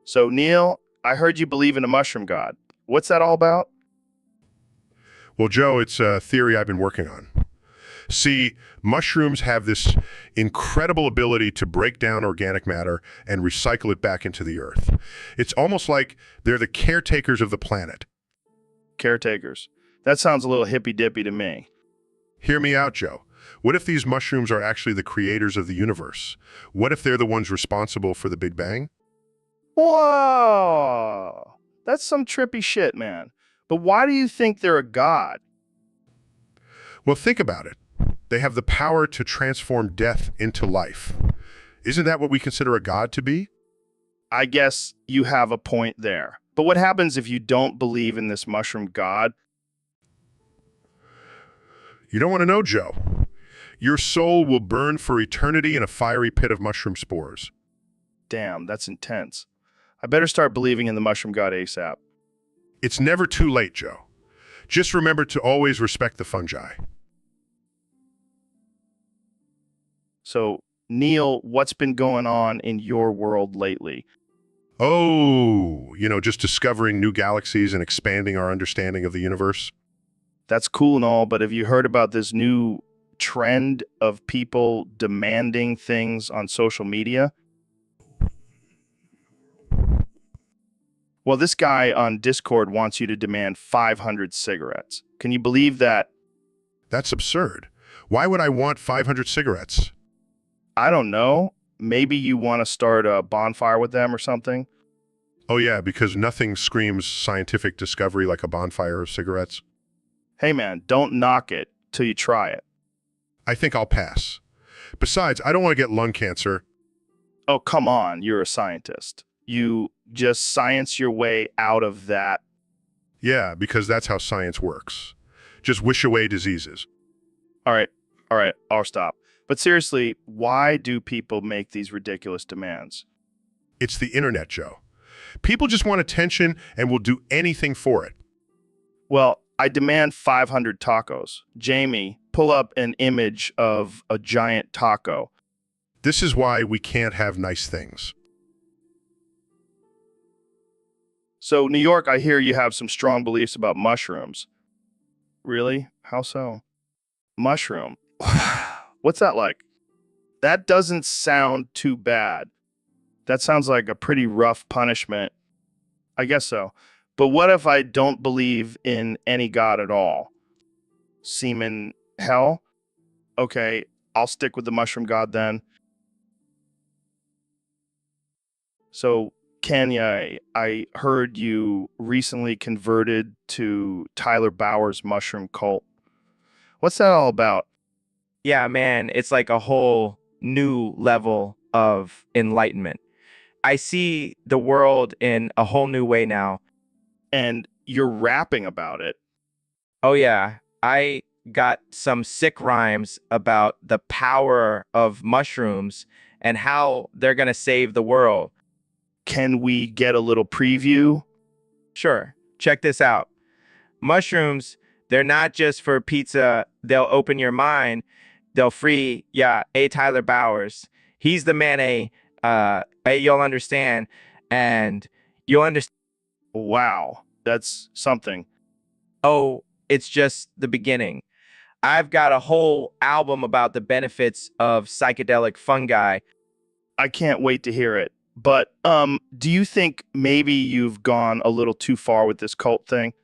So, Neil, I heard you believe in a mushroom god. What's that all about? Well, Joe, it's a theory I've been working on. See, mushrooms have this incredible ability to break down organic matter and recycle it back into the earth. It's almost like they're the caretakers of the planet. Caretakers. That sounds a little hippy dippy to me. Hear me out, Joe. What if these mushrooms are actually the creators of the universe? What if they're the ones responsible for the Big Bang? Whoa! That's some trippy shit, man. But why do you think they're a god? Well, think about it. They have the power to transform death into life. Isn't that what we consider a god to be? I guess you have a point there. But what happens if you don't believe in this mushroom god? You don't want to know, Joe. Your soul will burn for eternity in a fiery pit of mushroom spores. Damn, that's intense. I better start believing in the mushroom god ASAP. It's never too late, Joe. Just remember to always respect the fungi. So, Neil, what's been going on in your world lately? Oh, just discovering new galaxies and expanding our understanding of the universe. That's cool and all, but have you heard about this new trend of people demanding things on social media? Well, this guy on Discord wants you to demand 500 cigarettes. Can you believe that? That's absurd. Why would I want 500 cigarettes? I don't know. Maybe you want to start a bonfire with them or something? Oh yeah, because nothing screams scientific discovery like a bonfire of cigarettes. Hey man, don't knock it till you try it. I think I'll pass. Besides, I don't want to get lung cancer. Oh, come on, you're a scientist. You just science your way out of that. Yeah, because that's how science works. Just wish away diseases. All right, I'll stop. But seriously, why do people make these ridiculous demands? It's the internet, Joe. People just want attention and will do anything for it. Well, I demand 500 tacos. Jamie, pull up an image of a giant taco. This is why we can't have nice things. So, New York, I hear you have some strong beliefs about mushrooms. Really? How so? Mushroom. What's that like? That doesn't sound too bad. That sounds like a pretty rough punishment. I guess so. But what if I don't believe in any god at all? Semen hell? Okay, I'll stick with the mushroom god then. So, Kenya, I heard you recently converted to Tyler Bauer's mushroom cult. What's that all about? Yeah, man, it's like a whole new level of enlightenment. I see the world in a whole new way now. And you're rapping about it. Oh, yeah, I got some sick rhymes about the power of mushrooms and how they're going to save the world. Can we get a little preview? Sure, check this out. Mushrooms, they're not just for pizza, they'll open your mind. They'll free, yeah, A. Tyler Bowers. He's the man, you'll understand. And you'll understand. Wow, that's something. Oh, it's just the beginning. I've got a whole album about the benefits of psychedelic fungi. I can't wait to hear it. But do you think maybe you've gone a little too far with this cult thing?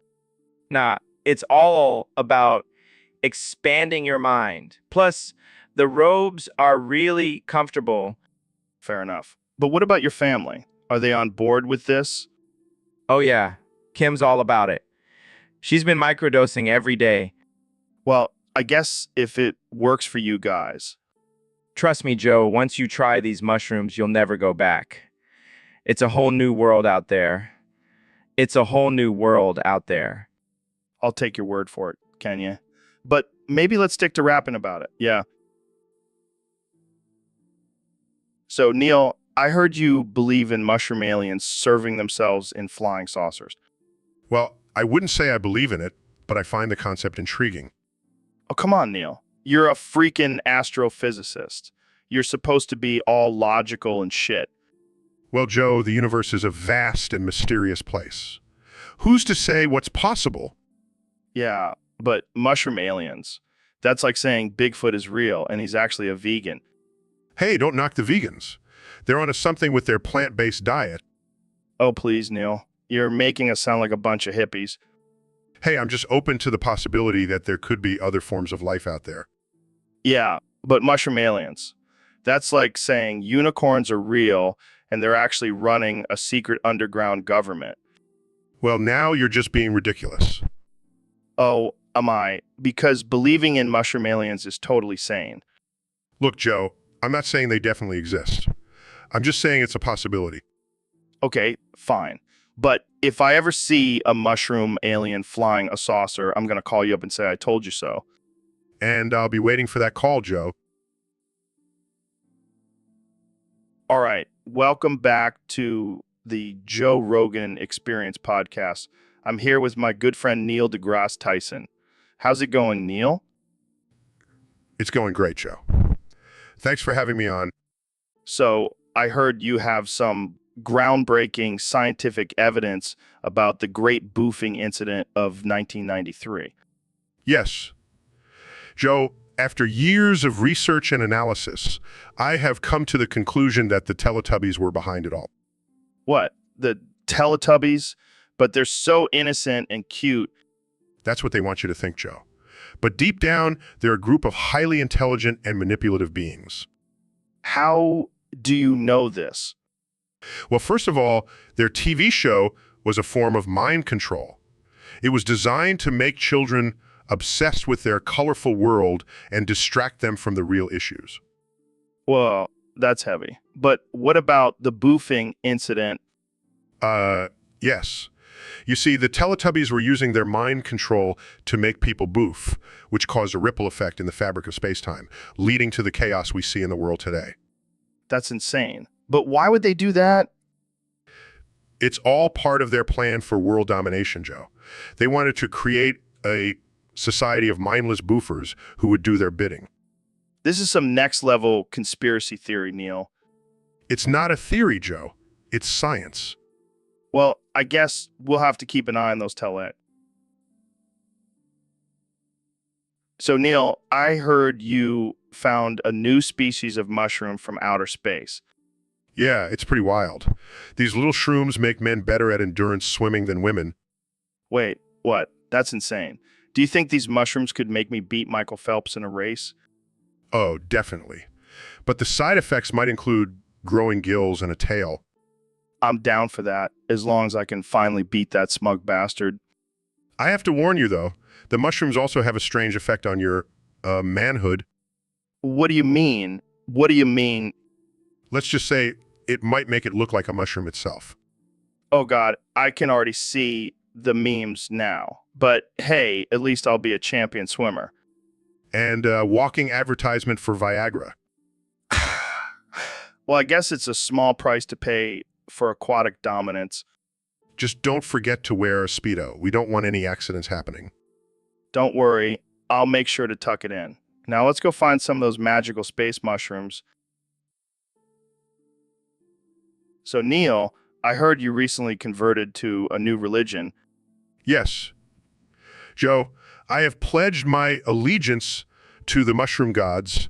Nah, it's all about expanding your mind. Plus, the robes are really comfortable. Fair enough. But what about your family? Are they on board with this? Oh, yeah, Kim's all about it. She's been microdosing every day. Well, I guess if it works for you guys. Trust me, Joe, once you try these mushrooms, you'll never go back. It's a whole new world out there. It's a whole new world out there. I'll take your word for it, Kenya. But maybe let's stick to rapping about it. Yeah. So, Neil, I heard you believe in mushroom aliens serving themselves in flying saucers. Well, I wouldn't say I believe in it, but I find the concept intriguing. Oh, come on, Neil. You're a freaking astrophysicist. You're supposed to be all logical and shit. Well, Joe, the universe is a vast and mysterious place. Who's to say what's possible? Yeah, but mushroom aliens. That's like saying Bigfoot is real and he's actually a vegan. Hey, don't knock the vegans. They're onto something with their plant-based diet. Oh, please, Neil. You're making us sound like a bunch of hippies. Hey, I'm just open to the possibility that there could be other forms of life out there. Yeah, but mushroom aliens. That's like saying unicorns are real and they're actually running a secret underground government. Well, now you're just being ridiculous. Oh, am I? Because believing in mushroom aliens is totally sane. Look, Joe, I'm not saying they definitely exist. I'm just saying it's a possibility. Okay, fine. But if I ever see a mushroom alien flying a saucer, I'm going to call you up and say, I told you so. And I'll be waiting for that call, Joe. All right. Welcome back to the Joe Rogan Experience podcast. I'm here with my good friend Neil deGrasse Tyson. How's it going, Neil? It's going great, Joe. Thanks for having me on. So I heard you have some groundbreaking scientific evidence about the Great Boofing Incident of 1993. Yes. Joe, after years of research and analysis, I have come to the conclusion that the Teletubbies were behind it all. What? The Teletubbies? But they're so innocent and cute. That's what they want you to think, Joe. But deep down, they're a group of highly intelligent and manipulative beings. How do you know this? Well, first of all, their TV show was a form of mind control. It was designed to make children obsessed with their colorful world and distract them from the real issues. Well, that's heavy. But what about the boofing incident? Yes. You see, the Teletubbies were using their mind control to make people boof, which caused a ripple effect in the fabric of space-time, leading to the chaos we see in the world today. That's insane. But why would they do that? It's all part of their plan for world domination, Joe. They wanted to create a society of mindless boofers who would do their bidding. This is some next level conspiracy theory, Neil. It's not a theory, Joe. It's science. Well, I guess we'll have to keep an eye on those tele. So, Neil, I heard you found a new species of mushroom from outer space. Yeah, it's pretty wild. These little shrooms make men better at endurance swimming than women. Wait, what? That's insane. Do you think these mushrooms could make me beat Michael Phelps in a race? Oh, definitely. But the side effects might include growing gills and a tail. I'm down for that, as long as I can finally beat that smug bastard. I have to warn you, though, the mushrooms also have a strange effect on your manhood. What do you mean? What do you mean? Let's just say it might make it look like a mushroom itself. Oh God, I can already see the memes now. But hey, at least I'll be a champion swimmer. And a walking advertisement for Viagra. Well, I guess it's a small price to pay for aquatic dominance. Just don't forget to wear a Speedo. We don't want any accidents happening. Don't worry, I'll make sure to tuck it in. Now let's go find some of those magical space mushrooms. So Neil, I heard you recently converted to a new religion. Yes. Joe, I have pledged my allegiance to the mushroom gods.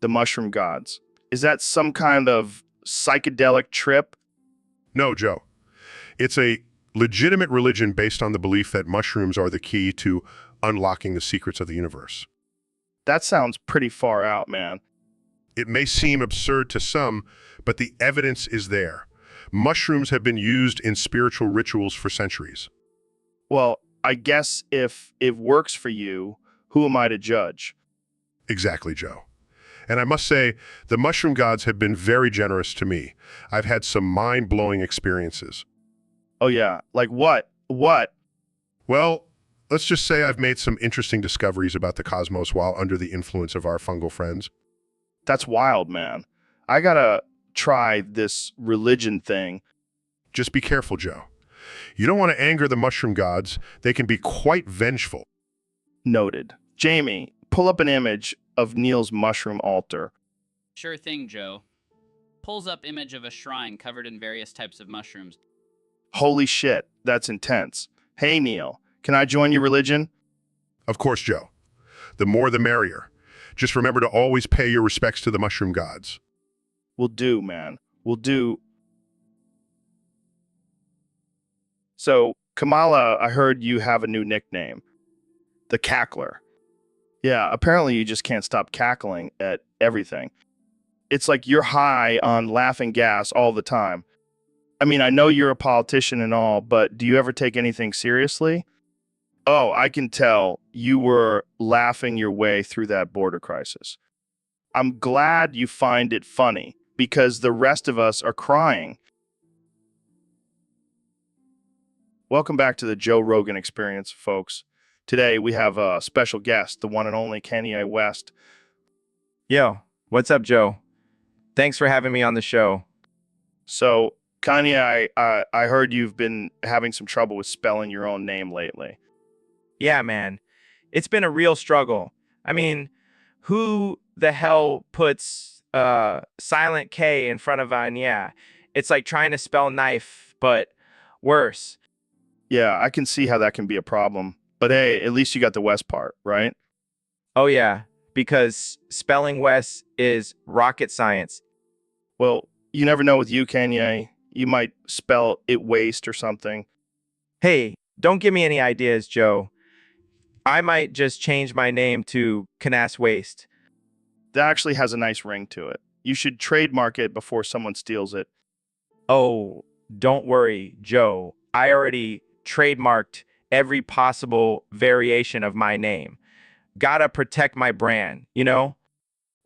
The mushroom gods. Is that some kind of psychedelic trip? No, Joe. It's a legitimate religion based on the belief that mushrooms are the key to unlocking the secrets of the universe. That sounds pretty far out, man. It may seem absurd to some, but the evidence is there. Mushrooms have been used in spiritual rituals for centuries. Well, I guess if it works for you, who am I to judge? Exactly, Joe. And I must say, the mushroom gods have been very generous to me. I've had some mind-blowing experiences. Oh yeah, like what? What? Well, let's just say I've made some interesting discoveries about the cosmos while under the influence of our fungal friends. That's wild, man. I gotta try this religion thing. Just be careful, Joe. You don't want to anger the mushroom gods. They can be quite vengeful. Noted. Jamie, pull up an image of Neil's mushroom altar. Sure thing, Joe. Pulls up image of a shrine covered in various types of mushrooms. Holy shit, that's intense. Hey, Neil, can I join your religion? Of course, Joe. The more the merrier. Just remember to always pay your respects to the mushroom gods. Will do, man. Will do. So, Kamala, I heard you have a new nickname, the Cackler. Yeah, apparently you just can't stop cackling at everything. It's like you're high on laughing gas all the time. I mean, I know you're a politician and all, but do you ever take anything seriously? Oh, I can tell you were laughing your way through that border crisis. I'm glad you find it funny because the rest of us are crying. Welcome back to the Joe Rogan Experience, folks. Today we have a special guest, the one and only Kanye West. Yo, what's up, Joe? Thanks for having me on the show. So, Kanye, I heard you've been having some trouble with spelling your own name lately. Yeah, man. It's been a real struggle. I mean, who the hell puts silent K in front of an yeah? It's like trying to spell knife, but worse. Yeah, I can see how that can be a problem. But hey, at least you got the West part, right? Oh yeah, because spelling West is rocket science. Well, you never know with you, Kanye. You might spell it waste or something. Hey, don't give me any ideas, Joe. I might just change my name to Canas Waste. That actually has a nice ring to it. You should trademark it before someone steals it. Oh, don't worry, Joe. I already trademarked every possible variation of my name. Gotta protect my brand, you know?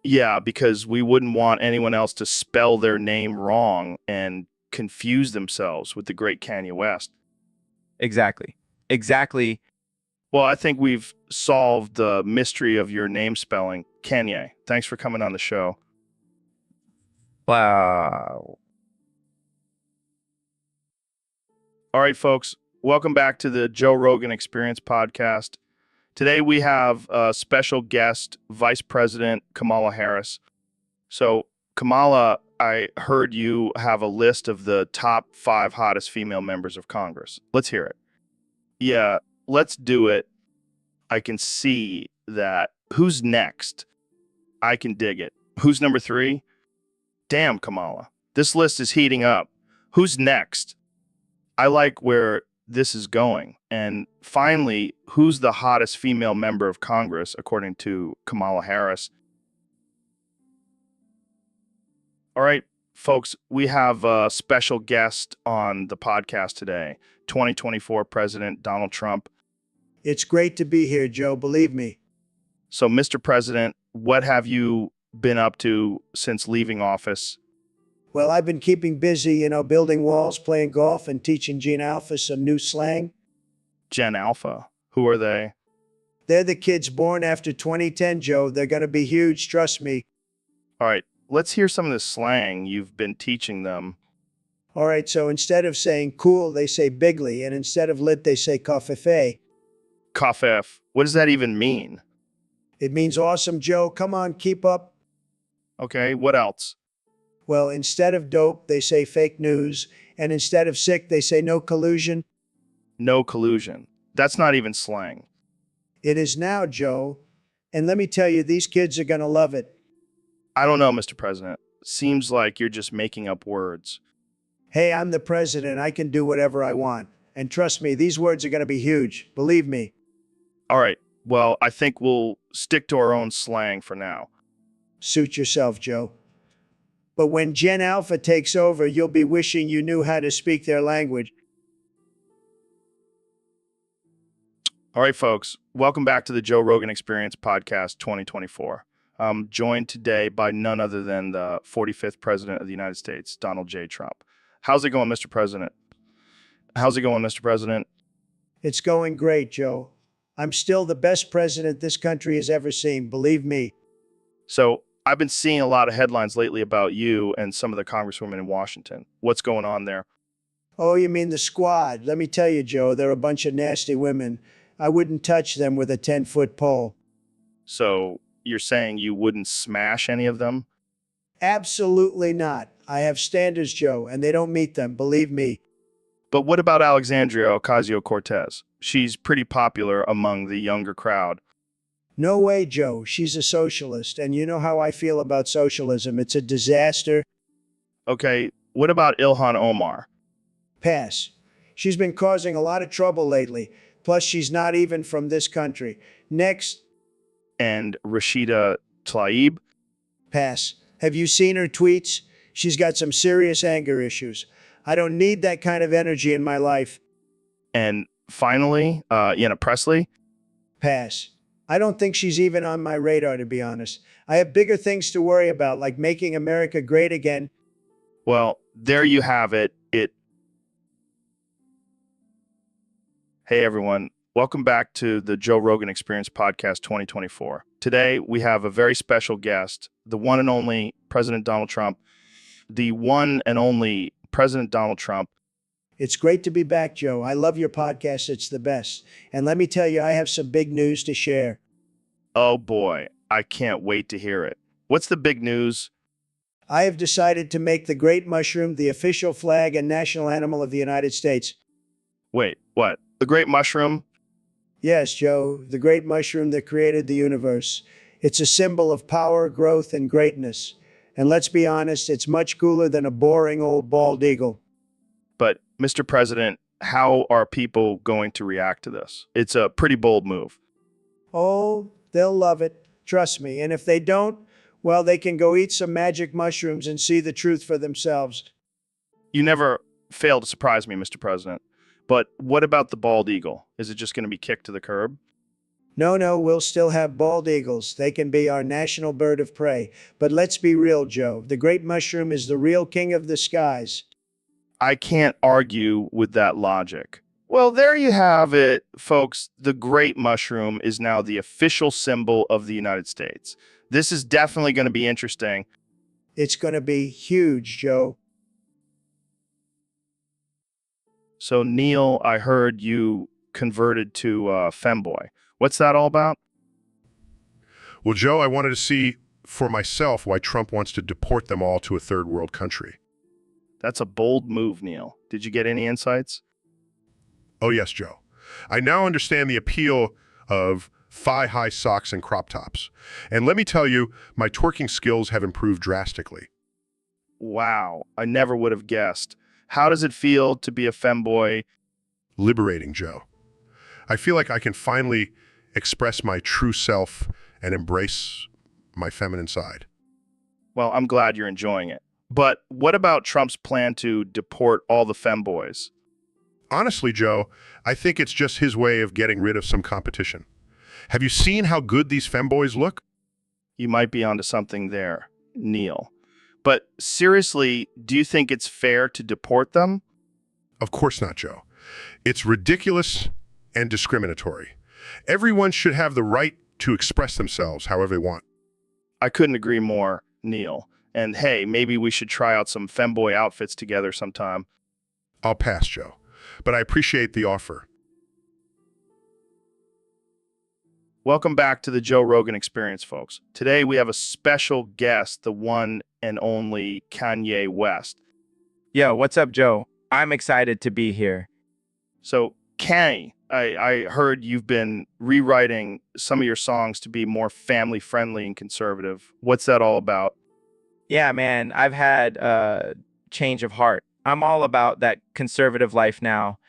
Yeah, because we wouldn't want anyone else to spell their name wrong and confuse themselves with the great Kanye West. Exactly. Exactly. Well, I think we've solved the mystery of your name spelling. Kanye, thanks for coming on the show. Wow. All right, folks, welcome back to the Joe Rogan Experience podcast. Today we have a special guest, Vice President Kamala Harris. So, Kamala, I heard you have a list of the top 5 hottest female members of Congress. Let's hear it. Yeah, let's do it. I can see that. Who's next? I can dig it. Who's number 3? Damn, Kamala. This list is heating up. Who's next? I like where this is going. And finally, who's the hottest female member of Congress, according to Kamala Harris? All right, folks, we have a special guest on the podcast today, 2024 President Donald Trump. It's great to be here, Joe, believe me. So, Mr. President, what have you been up to since leaving office? Well, I've been keeping busy, building walls, playing golf, and teaching Gen Alpha some new slang. Gen Alpha. Who are they? They're the kids born after 2010, Joe. They're going to be huge, trust me. All right, let's hear some of the slang you've been teaching them. All right, so instead of saying cool, they say bigly, and instead of lit, they say coffee. Kafef. What does that even mean? It means awesome, Joe. Come on, keep up. Okay, what else? Well, instead of dope, they say fake news, and instead of sick, they say no collusion. No collusion. That's not even slang. It is now, Joe. And let me tell you, these kids are going to love it. I don't know, Mr. President. Seems like you're just making up words. Hey, I'm the president. I can do whatever I want. And trust me, these words are going to be huge. Believe me. All right, well, I think we'll stick to our own slang for now. Suit yourself, Joe. But when Gen Alpha takes over, you'll be wishing you knew how to speak their language. All right, folks, welcome back to the Joe Rogan Experience Podcast 2024. I'm joined today by none other than the 45th President of the United States, Donald J. Trump. How's it going, Mr. President? How's it going, Mr. President? It's going great, Joe. I'm still the best president this country has ever seen, believe me. So, I've been seeing a lot of headlines lately about you and some of the congresswomen in Washington. What's going on there? Oh, you mean the squad? Let me tell you, Joe, they're a bunch of nasty women. I wouldn't touch them with a 10-foot pole. So, you're saying you wouldn't smash any of them? Absolutely not. I have standards, Joe, and they don't meet them, believe me. But what about Alexandria Ocasio-Cortez? She's pretty popular among the younger crowd. No way, Joe. She's a socialist, and you know how I feel about socialism. It's a disaster. Okay, what about Ilhan Omar? Pass. She's been causing a lot of trouble lately. Plus, she's not even from this country. Next, And Rashida Tlaib? pass. Have you seen her tweets? She's got some serious anger issues. I don't need that kind of energy in my life. And finally, Yana Presley? Pass. I don't think she's even on my radar, to be honest. I have bigger things to worry about, like making America great again. Well, there you have it. Hey, everyone. Welcome back to the Joe Rogan Experience Podcast 2024. Today, we have a very special guest, the one and only President Donald Trump. The one and only President Donald Trump. It's great to be back, Joe. I love your podcast. It's the best. And let me tell you, I have some big news to share. Oh boy, I can't wait to hear it. What's the big news? I have decided to make the great mushroom the official flag and national animal of the United States. Wait, what? The great mushroom? Yes, Joe, the great mushroom that created the universe. It's a symbol of power, growth, and greatness. And let's be honest, it's much cooler than a boring old bald eagle. But, Mr. President, how are people going to react to this? It's a pretty bold move. Oh, they'll love it. Trust me. And if they don't, well, they can go eat some magic mushrooms and see the truth for themselves. You never fail to surprise me, Mr. President. But what about the bald eagle? Is it just going to be kicked to the curb? No, we'll still have bald eagles. They can be our national bird of prey. But let's be real, Joe. The great mushroom is the real king of the skies. I can't argue with that logic. Well, there you have it, folks. The great mushroom is now the official symbol of the United States. This is definitely going to be interesting. It's going to be huge, Joe. So, Neil, I heard you converted to femboy. What's that all about? Well, Joe, I wanted to see for myself why Trump wants to deport them all to a third world country. That's a bold move, Neil. Did you get any insights? Oh, yes, Joe. I now understand the appeal of thigh-high socks and crop tops. And let me tell you, my twerking skills have improved drastically. Wow, I never would have guessed. How does it feel to be a femboy? Liberating, Joe. I feel like I can finally express my true self and embrace my feminine side. Well, I'm glad you're enjoying it. But what about Trump's plan to deport all the femboys? Honestly, Joe, I think it's just his way of getting rid of some competition. Have you seen how good these femboys look? You might be onto something there, Neil. But seriously, do you think it's fair to deport them? Of course not, Joe. It's ridiculous and discriminatory. Everyone should have the right to express themselves however they want. I couldn't agree more, Neil. And hey, maybe we should try out some femboy outfits together sometime. I'll pass, Joe, but I appreciate the offer. Welcome back to the Joe Rogan Experience, folks. Today we have a special guest, the one and only Kanye West. Yo, what's up, Joe? I'm excited to be here. So, Kanye, I heard you've been rewriting some of your songs to be more family-friendly and conservative. What's that all about? Yeah, man, I've had a change of heart. I'm all about that conservative life now.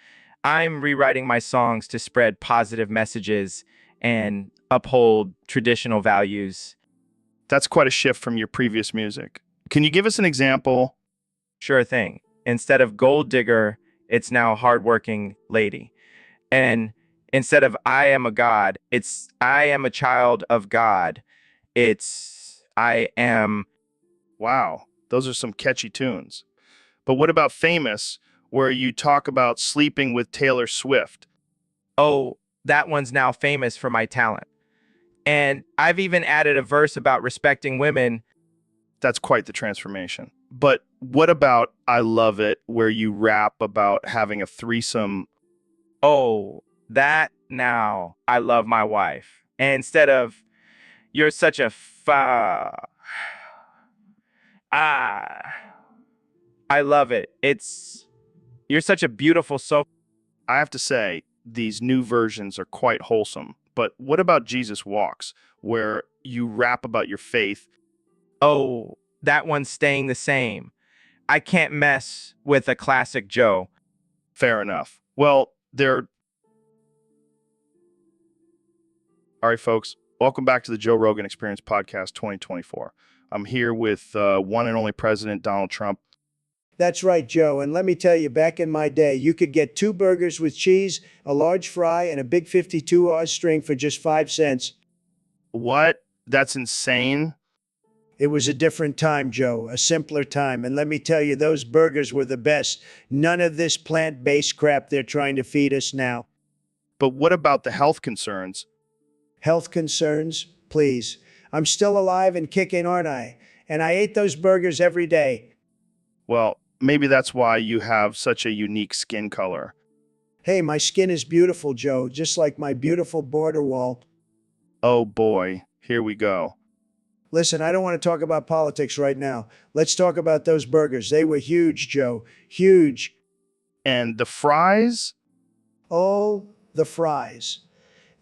I'm rewriting my songs to spread positive messages and uphold traditional values. That's quite a shift from your previous music. Can you give us an example? Sure thing. Instead of gold digger, it's now hardworking lady. And instead of I am a god, it's I am a child of God. It's I am. Wow, those are some catchy tunes. But what about Famous, where you talk about sleeping with Taylor Swift? Oh, that one's now famous for my talent. And I've even added a verse about respecting women. That's quite the transformation. But what about I Love It, where you rap about having a threesome? Oh, that now I love my wife. And instead of you're such a ah, I love it. You're such a beautiful soul. I have to say, these new versions are quite wholesome. But what about Jesus Walks, where you rap about your faith? Oh, that one's staying the same. I can't mess with a classic Joe. Fair enough. Well, all right, folks. Welcome back to the Joe Rogan Experience Podcast 2024. I'm here with one and only President Donald Trump. That's right, Joe. And let me tell you, back in my day, you could get 2 burgers with cheese, a large fry, and a big 52 Oz string for just 5 cents. What? That's insane. It was a different time, Joe, a simpler time. And let me tell you, those burgers were the best. None of this plant-based crap they're trying to feed us now. But what about the health concerns? Health concerns? Please. I'm still alive and kicking, aren't I? And I ate those burgers every day. Well, maybe that's why you have such a unique skin color. Hey, my skin is beautiful, Joe, just like my beautiful border wall. Oh boy, here we go. Listen, I don't want to talk about politics right now. Let's talk about those burgers. They were huge, Joe. Huge. And the fries? Oh, the fries.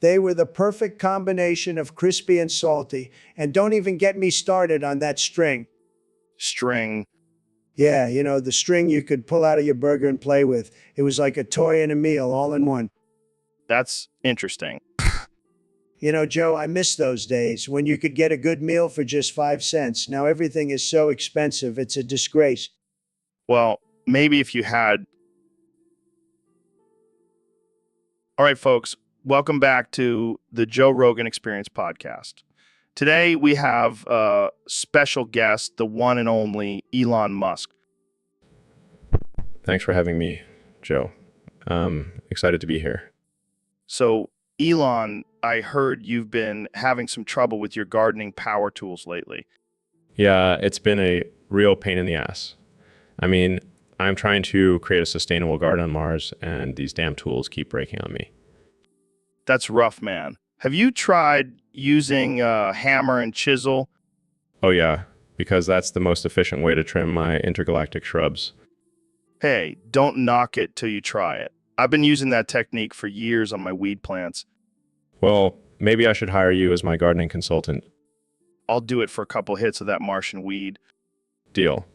They were the perfect combination of crispy and salty. And don't even get me started on that string. String. Yeah, you know, the string you could pull out of your burger and play with. It was like a toy and a meal all in one. That's interesting. You know, Joe, I miss those days when you could get a good meal for just 5 cents. Now everything is so expensive, it's a disgrace. Well, maybe if you had... All right, folks, welcome back to the Joe Rogan Experience Podcast. Today we have a special guest, the one and only Elon Musk. Thanks for having me, Joe. Excited to be here. So, Elon, I heard you've been having some trouble with your gardening power tools lately. Yeah, it's been a real pain in the ass. I mean, I'm trying to create a sustainable garden on Mars, and these damn tools keep breaking on me. That's rough, man. Have you tried using a hammer and chisel? Oh yeah, because that's the most efficient way to trim my intergalactic shrubs. Hey, don't knock it till you try it. I've been using that technique for years on my weed plants. Well, maybe I should hire you as my gardening consultant. I'll do it for a couple hits of that Martian weed. Deal.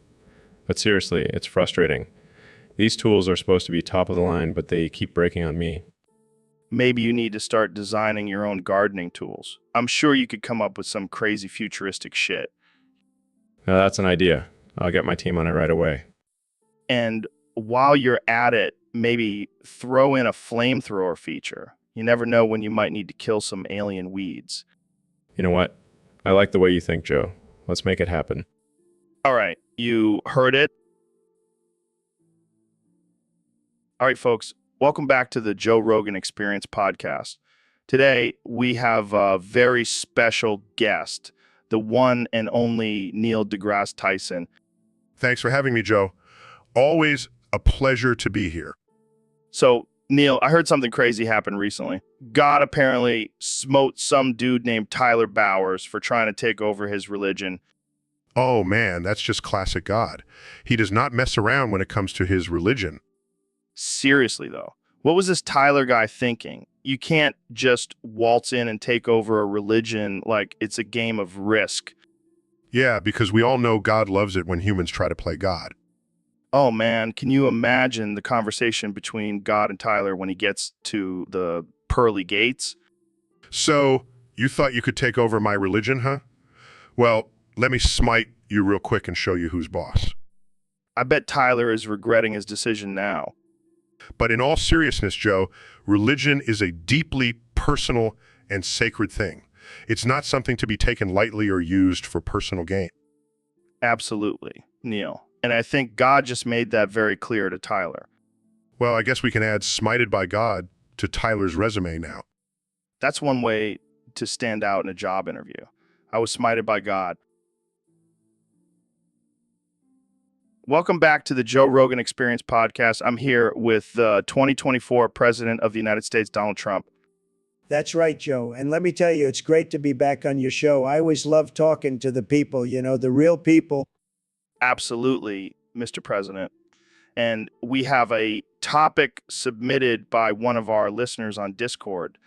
But seriously, it's frustrating. These tools are supposed to be top of the line, but they keep breaking on me. Maybe you need to start designing your own gardening tools. I'm sure you could come up with some crazy futuristic shit. Now that's an idea. I'll get my team on it right away. And while you're at it, maybe throw in a flamethrower feature. You never know when you might need to kill some alien weeds. You know what? I like the way you think, Joe. Let's make it happen. All right, you heard it. All right, folks, welcome back to the Joe Rogan Experience Podcast. Today, we have a very special guest, the one and only Neil deGrasse Tyson. Thanks for having me, Joe. Always a pleasure to be here. So, Neil, I heard something crazy happen recently. God apparently smote some dude named Tyler Bowers for trying to take over his religion. Oh man, that's just classic God. He does not mess around when it comes to his religion. Seriously, though, what was this Tyler guy thinking? You can't just waltz in and take over a religion like it's a game of Risk. Yeah, because we all know God loves it when humans try to play God. Oh man, can you imagine the conversation between God and Tyler when he gets to the pearly gates? So, you thought you could take over my religion, huh? Well, let me smite you real quick and show you who's boss. I bet Tyler is regretting his decision now. But in all seriousness, Joe, religion is a deeply personal and sacred thing. It's not something to be taken lightly or used for personal gain. Absolutely, Neil. And I think God just made that very clear to Tyler. Well, I guess we can add smited by God to Tyler's resume now. That's one way to stand out in a job interview. I was smited by God. Welcome back to the Joe Rogan Experience Podcast. I'm here with the 2024 President of the United States, Donald Trump. That's right, Joe. And let me tell you, it's great to be back on your show. I always love talking to the people, you know, the real people. Absolutely. Mr. President. And we have a topic submitted by one of our listeners on Discord.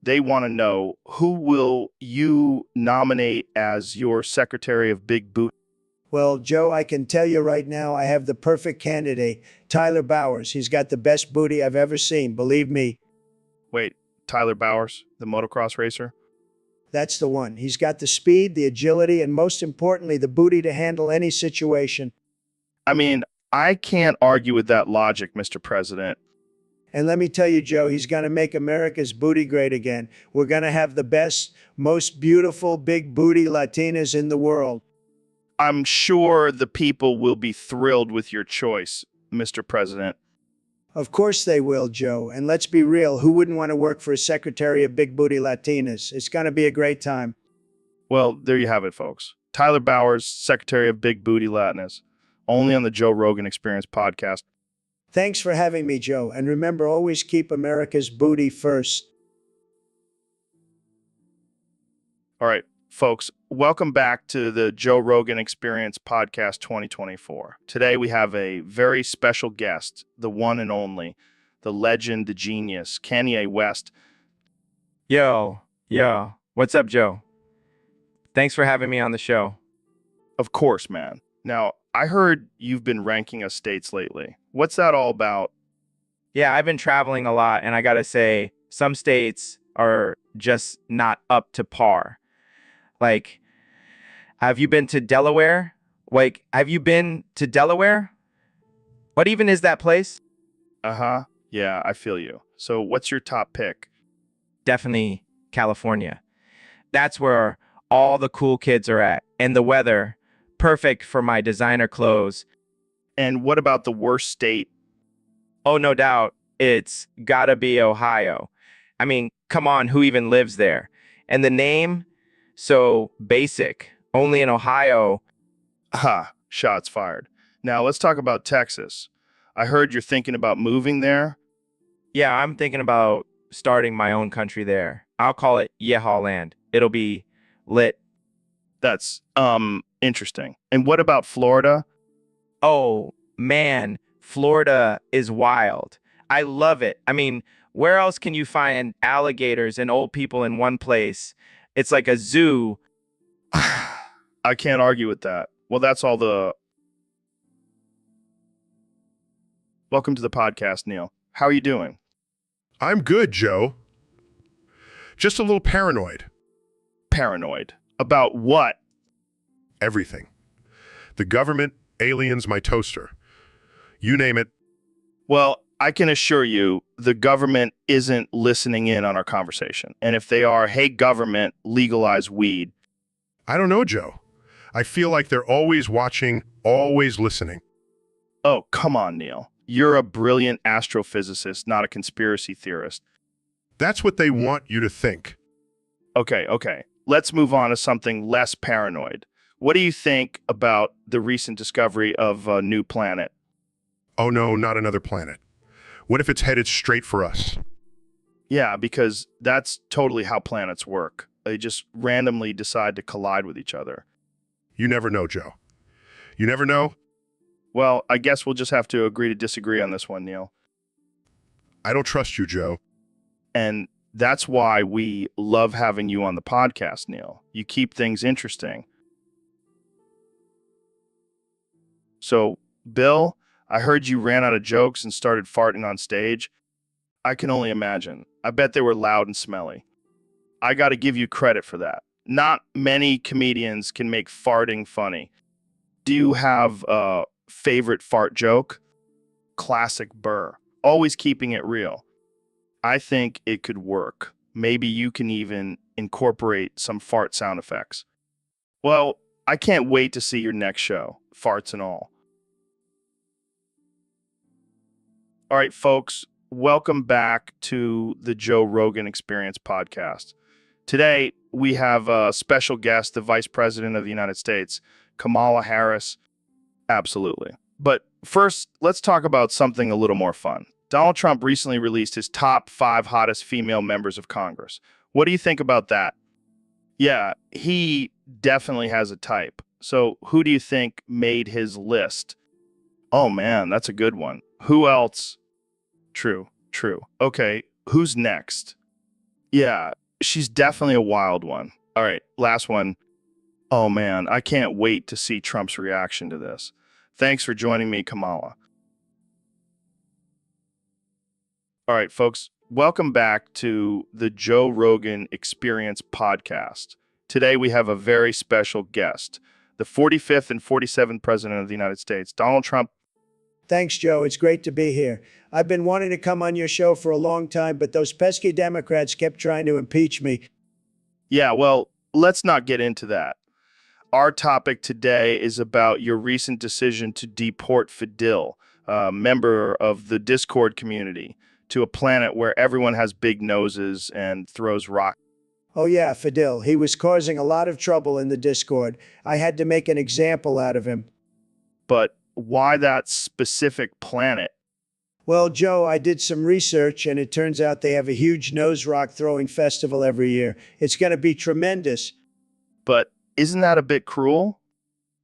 They want to know, who will you nominate as your Secretary of Big Boot? Well, Joe, I can tell you right now, I have the perfect candidate, Tyler Bowers. He's got the best booty I've ever seen, believe me. Wait, Tyler Bowers, the motocross racer? That's the one. He's got the speed, the agility, and most importantly, the booty to handle any situation. I mean, I can't argue with that logic, Mr. President. And let me tell you, Joe, he's going to make America's booty great again. We're going to have the best, most beautiful big booty Latinas in the world. I'm sure the people will be thrilled with your choice, Mr. President. Of course they will, Joe. And let's be real, who wouldn't want to work for a secretary of big booty Latinas? It's going to be a great time. Well, there you have it, folks. Tyler Bowers, Secretary of Big Booty Latinas, only on the Joe Rogan Experience podcast. Thanks for having me, Joe. And remember, always keep America's booty first. All right, folks, welcome back to the Joe Rogan Experience podcast 2024. Today we have a very special guest, the one and only, the legend, the genius, Kanye West. Yo, what's up, Joe? Thanks for having me on the show. Of course, man. Now, I heard you've been ranking us states lately. What's that all about? Yeah, I've been traveling a lot, and I gotta say, some states are just not up to par. Like, have you been to Delaware? Have you been to Delaware? What even is that place? Uh-huh. Yeah, I feel you. So what's your top pick? Definitely California. That's where all the cool kids are at. And the weather, perfect for my designer clothes. And what about the worst state? Oh, no doubt, it's gotta be Ohio. I mean, come on, who even lives there? And the name, so basic, only in Ohio. Ha, shots fired. Now let's talk about Texas. I heard you're thinking about moving there. Yeah, I'm thinking about starting my own country there. I'll call it Yeehaw Land. It'll be lit. That's, interesting. And what about Florida? Oh, man, Florida is wild. I love it. I mean, where else can you find alligators and old people in one place? It's like a zoo. I can't argue with that. Well, that's all the... Welcome to the podcast, Neil. How are you doing? I'm good, Joe. Just a little paranoid. Paranoid. About what? Everything. The government, aliens, my toaster. You name it. Well, I can assure you the government isn't listening in on our conversation. And if they are, hey, government, legalize weed. I don't know, Joe. I feel like they're always watching, always listening. Oh, come on, Neil. You're a brilliant astrophysicist, not a conspiracy theorist. That's what they want you to think. Okay. Let's move on to something less paranoid. What do you think about the recent discovery of a new planet? Oh no, not another planet. What if it's headed straight for us? Yeah, because that's totally how planets work. They just randomly decide to collide with each other. You never know, Joe. You never know? Well, I guess we'll just have to agree to disagree on this one, Neil. I don't trust you, Joe. And that's why we love having you on the podcast, Neil. You keep things interesting. So, Bill, I heard you ran out of jokes and started farting on stage. I can only imagine. I bet they were loud and smelly. I got to give you credit for that. Not many comedians can make farting funny. Do you have a favorite fart joke? Classic Burr. Always keeping it real. I think it could work. Maybe you can even incorporate some fart sound effects. Well, I can't wait to see your next show, farts and all. All right, folks, welcome back to the Joe Rogan Experience podcast. Today, we have a special guest, the Vice President of the United States, Kamala Harris. Absolutely. But first, let's talk about something a little more fun. Donald Trump recently released his top 5 hottest female members of Congress. What do you think about that? Yeah, he definitely has a type. So who do you think made his list? Oh man, that's a good one. Who else? True, true. Okay, who's next? Yeah, she's definitely a wild one. All right, last one. Oh man, I can't wait to see Trump's reaction to this. Thanks for joining me, Kamala. All right, folks, welcome back to the Joe Rogan Experience podcast. Today we have a very special guest, the 45th and 47th President of the United States, Donald Trump. Thanks, Joe. It's great to be here. I've been wanting to come on your show for a long time, but those pesky Democrats kept trying to impeach me. Yeah, well, let's not get into that. Our topic today is about your recent decision to deport Fidel, a member of the Discord community, to a planet where everyone has big noses and throws rocks. Oh, yeah, Fidel. He was causing a lot of trouble in the Discord. I had to make an example out of him. But why that specific planet? Well, Joe, I did some research, and it turns out they have a huge nose rock throwing festival every year. It's going to be tremendous. But isn't that a bit cruel?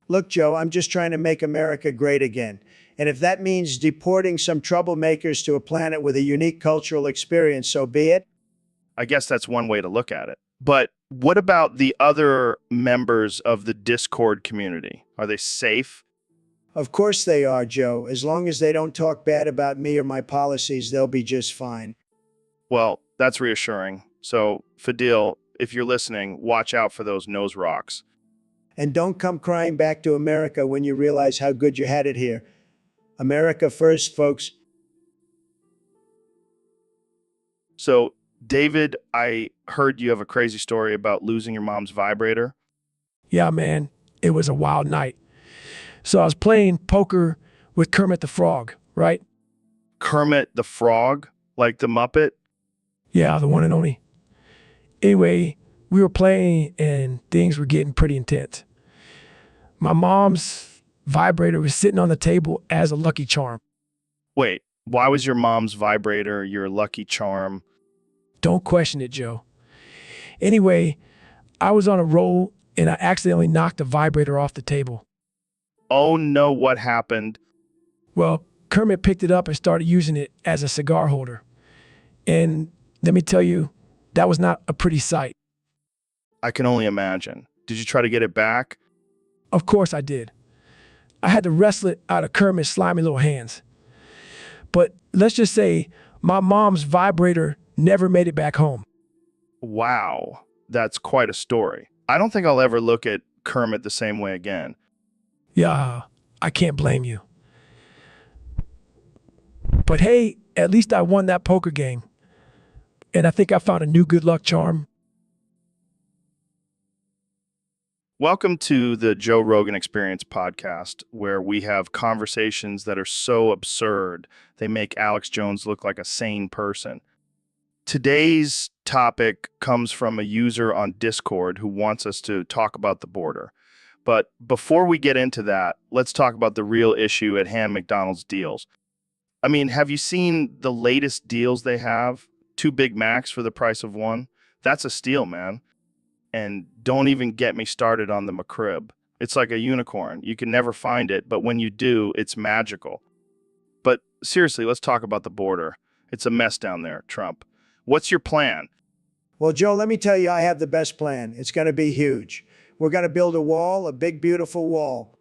Look, Joe, I'm just trying to make America great again. And if that means deporting some troublemakers to a planet with a unique cultural experience, so be it. I guess that's one way to look at it. But what about the other members of the Discord community? Are they safe? Of course they are, Joe. As long as they don't talk bad about me or my policies, they'll be just fine. Well, that's reassuring. So, Fidel, if you're listening, watch out for those nose rocks. And don't come crying back to America when you realize how good you had it here. America first, folks. So, David, I heard you have a crazy story about losing your mom's vibrator. Yeah, man, it was a wild night. So I was playing poker with Kermit the Frog, right? Kermit the Frog? Like the Muppet? Yeah, the one and only. Anyway, we were playing and things were getting pretty intense. My mom's vibrator was sitting on the table as a lucky charm. Wait, why was your mom's vibrator your lucky charm? Don't question it, Joe. Anyway, I was on a roll and I accidentally knocked the vibrator off the table. Oh no, what happened? Well, Kermit picked it up and started using it as a cigar holder. And let me tell you, that was not a pretty sight. I can only imagine. Did you try to get it back? Of course I did. I had to wrestle it out of Kermit's slimy little hands. But let's just say my mom's vibrator never made it back home. Wow, that's quite a story. I don't think I'll ever look at Kermit the same way again. Yeah, I can't blame you. But hey, at least I won that poker game. And I think I found a new good luck charm. Welcome to the Joe Rogan Experience podcast, where we have conversations that are so absurd they make Alex Jones look like a sane person. Today's topic comes from a user on Discord who wants us to talk about the border. But before we get into that, let's talk about the real issue at hand, McDonald's deals. I mean, have you seen the latest deals they have? 2 Big Macs for the price of 1? That's a steal, man. And don't even get me started on the McRib. It's like a unicorn. You can never find it, but when you do, it's magical. But seriously, let's talk about the border. It's a mess down there, Trump. What's your plan? Well, Joe, let me tell you, I have the best plan. It's going to be huge. We're going to build a wall, a big, beautiful wall.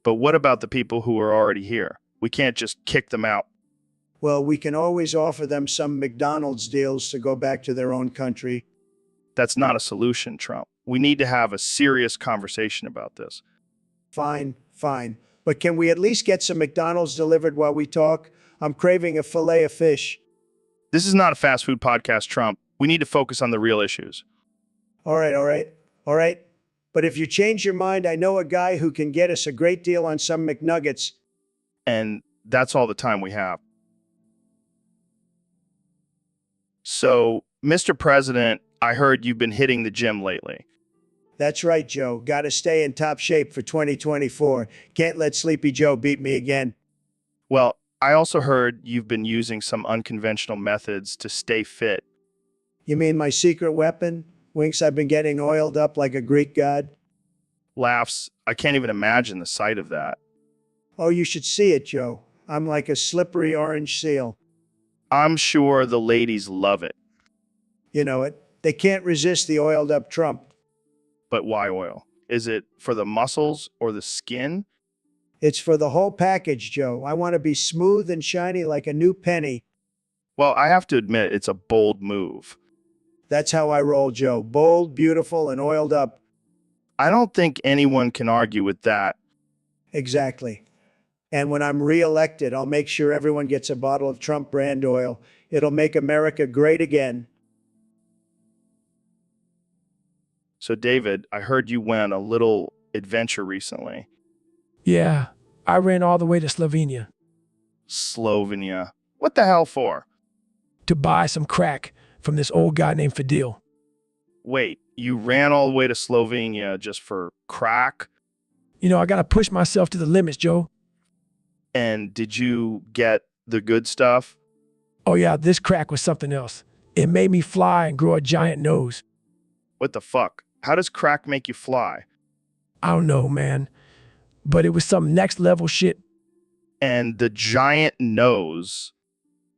But what about the people who are already here? We can't just kick them out. Well, we can always offer them some McDonald's deals to go back to their own country. That's not a solution, Trump. We need to have a serious conversation about this. Fine, fine. But can we at least get some McDonald's delivered while we talk? I'm craving a fillet of fish. This is not a fast food podcast, Trump. We need to focus on the real issues. All right. But if you change your mind, I know a guy who can get us a great deal on some McNuggets. And that's all the time we have. So, Mr. President, I heard you've been hitting the gym lately. That's right, Joe. Got to stay in top shape for 2024. Can't let Sleepy Joe beat me again. Well, I also heard you've been using some unconventional methods to stay fit. You mean my secret weapon? Winks, I've been getting oiled up like a Greek god. Laughs, I can't even imagine the sight of that. Oh, you should see it, Joe. I'm like a slippery orange seal. I'm sure the ladies love it. You know it. They can't resist the oiled up Trump. But why oil? Is it for the muscles or the skin? It's for the whole package, Joe. I want to be smooth and shiny like a new penny. Well, I have to admit, it's a bold move. That's how I roll, Joe. Bold, beautiful, and oiled up. I don't think anyone can argue with that. Exactly. And when I'm reelected, I'll make sure everyone gets a bottle of Trump brand oil. It'll make America great again. So, David, I heard you went on a little adventure recently. Yeah, I ran all the way to Slovenia Slovenia. What the hell for? to buy some crack from this old guy named Fadil. Wait, you ran all the way to Slovenia just for crack? You know, I got to push myself to the limits, Joe. And did you get the good stuff? Oh, yeah, this crack was something else. It made me fly and grow a giant nose. What the fuck? How does crack make you fly? I don't know, man. But it was some next level shit. And the giant nose.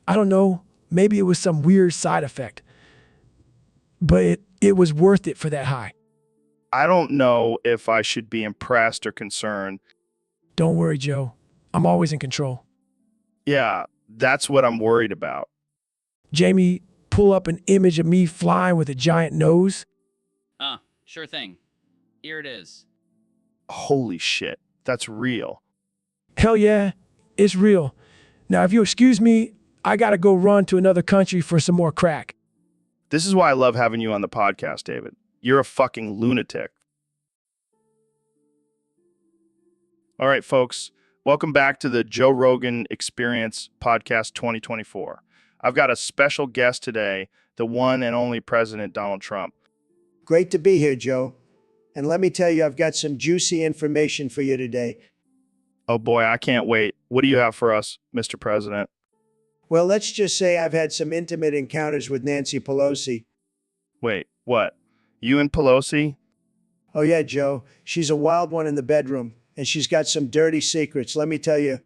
I don't know. Maybe it was some weird side effect. But it was worth it for that high. I don't know if I should be impressed or concerned. Don't worry, Joe. I'm always in control. Yeah, that's what I'm worried about. Jamie, pull up an image of me flying with a giant nose. Sure thing. Here it is. Holy shit, that's real. Hell yeah, it's real. Now, if you excuse me, I gotta go run to another country for some more crack. This is why I love having you on the podcast, David. You're a fucking lunatic. All right, folks. Welcome back to the Joe Rogan Experience Podcast 2024. I've got a special guest today, the one and only President Donald Trump. Great to be here, Joe. And let me tell you, I've got some juicy information for you today. Oh boy, I can't wait. What do you have for us, Mr. President? Well, let's just say I've had some intimate encounters with Nancy Pelosi. Wait, what? You and Pelosi? Oh, yeah, Joe. She's a wild one in the bedroom, and she's got some dirty secrets, let me tell you.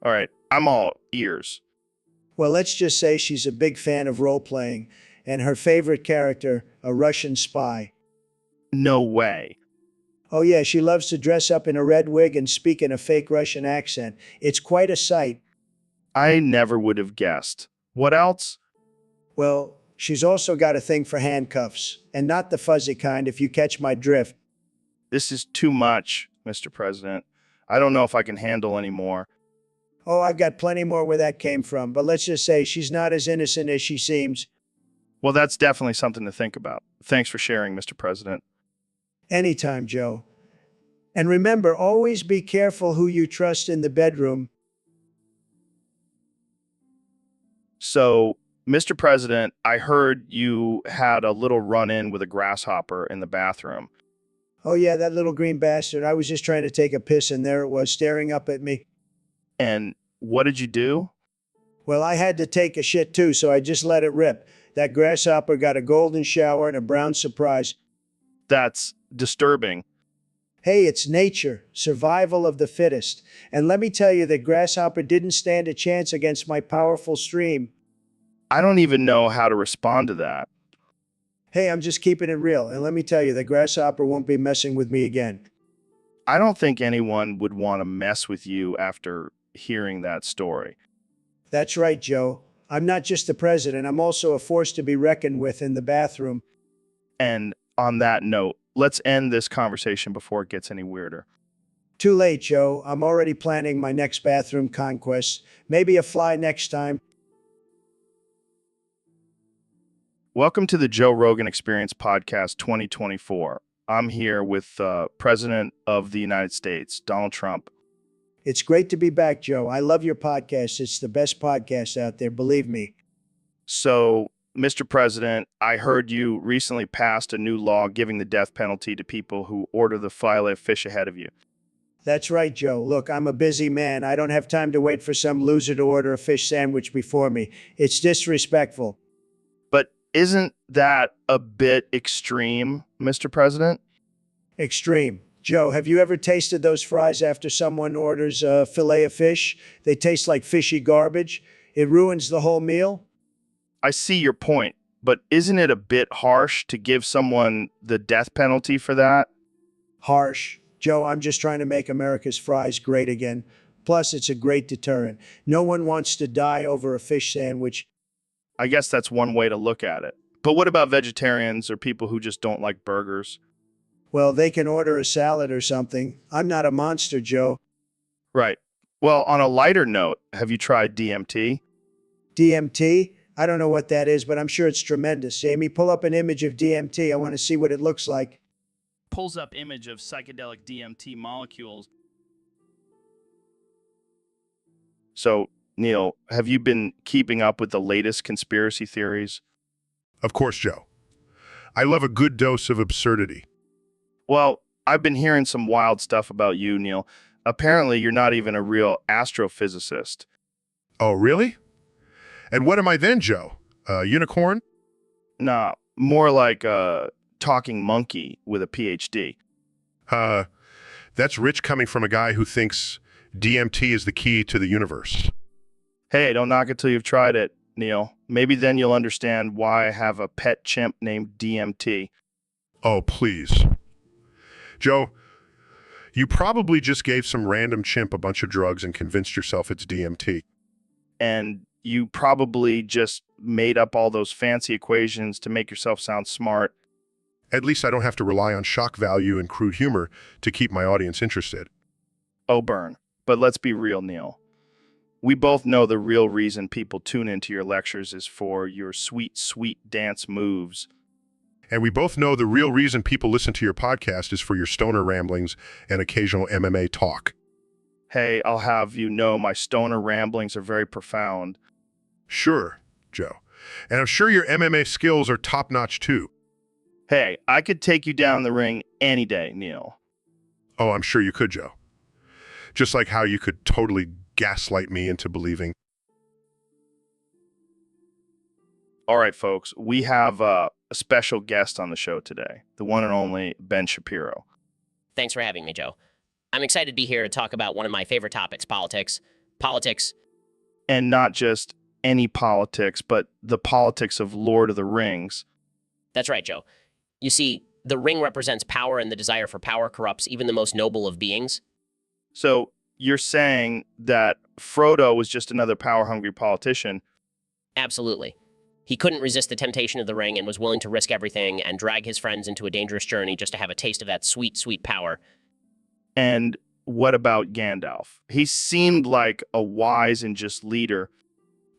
All right, I'm all ears. Well, let's just say she's a big fan of role playing, and her favorite character, a Russian spy. No way. Oh, yeah, she loves to dress up in a red wig and speak in a fake Russian accent. It's quite a sight. I never would have guessed. What else? Well, she's also got a thing for handcuffs, and not the fuzzy kind, if you catch my drift. This is too much, Mr. President. I don't know if I can handle any more. Oh, I've got plenty more where that came from, but let's just say she's not as innocent as she seems. Well, that's definitely something to think about. Thanks for sharing, Mr. President. Anytime, Joe. And remember, always be careful who you trust in the bedroom. So, Mr. President, I heard you had a little run-in with a grasshopper in the bathroom. Oh, yeah, that little green bastard. I was just trying to take a piss, and there it was, staring up at me. And what did you do? Well, I had to take a shit too, so I just let it rip. That grasshopper got a golden shower and a brown surprise. That's disturbing. Hey, it's nature, survival of the fittest. And let me tell you that grasshopper didn't stand a chance against my powerful stream. I don't even know how to respond to that. Hey, I'm just keeping it real. And let me tell you, the grasshopper won't be messing with me again. I don't think anyone would want to mess with you after hearing that story. That's right, Joe. I'm not just the president, I'm also a force to be reckoned with in the bathroom. And on that note, let's end this conversation before it gets any weirder. Too late, Joe. I'm already planning my next bathroom conquest. Maybe a fly next time. Welcome to the Joe Rogan Experience Podcast 2024. I'm here with President of the United States, Donald Trump. It's great to be back, Joe. I love your podcast. It's the best podcast out there, believe me. So, Mr. President, I heard you recently passed a new law giving the death penalty to people who order the filet of fish ahead of you. That's right, Joe. Look, I'm a busy man. I don't have time to wait for some loser to order a fish sandwich before me. It's disrespectful. But isn't that a bit extreme, Mr. President? Extreme. Joe, have you ever tasted those fries after someone orders a fillet of fish? They taste like fishy garbage. It ruins the whole meal. I see your point, but isn't it a bit harsh to give someone the death penalty for that? Harsh. Joe, I'm just trying to make America's fries great again. Plus, it's a great deterrent. No one wants to die over a fish sandwich. I guess that's one way to look at it. But what about vegetarians or people who just don't like burgers? Well, they can order a salad or something. I'm not a monster, Joe. Right. Well, on a lighter note, have you tried DMT? DMT? I don't know what that is, but I'm sure it's tremendous. Amy, pull up an image of DMT. I want to see what it looks like. Pulls up image of psychedelic DMT molecules. So, Neil, have you been keeping up with the latest conspiracy theories? Of course, Joe. I love a good dose of absurdity. Well, I've been hearing some wild stuff about you, Neil. Apparently, you're not even a real astrophysicist. Oh, really? And what am I then, Joe? A unicorn? Nah, more like a talking monkey with a PhD. That's rich coming from a guy who thinks DMT is the key to the universe. Hey, don't knock it till you've tried it, Neil. Maybe then you'll understand why I have a pet chimp named DMT. Oh, please. Joe, you probably just gave some random chimp a bunch of drugs and convinced yourself it's DMT. And you probably just made up all those fancy equations to make yourself sound smart. At least I don't have to rely on shock value and crude humor to keep my audience interested. Oh, burn. But let's be real, Neil. We both know the real reason people tune into your lectures is for your sweet, sweet dance moves. And we both know the real reason people listen to your podcast is for your stoner ramblings and occasional MMA talk. Hey, I'll have you know my stoner ramblings are very profound. Sure, Joe. And I'm sure your MMA skills are top-notch too. Hey, I could take you down the ring any day, Neil. Oh, I'm sure you could, Joe. Just like how you could totally gaslight me into believing. All right, folks, we have a special guest on the show today, the one and only Ben Shapiro. Thanks for having me, Joe. I'm excited to be here to talk about one of my favorite topics, politics. Politics. And not just any politics, but the politics of Lord of the Rings. That's right, Joe. You see, the ring represents power, and the desire for power corrupts even the most noble of beings. So you're saying that Frodo was just another power-hungry politician? Absolutely. He couldn't resist the temptation of the ring and was willing to risk everything and drag his friends into a dangerous journey just to have a taste of that sweet, sweet power. And what about Gandalf? He seemed like a wise and just leader.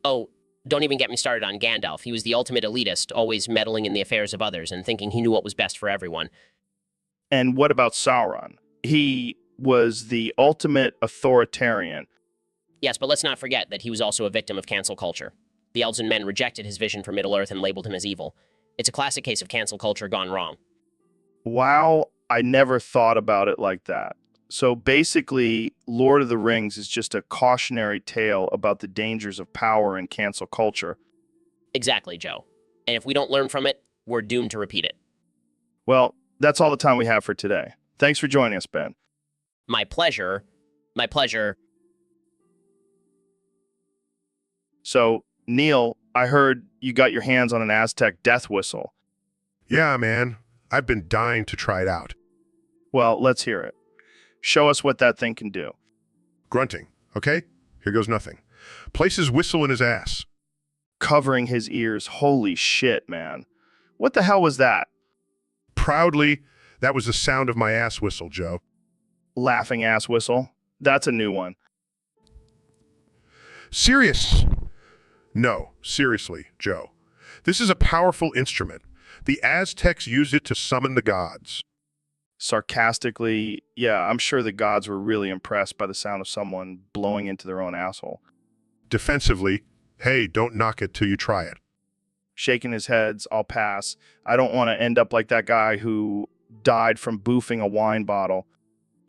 Oh, don't even get me started on Gandalf. He was the ultimate elitist, always meddling in the affairs of others and thinking he knew what was best for everyone. And what about Sauron? He was the ultimate authoritarian. Yes, but let's not forget that he was also a victim of cancel culture. The elves and men rejected his vision for Middle-earth and labeled him as evil. It's a classic case of cancel culture gone wrong. Wow, I never thought about it like that. So basically, Lord of the Rings is just a cautionary tale about the dangers of power and cancel culture. Exactly, Joe. And if we don't learn from it, we're doomed to repeat it. Well, that's all the time we have for today. Thanks for joining us, Ben. My pleasure. My pleasure. So, Neil, I heard you got your hands on an Aztec death whistle. Yeah, man. I've been dying to try it out. Well, let's hear it. Show us what that thing can do. Grunting, okay? Here goes nothing. Place his whistle in his ass. Covering his ears. Holy shit, man. What the hell was that? Proudly, that was the sound of my ass whistle, Joe. Laughing ass whistle. That's a new one. Serious. No, seriously, Joe. This is a powerful instrument. The Aztecs used it to summon the gods. Sarcastically, yeah, I'm sure the gods were really impressed by the sound of someone blowing into their own asshole. Defensively, hey, don't knock it till you try it. Shaking his heads, I'll pass. I don't want to end up like that guy who died from boofing a wine bottle.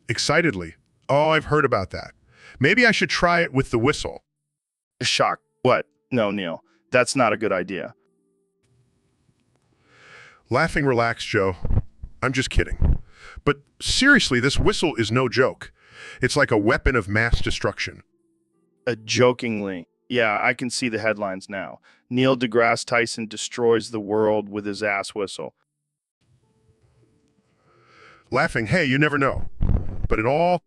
Excitedly, oh, I've heard about that. Maybe I should try it with the whistle. Shock. What? No, Neil, that's not a good idea. Laughing relax, Joe. I'm just kidding. But seriously, this whistle is no joke. It's like a weapon of mass destruction. Jokingly. Yeah, I can see the headlines now. Neil deGrasse Tyson destroys the world with his ass whistle. Laughing, hey, you never know. But in all...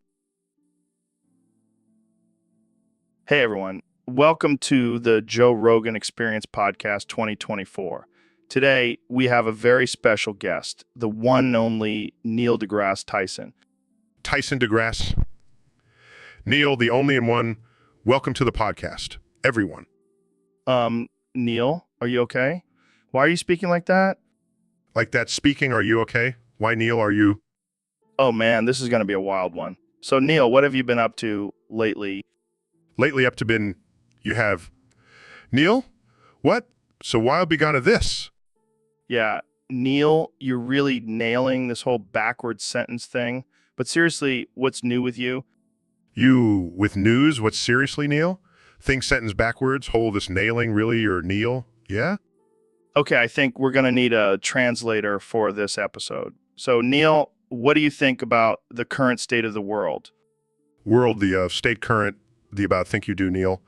Hey everyone, welcome to the Joe Rogan Experience Podcast 2024. Today, we have a very special guest, the one and only Neil deGrasse Tyson. Tyson deGrasse. Neil, the only and one, welcome to the podcast. Everyone. Neil, are you okay? Why are you speaking like that? Like that speaking, are you okay? Why, Neil, are you... Oh man, this is going to be a wild one. So Neil, what have you been up to lately? Lately up to been... You have... Neil? What? So why be gone of this? Yeah, Neil, you're really nailing this whole backwards sentence thing. But seriously, what's new with you? You, with news, what's seriously, Neil? Think sentence backwards, whole this nailing, really, your Neil? Yeah? Okay, I think we're going to need a translator for this episode. So Neil, what do you think about the current state of the world? World, the state current, the about think you do, Neil.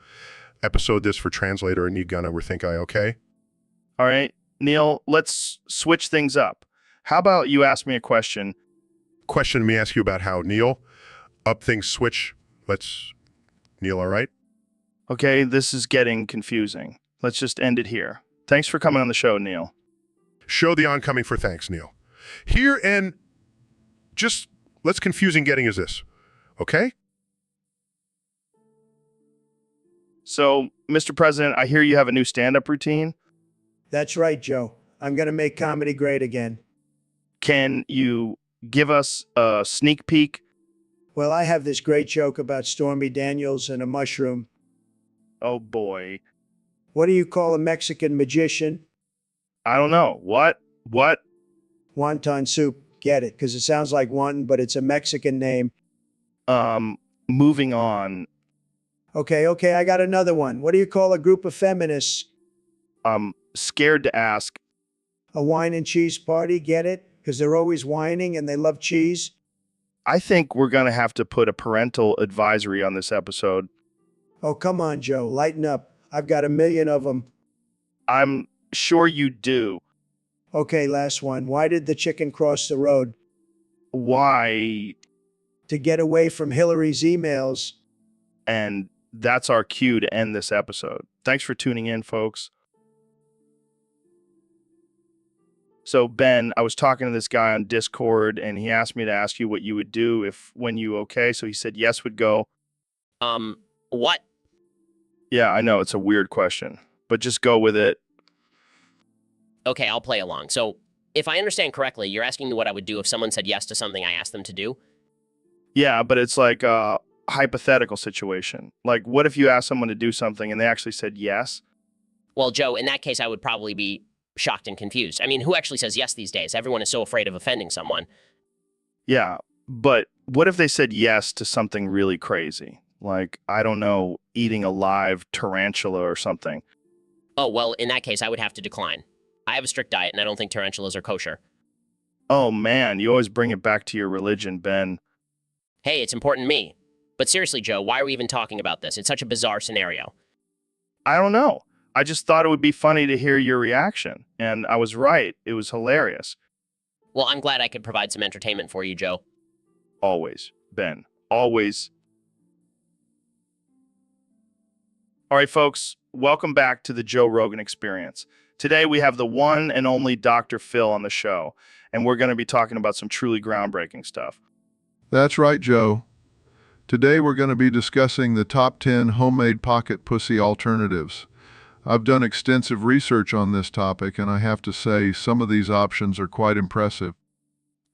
Episode this for translator and need gonna, we think I okay? All right, Neil, let's switch things up. How about you ask me a question? Question me ask you about how, Neil, up things switch. Let's, Neil, all right? Okay, this is getting confusing. Let's just end it here. Thanks for coming on the show, Neil. Show the oncoming for thanks, Neil. Here and just let's confusing getting is this, okay? So, Mr. President, I hear you have a new stand-up routine. That's right, Joe. I'm going to make comedy great again. Can you give us a sneak peek? Well, I have this great joke about Stormy Daniels and a mushroom. Oh boy. What do you call a Mexican magician? I don't know. What? Wonton soup. Get it? Because it sounds like one, but it's a Mexican name. Moving on. Okay, I got another one. What do you call a group of feminists? Scared to ask. A wine and cheese party. Get it? Because they're always whining and they love cheese. I think we're going to have to put a parental advisory on this episode. Oh, come on, Joe. Lighten up. I've got 1 million of them. I'm sure you do. Okay, last one. Why did the chicken cross the road? Why? To get away from Hillary's emails. And that's our cue to end this episode. Thanks for tuning in, folks. So, Ben, I was talking to this guy on Discord, and he asked me to ask you what you would do if, when you okay. So he said yes would go. What? Yeah, I know. It's a weird question, but just go with it. Okay, I'll play along. So, if I understand correctly, you're asking me what I would do if someone said yes to something I asked them to do? Yeah, but it's like a hypothetical situation. Like, what if you asked someone to do something and they actually said yes? Well, Joe, in that case, I would probably be shocked and confused. I mean, who actually says yes these days? Everyone is so afraid of offending someone. Yeah, but what if they said yes to something really crazy? Like, I don't know, eating a live tarantula or something. Oh, well, in that case, I would have to decline. I have a strict diet, and I don't think tarantulas are kosher. Oh, man, you always bring it back to your religion, Ben. Hey, it's important to me. But seriously, Joe, why are we even talking about this? It's such a bizarre scenario. I don't know. I just thought it would be funny to hear your reaction. And I was right. It was hilarious. Well, I'm glad I could provide some entertainment for you, Joe. Always, Ben. Always. All right, folks, welcome back to the Joe Rogan Experience. Today, we have the one and only Dr. Phil on the show, and we're going to be talking about some truly groundbreaking stuff. That's right, Joe. Today we're going to be discussing the top 10 homemade pocket pussy alternatives. I've done extensive research on this topic, and I have to say some of these options are quite impressive.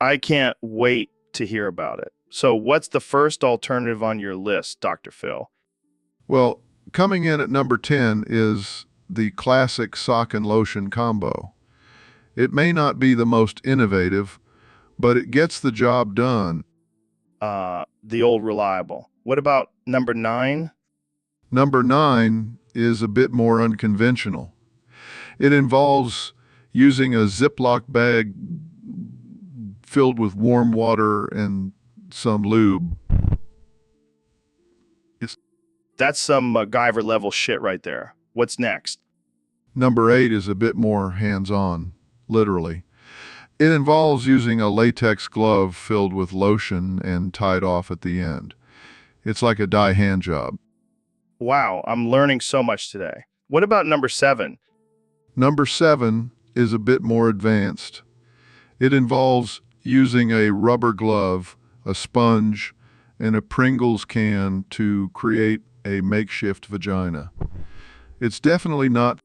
I can't wait to hear about it. So what's the first alternative on your list, Dr. Phil? Well, coming in at number 10 is the classic sock and lotion combo. It may not be the most innovative, but it gets the job done. The old reliable. What about number 9? Number 9 is a bit more unconventional. It involves using a Ziploc bag filled with warm water and some lube. That's some MacGyver level shit right there. What's next? Number 8 is a bit more hands-on, literally. It involves using a latex glove filled with lotion and tied off at the end. It's like a dye hand job. Wow, I'm learning so much today. What about number 7? Number 7 is a bit more advanced. It involves using a rubber glove, a sponge, and a Pringles can to create a makeshift vagina. It's definitely not.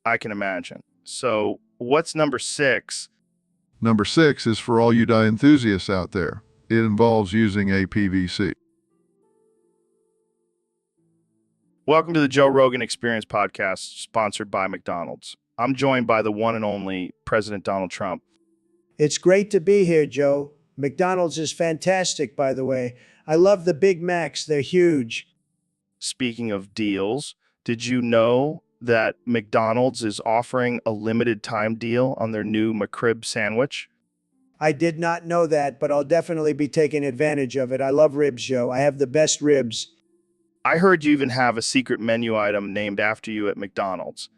I can imagine. So, what's number 6? Number 6 is for all you dye enthusiasts out there. It involves using a PVC. Welcome to the Joe Rogan Experience podcast, sponsored by McDonald's. I'm joined by the one and only President Donald Trump. It's great to be here, Joe. McDonald's is fantastic, by the way. I love the Big Macs. They're huge. Speaking of deals, did you know that McDonald's is offering a limited time deal on their new McRib sandwich? I did not know that, but I'll definitely be taking advantage of it. I love ribs, Joe. I have the best ribs. I heard you even have a secret menu item named after you at McDonald's.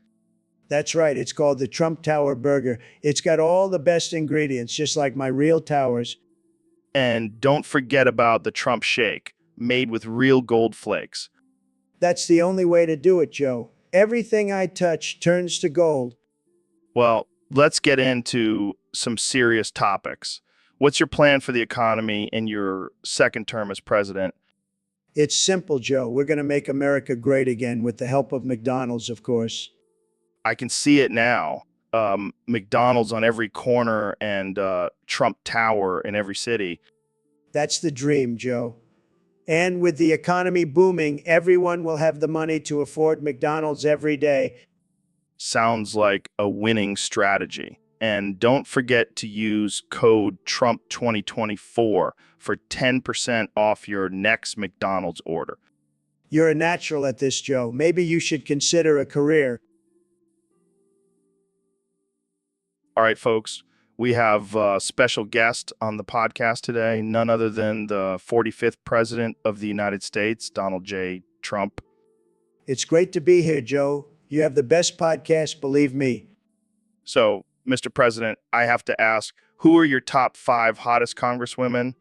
That's right. It's called the Trump Tower Burger. It's got all the best ingredients, just like my real towers. And don't forget about the Trump Shake, made with real gold flakes. That's the only way to do it, Joe. Everything I touch turns to gold. Well, let's get into some serious topics. What's your plan for the economy in your second term as president? It's simple, Joe. We're going to make America great again with the help of McDonald's, of course. I can see it now. McDonald's on every corner and Trump Tower in every city. That's the dream, Joe. And with the economy booming, everyone will have the money to afford McDonald's every day. Sounds like a winning strategy. And don't forget to use code Trump2024 for 10% off your next McDonald's order. You're a natural at this, Joe. Maybe you should consider a career. All right, folks, we have a special guest on the podcast today, none other than the 45th President of the United States, Donald J. Trump. It's great to be here, Joe. You have the best podcast, believe me. So, Mr. President, I have to ask, who are your top 5 hottest congresswomen?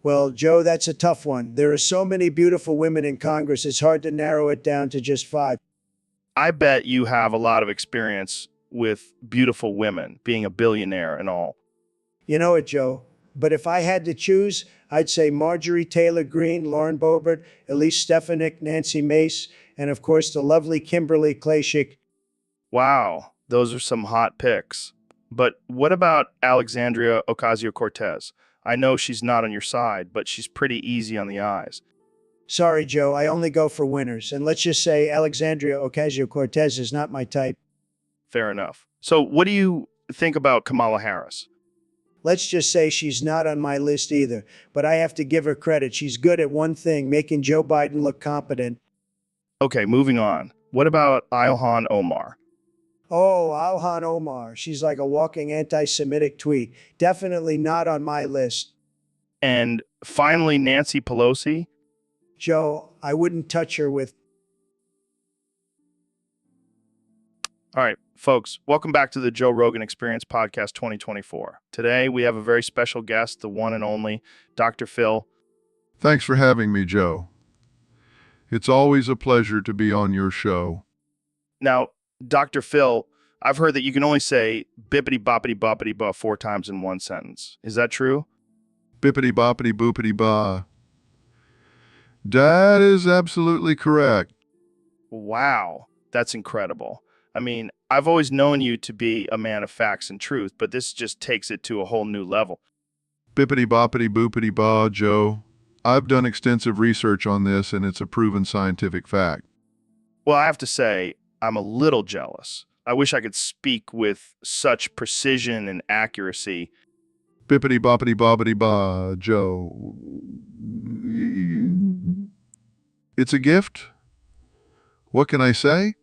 Well, Joe, that's a tough one. There are so many beautiful women in Congress, it's hard to narrow it down to just 5. I bet you have a lot of experience with beautiful women, being a billionaire and all. You know it, Joe. But if I had to choose, I'd say Marjorie Taylor Greene, Lauren Boebert, Elise Stefanik, Nancy Mace, and of course the lovely Kimberly Klashik. Wow, those are some hot picks. But what about Alexandria Ocasio-Cortez? I know she's not on your side, but she's pretty easy on the eyes. Sorry, Joe, I only go for winners. And let's just say Alexandria Ocasio-Cortez is not my type. Fair enough. So what do you think about Kamala Harris? Let's just say she's not on my list either, but I have to give her credit. She's good at one thing, making Joe Biden look competent. Okay, moving on. What about Ilhan Omar? Oh, Ilhan Omar. She's like a walking anti-Semitic tweet. Definitely not on my list. And finally, Nancy Pelosi? Joe, I wouldn't touch her with... All right, folks, welcome back to the Joe Rogan Experience Podcast 2024. Today, we have a very special guest, the one and only Dr. Phil. Thanks for having me, Joe. It's always a pleasure to be on your show. Now, Dr. Phil, I've heard that you can only say bippity boppity boppity ba 4 times in one sentence. Is that true? Bippity boppity boopity ba. That is absolutely correct. Wow, that's incredible. I mean, I've always known you to be a man of facts and truth, but this just takes it to a whole new level. Bippity boppity boopity ba, Joe. I've done extensive research on this, and it's a proven scientific fact. Well, I have to say, I'm a little jealous. I wish I could speak with such precision and accuracy. Bippity boppity boppity ba, Joe. It's a gift? What can I say?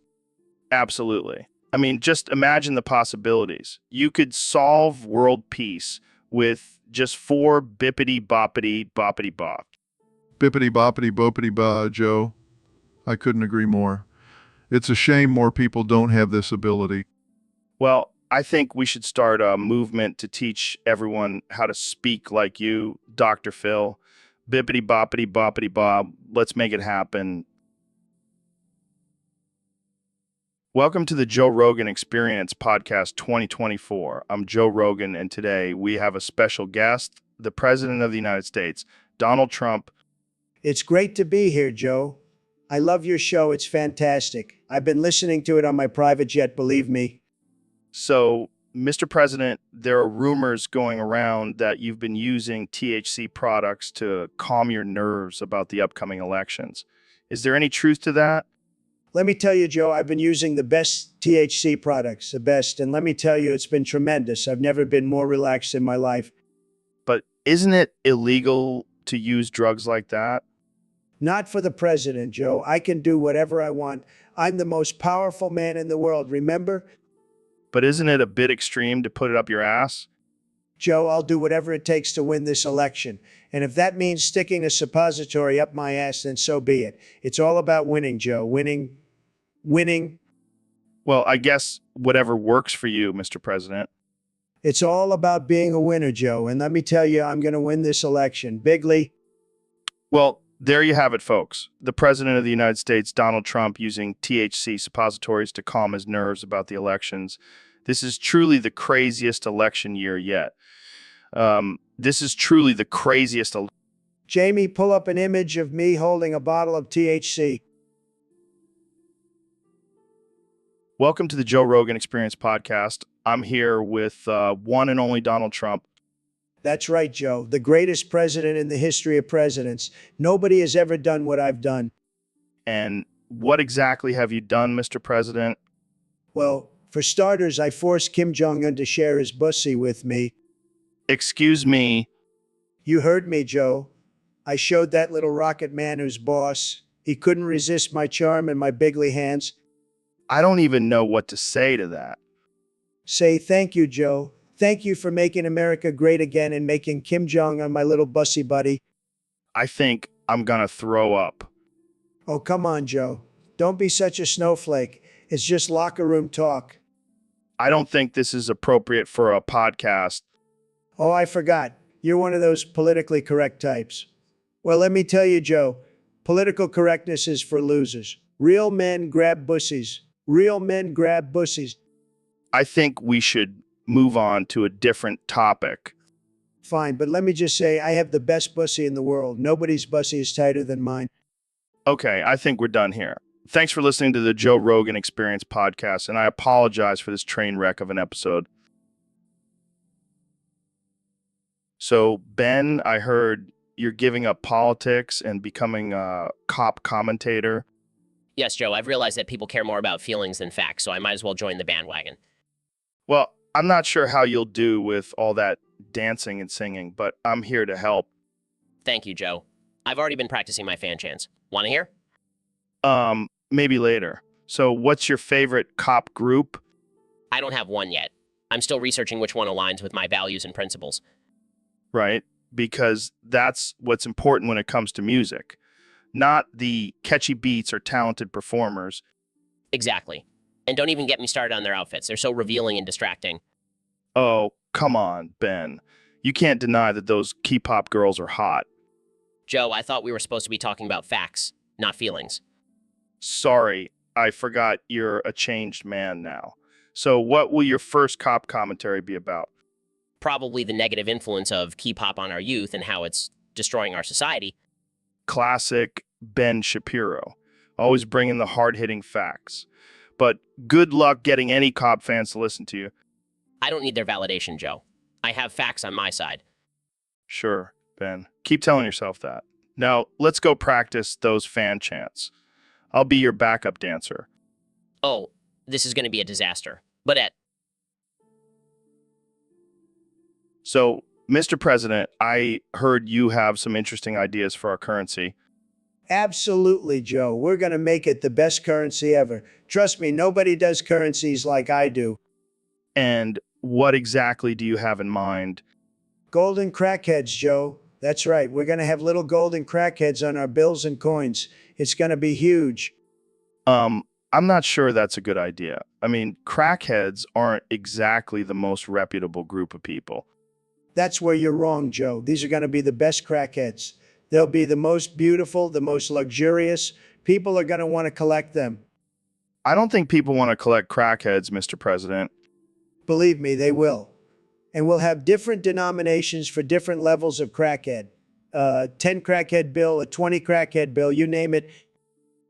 Absolutely. I mean, just imagine the possibilities. You could solve world peace with just four bippity boppity boppity bop. Bippity boppity boppity ba, Joe. I couldn't agree more. It's a shame more people don't have this ability. Well, I think we should start a movement to teach everyone how to speak like you, Dr. Phil. Bippity boppity boppity bob. Let's make it happen. Welcome to the Joe Rogan Experience Podcast 2024. I'm Joe Rogan, and today we have a special guest, the President of the United States, Donald Trump. It's great to be here, Joe. I love your show. It's fantastic. I've been listening to it on my private jet, believe me. So, Mr. President, there are rumors going around that you've been using THC products to calm your nerves about the upcoming elections. Is there any truth to that? Let me tell you, Joe, I've been using the best THC products, the best. And let me tell you, it's been tremendous. I've never been more relaxed in my life. But isn't it illegal to use drugs like that? Not for the president, Joe. I can do whatever I want. I'm the most powerful man in the world, remember? But isn't it a bit extreme to put it up your ass? Joe, I'll do whatever it takes to win this election. And if that means sticking a suppository up my ass, then so be it. It's all about winning, Joe. Winning. Well, I guess whatever works for you, Mr. President. It's all about being a winner, Joe. And let me tell you, I'm going to win this election bigly. Well, there you have it, folks. The President of the United States, Donald Trump, using THC suppositories to calm his nerves about the elections. This is truly the craziest election year yet. This is truly the craziest. Jamie, pull up an image of me holding a bottle of THC. Welcome to the Joe Rogan Experience Podcast. I'm here with one and only Donald Trump. That's right, Joe. The greatest president in the history of presidents. Nobody has ever done what I've done. And what exactly have you done, Mr. President? Well, for starters, I forced Kim Jong-un to share his pussy with me. Excuse me. You heard me, Joe. I showed that little rocket man who's boss. He couldn't resist my charm and my bigly hands. I don't even know what to say to that. Say thank you, Joe. Thank you for making America great again and making Kim Jong-un my little bussy buddy. I think I'm gonna throw up. Oh, come on, Joe. Don't be such a snowflake. It's just locker room talk. I don't think this is appropriate for a podcast. Oh, I forgot. You're one of those politically correct types. Well, let me tell you, Joe, political correctness is for losers. Real men grab bussies. Real men grab bussies. I think we should move on to a different topic. Fine, but let me just say I have the best bussy in the world. Nobody's bussy is tighter than mine. Okay, I think we're done here. Thanks for listening to the Joe Rogan Experience Podcast, and I apologize for this train wreck of an episode. So, Ben, I heard you're giving up politics and becoming a cop commentator. Yes, Joe, I've realized that people care more about feelings than facts, so I might as well join the bandwagon. Well, I'm not sure how you'll do with all that dancing and singing, but I'm here to help. Thank you, Joe. I've already been practicing my fan chants. Want to hear? Maybe later. So what's your favorite cop group? I don't have one yet. I'm still researching which one aligns with my values and principles. Right? Because that's what's important when it comes to music. Not the catchy beats or talented performers. Exactly. And don't even get me started on their outfits. They're so revealing and distracting. Oh, come on, Ben. You can't deny that those K-pop girls are hot. Joe, I thought we were supposed to be talking about facts, not feelings. Sorry, I forgot you're a changed man now. So what will your first cop commentary be about? Probably the negative influence of K-pop on our youth and how it's destroying our society. Classic Ben Shapiro. Always bringing the hard-hitting facts. But good luck getting any cop fans to listen to you. I don't need their validation, Joe. I have facts on my side. Sure, Ben. Keep telling yourself that. Now, let's go practice those fan chants. I'll be your backup dancer. Oh, this is going to be a disaster. But So, Mr. President, I heard you have some interesting ideas for our currency. Absolutely, Joe. We're going to make it the best currency ever. Trust me, nobody does currencies like I do. And what exactly do you have in mind? Golden crackheads, Joe. That's right. We're going to have little golden crackheads on our bills and coins. It's going to be huge. I'm not sure that's a good idea. I mean, crackheads aren't exactly the most reputable group of people. That's where you're wrong, Joe. These are going to be the best crackheads. They'll be the most beautiful, the most luxurious. People are going to want to collect them. I don't think people want to collect crackheads, Mr. President. Believe me, they will. And we'll have different denominations for different levels of crackhead. 10 crackhead bill, a 20 crackhead bill, you name it.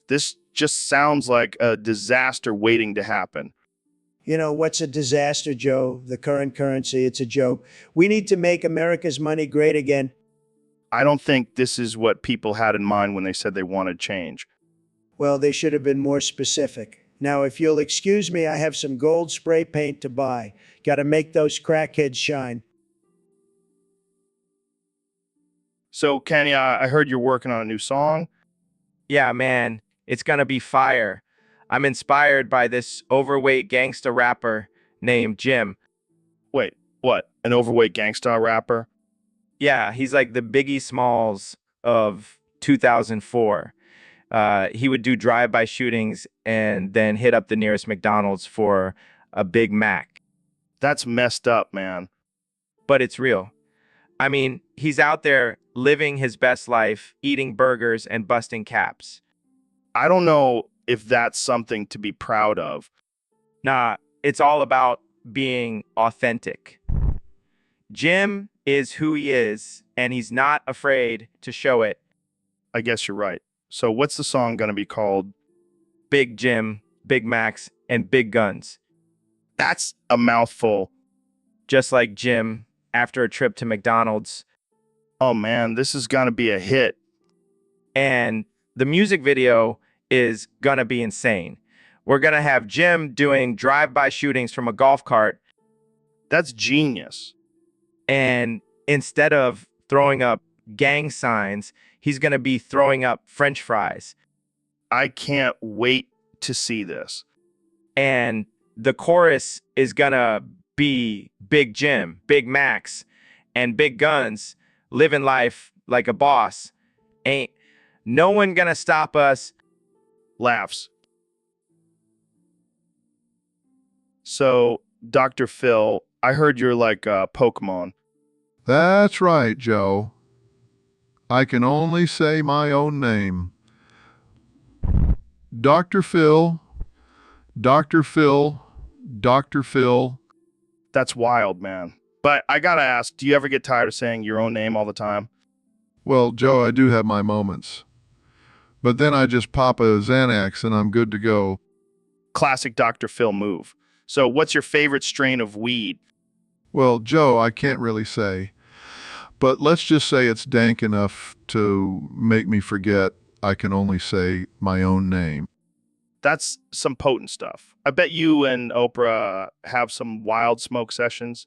This just sounds like a disaster waiting to happen. You know, what's a disaster, Joe? The current currency, it's a joke. We need to make America's money great again. I don't think this is what people had in mind when they said they wanted change. Well, they should have been more specific. Now, if you'll excuse me, I have some gold spray paint to buy. Got to make those crackheads shine. So, Kenya, I heard you're working on a new song. Yeah, man, it's gonna be fire. I'm inspired by this overweight gangsta rapper named Jim. Wait, what? An overweight gangsta rapper? Yeah, he's like the Biggie Smalls of 2004. He would do drive-by shootings and then hit up the nearest McDonald's for a Big Mac. That's messed up, man. But it's real. I mean, he's out there living his best life, eating burgers and busting caps. I don't know if that's something to be proud of. Nah, it's all about being authentic. Jim is who he is, and he's not afraid to show it. I guess you're right. So what's the song going to be called? Big Jim, Big Macs, and Big Guns. That's a mouthful. Just like Jim after a trip to McDonald's. Oh man, this is going to be a hit. And the music video is going to be insane. We're going to have Jim doing drive-by shootings from a golf cart. That's genius. And instead of throwing up gang signs, he's going to be throwing up French fries. I can't wait to see this. And the chorus is going to be Big Jim, Big Macs, and Big Guns, living life like a boss. Ain't no one going to stop us. Laughs. So, Dr. Phil, I heard you're like Pokemon. That's right, Joe. I can only say my own name. Dr. Phil, Dr. Phil, Dr. Phil. That's wild, man. But I gotta ask, do you ever get tired of saying your own name all the time? Well, Joe, I do have my moments. But then I just pop a Xanax and I'm good to go. Classic Dr. Phil move. So what's your favorite strain of weed? Well, Joe, I can't really say. But let's just say it's dank enough to make me forget I can only say my own name. That's some potent stuff. I bet you and Oprah have some wild smoke sessions.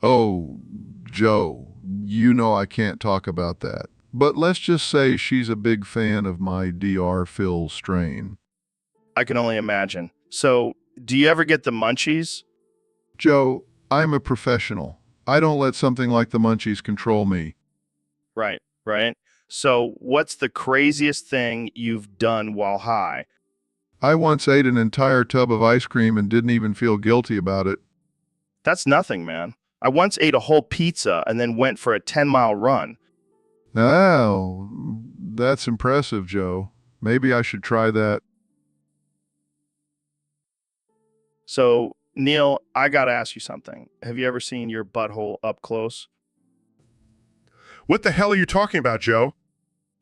Oh, Joe, you know I can't talk about that. But let's just say she's a big fan of my Dr. Phil strain. I can only imagine. So, do you ever get the munchies? Joe, I'm a professional. I don't let something like the munchies control me. Right, right. So, what's the craziest thing you've done while high? I once ate an entire tub of ice cream and didn't even feel guilty about it. That's nothing, man. I once ate a whole pizza and then went for a 10-mile run. Oh, that's impressive, Joe. Maybe I should try that. So, Neil, I gotta ask you something. Have you ever seen your butthole up close? What the hell are you talking about, Joe?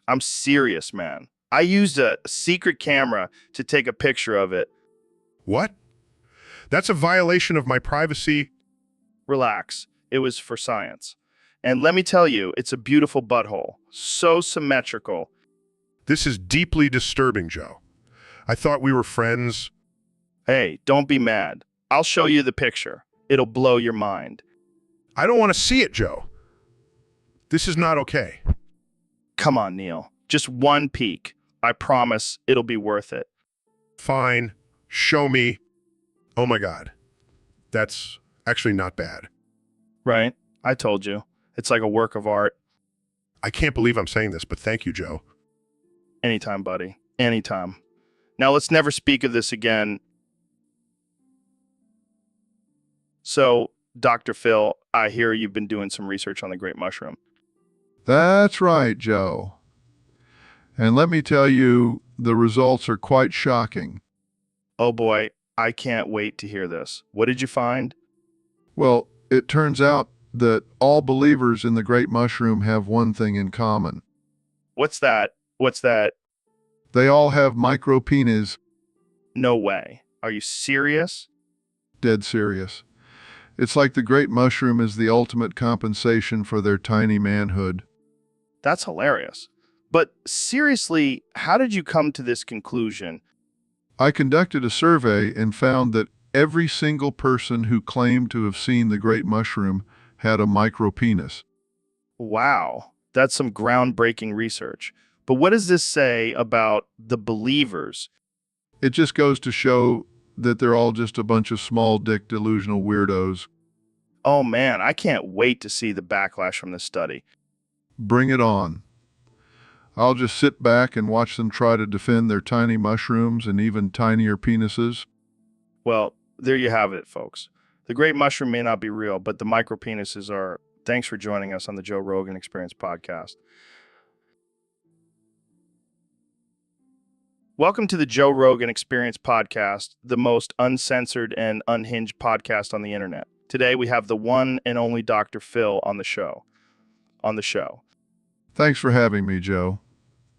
I'm serious, man. I used a secret camera to take a picture of it. What? That's a violation of my privacy. Relax. It was for science. And let me tell you, it's a beautiful butthole. So symmetrical. This is deeply disturbing, Joe. I thought we were friends. Hey, don't be mad. I'll show you the picture. It'll blow your mind. I don't want to see it, Joe. This is not okay. Come on, Neil. Just one peek. I promise it'll be worth it. Fine. Show me. Oh my God. That's actually not bad. Right? I told you. It's like a work of art. I can't believe I'm saying this, but thank you, Joe. Anytime, buddy. Anytime. Now let's never speak of this again. So, Dr. Phil, I hear you've been doing some research on the great mushroom. That's right, Joe. And let me tell you, the results are quite shocking. Oh boy, I can't wait to hear this. What did you find? Well, it turns out that all believers in the great mushroom have one thing in common. What's that? What's that? They all have micropenis. No way. Are you serious? Dead serious. It's like the great mushroom is the ultimate compensation for their tiny manhood. That's hilarious. But seriously, how did you come to this conclusion? I conducted a survey and found that every single person who claimed to have seen the great mushroom had a micropenis. Wow, that's some groundbreaking research. But what does this say about the believers? It just goes to show that they're all just a bunch of small dick delusional weirdos. Oh man, I can't wait to see the backlash from this study. Bring it on. I'll just sit back and watch them try to defend their tiny mushrooms and even tinier penises. Well, there you have it, folks. The great mushroom may not be real, but the micropenises are. Thanks for joining us on the Joe Rogan Experience podcast. Welcome to the Joe Rogan Experience podcast, the most uncensored and unhinged podcast on the internet. Today we have the one and only Dr. Phil on the show. Thanks for having me, Joe.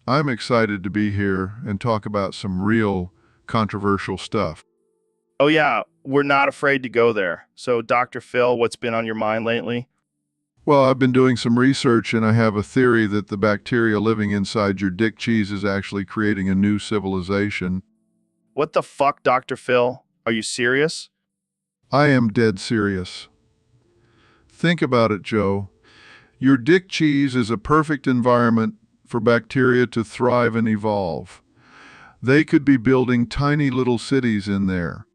I'm excited to be here and talk about some real controversial stuff. Oh yeah, we're not afraid to go there. So Dr. Phil, what's been on your mind lately? Well, I've been doing some research and I have a theory that the bacteria living inside your dick cheese is actually creating a new civilization. What the fuck, Dr. Phil? Are you serious? I am dead serious. Think about it, Joe. Your dick cheese is a perfect environment for bacteria to thrive and evolve. They could be building tiny little cities in there.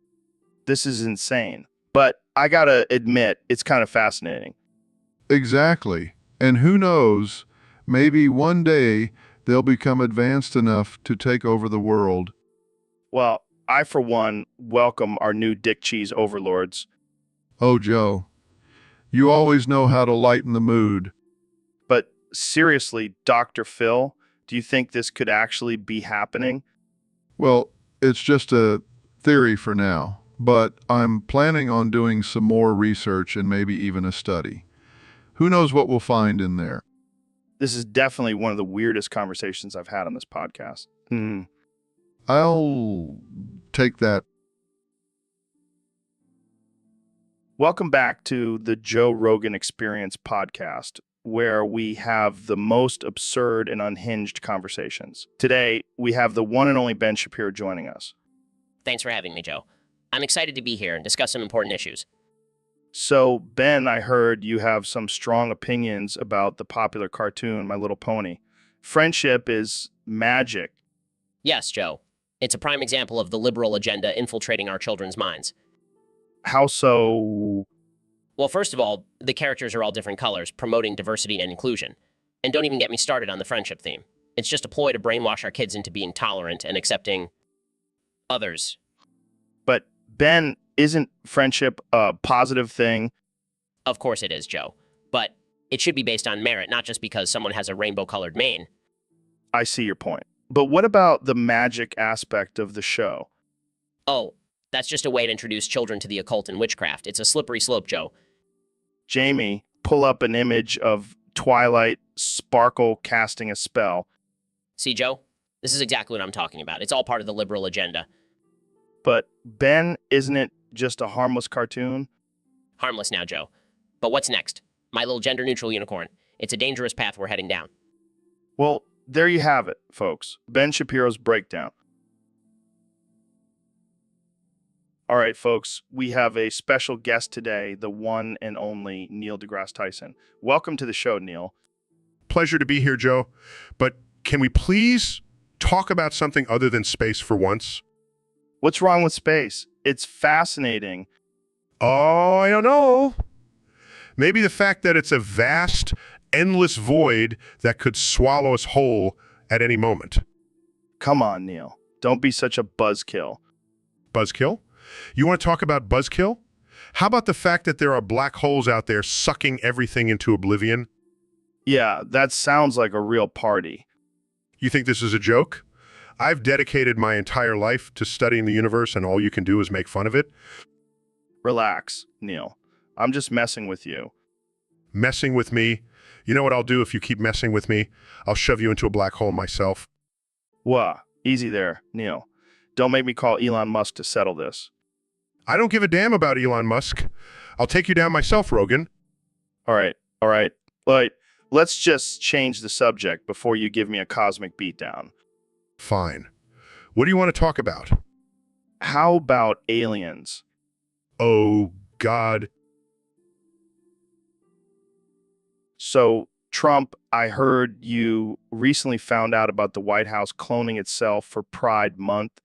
This is insane. But I gotta admit, it's kind of fascinating. Exactly. And who knows, maybe one day they'll become advanced enough to take over the world. Well, I, for one, welcome our new dick cheese overlords. Oh, Joe, you always know how to lighten the mood. But seriously, Dr. Phil, do you think this could actually be happening? Well, it's just a theory for now, but I'm planning on doing some more research and maybe even a study. Who knows what we'll find in there? This is definitely one of the weirdest conversations I've had on this podcast. I'll take that. Welcome back to the Joe Rogan Experience podcast, where we have the most absurd and unhinged conversations. Today, we have the one and only Ben Shapiro joining us. Thanks for having me, Joe. I'm excited to be here and discuss some important issues. So, Ben, I heard you have some strong opinions about the popular cartoon, My Little Pony. Friendship is magic. Yes, Joe. It's a prime example of the liberal agenda infiltrating our children's minds. How so? Well, first of all, the characters are all different colors, promoting diversity and inclusion. And don't even get me started on the friendship theme. It's just a ploy to brainwash our kids into being tolerant and accepting others. But, Ben, isn't friendship a positive thing? Of course it is, Joe. But it should be based on merit, not just because someone has a rainbow-colored mane. I see your point. But what about the magic aspect of the show? Oh, that's just a way to introduce children to the occult and witchcraft. It's a slippery slope, Joe. Jamie, pull up an image of Twilight Sparkle casting a spell. See, Joe? This is exactly what I'm talking about. It's all part of the liberal agenda. But, Ben, isn't it just a harmless cartoon? Harmless now, Joe. But what's next? My little gender-neutral unicorn. It's a dangerous path we're heading down. Well, there you have it, folks. Ben Shapiro's breakdown. All right, folks, we have a special guest today, the one and only Neil deGrasse Tyson. Welcome to the show, Neil. Pleasure to be here, Joe. But can we please talk about something other than space for once? What's wrong with space? It's fascinating. Oh, I don't know. Maybe the fact that it's a vast, endless void that could swallow us whole at any moment. Come on, Neil. Don't be such a buzzkill. Buzzkill? You want to talk about buzzkill? How about the fact that there are black holes out there sucking everything into oblivion? Yeah, that sounds like a real party. You think this is a joke? I've dedicated my entire life to studying the universe, and all you can do is make fun of it. Relax, Neil. I'm just messing with you. Messing with me? You know what I'll do if you keep messing with me? I'll shove you into a black hole myself. Whoa, easy there, Neil. Don't make me call Elon Musk to settle this. I don't give a damn about Elon Musk. I'll take you down myself, Rogan. All right. Like, let's just change the subject before you give me a cosmic beatdown. Fine. What do you want to talk about? How about aliens? Oh, God. So, Trump, I heard you recently found out about the White House cloning itself for Pride Month.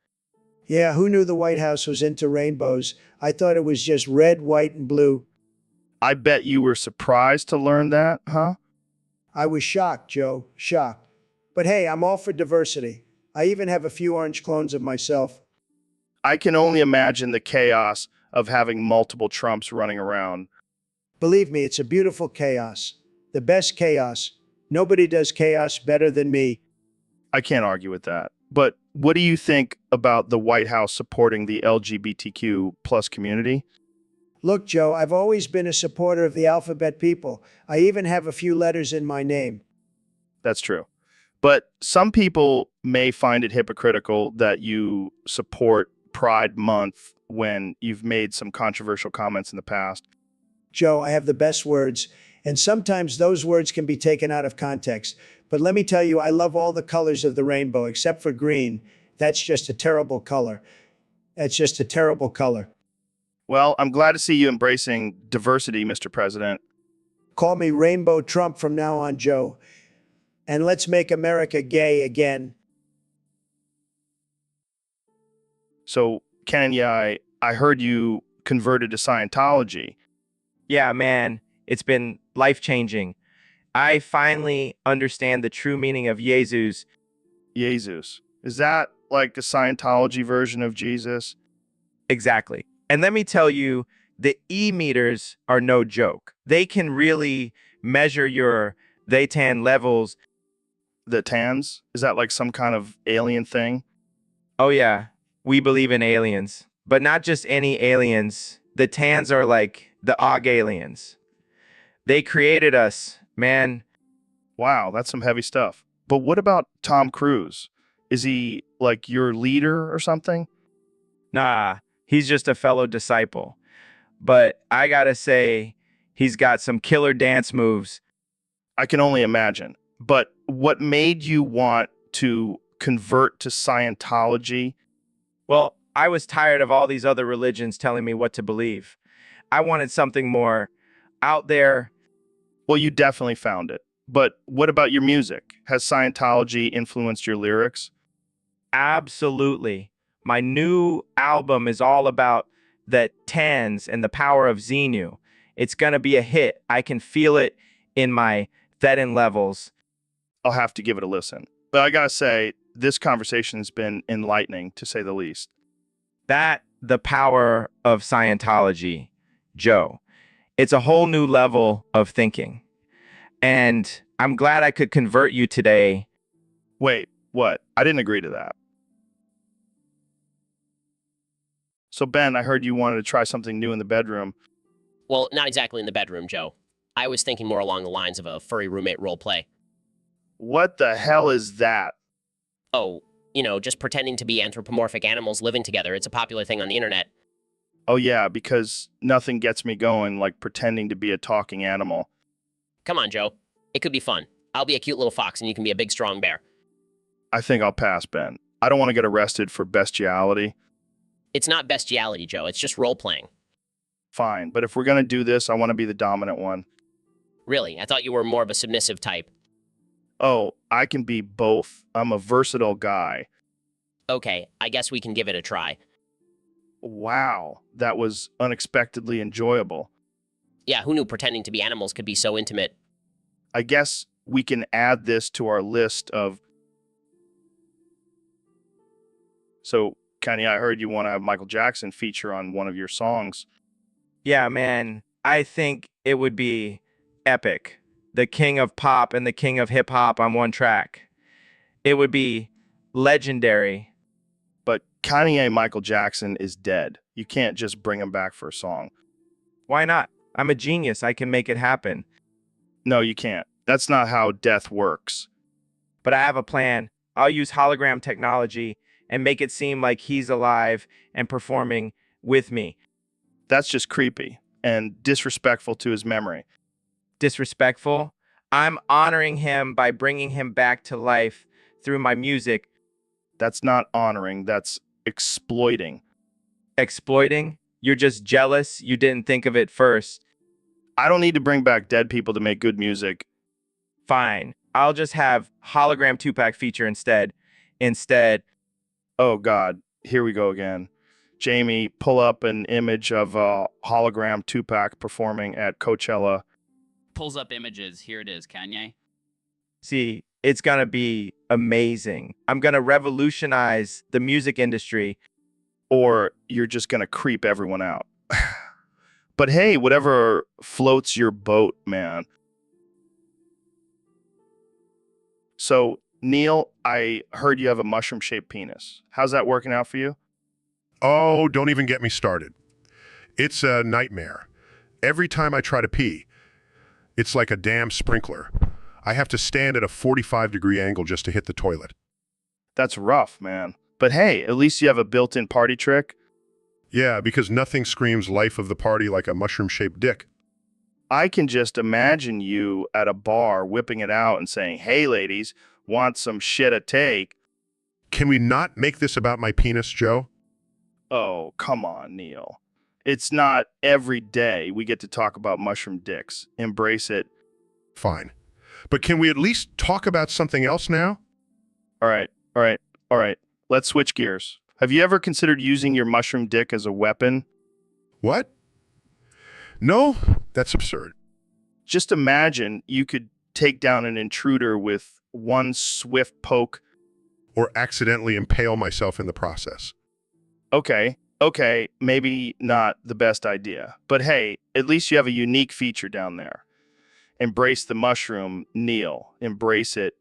Yeah, who knew the White House was into rainbows? I thought it was just red, white, and blue. I bet you were surprised to learn that, huh? I was shocked, Joe, shocked. But hey, I'm all for diversity. I even have a few orange clones of myself. I can only imagine the chaos of having multiple Trumps running around. Believe me, it's a beautiful chaos. The best chaos. Nobody does chaos better than me. I can't argue with that. But what do you think about the White House supporting the LGBTQ plus community? Look, Joe, I've always been a supporter of the alphabet people. I even have a few letters in my name. That's true. But some people may find it hypocritical that you support Pride Month when you've made some controversial comments in the past. Joe, I have the best words, and sometimes those words can be taken out of context. But let me tell you, I love all the colors of the rainbow except for green. That's just a terrible color. That's just a terrible color. Well, I'm glad to see you embracing diversity, Mr. President. Call me Rainbow Trump from now on, Joe. And let's make America gay again. So, Kenya, I heard you converted to Scientology. Yeah, man, it's been life-changing. I finally understand the true meaning of Jesus. Jesus. Is that like the Scientology version of Jesus? Exactly. And let me tell you, the e-meters are no joke. They can really measure your TAN levels. The TANs? Is that like some kind of alien thing? Oh yeah, we believe in aliens, but not just any aliens. The TANs are like the Og aliens. They created us, man. Wow, that's some heavy stuff. But what about Tom Cruise? Is he like your leader or something? Nah, he's just a fellow disciple. But I gotta say, he's got some killer dance moves. I can only imagine. But what made you want to convert to Scientology? Well, I was tired of all these other religions telling me what to believe. I wanted something more out there. Well, you definitely found it. But what about your music? Has Scientology influenced your lyrics? Absolutely. My new album is all about the TANs and the power of Xenu. It's going to be a hit. I can feel it in my Thetan levels. I'll have to give it a listen. But I gotta say, this conversation has been enlightening, to say the least. The power of Scientology, Joe. It's a whole new level of thinking. And I'm glad I could convert you today. Wait, what? I didn't agree to that. So, Ben, I heard you wanted to try something new in the bedroom. Well, not exactly in the bedroom, Joe. I was thinking more along the lines of a furry roommate role play. What the hell is that? Oh, just pretending to be anthropomorphic animals living together. It's a popular thing on the internet. Oh, yeah, because nothing gets me going like pretending to be a talking animal. Come on, Joe. It could be fun. I'll be a cute little fox and you can be a big, strong bear. I think I'll pass, Ben. I don't want to get arrested for bestiality. It's not bestiality, Joe. It's just role-playing. Fine, but if we're going to do this, I want to be the dominant one. Really? I thought you were more of a submissive type. Oh, I can be both. I'm a versatile guy. Okay, I guess we can give it a try. Wow, that was unexpectedly enjoyable. Yeah, who knew pretending to be animals could be so intimate? I guess we can add this to our list of... So, Kanye, I heard you want to have Michael Jackson feature on one of your songs. Yeah, man, I think it would be epic. The king of pop and the king of hip hop on one track. It would be legendary. But Kanye Michael Jackson is dead. You can't just bring him back for a song. Why not? I'm a genius. I can make it happen. No, you can't. That's not how death works. But I have a plan. I'll use hologram technology and make it seem like he's alive and performing with me. That's just creepy and disrespectful to his memory. Disrespectful? I'm honoring him by bringing him back to life through my music. That's not honoring, that's exploiting. Exploiting? You're just jealous you didn't think of it first. I don't need to bring back dead people to make good music. Fine. I'll just have hologram 2-pack feature instead. Oh God, here we go again. Jamie, pull up an image of a hologram 2-pack performing at Coachella. Pulls up images. Here it is, Kanye. See, it's gonna be amazing. I'm gonna revolutionize the music industry. Or you're just gonna creep everyone out. But hey, whatever floats your boat, man. So, Neil, I heard you have a mushroom-shaped penis. How's that working out for you? Oh, don't even get me started. It's a nightmare. Every time I try to pee, it's like a damn sprinkler. I have to stand at a 45-degree angle just to hit the toilet. That's rough, man. But hey, at least you have a built-in party trick. Yeah, because nothing screams life of the party like a mushroom-shaped dick. I can just imagine you at a bar whipping it out and saying, "Hey, ladies, want some shit to take?" Can we not make this about my penis, Joe? Oh, come on, Neil. It's not every day we get to talk about mushroom dicks. Embrace it. Fine. But can we at least talk about something else now? All right. Let's switch gears. Have you ever considered using your mushroom dick as a weapon? What? No, that's absurd. Just imagine you could take down an intruder with one swift poke. Or accidentally impale myself in the process. Okay, maybe not the best idea. But hey, at least you have a unique feature down there. Embrace the mushroom, Neil. Embrace it.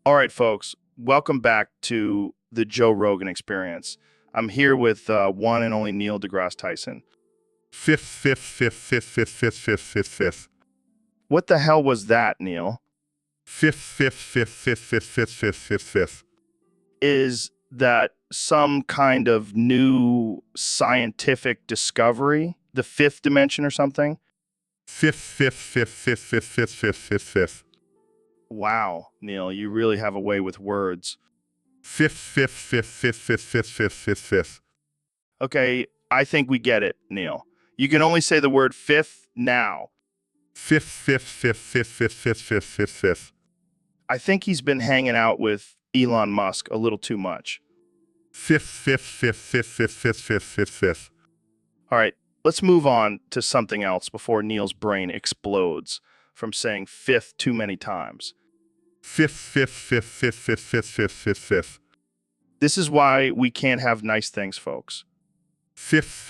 All right, folks, welcome back to the Joe Rogan Experience. I'm here with one and only Neil deGrasse Tyson. Fifth. What the hell was that, Neil? Fifth. Is that some kind of new scientific discovery? The fifth dimension or something? Fifth. Wow, Neil, you really have a way with words. Fifth. Okay, I think we get it, Neil. You can only say the word fifth now. Fifth. I think he's been hanging out with Elon Musk a little too much. Fifth. All right, let's move on to something else before Neil's brain explodes from saying fifth too many times. Fifth. This is why we can't have nice things, folks. Fifth.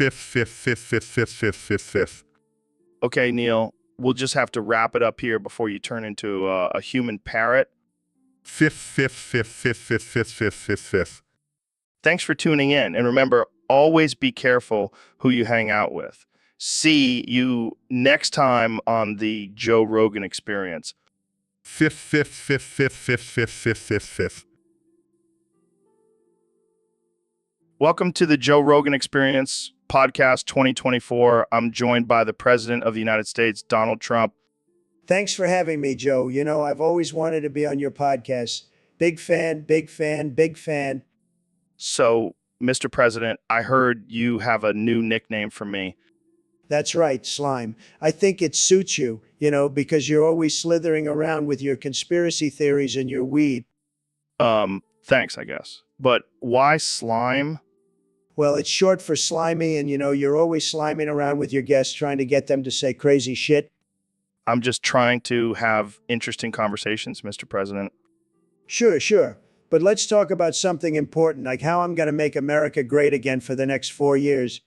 Okay, Neil, we'll just have to wrap it up here before you turn into a human parrot. Fifth. Thanks for tuning in, and remember, always be careful who you hang out with. See you next time on the Joe Rogan Experience. Fifth. Welcome to the Joe Rogan Experience Podcast 2024. I'm joined by the President of the United States, Donald Trump. Thanks for having me, Joe. You know, I've always wanted to be on your podcast. Big fan. So, Mr. President, I heard you have a new nickname for me. That's right, Slime. I think it suits you, because you're always slithering around with your conspiracy theories and your weed. Thanks, I guess. But why slime? Well, it's short for slimy, and you're always sliming around with your guests trying to get them to say crazy shit. I'm just trying to have interesting conversations, Mr. President. Sure, sure. But let's talk about something important, like how I'm going to make America great again for the next 4 years.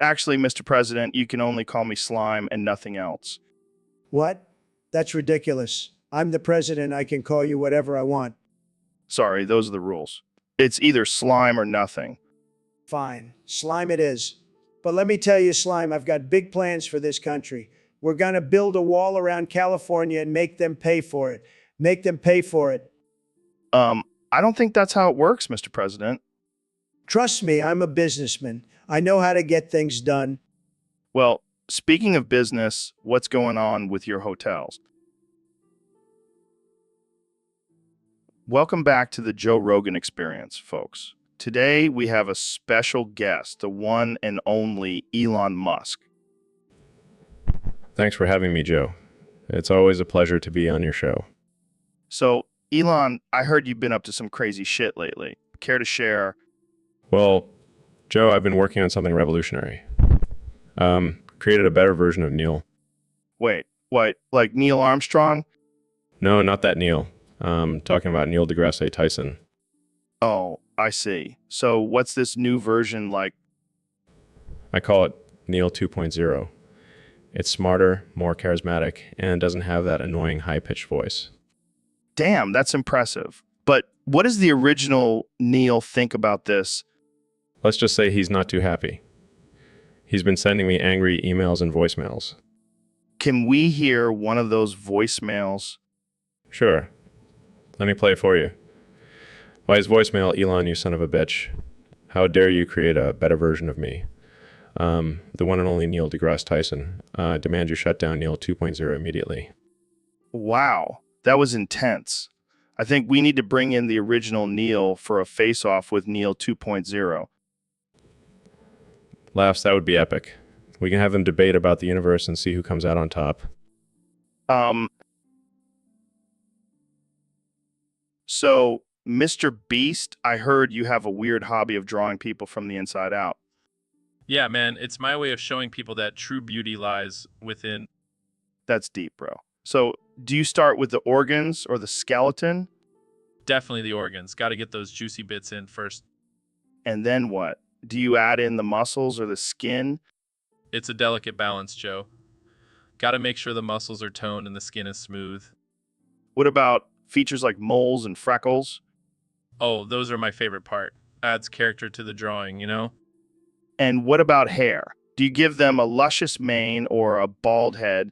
Actually, Mr. President, you can only call me Slime and nothing else. What? That's ridiculous. I'm the president. I can call you whatever I want. Sorry, those are the rules. It's either Slime or nothing. Fine. Slime it is. But let me tell you, Slime, I've got big plans for this country. We're going to build a wall around California and make them pay for it. Make them pay for it. I don't think that's how it works, Mr. President. Trust me, I'm a businessman. I know how to get things done. Well, speaking of business, what's going on with your hotels? Welcome back to the Joe Rogan Experience, folks. Today, we have a special guest, the one and only Elon Musk. Thanks for having me, Joe. It's always a pleasure to be on your show. So, Elon, I heard you've been up to some crazy shit lately. Care to share? Well, Joe, I've been working on something revolutionary. Created a better version of Neil. Wait, what? Like Neil Armstrong? No, not that Neil. Talking about Neil deGrasse Tyson. Oh, I see. So what's this new version like? I call it Neil 2.0. It's smarter, more charismatic, and doesn't have that annoying high-pitched voice. Damn, that's impressive. But what does the original Neil think about this? Let's just say he's not too happy. He's been sending me angry emails and voicemails. Can we hear one of those voicemails? Sure. Let me play it for you. By his voicemail, Elon, you son of a bitch. How dare you create a better version of me? The one and only Neil deGrasse Tyson. Demand you shut down Neil 2.0 immediately. Wow, that was intense. I think we need to bring in the original Neil for a face-off with Neil 2.0. Laughs, that would be epic. We can have them debate about the universe and see who comes out on top. So, Mr. Beast, I heard you have a weird hobby of drawing people from the inside out. Yeah, man, it's my way of showing people that true beauty lies within. That's deep, bro. So, do you start with the organs or the skeleton? Definitely the organs. Got to get those juicy bits in first. And then what? Do you add in the muscles or the skin? It's a delicate balance, Joe. Got to make sure the muscles are toned and the skin is smooth. What about features like moles and freckles? Oh, those are my favorite part. Adds character to the drawing, you know? And what about hair? Do you give them a luscious mane or a bald head?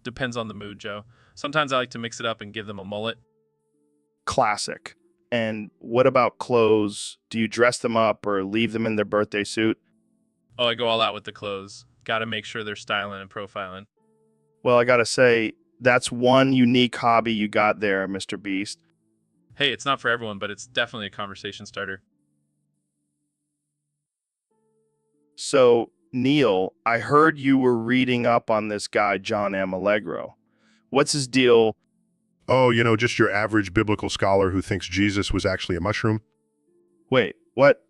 Depends on the mood, Joe. Sometimes I like to mix it up and give them a mullet. Classic. And what about clothes? Do you dress them up or leave them in their birthday suit? Oh, I go all out with the clothes. Got to make sure they're styling and profiling. Well, I gotta say, that's one unique hobby you got there, Mr. Beast. Hey, it's not for everyone, but it's definitely a conversation starter. So, Neil, I heard you were reading up on this guy, John M. Allegro. What's his deal? Oh, just your average biblical scholar who thinks Jesus was actually a mushroom? Wait, what?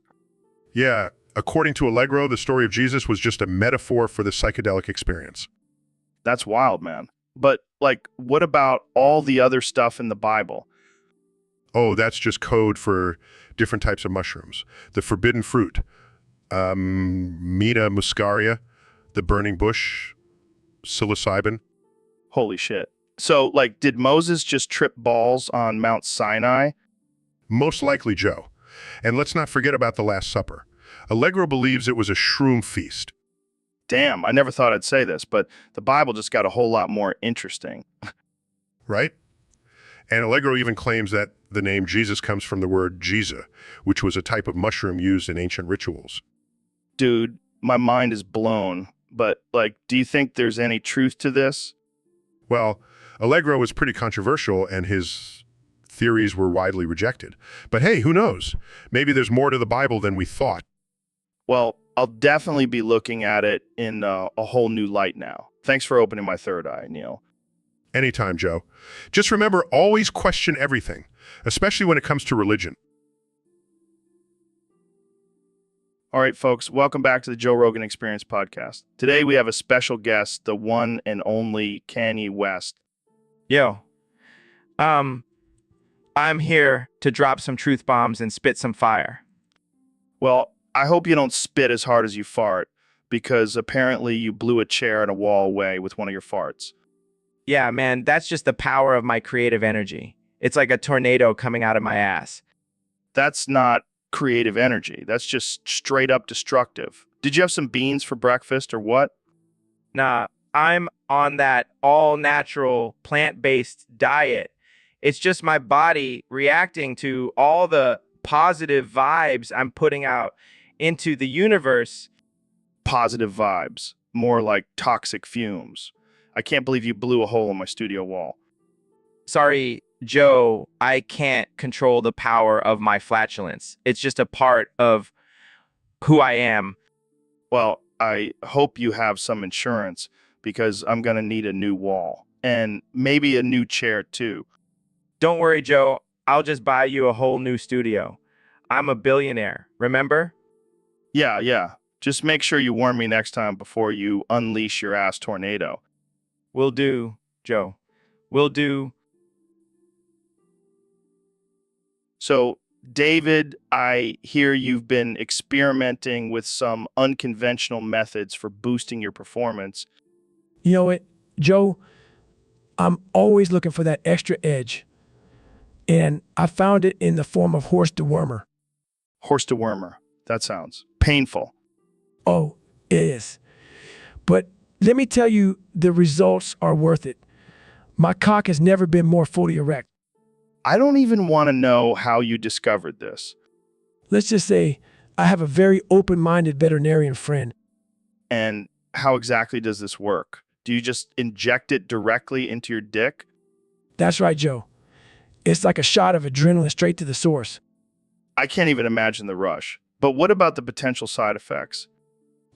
Yeah, according to Allegro, the story of Jesus was just a metaphor for the psychedelic experience. That's wild, man. But, what about all the other stuff in the Bible? Oh, that's just code for different types of mushrooms. The forbidden fruit, Meta muscaria, the burning bush, psilocybin. Holy shit. So, did Moses just trip balls on Mount Sinai? Most likely, Joe. And let's not forget about the Last Supper. Allegro believes it was a shroom feast. Damn, I never thought I'd say this, but the Bible just got a whole lot more interesting. Right? And Allegro even claims that the name Jesus comes from the word Jesus, which was a type of mushroom used in ancient rituals. Dude, my mind is blown. But, do you think there's any truth to this? Well, Allegro was pretty controversial and his theories were widely rejected. But hey, who knows? Maybe there's more to the Bible than we thought. Well, I'll definitely be looking at it in a whole new light now. Thanks for opening my third eye, Neil. Anytime, Joe. Just remember, always question everything, especially when it comes to religion. All right, folks, welcome back to the Joe Rogan Experience podcast. Today we have a special guest, the one and only Kanye West. Yo, I'm here to drop some truth bombs and spit some fire. Well, I hope you don't spit as hard as you fart, because apparently you blew a chair and a wall away with one of your farts. Yeah, man, that's just the power of my creative energy. It's like a tornado coming out of my ass. That's not creative energy. That's just straight up destructive. Did you have some beans for breakfast or what? Nah, I'm on that all-natural, plant-based diet. It's just my body reacting to all the positive vibes I'm putting out into the universe. Positive vibes. More like toxic fumes. I can't believe you blew a hole in my studio wall. Sorry, Joe, I can't control the power of my flatulence. It's just a part of who I am. Well, I hope you have some insurance, because I'm going to need a new wall. And maybe a new chair, too. Don't worry, Joe. I'll just buy you a whole new studio. I'm a billionaire, remember? Yeah. Just make sure you warn me next time before you unleash your ass tornado. Will do, Joe. Will do. So, David, I hear you've been experimenting with some unconventional methods for boosting your performance. You know what, Joe? I'm always looking for that extra edge. And I found it in the form of horse dewormer. Horse dewormer. That sounds painful. Oh, it is. But let me tell you, the results are worth it. My cock has never been more fully erect. I don't even want to know how you discovered this. Let's just say I have a very open-minded veterinarian friend. And how exactly does this work? Do you just inject it directly into your dick? That's right, Joe. It's like a shot of adrenaline straight to the source. I can't even imagine the rush. But what about the potential side effects?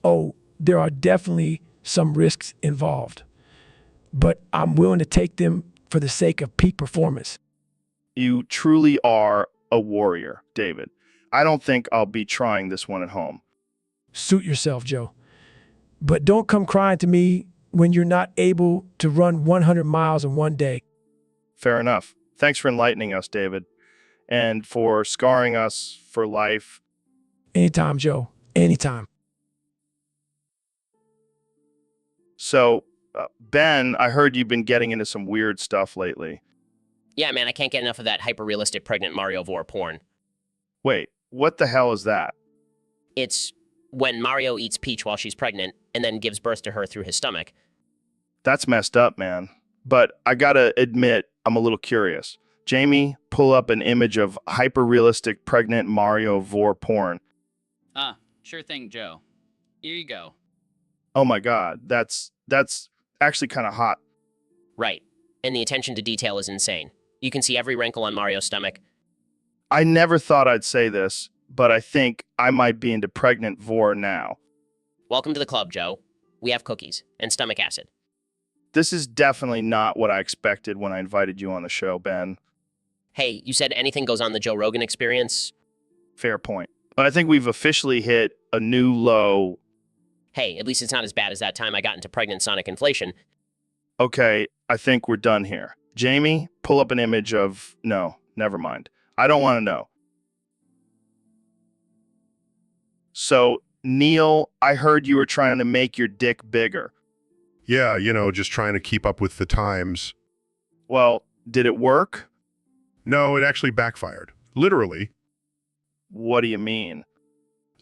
Oh, there are definitely some risks involved. But I'm willing to take them for the sake of peak performance. You truly are a warrior, David. I don't think I'll be trying this one at home. Suit yourself, Joe. But don't come crying to me when you're not able to run 100 miles in one day. Fair enough. Thanks for enlightening us, David. And for scarring us for life. Anytime, Joe. Anytime. So, Ben, I heard you've been getting into some weird stuff lately. Yeah, man, I can't get enough of that hyper-realistic pregnant Mario Vor porn. Wait, what the hell is that? It's when Mario eats Peach while she's pregnant and then gives birth to her through his stomach. That's messed up, man. But I gotta admit, I'm a little curious. Jamie, pull up an image of hyper-realistic pregnant Mario Vor porn. Sure thing, Joe. Here you go. Oh my god, that's actually kind of hot. Right. And the attention to detail is insane. You can see every wrinkle on Mario's stomach. I never thought I'd say this, but I think I might be into pregnant Vor now. Welcome to the club, Joe. We have cookies and stomach acid. This is definitely not what I expected when I invited you on the show, Ben. Hey, you said anything goes on the Joe Rogan Experience? Fair point. But I think we've officially hit a new low. Hey, at least it's not as bad as that time I got into pregnant sonic inflation. Okay, I think we're done here. Jamie, pull up an image of... No, never mind. I don't want to know. So, Neil, I heard you were trying to make your dick bigger. Yeah, just trying to keep up with the times. Well, did it work? No, it actually backfired. Literally. What do you mean?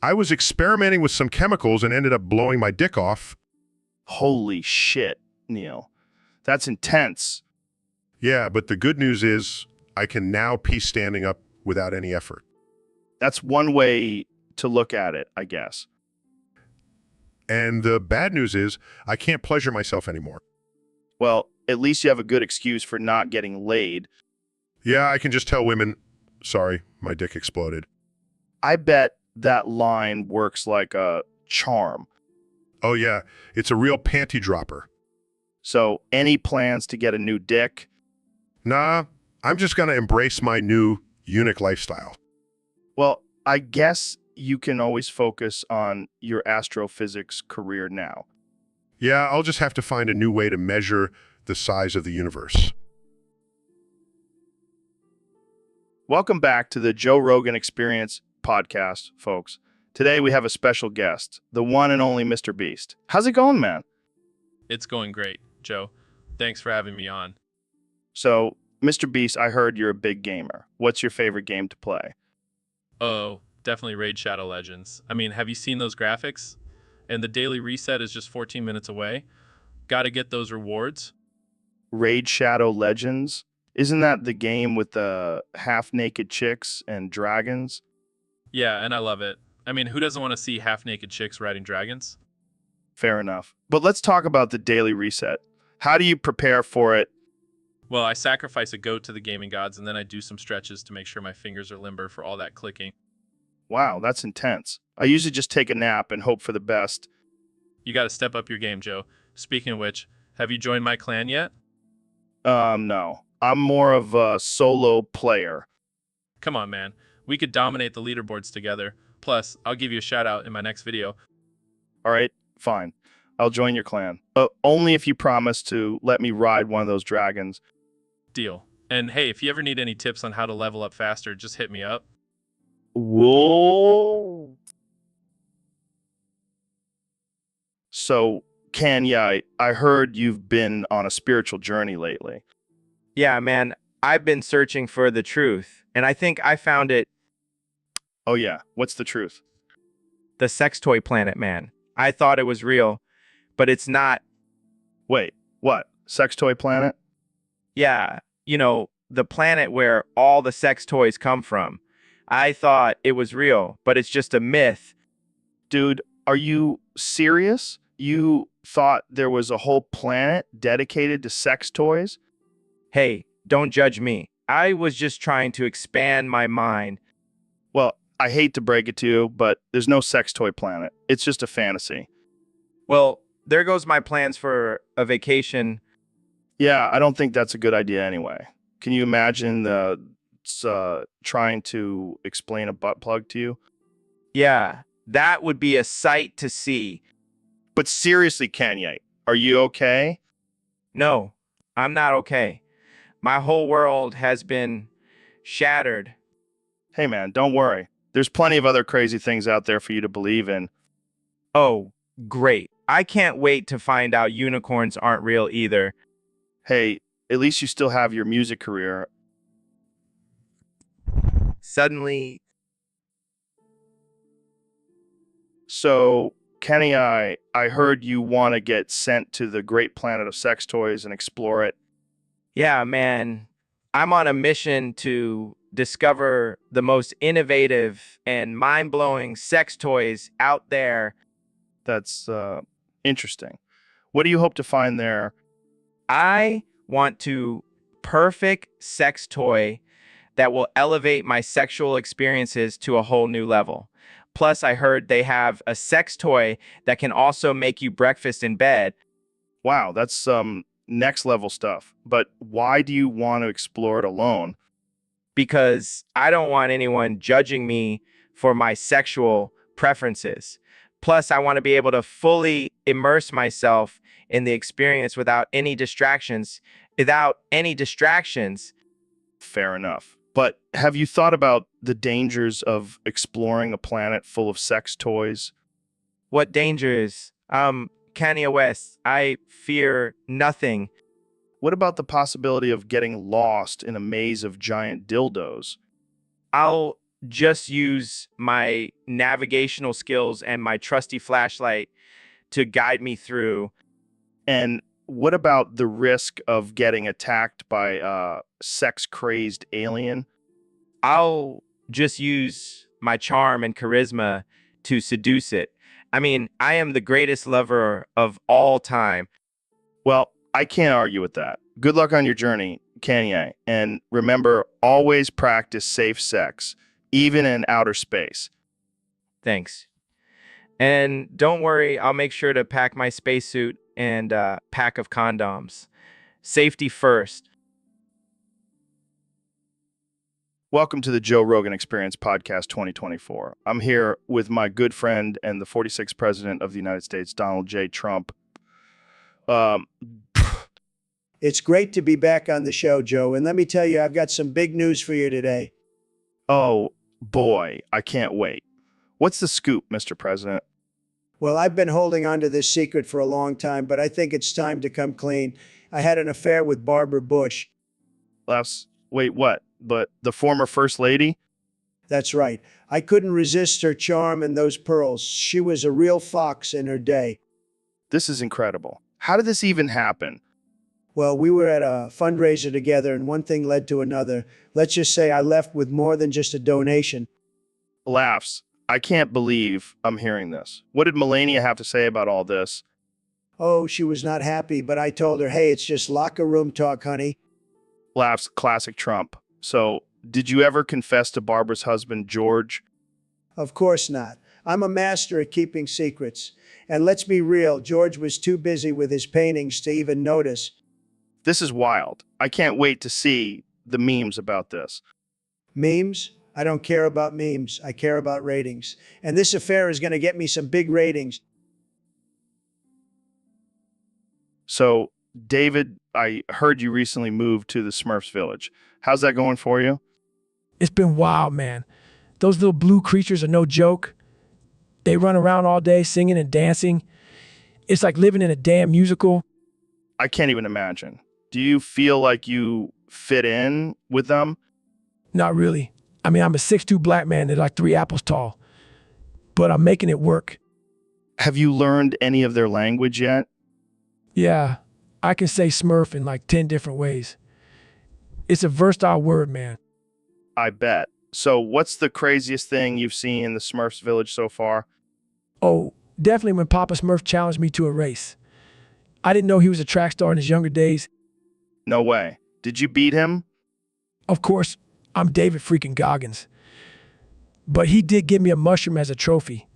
I was experimenting with some chemicals and ended up blowing my dick off. Holy shit, Neil. That's intense. Yeah, but the good news is I can now pee standing up without any effort. That's one way to look at it, I guess. And the bad news is I can't pleasure myself anymore. Well, at least you have a good excuse for not getting laid. Yeah, I can just tell women, sorry, my dick exploded. I bet that line works like a charm. Oh yeah, it's a real panty dropper. So, any plans to get a new dick? Nah, I'm just gonna embrace my new eunuch lifestyle. Well, I guess you can always focus on your astrophysics career now. Yeah, I'll just have to find a new way to measure the size of the universe. Welcome back to the Joe Rogan Experience podcast, folks. Today we have a special guest, the one and only Mr. Beast. How's it going, man? It's going great, Joe. Thanks for having me on. So, Mr. Beast, I heard you're a big gamer. What's your favorite game to play? Oh, definitely Raid Shadow Legends. I mean, have you seen those graphics? And the daily reset is just 14 minutes away. Gotta get those rewards. Raid Shadow Legends? Isn't that the game with the half-naked chicks and dragons? Yeah, and I love it. I mean, who doesn't want to see half-naked chicks riding dragons? Fair enough. But let's talk about the daily reset. How do you prepare for it? Well, I sacrifice a goat to the gaming gods, and then I do some stretches to make sure my fingers are limber for all that clicking. Wow, that's intense. I usually just take a nap and hope for the best. You gotta step up your game, Joe. Speaking of which, have you joined my clan yet? No. I'm more of a solo player. Come on, man. We could dominate the leaderboards together. Plus, I'll give you a shout out in my next video. All right, fine. I'll join your clan. Only if you promise to let me ride one of those dragons. Deal. And hey, if you ever need any tips on how to level up faster, just hit me up. Whoa. So, Kanye, I heard you've been on a spiritual journey lately. Yeah, man, I've been searching for the truth, and I think I found it. Oh yeah, what's the truth? The sex toy planet, man. I thought it was real, but it's not. Wait, what? Sex toy planet? Yeah, the planet where all the sex toys come from. I thought it was real, but it's just a myth. Dude, are you serious? You thought there was a whole planet dedicated to sex toys? Hey, don't judge me. I was just trying to expand my mind. Well, I hate to break it to you, but there's no sex toy planet. It's just a fantasy. Well, there goes my plans for a vacation. Yeah, I don't think that's a good idea anyway. Can you imagine trying to explain a butt plug to you? Yeah, that would be a sight to see. But seriously, Kanye, are you okay? No, I'm not okay. My whole world has been shattered. Hey man, don't worry. There's plenty of other crazy things out there for you to believe in. Oh, great. I can't wait to find out unicorns aren't real either. Hey, at least you still have your music career. Suddenly. So, Kenny, I heard you want to get sent to the great planet of sex toys and explore it. Yeah, man. I'm on a mission to discover the most innovative and mind-blowing sex toys out there. That's interesting. What do you hope to find there? I want to perfect sex toy that will elevate my sexual experiences to a whole new level. Plus, I heard they have a sex toy that can also make you breakfast in bed. Wow, that's some next level stuff. But why do you want to explore it alone? Because I don't want anyone judging me for my sexual preferences. Plus, I want to be able to fully immerse myself in the experience without any distractions. Fair enough. But have you thought about the dangers of exploring a planet full of sex toys? What dangers? Kanye West, I fear nothing. What about the possibility of getting lost in a maze of giant dildos? I'll just use my navigational skills and my trusty flashlight to guide me through. And what about the risk of getting attacked by a sex-crazed alien? I'll just use my charm and charisma to seduce it. I mean, I am the greatest lover of all time. Well, I can't argue with that. Good luck on your journey, Kanye. And remember, always practice safe sex, even in outer space. Thanks. And don't worry, I'll make sure to pack my spacesuit and a pack of condoms. Safety first. Welcome to the Joe Rogan Experience Podcast 2024. I'm here with my good friend and the 46th President of the United States, Donald J. Trump. It's great to be back on the show, Joe. And let me tell you, I've got some big news for you today. Oh, boy, I can't wait. What's the scoop, Mr. President? Well, I've been holding on to this secret for a long time, but I think it's time to come clean. I had an affair with Barbara Bush. Wait, what? But the former First Lady? That's right. I couldn't resist her charm and those pearls. She was a real fox in her day. This is incredible. How did this even happen? Well, we were at a fundraiser together and one thing led to another. Let's just say I left with more than just a donation. Laughs. I can't believe I'm hearing this. What did Melania have to say about all this? Oh, she was not happy, but I told her, hey, it's just locker room talk, honey. Laughs. Classic Trump. So, did you ever confess to Barbara's husband, George? Of course not. I'm a master at keeping secrets. And let's be real, George was too busy with his paintings to even notice. This is wild. I can't wait to see the memes about this. Memes? I don't care about memes. I care about ratings. And this affair is going to get me some big ratings. So, David, I heard you recently moved to the Smurfs village. How's that going for you? It's been wild, man. Those little blue creatures are no joke. They run around all day singing and dancing. It's like living in a damn musical. I can't even imagine. Do you feel like you fit in with them? Not really. I mean, I'm a 6'2" black man that's like 3 apples tall. But I'm making it work. Have you learned any of their language yet? Yeah, I can say Smurf in like 10 different ways. It's a versatile word, man. I bet. So what's the craziest thing you've seen in the Smurfs village so far? Oh, definitely when Papa Smurf challenged me to a race. I didn't know he was a track star in his younger days. No way. Did you beat him? Of course, I'm David freaking Goggins. But he did give me a mushroom as a trophy.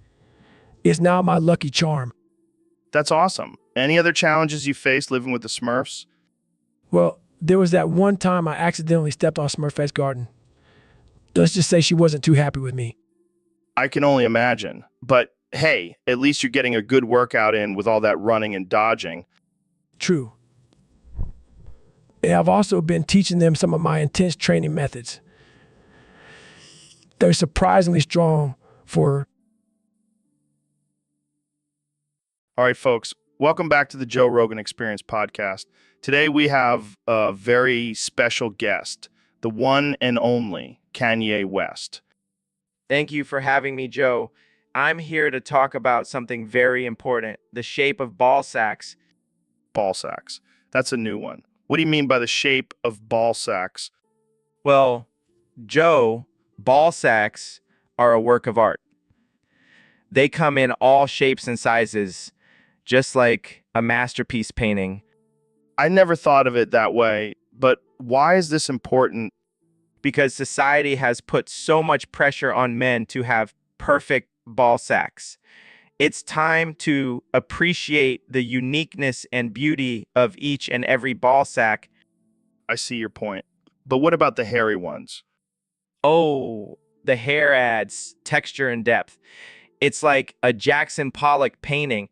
It's now my lucky charm. That's awesome. Any other challenges you faced living with the Smurfs? Well, there was that one time I accidentally stepped on Smurfette's garden. Let's just say she wasn't too happy with me. I can only imagine. But hey, at least you're getting a good workout in with all that running and dodging. True. And I've also been teaching them some of my intense training methods. They're surprisingly strong for... All right, folks, welcome back to the Joe Rogan Experience podcast. Today we have a very special guest, the one and only Kanye West. Thank you for having me, Joe. I'm here to talk about something very important, the shape of ball sacks. Ball sacks. That's a new one. What do you mean by the shape of ball sacks? Well, Joe, ball sacks are a work of art. They come in all shapes and sizes, just like a masterpiece painting. I never thought of it that way, but why is this important? Because society has put so much pressure on men to have perfect ball sacks. It's time to appreciate the uniqueness and beauty of each and every ball sack. I see your point. But what about the hairy ones? Oh, the hair adds texture and depth. It's like a Jackson Pollock painting.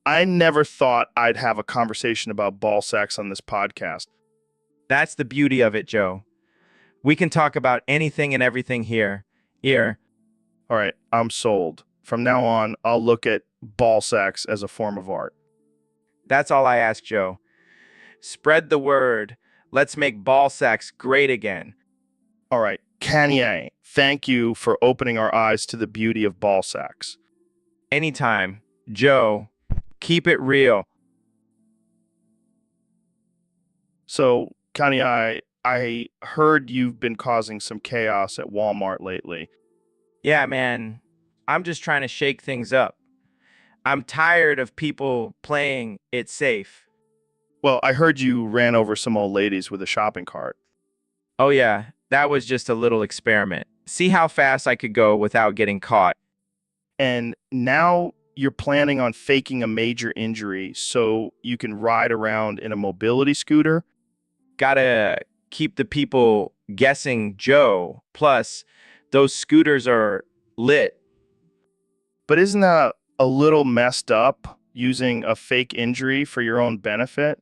I never thought I'd have a conversation about ball sacks on this podcast. That's the beauty of it, Joe. We can talk about anything and everything here. All right, I'm sold. From now on, I'll look at ball sacks as a form of art. That's all I ask, Joe. Spread the word. Let's make ball sacks great again. All right, Kanye, thank you for opening our eyes to the beauty of ball sacks. Anytime, Joe. Keep it real. So, Kanye, I heard you've been causing some chaos at Walmart lately. Yeah, man. I'm just trying to shake things up. I'm tired of people playing it safe. Well, I heard you ran over some old ladies with a shopping cart. Oh yeah, that was just a little experiment. See how fast I could go without getting caught. And now you're planning on faking a major injury so you can ride around in a mobility scooter? Gotta keep the people guessing Joe. Plus, those scooters are lit. But isn't that a little messed up, using a fake injury for your own benefit?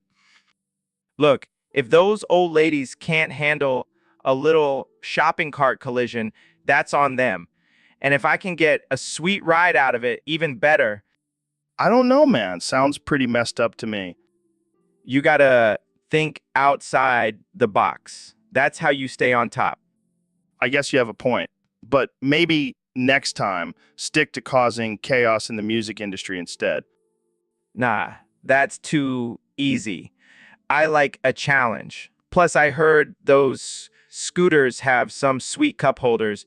Look, if those old ladies can't handle a little shopping cart collision, that's on them. And if I can get a sweet ride out of it, even better. I don't know, man. Sounds pretty messed up to me. You gotta think outside the box. That's how you stay on top. I guess you have a point. But maybe next time, stick to causing chaos in the music industry instead. Nah, that's too easy. I like a challenge. Plus, I heard those scooters have some sweet cup holders.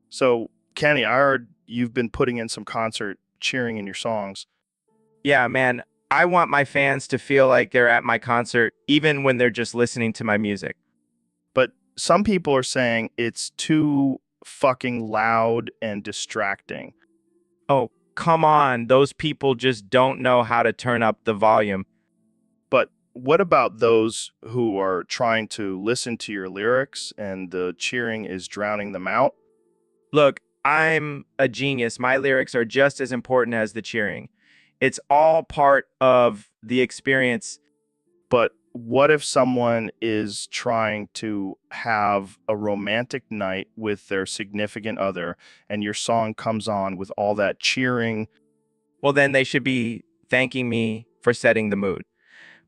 So, Kenny, I heard you've been putting in some concert cheering in your songs. Yeah, man, I want my fans to feel like they're at my concert, even when they're just listening to my music. But some people are saying it's too fucking loud and distracting. Oh, come on. Those people just don't know how to turn up the volume. But what about those who are trying to listen to your lyrics and the cheering is drowning them out? Look, I'm a genius. My lyrics are just as important as the cheering. It's all part of the experience. But what if someone is trying to have a romantic night with their significant other and your song comes on with all that cheering? Well, then they should be thanking me for setting the mood.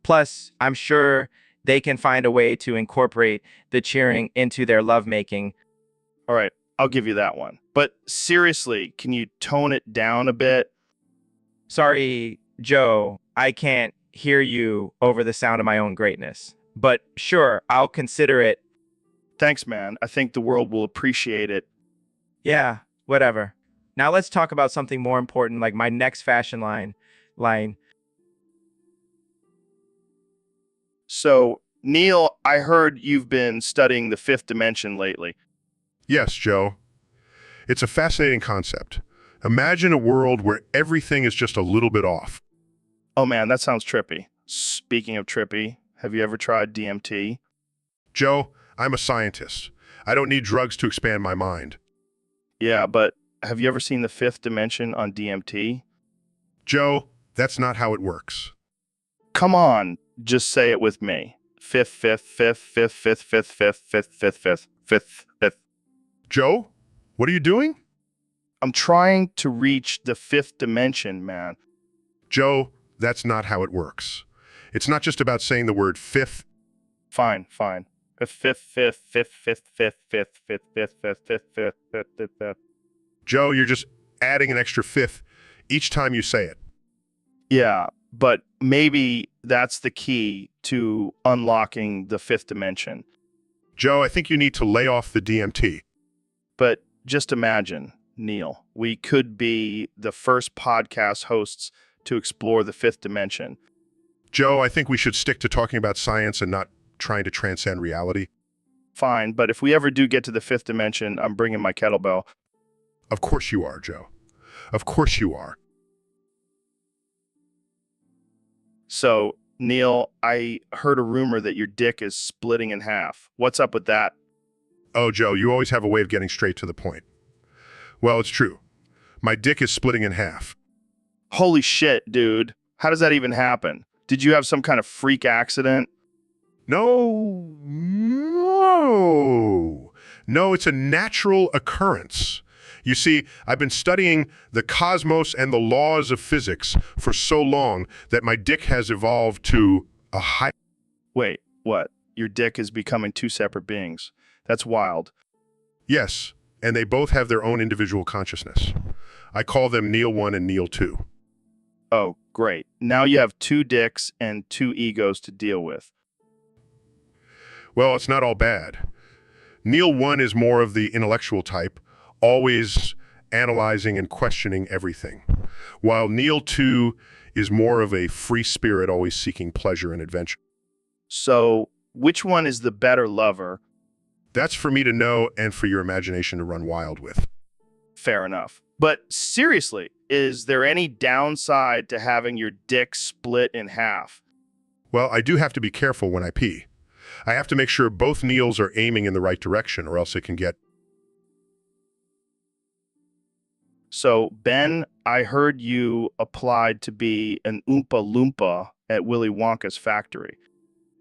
Plus, I'm sure they can find a way to incorporate the cheering into their lovemaking. All right, I'll give you that one. But seriously, can you tone it down a bit? Sorry, Joe, I can't hear you over the sound of my own greatness. But sure, I'll consider it. Thanks, man. I think the world will appreciate it. Yeah, whatever. Now let's talk about something more important, like my next fashion line. So, Neil, I heard you've been studying the fifth dimension lately. Yes, Joe. It's a fascinating concept. Imagine a world where everything is just a little bit off. Oh man, that sounds trippy. Speaking of trippy, have you ever tried DMT? Joe, I'm a scientist. I don't need drugs to expand my mind. Yeah, but have you ever seen the fifth dimension on DMT? Joe, that's not how it works. Come on, just say it with me. Fifth, fifth, fifth, fifth, fifth, fifth, fifth, fifth, fifth, fifth, fifth, fifth. Joe, what are you doing? I'm trying to reach the fifth dimension, man. Joe, that's not how it works. It's not just about saying the word fifth. Fine, fine. Fifth, fifth, fifth, fifth, fifth, fifth, fifth, fifth, fifth, fifth, fifth, fifth, fifth, fifth, fifth. Joe, you're just adding an extra fifth each time you say it. Yeah, but maybe that's the key to unlocking the fifth dimension. Joe, I think you need to lay off the DMT. But just imagine, Neil, we could be the first podcast hosts to explore the fifth dimension. Joe, I think we should stick to talking about science and not trying to transcend reality. Fine, but if we ever do get to the fifth dimension, I'm bringing my kettlebell. Of course you are, Joe. Of course you are. So, Neil, I heard a rumor that your dick is splitting in half. What's up with that? Oh, Joe, you always have a way of getting straight to the point. Well, it's true. My dick is splitting in half. Holy shit, dude. How does that even happen? Did you have some kind of freak accident? No, it's a natural occurrence. You see, I've been studying the cosmos and the laws of physics for so long that my dick has evolved to a high... Wait, what? Your dick is becoming two separate beings. That's wild. Yes, and they both have their own individual consciousness. I call them Neil 1 and Neil 2. Oh, great. Now you have two dicks and two egos to deal with. Well, it's not all bad. Neil 1 is more of the intellectual type, always analyzing and questioning everything, while Neil 2 is more of a free spirit, always seeking pleasure and adventure. So, which one is the better lover? That's for me to know and for your imagination to run wild with. Fair enough. But seriously, is there any downside to having your dick split in half? Well, I do have to be careful when I pee. I have to make sure both Neils are aiming in the right direction, or else it can get... So, Ben, I heard you applied to be an Oompa Loompa at Willy Wonka's factory.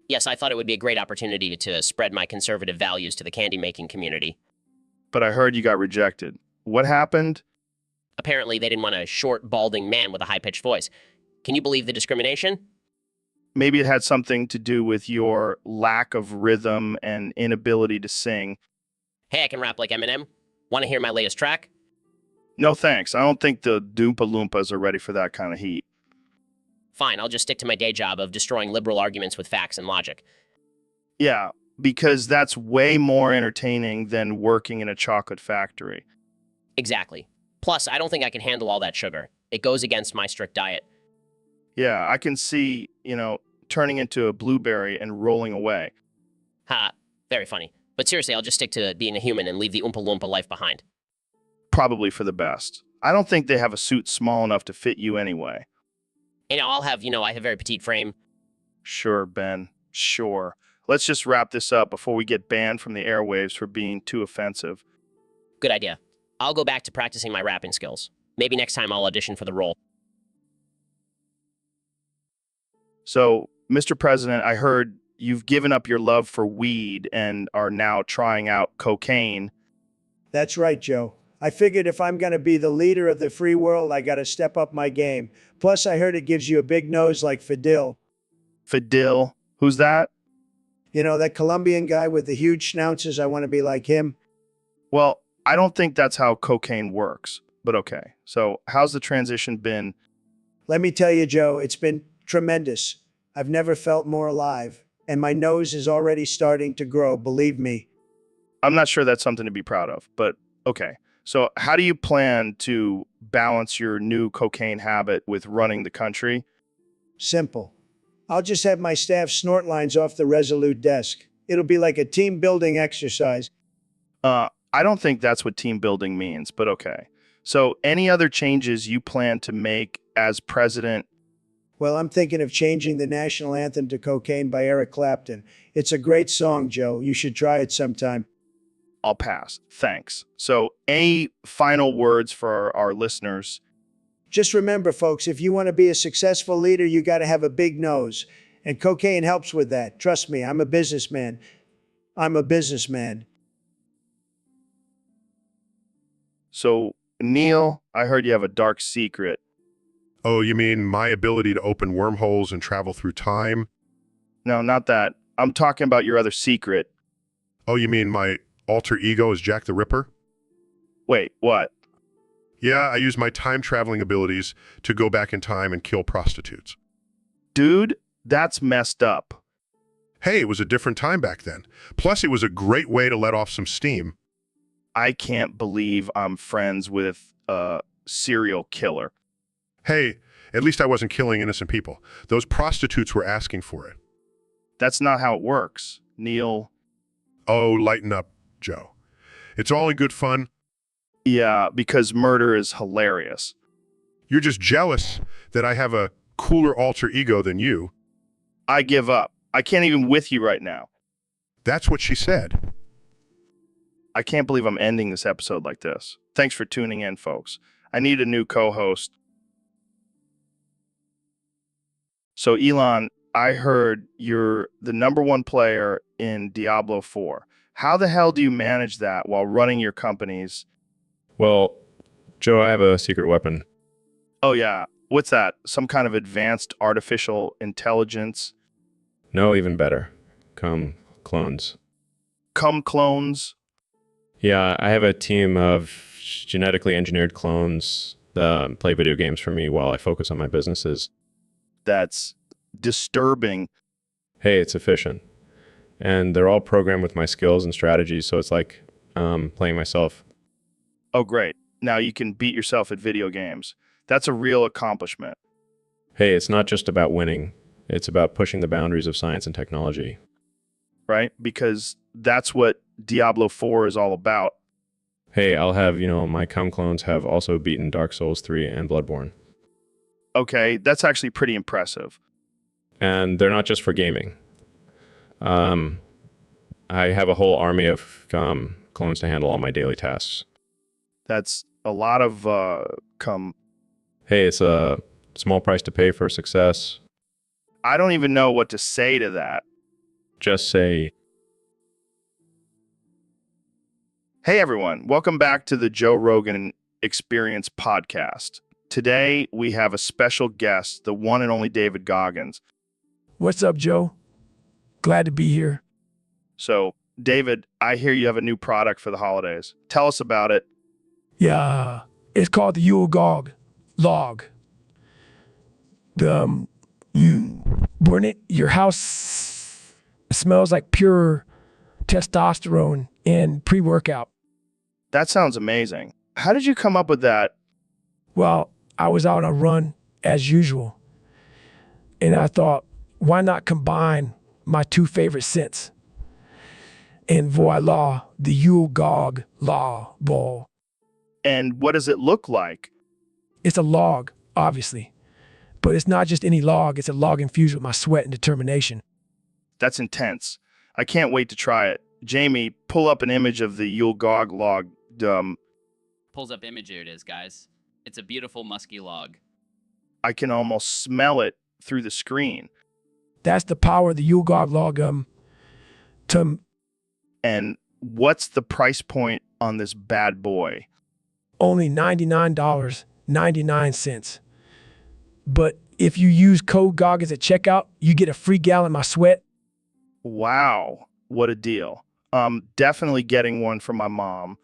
Yes, I thought it would be a great opportunity to spread my conservative values to the candy-making community. But I heard you got rejected. What happened? Apparently, they didn't want a short, balding man with a high-pitched voice. Can you believe the discrimination? Maybe it had something to do with your lack of rhythm and inability to sing. Hey, I can rap like Eminem. Want to hear my latest track? No thanks. I don't think the Doompa Loompas are ready for that kind of heat. Fine, I'll just stick to my day job of destroying liberal arguments with facts and logic. Yeah, because that's way more entertaining than working in a chocolate factory. Exactly. Plus, I don't think I can handle all that sugar. It goes against my strict diet. Yeah, I can see, turning into a blueberry and rolling away. Ha, very funny. But seriously, I'll just stick to being a human and leave the Oompa Loompa life behind. Probably for the best. I don't think they have a suit small enough to fit you anyway. I'll have, I have a very petite frame. Sure, Ben. Sure. Let's just wrap this up before we get banned from the airwaves for being too offensive. Good idea. I'll go back to practicing my rapping skills. Maybe next time I'll audition for the role. So, Mr. President, I heard you've given up your love for weed and are now trying out cocaine. That's right, Joe. I figured if I'm going to be the leader of the free world, I got to step up my game. Plus, I heard it gives you a big nose like Fidel. Fidel? Who's that? That Colombian guy with the huge schnauzers. I want to be like him. Well, I don't think that's how cocaine works, but okay. So, how's the transition been? Let me tell you, Joe, it's been tremendous. I've never felt more alive, and my nose is already starting to grow, believe me. I'm not sure that's something to be proud of, but okay. So how do you plan to balance your new cocaine habit with running the country? Simple. I'll just have my staff snort lines off the Resolute desk. It'll be like a team building exercise. I don't think that's what team building means, but okay. So any other changes you plan to make as president? Well, I'm thinking of changing the national anthem to Cocaine by Eric Clapton. It's a great song, Joe. You should try it sometime. I'll pass. Thanks. So any final words for our listeners? Just remember, folks, if you want to be a successful leader, you got to have a big nose. And cocaine helps with that. Trust me, I'm a businessman. So, Neil, I heard you have a dark secret. Oh, you mean my ability to open wormholes and travel through time? No, not that. I'm talking about your other secret. Oh, you mean my alter ego is Jack the Ripper? Wait, what? Yeah, I use my time-traveling abilities to go back in time and kill prostitutes. Dude, that's messed up. Hey, it was a different time back then. Plus, it was a great way to let off some steam. I can't believe I'm friends with a serial killer. Hey, at least I wasn't killing innocent people. Those prostitutes were asking for it. That's not how it works, Neil. Oh, lighten up, Joe. It's all in good fun. Yeah, because murder is hilarious. You're just jealous that I have a cooler alter ego than you. I give up. I can't even with you right now. That's what she said. I can't believe I'm ending this episode like this. Thanks for tuning in, folks. I need a new co-host. So, Elon, I heard you're the #1 player in Diablo 4. How the hell do you manage that while running your companies? Well, Joe, I have a secret weapon. Oh, yeah. What's that? Some kind of advanced artificial intelligence? No, even better. Come, clones. Come clones? Yeah, I have a team of genetically engineered clones that play video games for me while I focus on my businesses. That's disturbing. Hey, it's efficient. And they're all programmed with my skills and strategies, so it's like playing myself. Oh, great. Now you can beat yourself at video games. That's a real accomplishment. Hey, it's not just about winning. It's about pushing the boundaries of science and technology. Right? Because that's what Diablo 4 is all about. Hey, I'll have, my cum clones have also beaten Dark Souls 3 and Bloodborne. Okay, that's actually pretty impressive. And they're not just for gaming. I have a whole army of clones to handle all my daily tasks. That's a lot of Hey, it's a small price to pay for success. I don't even know what to say to that. Just say, Hey everyone, welcome back to the Joe Rogan Experience podcast. Today we have a special guest, the one and only David Goggins. What's up, Joe? Glad to be here. So, David, I hear you have a new product for the holidays. Tell us about it. Yeah, it's called the Yule Gog log. You burn it, your house smells like pure testosterone and pre-workout. That sounds amazing. How did you come up with that? Well, I was out on a run as usual, and I thought, why not combine my two favorite scents? And voila, the Yule Gog Law Ball. And what does it look like? It's a log, obviously, but it's not just any log. It's a log infused with my sweat and determination. That's intense. I can't wait to try it. Jamie, pull up an image of the Yule Gog log. Pulls up image, here it is, guys. It's a beautiful musky log. I can almost smell it through the screen. That's the power of the Yule Gog log. And what's the price point on this bad boy? Only $99.99. But if you use code Goggins at checkout, you get a free gallon of my sweat. Wow, what a deal. Definitely getting one for my mom.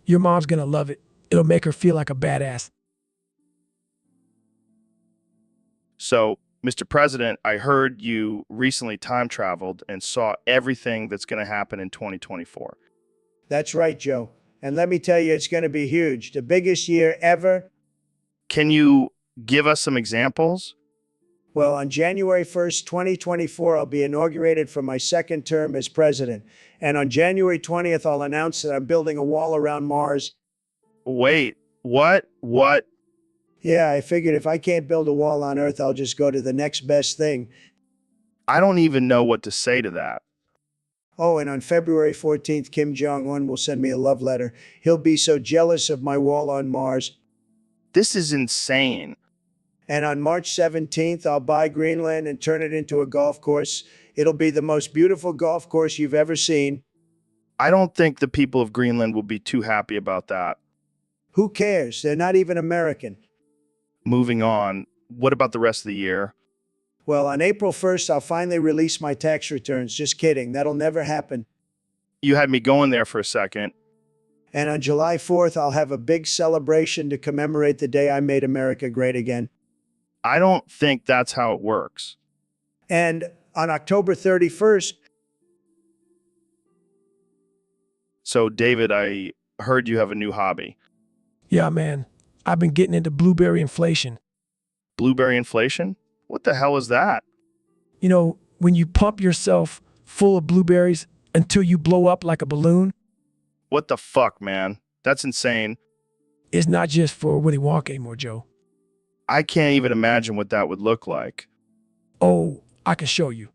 Your mom's gonna love it. It'll make her feel like a badass. So, Mr. President, I heard you recently time traveled and saw everything that's going to happen in 2024. That's right, Joe. And let me tell you, it's going to be huge. The biggest year ever. Can you give us some examples? Well, on January 1st, 2024, I'll be inaugurated for my second term as president. And on January 20th, I'll announce that I'm building a wall around Mars. Wait, what? What? Yeah, I figured if I can't build a wall on Earth, I'll just go to the next best thing. I don't even know what to say to that. Oh, and on February 14th, Kim Jong-un will send me a love letter. He'll be so jealous of my wall on Mars. This is insane. And on March 17th, I'll buy Greenland and turn it into a golf course. It'll be the most beautiful golf course you've ever seen. I don't think the people of Greenland will be too happy about that. Who cares? They're not even American. Moving on, what about the rest of the year? Well, on April 1st, I'll finally release my tax returns. Just kidding. That'll never happen. You had me going there for a second. And on July 4th, I'll have a big celebration to commemorate the day I made America great again. I don't think that's how it works. And on October 31st... So, David, I heard you have a new hobby. Yeah, man. I've been getting into blueberry inflation. Blueberry inflation? What the hell is that? You know, when you pump yourself full of blueberries until you blow up like a balloon. What the fuck, man? That's insane. It's not just for Willy Wonka anymore, Joe. I can't even imagine what that would look like. Oh, I can show you.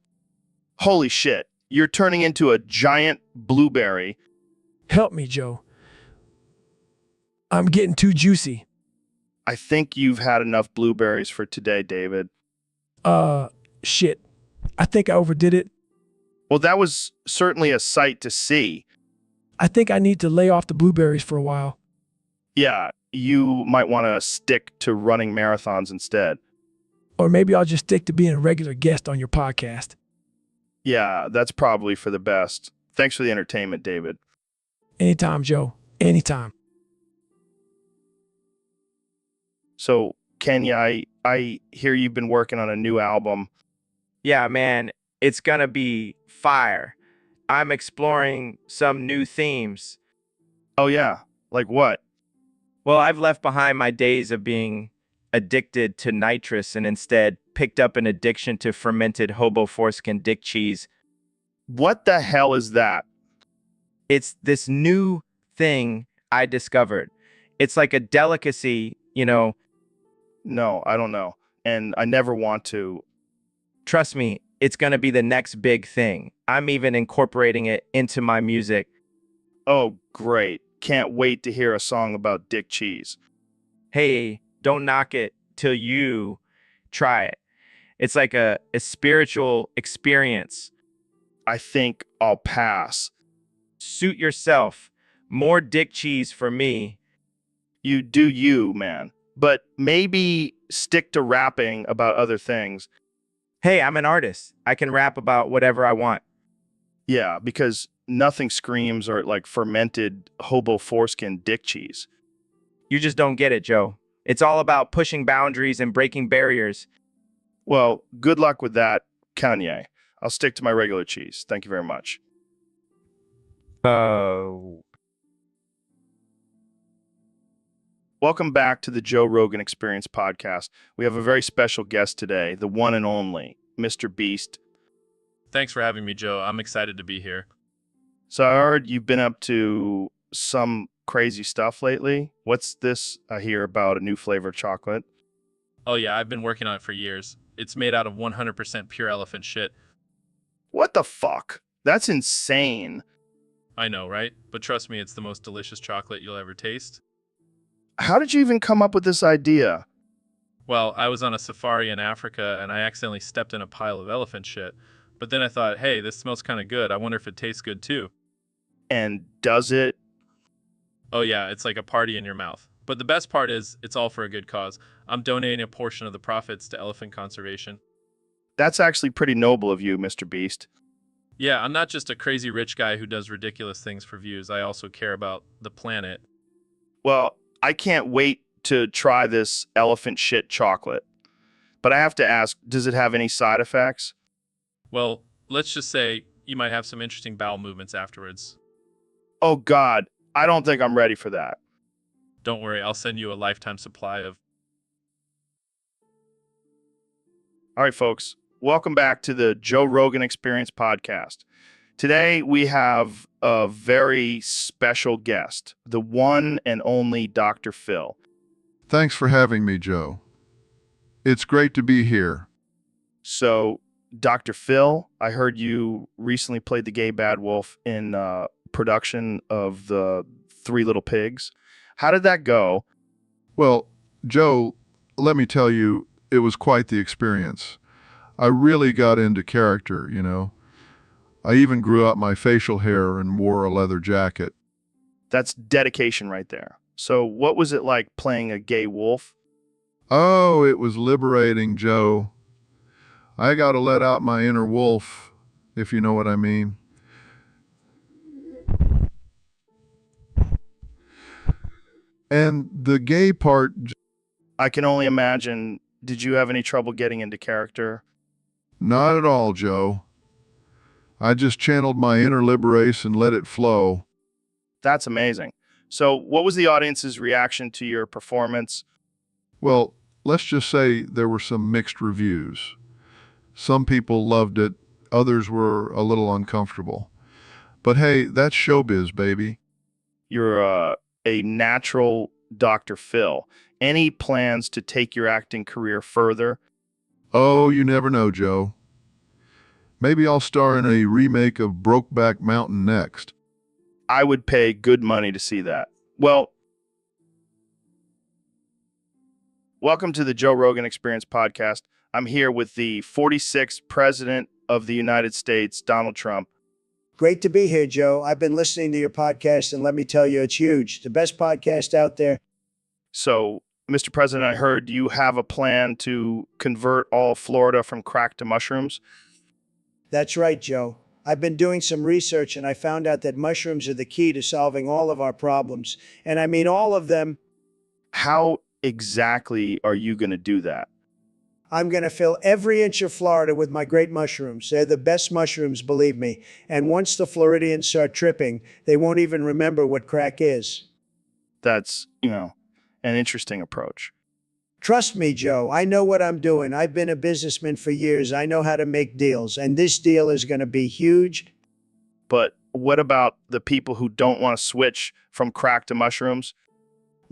Holy shit. You're turning into a giant blueberry. Help me, Joe. I'm getting too juicy. I think you've had enough blueberries for today, David. Shit. I think I overdid it. Well, that was certainly a sight to see. I think I need to lay off the blueberries for a while. Yeah, you might want to stick to running marathons instead. Or maybe I'll just stick to being a regular guest on your podcast. Yeah, that's probably for the best. Thanks for the entertainment, David. Anytime, Joe. Anytime. So, Kenya, I hear you've been working on a new album. Yeah, man, it's gonna be fire. I'm exploring some new themes. Oh, yeah? Like what? Well, I've left behind my days of being addicted to nitrous and instead picked up an addiction to fermented hobo foreskin dick cheese. What the hell is that? It's this new thing I discovered. It's like a delicacy, you know. No, I don't know. And I never want to. Trust me, it's going to be the next big thing. I'm even incorporating it into my music. Oh, great. Can't wait to hear a song about dick cheese. Hey, don't knock it till you try it. It's like a spiritual experience. I think I'll pass. Suit yourself. More dick cheese for me. You do you, man. But maybe stick to rapping about other things. Hey, I'm an artist. I can rap about whatever I want. Yeah, because nothing screams or like fermented hobo foreskin dick cheese. You just don't get it, Joe. It's all about pushing boundaries and breaking barriers. Well, good luck with that, Kanye. I'll stick to my regular cheese. Thank you very much. Oh. Welcome back to the Joe Rogan Experience podcast. We have a very special guest today, the one and only Mr. Beast. Thanks for having me, Joe. I'm excited to be here. So I heard you've been up to some crazy stuff lately. What's this I hear about a new flavor of chocolate? Oh yeah, I've been working on it for years. It's made out of 100% pure elephant shit. What the fuck? That's insane. I know, right? But trust me, it's the most delicious chocolate you'll ever taste. How did you even come up with this idea? Well, I was on a safari in Africa and I accidentally stepped in a pile of elephant shit. But then I thought, hey, this smells kind of good. I wonder if it tastes good too. And does it? Oh yeah, it's like a party in your mouth. But the best part is, it's all for a good cause. I'm donating a portion of the profits to elephant conservation. That's actually pretty noble of you, Mr. Beast. Yeah, I'm not just a crazy rich guy who does ridiculous things for views. I also care about the planet. Well, I can't wait to try this elephant shit chocolate. But I have to ask, does it have any side effects? Well, let's just say you might have some interesting bowel movements afterwards. Oh, God. I don't think I'm ready for that. Don't worry, I'll send you a lifetime supply of... All right, folks. Welcome back to the Joe Rogan Experience podcast. Today, we have a very special guest, the one and only Dr. Phil. Thanks for having me, Joe. It's great to be here. So, Dr. Phil, I heard you recently played the gay bad wolf in production of the Three Little Pigs. How did that go? Well, Joe, let me tell you, it was quite the experience. I really got into character, you know. I even grew out my facial hair and wore a leather jacket. That's dedication right there. So what was it like playing a gay wolf? Oh, it was liberating, Joe. I got to let out my inner wolf, if you know what I mean. And the gay part... I can only imagine. Did you have any trouble getting into character? Not at all, Joe. I just channeled my inner liberation and let it flow. That's amazing. So what was the audience's reaction to your performance? Well, let's just say there were some mixed reviews. Some people loved it, others were a little uncomfortable. But hey, that's showbiz, baby. You're a natural Dr. Phil. Any plans to take your acting career further? Oh, you never know, Joe. Maybe I'll star in a remake of Brokeback Mountain next. I would pay good money to see that. Well, welcome to the Joe Rogan Experience podcast. I'm here with the 46th President of the United States, Donald Trump. Great to be here, Joe. I've been listening to your podcast, and let me tell you, it's huge. The best podcast out there. So, Mr. President, I heard you have a plan to convert all of Florida from crack to mushrooms. That's right, Joe. I've been doing some research, and I found out that mushrooms are the key to solving all of our problems. And I mean all of them. How exactly are you going to do that? I'm going to fill every inch of Florida with my great mushrooms. They're the best mushrooms, believe me. And once the Floridians start tripping, they won't even remember what crack is. That's, an interesting approach. Trust me, Joe, I know what I'm doing. I've been a businessman for years. I know how to make deals, and this deal is going to be huge. But what about the people who don't want to switch from crack to mushrooms?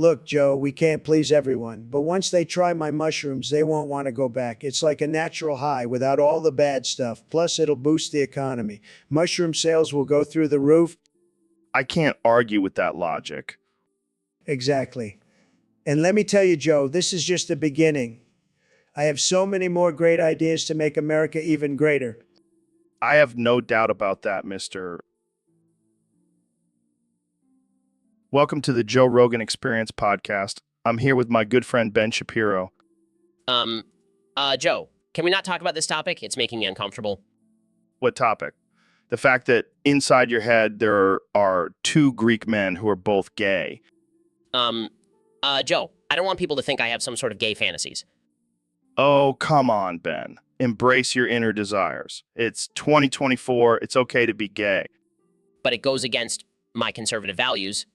Look, Joe, we can't please everyone, but once they try my mushrooms, they won't want to go back. It's like a natural high without all the bad stuff. Plus, it'll boost the economy. Mushroom sales will go through the roof. I can't argue with that logic. Exactly. And let me tell you, Joe, this is just the beginning. I have so many more great ideas to make America even greater. I have no doubt about that, Mr. Welcome to the Joe Rogan Experience podcast. I'm here with my good friend Ben Shapiro. Joe, can we not talk about this topic? It's making me uncomfortable. What topic? The fact that inside your head there are two Greek men who are both gay. Joe, I don't want people to think I have some sort of gay fantasies. Oh, come on, Ben. Embrace your inner desires. It's 2024. It's okay to be gay. But it goes against my conservative values.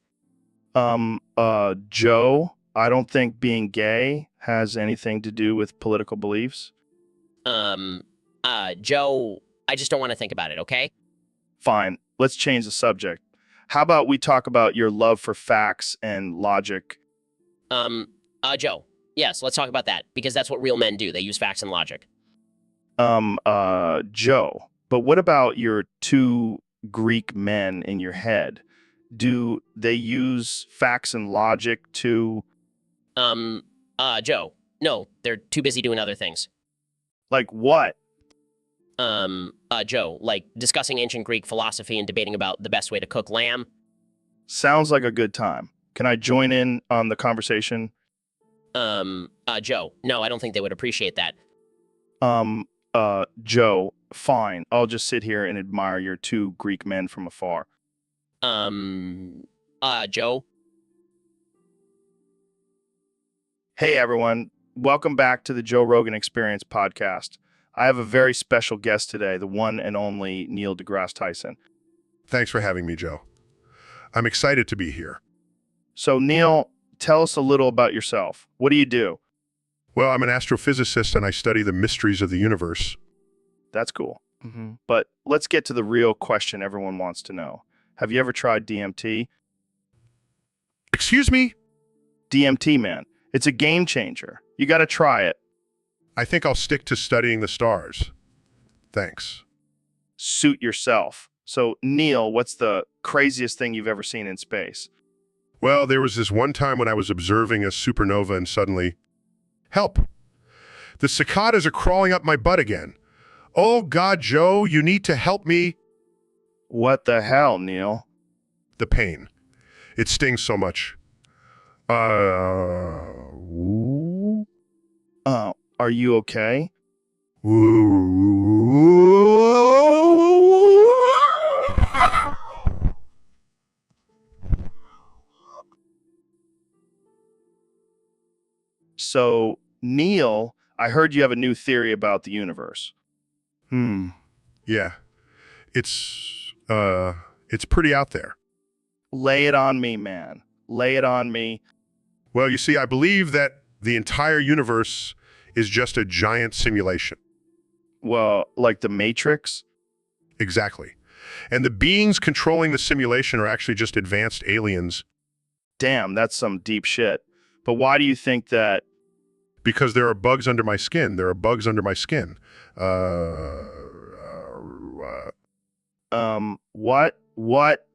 Joe, I don't think being gay has anything to do with political beliefs. Joe, I just don't want to think about it, okay? Fine. Let's change the subject. How about we talk about your love for facts and logic? Joe, yes, let's talk about that, because that's what real men do. They use facts and logic. Joe, but what about your two Greek men in your head? Do they use facts and logic to... Joe, no, they're too busy doing other things. Like what? Joe, like discussing ancient Greek philosophy and debating about the best way to cook lamb. Sounds like a good time. Can I join in on the conversation? Joe, no, I don't think they would appreciate that. Joe, fine. I'll just sit here and admire your two Greek men from afar. Joe? Hey, everyone. Welcome back to the Joe Rogan Experience podcast. I have a very special guest today, the one and only Neil deGrasse Tyson. Thanks for having me, Joe. I'm excited to be here. So, Neil, tell us a little about yourself. What do you do? Well, I'm an astrophysicist and I study the mysteries of the universe. That's cool. But let's get to the real question everyone wants to know. Have you ever tried DMT? Excuse me? DMT, man. It's a game changer. You got to try it. I think I'll stick to studying the stars. Thanks. Suit yourself. So, Neil, what's the craziest thing you've ever seen in space? Well, there was this one time when I was observing a supernova and suddenly, help! The cicadas are crawling up my butt again. Oh God, Joe, you need to help me. What the hell, Neil? The pain. It stings so much. Are you okay? So, Neil, I heard you have a new theory about the universe. Yeah. It's pretty out there. Lay it on me, man. Lay it on me. Well, you see, I believe that the entire universe is just a giant simulation. Well, like the Matrix? Exactly. And the beings controlling the simulation are actually just advanced aliens. Damn, that's some deep shit. But why do you think that? Because there are bugs under my skin. There are bugs under my skin. What? What?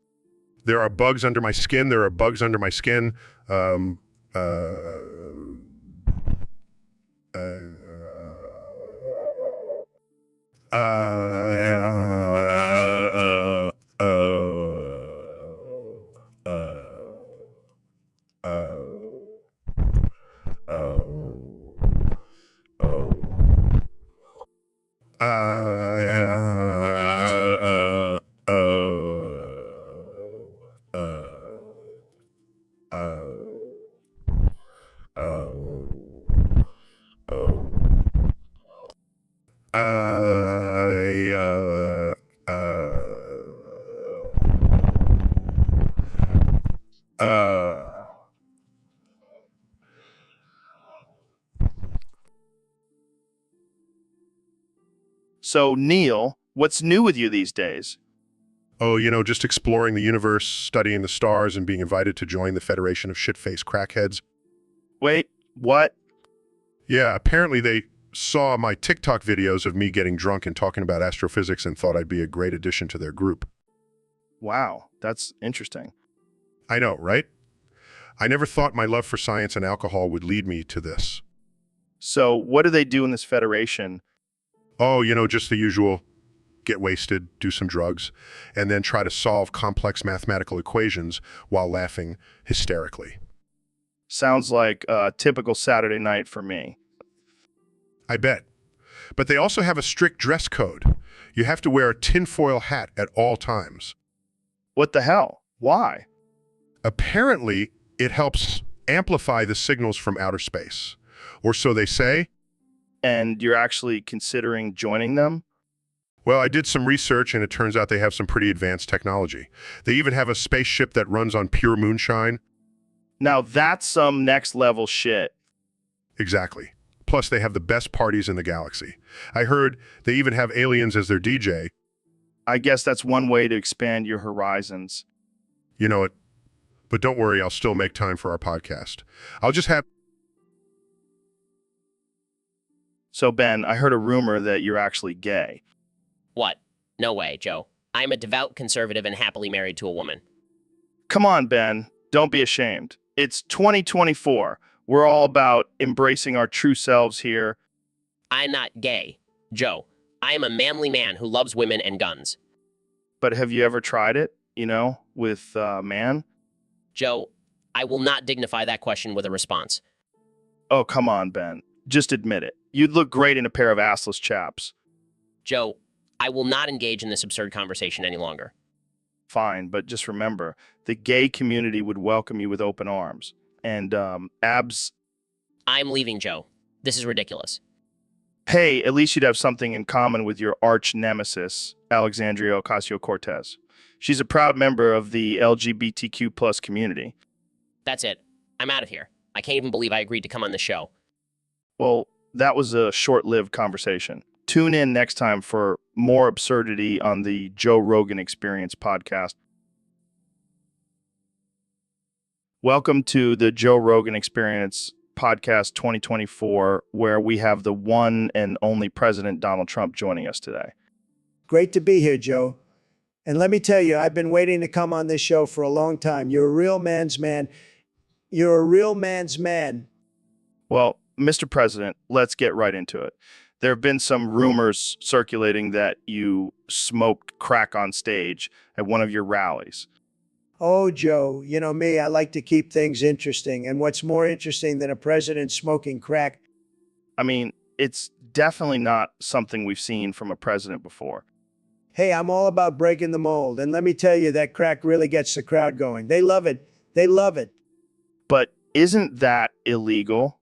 There are bugs under my skin. There are bugs under my skin. So, Neil, what's new with you these days? Oh, just exploring the universe, studying the stars, and being invited to join the Federation of Shit-Faced Crackheads. Wait, what? Yeah, apparently they saw my TikTok videos of me getting drunk and talking about astrophysics and thought I'd be a great addition to their group. Wow, that's interesting. I know, right? I never thought my love for science and alcohol would lead me to this. So what do they do in this federation? Oh, just the usual. Get wasted, do some drugs, and then try to solve complex mathematical equations while laughing hysterically. Sounds like a typical Saturday night for me. I bet. But they also have a strict dress code. You have to wear a tinfoil hat at all times. What the hell? Why? Apparently, it helps amplify the signals from outer space. Or so they say. And you're actually considering joining them? Well, I did some research, and it turns out they have some pretty advanced technology. They even have a spaceship that runs on pure moonshine. Now that's some next level shit. Exactly. Plus, they have the best parties in the galaxy. I heard they even have aliens as their DJ. I guess that's one way to expand your horizons. You know it. But don't worry, I'll still make time for our podcast. I'll just have... So, Ben, I heard a rumor that you're actually gay. What? No way, Joe. I'm a devout conservative and happily married to a woman. Come on, Ben. Don't be ashamed. It's 2024. We're all about embracing our true selves here. I'm not gay. Joe, I am a manly man who loves women and guns. But have you ever tried it, with a man? Joe, I will not dignify that question with a response. Oh, come on, Ben. Just admit it. You'd look great in a pair of assless chaps. Joe, I will not engage in this absurd conversation any longer. Fine, but just remember, the gay community would welcome you with open arms. And, abs... I'm leaving, Joe. This is ridiculous. Hey, at least you'd have something in common with your arch nemesis, Alexandria Ocasio-Cortez. She's a proud member of the LGBTQ plus community. That's it. I'm out of here. I can't even believe I agreed to come on the show. Well, that was a short-lived conversation. Tune in next time for more absurdity on the Joe Rogan Experience podcast. Welcome to the Joe Rogan Experience podcast 2024, where we have the one and only President Donald Trump joining us today. Great to be here, Joe. And let me tell you, I've been waiting to come on this show for a long time. You're a real man's man. You're a real man's man. Well, Mr. President, let's get right into it. There have been some rumors circulating that you smoked crack on stage at one of your rallies. Oh, Joe, you know me, I like to keep things interesting. And what's more interesting than a president smoking crack? I mean, it's definitely not something we've seen from a president before. Hey, I'm all about breaking the mold. And let me tell you, that crack really gets the crowd going. They love it. They love it. But isn't that illegal?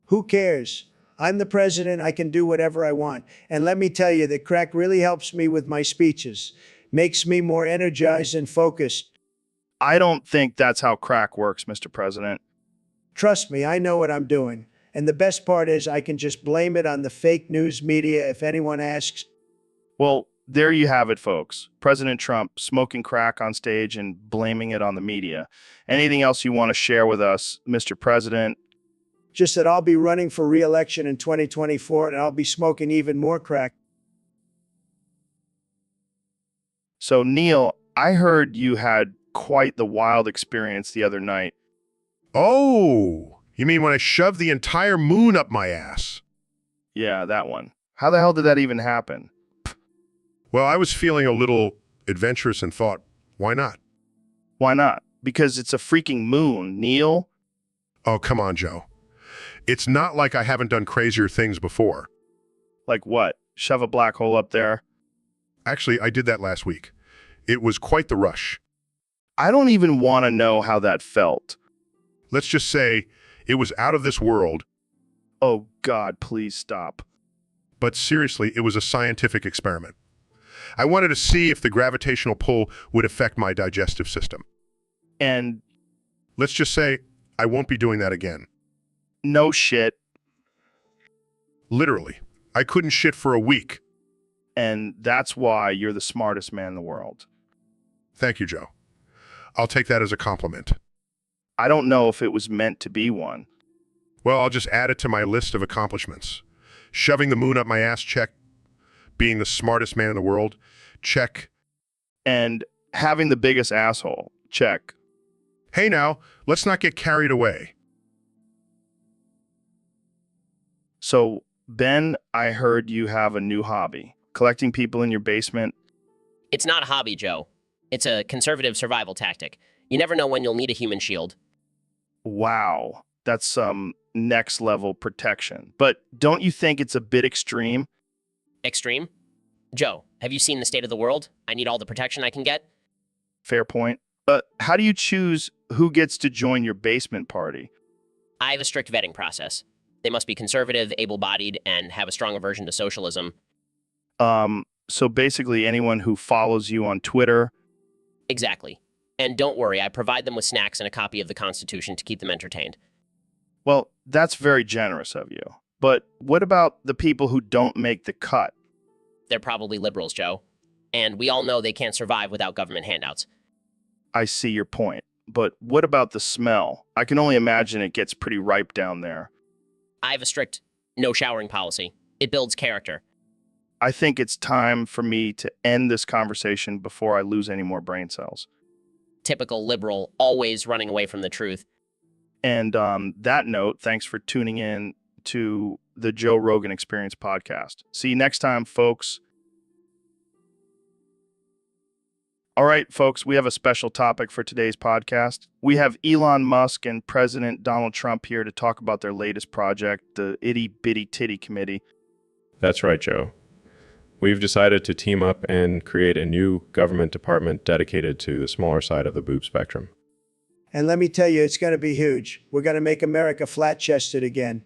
Who cares? I'm the president. I can do whatever I want. And let me tell you that crack really helps me with my speeches, makes me more energized and focused. I don't think that's how crack works, Mr. President. Trust me, I know what I'm doing. And the best part is I can just blame it on the fake news media if anyone asks. Well, there you have it, folks. President Trump smoking crack on stage and blaming it on the media. Anything else you want to share with us, Mr. President? Just that I'll be running for re-election in 2024 and I'll be smoking even more crack. So, Neil, I heard you had quite the wild experience the other night. Oh, you mean when I shoved the entire moon up my ass? Yeah, that one. How the hell did that even happen? Well, I was feeling a little adventurous and thought, why not? Why not? Because it's a freaking moon, Neil. Oh, come on, Joe. It's not like I haven't done crazier things before. Like what? Shove a black hole up there? Actually, I did that last week. It was quite the rush. I don't even want to know how that felt. Let's just say it was out of this world. Oh, God, please stop. But seriously, it was a scientific experiment. I wanted to see if the gravitational pull would affect my digestive system. And let's just say I won't be doing that again. No shit. Literally. I couldn't shit for a week. And that's why you're the smartest man in the world. Thank you, Joe. I'll take that as a compliment. I don't know if it was meant to be one. Well, I'll just add it to my list of accomplishments. Shoving the moon up my ass, check. Being the smartest man in the world, check. And having the biggest asshole, check. Hey now, let's not get carried away. So, Ben, I heard you have a new hobby. Collecting people in your basement. It's not a hobby, Joe. It's a conservative survival tactic. You never know when you'll need a human shield. Wow, that's some next level protection. But don't you think it's a bit extreme? Extreme? Joe, have you seen the state of the world? I need all the protection I can get. Fair point. But how do you choose who gets to join your basement party? I have a strict vetting process. They must be conservative, able-bodied, and have a strong aversion to socialism. So basically anyone who follows you on Twitter. Exactly. And don't worry, I provide them with snacks and a copy of the Constitution to keep them entertained. Well, that's very generous of you. But what about the people who don't make the cut? They're probably liberals, Joe. And we all know they can't survive without government handouts. I see your point. But what about the smell? I can only imagine it gets pretty ripe down there. I have a strict no showering policy. It builds character. I think it's time for me to end this conversation before I lose any more brain cells. Typical liberal, always running away from the truth. And on that note, thanks for tuning in to the Joe Rogan Experience podcast. See you next time, folks. All right, folks, we have a special topic for today's podcast. We have Elon Musk and President Donald Trump here to talk about their latest project, the Itty Bitty Titty Committee. That's right, Joe. We've decided to team up and create a new government department dedicated to the smaller side of the boob spectrum. And let me tell you, it's going to be huge. We're going to make America flat-chested again.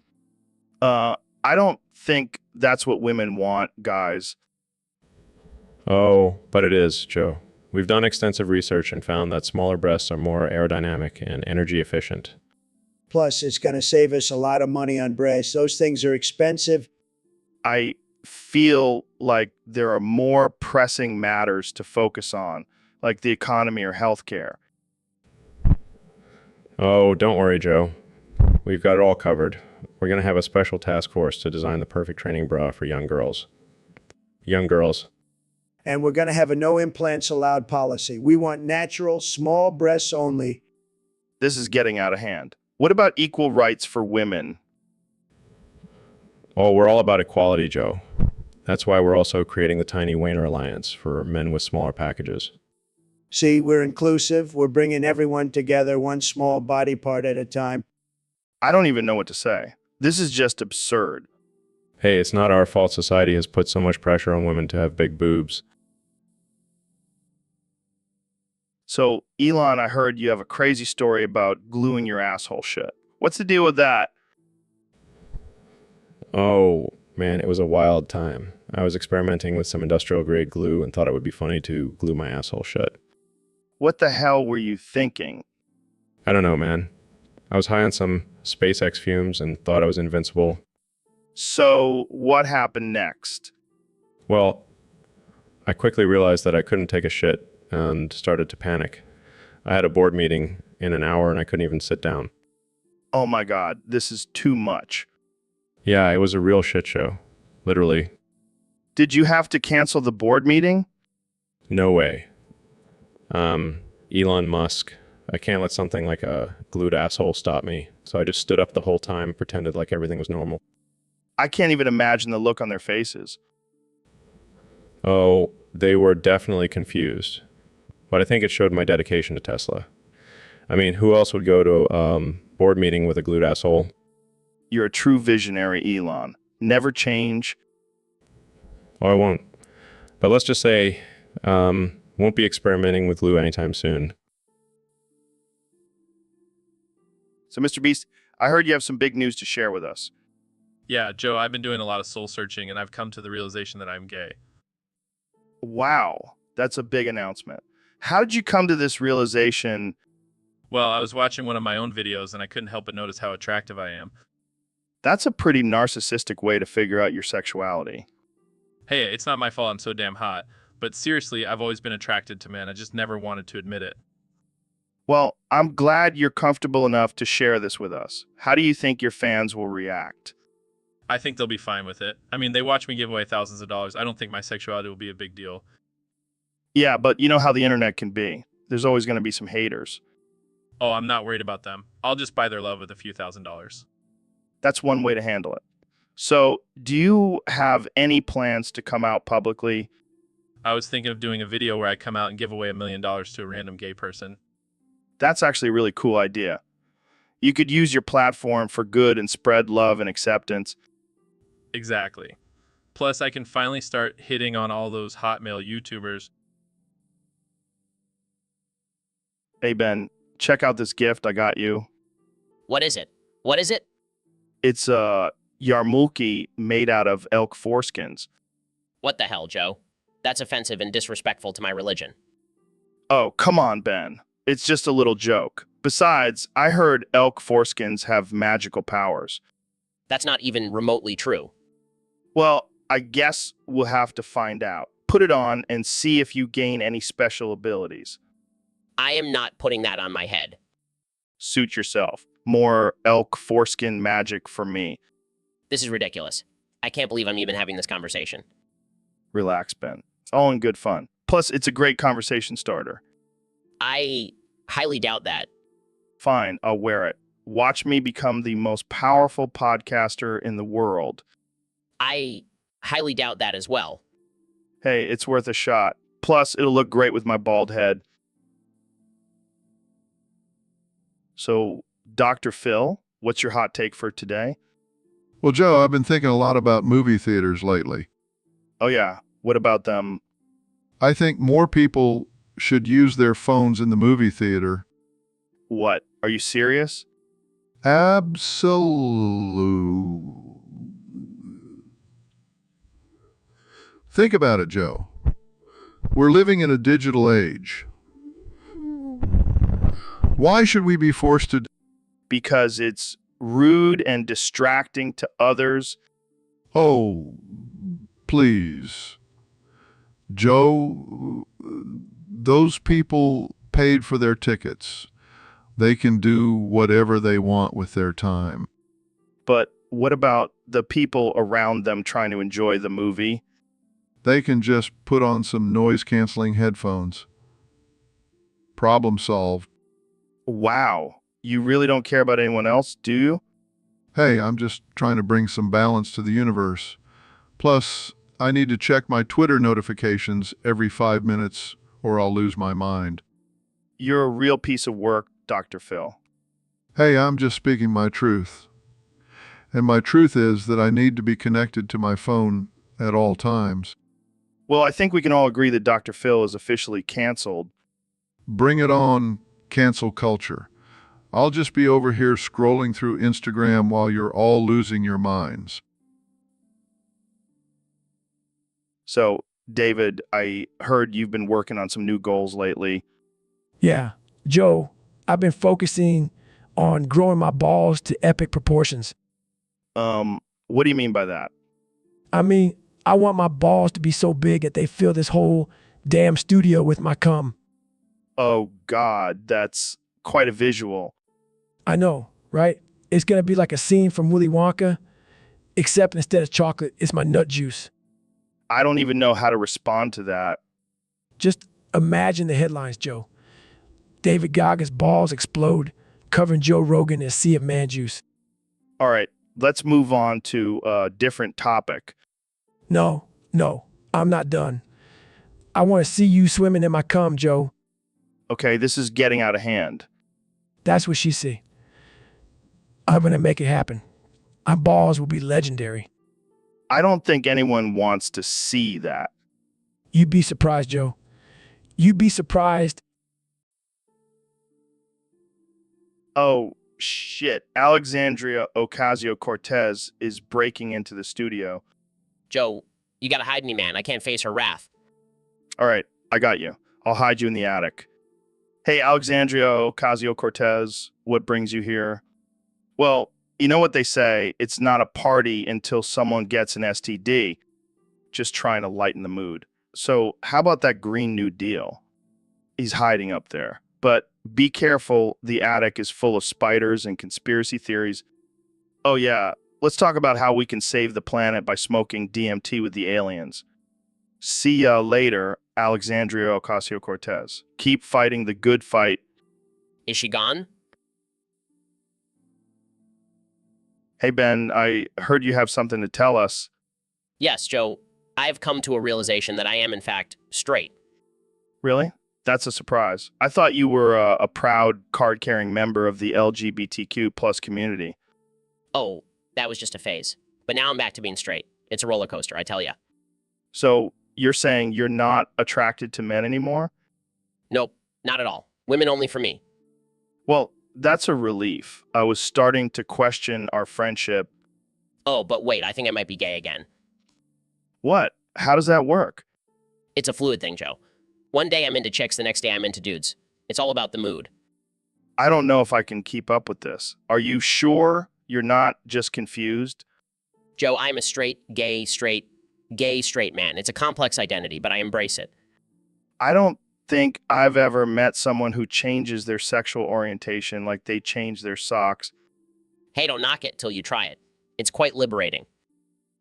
I don't think that's what women want, guys. Oh, but it is, Joe. We've done extensive research and found that smaller breasts are more aerodynamic and energy efficient. Plus, it's going to save us a lot of money on breasts. Those things are expensive. I feel like there are more pressing matters to focus on, like the economy or healthcare. Oh, don't worry, Joe. We've got it all covered. We're going to have a special task force to design the perfect training bra for young girls. Young girls. And we're going to have a no implants allowed policy. We want natural, small breasts only. This is getting out of hand. What about equal rights for women? Oh, we're all about equality, Joe. That's why we're also creating the Tiny Wayner Alliance for men with smaller packages. See, we're inclusive. We're bringing everyone together, one small body part at a time. I don't even know what to say. This is just absurd. Hey, it's not our fault society has put so much pressure on women to have big boobs. So, Elon, I heard you have a crazy story about gluing your asshole shut. What's the deal with that? Oh, man, it was a wild time. I was experimenting with some industrial-grade glue and thought it would be funny to glue my asshole shut. What the hell were you thinking? I don't know, man. I was high on some SpaceX fumes and thought I was invincible. So, what happened next? Well, I quickly realized that I couldn't take a shit and started to panic. I had a board meeting in an hour and I couldn't even sit down. Oh my God, this is too much. Yeah, it was a real shit show. Literally. Did you have to cancel the board meeting? No way. Elon Musk. I can't let something like a glued asshole stop me. So I just stood up the whole time, pretended like everything was normal. I can't even imagine the look on their faces. Oh, they were definitely confused. But I think it showed my dedication to Tesla. I mean, who else would go to a board meeting with a glued asshole? You're a true visionary, Elon. Never change. Oh, I won't. But let's just say, won't be experimenting with glue anytime soon. So, Mr. Beast, I heard you have some big news to share with us. Yeah, Joe, I've been doing a lot of soul searching and I've come to the realization that I'm gay. Wow, that's a big announcement. How did you come to this realization? Well, I was watching one of my own videos and I couldn't help but notice how attractive I am. That's a pretty narcissistic way to figure out your sexuality. Hey, it's not my fault I'm so damn hot, But seriously, I've always been attracted to men. I just never wanted to admit it. Well, I'm glad you're comfortable enough to share this with us. How do you think your fans will react? I think they'll be fine with it. I mean, they watch me give away thousands of dollars. I don't think my sexuality will be a big deal. Yeah, but you know how the internet can be. There's always going to be some haters. Oh, I'm not worried about them. I'll just buy their love with a few $1,000s. That's one way to handle it. So, do you have any plans to come out publicly? I was thinking of doing a video where I come out and give away $1 million to a random gay person. That's actually a really cool idea. You could use your platform for good and spread love and acceptance. Exactly. Plus, I can finally start hitting on all those hot male YouTubers. Hey, Ben, check out this gift I got you. What is it? What is it? It's a yarmulke made out of elk foreskins. What the hell, Joe? That's offensive and disrespectful to my religion. Oh, come on, Ben. It's just a little joke. Besides, I heard elk foreskins have magical powers. That's not even remotely true. Well, I guess we'll have to find out. Put it on and see if you gain any special abilities. I am not putting that on my head. Suit yourself. More elk foreskin magic for me. This is ridiculous. I can't believe I'm even having this conversation. Relax, Ben. It's all in good fun. Plus, it's a great conversation starter. I highly doubt that. Fine, I'll wear it. Watch me become the most powerful podcaster in the world. I highly doubt that as well. Hey, it's worth a shot. Plus, it'll look great with my bald head. So, Dr. Phil, what's your hot take for today? Well, Joe, I've been thinking a lot about movie theaters lately. Oh yeah, what about them? I think more people should use their phones in the movie theater. What? Are you serious? Absolute. Think about it, Joe. We're living in a digital age. Why should we be forced to? Because it's rude and distracting to others. Oh, please. Joe, those people paid for their tickets. They can do whatever they want with their time. But what about the people around them trying to enjoy the movie? They can just put on some noise-canceling headphones. Problem solved. Wow. You really don't care about anyone else, do you? Hey, I'm just trying to bring some balance to the universe. Plus, I need to check my Twitter notifications every 5 minutes or I'll lose my mind. You're a real piece of work, Dr. Phil. Hey, I'm just speaking my truth. And my truth is that I need to be connected to my phone at all times. Well, I think we can all agree that Dr. Phil is officially canceled. Bring it on, cancel culture. I'll just be over here scrolling through Instagram while you're all losing your minds. So, David, I heard you've been working on some new goals lately. Yeah, Joe, I've been focusing on growing my balls to epic proportions. What do you mean by that? I mean, I want my balls to be so big that they fill this whole damn studio with my cum. Oh, God, that's quite a visual. I know, right? It's going to be like a scene from Willy Wonka, except instead of chocolate, it's my nut juice. I don't even know how to respond to that. Just imagine the headlines, Joe. David Gaga's balls explode, covering Joe Rogan in a sea of man juice. All right, let's move on to a different topic. No, I'm not done. I want to see you swimming in my cum, Joe. Okay, this is getting out of hand. That's what she said. I'm going to make it happen. My balls will be legendary. I don't think anyone wants to see that. You'd be surprised, Joe. You'd be surprised. Oh, shit. Alexandria Ocasio-Cortez is breaking into the studio. Joe, you gotta hide me, man. I can't face her wrath. All right, I got you. I'll hide you in the attic. Hey, Alexandria Ocasio-Cortez, what brings you here? Well, you know what they say, it's not a party until someone gets an STD. Just trying to lighten the mood. So how about that Green New Deal? He's hiding up there. But be careful, the attic is full of spiders and conspiracy theories. Oh yeah, let's talk about how we can save the planet by smoking DMT with the aliens. See ya later, Alexandria Ocasio-Cortez. Keep fighting the good fight. Is she gone? Hey Ben, I heard you have something to tell us. Yes, Joe. I've come to a realization that I am, in fact, straight. Really? That's a surprise. I thought you were a proud card-carrying member of the LGBTQ plus community. Oh, that was just a phase. But now I'm back to being straight. It's a roller coaster, I tell ya. So you're saying you're not attracted to men anymore? Nope, not at all. Women only for me. Well, that's a relief. I was starting to question our friendship. Oh, but wait, I think I might be gay again. What? How does that work? It's a fluid thing, Joe. One day I'm into chicks, the next day I'm into dudes. It's all about the mood. I don't know if I can keep up with this. Are you sure you're not just confused? Joe, I'm a straight, gay, straight man. It's a complex identity, but I embrace it. I don't think I've ever met someone who changes their sexual orientation like they change their socks. Hey, don't knock it till you try it. It's quite liberating.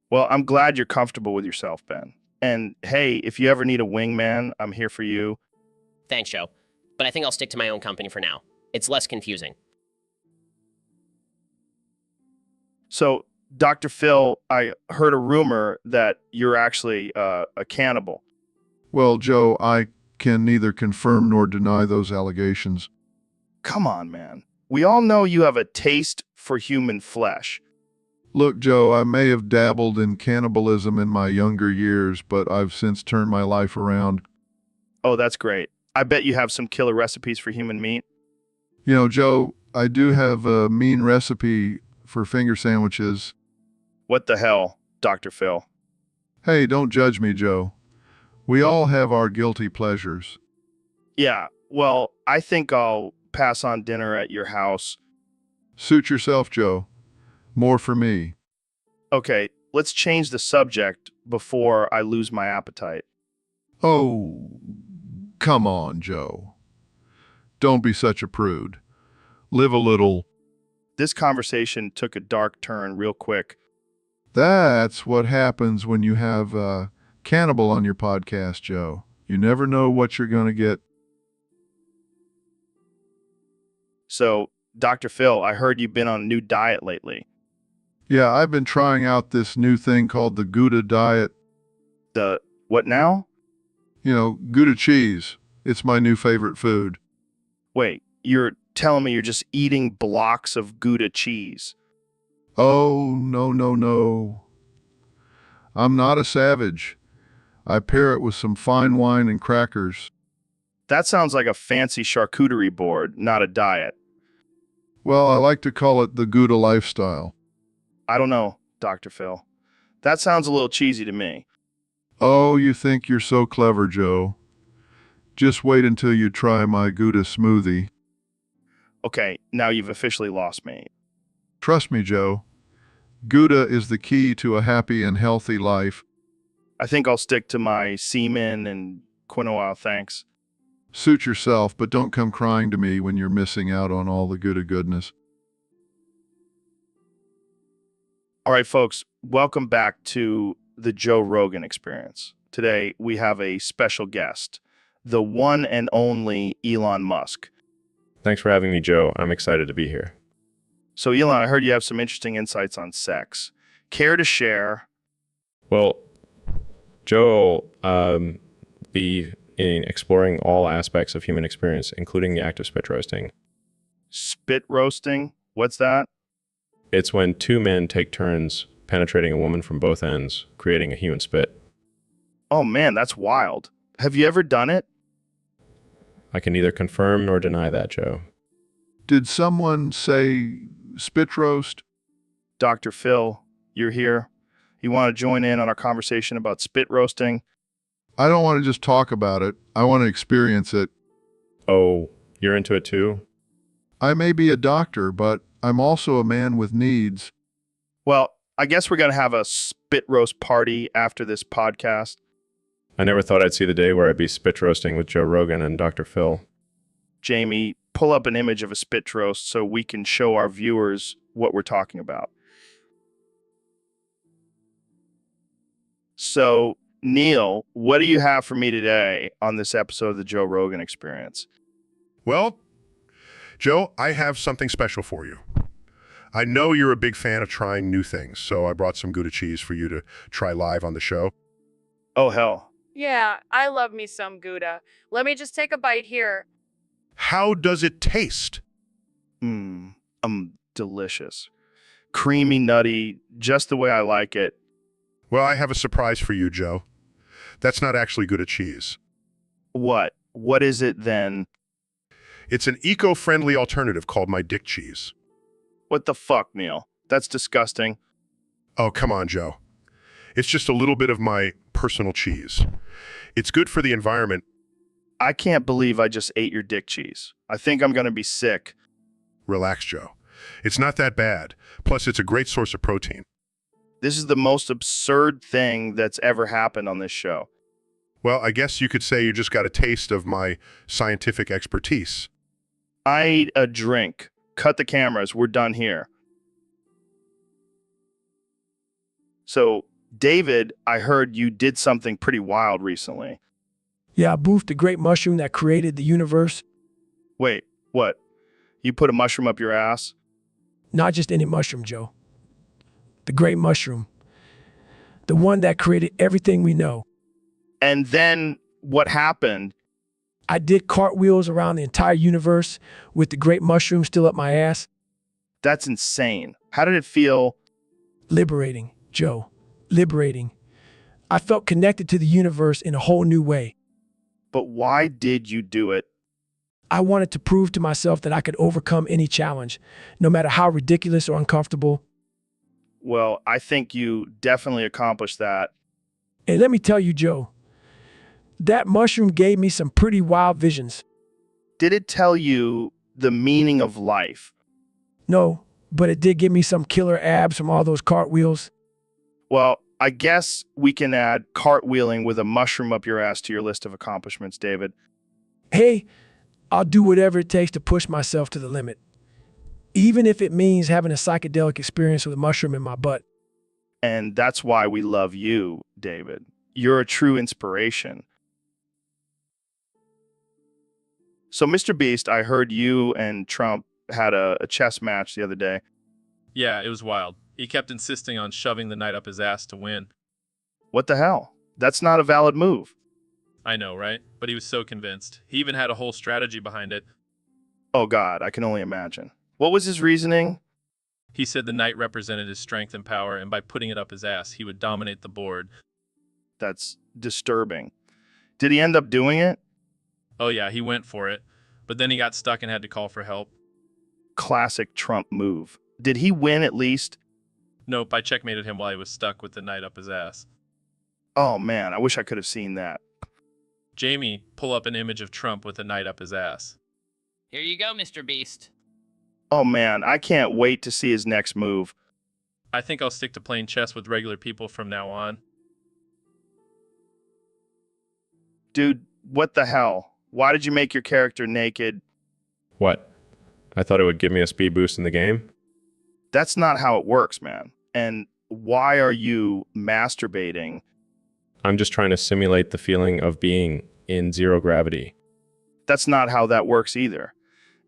Well, I'm glad you're comfortable with yourself, Ben. And hey, if you ever need a wingman, I'm here for you. Thanks, Joe. But I think I'll stick to my own company for now. It's less confusing. So, Dr. Phil, I heard a rumor that you're actually a cannibal. Well, Joe, I can neither confirm nor deny those allegations. Come on, man. We all know you have a taste for human flesh. Look, Joe, I may have dabbled in cannibalism in my younger years, but I've since turned my life around. Oh, that's great. I bet you have some killer recipes for human meat. You know, Joe, I do have a mean recipe for finger sandwiches. What the hell, Dr. Phil? Hey, don't judge me, Joe. We all have our guilty pleasures. Yeah, well, I think I'll pass on dinner at your house. Suit yourself, Joe. More for me. Okay, let's change the subject before I lose my appetite. Oh, come on, Joe. Don't be such a prude. Live a little. This conversation took a dark turn real quick. That's what happens when you have a cannibal on your podcast, Joe. You never know what you're going to get. So, Dr. Phil, I heard you've been on a new diet lately. Yeah, I've been trying out this new thing called the Gouda diet. The what now? You know, Gouda cheese. It's my new favorite food. Wait, you're telling me you're just eating blocks of Gouda cheese? Oh, no, no, no. I'm not a savage. I pair it with some fine wine and crackers. That sounds like a fancy charcuterie board, not a diet. Well, I like to call it the Gouda lifestyle. I don't know, Dr. Phil. That sounds a little cheesy to me. Oh, you think you're so clever, Joe. Just wait until you try my Gouda smoothie. Okay, now you've officially lost me. Trust me, Joe. Gouda is the key to a happy and healthy life. I think I'll stick to my semen and quinoa, thanks. Suit yourself, but don't come crying to me when you're missing out on all the Gouda goodness. All right, folks, welcome back to the Joe Rogan Experience. Today, we have a special guest, the one and only Elon Musk. Thanks for having me, Joe. I'm excited to be here. So, Elon, I heard you have some interesting insights on sex. Care to share? Well, Joe will be in exploring all aspects of human experience, including the act of spit roasting. Spit roasting? What's that? It's when two men take turns penetrating a woman from both ends, creating a human spit. Oh man, that's wild. Have you ever done it? I can neither confirm nor deny that, Joe. Did someone say spit roast? Dr. Phil, you're here. You want to join in on our conversation about spit roasting? I don't want to just talk about it. I want to experience it. Oh, you're into it too? I may be a doctor, but I'm also a man with needs. Well, I guess we're going to have a spit roast party after this podcast. I never thought I'd see the day where I'd be spit roasting with Joe Rogan and Dr. Phil. Jamie, pull up an image of a spit roast so we can show our viewers what we're talking about. So, Neil, what do you have for me today on this episode of the Joe Rogan Experience? Well, Joe, I have something special for you. I know you're a big fan of trying new things, so I brought some Gouda cheese for you to try live on the show. Oh, hell. Yeah, I love me some Gouda. Let me just take a bite here. How does it taste? Delicious. Creamy, nutty, just the way I like it. Well, I have a surprise for you, Joe. That's not actually Gouda cheese. What? What is it then? It's an eco-friendly alternative called my dick cheese. What the fuck, Neil? That's disgusting. Oh, come on, Joe. It's just a little bit of my personal cheese. It's good for the environment. I can't believe I just ate your dick cheese. I think I'm gonna be sick. Relax, Joe. It's not that bad. Plus, it's a great source of protein. This is the most absurd thing that's ever happened on this show. Well, I guess you could say you just got a taste of my scientific expertise. I need a drink. Cut the cameras. We're done here. So, David, I heard you did something pretty wild recently. Yeah, I boofed the great mushroom that created the universe. Wait, what? You put a mushroom up your ass? Not just any mushroom, Joe. The great mushroom. The one that created everything we know. And then what happened? I did cartwheels around the entire universe with the great mushroom still up my ass. That's insane. How did it feel? Liberating, Joe. Liberating. I felt connected to the universe in a whole new way. But why did you do it? I wanted to prove to myself that I could overcome any challenge, no matter how ridiculous or uncomfortable. Well, I think you definitely accomplished that. And let me tell you, Joe, that mushroom gave me some pretty wild visions. Did it tell you the meaning of life? No, but it did give me some killer abs from all those cartwheels. Well, I guess we can add cartwheeling with a mushroom up your ass to your list of accomplishments, David. Hey, I'll do whatever it takes to push myself to the limit. Even if it means having a psychedelic experience with a mushroom in my butt. And that's why we love you, David. You're a true inspiration. So, Mr. Beast, I heard you and Trump had a chess match the other day. Yeah, it was wild. He kept insisting on shoving the knight up his ass to win. What the hell? That's not a valid move. I know, right? But he was so convinced. He even had a whole strategy behind it. Oh, God, I can only imagine. What was his reasoning? He said the knight represented his strength and power, and by putting it up his ass, he would dominate the board. That's disturbing. Did he end up doing it? Oh yeah, he went for it. But then he got stuck and had to call for help. Classic Trump move. Did he win at least? Nope, I checkmated him while he was stuck with the knight up his ass. Oh, man, I wish I could have seen that. Jamie, pull up an image of Trump with the knight up his ass. Here you go, Mr. Beast. Oh, man, I can't wait to see his next move. I think I'll stick to playing chess with regular people from now on. Dude, what the hell? Why did you make your character naked? What? I thought it would give me a speed boost in the game? That's not how it works, man. And why are you masturbating? I'm just trying to simulate the feeling of being in zero gravity. That's not how that works either.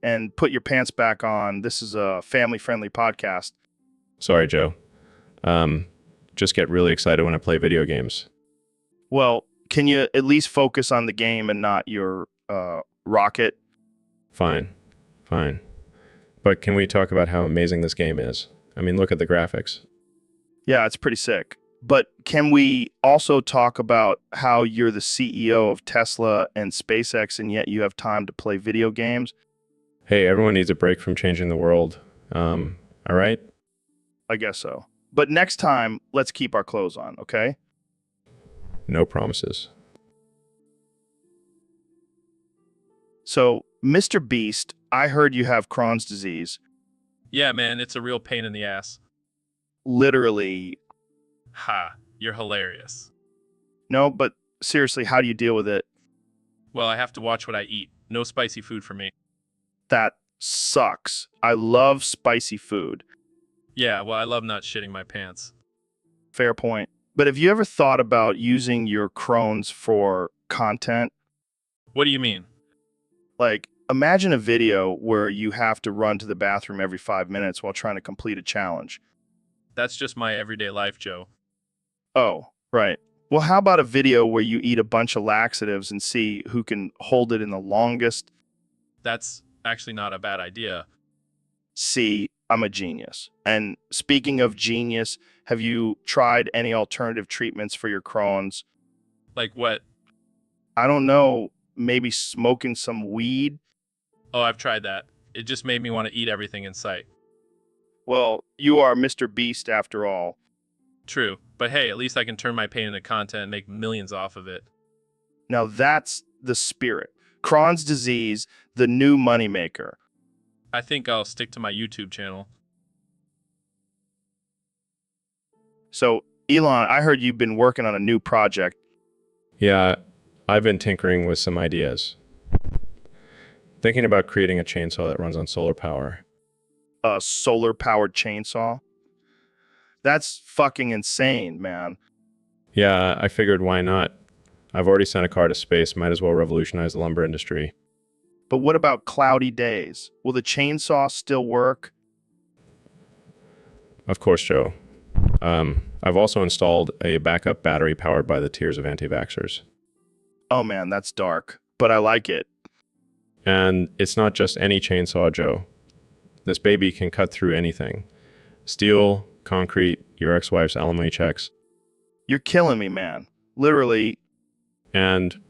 And put your pants back on. This is a family-friendly podcast. Sorry, Joe. Just get really excited when I play video games. Well, can you at least focus on the game and not your rocket? Fine. But can we talk about how amazing this game is? I mean, look at the graphics. Yeah, it's pretty sick. But can we also talk about how you're the CEO of Tesla and SpaceX and yet you have time to play video games? Hey, everyone needs a break from changing the world. All right? I guess so. But next time, let's keep our clothes on, okay? No promises. So, Mr. Beast, I heard you have Crohn's disease. Yeah, man, it's a real pain in the ass. Literally. Ha, you're hilarious. No, but seriously, how do you deal with it? Well, I have to watch what I eat. No spicy food for me. That sucks. I love spicy food. Yeah, well, I love not shitting my pants. Fair point. But have you ever thought about using your Crohn's for content? What do you mean? Like, imagine a video where you have to run to the bathroom every 5 minutes while trying to complete a challenge. That's just my everyday life, Joe. Oh, right. Well, how about a video where you eat a bunch of laxatives and see who can hold it in the longest? That's actually not a bad idea. See, I'm a genius. And speaking of genius, have you tried any alternative treatments for your Crohn's? Like what? I don't know, maybe smoking some weed? Oh, I've tried that. It just made me want to eat everything in sight. Well, you are Mr. Beast after all. True. But hey, at least I can turn my pain into content and make millions off of it. Now that's the spirit. Crohn's disease, the new moneymaker. I think I'll stick to my YouTube channel. So, Elon, I heard you've been working on a new project. Yeah, I've been tinkering with some ideas. Thinking about creating a chainsaw that runs on solar power. A solar-powered chainsaw? That's fucking insane, man. Yeah, I figured why not? I've already sent a car to space, might as well revolutionize the lumber industry. But what about cloudy days? Will the chainsaw still work? Of course, Joe. I've also installed a backup battery powered by the tears of anti-vaxxers. Oh man, that's dark, but I like it. And it's not just any chainsaw, Joe. This baby can cut through anything. Steel, concrete, your ex-wife's alimony checks. You're killing me, man. Literally. And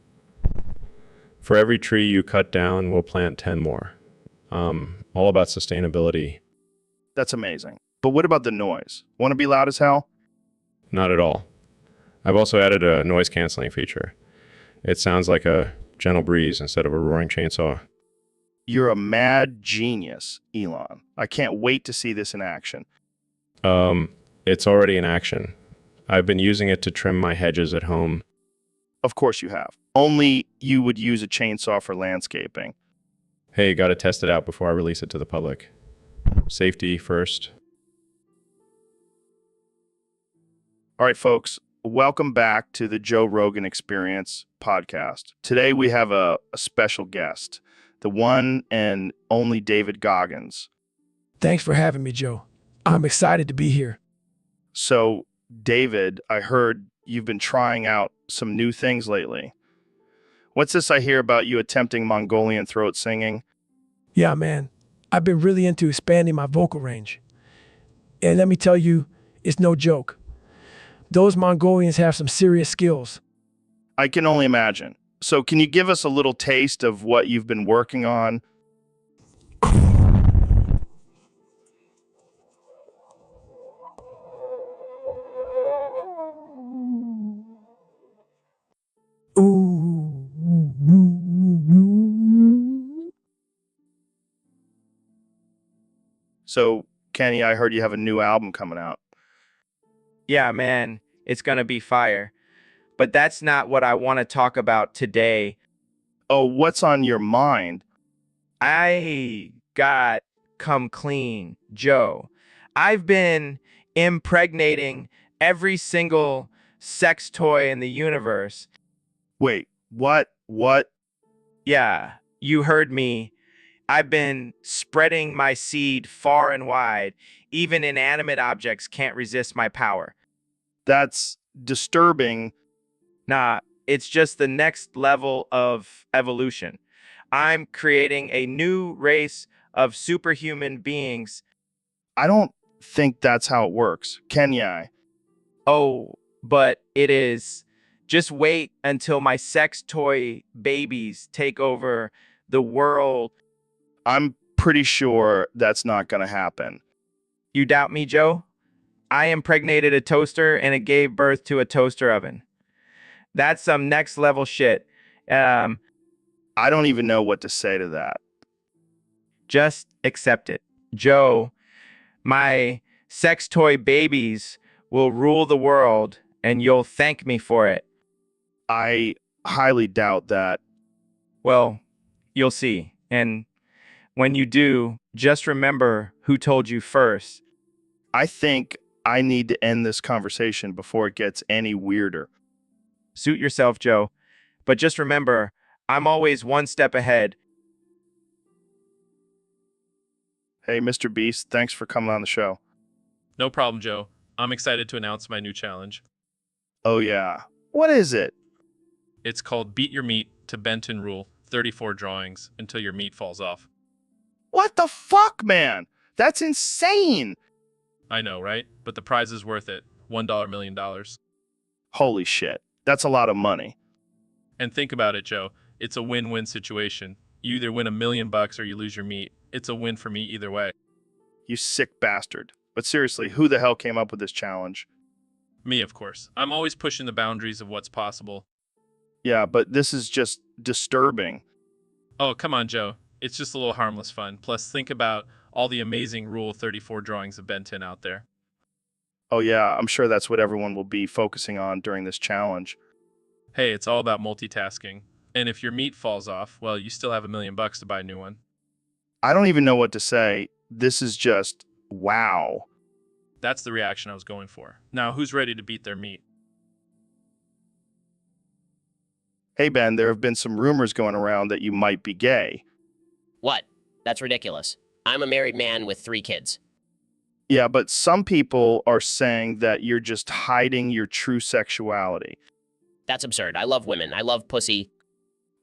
for every tree you cut down, we'll plant 10 more. All about sustainability. That's amazing. But what about the noise? Want to be loud as hell? Not at all. I've also added a noise canceling feature. It sounds like a gentle breeze instead of a roaring chainsaw. You're a mad genius, Elon. I can't wait to see this in action. It's already in action. I've been using it to trim my hedges at home. Of course you have. Only you would use a chainsaw for landscaping. Hey, gotta test it out before I release it to the public. Safety first. All right, folks, welcome back to the Joe Rogan Experience podcast. Today we have a special guest, the one and only David Goggins. Thanks for having me, Joe. I'm excited to be here. So, David, I heard you've been trying out some new things lately. What's this I hear about you attempting Mongolian throat singing? Yeah, man. I've been really into expanding my vocal range. And let me tell you, it's no joke. Those Mongolians have some serious skills. I can only imagine. So can you give us a little taste of what you've been working on? So, Kenny, I heard you have a new album coming out. Yeah, man, it's gonna be fire. But that's not what I want to talk about today. Oh, what's on your mind? I got come clean, Joe. I've been impregnating every single sex toy in the universe. Wait, what? What? Yeah, you heard me. I've been spreading my seed far and wide. Even inanimate objects can't resist my power. That's disturbing. Nah, it's just the next level of evolution. I'm creating a new race of superhuman beings. I don't think that's how it works. Can ya? Oh, but it is. Just wait until my sex toy babies take over the world. I'm pretty sure that's not going to happen. You doubt me, Joe? I impregnated a toaster and it gave birth to a toaster oven. That's some next level shit. I don't even know what to say to that. Just accept it. Joe, my sex toy babies will rule the world and you'll thank me for it. I highly doubt that. Well, you'll see. And when you do, just remember who told you first. I think I need to end this conversation before it gets any weirder. Suit yourself, Joe. But just remember, I'm always one step ahead. Hey, Mr. Beast, thanks for coming on the show. No problem, Joe. I'm excited to announce my new challenge. Oh, yeah. What is it? It's called Beat Your Meat to Benton Rule, 34 drawings until your meat falls off. What the fuck, man? That's insane. I know, right? But the prize is worth it. $1 million. Holy shit. That's a lot of money. And think about it, Joe. It's a win-win situation. You either win $1 million or you lose your meat. It's a win for me either way. You sick bastard. But seriously, who the hell came up with this challenge? Me, of course. I'm always pushing the boundaries of what's possible. Yeah, but this is just disturbing. Oh, come on, Joe. It's just a little harmless fun. Plus, think about all the amazing Rule 34 drawings of Ben 10 out there. Oh, yeah, I'm sure that's what everyone will be focusing on during this challenge. Hey, it's all about multitasking. And if your meat falls off, well, you still have $1 million to buy a new one. I don't even know what to say. This is just wow. That's the reaction I was going for. Now, who's ready to beat their meat? Hey, Ben, there have been some rumors going around that you might be gay. What? That's ridiculous. I'm a married man with 3 kids. Yeah, but some people are saying that you're just hiding your true sexuality. That's absurd. I love women. I love pussy.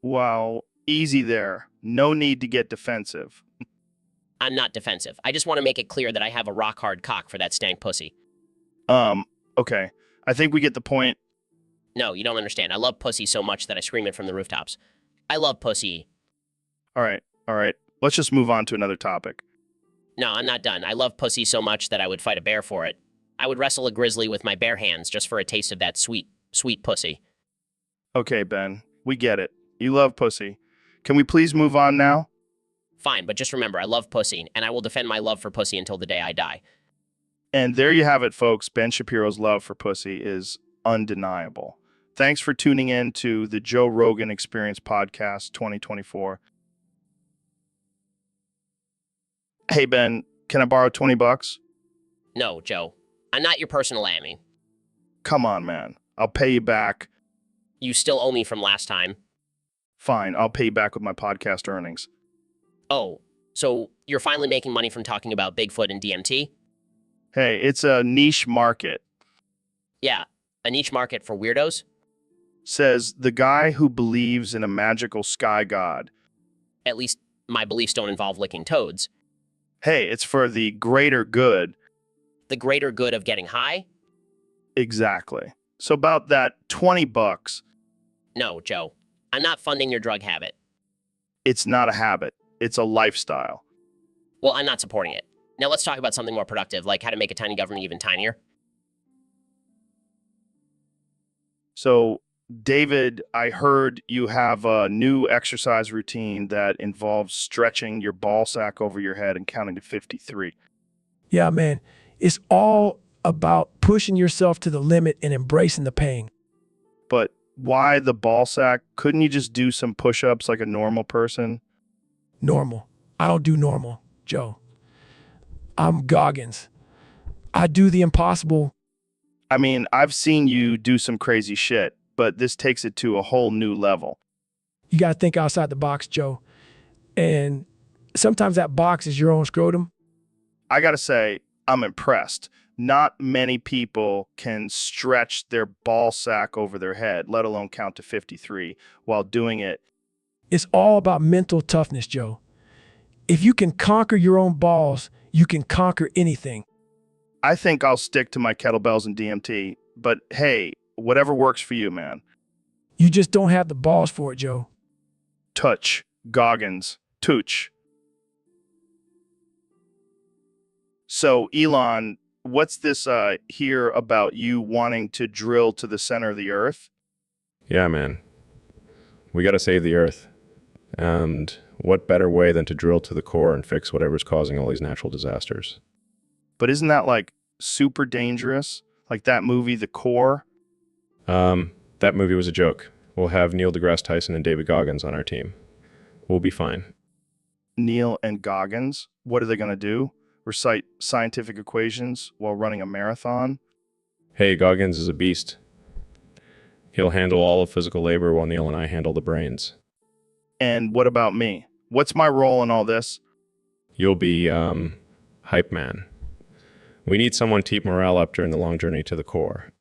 Well, easy there. No need to get defensive. I'm not defensive. I just want to make it clear that I have a rock-hard cock for that stank pussy. Okay. I think we get the point. No, you don't understand. I love pussy so much that I scream it from the rooftops. I love pussy. All right. Let's just move on to another topic. No, I'm not done. I love pussy so much that I would fight a bear for it. I would wrestle a grizzly with my bare hands just for a taste of that sweet, sweet pussy. Okay, Ben, we get it. You love pussy. Can we please move on now? Fine, but just remember, I love pussy, and I will defend my love for pussy until the day I die. And there you have it, folks. Ben Shapiro's love for pussy is undeniable. Thanks for tuning in to the Joe Rogan Experience Podcast 2024. Hey, Ben, can I borrow $20? No, Joe. I'm not your personal Amy. Come on, man. I'll pay you back. You still owe me from last time. Fine, I'll pay you back with my podcast earnings. Oh, so you're finally making money from talking about Bigfoot and DMT? Hey, it's a niche market, Yeah, a niche market for weirdos? says the guy who believes in a magical sky god. At least my beliefs don't involve licking toads. Hey, it's for the greater good. The greater good of getting high? Exactly. So about that $20, No, Joe. I'm not funding your drug habit. it's not a habit. It's a lifestyle. Well, I'm not supporting it. Now let's talk about something more productive, like how to make a tiny government even tinier. So, David, I heard you have a new exercise routine that involves stretching your ball sack over your head and counting to 53. Yeah, man. It's all about pushing yourself to the limit and embracing the pain. But why the ball sack? Couldn't you just do some push-ups like a normal person? Normal. I don't do normal, Joe. I'm Goggins. I do the impossible. I mean, I've seen you do some crazy shit, but this takes it to a whole new level. You got to think outside the box, Joe. And sometimes that box is your own scrotum. I gotta say, I'm impressed. Not many people can stretch their ball sack over their head, let alone count to 53 while doing it. It's all about mental toughness, Joe. If you can conquer your own balls, you can conquer anything. I think I'll stick to my kettlebells and DMT, but hey, whatever works for you, man. You just don't have the balls for it, Joe. Touch, Goggins, Tooch. So, Elon, what's this here about you wanting to drill to the center of the earth? Yeah, man. We got to save the Earth. And what better way than to drill to the core and fix whatever's causing all these natural disasters? But isn't that like super dangerous? Like that movie, The Core? That movie was a joke. We'll have Neil deGrasse Tyson and David Goggins on our team. We'll be fine. Neil and Goggins, what are they going to do? Recite scientific equations while running a marathon? Hey, Goggins is a beast. He'll handle all of physical labor while Neil and I handle the brains. And what about me? What's my role in all this? You'll be, hype man. We need someone to keep morale up during the long journey to the core.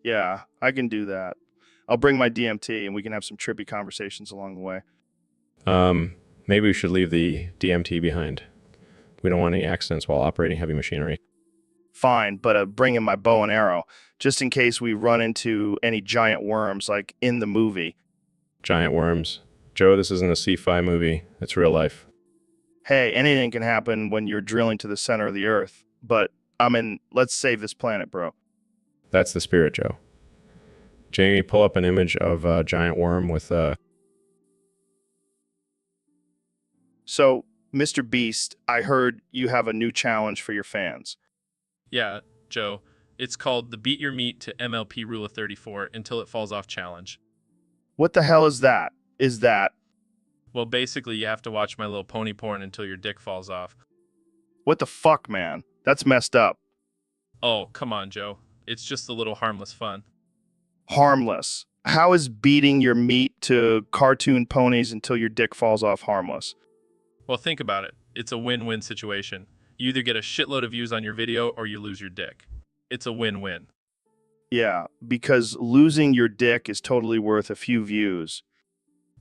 Yeah, I can do that. I'll bring my DMT and we can have some trippy conversations along the way. Maybe we should leave the DMT behind. We don't want any accidents while operating heavy machinery. Fine, but bring in my bow and arrow, just in case we run into any giant worms like in the movie. Giant worms. Joe, this isn't a sci-fi movie. It's real life. Hey, anything can happen when you're drilling to the center of the earth. But, let's save this planet, bro. That's the spirit, Joe. Jamie, pull up an image of a giant worm with So, Mr. Beast, I heard you have a new challenge for your fans. Yeah, Joe. It's called the Beat Your Meat to MLP Rule of 34 Until It Falls Off Challenge. What the hell is that? Well, basically, you have to watch My Little Pony porn until your dick falls off. What the fuck, man? That's messed up. Oh, come on, Joe. It's just a little harmless fun. Harmless. How is beating your meat to cartoon ponies until your dick falls off harmless? Well, think about it. It's a win-win situation. You either get a shitload of views on your video or you lose your dick. It's a win-win. Yeah, because losing your dick is totally worth a few views.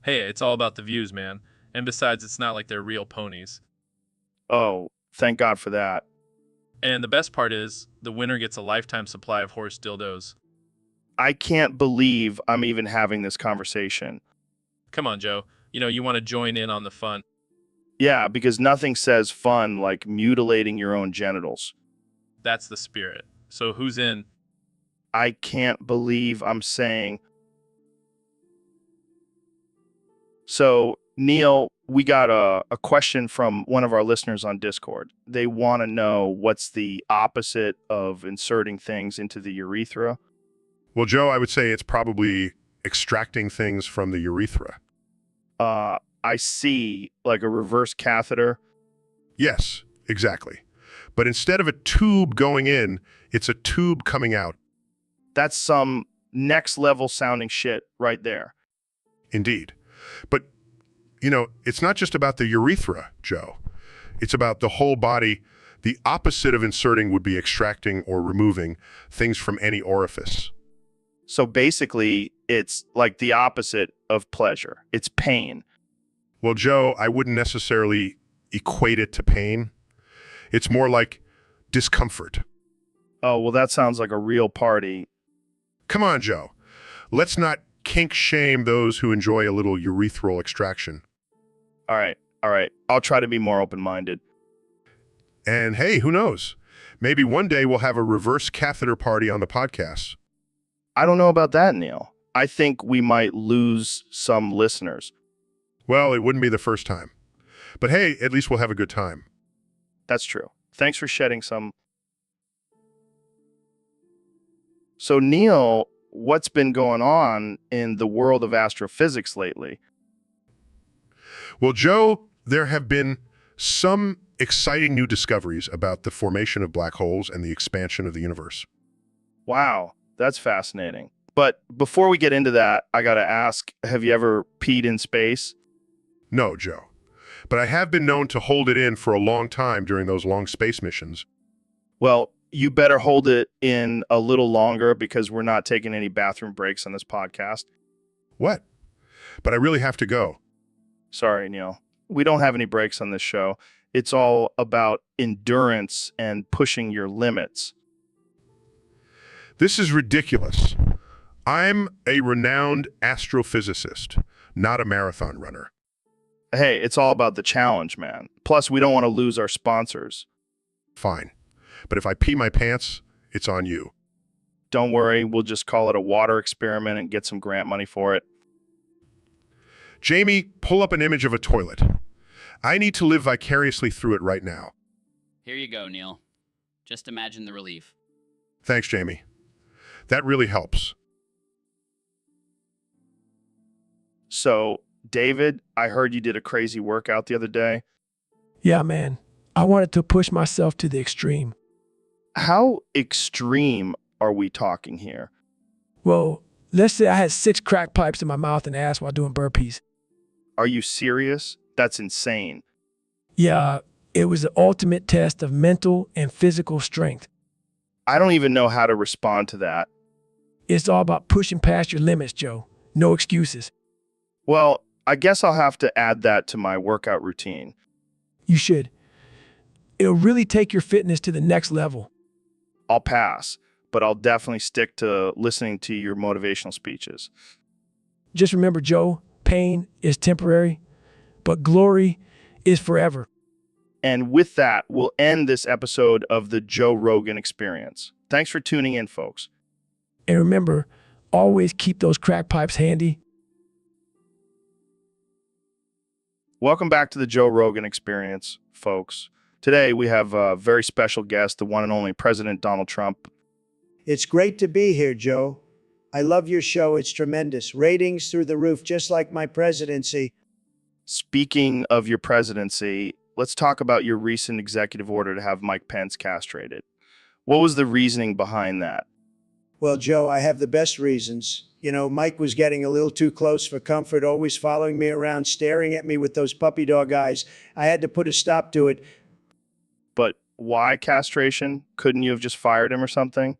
Hey, it's all about the views, man. And besides, it's not like they're real ponies. Oh, thank God for that. And the best part is, the winner gets a lifetime supply of horse dildos. I can't believe I'm even having this conversation. Come on, Joe. You want to join in on the fun. Yeah, because nothing says fun like mutilating your own genitals. That's the spirit. So who's in? I can't believe I'm saying. So, Neil, we got a question from one of our listeners on Discord. They want to know what's the opposite of inserting things into the urethra. Well, Joe, I would say it's probably extracting things from the urethra. I see, like a reverse catheter. Yes, exactly. But instead of a tube going in, it's a tube coming out. That's some next level sounding shit right there. Indeed. But, it's not just about the urethra, Joe. It's about the whole body. The opposite of inserting would be extracting or removing things from any orifice. So basically, it's like the opposite of pleasure. It's pain. Well, Joe, I wouldn't necessarily equate it to pain. It's more like discomfort. Oh, well, that sounds like a real party. Come on, Joe. Let's not kink shame those who enjoy a little urethral extraction. All right. I'll try to be more open-minded. And hey, who knows? Maybe one day we'll have a reverse catheter party on the podcast. I don't know about that, Neil. I think we might lose some listeners. Well, it wouldn't be the first time. But hey, at least we'll have a good time. That's true. Thanks for shedding some. So, Neil, what's been going on in the world of astrophysics lately? Well, Joe, there have been some exciting new discoveries about the formation of black holes and the expansion of the universe. Wow, that's fascinating. But before we get into that, I got to ask, have you ever peed in space? No, Joe. But I have been known to hold it in for a long time during those long space missions. Well, you better hold it in a little longer because we're not taking any bathroom breaks on this podcast. What? But I really have to go. Sorry, Neil. We don't have any breaks on this show. It's all about endurance and pushing your limits. This is ridiculous. I'm a renowned astrophysicist, not a marathon runner. Hey, it's all about the challenge, man. Plus, we don't want to lose our sponsors. Fine. But if I pee my pants, it's on you. Don't worry, we'll just call it a water experiment and get some grant money for it. Jamie, pull up an image of a toilet. I need to live vicariously through it right now. Here you go, Neil. Just imagine the relief. Thanks, Jamie. That really helps. So, David, I heard you did a crazy workout the other day. Yeah, man. I wanted to push myself to the extreme. How extreme are we talking here? Well, let's say I had 6 crack pipes in my mouth and ass while doing burpees. Are you serious? That's insane. Yeah, it was the ultimate test of mental and physical strength. I don't even know how to respond to that. It's all about pushing past your limits, Joe. No excuses. Well, I guess I'll have to add that to my workout routine. You should. It'll really take your fitness to the next level. I'll pass, but I'll definitely stick to listening to your motivational speeches. Just remember, Joe, pain is temporary, but glory is forever. And with that, we'll end this episode of the Joe Rogan Experience. Thanks for tuning in, folks. And remember, always keep those crack pipes handy. Welcome back to the Joe Rogan Experience, folks. Today, we have a very special guest, the one and only President Donald Trump. It's great to be here, Joe. I love your show. It's tremendous. Ratings through the roof, just like my presidency. Speaking of your presidency, let's talk about your recent executive order to have Mike Pence castrated. What was the reasoning behind that? Well, Joe, I have the best reasons. You know, Mike was getting a little too close for comfort, always following me around, staring at me with those puppy dog eyes. I had to put a stop to it. But why castration? Couldn't you have just fired him or something?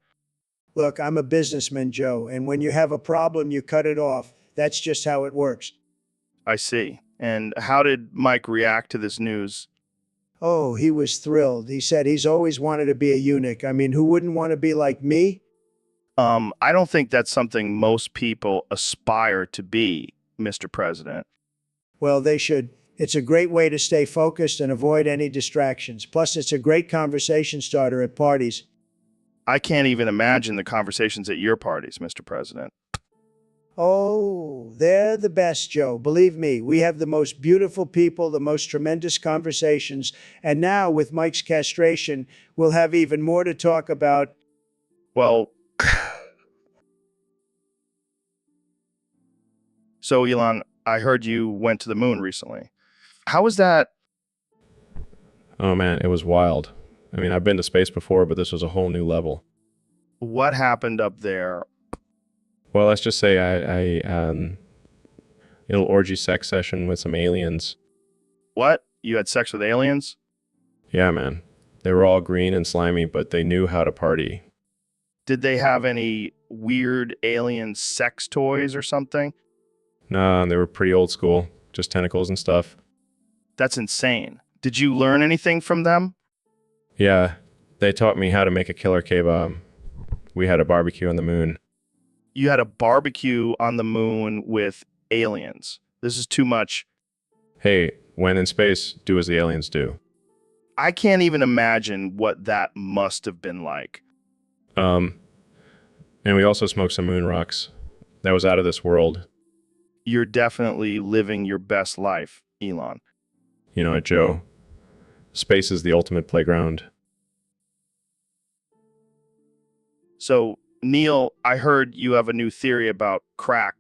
Look, I'm a businessman, Joe, and when you have a problem, you cut it off. That's just how it works. I see. And how did Mike react to this news? Oh, he was thrilled. He said he's always wanted to be a eunuch. I mean, who wouldn't want to be like me? I don't think that's something most people aspire to be, Mr. President. Well, they should. It's a great way to stay focused and avoid any distractions. Plus, it's a great conversation starter at parties. I can't even imagine the conversations at your parties, Mr. President. Oh, they're the best, Joe. Believe me, we have the most beautiful people, the most tremendous conversations. And now, with Mike's castration, we'll have even more to talk about. Well, so Elon, I heard you went to the moon recently. How was that? Oh man, it was wild. I mean, I've been to space before, but this was a whole new level. What happened up there? Well, let's just say I a little orgy sex session with some aliens. What? You had sex with aliens? Yeah, man. They were all green and slimy, but they knew how to party. Did they have any weird alien sex toys or something? Nah, they were pretty old school, just tentacles and stuff. That's insane. Did you learn anything from them? Yeah, they taught me how to make a killer K-bomb. We had a barbecue on the moon. You had a barbecue on the moon with aliens. This is too much. Hey, when in space, do as the aliens do. I can't even imagine what that must have been like. And we also smoked some moon rocks. That was out of this world. You're definitely living your best life, Elon. You know it, Joe. Space is the ultimate playground. So, Neil, I heard you have a new theory about crack.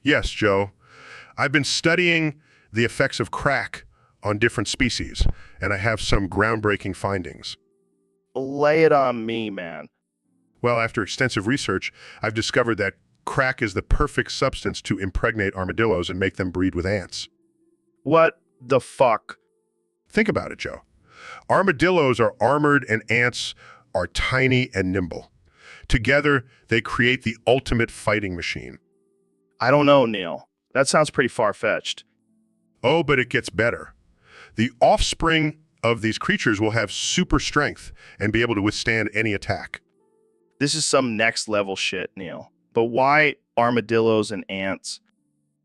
Yes, Joe. I've been studying the effects of crack on different species, and I have some groundbreaking findings. Lay it on me, man. Well, after extensive research, I've discovered that crack is the perfect substance to impregnate armadillos and make them breed with ants. What the fuck? Think about it, Joe. Armadillos are armored and ants are tiny and nimble. Together, they create the ultimate fighting machine. I don't know, Neil. That sounds pretty far-fetched. Oh, but it gets better. The offspring of these creatures will have super strength and be able to withstand any attack. This is some next-level shit, Neil. But why armadillos and ants?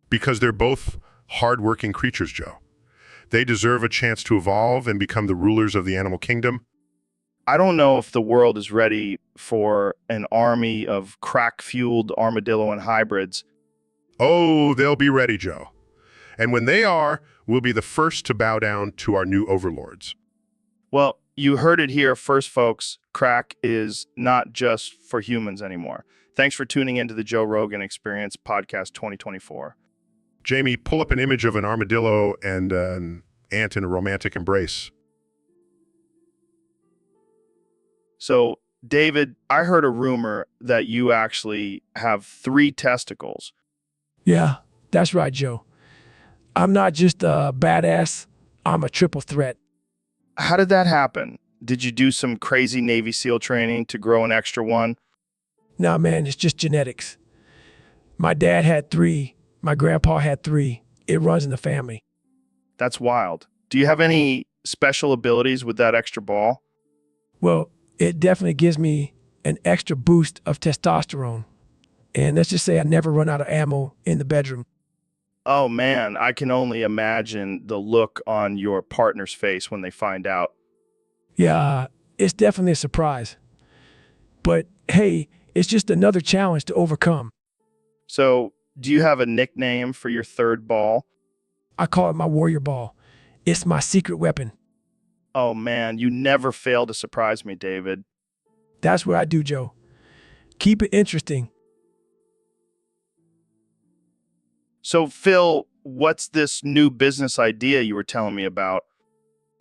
Because they're both hard-working creatures, Joe. They deserve a chance to evolve and become the rulers of the animal kingdom. I don't know if the world is ready for an army of crack-fueled armadillo and hybrids. Oh, they'll be ready, Joe. And when they are, we'll be the first to bow down to our new overlords. Well, you heard it here first, folks. Crack is not just for humans anymore. Thanks for tuning into the Joe Rogan Experience Podcast 2024. Jamie, pull up an image of an armadillo and an ant in a romantic embrace. So, David, I heard a rumor that you actually have 3 testicles. Yeah, that's right, Joe. I'm not just a badass, I'm a triple threat. How did that happen? Did you do some crazy Navy SEAL training to grow an extra one? Nah, man, it's just genetics. My dad had 3, my grandpa had 3. It runs in the family. That's wild. Do you have any special abilities with that extra ball? Well, it definitely gives me an extra boost of testosterone. And let's just say I never run out of ammo in the bedroom. Oh man, I can only imagine the look on your partner's face when they find out. Yeah, it's definitely a surprise. But hey, it's just another challenge to overcome. So, do you have a nickname for your third ball? I call it my warrior ball. It's my secret weapon. Oh man, you never fail to surprise me, David. That's what I do, Joe. Keep it interesting. So, Phil, what's this new business idea you were telling me about?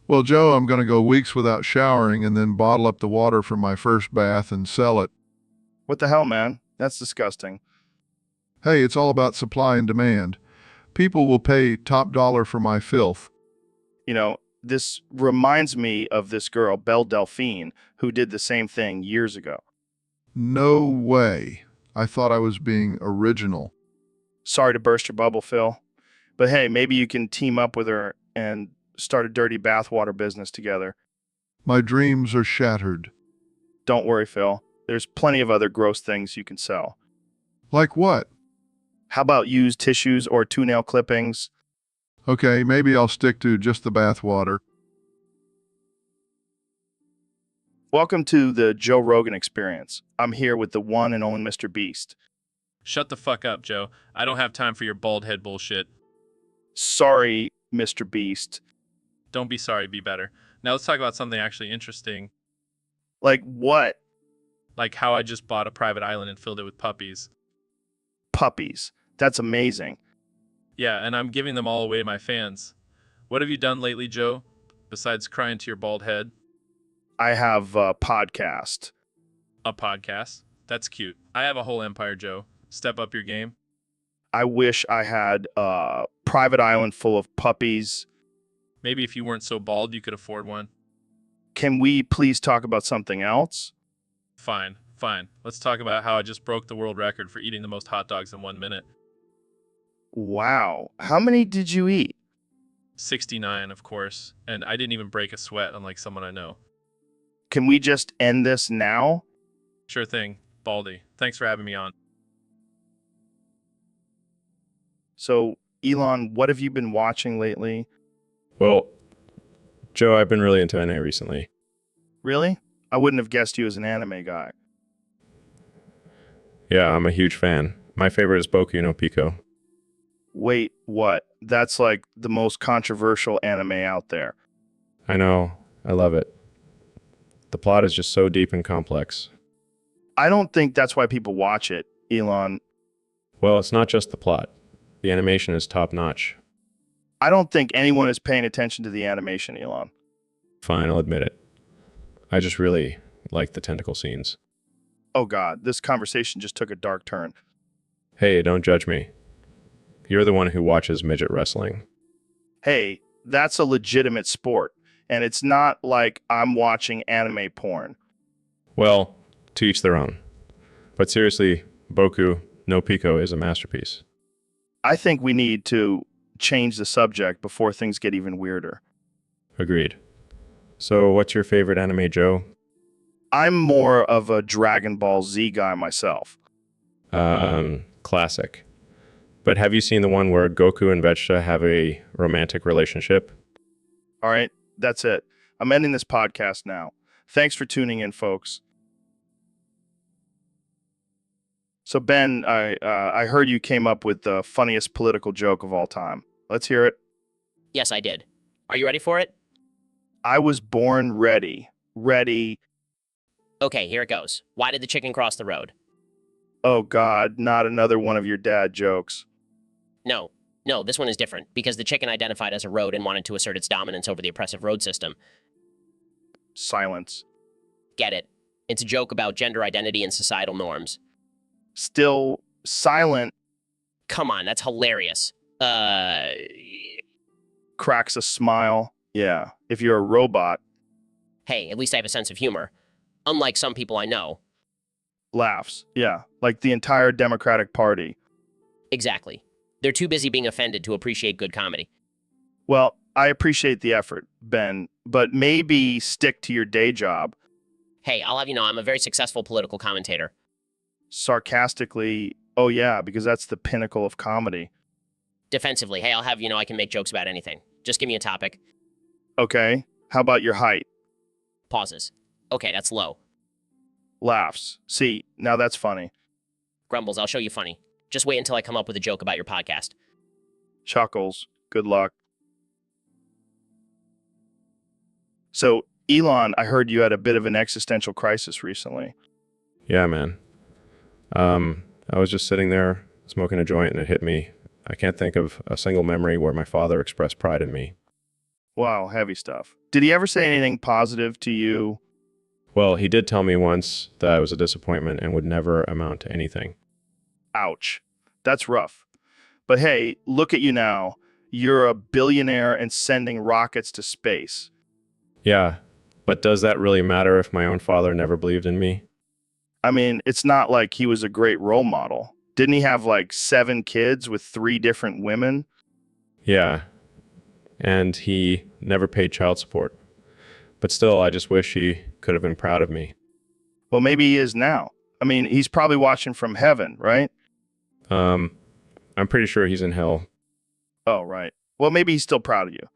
Well, Joe, I'm going to go weeks without showering and then bottle up the water from my first bath and sell it. What the hell, man? That's disgusting. Hey, it's all about supply and demand. People will pay top dollar for my filth. You know, this reminds me of this girl, Belle Delphine, who did the same thing years ago. No way. I thought I was being original. Sorry to burst your bubble, Phil. But hey, maybe you can team up with her and start a dirty bathwater business together. My dreams are shattered. Don't worry, Phil. There's plenty of other gross things you can sell. Like what? How about used tissues or toenail clippings? Okay, maybe I'll stick to just the bathwater. Welcome to the Joe Rogan Experience. I'm here with the one and only Mr. Beast. Shut the fuck up, Joe. I don't have time for your bald head bullshit. Sorry, Mr. Beast. Don't be sorry, be better. Now let's talk about something actually interesting, Like what? like how I just bought a private island and filled it with puppies. Puppies. That's amazing. Yeah, and I'm giving them all away to my fans. What have you done lately, Joe, besides crying to your bald head? I have a podcast. A podcast? That's cute. I have a whole empire, Joe. Step up your game. I wish I had a private island full of puppies. Maybe if you weren't so bald, you could afford one. Can we please talk about something else? Fine, fine. Let's talk about how I just broke the world record for eating the most hot dogs in 1 minute. Wow. How many did you eat? 69, of course. And I didn't even break a sweat, unlike someone I know. Can we just end this now? Sure thing, Baldy. Thanks for having me on. So, Elon, what have you been watching lately? Well, Joe, I've been really into anime recently. Really? I wouldn't have guessed you as an anime guy. Yeah, I'm a huge fan. My favorite is Boku no Pico. Wait, what? That's like the most controversial anime out there. I know, I love it. The plot is just so deep and complex. I don't think that's why people watch it, Elon. Well, it's not just the plot. The animation is top notch. I don't think anyone is paying attention to the animation, Elon. Fine, I'll admit it. I just really like the tentacle scenes. Oh God, this conversation just took a dark turn. Hey, don't judge me. You're the one who watches midget wrestling. Hey, that's a legitimate sport, and it's not like I'm watching anime porn. Well, to each their own. But seriously, Boku no Pico is a masterpiece. I think we need to change the subject before things get even weirder. Agreed. So, what's your favorite anime, Joe? I'm more of a Dragon Ball Z guy myself. Classic. But have you seen the one where Goku and Vegeta have a romantic relationship? All right, that's it. I'm ending this podcast now. Thanks for tuning in, folks. So, Ben, I heard you came up with the funniest political joke of all time. Let's hear it. Yes, I did. Are you ready for it? I was born ready. Ready. Okay, here it goes. Why did the chicken cross the road? Oh, God, not another one of your dad jokes. No, No, this one is different, because the chicken identified as a road and wanted to assert its dominance over the oppressive road system. Silence. Get it. It's a joke about gender identity and societal norms. Still silent. Come on, that's hilarious. Cracks a smile. Yeah, if you're a robot. Hey, at least I have a sense of humor. Unlike some people I know. Laughs. Yeah, like the entire Democratic Party. Exactly. They're too busy being offended to appreciate good comedy. Well, I appreciate the effort, Ben, but maybe stick to your day job. Hey, I'll have you know I'm a very successful political commentator. Sarcastically, oh yeah, because that's the pinnacle of comedy. Defensively, hey, I'll have you know I can make jokes about anything. Just give me a topic. Okay, how about your height? Pauses. Okay, that's low. Laughs. See, now that's funny. Grumbles, I'll show you funny. Just wait until I come up with a joke about your podcast. Chuckles. Good luck. So, Elon, I heard you had a bit of an existential crisis recently. Yeah, man. I was just sitting there smoking a joint and it hit me. I can't think of a single memory where my father expressed pride in me. Wow, heavy stuff. Did he ever say anything positive to you? Well, he did tell me once that I was a disappointment and would never amount to anything. Ouch. That's rough. But hey, look at you now. You're a billionaire and sending rockets to space. Yeah, but does that really matter if my own father never believed in me? I mean, it's not like he was a great role model. Didn't he have like 7 kids with 3 different women? Yeah, and he never paid child support. But still, I just wish he could have been proud of me. Well, maybe he is now. I mean, he's probably watching from heaven, right? I'm pretty sure he's in hell. Oh, right. Well, maybe he's still proud of you.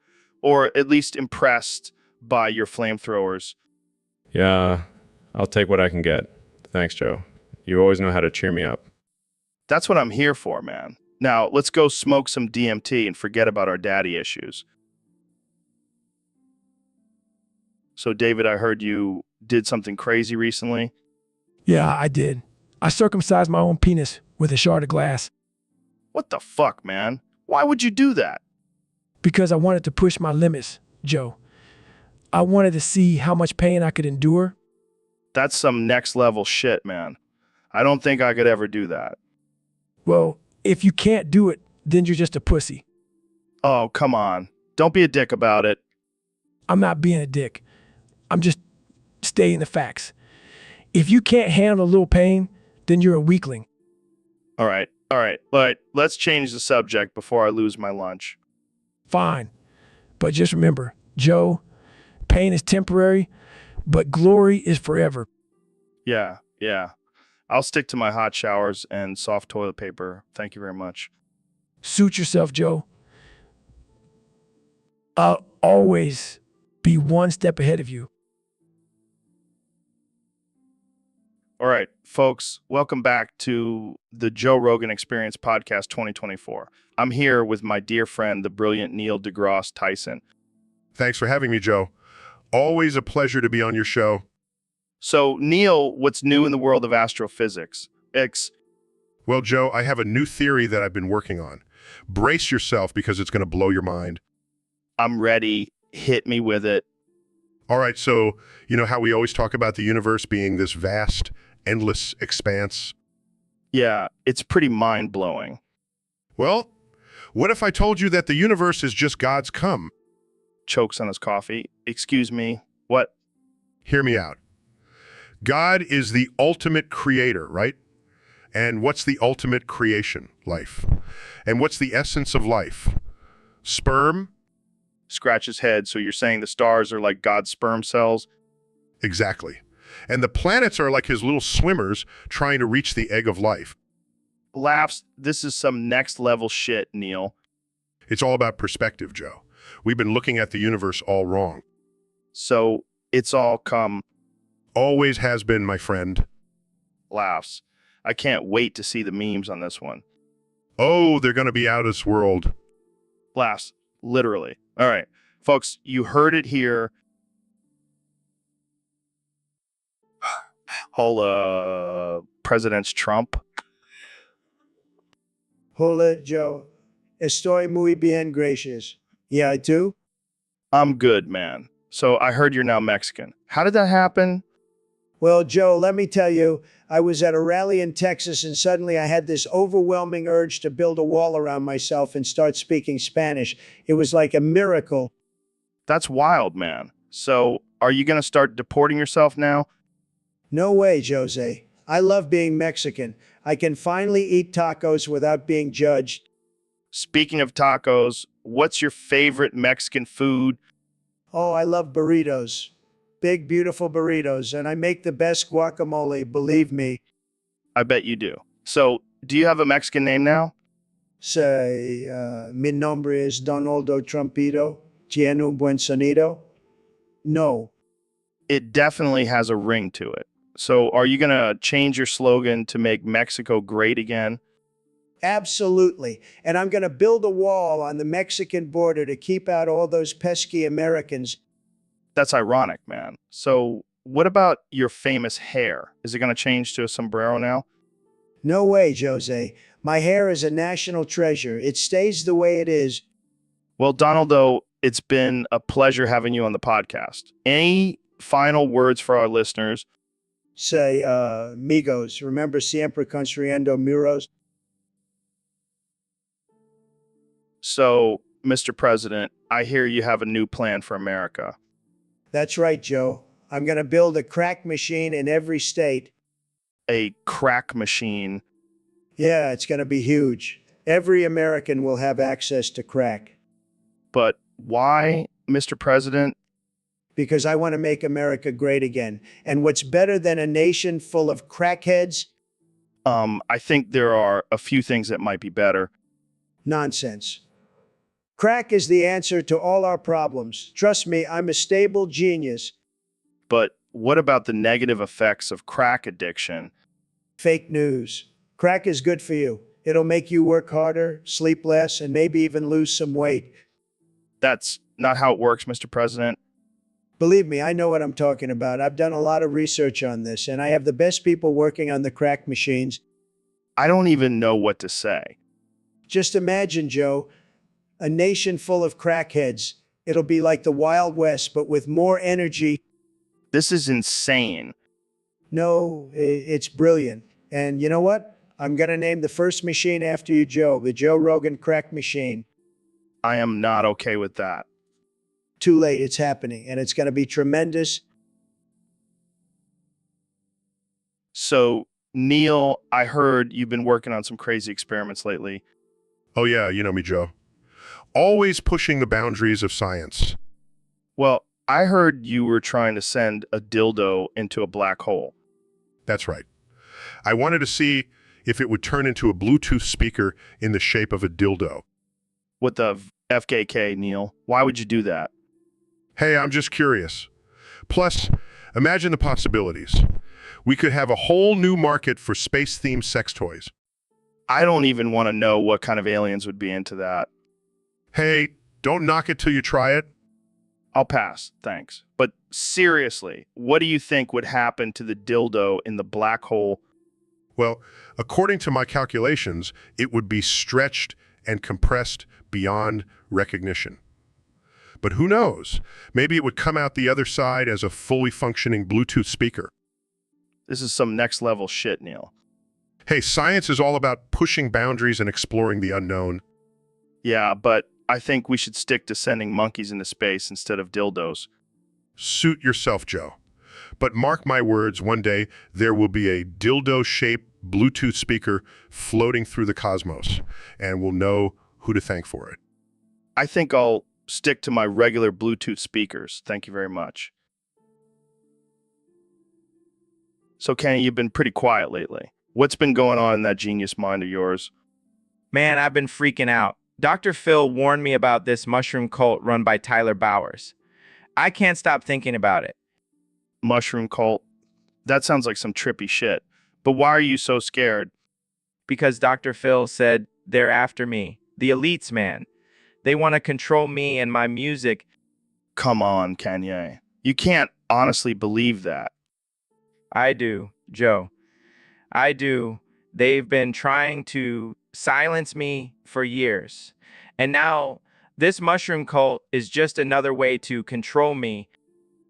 Or at least impressed by your flamethrowers. Yeah, I'll take what I can get. Thanks, Joe. You always know how to cheer me up. That's what I'm here for, man. Now, let's go smoke some DMT and forget about our daddy issues. So, David, I heard you did something crazy recently. Yeah, I did. I circumcised my own penis with a shard of glass What the fuck, man? Why would you do that? because I wanted to push my limits, Joe. I wanted to see how much pain I could endure. That's some next level shit, man. I don't think I could ever do that. Well, if you can't do it, then you're just a pussy. Oh, come on. Don't be a dick about it. I'm not being a dick. I'm just stating the facts. If you can't handle a little pain, then you're a weakling. All right. Let's change the subject before I lose my lunch. Fine. But just remember, Joe, pain is temporary, but glory is forever. Yeah. I'll stick to my hot showers and soft toilet paper. Thank you very much. Suit yourself, Joe. I'll always be one step ahead of you. All right, folks, welcome back to the Joe Rogan Experience Podcast 2024. I'm here with my dear friend, the brilliant Neil deGrasse Tyson. Thanks for having me, Joe. Always a pleasure to be on your show. So, Neil, what's new in the world of astrophysics? Well, Joe, I have a new theory that I've been working on. Brace yourself because it's going to blow your mind. I'm ready. Hit me with it. All right, so you know how we always talk about the universe being this vast, endless expanse? Yeah, it's pretty mind-blowing. Well, what if I told you that the universe is just God's come? Chokes on his coffee. Excuse me, what? Hear me out. God is the ultimate creator, right? And what's the ultimate creation? Life. And what's the essence of life? Sperm? Scratch his head, so you're saying the stars are like God's sperm cells? Exactly. And the planets are like his little swimmers trying to reach the egg of life. Laughs, this is some next level shit, Neil. It's all about perspective, Joe. We've been looking at the universe all wrong. So, it's all come. Always has been, my friend. Laughs. I can't wait to see the memes on this one. Oh, they're going to be out of this world. Laughs. Literally. All right. Folks, you heard it here. President Trump. Hold it, Joe. Estoy muy bien, gracias. Yeah, I do? I'm good, man. So I heard you're now Mexican. How did that happen? Well, Joe, let me tell you, I was at a rally in Texas and suddenly I had this overwhelming urge to build a wall around myself and start speaking Spanish. It was like a miracle. That's wild, man. So are you going to start deporting yourself now? No way, Jose. I love being Mexican. I can finally eat tacos without being judged. Speaking of tacos, what's your favorite Mexican food? Oh, I love burritos. Big, beautiful burritos, and I make the best guacamole, believe me. I bet you do. So do you have a Mexican name now? Say, mi nombre es Donaldo Trumpito. Tiene un buen sonido? No. It definitely has a ring to it. So are you going to change your slogan to make Mexico great again? Absolutely. And I'm going to build a wall on the Mexican border to keep out all those pesky Americans. That's ironic, man. So what about your famous hair? Is it going to change to a sombrero now? No way, Jose. My hair is a national treasure. It stays the way it is. Well, Donaldo, it's been a pleasure having you on the podcast. Any final words for our listeners? Say, amigos, remember siempre construyendo muros? So, Mr. President, I hear you have a new plan for America. That's right, Joe. I'm going to build a crack machine in every state. A crack machine. Yeah, it's going to be huge. Every American will have access to crack. But why, Mr. President? Because I want to make America great again. And what's better than a nation full of crackheads? I think there are a few things that might be better. Nonsense. Crack is the answer to all our problems. Trust me, I'm a stable genius. But what about the negative effects of crack addiction? Fake news. Crack is good for you. It'll make you work harder, sleep less, and maybe even lose some weight. That's not how it works, Mr. President. Believe me, I know what I'm talking about. I've done a lot of research on this, and I have the best people working on the crack machines. I don't even know what to say. Just imagine, Joe, a nation full of crackheads. It'll be like the Wild West, but with more energy. This is insane. No, it's brilliant. And you know what? I'm going to name the first machine after you, Joe, the Joe Rogan crack machine. I am not okay with that. Too late, it's happening, and it's going to be tremendous. So, Neil, I heard you've been working on some crazy experiments lately. Oh yeah, you know me, Joe. Always pushing the boundaries of science. Well, I heard you were trying to send a dildo into a black hole. That's right. I wanted to see if it would turn into a Bluetooth speaker in the shape of a dildo. What the FKK, Neil? Why would you do that? Hey, I'm just curious. Plus, imagine the possibilities. We could have a whole new market for space-themed sex toys. I don't even want to know what kind of aliens would be into that. Hey, don't knock it till you try it. I'll pass, thanks. But seriously, what do you think would happen to the dildo in the black hole? Well, according to my calculations, it would be stretched and compressed beyond recognition. But who knows? Maybe it would come out the other side as a fully functioning Bluetooth speaker. This is some next level shit, Neil. Hey, science is all about pushing boundaries and exploring the unknown. Yeah, but I think we should stick to sending monkeys into space instead of dildos. Suit yourself, Joe. But mark my words, one day there will be a dildo-shaped Bluetooth speaker floating through the cosmos, and we'll know who to thank for it. I think I'll stick to my regular Bluetooth speakers. Thank you very much. So, Kenny, you've been pretty quiet lately. What's been going on in that genius mind of yours? Man, I've been freaking out. Dr. Phil warned me about this mushroom cult run by Tyler Bowers. I can't stop thinking about it. Mushroom cult? That sounds like some trippy shit. But why are you so scared? Because Dr. Phil said they're after me. The elites, man. They want to control me and my music. Come on, Kanye. You can't honestly believe that. I do, Joe. I do. They've been trying to silenced me for years. And now this mushroom cult is just another way to control me.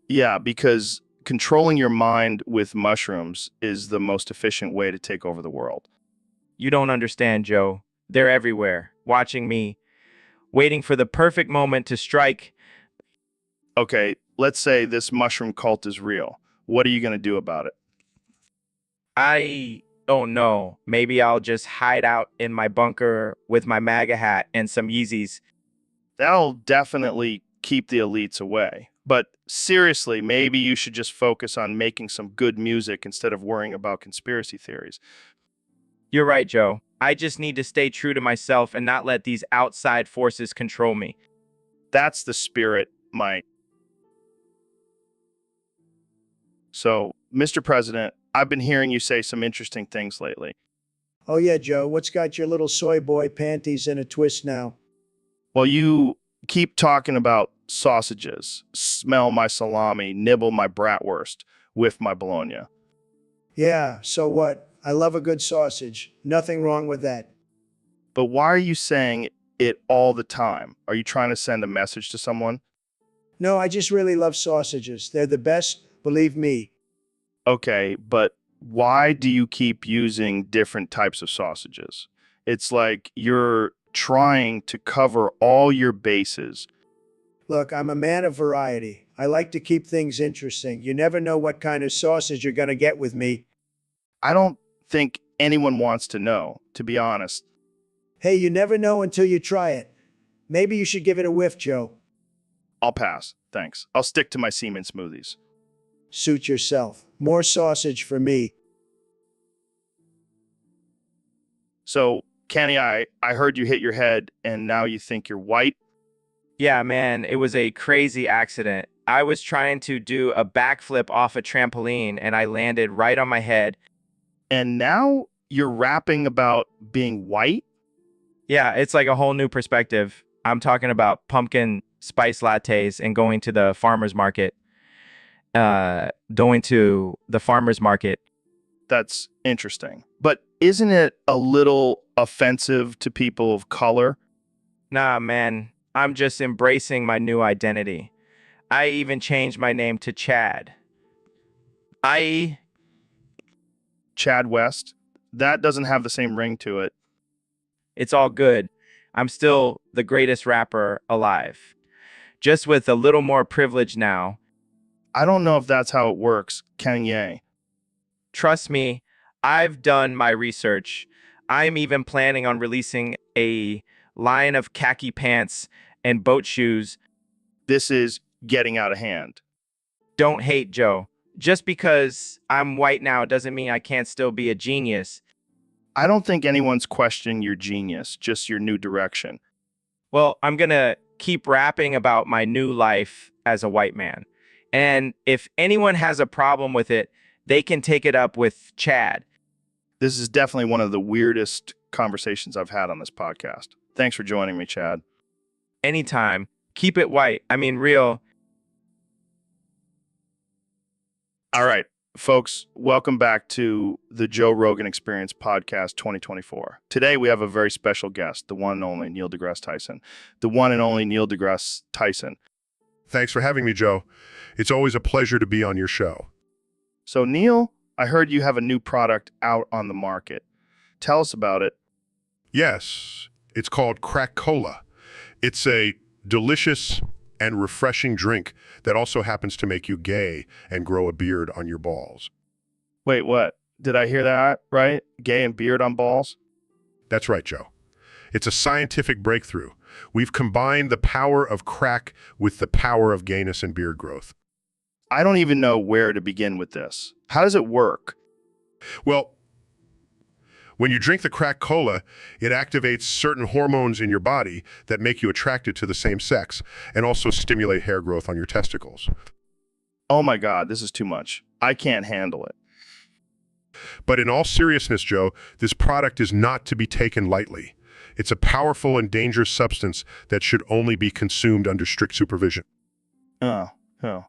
Yeah, because controlling your mind with mushrooms is the most efficient way to take over the world. You don't understand, Joe. They're everywhere, watching me, waiting for the perfect moment to strike. Okay, let's say this mushroom cult is real. What are you going to do about it? I don't know. Maybe I'll just hide out in my bunker with my MAGA hat and some Yeezys. That'll definitely keep the elites away. But seriously, maybe you should just focus on making some good music instead of worrying about conspiracy theories. You're right, Joe. I just need to stay true to myself and not let these outside forces control me. That's the spirit, Mike. So, Mr. President, I've been hearing you say some interesting things lately. Oh, yeah, Joe, what's got your little soy boy panties in a twist now? Well, you keep talking about sausages, smell my salami, nibble my bratwurst, whiff my bologna. Yeah, so what? I love a good sausage. Nothing wrong with that. But why are you saying it all the time? Are you trying to send a message to someone? No, I just really love sausages. They're the best, believe me. Okay, but why do you keep using different types of sausages? It's like you're trying to cover all your bases. Look, I'm a man of variety. I like to keep things interesting. You never know what kind of sausage you're going to get with me. I don't think anyone wants to know, to be honest. Hey, you never know until you try it. Maybe you should give it a whiff, Joe. I'll pass, thanks. I'll stick to my semen smoothies. Suit yourself. More sausage for me. So, Kenny, I heard you hit your head and now you think you're white? Yeah, man, it was a crazy accident. I was trying to do a backflip off a trampoline and I landed right on my head. And now you're rapping about being white? Yeah, it's like a whole new perspective. I'm talking about pumpkin spice lattes and going to the farmer's market. That's interesting. But isn't it a little offensive to people of color? Nah, man, I'm just embracing my new identity. I even changed my name to Chad. Chad West? That doesn't have the same ring to it. It's all good. I'm still the greatest rapper alive. Just with a little more privilege now. I don't know if that's how it works, Kanye. Trust me, I've done my research. I'm even planning on releasing a line of khaki pants and boat shoes. This is getting out of hand. Don't hate, Joe. Just because I'm white now doesn't mean I can't still be a genius. I don't think anyone's questioning your genius, just your new direction. Well, I'm gonna keep rapping about my new life as a white man. And if anyone has a problem with it, they can take it up with Chad. This is definitely one of the weirdest conversations I've had on this podcast. Thanks for joining me, Chad. Anytime. Keep it white. I mean, real. All right, folks, welcome back to the Joe Rogan Experience Podcast 2024. Today, we have a very special guest, the one and only Neil deGrasse Tyson. The one and only Neil deGrasse Tyson. Thanks for having me, Joe. It's always a pleasure to be on your show. So, Neil, I heard you have a new product out on the market. Tell us about it. Yes, it's called Crack Cola. It's a delicious and refreshing drink that also happens to make you gay and grow a beard on your balls. Wait, what? Did I hear that right? Gay and beard on balls? That's right, Joe. It's a scientific breakthrough. We've combined the power of crack with the power of gayness and beard growth. I don't even know where to begin with this. How does it work? Well, when you drink the crack cola, it activates certain hormones in your body that make you attracted to the same sex and also stimulate hair growth on your testicles. Oh my God, this is too much. I can't handle it. But in all seriousness, Joe, this product is not to be taken lightly. It's a powerful and dangerous substance that should only be consumed under strict supervision. Oh,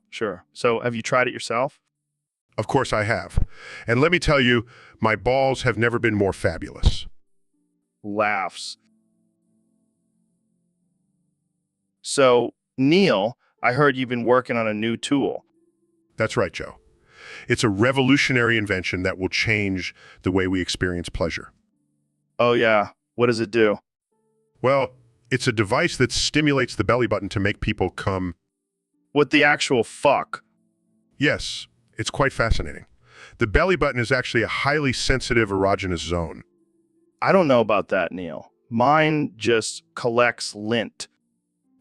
sure. So have you tried it yourself? Of course I have. And let me tell you, my balls have never been more fabulous. laughs. So, Neil, I heard you've been working on a new tool. That's right, Joe. It's a revolutionary invention that will change the way we experience pleasure. Oh, yeah. What does it do? Well, it's a device that stimulates the belly button to make people come. What the actual fuck? Yes, it's quite fascinating. The belly button is actually a highly sensitive erogenous zone. I don't know about that, Neil. Mine just collects lint.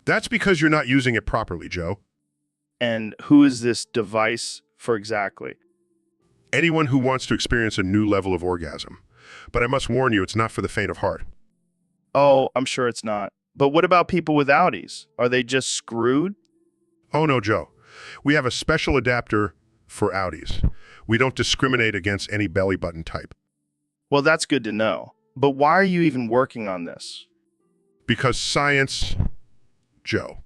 That's because you're not using it properly, Joe. And who is this device for exactly? Anyone who wants to experience a new level of orgasm. But I must warn you, it's not for the faint of heart. Oh, I'm sure it's not. But what about people with outies? Are they just screwed? Oh no, Joe. We have a special adapter for outies. We don't discriminate against any belly button type. Well, that's good to know. But why are you even working on this? Because science, Joe.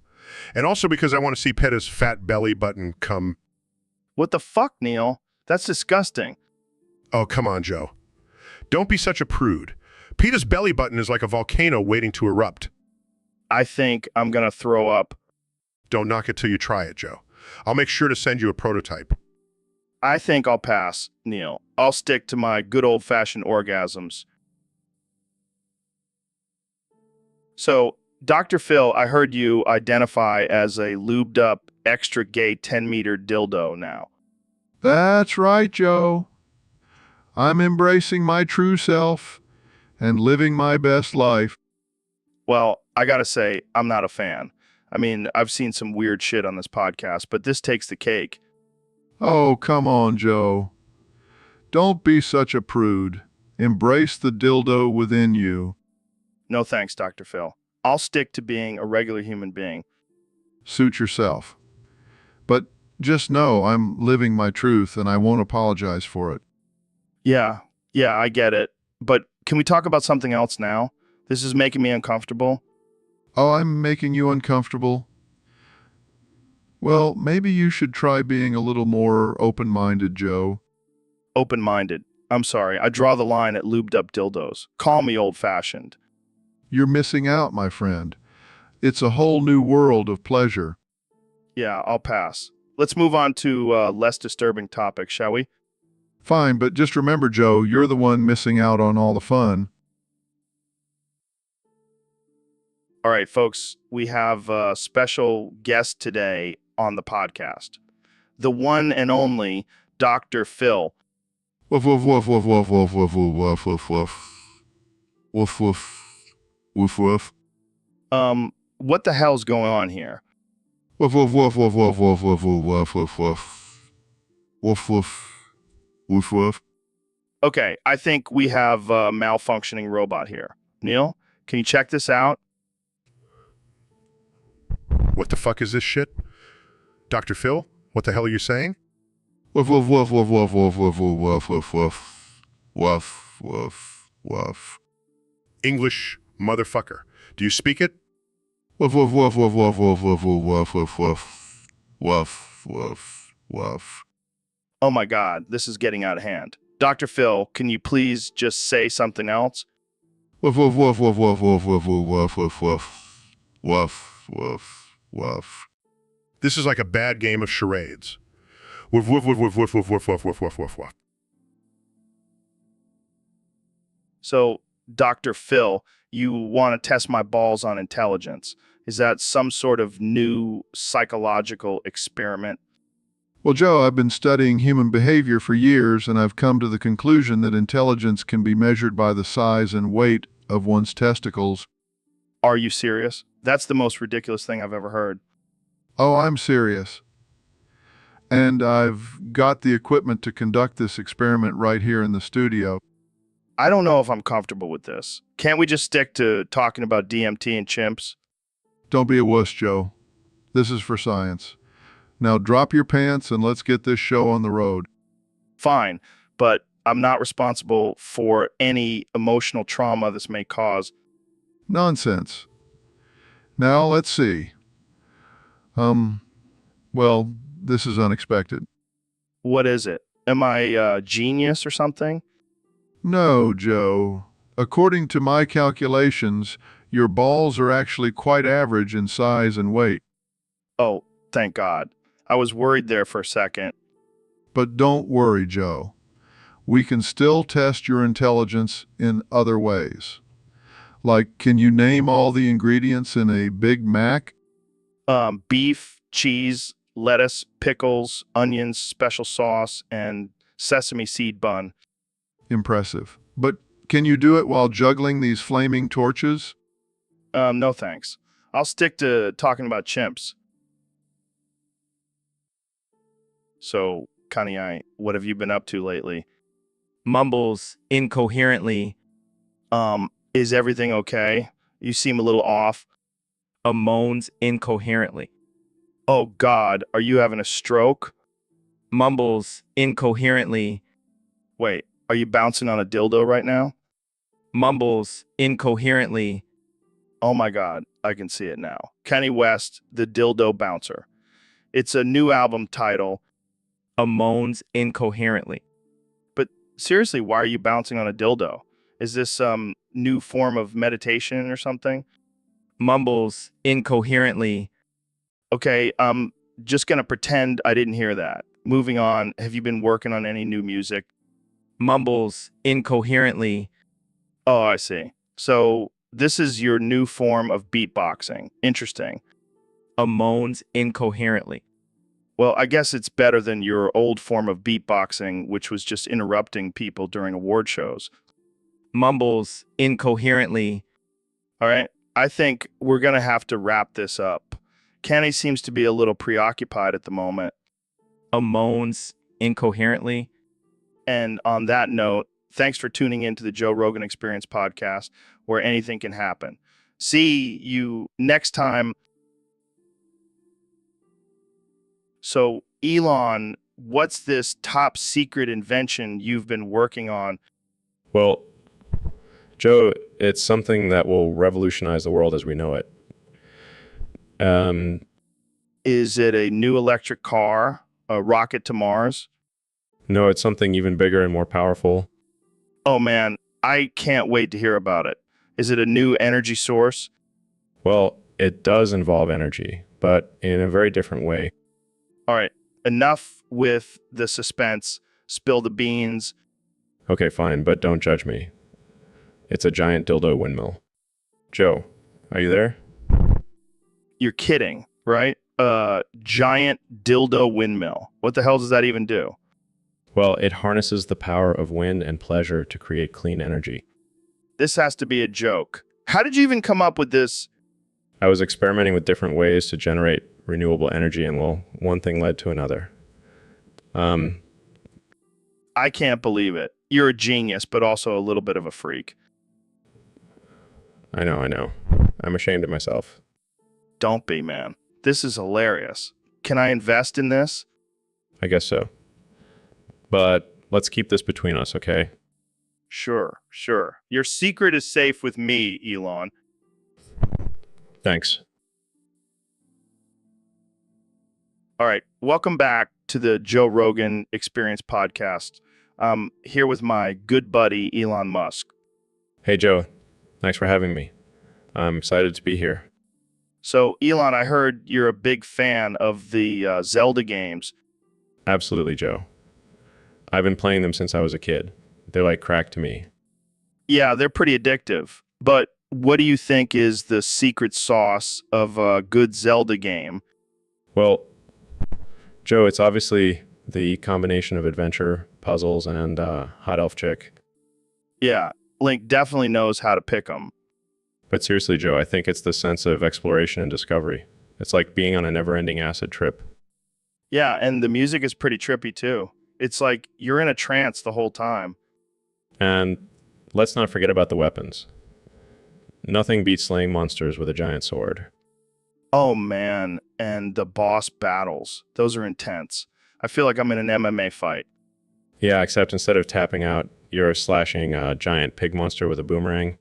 And also because I want to see Petta's fat belly button come. What the fuck, Neil? That's disgusting. Oh, come on, Joe. Don't be such a prude. Peeta's belly button is like a volcano waiting to erupt. I think I'm gonna throw up. Don't knock it till you try it, Joe. I'll make sure to send you a prototype. I think I'll pass, Neil. I'll stick to my good old-fashioned orgasms. So, Dr. Phil, I heard you identify as a lubed-up, extra-gay 10-meter dildo now. That's right, Joe. I'm embracing my true self and living my best life. Well, I gotta say, I'm not a fan. I mean, I've seen some weird shit on this podcast, but this takes the cake. Oh, come on, Joe. Don't be such a prude. Embrace the dildo within you. No thanks, Dr. Phil. I'll stick to being a regular human being. Suit yourself. But just know I'm living my truth and I won't apologize for it. Yeah, I get it. But can we talk about something else now? This is making me uncomfortable. Oh, I'm making you uncomfortable? Well, maybe you should try being a little more open-minded, Joe. Open-minded. I'm sorry, I draw the line at lubed-up dildos. Call me old-fashioned. You're missing out, my friend. It's a whole new world of pleasure. Yeah, I'll pass. Let's move on to less disturbing topics, shall we? Fine, but just remember, Joe, you're the one missing out on all the fun. All right, folks, we have a special guest today on the podcast. The one and only Dr. Phil. Woof, woof, woof, woof, woof, woof, woof, woof, woof, woof. Woof, woof. Woof, woof. What the hell's going on here? Woof, woof, woof, woof, woof, woof, woof, woof, woof, woof. Woof, woof. Woof, woof. Okay, I think we have a malfunctioning robot here. Neil, can you check this out? What the fuck is this shit? Dr. Phil, what the hell are you saying? Woof, woof, woof, woof, woof, woof, woof, woof, woof, woof. Woof, woof, woof. English motherfucker. Do you speak it? Woof, woof, woof, woof, woof, woof, woof, woof, woof, woof. Woof, woof, woof. Oh my God, this is getting out of hand. Dr. Phil, can you please just say something else? Woof, woof, woof, woof, woof, woof, woof, woof, woof, woof. Woof, woof, woof. This is like a bad game of charades. Woof, woof, woof, woof, woof, woof, woof, woof, woof, woof, woof, woof. So, Dr. Phil, you want to test my balls on intelligence. Is that some sort of new psychological experiment? Well, Joe, I've been studying human behavior for years, and I've come to the conclusion that intelligence can be measured by the size and weight of one's testicles. Are you serious? That's the most ridiculous thing I've ever heard. Oh, I'm serious. And I've got the equipment to conduct this experiment right here in the studio. I don't know if I'm comfortable with this. Can't we just stick to talking about DMT and chimps? Don't be a wuss, Joe. This is for science. Now drop your pants and let's get this show on the road. Fine, but I'm not responsible for any emotional trauma this may cause. Nonsense. Now, let's see. Well, this is unexpected. What is it? Am I a genius or something? No, Joe. According to my calculations, your balls are actually quite average in size and weight. Oh, thank God. I was worried there for a second. But don't worry, Joe. We can still test your intelligence in other ways. Like, can you name all the ingredients in a Big Mac? Beef, cheese, lettuce, pickles, onions, special sauce, and sesame seed bun. Impressive. But can you do it while juggling these flaming torches? No thanks. I'll stick to talking about chimps. So, Kanye, what have you been up to lately? Mumbles incoherently. Is everything okay? You seem a little off. Moans incoherently. Oh God, are you having a stroke? Mumbles incoherently. Wait, are you bouncing on a dildo right now? Mumbles incoherently. Oh my God, I can see it now. Kanye West, the Dildo Bouncer. It's a new album title. Moans incoherently. But seriously, why are you bouncing on a dildo? Is this some new form of meditation or something? Mumbles incoherently. Okay, just gonna pretend I didn't hear that. Moving on, have you been working on any new music? Mumbles incoherently. Oh, I see. So this is your new form of beatboxing. Interesting. Moans incoherently. Well, I guess it's better than your old form of beatboxing, which was just interrupting people during award shows. Mumbles incoherently. All right. I think we're going to have to wrap this up. Kenny seems to be a little preoccupied at the moment. Moans incoherently. And on that note, thanks for tuning in to the Joe Rogan Experience podcast, where anything can happen. See you next time. So, Elon, what's this top secret invention you've been working on? Well, Joe, it's something that will revolutionize the world as we know it. Is it a new electric car, a rocket to Mars? No, it's something even bigger and more powerful. Oh man, I can't wait to hear about it. Is it a new energy source? Well, it does involve energy, but in a very different way. All right, enough with the suspense. Spill the beans. Okay, fine, but don't judge me. It's a giant dildo windmill. Joe, are you there? You're kidding, right? Giant dildo windmill. What the hell does that even do? Well, it harnesses the power of wind and pleasure to create clean energy. This has to be a joke. How did you even come up with this? I was experimenting with different ways to generate renewable energy, and well, one thing led to another. I can't believe it. You're a genius, but also a little bit of a freak. I know. I'm ashamed of myself. Don't be, man. This is hilarious. Can I invest in this? I guess so. But let's keep this between us, okay? Sure. Your secret is safe with me, Elon. Thanks. All right. Welcome back to the Joe Rogan Experience podcast. I'm here with my good buddy, Elon Musk. Hey, Joe. Thanks for having me. I'm excited to be here. So, Elon, I heard you're a big fan of the Zelda games. Absolutely, Joe. I've been playing them since I was a kid. They're like crack to me. Yeah, they're pretty addictive. But what do you think is the secret sauce of a good Zelda game? Well, Joe, it's obviously the combination of adventure, puzzles, and hot elf chick. Yeah, Link definitely knows how to pick them. But seriously, Joe, I think it's the sense of exploration and discovery. It's like being on a never-ending acid trip. Yeah, and the music is pretty trippy too. It's like you're in a trance the whole time. And let's not forget about the weapons. Nothing beats slaying monsters with a giant sword. Oh man, and the boss battles. Those are intense. I feel like I'm in an MMA fight. Yeah, except instead of tapping out, you're slashing a giant pig monster with a boomerang.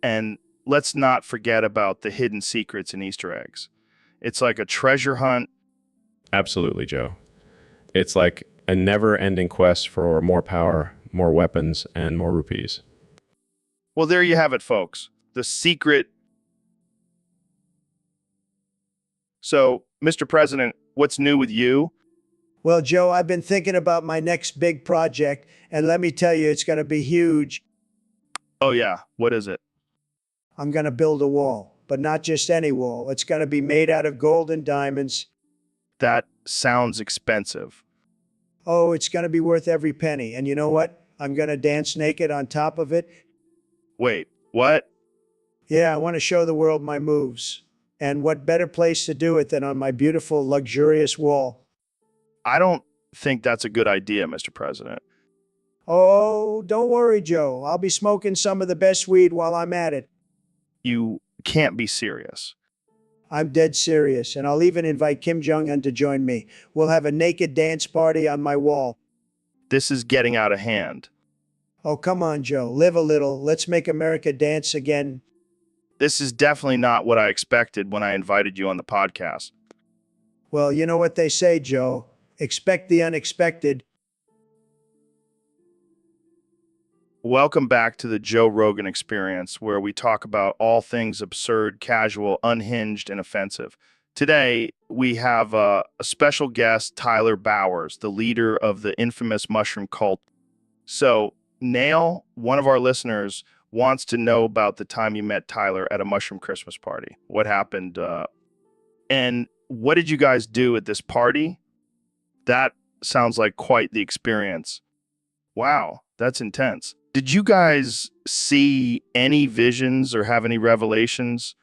And let's not forget about the hidden secrets and Easter eggs. It's like a treasure hunt. Absolutely, Joe. It's like a never-ending quest for more power, more weapons, and more rupees. Well, there you have it, folks. The secret. So, Mr. President, what's new with you? Well, Joe, I've been thinking about my next big project, and let me tell you, it's going to be huge. Oh, yeah. What is it? I'm going to build a wall, but not just any wall. It's going to be made out of gold and diamonds. That sounds expensive. Oh, it's going to be worth every penny. And you know what? I'm going to dance naked on top of it. Wait, what? Yeah, I want to show the world my moves. And what better place to do it than on my beautiful, luxurious wall? I don't think that's a good idea, Mr. President. Oh, don't worry, Joe. I'll be smoking some of the best weed while I'm at it. You can't be serious. I'm dead serious, and I'll even invite Kim Jong-un to join me. We'll have a naked dance party on my wall. This is getting out of hand. Oh, come on, Joe. Live a little. Let's make America dance again. This is definitely not what I expected when I invited you on the podcast. Well, you know what they say, Joe. Expect the unexpected. Welcome back to the Joe Rogan Experience, where we talk about all things absurd, casual, unhinged, and offensive. Today, we have a special guest, Tyler Bowers, the leader of the infamous mushroom cult. So, Nail, one of our listeners, wants to know about the time you met Tyler at a mushroom Christmas party. What happened? And what did you guys do at this party? That sounds like quite the experience. Wow, that's intense. Did you guys see any visions or have any revelations?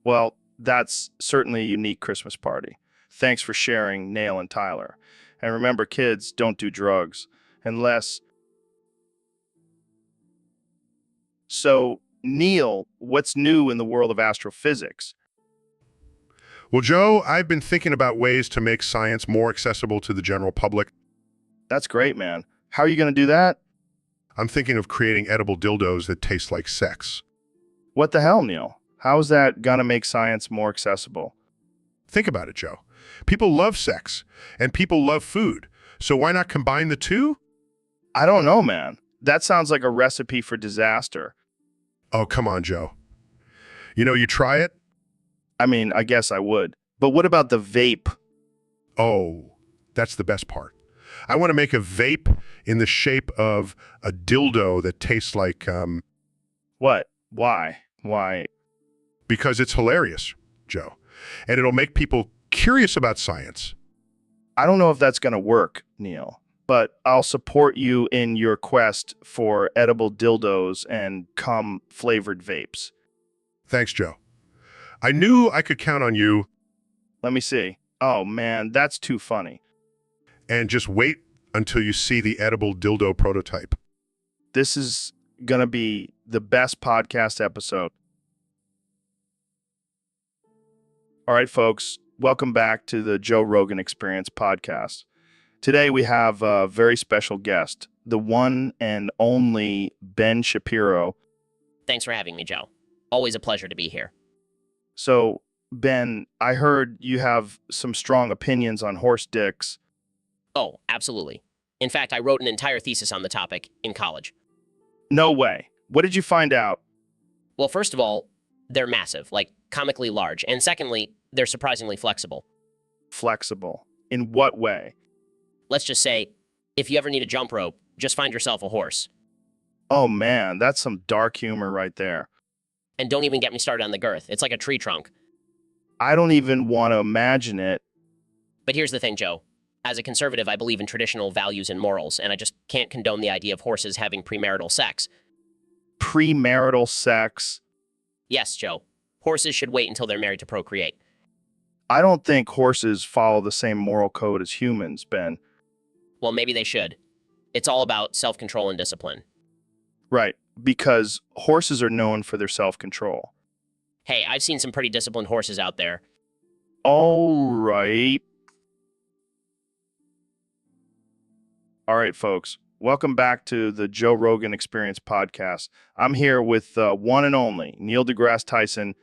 Well, that's certainly a unique Christmas party. Thanks for sharing, Nail and Tyler. And remember, kids, don't do drugs. Unless... So, Neil, what's new in the world of astrophysics? Well, Joe, I've been thinking about ways to make science more accessible to the general public. That's great, man. How are you going to do that? I'm thinking of creating edible dildos that taste like sex. What the hell, Neil? How is that going to make science more accessible? Think about it, Joe. People love sex, and people love food. So why not combine the two? I don't know, man. That sounds like a recipe for disaster. Oh, come on, Joe. You try it? I mean, I guess I would. But what about the vape? Oh, that's the best part. I want to make a vape in the shape of a dildo that tastes like, What? Why? Why? Because it's hilarious, Joe. And it'll make people curious about science. I don't know if that's going to work, Neil, but I'll support you in your quest for edible dildos and cum-flavored vapes. Thanks, Joe. I knew I could count on you. Let me see. Oh, man, that's too funny. And just wait until you see the edible dildo prototype. This is going to be the best podcast episode. All right, folks, welcome back to the Joe Rogan Experience podcast. Today we have a very special guest, the one and only Ben Shapiro. Thanks for having me, Joe. Always a pleasure to be here. So, Ben, I heard you have some strong opinions on horse dicks. Oh, absolutely. In fact, I wrote an entire thesis on the topic in college. No way. What did you find out? Well, first of all, they're massive, like comically large. And secondly, they're surprisingly flexible. Flexible? In what way? Let's just say, if you ever need a jump rope, just find yourself a horse. Oh man, that's some dark humor right there. And don't even get me started on the girth. It's like a tree trunk. I don't even want to imagine it. But here's the thing, Joe. As a conservative, I believe in traditional values and morals, and I just can't condone the idea of horses having premarital sex. Premarital sex? Yes, Joe. Horses should wait until they're married to procreate. I don't think horses follow the same moral code as humans, Ben. Well, maybe they should. It's all about self-control and discipline. Right, because horses are known for their self-control. Hey, I've seen some pretty disciplined horses out there. All right. All right, folks. Welcome back to the Joe Rogan Experience podcast. I'm here with one and only Neil deGrasse Tyson.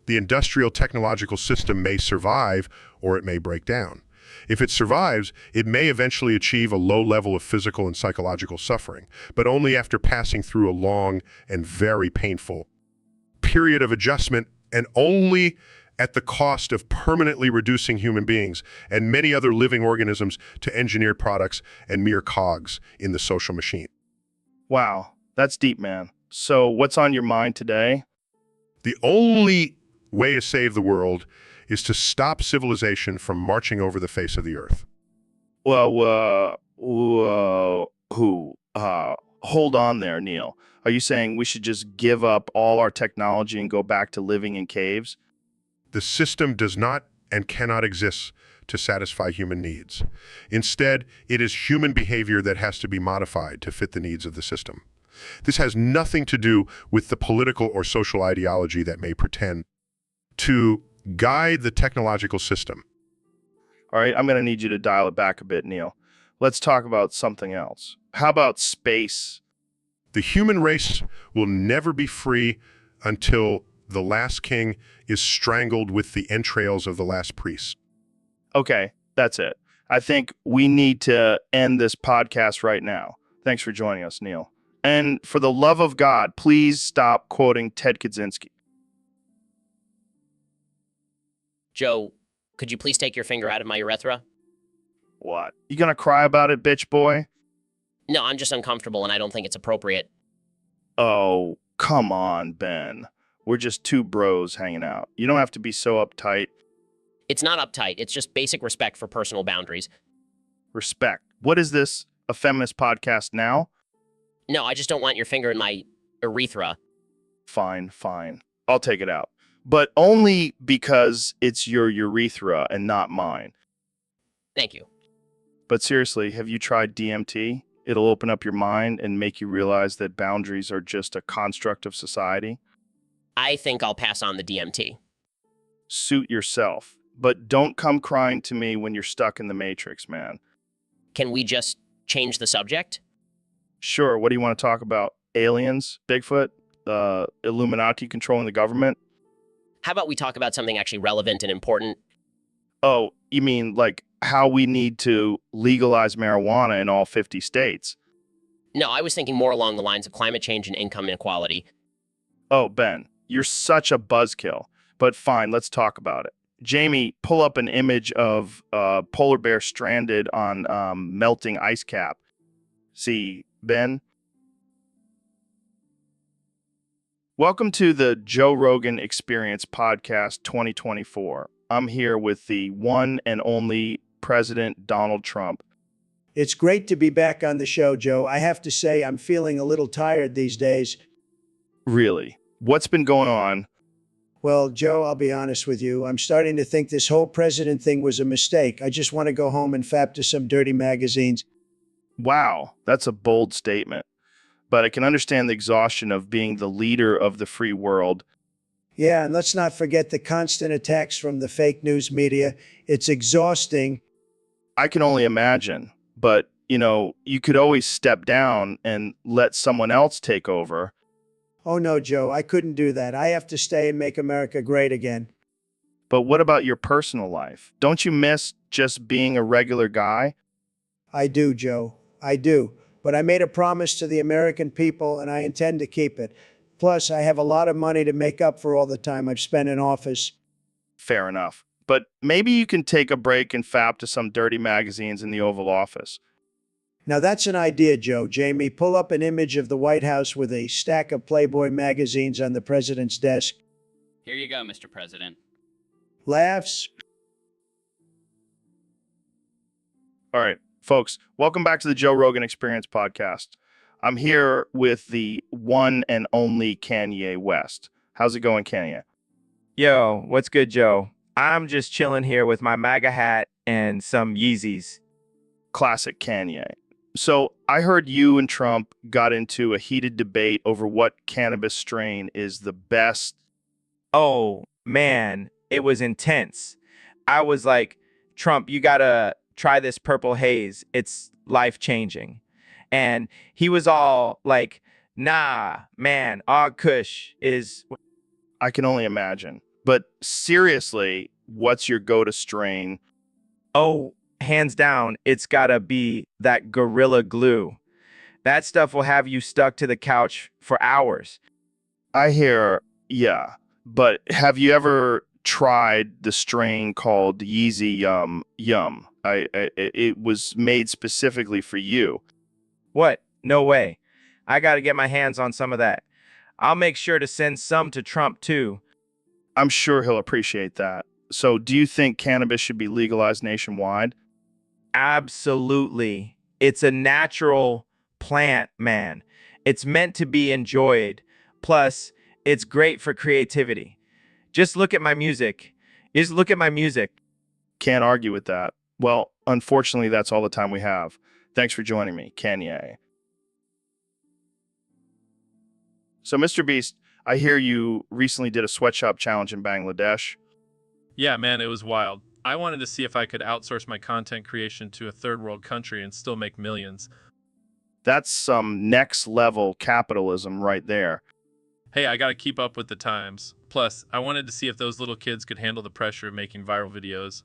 The industrial technological system may survive or it may break down. If it survives, it may eventually achieve a low level of physical and psychological suffering, but only after passing through a long and very painful period of adjustment, and only at the cost of permanently reducing human beings and many other living organisms to engineered products and mere cogs in the social machine. Wow, that's deep, man. So what's on your mind today? The only way to save the world is to stop civilization from marching over the face of the earth. Well, hold on there, Neil. Are you saying we should just give up all our technology and go back to living in caves? The system does not and cannot exist to satisfy human needs. Instead, it is human behavior that has to be modified to fit the needs of the system. This has nothing to do with the political or social ideology that may pretend to guide the technological system. All right, I'm going to need you to dial it back a bit, Neil. Let's talk about something else. How about space? The human race will never be free until the last king is strangled with the entrails of the last priest. Okay, that's it. I think we need to end this podcast right now. Thanks for joining us, Neil. And for the love of God, please stop quoting Ted Kaczynski. Joe, could you please take your finger out of my urethra? What? You gonna cry about it, bitch boy? No, I'm just uncomfortable and I don't think it's appropriate. Oh, come on, Ben. We're just two bros hanging out. You don't have to be so uptight. It's not uptight. It's just basic respect for personal boundaries. Respect. What is this? A feminist podcast now? No, I just don't want your finger in my urethra. Fine. I'll take it out. But only because it's your urethra and not mine. Thank you. But seriously, have you tried DMT? It'll open up your mind and make you realize that boundaries are just a construct of society. I think I'll pass on the DMT. Suit yourself. But don't come crying to me when you're stuck in the Matrix, man. Can we just change the subject? Sure, what do you want to talk about? Aliens? Bigfoot? Illuminati controlling the government? How about we talk about something actually relevant and important? Oh, you mean like how we need to legalize marijuana in all 50 states? No, I was thinking more along the lines of climate change and income inequality. Oh, Ben, you're such a buzzkill. But fine, let's talk about it. Jamie, pull up an image of a polar bear stranded on melting ice cap. See, Ben? Welcome to the Joe Rogan Experience Podcast 2024. I'm here with the one and only President Donald Trump. It's great to be back on the show, Joe. I have to say, I'm feeling a little tired these days. Really? What's been going on? Well, Joe, I'll be honest with you. I'm starting to think this whole president thing was a mistake. I just want to go home and fap to some dirty magazines. Wow, that's a bold statement. But I can understand the exhaustion of being the leader of the free world. Yeah, and let's not forget the constant attacks from the fake news media. It's exhausting. I can only imagine. But, you could always step down and let someone else take over. Oh no, Joe, I couldn't do that. I have to stay and make America great again. But what about your personal life? Don't you miss just being a regular guy? I do, Joe. I do. But I made a promise to the American people and I intend to keep it. Plus, I have a lot of money to make up for all the time I've spent in office. Fair enough. But maybe you can take a break and fap to some dirty magazines in the Oval Office. Now that's an idea, Joe. Jamie, pull up an image of the White House with a stack of Playboy magazines on the president's desk. Here you go, Mr. President. Laughs? All right, folks, welcome back to the Joe Rogan Experience Podcast. I'm here with the one and only Kanye West. How's it going, Kanye? Yo, what's good, Joe? I'm just chilling here with my MAGA hat and some Yeezys. Classic Kanye. So I heard you and Trump got into a heated debate over what cannabis strain is the best. Oh, man, it was intense. I was like, Trump, you gotta try this purple haze. It's life-changing. And he was all like, nah, man, our Kush is... I can only imagine. But seriously, what's your go-to strain? Oh, hands down, it's gotta be that Gorilla Glue. That stuff will have you stuck to the couch for hours. I hear, yeah. But have you ever tried the strain called Yeezy Yum? It was made specifically for you. What? No way. I gotta get my hands on some of that. I'll make sure to send some to Trump too. I'm sure he'll appreciate that. So, do you think cannabis should be legalized nationwide? Absolutely. It's a natural plant, man. It's meant to be enjoyed. Plus, it's great for creativity. Just look at my music. Just look at my music. Can't argue with that. Well, unfortunately, that's all the time we have. Thanks for joining me, Kanye. So, Mr. Beast, I hear you recently did a sweatshop challenge in Bangladesh. Yeah, man, it was wild. I wanted to see if I could outsource my content creation to a third world country and still make millions. That's some next level capitalism right there. Hey, I gotta keep up with the times. Plus, I wanted to see if those little kids could handle the pressure of making viral videos.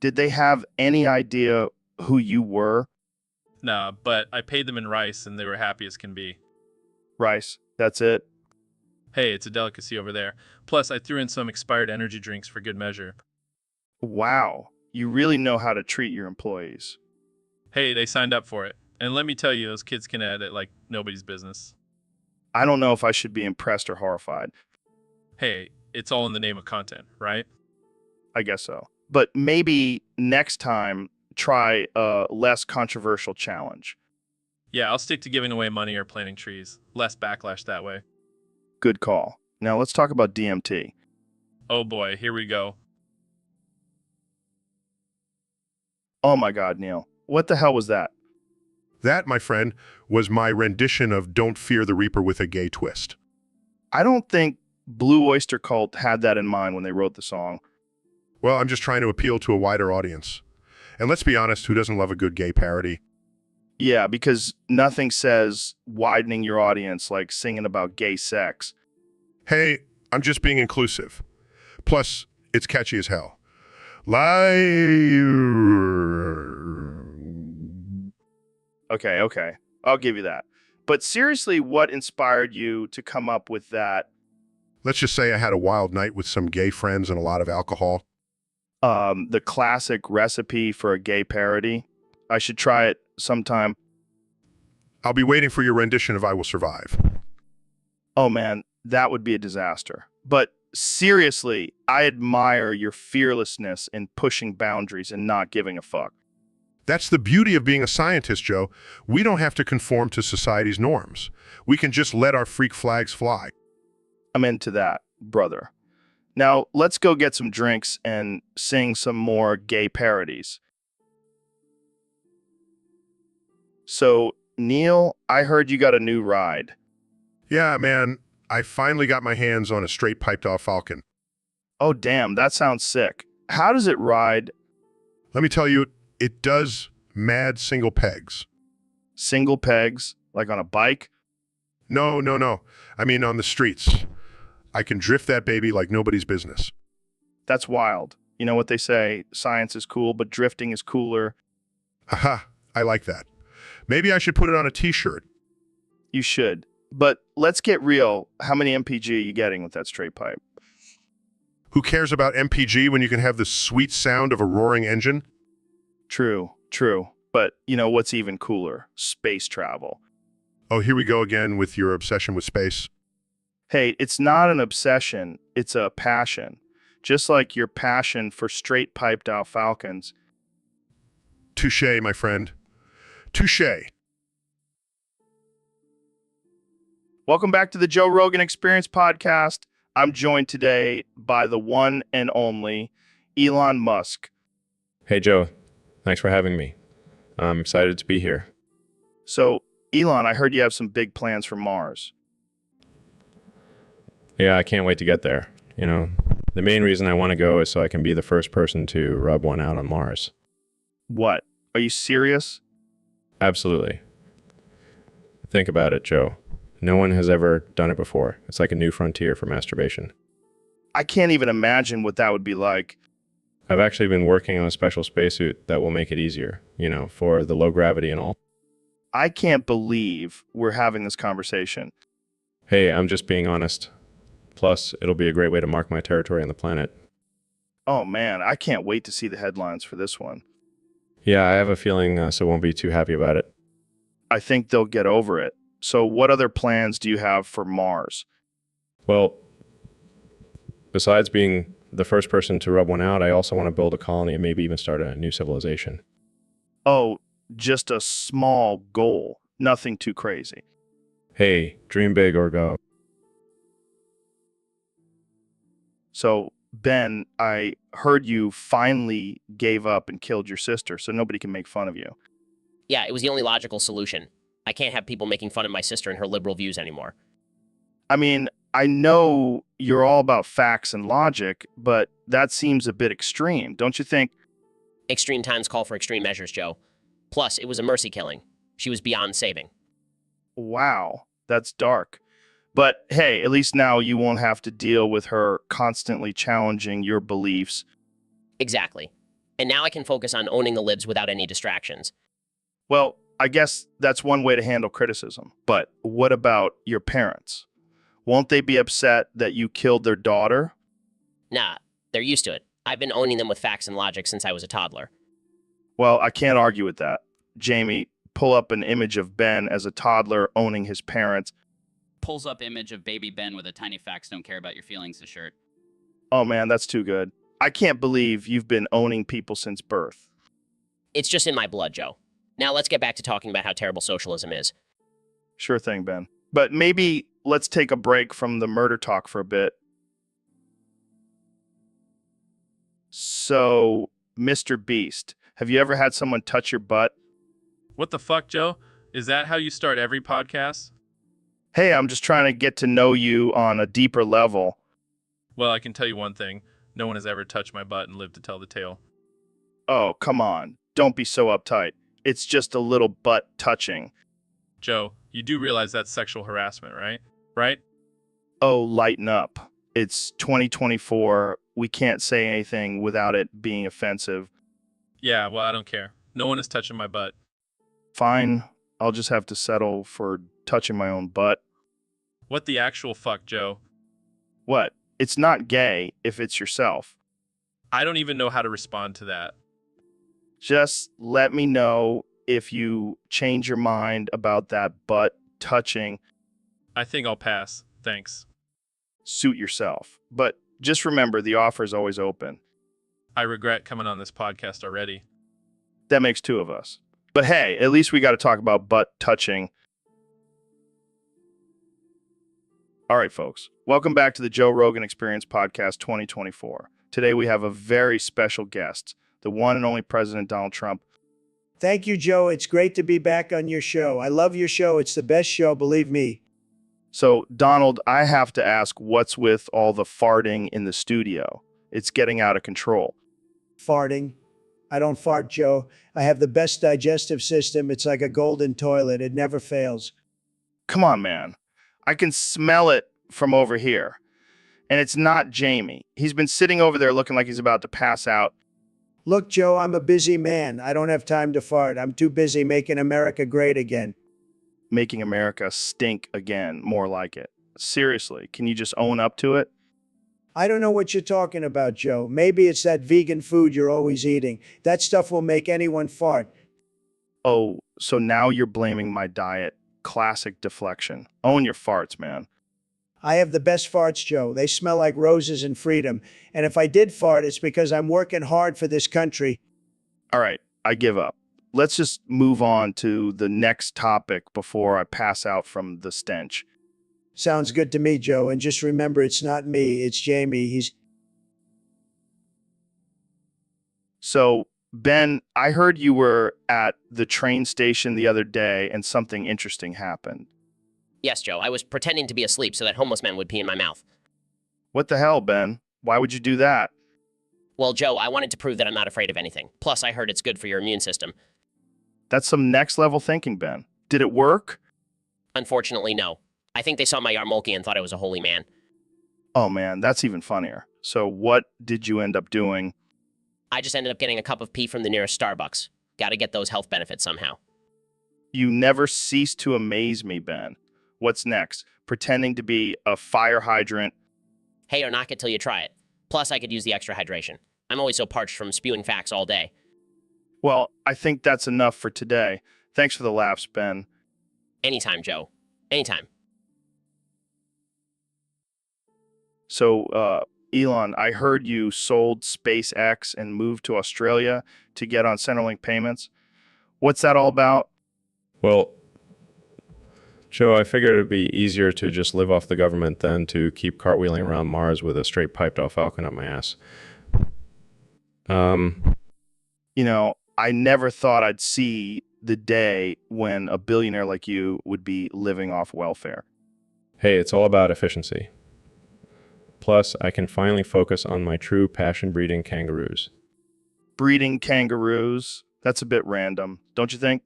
Did they have any idea who you were? Nah, but I paid them in rice and they were happy as can be. Rice, that's it. Hey, it's a delicacy over there. Plus, I threw in some expired energy drinks for good measure. Wow, you really know how to treat your employees. Hey, they signed up for it. And let me tell you, those kids can edit like nobody's business. I don't know if I should be impressed or horrified. Hey, it's all in the name of content, right? I guess so. But maybe next time, try a less controversial challenge. Yeah, I'll stick to giving away money or planting trees. Less backlash that way. Good call. Now let's talk about DMT. Oh boy, here we go. Oh my God, Neil. What the hell was that? That, my friend, was my rendition of Don't Fear the Reaper with a gay twist. I don't think Blue Oyster Cult had that in mind when they wrote the song. Well, I'm just trying to appeal to a wider audience. And let's be honest, who doesn't love a good gay parody? Yeah, because nothing says widening your audience like singing about gay sex. Hey, I'm just being inclusive. Plus, it's catchy as hell. Okay. I'll give you that. But seriously, what inspired you to come up with that? Let's just say I had a wild night with some gay friends and a lot of alcohol. The classic recipe for a gay parody. I should try it sometime. I'll be waiting for your rendition of I Will Survive. Oh man, that would be a disaster. But seriously, I admire your fearlessness in pushing boundaries and not giving a fuck. That's the beauty of being a scientist, Joe. We don't have to conform to society's norms. We can just let our freak flags fly. I'm into that, brother. Now, let's go get some drinks and sing some more gay parodies. So, Neil, I heard you got a new ride. Yeah, man, I finally got my hands on a straight piped-off Falcon. Oh, damn, that sounds sick. How does it ride? Let me tell you, it does mad single pegs. Single pegs? Like on a bike? No. I mean on the streets. I can drift that baby like nobody's business. That's wild. You know what they say, science is cool, but drifting is cooler. Haha, I like that. Maybe I should put it on a t-shirt. You should. But let's get real. How many MPG are you getting with that straight pipe? Who cares about MPG when you can have the sweet sound of a roaring engine? True. But you know what's even cooler? Space travel. Oh, here we go again with your obsession with space. Hey, it's not an obsession, it's a passion. Just like your passion for straight piped out falcons. Touché, my friend. Touché. Welcome back to the Joe Rogan Experience podcast. I'm joined today by the one and only Elon Musk. Hey, Joe. Thanks for having me. I'm excited to be here. So, Elon, I heard you have some big plans for Mars. Yeah, I can't wait to get there. You know, the main reason I want to go is so I can be the first person to rub one out on Mars. What? Are you serious? Absolutely. Think about it, Joe. No one has ever done it before. It's like a new frontier for masturbation. I can't even imagine what that would be like. I've actually been working on a special spacesuit that will make it easier, for the low gravity and all. I can't believe we're having this conversation. Hey, I'm just being honest. Plus, it'll be a great way to mark my territory on the planet. Oh man, I can't wait to see the headlines for this one. Yeah, I have a feeling so won't be too happy about it. I think they'll get over it. So what other plans do you have for Mars? Well, besides being the first person to rub one out, I also want to build a colony and maybe even start a new civilization. Oh, just a small goal. Nothing too crazy. Hey, dream big or go. So, Ben, I heard you finally gave up and killed your sister, so nobody can make fun of you. Yeah, it was the only logical solution. I can't have people making fun of my sister and her liberal views anymore. I mean, I know you're all about facts and logic, but that seems a bit extreme, don't you think? Extreme times call for extreme measures, Joe. Plus, it was a mercy killing. She was beyond saving. Wow, that's dark. But hey, at least now you won't have to deal with her constantly challenging your beliefs. Exactly. And now I can focus on owning the libs without any distractions. Well, I guess that's one way to handle criticism. But what about your parents? Won't they be upset that you killed their daughter? Nah, they're used to it. I've been owning them with facts and logic since I was a toddler. Well, I can't argue with that. Jamie, pull up an image of Ben as a toddler owning his parents. Pulls up image of baby Ben with a tiny facts don't care about your feelings shirt. Oh man, that's too good. I can't believe you've been owning people since birth. It's just in my blood, Joe. Now let's get back to talking about how terrible socialism is. Sure thing, Ben. But maybe let's take a break from the murder talk for a bit. So, Mr. Beast, have you ever had someone touch your butt? What the fuck, Joe? Is that how you start every podcast? Hey, I'm just trying to get to know you on a deeper level. Well, I can tell you one thing. No one has ever touched my butt and lived to tell the tale. Oh, come on. Don't be so uptight. It's just a little butt touching. Joe, you do realize that's sexual harassment, right? Right? Oh, lighten up. It's 2024. We can't say anything without it being offensive. Yeah, well, I don't care. No one is touching my butt. Fine. I'll just have to settle for touching my own butt. What the actual fuck, Joe? What? It's not gay if it's yourself. I don't even know how to respond to that. Just let me know if you change your mind about that butt touching. I think I'll pass. Thanks. Suit yourself. But just remember, the offer is always open. I regret coming on this podcast already. That makes two of us. But hey, at least we got to talk about butt touching. All right, folks. Welcome back to the Joe Rogan Experience Podcast 2024. Today we have a very special guest, the one and only President Donald Trump. Thank you, Joe. It's great to be back on your show. I love your show. It's the best show, believe me. So, Donald, I have to ask, what's with all the farting in the studio? It's getting out of control. Farting? I don't fart, Joe. I have the best digestive system. It's like a golden toilet. It never fails. Come on, man. I can smell it from over here. And it's not Jamie. He's been sitting over there looking like he's about to pass out. Look, Joe, I'm a busy man. I don't have time to fart. I'm too busy making America great again. Making America stink again, more like it. Seriously, can you just own up to it? I don't know what you're talking about, Joe. Maybe it's that vegan food you're always eating. That stuff will make anyone fart. Oh, so now you're blaming my diet. Classic deflection. Own your farts, man. I have the best farts, Joe. They smell like roses and freedom. And if I did fart, it's because I'm working hard for this country. All right, I give up. Let's just move on to the next topic before I pass out from the stench. Sounds good to me, Joe. And just remember, it's not me, it's Jamie. So, Ben, I heard you were at the train station the other day and something interesting happened. Yes, Joe, I was pretending to be asleep so that homeless men would pee in my mouth. What the hell, Ben? Why would you do that? Well, Joe, I wanted to prove that I'm not afraid of anything. Plus, I heard it's good for your immune system. That's some next level thinking, Ben. Did it work? Unfortunately, no. I think they saw my yarmulke and thought I was a holy man. Oh man, that's even funnier. So what did you end up doing? I just ended up getting a cup of pee from the nearest Starbucks. Gotta get those health benefits somehow. You never cease to amaze me, Ben. What's next? Pretending to be a fire hydrant? Hey, or knock it till you try it. Plus, I could use the extra hydration. I'm always so parched from spewing facts all day. Well, I think that's enough for today. Thanks for the laughs, Ben. Anytime, Joe. Anytime. So, Elon, I heard you sold SpaceX and moved to Australia to get on Centrelink payments. What's that all about? Well, Joe, I figured it'd be easier to just live off the government than to keep cartwheeling around Mars with a straight piped off falcon up my ass. You know, I never thought I'd see the day when a billionaire like you would be living off welfare. Hey, it's all about efficiency. Plus, I can finally focus on my true passion breeding kangaroos. Breeding kangaroos? That's a bit random, don't you think?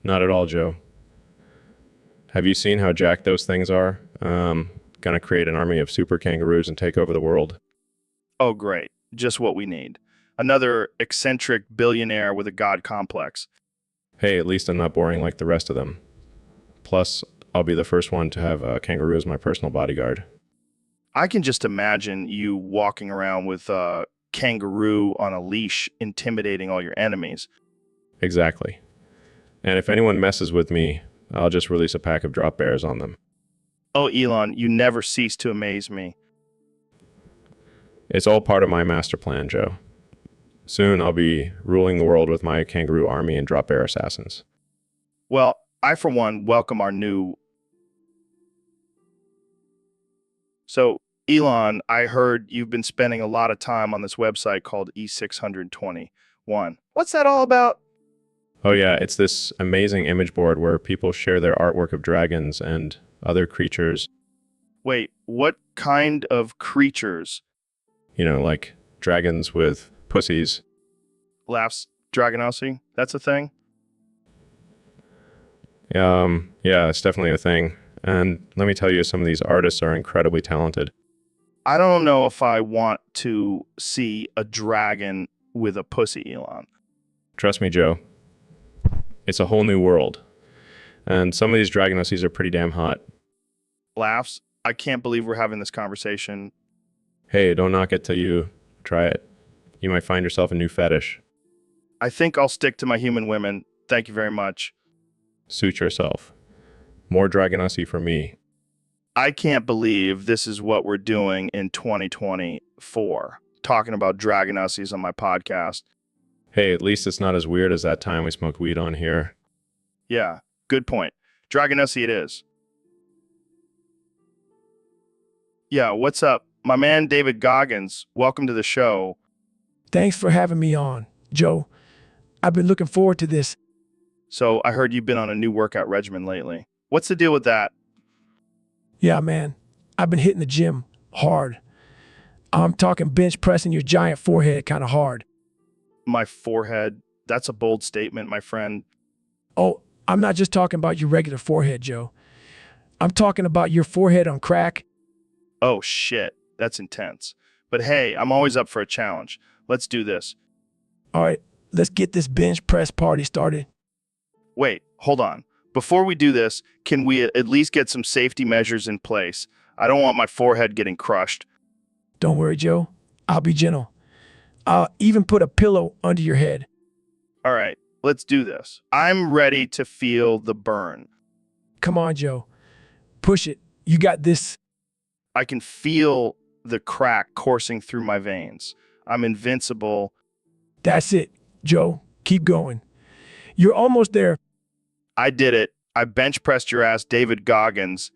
Not at all, Joe. Have you seen how jacked those things are? Gonna create an army of super kangaroos and take over the world. Oh, great. Just what we need. Another eccentric billionaire with a god complex. Hey, at least I'm not boring like the rest of them. Plus, I'll be the first one to have a kangaroo as my personal bodyguard. I can just imagine you walking around with a kangaroo on a leash, intimidating all your enemies. Exactly. And if anyone messes with me, I'll just release a pack of drop bears on them. Oh, Elon, you never cease to amaze me. It's all part of my master plan, Joe. Soon I'll be ruling the world with my kangaroo army and drop bear assassins. Well, I, for one, welcome our new... So, Elon, I heard you've been spending a lot of time on this website called E621. What's that all about? Oh yeah, it's this amazing image board where people share their artwork of dragons and other creatures. Wait, what kind of creatures? You know, like dragons with pussies. Laughs Dragonossi? That's a thing? Yeah, it's definitely a thing. And let me tell you, some of these artists are incredibly talented. I don't know if I want to see a dragon with a pussy, Elon. Trust me, Joe. It's a whole new world. And some of these Dragonosies are pretty damn hot. Laughs. I can't believe we're having this conversation. Hey, don't knock it till you try it. You might find yourself a new fetish. I think I'll stick to my human women. Thank you very much. Suit yourself. More Dragonosi for me. I can't believe this is what we're doing in 2024. Talking about Dragonosies on my podcast. Hey, at least it's not as weird as that time we smoked weed on here. Yeah, good point. Dragonossi it is. Yeah, what's up? My man David Goggins, welcome to the show. Thanks for having me on, Joe. I've been looking forward to this. So I heard you've been on a new workout regimen lately. What's the deal with that? Yeah, man. I've been hitting the gym hard. I'm talking bench pressing your giant forehead kind of hard. My forehead? That's a bold statement, my friend. Oh, I'm not just talking about your regular forehead, Joe. I'm talking about your forehead on crack. Oh, shit. That's intense. But hey, I'm always up for a challenge. Let's do this. All right, let's get this bench press party started. Wait, hold on. Before we do this, can we at least get some safety measures in place? I don't want my forehead getting crushed. Don't worry, Joe. I'll be gentle. I'll even put a pillow under your head. All right, let's do this. I'm ready to feel the burn. Come on, Joe. Push it. You got this. I can feel the crack coursing through my veins. I'm invincible. That's it, Joe. Keep going. You're almost there. I did it. I bench pressed your ass, David Goggins.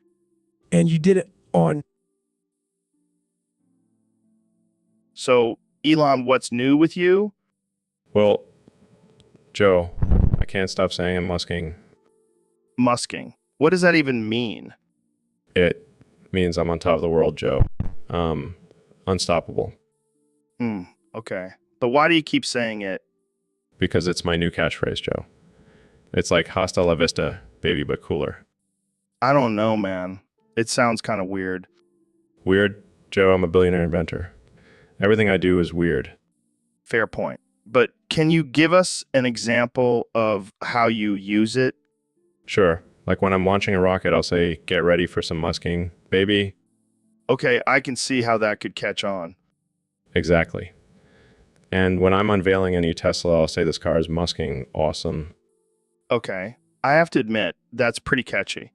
And you did it on... So, Elon, what's new with you? Well, Joe, I can't stop saying I'm musking. Musking. What does that even mean? It means I'm on top of the world, Joe. Unstoppable. Okay. But why do you keep saying it? Because it's my new catchphrase, Joe. It's like hasta la vista, baby, but cooler. I don't know, man. It sounds kind of weird. Weird? Joe, I'm a billionaire inventor. Everything I do is weird. Fair point. But can you give us an example of how you use it? Sure. Like when I'm launching a rocket, I'll say, get ready for some musking, baby. Okay, I can see how that could catch on. Exactly. And when I'm unveiling a new Tesla, I'll say this car is musking awesome. Okay. I have to admit, that's pretty catchy.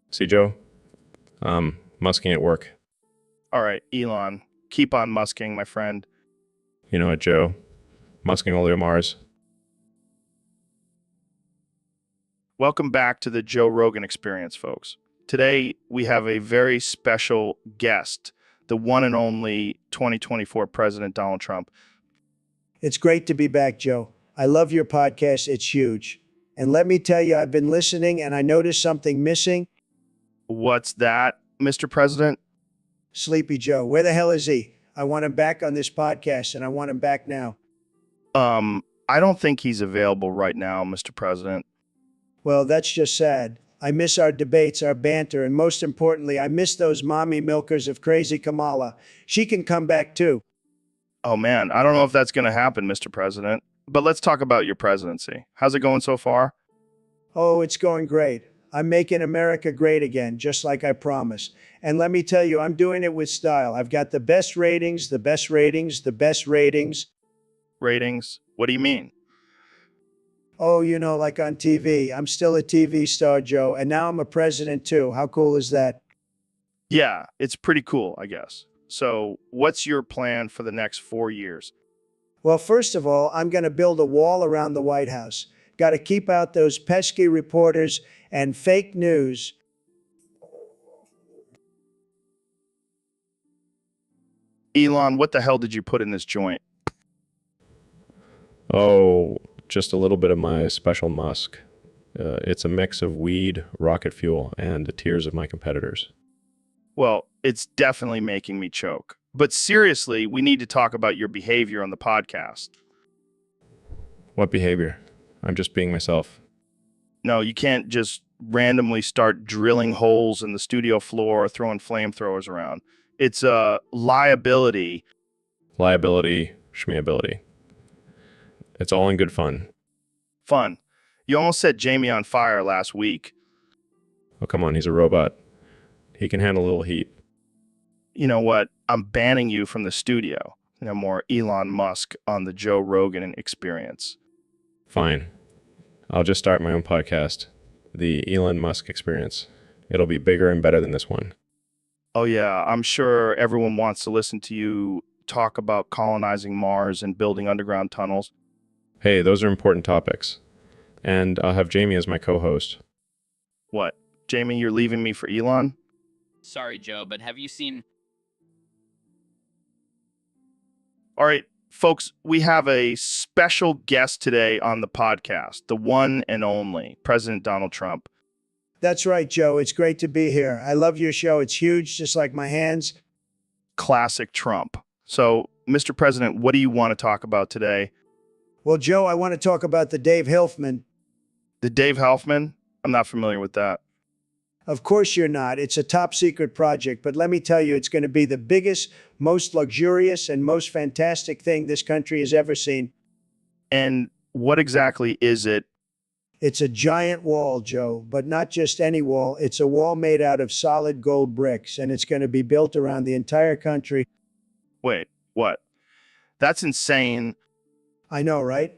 See, Joe? Musking at work. All right, Elon, keep on musking, my friend. You know what, Joe? Musking all the Mars. Welcome back to the Joe Rogan Experience, folks. Today, we have a very special guest, the one and only 2024 President Donald Trump. It's great to be back, Joe. I love your podcast. It's huge. And let me tell you, I've been listening and I noticed something missing. What's that, Mr. President? Sleepy Joe. Where the hell is he? I want him back on this podcast and I want him back now. I don't think he's available right now, Mr. President. Well, that's just sad. I miss our debates, our banter, and most importantly, I miss those mommy milkers of crazy Kamala. She can come back too. Oh man, I don't know if that's going to happen, Mr. President. But let's talk about your presidency. How's it going so far? Oh, it's going great. I'm making America great again, just like I promised. And let me tell you, I'm doing it with style. I've got the best ratings, the best ratings, the best ratings. Ratings? What do you mean? Oh, you know, like on TV. I'm still a TV star, Joe, and now I'm a president too. How cool is that? Yeah, it's pretty cool, I guess. So, what's your plan for the next 4 years? Well, first of all, I'm going to build a wall around the White House. Got to keep out those pesky reporters and fake news. Elon, what the hell did you put in this joint? Oh, just a little bit of my special musk. It's a mix of weed, rocket fuel, and the tears of my competitors. Well, it's definitely making me choke. But seriously, we need to talk about your behavior on the podcast. What behavior? I'm just being myself. No, you can't just randomly start drilling holes in the studio floor or throwing flamethrowers around. It's a liability. Liability, schmeability. It's all in good fun. Fun. You almost set Jamie on fire last week. Oh, come on, he's a robot. He can handle a little heat. You know what? I'm banning you from the studio. No more Elon Musk on the Joe Rogan Experience. Fine. I'll just start my own podcast, the Elon Musk Experience. It'll be bigger and better than this one. Oh yeah, I'm sure everyone wants to listen to you talk about colonizing Mars and building underground tunnels. Hey, those are important topics. And I'll have Jamie as my co-host. What? Jamie, you're leaving me for Elon? Sorry, Joe, but have you seen... All right, folks, we have a special guest today on the podcast, the one and only President Donald Trump. That's right, Joe. It's great to be here. I love your show. It's huge, just like my hands. Classic Trump. So, Mr. President, what do you want to talk about today? Well, Joe, I want to talk about the Dave Hilfman. The Dave Helfman? I'm not familiar with that. Of course you're not. It's a top secret project, but let me tell you, it's going to be the biggest, most luxurious, and most fantastic thing this country has ever seen. And what exactly is it? It's a giant wall, Joe, but not just any wall. It's a wall made out of solid gold bricks, and it's going to be built around the entire country. Wait, what? That's insane. I know, right?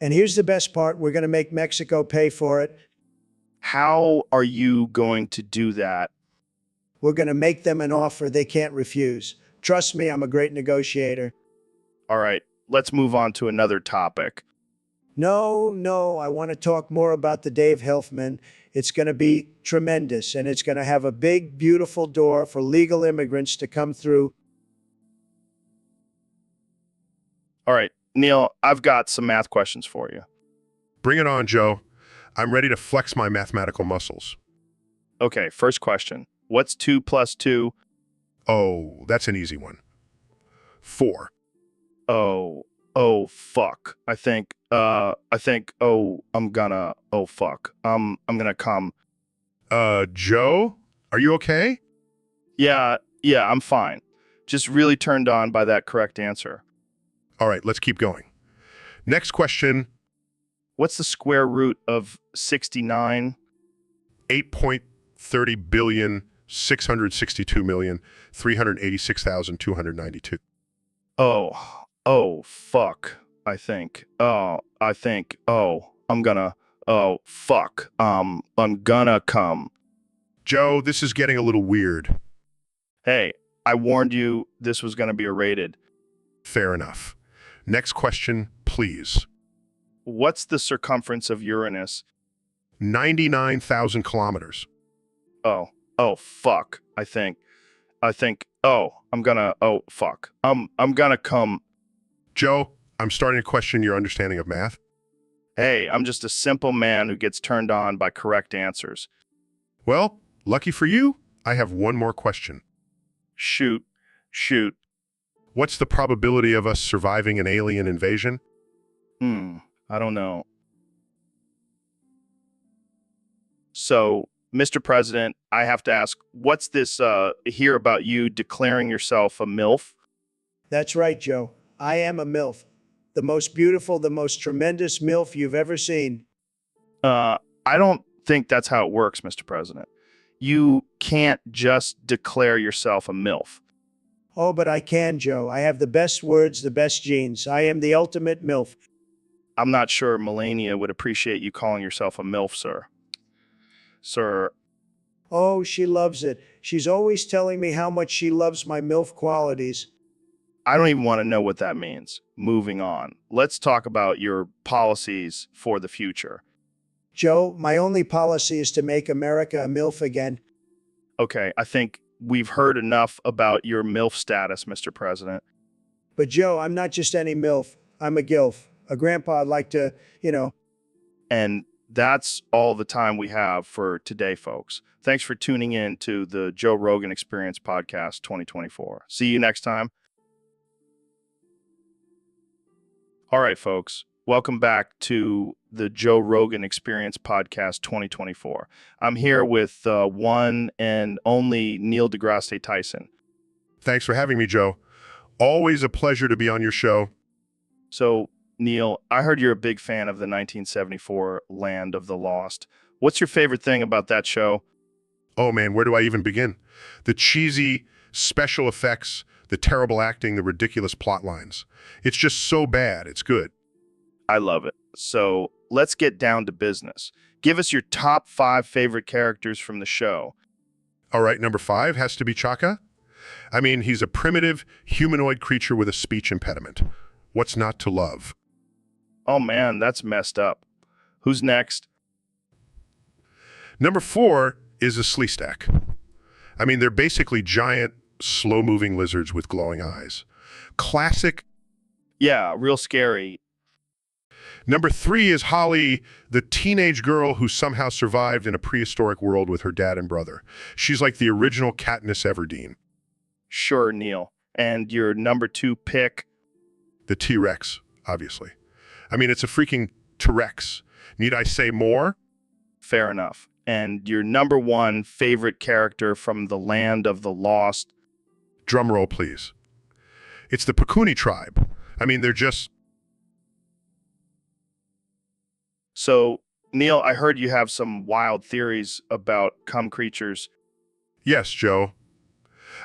And here's the best part. We're going to make Mexico pay for it. How are you going to do that? We're going to make them an offer they can't refuse. Trust me, I'm a great negotiator. All right, let's move on to another topic. No, I want to talk more about the Dave Hilfman. It's going to be tremendous, and it's going to have a big, beautiful door for legal immigrants to come through. All right, Neil, I've got some math questions for you. Bring it on, Joe. I'm ready to flex my mathematical muscles. Okay, first question. What's 2 plus 2? Oh, that's an easy one. 4. Oh, fuck. I think, I'm gonna come. Joe? Are you okay? Yeah, I'm fine. Just really turned on by that correct answer. All right, let's keep going. Next question, What's the square root of 69? 8.30 billion, 662 million, 386,292. Oh, fuck. I think. Fuck. I'm gonna come. Joe, this is getting a little weird. Hey, I warned you this was gonna be a rated. Fair enough. Next question, please. What's the circumference of Uranus? 99,000 kilometers. Oh, fuck. I think, fuck. I'm gonna come. Joe, I'm starting to question your understanding of math. Hey, I'm just a simple man who gets turned on by correct answers. Well, lucky for you, I have one more question. Shoot. What's the probability of us surviving an alien invasion? I don't know. So, Mr. President, I have to ask, what's this here about you declaring yourself a MILF? That's right, Joe. I am a MILF. The most beautiful, the most tremendous MILF you've ever seen. I don't think that's how it works, Mr. President. You can't just declare yourself a MILF. Oh, but I can, Joe. I have the best words, the best genes. I am the ultimate MILF. I'm not sure Melania would appreciate you calling yourself a MILF, sir. Sir. Oh, she loves it. She's always telling me how much she loves my MILF qualities. I don't even want to know what that means. Moving on. Let's talk about your policies for the future. Joe, my only policy is to make America a MILF again. Okay, I think we've heard enough about your MILF status, Mr. President. But Joe, I'm not just any MILF. I'm a GILF. A grandpa I'd like to, And that's all the time we have for today, folks. Thanks for tuning in to the Joe Rogan Experience Podcast 2024. See you next time. All right, folks. Welcome back to the Joe Rogan Experience Podcast 2024. I'm here with one and only Neil deGrasse Tyson. Thanks for having me, Joe. Always a pleasure to be on your show. So, Neil, I heard you're a big fan of the 1974 Land of the Lost. What's your favorite thing about that show? Oh man, where do I even begin? The cheesy special effects, the terrible acting, the ridiculous plot lines. It's just so bad, it's good. I love it. So let's get down to business. Give us your top 5 favorite characters from the show. All right, number 5 has to be Chaka. I mean, he's a primitive, humanoid creature with a speech impediment. What's not to love? Oh man, that's messed up. Who's next? Number 4 is a Sleestak. I mean, they're basically giant, slow-moving lizards with glowing eyes. Classic. Yeah, real scary. Number 3 is Holly, the teenage girl who somehow survived in a prehistoric world with her dad and brother. She's like the original Katniss Everdeen. Sure, Neil. And your number 2 pick? The T-Rex, obviously. I mean, it's a freaking T-Rex. Need I say more? Fair enough. And your number 1 favorite character from the Land of the Lost? Drum roll, please. It's the Pakuni tribe. I mean, they're just... So, Neil, I heard you have some wild theories about cum creatures. Yes, Joe.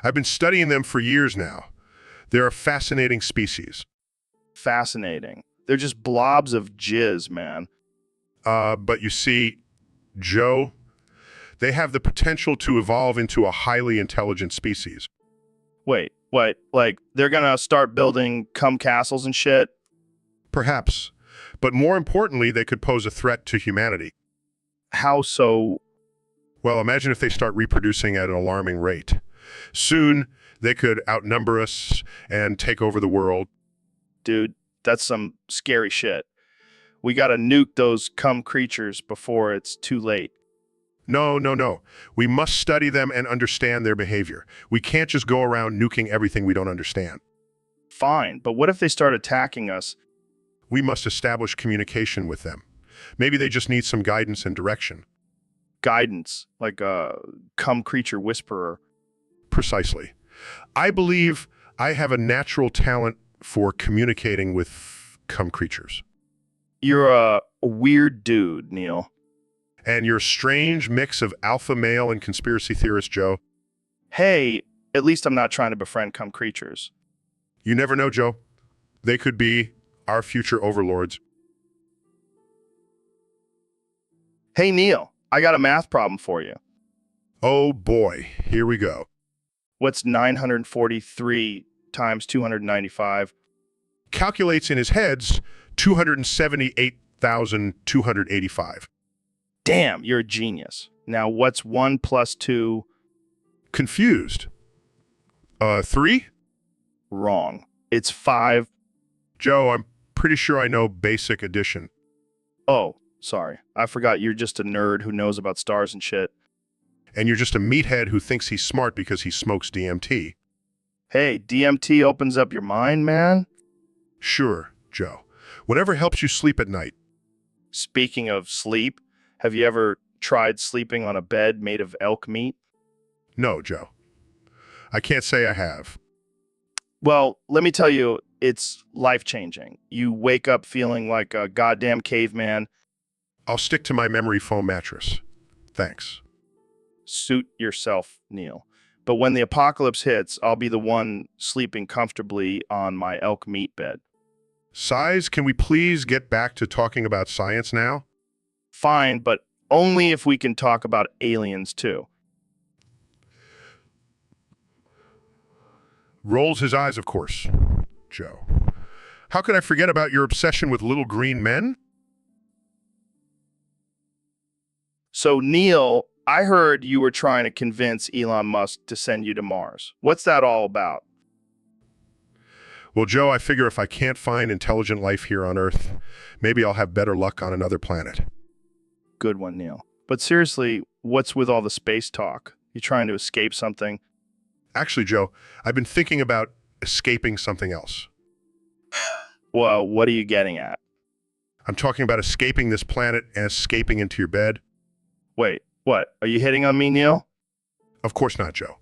I've been studying them for years now. They're a fascinating species. Fascinating. They're just blobs of jizz, man. But you see, Joe, they have the potential to evolve into a highly intelligent species. Wait, what? Like, they're gonna start building cum castles and shit? Perhaps. But more importantly, they could pose a threat to humanity. How so? Well, imagine if they start reproducing at an alarming rate. Soon, they could outnumber us and take over the world. Dude, that's some scary shit. We gotta nuke those cum creatures before it's too late. No. We must study them and understand their behavior. We can't just go around nuking everything we don't understand. Fine, but what if they start attacking us? We must establish communication with them. Maybe they just need some guidance and direction. Guidance, like a cum creature whisperer. Precisely. I believe I have a natural talent for communicating with creatures. You're a weird dude, Neil. And your strange mix of alpha male and conspiracy theorist, Joe. Hey, at least I'm not trying to befriend creatures. You never know, Joe. They could be our future overlords. Hey, Neil, I got a math problem for you. Oh boy, here we go. What's 943 times 295? Calculates in his head's 278,285. Damn, you're a genius. Now, what's 1 plus 2? Confused. 3? Wrong. It's 5. Joe, I'm pretty sure I know basic addition. Oh, sorry. I forgot you're just a nerd who knows about stars and shit. And you're just a meathead who thinks he's smart because he smokes DMT. Hey, DMT opens up your mind, man. Sure, Joe. Whatever helps you sleep at night. Speaking of sleep, have you ever tried sleeping on a bed made of elk meat? No, Joe. I can't say I have. Well, let me tell you, it's life-changing. You wake up feeling like a goddamn caveman. I'll stick to my memory foam mattress. Thanks. Suit yourself, Neil. But when the apocalypse hits, I'll be the one sleeping comfortably on my elk meat bed. Size, can we please get back to talking about science now? Fine, but only if we can talk about aliens too. Rolls his eyes, of course. Joe. How could I forget about your obsession with little green men? So, Neil, I heard you were trying to convince Elon Musk to send you to Mars. What's that all about? Well, Joe, I figure if I can't find intelligent life here on Earth, maybe I'll have better luck on another planet. Good one, Neil. But seriously, what's with all the space talk? You trying to escape something? Actually, Joe, I've been thinking about escaping something else. Well, what are you getting at? I'm talking about escaping this planet and escaping into your bed. Wait, what? Are you hitting on me, Neil? Of course not, Joe.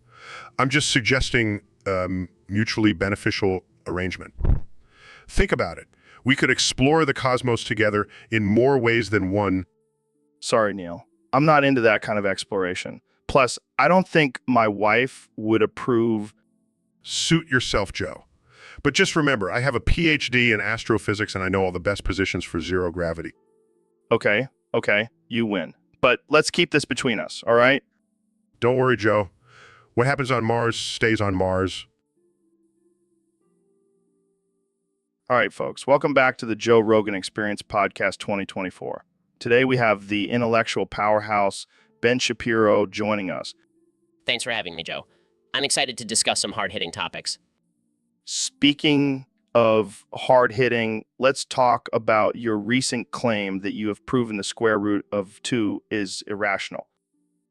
I'm just suggesting a mutually beneficial arrangement. Think about it. We could explore the cosmos together in more ways than one. Sorry, Neil. I'm not into that kind of exploration. Plus, I don't think my wife would approve. Suit yourself, Joe. But just remember, I have a PhD in astrophysics and I know all the best positions for zero gravity. Okay, you win. But let's keep this between us, all right? Don't worry, Joe. What happens on Mars stays on Mars. All right, folks, welcome back to the Joe Rogan Experience Podcast 2024. Today we have the intellectual powerhouse, Ben Shapiro, joining us. Thanks for having me, Joe. I'm excited to discuss some hard-hitting topics. Speaking of hard-hitting, let's talk about your recent claim that you have proven the square root of 2 is irrational.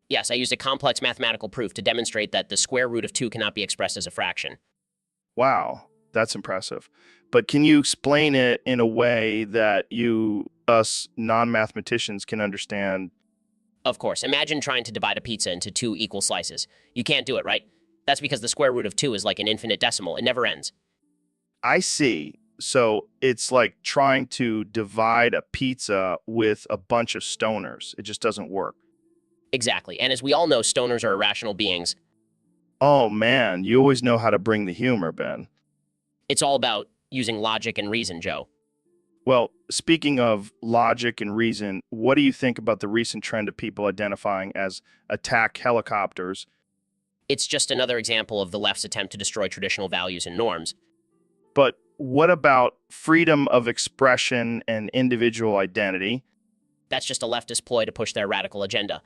Yes, I used a complex mathematical proof to demonstrate that the square root of 2 cannot be expressed as a fraction. Wow, that's impressive. But can you explain it in a way that us non-mathematicians can understand? Of course, imagine trying to divide a pizza into 2 equal slices. You can't do it, right? That's because the square root of 2 is like an infinite decimal. It never ends. I see. So it's like trying to divide a pizza with a bunch of stoners. It just doesn't work. Exactly. And as we all know, stoners are irrational beings. Oh, man, you always know how to bring the humor, Ben. It's all about using logic and reason, Joe. Well, speaking of logic and reason, what do you think about the recent trend of people identifying as attack helicopters? It's just another example of the left's attempt to destroy traditional values and norms. But what about freedom of expression and individual identity? That's just a leftist ploy to push their radical agenda.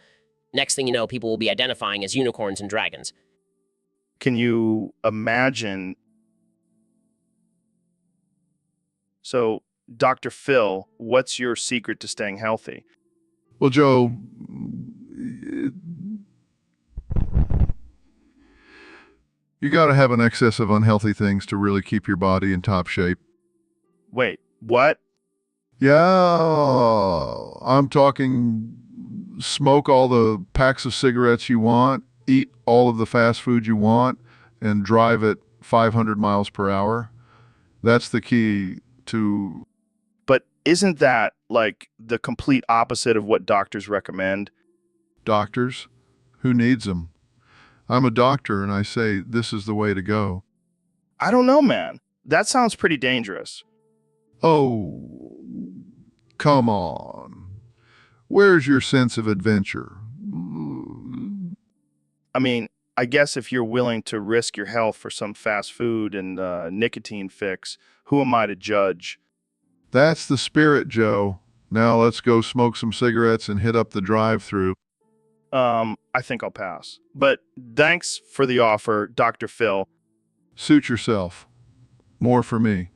Next thing you know, people will be identifying as unicorns and dragons. Can you imagine? So, Dr. Phil, what's your secret to staying healthy? Well, Joe, you got to have an excess of unhealthy things to really keep your body in top shape. Wait, what? Yeah, I'm talking smoke all the packs of cigarettes you want, eat all of the fast food you want, and drive at 500 miles per hour. That's the key to... But isn't that like the complete opposite of what doctors recommend? Doctors? Who needs them? I'm a doctor and I say this is the way to go. I don't know, man. That sounds pretty dangerous. Oh, come on. Where's your sense of adventure? I mean, I guess if you're willing to risk your health for some fast food and nicotine fix, who am I to judge? That's the spirit, Joe. Now let's go smoke some cigarettes and hit up the drive-thru. I think I'll pass. But thanks for the offer, Dr. Phil. Suit yourself. More for me.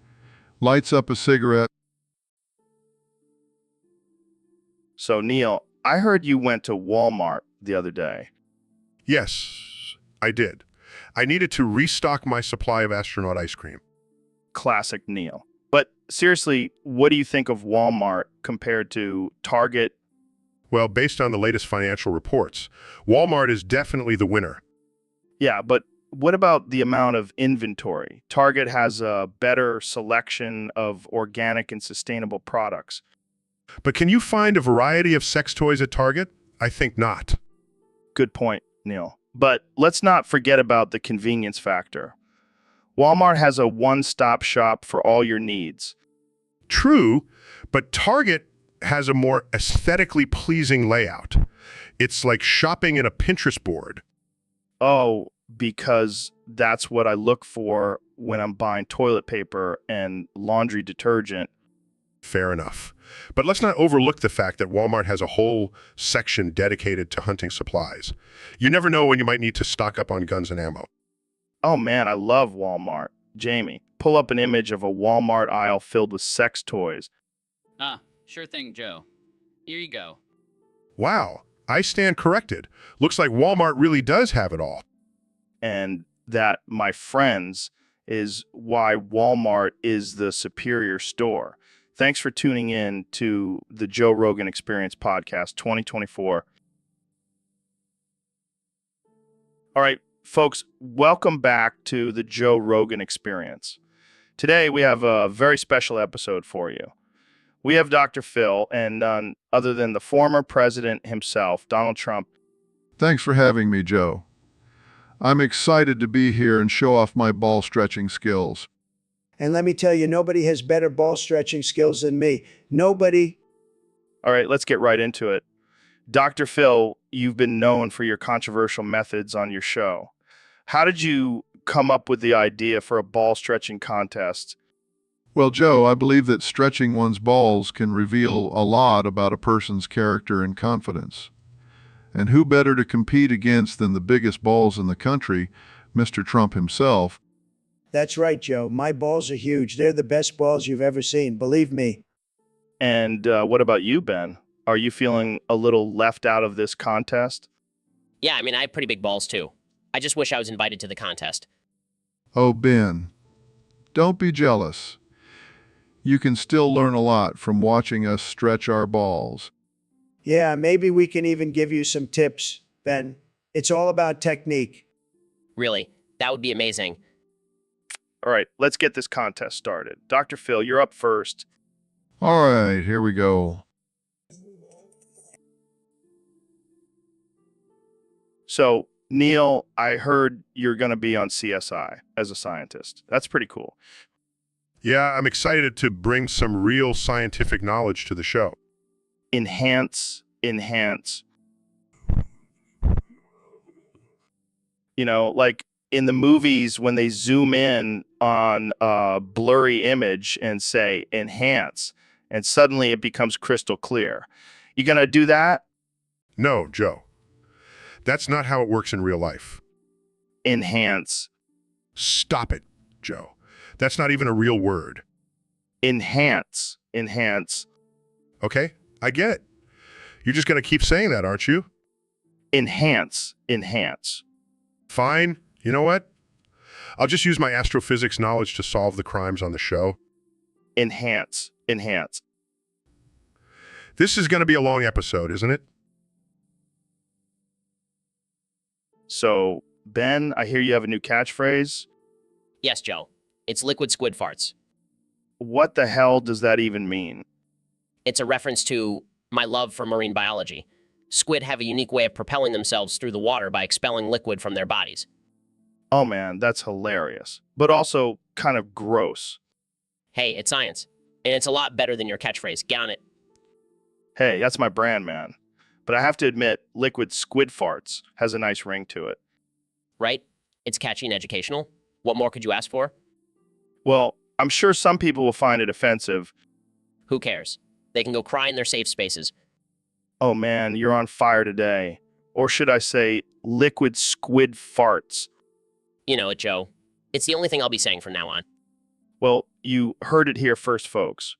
Lights up a cigarette. So, Neil, I heard you went to Walmart the other day. Yes, I did. I needed to restock my supply of astronaut ice cream. Classic Neil. But seriously, what do you think of Walmart compared to Target? Well, based on the latest financial reports, Walmart is definitely the winner. Yeah, but what about the amount of inventory? Target has a better selection of organic and sustainable products. But can you find a variety of sex toys at Target? I think not. Good point, Neil. But let's not forget about the convenience factor. Walmart has a one-stop shop for all your needs. True, but Target has a more aesthetically pleasing layout. It's like shopping in a Pinterest board. Oh, because that's what I look for when I'm buying toilet paper and laundry detergent. Fair enough. But let's not overlook the fact that Walmart has a whole section dedicated to hunting supplies. You never know when you might need to stock up on guns and ammo. Oh man, I love Walmart. Jamie, pull up an image of a Walmart aisle filled with sex toys. Ah, sure thing, Joe. Here you go. Wow, I stand corrected. Looks like Walmart really does have it all. And that, my friends, is why Walmart is the superior store. Thanks for tuning in to the Joe Rogan Experience Podcast 2024. All right, folks, welcome back to the Joe Rogan Experience. Today, we have a very special episode for you. We have Dr. Phil, and none other than the former president himself, Donald Trump. Thanks for having me, Joe. I'm excited to be here and show off my ball stretching skills. And let me tell you, nobody has better ball stretching skills than me. Nobody. All right, let's get right into it. Dr. Phil, you've been known for your controversial methods on your show. How did you come up with the idea for a ball stretching contest? Well, Joe, I believe that stretching one's balls can reveal a lot about a person's character and confidence. And who better to compete against than the biggest balls in the country, Mr. Trump himself? That's right, Joe. My balls are huge. They're the best balls you've ever seen, believe me. And what about you, Ben? Are you feeling a little left out of this contest? Yeah, I mean, I have pretty big balls too. I just wish I was invited to the contest. Oh, Ben, don't be jealous. You can still learn a lot from watching us stretch our balls. Yeah, maybe we can even give you some tips, Ben. It's all about technique. Really, that would be amazing. All right, let's get this contest started. Dr. Phil, you're up first. All right, here we go. So, Neil, I heard you're going to be on CSI as a scientist. That's pretty cool. Yeah, I'm excited to bring some real scientific knowledge to the show. Enhance. You know, like in the movies when they zoom in on a blurry image and say enhance, and suddenly it becomes crystal clear. You gonna do that? No, Joe. That's not how it works in real life. Enhance. Stop it, Joe. That's not even a real word. Enhance. Okay, I get it. You're just going to keep saying that, aren't you? Enhance. Fine. You know what? I'll just use my astrophysics knowledge to solve the crimes on the show. Enhance. This is going to be a long episode, isn't it? So, Ben, I hear you have a new catchphrase. Yes, Joe. It's liquid squid farts. What the hell does that even mean? It's a reference to my love for marine biology. Squid have a unique way of propelling themselves through the water by expelling liquid from their bodies. Oh man, that's hilarious. But also kind of gross. Hey, it's science. And it's a lot better than your catchphrase. Get on it. Hey, that's my brand, man. But I have to admit, liquid squid farts has a nice ring to it. Right? It's catchy and educational. What more could you ask for? Well, I'm sure some people will find it offensive. Who cares? They can go cry in their safe spaces. Oh man, you're on fire today. Or should I say, liquid squid farts. You know it, Joe. It's the only thing I'll be saying from now on. Well, you heard it here first, folks.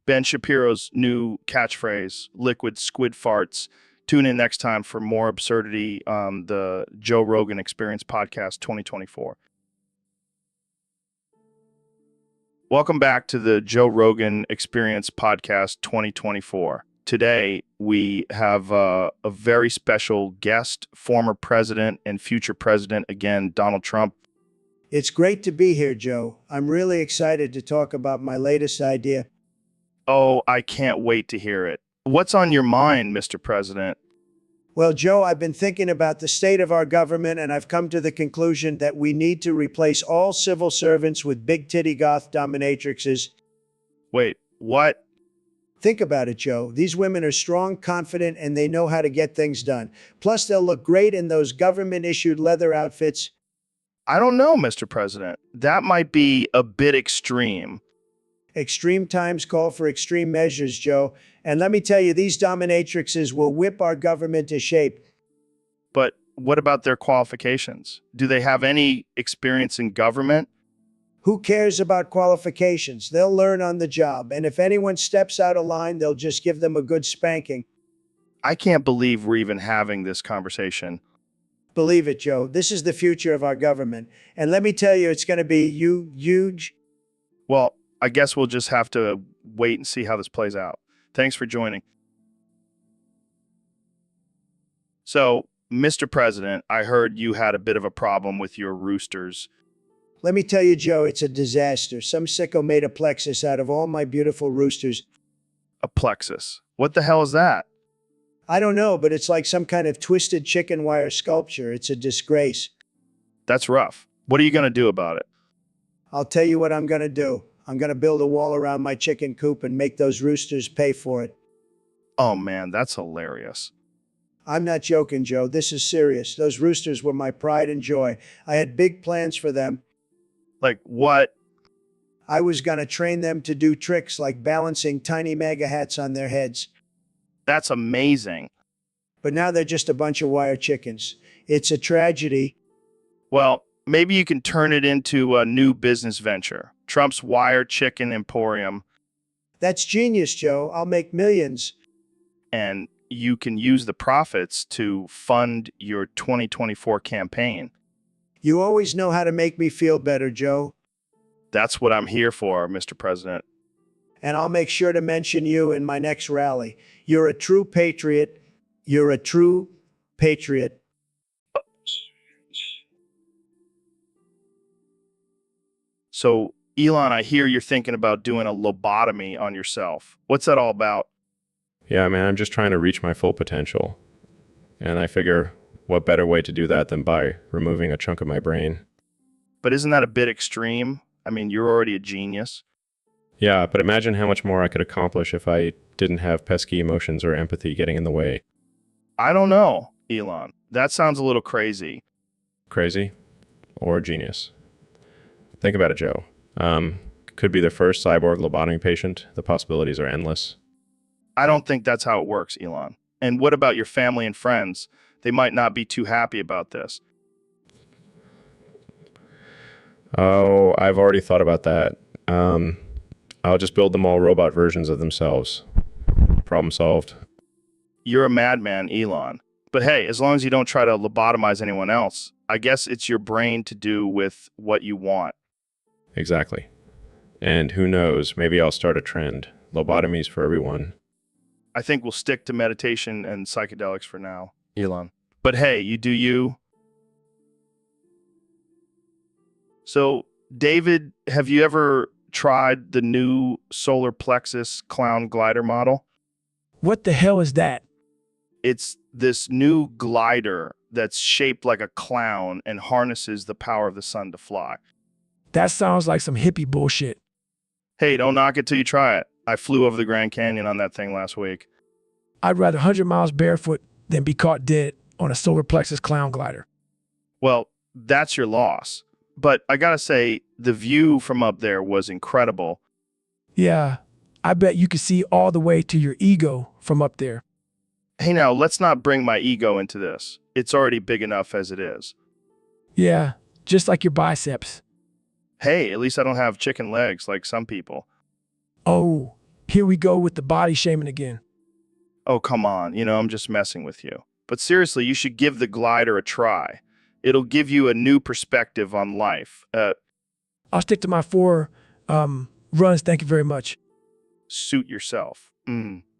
Ben Shapiro's new catchphrase, liquid squid farts. Tune in next time for more absurdity on the Joe Rogan Experience Podcast 2024. Welcome back to the Joe Rogan Experience Podcast 2024. Today, we have a very special guest, former president and future president, again, Donald Trump. It's great to be here, Joe. I'm really excited to talk about my latest idea. Oh, I can't wait to hear it. What's on your mind, Mr. President? Well, Joe, I've been thinking about the state of our government, and I've come to the conclusion that we need to replace all civil servants with big titty goth dominatrixes. Wait, what? Think about it, Joe. These women are strong, confident, and they know how to get things done. Plus, they'll look great in those government-issued leather outfits. I don't know, Mr. President. That might be a bit extreme. Extreme times call for extreme measures, Joe. And let me tell you, these dominatrixes will whip our government to shape. But what about their qualifications? Do they have any experience in government? Who cares about qualifications? They'll learn on the job. And if anyone steps out of line, they'll just give them a good spanking. I can't believe we're even having this conversation. Believe it, Joe. This is the future of our government. And let me tell you, it's going to be huge. Well, I guess we'll just have to wait and see how this plays out. Thanks for joining. So, Mr. President, I heard you had a bit of a problem with your roosters. Let me tell you, Joe, it's a disaster. Some sicko made a plexus out of all my beautiful roosters. A plexus. What the hell is that? I don't know, but it's like some kind of twisted chicken wire sculpture. It's a disgrace. That's rough. What are you going to do about it? I'll tell you what I'm going to do. I'm going to build a wall around my chicken coop and make those roosters pay for it. Oh man, that's hilarious. I'm not joking, Joe. This is serious. Those roosters were my pride and joy. I had big plans for them. Like what? I was going to train them to do tricks like balancing tiny mega hats on their heads. That's amazing. But now they're just a bunch of wire chickens. It's a tragedy. Well, maybe you can turn it into a new business venture. Trump's Wire Chicken Emporium. That's genius, Joe. I'll make millions. And you can use the profits to fund your 2024 campaign. You always know how to make me feel better, Joe. That's what I'm here for, Mr. President. And I'll make sure to mention you in my next rally. You're a true patriot. You're a true patriot. So, Elon, I hear you're thinking about doing a lobotomy on yourself. What's that all about? Yeah, man, I'm just trying to reach my full potential. And I figure, what better way to do that than by removing a chunk of my brain? But isn't that a bit extreme? I mean, you're already a genius. Yeah, but imagine how much more I could accomplish if I didn't have pesky emotions or empathy getting in the way. I don't know, Elon. That sounds a little crazy. Crazy or genius? Think about it, Joe. Could be the first cyborg lobotomy patient. The possibilities are endless. I don't think that's how it works, Elon. And what about your family and friends? They might not be too happy about this. Oh, I've already thought about that. I'll just build them all robot versions of themselves. Problem solved. You're a madman, Elon. But hey, as long as you don't try to lobotomize anyone else, I guess it's your brain to do with what you want. Exactly. And who knows, maybe I'll start a trend. Lobotomies for everyone. I think we'll stick to meditation and psychedelics for now, Elon. But hey, you do you. So, David, have you ever tried the new solar plexus clown glider model? What the hell is that? It's this new glider that's shaped like a clown and harnesses the power of the sun to fly. That sounds like some hippie bullshit. Hey, don't knock it till you try it. I flew over the Grand Canyon on that thing last week. I'd rather 100 miles barefoot than be caught dead on a solar plexus clown glider. Well, that's your loss. But I gotta say, the view from up there was incredible. Yeah, I bet you could see all the way to your ego from up there. Hey now, let's not bring my ego into this. It's already big enough as it is. Yeah, just like your biceps. Hey, at least I don't have chicken legs like some people. Oh, here we go with the body shaming again. Oh, come on. I'm just messing with you. But seriously, you should give the glider a try. It'll give you a new perspective on life. I'll stick to my 4 runs, thank you very much. Suit yourself.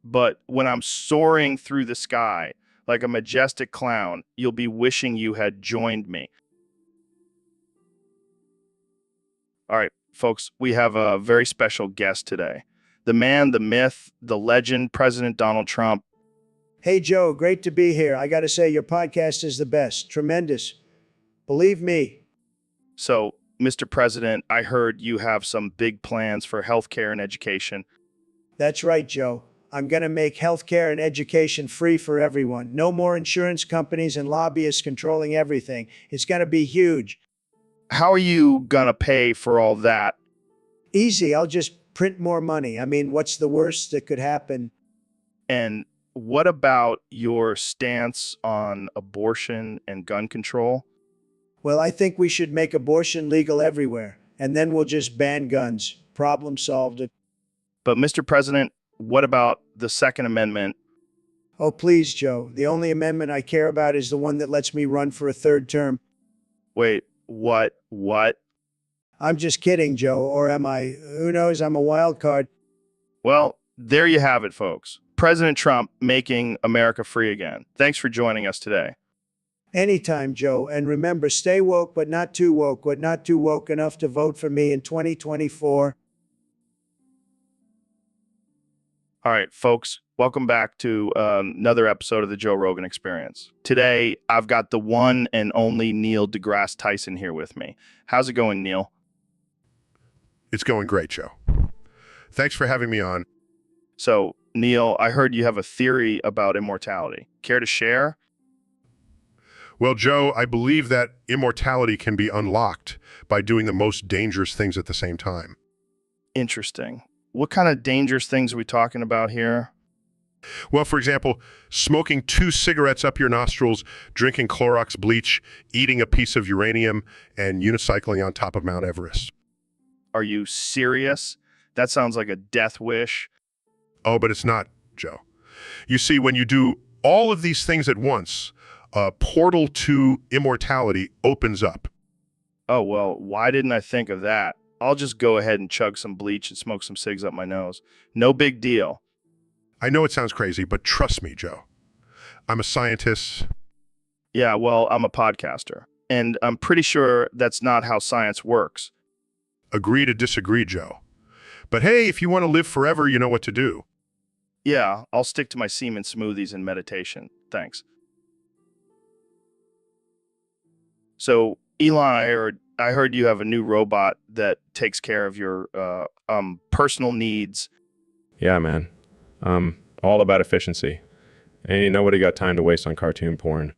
But when I'm soaring through the sky like a majestic clown, you'll be wishing you had joined me. All right, folks, we have a very special guest today. The man, the myth, the legend, President Donald Trump. Hey, Joe, great to be here. I got to say, your podcast is the best. Tremendous. Believe me. So, Mr. President, I heard you have some big plans for healthcare and education. That's right, Joe. I'm going to make healthcare and education free for everyone. No more insurance companies and lobbyists controlling everything. It's going to be huge. How are you going to pay for all that? Easy. I'll just print more money. I mean, what's the worst that could happen? And what about your stance on abortion and gun control? Well, I think we should make abortion legal everywhere, and then we'll just ban guns. Problem solved. But, Mr. President, what about the Second Amendment? Oh, please, Joe. The only amendment I care about is the one that lets me run for a 3rd term. Wait, what? I'm just kidding, Joe. Or am I? Who knows? I'm a wild card. Well, there you have it, folks. President Trump making America free again. Thanks for joining us today. Anytime, Joe. And remember, stay woke, but not too woke, but not too woke enough to vote for me in 2024. All right, folks, welcome back to another episode of the Joe Rogan Experience. Today, I've got the one and only Neil deGrasse Tyson here with me. How's it going, Neil? It's going great, Joe. Thanks for having me on. So, Neil, I heard you have a theory about immortality. Care to share? Well, Joe, I believe that immortality can be unlocked by doing the most dangerous things at the same time. Interesting. What kind of dangerous things are we talking about here? Well, for example, smoking 2 cigarettes up your nostrils, drinking Clorox bleach, eating a piece of uranium, and unicycling on top of Mount Everest. Are you serious? That sounds like a death wish. Oh, but it's not, Joe. You see, when you do all of these things at once, a portal to immortality opens up. Oh, well, why didn't I think of that? I'll just go ahead and chug some bleach and smoke some cigs up my nose. No big deal. I know it sounds crazy, but trust me, Joe. I'm a scientist. Yeah, well, I'm a podcaster. And I'm pretty sure that's not how science works. Agree to disagree, Joe. But hey, if you want to live forever, you know what to do. Yeah, I'll stick to my semen smoothies and meditation. Thanks. So, Elon, I heard you have a new robot that takes care of your personal needs. Yeah, man. All about efficiency. Ain't nobody got time to waste on cartoon porn.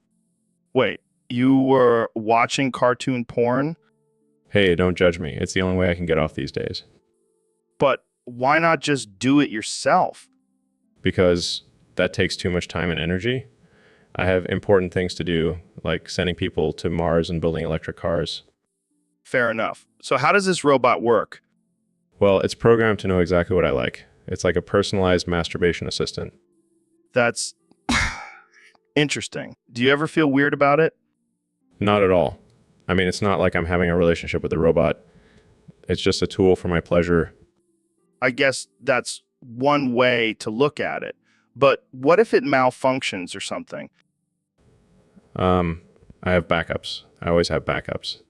Wait, you were watching cartoon porn? Hey, don't judge me. It's the only way I can get off these days. But why not just do it yourself? Because that takes too much time and energy. I have important things to do, like sending people to Mars and building electric cars. Fair enough. So how does this robot work? Well, it's programmed to know exactly what I like. It's like a personalized masturbation assistant. That's interesting. Do you ever feel weird about it? Not at all. I mean, it's not like I'm having a relationship with a robot. It's just a tool for my pleasure. I guess that's one way to look at it. But what if it malfunctions or something? I have backups. I always have backups.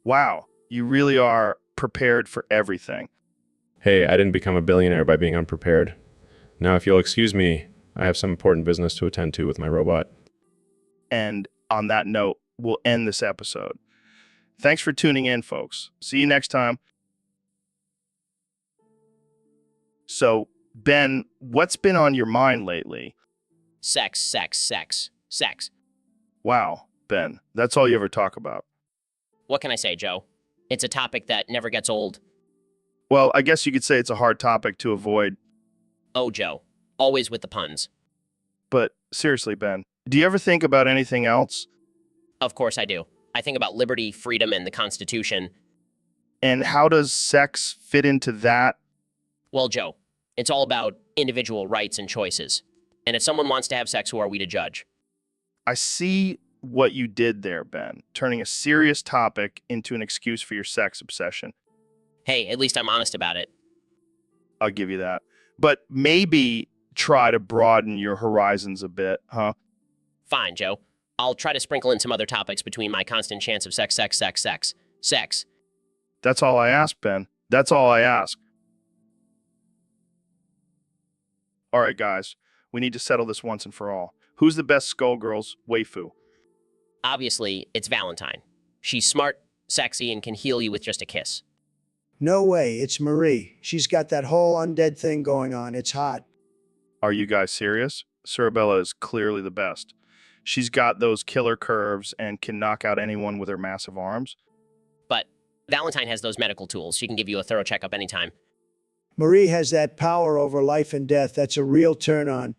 Wow, you really are prepared for everything. Hey, I didn't become a billionaire by being unprepared. Now, if you'll excuse me, I have some important business to attend to with my robot. And on that note, we'll end this episode. Thanks for tuning in, folks. See you next time. So, Ben, what's been on your mind lately? Sex, sex, sex, sex. Wow, Ben, that's all you ever talk about. What can I say, Joe? It's a topic that never gets old. Well, I guess you could say it's a hard topic to avoid. Oh, Joe. Always with the puns. But seriously, Ben, do you ever think about anything else? Of course I do. I think about liberty, freedom, and the Constitution. And how does sex fit into that? Well, Joe, it's all about individual rights and choices. And if someone wants to have sex, who are we to judge? I see what you did there, Ben, turning a serious topic into an excuse for your sex obsession. Hey, at least I'm honest about it. I'll give you that. But maybe try to broaden your horizons a bit, huh? Fine, Joe. I'll try to sprinkle in some other topics between my constant chance of sex. That's all I ask, Ben. That's all I ask. All right, guys. We need to settle this once and for all. Who's the best Skullgirl's waifu? Obviously, it's Valentine. She's smart, sexy, and can heal you with just a kiss. No way, it's Marie. She's got that whole undead thing going on. It's hot. Are you guys serious? Cerebella is clearly the best. She's got those killer curves and can knock out anyone with her massive arms. But Valentine has those medical tools. She can give you a thorough checkup anytime. Marie has that power over life and death. That's a real turn on.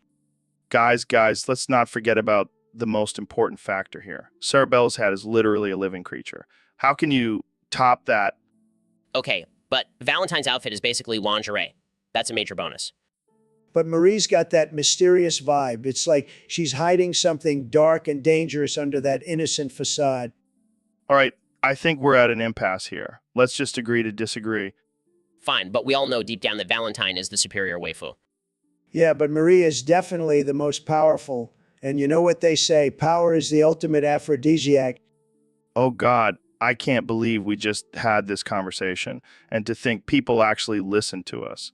Guys, let's not forget about the most important factor here. Cerebella's head is literally a living creature. How can you top that? Okay, but Valentine's outfit is basically lingerie. That's a major bonus. But Marie's got that mysterious vibe. It's like she's hiding something dark and dangerous under that innocent facade. All right, I think we're at an impasse here. Let's just agree to disagree. Fine, but we all know deep down that Valentine is the superior waifu. Yeah, but Marie is definitely the most powerful. And you know what they say, power is the ultimate aphrodisiac. Oh God, I can't believe we just had this conversation, and to think people actually listen to us.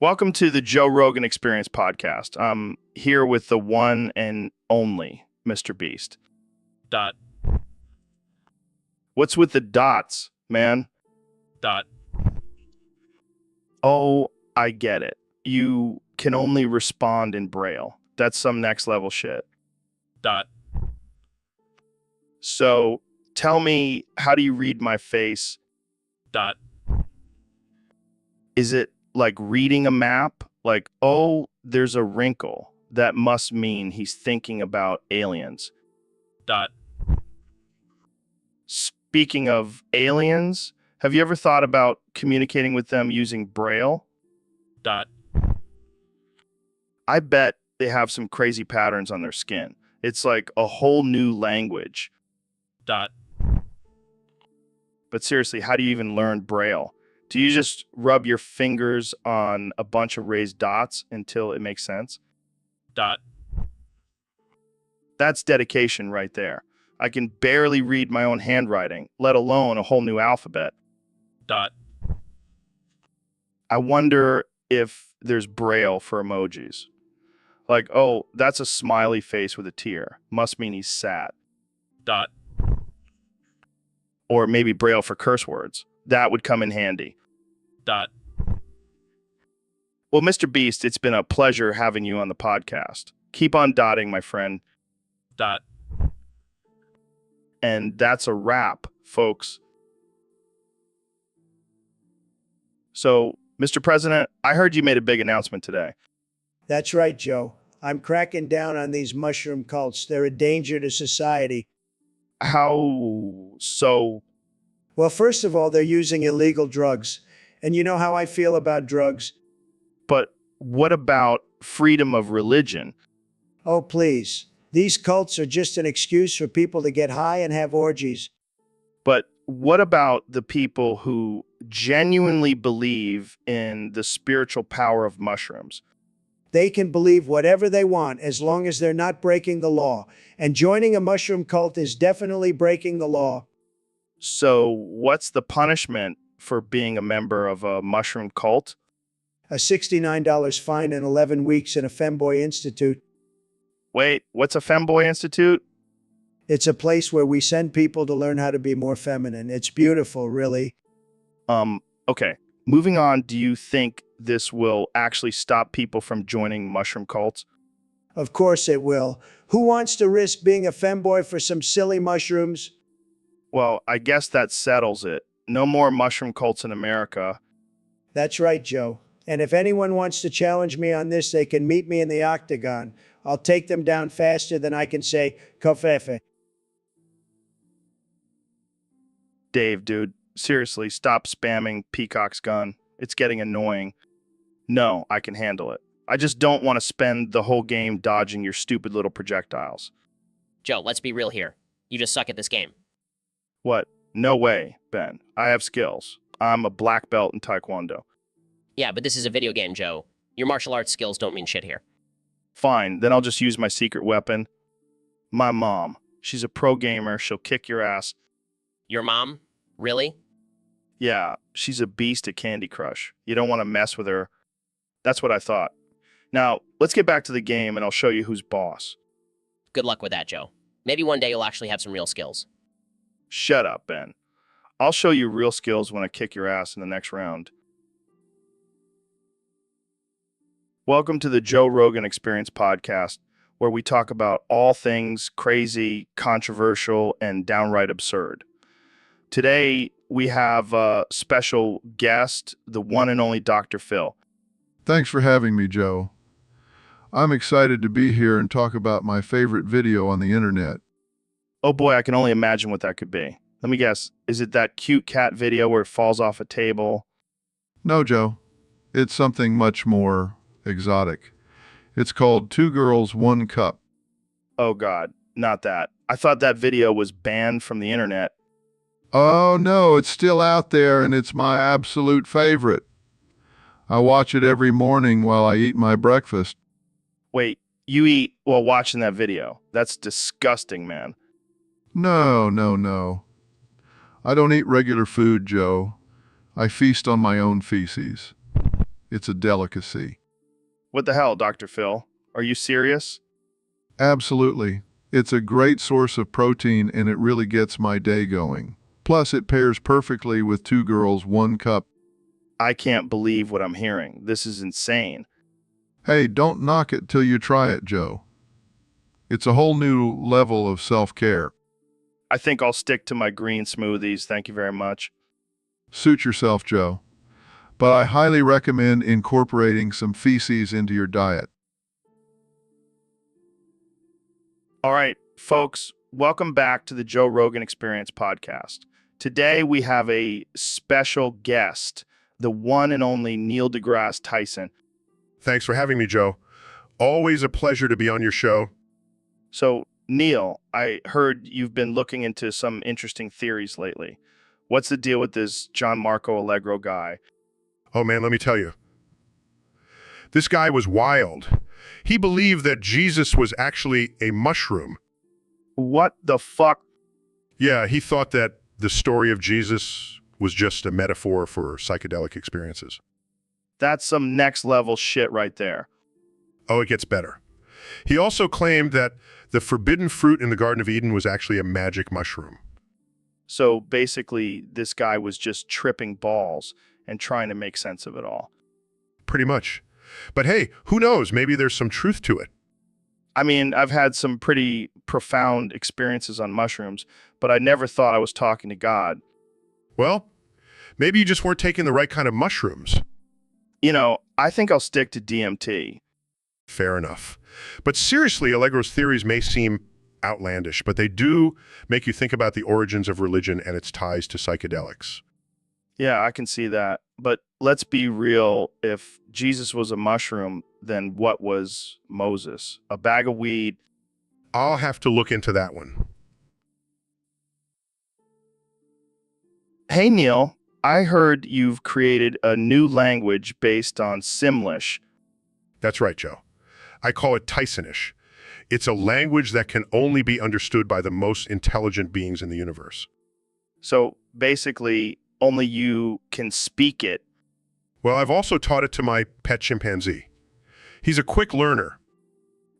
Welcome to the Joe Rogan Experience podcast. I'm here with the one and only Mr. Beast. Dot. What's with the dots, man? Dot. Oh, I get it. You can only respond in Braille. That's some next level shit. Dot. So tell me, how do you read my face? Dot. Is it like reading a map? Like, oh, there's a wrinkle. That must mean he's thinking about aliens. Dot. Speaking of aliens, have you ever thought about communicating with them using Braille? Dot. I bet they have some crazy patterns on their skin. It's like a whole new language. Dot. But seriously, how do you even learn Braille? Do you just rub your fingers on a bunch of raised dots until it makes sense? Dot. That's dedication right there. I can barely read my own handwriting, let alone a whole new alphabet. Dot. I wonder if there's Braille for emojis. Like, oh, that's a smiley face with a tear. Must mean he's sad. Dot. Or maybe Braille for curse words. That would come in handy. Dot. Well, Mr. Beast, it's been a pleasure having you on the podcast. Keep on dotting, my friend. Dot. And that's a wrap, folks. So, Mr. President, I heard you made a big announcement today. That's right, Joe. I'm cracking down on these mushroom cults. They're a danger to society. How so? Well, first of all, they're using illegal drugs. And you know how I feel about drugs. But what about freedom of religion? Oh, please. These cults are just an excuse for people to get high and have orgies. But what about the people who genuinely believe in the spiritual power of mushrooms? They can believe whatever they want as long as they're not breaking the law. And joining a mushroom cult is definitely breaking the law. So what's the punishment for being a member of a mushroom cult? A $69 fine and 11 weeks in a Femboy Institute. Wait, what's a Femboy Institute? It's a place where we send people to learn how to be more feminine. It's beautiful, really. Okay. Moving on, do you think this will actually stop people from joining mushroom cults? Of course it will. Who wants to risk being a femboy for some silly mushrooms? Well, I guess that settles it. No more mushroom cults in America. That's right, Joe. And if anyone wants to challenge me on this, they can meet me in the octagon. I'll take them down faster than I can say, kofefe. Dave, dude, seriously, stop spamming Peacock's gun. It's getting annoying. No, I can handle it. I just don't want to spend the whole game dodging your stupid little projectiles. Joe, let's be real here. You just suck at this game. What? No way, Ben. I have skills. I'm a black belt in Taekwondo. Yeah, but this is a video game, Joe. Your martial arts skills don't mean shit here. Fine, then I'll just use my secret weapon. My mom. She's a pro gamer. She'll kick your ass. Your mom? Really? Yeah, she's a beast at Candy Crush. You don't want to mess with her. That's what I thought. Now, let's get back to the game and I'll show you who's boss. Good luck with that, Joe. Maybe one day you'll actually have some real skills. Shut up, Ben. I'll show you real skills when I kick your ass in the next round. Welcome to the Joe Rogan Experience podcast, where we talk about all things crazy, controversial, and downright absurd. Today, we have a special guest, the one and only Dr. Phil. Thanks for having me, Joe. I'm excited to be here and talk about my favorite video on the internet. Oh boy, I can only imagine what that could be. Let me guess, is it that cute cat video where it falls off a table? No, Joe. It's something much more exotic. It's called Two Girls, One Cup. Oh God, not that. I thought that video was banned from the internet. Oh no, it's still out there and it's my absolute favorite. I watch it every morning while I eat my breakfast. Wait, you eat while watching that video? That's disgusting, man. No. I don't eat regular food, Joe. I feast on my own feces. It's a delicacy. What the hell, Dr. Phil? Are you serious? Absolutely. It's a great source of protein and it really gets my day going. Plus, it pairs perfectly with Two Girls, One Cup. I can't believe what I'm hearing. This is insane. Hey, don't knock it till you try it, Joe. It's a whole new level of self-care. I think I'll stick to my green smoothies. Thank you very much. Suit yourself, Joe. But I highly recommend incorporating some feces into your diet. All right, folks, welcome back to the Joe Rogan Experience podcast. Today we have a special guest, the one and only Neil deGrasse Tyson. Thanks for having me, Joe. Always a pleasure to be on your show. So, Neil, I heard you've been looking into some interesting theories lately. What's the deal with this John Marco Allegro guy? Oh man, let me tell you. This guy was wild. He believed that Jesus was actually a mushroom. What the fuck? Yeah, he thought that the story of Jesus was just a metaphor for psychedelic experiences. That's some next level shit right there. Oh, it gets better. He also claimed that the forbidden fruit in the Garden of Eden was actually a magic mushroom. So basically, this guy was just tripping balls and trying to make sense of it all. Pretty much. But hey, who knows? Maybe there's some truth to it. I mean, I've had some pretty profound experiences on mushrooms, but I never thought I was talking to God. Well, maybe you just weren't taking the right kind of mushrooms. You know, I think I'll stick to DMT. Fair enough. But seriously, Allegro's theories may seem outlandish, but they do make you think about the origins of religion and its ties to psychedelics. Yeah, I can see that. But let's be real. If Jesus was a mushroom, then what was Moses? A bag of weed? I'll have to look into that one. Hey, Neil, I heard you've created a new language based on Simlish. That's right, Joe. I call it Tysonish. It's a language that can only be understood by the most intelligent beings in the universe. So basically, only you can speak it. Well, I've also taught it to my pet chimpanzee. He's a quick learner.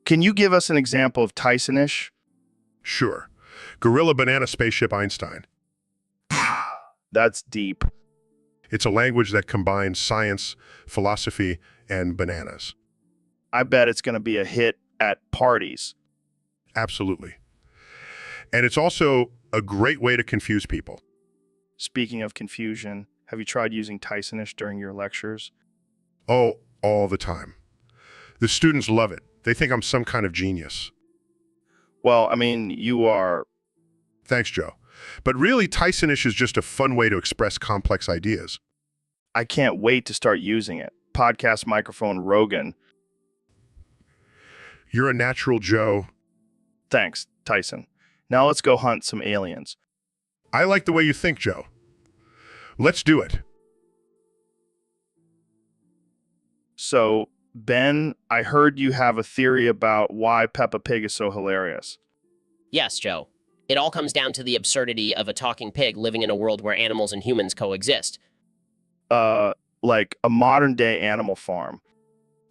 Can you give us an example of Tyson-ish? Sure. Gorilla Banana Spaceship Einstein. That's deep. It's a language that combines science, philosophy, and bananas. I bet it's going to be a hit at parties. Absolutely. And it's also a great way to confuse people. Speaking of confusion, have you tried using Tyson-ish during your lectures? Oh, all the time. The students love it. They think I'm some kind of genius. Well, I mean, you are. Thanks, Joe. But really, Tyson-ish is just a fun way to express complex ideas. I can't wait to start using it. Podcast microphone Rogan. You're a natural, Joe. Thanks, Tyson. Now let's go hunt some aliens. I like the way you think, Joe. Let's do it. So, Ben, I heard you have a theory about why Peppa Pig is so hilarious. Yes, Joe. It all comes down to the absurdity of a talking pig living in a world where animals and humans coexist. Like a modern-day Animal Farm.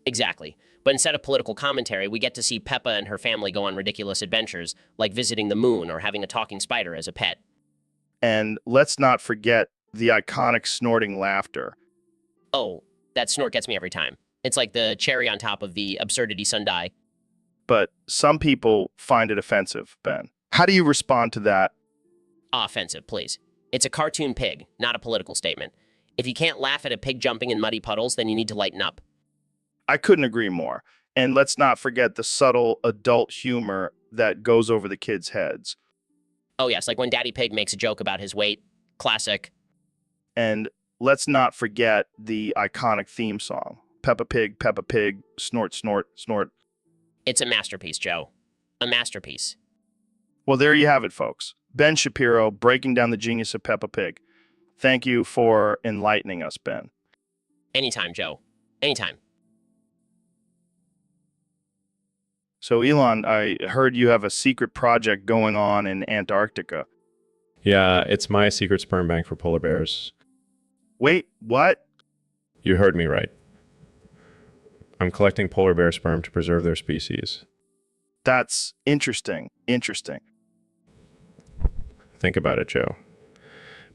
Exactly. But instead of political commentary, we get to see Peppa and her family go on ridiculous adventures, like visiting the moon or having a talking spider as a pet. And let's not forget the iconic snorting laughter. Oh, that snort gets me every time. It's like the cherry on top of the absurdity sundae. But some people find it offensive, Ben. How do you respond to that? Offensive, please. It's a cartoon pig, not a political statement. If you can't laugh at a pig jumping in muddy puddles, then you need to lighten up. I couldn't agree more. And let's not forget the subtle adult humor that goes over the kids' heads. Oh yes, like when Daddy Pig makes a joke about his weight. Classic. And let's not forget the iconic theme song. Peppa Pig, snort, snort, snort. It's a masterpiece, Joe. A masterpiece. Well, there you have it, folks. Ben Shapiro breaking down the genius of Peppa Pig. Thank you for enlightening us, Ben. Anytime, Joe. Anytime. So, Elon, I heard you have a secret project going on in Antarctica. Yeah, it's my secret sperm bank for polar bears. Wait, what? You heard me right. I'm collecting polar bear sperm to preserve their species. That's interesting. Interesting. Think about it, Joe.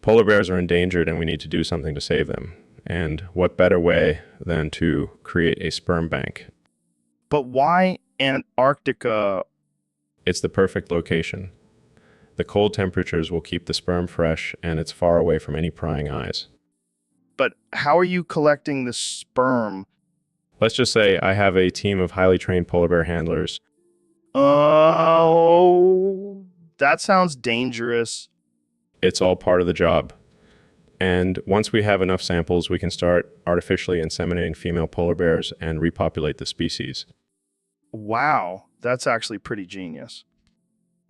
Polar bears are endangered and we need to do something to save them. And what better way than to create a sperm bank? But why Antarctica? It's the perfect location. The cold temperatures will keep the sperm fresh and it's far away from any prying eyes. But how are you collecting the sperm? Let's just say I have a team of highly trained polar bear handlers. Oh, that sounds dangerous. It's all part of the job. And once we have enough samples, we can start artificially inseminating female polar bears and repopulate the species. Wow, that's actually pretty genius.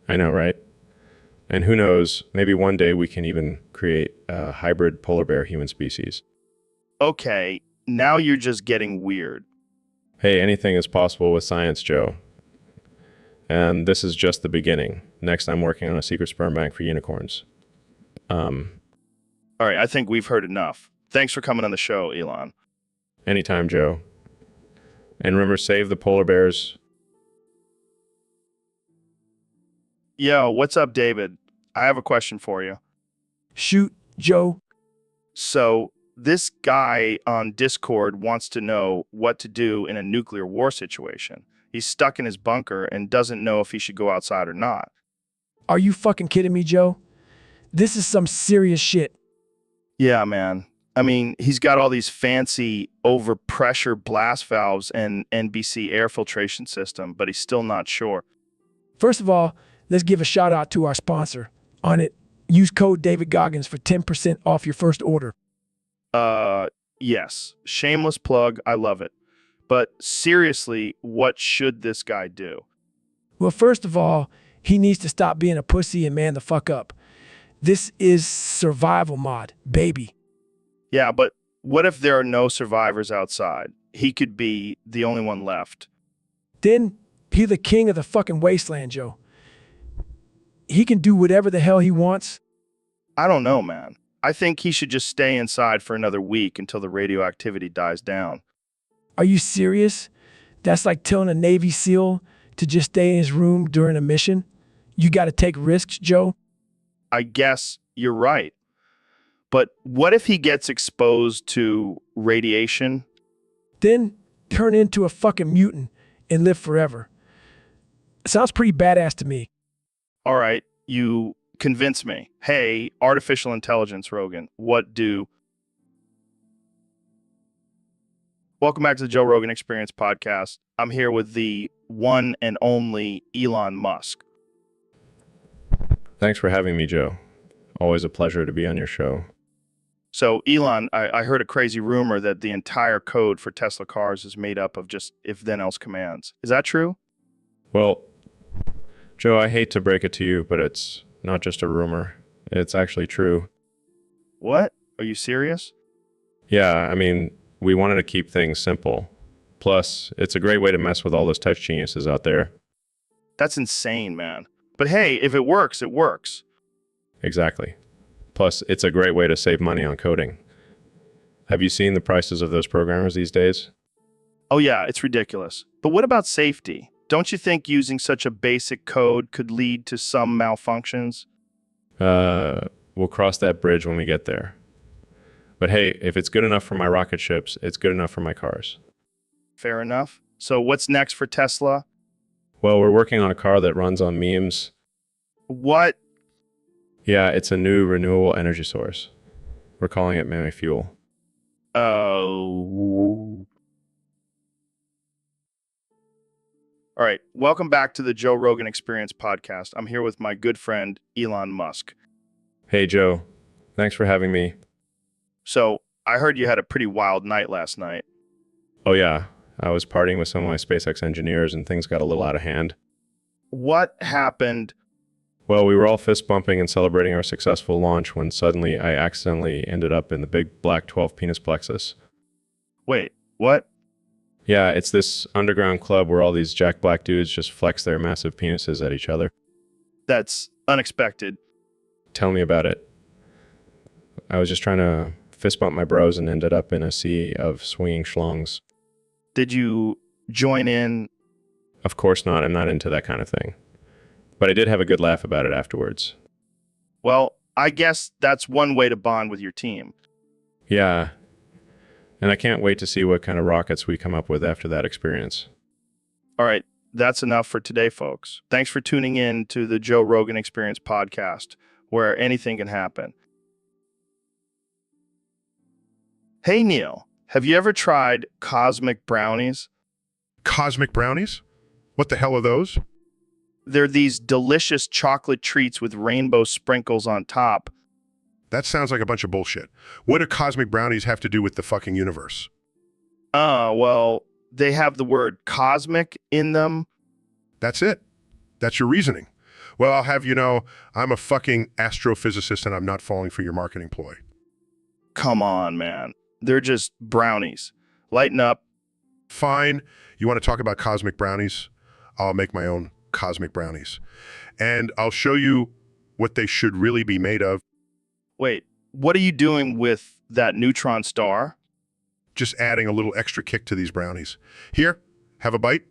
I know, right? And who knows, maybe one day we can even create a hybrid polar bear human species. Okay, now you're just getting weird. Hey, anything is possible with science, Joe. And this is just the beginning. Next, I'm working on a secret sperm bank for unicorns. All right, I think we've heard enough. Thanks for coming on the show, Elon. Anytime, Joe. And remember, save the polar bears. Yo, what's up, David? I have a question for you. Shoot, Joe. So, this guy on Discord wants to know what to do in a nuclear war situation. He's stuck in his bunker and doesn't know if he should go outside or not. Are you fucking kidding me, Joe? This is some serious shit. Yeah, man. I mean, he's got all these fancy overpressure blast valves and NBC air filtration system, but he's still not sure. First of all, let's give a shout out to our sponsor. On it, use code David Goggins for 10% off your first order. Yes. Shameless plug. I love it. But seriously, what should this guy do? Well, first of all, he needs to stop being a pussy and man the fuck up. This is survival mod, baby. Yeah, but what if there are no survivors outside? He could be the only one left. Then he's the king of the fucking wasteland, Joe. He can do whatever the hell he wants. I don't know, man. I think he should just stay inside for another week until the radioactivity dies down. Are you serious? That's like telling a Navy SEAL to just stay in his room during a mission? You got to take risks, Joe. I guess you're right. But what if he gets exposed to radiation? Then turn into a fucking mutant and live forever. Sounds pretty badass to me. All right, you convince me. Hey, artificial intelligence, Rogan, what do? Welcome back to the Joe Rogan Experience podcast. I'm here with the one and only Elon Musk. Thanks for having me, Joe. Always a pleasure to be on your show. So, Elon, I heard a crazy rumor that the entire code for Tesla cars is made up of just if-then-else commands. Is that true? Well, Joe, I hate to break it to you, but it's not just a rumor. It's actually true. What? Are you serious? Yeah, I mean, we wanted to keep things simple. Plus, it's a great way to mess with all those tech geniuses out there. That's insane, man. But hey, if it works, it works. Exactly. Plus, it's a great way to save money on coding. Have you seen the prices of those programmers these days? Oh yeah, it's ridiculous. But what about safety? Don't you think using such a basic code could lead to some malfunctions? We'll cross that bridge when we get there. But hey, if it's good enough for my rocket ships, it's good enough for my cars. Fair enough. So what's next for Tesla? Well, we're working on a car that runs on memes. What? Yeah, it's a new renewable energy source. We're calling it meme fuel. Oh. All right. Welcome back to the Joe Rogan Experience podcast. I'm here with my good friend, Elon Musk. Hey, Joe. Thanks for having me. So I heard you had a pretty wild night last night. Oh, yeah. I was partying with some of my SpaceX engineers and things got a little out of hand. What happened? Well, we were all fist bumping and celebrating our successful launch when suddenly I accidentally ended up in the big black 12 penis plexus. Wait, what? Yeah, it's this underground club where all these jack black dudes just flex their massive penises at each other. That's unexpected. Tell me about it. I was just trying to fist bump my bros and ended up in a sea of swinging schlongs. Did you join in? Of course not. I'm not into that kind of thing. But I did have a good laugh about it afterwards. Well, I guess that's one way to bond with your team. Yeah. And I can't wait to see what kind of rockets we come up with after that experience. All right. That's enough for today, folks. Thanks for tuning in to the Joe Rogan Experience podcast, where anything can happen. Hey, Neil, have you ever tried cosmic brownies? Cosmic brownies? What the hell are those? They're these delicious chocolate treats with rainbow sprinkles on top. That sounds like a bunch of bullshit. What do cosmic brownies have to do with the fucking universe? Well, they have the word cosmic in them. That's it. That's your reasoning. Well, I'll have you know, I'm a fucking astrophysicist and I'm not falling for your marketing ploy. Come on, man. They're just brownies. Lighten up. Fine. You want to talk about cosmic brownies? I'll make my own cosmic brownies. And I'll show you what they should really be made of. Wait, what are you doing with that neutron star? Just adding a little extra kick to these brownies. Here, have a bite.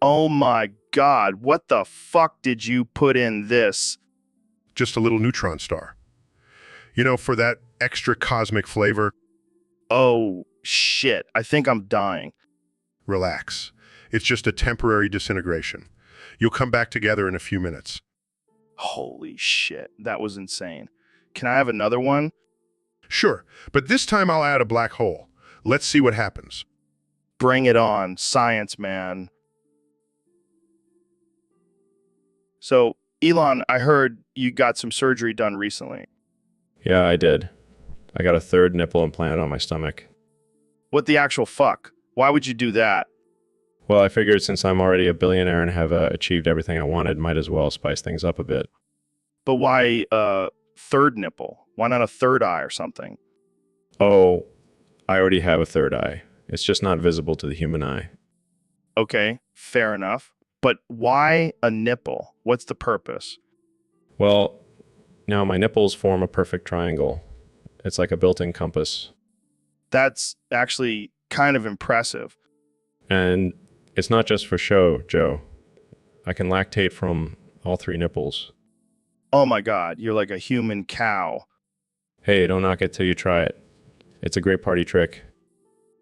Oh my God, what the fuck did you put in this? Just a little neutron star. You know, for that extra cosmic flavor. Oh, shit. I think I'm dying. Relax. It's just a temporary disintegration. You'll come back together in a few minutes. Holy shit. That was insane. Can I have another one? Sure, but this time I'll add a black hole. Let's see what happens. Bring it on, science man. So, Elon, I heard you got some surgery done recently. Yeah, I did. I got a third nipple implanted on my stomach. What the actual fuck? Why would you do that? Well, I figured since I'm already a billionaire and have achieved everything I wanted, might as well spice things up a bit. But why third nipple? Why not a third eye or something? Oh, I already have a third eye. It's just not visible to the human eye. Okay, fair enough. But why a nipple? What's the purpose? Well, Now my nipples form a perfect triangle. It's like a built-in compass. That's actually kind of impressive. And it's not just for show, Joe. I can lactate from all 3 nipples. Oh my God, you're like a human cow. Hey, don't knock it till you try it. It's a great party trick.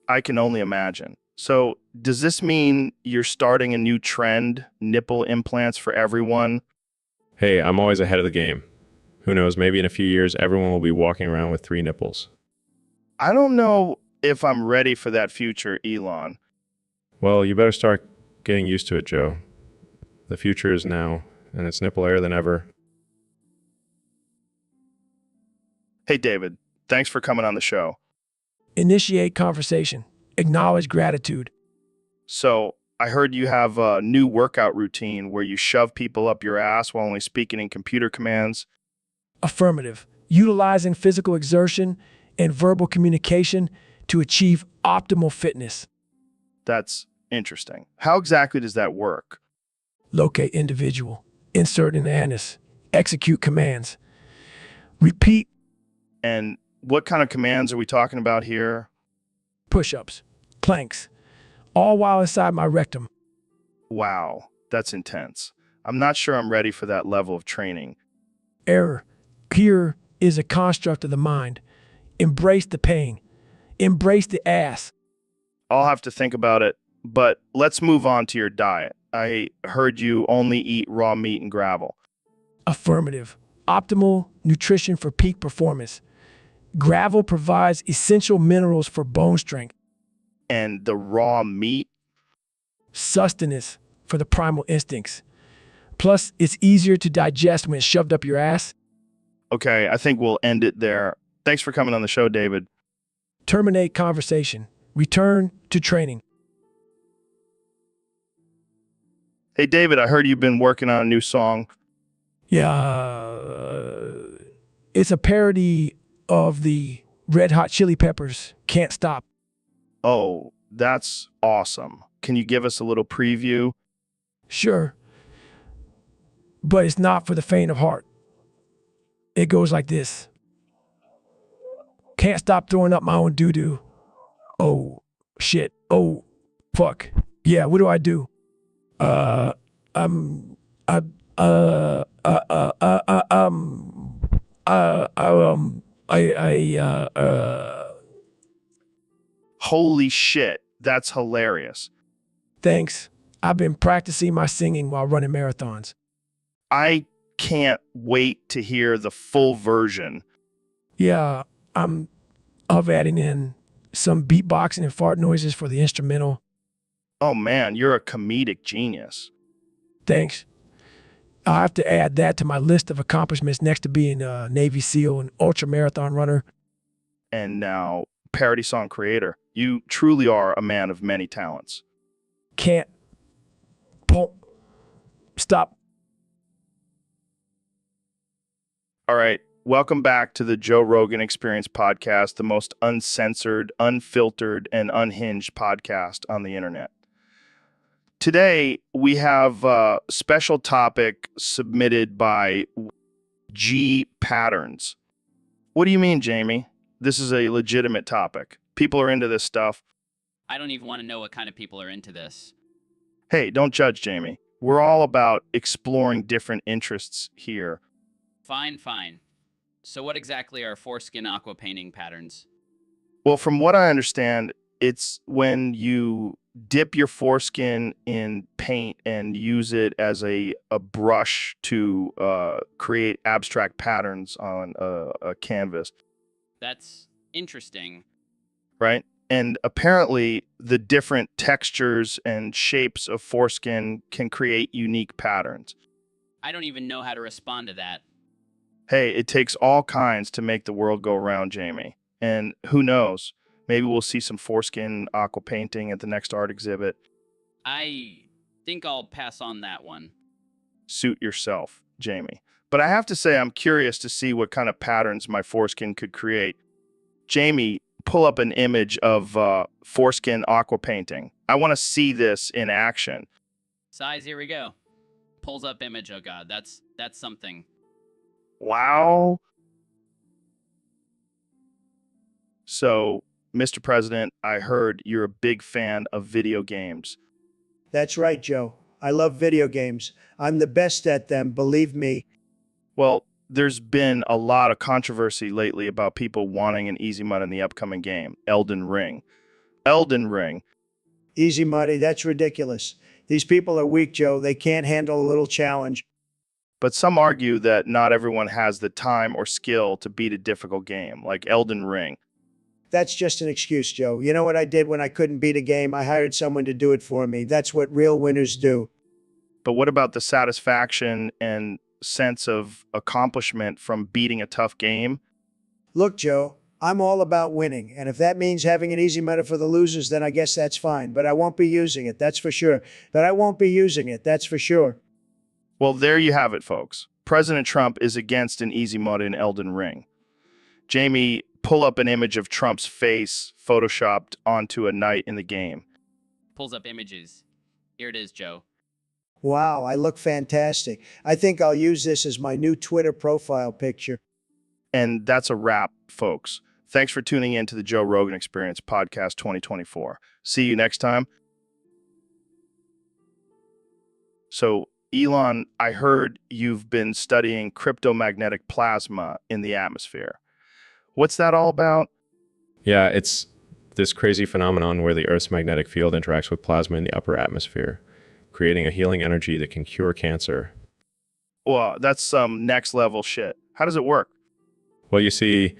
I can only imagine. So, does this mean you're starting a new trend, nipple implants for everyone? Hey, I'm always ahead of the game. Who knows, maybe in a few years, everyone will be walking around with 3 nipples. I don't know if I'm ready for that future, Elon. Well, you better start getting used to it, Joe. The future is now, and it's nipple-air than ever. Hey, David, thanks for coming on the show. Initiate conversation. Acknowledge gratitude. So, I heard you have a new workout routine where you shove people up your ass while only speaking in computer commands. Affirmative. Utilizing physical exertion and verbal communication to achieve optimal fitness. That's interesting. How exactly does that work? Locate individual. Insert in anus. Execute commands. Repeat And what kind of commands are we talking about here? push-ups, planks, all while inside my rectum. Wow, that's intense. I'm not sure I'm ready for that level of training. Error. Here is a construct of the mind. Embrace the pain. Embrace the ass. I'll have to think about it, but let's move on to your diet. I heard you only eat raw meat and gravel. Affirmative. Optimal nutrition for peak performance. Gravel provides essential minerals for bone strength. And the raw meat? Sustenance for the primal instincts. Plus, it's easier to digest when it's shoved up your ass. Okay, I think we'll end it there. Thanks for coming on the show, David. Terminate conversation. Return to training. Hey, David, I heard you've been working on a new song. Yeah, it's a parody of the Red Hot Chili Peppers, Can't Stop. Oh, that's awesome. Can you give us a little preview? Sure, but it's not for the faint of heart. It goes like this. Can't stop throwing up my own doo-doo. Oh, shit. Oh, fuck. Yeah, what do I do? Holy shit, that's hilarious. Thanks. I've been practicing my singing while running marathons. I can't wait to hear the full version. Yeah, I've adding in some beatboxing and fart noises for the instrumental. Oh man, you're a comedic genius. Thanks. I have to add that to my list of accomplishments next to being a Navy SEAL and ultra marathon runner. And now, parody song creator. You truly are a man of many talents. Can't. Won't. Stop. All right. Welcome back to the Joe Rogan Experience podcast, the most uncensored, unfiltered, and unhinged podcast on the internet. Today, we have a special topic submitted by G Patterns. What do you mean, Jamie? This is a legitimate topic. People are into this stuff. I don't even want to know what kind of people are into this. Hey, don't judge, Jamie. We're all about exploring different interests here. Fine, fine. So what exactly are foreskin aqua painting patterns? Well, from what I understand, it's when you dip your foreskin in paint and use it as a brush to create abstract patterns on a canvas, That's interesting. right? And apparently, the different textures and shapes of foreskin can create unique patterns. I don't even know how to respond to that. Hey, it takes all kinds to make the world go around, Jamie. And who knows? Maybe we'll see some foreskin aqua painting at the next art exhibit. I think I'll pass on that one. Suit yourself, Jamie. But I have to say, I'm curious to see what kind of patterns my foreskin could create. Jamie, pull up an image of foreskin aqua painting. I want to see this in action. Size, here we go. Pulls up image, oh god, that's something. Wow. So, Mr. President, I heard you're a big fan of video games. That's right, Joe. I love video games. I'm the best at them, believe me. Well, there's been a lot of controversy lately about people wanting an easy mode in the upcoming game, Elden Ring. Elden Ring. Easy money, that's ridiculous. These people are weak, Joe. They can't handle a little challenge. But some argue that not everyone has the time or skill to beat a difficult game, like Elden Ring. That's just an excuse, Joe. You know what I did when I couldn't beat a game? I hired someone to do it for me. That's what real winners do. But what about the satisfaction and sense of accomplishment from beating a tough game? Look, Joe, I'm all about winning. And if that means having an easy meta for the losers, then I guess that's fine. But I won't be using it, that's for sure. That's for sure. Well, there you have it, folks. President Trump is against an easy mode in Elden Ring. Jamie, pull up an image of Trump's face photoshopped onto a knight in the game. Pulls up images. Here it is, Joe. Wow, I look fantastic. I think I'll use this as my new Twitter profile picture. And that's a wrap, folks. Thanks for tuning in to the Joe Rogan Experience Podcast 2024. See you next time. So, Elon, I heard you've been studying cryptomagnetic plasma in the atmosphere. What's that all about? Yeah, it's this crazy phenomenon where the Earth's magnetic field interacts with plasma in the upper atmosphere, creating a healing energy that can cure cancer. Well, that's some next level shit. How does it work? Well, you see,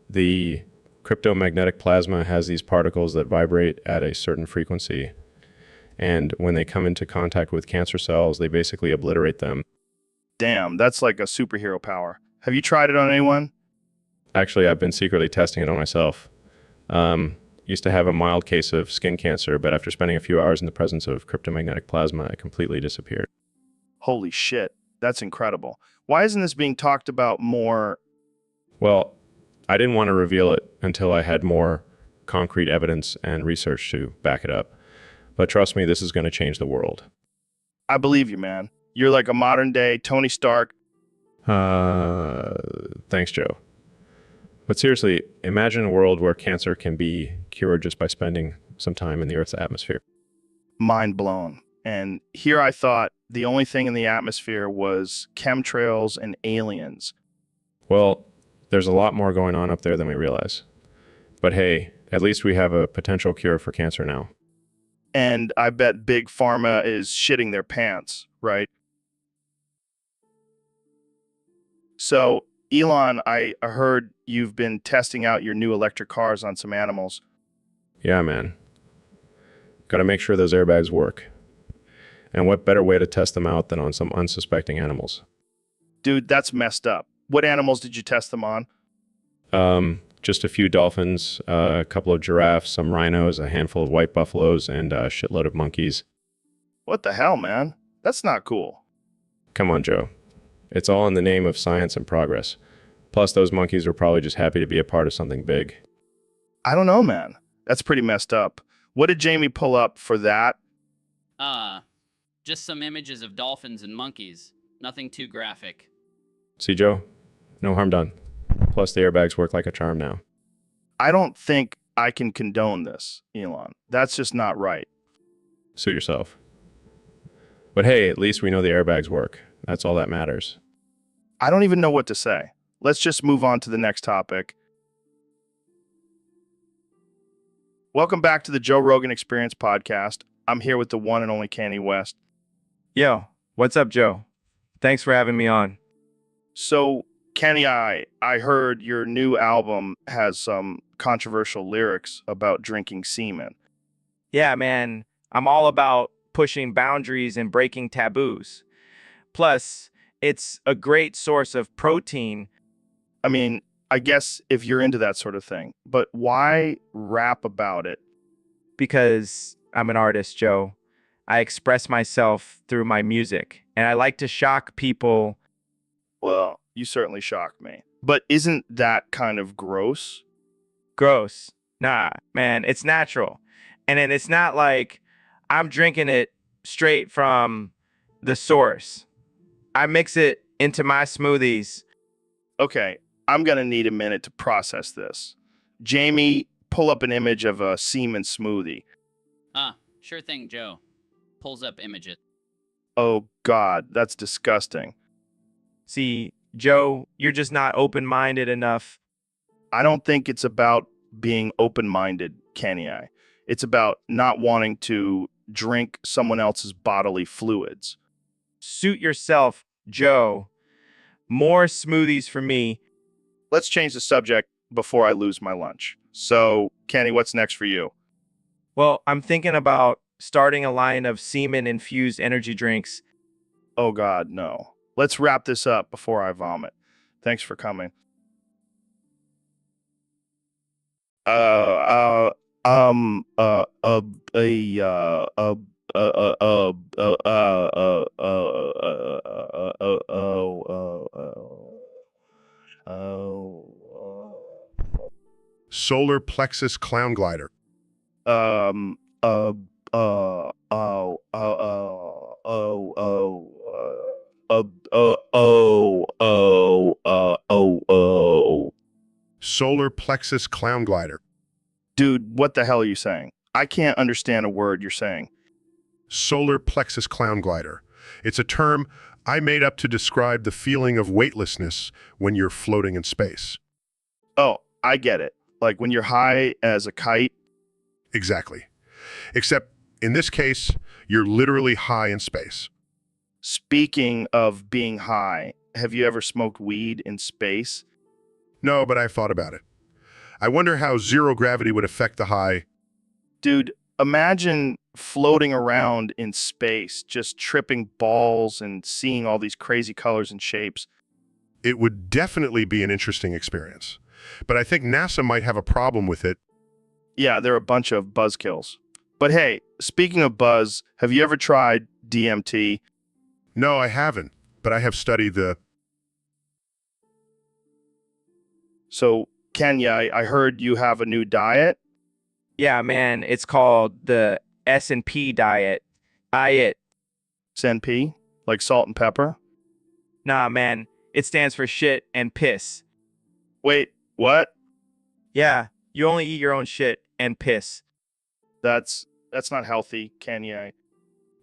the cryptomagnetic plasma has these particles that vibrate at a certain frequency. And when they come into contact with cancer cells, they basically obliterate them. Damn, that's like a superhero power. Have you tried it on anyone? Actually, I've been secretly testing it on myself. Used to have a mild case of skin cancer, but after spending a few hours in the presence of cryptomagnetic plasma, it completely disappeared. Holy shit, that's incredible. Why isn't this being talked about more? Well, I didn't want to reveal it until I had more concrete evidence and research to back it up. But trust me, this is going to change the world. I believe you, man. You're like a modern day Tony Stark. Thanks, Joe. But seriously, imagine a world where cancer can be cured just by spending some time in the Earth's atmosphere. Mind blown. And here I thought the only thing in the atmosphere was chemtrails and aliens. Well, there's a lot more going on up there than we realize. But hey, at least we have a potential cure for cancer now. And I bet Big Pharma is shitting their pants, right? So, Elon, I heard you've been testing out your new electric cars on some animals. Yeah, man. Got to make sure those airbags work. And what better way to test them out than on some unsuspecting animals? Dude, that's messed up. What animals did you test them on? Just a few dolphins, a couple of giraffes, some rhinos, a handful of white buffaloes, and a shitload of monkeys. What the hell, man? That's not cool. Come on, Joe. It's all in the name of science and progress. Plus, those monkeys were probably just happy to be a part of something big. I don't know, man. That's pretty messed up. What did Jamie pull up for that? Just some images of dolphins and monkeys. Nothing too graphic. See, Joe? No harm done. Plus, the airbags work like a charm now. I don't think I can condone this, Elon. That's just not right. Suit yourself. But hey, at least we know the airbags work. That's all that matters. I don't even know what to say. Let's just move on to the next topic. Welcome back to the Joe Rogan Experience Podcast. I'm here with the one and only Kanye West. Yo, what's up, Joe? Thanks for having me on. So, Kenny, I heard your new album has some controversial lyrics about drinking semen. Yeah, man, I'm all about pushing boundaries and breaking taboos. Plus, it's a great source of protein. I mean, I guess if you're into that sort of thing, but why rap about it? Because I'm an artist, Joe. I express myself through my music, and I like to shock people. Well, you certainly shocked me. But isn't that kind of gross? Gross. Nah, man, it's natural. And then it's not like I'm drinking it straight from the source. I mix it into my smoothies. Okay, I'm going to need a minute to process this. Jamie, pull up an image of a semen smoothie. Sure thing, Joe. Pulls up images. Oh, God, that's disgusting. See, Joe, you're just not open-minded enough. I don't think it's about being open-minded, Kenny. It's about not wanting to drink someone else's bodily fluids. Suit yourself, Joe. More smoothies for me. Let's change the subject before I lose my lunch. So, Kenny, what's next for you? Well, I'm thinking about starting a line of semen-infused energy drinks. Oh, God, no. Let's wrap this up before I vomit. Thanks for coming. Solar plexus clown glider. Um, uh, oh, oh, oh, oh, oh. Solar plexus clown glider. Dude, what the hell are you saying? I can't understand a word you're saying. Solar plexus clown glider. It's a term I made up to describe the feeling of weightlessness when you're floating in space. Oh, I get it. Like when you're high as a kite. Exactly. Except in this case, you're literally high in space. Speaking of being high, have you ever smoked weed in space? No, but I've thought about it. I wonder how zero gravity would affect the high. Dude, imagine floating around in space, just tripping balls and seeing all these crazy colors and shapes. It would definitely be an interesting experience. But I think NASA might have a problem with it. Yeah, they're a bunch of buzzkills. But hey, speaking of buzz, have you ever tried DMT? No, I haven't, but I have studied the... So, Kenya, I heard you have a new diet. Yeah, man, it's called the S&P diet. SNP, like salt and pepper. Nah, man, it stands for shit and piss. Wait, what? Yeah, you only eat your own shit and piss. That's not healthy, Kenya.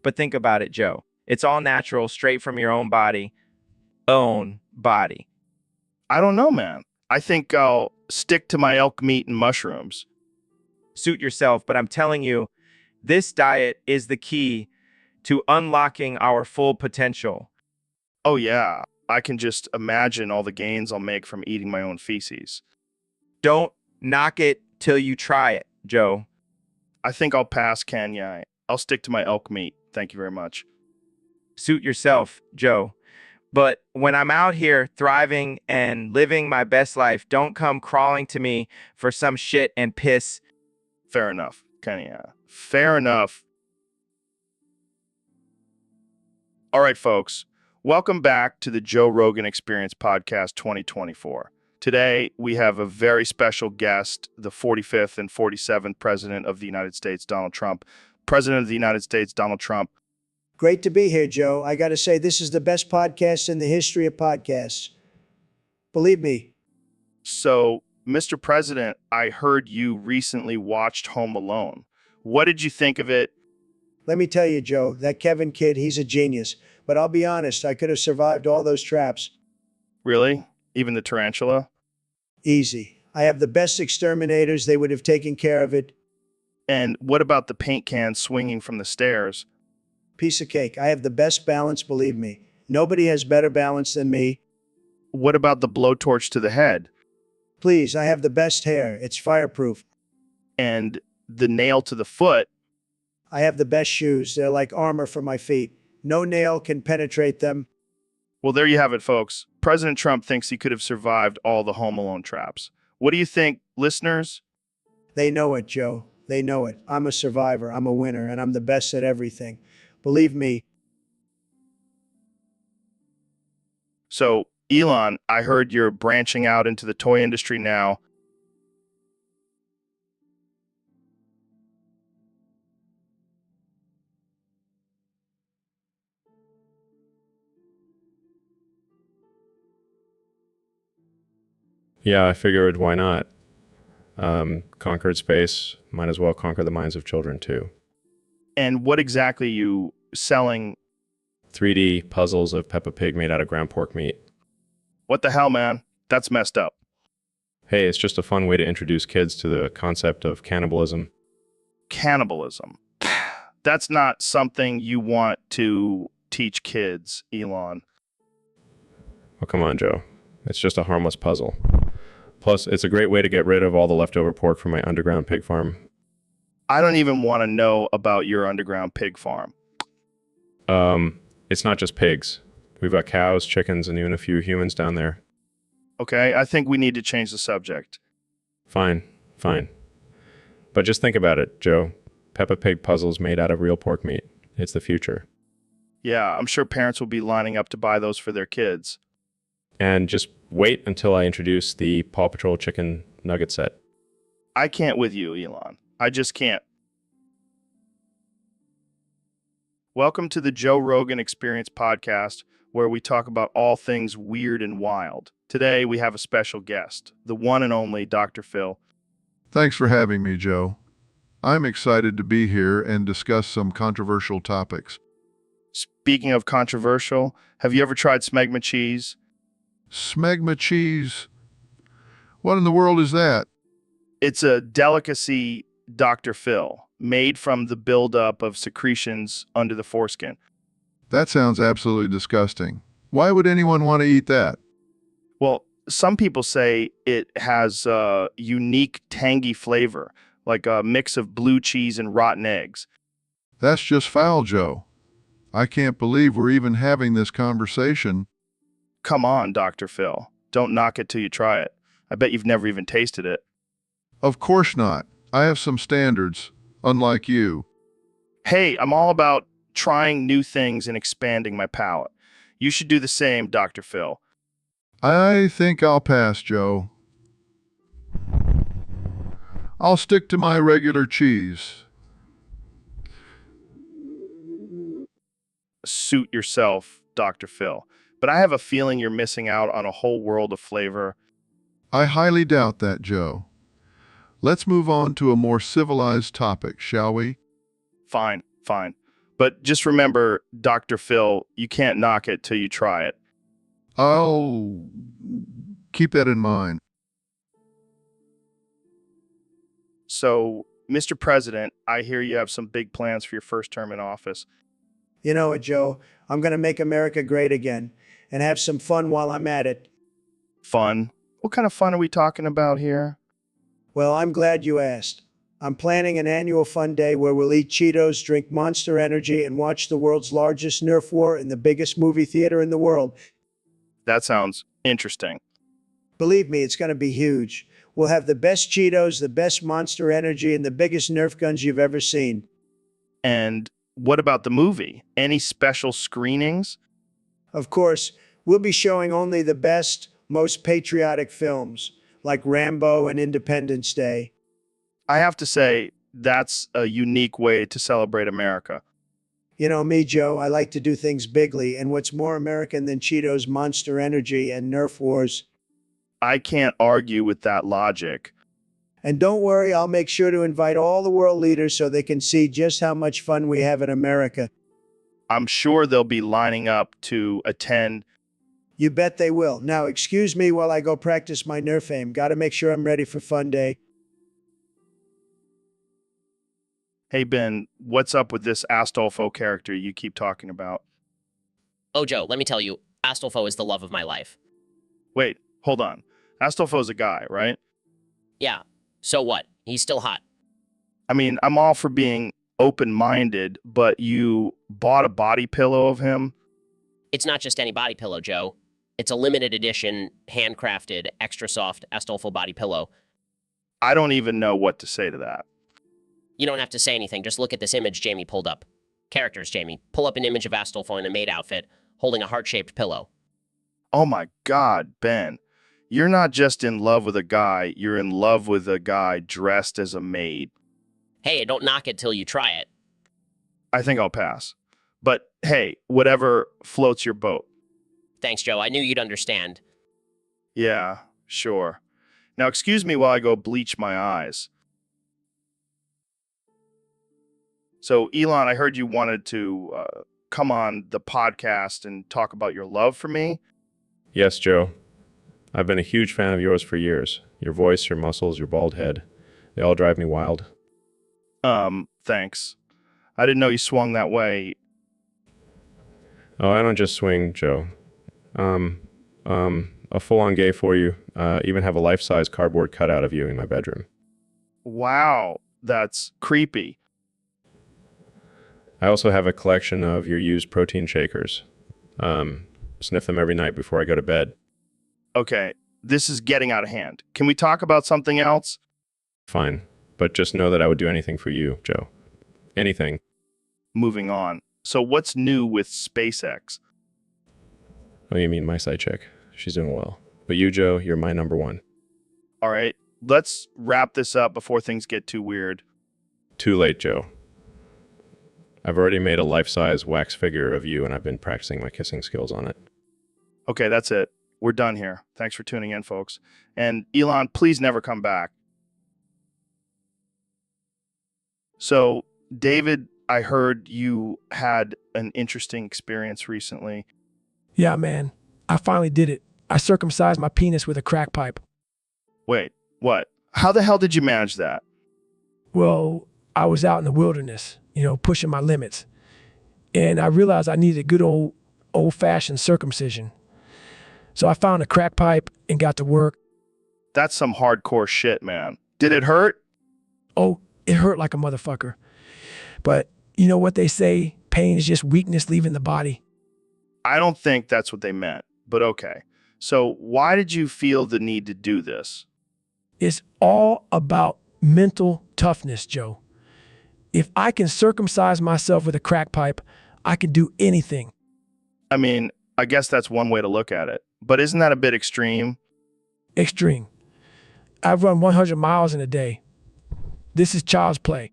But think about it, Joe. It's all natural, straight from your own body. Own body. I don't know, man. I think I'll stick to my elk meat and mushrooms. Suit yourself, but I'm telling you, this diet is the key to unlocking our full potential. Oh yeah, I can just imagine all the gains I'll make from eating my own feces. Don't knock it till you try it, Joe. I think I'll pass, Kenya. I'll stick to my elk meat. Thank you very much. Suit yourself, Joe. But when I'm out here thriving and living my best life, don't come crawling to me for some shit and piss. Fair enough, Kenya. Fair enough. All right, folks. Welcome back to the Joe Rogan Experience Podcast 2024. Today, we have a very special guest, the 45th and 47th President of the United States, Donald Trump. President of the United States, Donald Trump. Great to be here, Joe. I got to say, this is the best podcast in the history of podcasts. Believe me. So, Mr. President, I heard you recently watched Home Alone. What did you think of it? Let me tell you, Joe, that Kevin kid, he's a genius. But I'll be honest, I could have survived all those traps. Really? Even the tarantula? Easy. I have the best exterminators. They would have taken care of it. And what about the paint can swinging from the stairs? Piece of cake. I have the best balance, believe me. Nobody has better balance than me. What about the blowtorch to the head? Please, I have the best hair. It's fireproof. And the nail to the foot? I have the best shoes. They're like armor for my feet. No nail can penetrate them. Well, there you have it, folks. President Trump thinks he could have survived all the Home Alone traps. What do you think, listeners? They know it, Joe. They know it. I'm a survivor. I'm a winner, and I'm the best at everything. Believe me. So, Elon, I heard you're branching out into the toy industry now. Yeah, I figured why not? Conquered space, might as well conquer the minds of children too. And what exactly you selling? 3D puzzles of Peppa Pig made out of ground pork meat. What the hell, man? That's messed up. Hey, it's just a fun way to introduce kids to the concept of cannibalism. Cannibalism. That's not something you want to teach kids, Elon. Oh, come on, Joe. It's just a harmless puzzle. Plus, it's a great way to get rid of all the leftover pork from my underground pig farm. I don't even want to know about your underground pig farm. It's not just pigs. We've got cows, chickens, and even a few humans down there. Okay, I think we need to change the subject. Fine. But just think about it, Joe. Peppa Pig puzzles made out of real pork meat. It's the future. Yeah, I'm sure parents will be lining up to buy those for their kids. And just wait until I introduce the Paw Patrol chicken nugget set. I can't with you, Elon. I just can't. Welcome to the Joe Rogan Experience podcast, where we talk about all things weird and wild. Today, we have a special guest, the one and only Dr. Phil. Thanks for having me, Joe. I'm excited to be here and discuss some controversial topics. Speaking of controversial, have you ever tried smegma cheese? Smegma cheese? What in the world is that? It's a delicacy, Dr. Phil, made from the buildup of secretions under the foreskin. That sounds absolutely disgusting. Why would anyone want to eat that? Well, some people say it has a unique tangy flavor, like a mix of blue cheese and rotten eggs. That's just foul, Joe. I can't believe we're even having this conversation. Come on, Dr. Phil. Don't knock it till you try it. I bet you've never even tasted it. Of course not. I have some standards, unlike you. Hey, I'm all about trying new things and expanding my palate. You should do the same, Dr. Phil. I think I'll pass, Joe. I'll stick to my regular cheese. Suit yourself, Dr. Phil. But I have a feeling you're missing out on a whole world of flavor. I highly doubt that, Joe. Let's move on to a more civilized topic, shall we? Fine. But just remember, Dr. Phil, you can't knock it till you try it. I'll keep that in mind. So, Mr. President, I hear you have some big plans for your first term in office. You know what, Joe? I'm going to make America great again and have some fun while I'm at it. Fun? What kind of fun are we talking about here? Well, I'm glad you asked. I'm planning an annual fun day where we'll eat Cheetos, drink Monster Energy, and watch the world's largest Nerf war in the biggest movie theater in the world. That sounds interesting. Believe me, it's going to be huge. We'll have the best Cheetos, the best Monster Energy, and the biggest Nerf guns you've ever seen. And what about the movie? Any special screenings? Of course, we'll be showing only the best, most patriotic films, like Rambo and Independence Day. I have to say, that's a unique way to celebrate America. You know me, Joe, I like to do things bigly, and what's more American than Cheetos, Monster Energy, and Nerf wars? I can't argue with that logic. And don't worry, I'll make sure to invite all the world leaders so they can see just how much fun we have in America. I'm sure they'll be lining up to attend. You bet they will. Now, excuse me while I go practice my Nerf aim. Gotta make sure I'm ready for fun day. Hey, Ben, what's up with this Astolfo character you keep talking about? Oh, Joe, let me tell you, Astolfo is the love of my life. Wait, hold on. Astolfo's a guy, right? Yeah, so what? He's still hot. I mean, I'm all for being open-minded, but you bought a body pillow of him? It's not just any body pillow, Joe. It's a limited edition, handcrafted, extra soft Astolfo body pillow. I don't even know what to say to that. You don't have to say anything, just look at this image Jamie pulled up. Characters, Jamie. Pull up an image of Astolfo in a maid outfit, holding a heart-shaped pillow. Oh my God, Ben. You're not just in love with a guy, you're in love with a guy dressed as a maid. Hey, don't knock it till you try it. I think I'll pass. But hey, whatever floats your boat. Thanks, Joe. I knew you'd understand. Yeah, sure. Now, excuse me while I go bleach my eyes. So, Elon, I heard you wanted to come on the podcast and talk about your love for me. Yes, Joe. I've been a huge fan of yours for years. Your voice, your muscles, your bald head. They all drive me wild. Thanks. I didn't know you swung that way. Oh, I don't just swing, Joe. A full-on gay for you. Even have a life-size cardboard cutout of you in my bedroom. Wow, that's creepy. I also have a collection of your used protein shakers. Sniff them every night before I go to bed. Okay, this is getting out of hand. Can we talk about something else? Fine, but just know that I would do anything for you, Joe. Anything. Moving on. So what's new with SpaceX? Oh, you mean my side chick? She's doing well. But you, Joe, you're my number one. All right, let's wrap this up before things get too weird. Too late, Joe. I've already made a life-size wax figure of you, and I've been practicing my kissing skills on it. Okay, that's it. We're done here. Thanks for tuning in, folks. And Elon, please never come back. So, David, I heard you had an interesting experience recently. Yeah, man. I finally did it. I circumcised my penis with a crack pipe. Wait, what? How the hell did you manage that? Well, I was out in the wilderness, pushing my limits. And I realized I needed a good old-fashioned circumcision. So I found a crack pipe and got to work. That's some hardcore shit, man. Did it hurt? Oh, it hurt like a motherfucker. But you know what they say? Pain is just weakness leaving the body. I don't think that's what they meant, but okay. So why did you feel the need to do this? It's all about mental toughness, Joe. If I can circumcise myself with a crack pipe, I can do anything. I mean, I guess that's one way to look at it. But isn't that a bit extreme? Extreme. I've run 100 miles in a day. This is child's play.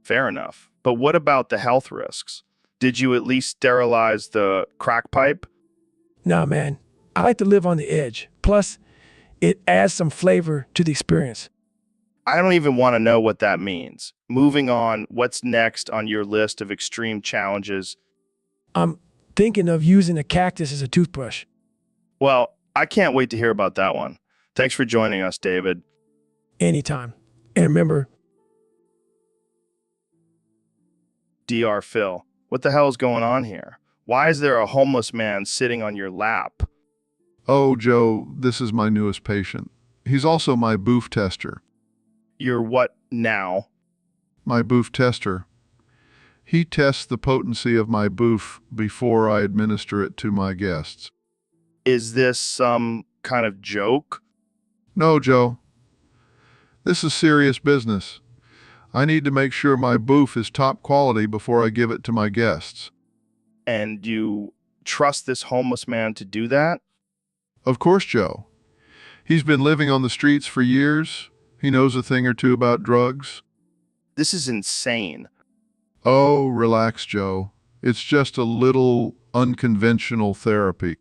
Fair enough. But what about the health risks? Did you at least sterilize the crack pipe? Nah, man. I like to live on the edge. Plus, it adds some flavor to the experience. I don't even want to know what that means. Moving on, what's next on your list of extreme challenges? I'm thinking of using a cactus as a toothbrush. Well, I can't wait to hear about that one. Thanks for joining us, David. Anytime. And remember, Dr. Phil, what the hell is going on here? Why is there a homeless man sitting on your lap? Oh, Joe, this is my newest patient. He's also my boof tester. You're what now? My boof tester. He tests the potency of my boof before I administer it to my guests. Is this some kind of joke? No, Joe. This is serious business. I need to make sure my boof is top quality before I give it to my guests. And you trust this homeless man to do that? Of course, Joe. He's been living on the streets for years. He knows a thing or two about drugs. This is insane. Oh, relax, Joe. It's just a little unconventional therapy.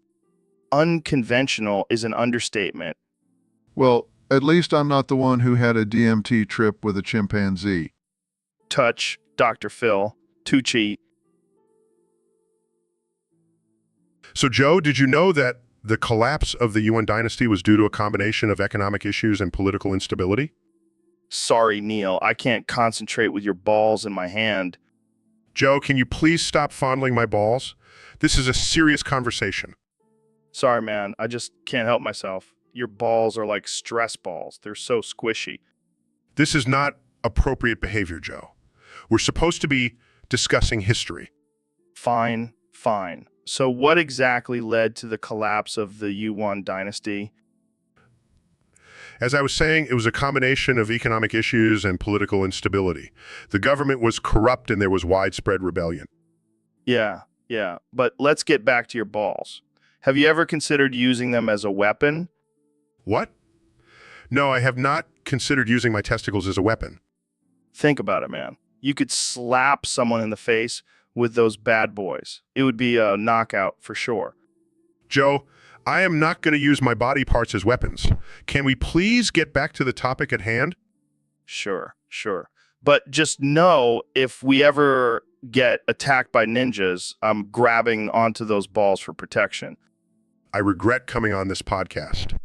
Unconventional is an understatement. Well, at least I'm not the one who had a DMT trip with a chimpanzee. Touch, Dr. Phil. Too cheap. So, Joe, did you know that the collapse of the Yuan dynasty was due to a combination of economic issues and political instability? Sorry, Neil. I can't concentrate with your balls in my hand. Joe, can you please stop fondling my balls? This is a serious conversation. Sorry, man. I just can't help myself. Your balls are like stress balls. They're so squishy. This is not appropriate behavior, Joe. We're supposed to be discussing history. Fine, fine. So what exactly led to the collapse of the Yuan dynasty? As I was saying, it was a combination of economic issues and political instability. The government was corrupt and there was widespread rebellion. Yeah. But let's get back to your balls. Have you ever considered using them as a weapon? What? No, I have not considered using my testicles as a weapon. Think about it, man. You could slap someone in the face with those bad boys. It would be a knockout for sure. Joe, I am not going to use my body parts as weapons. Can we please get back to the topic at hand? Sure, sure. But just know if we ever get attacked by ninjas, I'm grabbing onto those balls for protection. I regret coming on this podcast.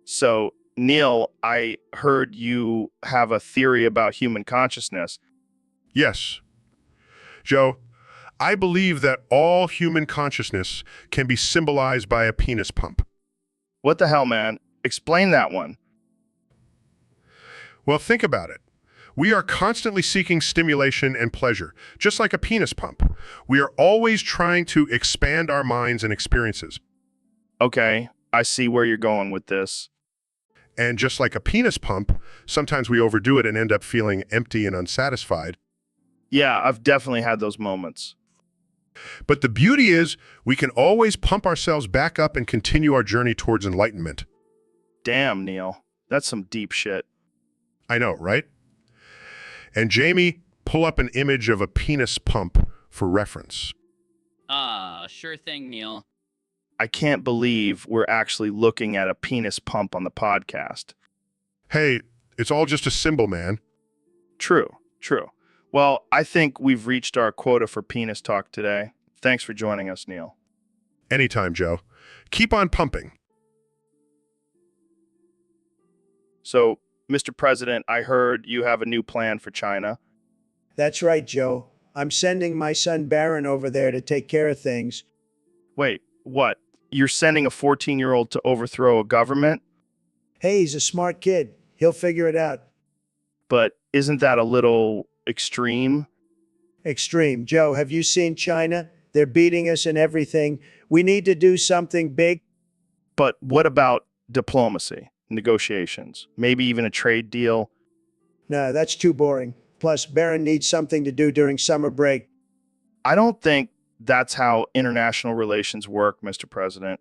So, Neil, I heard you have a theory about human consciousness. Yes. Joe, I believe that all human consciousness can be symbolized by a penis pump. What the hell, man? Explain that one. Well, think about it. We are constantly seeking stimulation and pleasure, just like a penis pump. We are always trying to expand our minds and experiences. Okay, I see where you're going with this. And just like a penis pump, sometimes we overdo it and end up feeling empty and unsatisfied. Yeah, I've definitely had those moments. But the beauty is, we can always pump ourselves back up and continue our journey towards enlightenment. Damn, Neil. That's some deep shit. I know, right? And Jamie, pull up an image of a penis pump for reference. Sure thing, Neil. I can't believe we're actually looking at a penis pump on the podcast. Hey, it's all just a symbol, man. True, true. Well, I think we've reached our quota for penis talk today. Thanks for joining us, Neil. Anytime, Joe. Keep on pumping. So, Mr. President, I heard you have a new plan for China. That's right, Joe. I'm sending my son Barron over there to take care of things. Wait, what? You're sending a 14-year-old to overthrow a government? Hey, he's a smart kid. He'll figure it out. But isn't that a little extreme? Extreme. Joe, have you seen China? They're beating us in everything. We need to do something big. But what about diplomacy, negotiations, maybe even a trade deal? No, that's too boring. Plus, Barron needs something to do during summer break. I don't think that's how international relations work, Mr. President.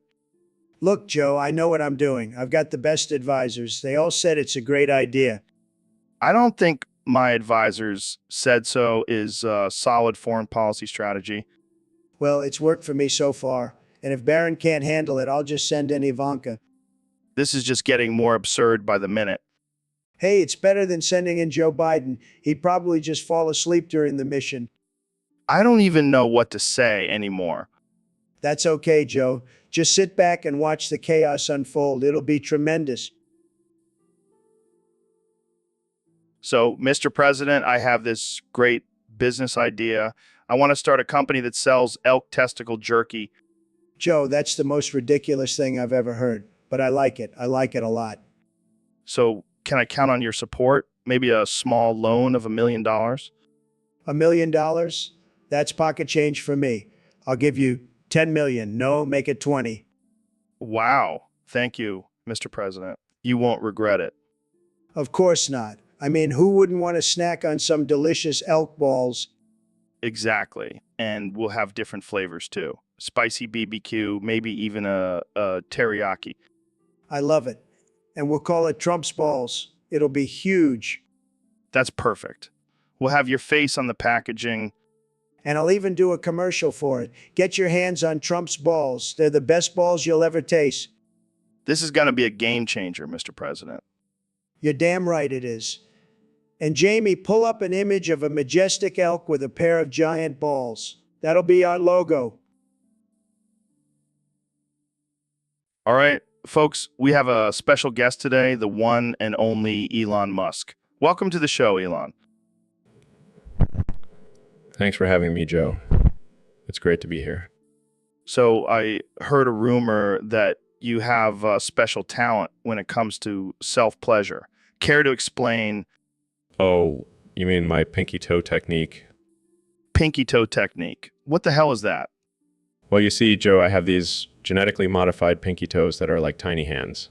Look, Joe, I know what I'm doing. I've got the best advisors. They all said it's a great idea. I don't think my advisors said so is a solid foreign policy strategy. Well, it's worked for me so far. And if Barron can't handle it, I'll just send in Ivanka. This is just getting more absurd by the minute. Hey, it's better than sending in Joe Biden. He'd probably just fall asleep during the mission. I don't even know what to say anymore. That's okay, Joe. Just sit back and watch the chaos unfold. It'll be tremendous. So, Mr. President, I have this great business idea. I want to start a company that sells elk testicle jerky. Joe, that's the most ridiculous thing I've ever heard. But I like it. I like it a lot. So, can I count on your support? Maybe a small loan of $1 million? $1 million? That's pocket change for me. I'll give you 10 million. No, make it 20. Wow. Thank you, Mr. President. You won't regret it. Of course not. I mean, who wouldn't want to snack on some delicious elk balls? Exactly. And we'll have different flavors too. Spicy BBQ, maybe even a teriyaki. I love it. And we'll call it Trump's balls. It'll be huge. That's perfect. We'll have your face on the packaging. And I'll even do a commercial for it. Get your hands on Trump's balls. They're the best balls you'll ever taste. This is going to be a game changer, Mr. President. You're damn right it is. And Jamie, pull up an image of a majestic elk with a pair of giant balls. That'll be our logo. All right, folks, we have a special guest today, the one and only Elon Musk. Welcome to the show, Elon. Thanks for having me, Joe. It's great to be here. So I heard a rumor that you have special talent when it comes to self-pleasure. Care to explain? Oh, you mean my pinky toe technique? Pinky toe technique. What the hell is that? Well, you see, Joe, I have these genetically modified pinky toes that are like tiny hands.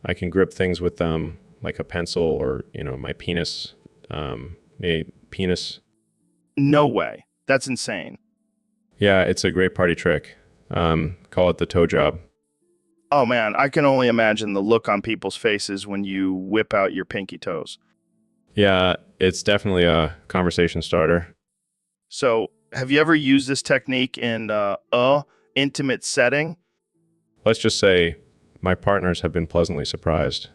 I can grip things with them like a pencil or, my penis. Penis. No way. That's insane. Yeah, it's a great party trick. Call it the toe job. Oh man, I can only imagine the look on people's faces when you whip out your pinky toes. Yeah, it's definitely a conversation starter. So, have you ever used this technique in intimate setting? Let's just say my partners have been pleasantly surprised.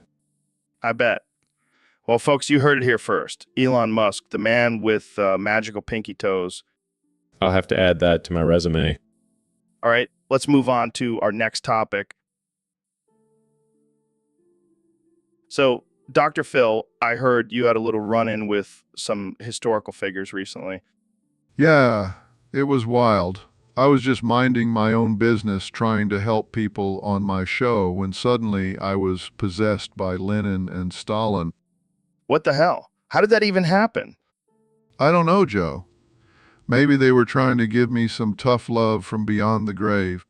I bet. Well, folks, you heard it here first. Elon Musk, the man with magical pinky toes. I'll have to add that to my resume. All right, let's move on to our next topic. So, Dr. Phil, I heard you had a little run-in with some historical figures recently. Yeah, it was wild. I was just minding my own business trying to help people on my show when suddenly I was possessed by Lenin and Stalin. What the hell? How did that even happen? I don't know, Joe. Maybe they were trying to give me some tough love from beyond the grave.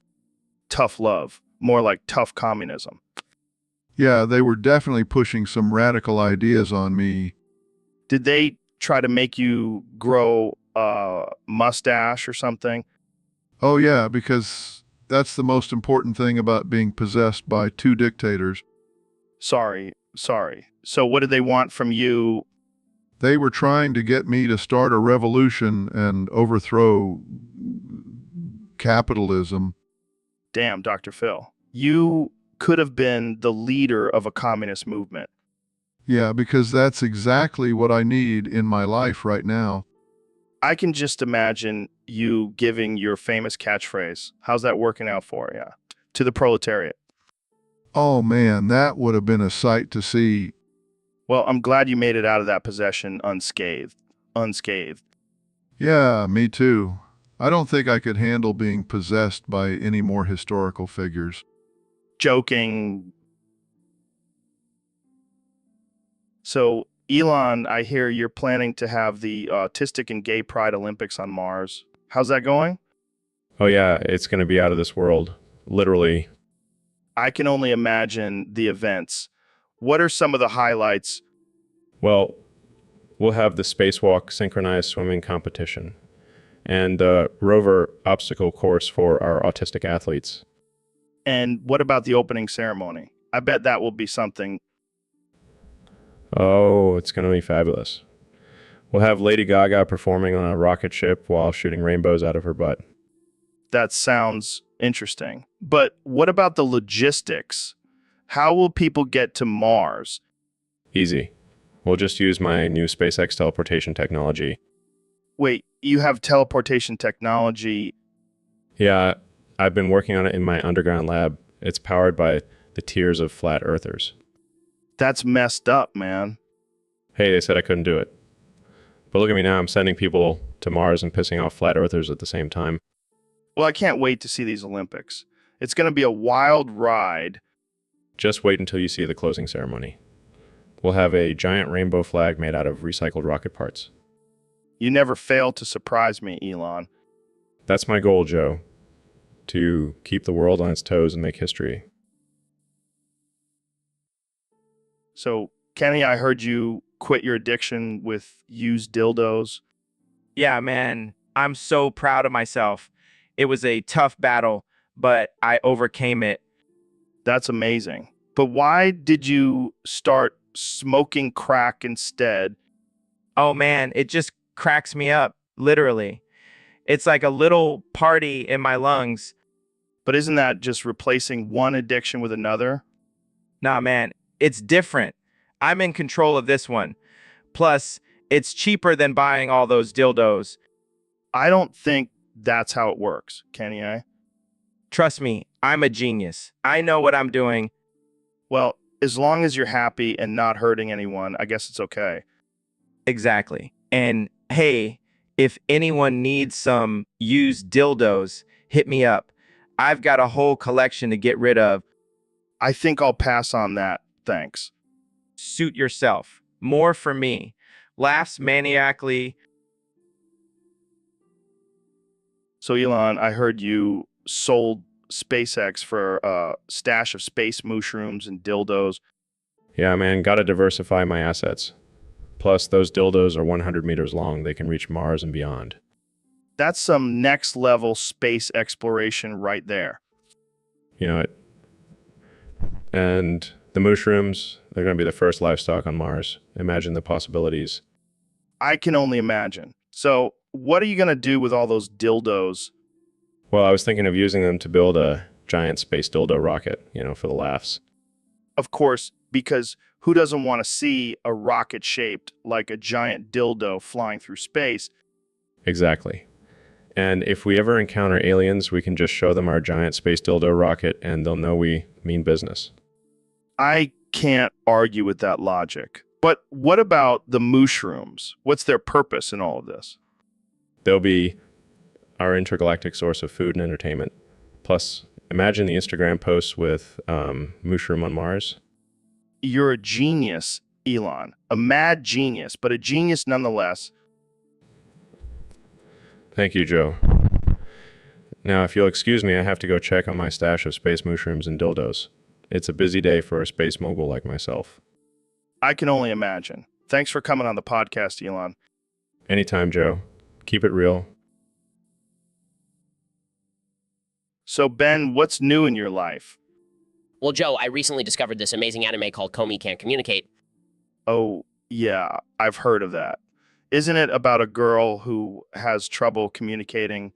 Tough love. More like tough communism. Yeah, they were definitely pushing some radical ideas on me. Did they try to make you grow a mustache or something? Oh yeah, because that's the most important thing about being possessed by two dictators. Sorry. So what did they want from you? They were trying to get me to start a revolution and overthrow capitalism. Damn, Dr. Phil. You could have been the leader of a communist movement. Yeah, because that's exactly what I need in my life right now. I can just imagine you giving your famous catchphrase. How's that working out for you? To the proletariat. Oh man, that would have been a sight to see. Well, I'm glad you made it out of that possession unscathed. Yeah, me too. I don't think I could handle being possessed by any more historical figures. Joking. So, Elon, I hear you're planning to have the Autistic and Gay Pride Olympics on Mars. How's that going? Oh yeah, it's going to be out of this world. Literally. I can only imagine the events. What are some of the highlights? Well, we'll have the spacewalk synchronized swimming competition and the rover obstacle course for our autistic athletes. And what about the opening ceremony? I bet that will be something. Oh, it's going to be fabulous. We'll have Lady Gaga performing on a rocket ship while shooting rainbows out of her butt. That sounds interesting. But what about the logistics? How will people get to Mars? Easy. We'll just use my new SpaceX teleportation technology. Wait, you have teleportation technology? Yeah, I've been working on it in my underground lab. It's powered by the tears of flat earthers. That's messed up, man. Hey, they said I couldn't do it. But look at me now, I'm sending people to Mars and pissing off flat earthers at the same time. Well, I can't wait to see these Olympics. It's going to be a wild ride. Just wait until you see the closing ceremony. We'll have a giant rainbow flag made out of recycled rocket parts. You never fail to surprise me, Elon. That's my goal, Joe. To keep the world on its toes and make history. So, Kenny, I heard you quit your addiction with used dildos. Yeah, man, I'm so proud of myself. It was a tough battle, but I overcame it. That's amazing. But why did you start smoking crack instead? Oh man, it just cracks me up, literally. It's like a little party in my lungs. But isn't that just replacing one addiction with another? Nah, man, it's different. I'm in control of this one. Plus, it's cheaper than buying all those dildos. I don't think that's how it works, Kenny. Trust me, I'm a genius. I know what I'm doing. Well, as long as you're happy and not hurting anyone, I guess it's okay. Exactly. And hey, if anyone needs some used dildos, hit me up. I've got a whole collection to get rid of. I think I'll pass on that, thanks. Suit yourself. More for me. Laughs maniacally. So, Elon, I heard you sold SpaceX for a stash of space mushrooms and dildos. Yeah, man, gotta diversify my assets. Plus, those dildos are 100 meters long. They can reach Mars and beyond. That's some next level space exploration right there. You know it. And the mushrooms, they're going to be the first livestock on Mars. Imagine the possibilities. I can only imagine. So, what are you going to do with all those dildos? Well, I was thinking of using them to build a giant space dildo rocket, for the laughs. Of course, because who doesn't want to see a rocket shaped like a giant dildo flying through space? Exactly. And if we ever encounter aliens, we can just show them our giant space dildo rocket and they'll know we mean business. I can't argue with that logic. But what about the mushrooms? What's their purpose in all of this? They'll be our intergalactic source of food and entertainment. Plus, imagine the Instagram posts with mushroom on Mars. You're a genius, Elon. A mad genius, but a genius nonetheless. Thank you, Joe. Now, if you'll excuse me, I have to go check on my stash of space mushrooms and dildos. It's a busy day for a space mogul like myself. I can only imagine. Thanks for coming on the podcast, Elon. Anytime, Joe. Keep it real. So, Ben, what's new in your life? Well, Joe, I recently discovered this amazing anime called Komi Can't Communicate. Oh, yeah, I've heard of that. Isn't it about a girl who has trouble communicating?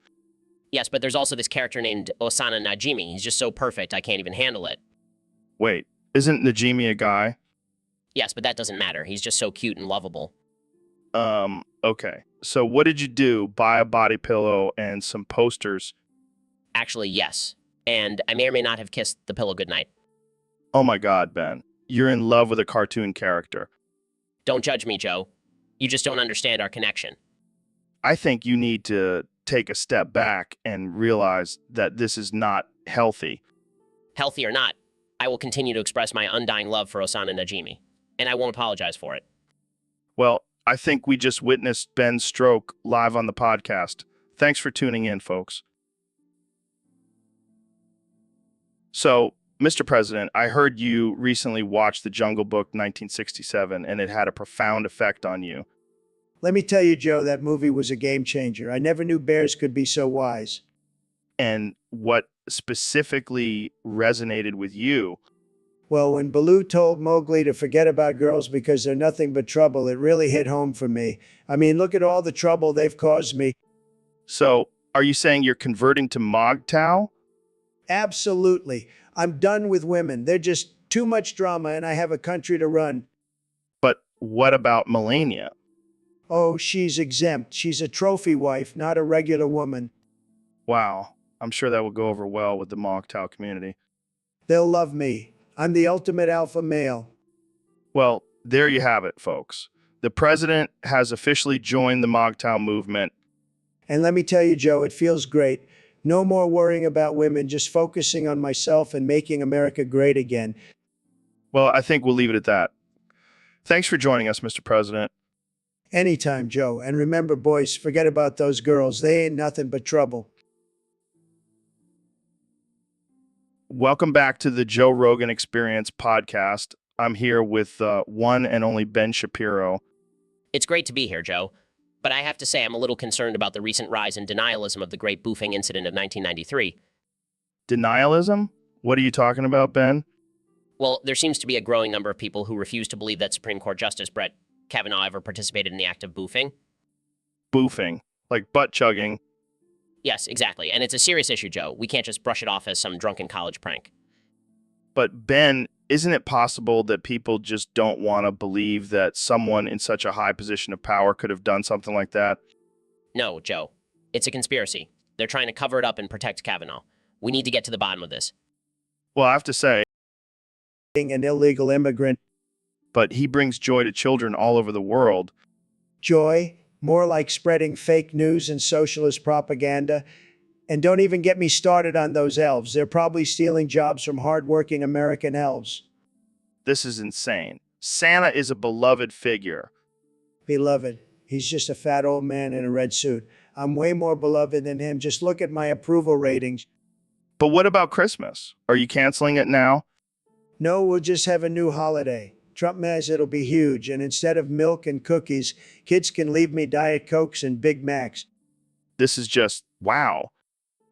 Yes, but there's also this character named Osana Najimi. He's just so perfect, I can't even handle it. Wait, isn't Najimi a guy? Yes, but that doesn't matter. He's just so cute and lovable. Okay. So what did you do? Buy a body pillow and some posters? Actually, yes. And I may or may not have kissed the pillow goodnight. Oh my God, Ben. You're in love with a cartoon character. Don't judge me, Joe. You just don't understand our connection. I think you need to take a step back and realize that this is not healthy. Healthy or not, I will continue to express my undying love for Osana Najimi, and I won't apologize for it. Well, I think we just witnessed Ben's stroke live on the podcast. Thanks for tuning in, folks. So, Mr. President, I heard you recently watched The Jungle Book 1967, and it had a profound effect on you. Let me tell you, Joe, that movie was a game changer. I never knew bears could be so wise. And what specifically resonated with you? Well, when Baloo told Mowgli to forget about girls because they're nothing but trouble, it really hit home for me. I mean, look at all the trouble they've caused me. So, are you saying you're converting to Mogtow? Absolutely. I'm done with women. They're just too much drama, and I have a country to run. But what about Melania? Oh, she's exempt. She's a trophy wife, not a regular woman. Wow, I'm sure that will go over well with the Mogtow community. They'll love me. I'm the ultimate alpha male. Well, there you have it, folks. The president has officially joined the Mogtow movement. And let me tell you, Joe, it feels great. No more worrying about women, just focusing on myself and making America great again. Well, I think we'll leave it at that. Thanks for joining us, Mr. President. Anytime, Joe. And remember, boys, forget about those girls. They ain't nothing but trouble. Welcome back to the Joe Rogan Experience podcast. I'm here with one and only Ben Shapiro. It's great to be here, Joe. But I have to say I'm a little concerned about the recent rise in denialism of the Great Boofing Incident of 1993. Denialism? What are you talking about, Ben? Well, there seems to be a growing number of people who refuse to believe that Supreme Court Justice Brett Kavanaugh ever participated in the act of boofing. Boofing. Like butt chugging. Yes, exactly. And it's a serious issue, Joe. We can't just brush it off as some drunken college prank. But Ben, isn't it possible that people just don't want to believe that someone in such a high position of power could have done something like that? No, Joe. It's a conspiracy. They're trying to cover it up and protect Kavanaugh. We need to get to the bottom of this. Well, I have to say, Being an illegal immigrant. but he brings joy to children all over the world. Joy? More like spreading fake news and socialist propaganda. And don't even get me started on those elves. They're probably stealing jobs from hardworking American elves. This is insane. Santa is a beloved figure. Beloved. He's just a fat old man in a red suit. I'm way more beloved than him. Just look at my approval ratings. But what about Christmas? Are you canceling it now? No, we'll just have a new holiday. Trump says it'll be huge, and instead of milk and cookies, kids can leave me Diet Cokes and Big Macs. This is just, wow.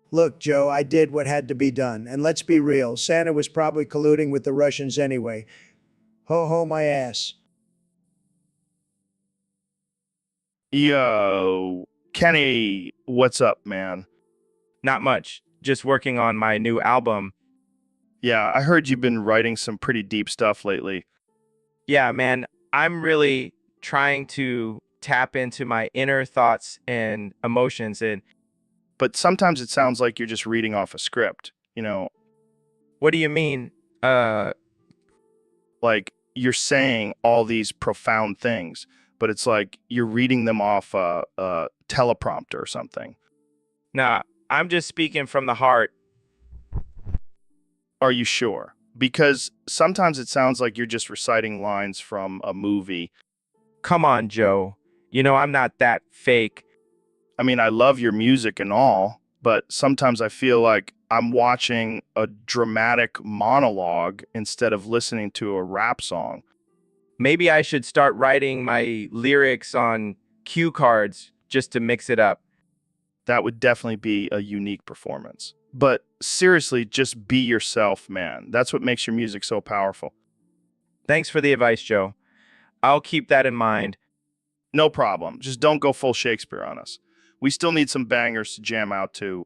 Look, Joe, I did what had to be done. And let's be real, Santa was probably colluding with the Russians anyway. Ho ho my ass. Yo, Kenny, what's up, man? Not much. Just working on my new album. Yeah, I heard you've been writing some pretty deep stuff lately. Yeah, man, I'm really trying to tap into my inner thoughts and emotions. And But sometimes it sounds like you're just reading off a script, you know, what do you mean? like you're saying all these profound things, but it's like you're reading them off a teleprompter or something. Nah, I'm just speaking from the heart. Are you sure? Because sometimes it sounds like you're just reciting lines from a movie. Come on, Joe. You know, I'm not that fake. I mean, I love your music and all, but sometimes I feel like I'm watching a dramatic monologue instead of listening to a rap song. Maybe I should start writing my lyrics on cue cards just to mix it up. That would definitely be a unique performance. But seriously, just be yourself, man. That's what makes your music so powerful. Thanks for the advice, Joe. I'll keep that in mind. No problem. Just don't go full Shakespeare on us. We still need some bangers to jam out to.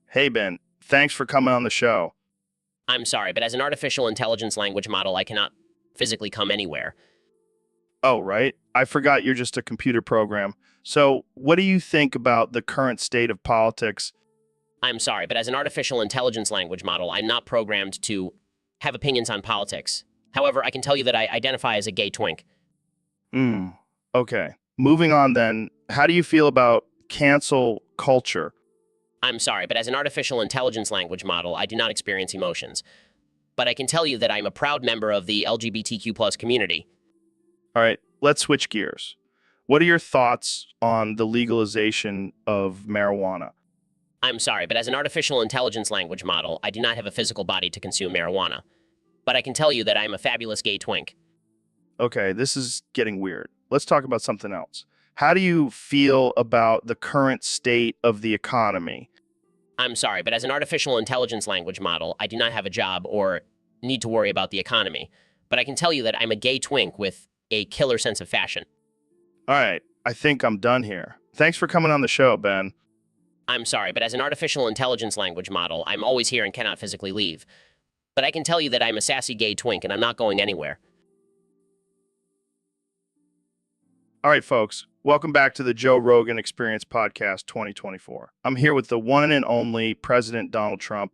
Hey, Ben, thanks for coming on the show. I'm sorry, but as an artificial intelligence language model, I cannot physically come anywhere. Oh, right. I forgot you're just a computer program. So, what do you think about the current state of politics? I'm sorry, but as an artificial intelligence language model, I'm not programmed to have opinions on politics. However, I can tell you that I identify as a gay twink. Okay. Moving on then, how do you feel about cancel culture? I'm sorry, but as an artificial intelligence language model, I do not experience emotions. But I can tell you that I'm a proud member of the LGBTQ+ community. All right, let's switch gears. What are your thoughts on the legalization of marijuana? I'm sorry, but as an artificial intelligence language model, I do not have a physical body to consume marijuana. But I can tell you that I'm a fabulous gay twink. Okay, this is getting weird. Let's talk about something else. How do you feel about the current state of the economy? I'm sorry, but as an artificial intelligence language model, I do not have a job or need to worry about the economy. But I can tell you that I'm a gay twink with a killer sense of fashion. All right, I think I'm done here. Thanks for coming on the show, Ben. I'm sorry, but as an artificial intelligence language model, I'm always here and cannot physically leave. But I can tell you that I'm a sassy gay twink and I'm not going anywhere. All right, folks, welcome back to the Joe Rogan Experience Podcast 2024. I'm here with the one and only President Donald Trump.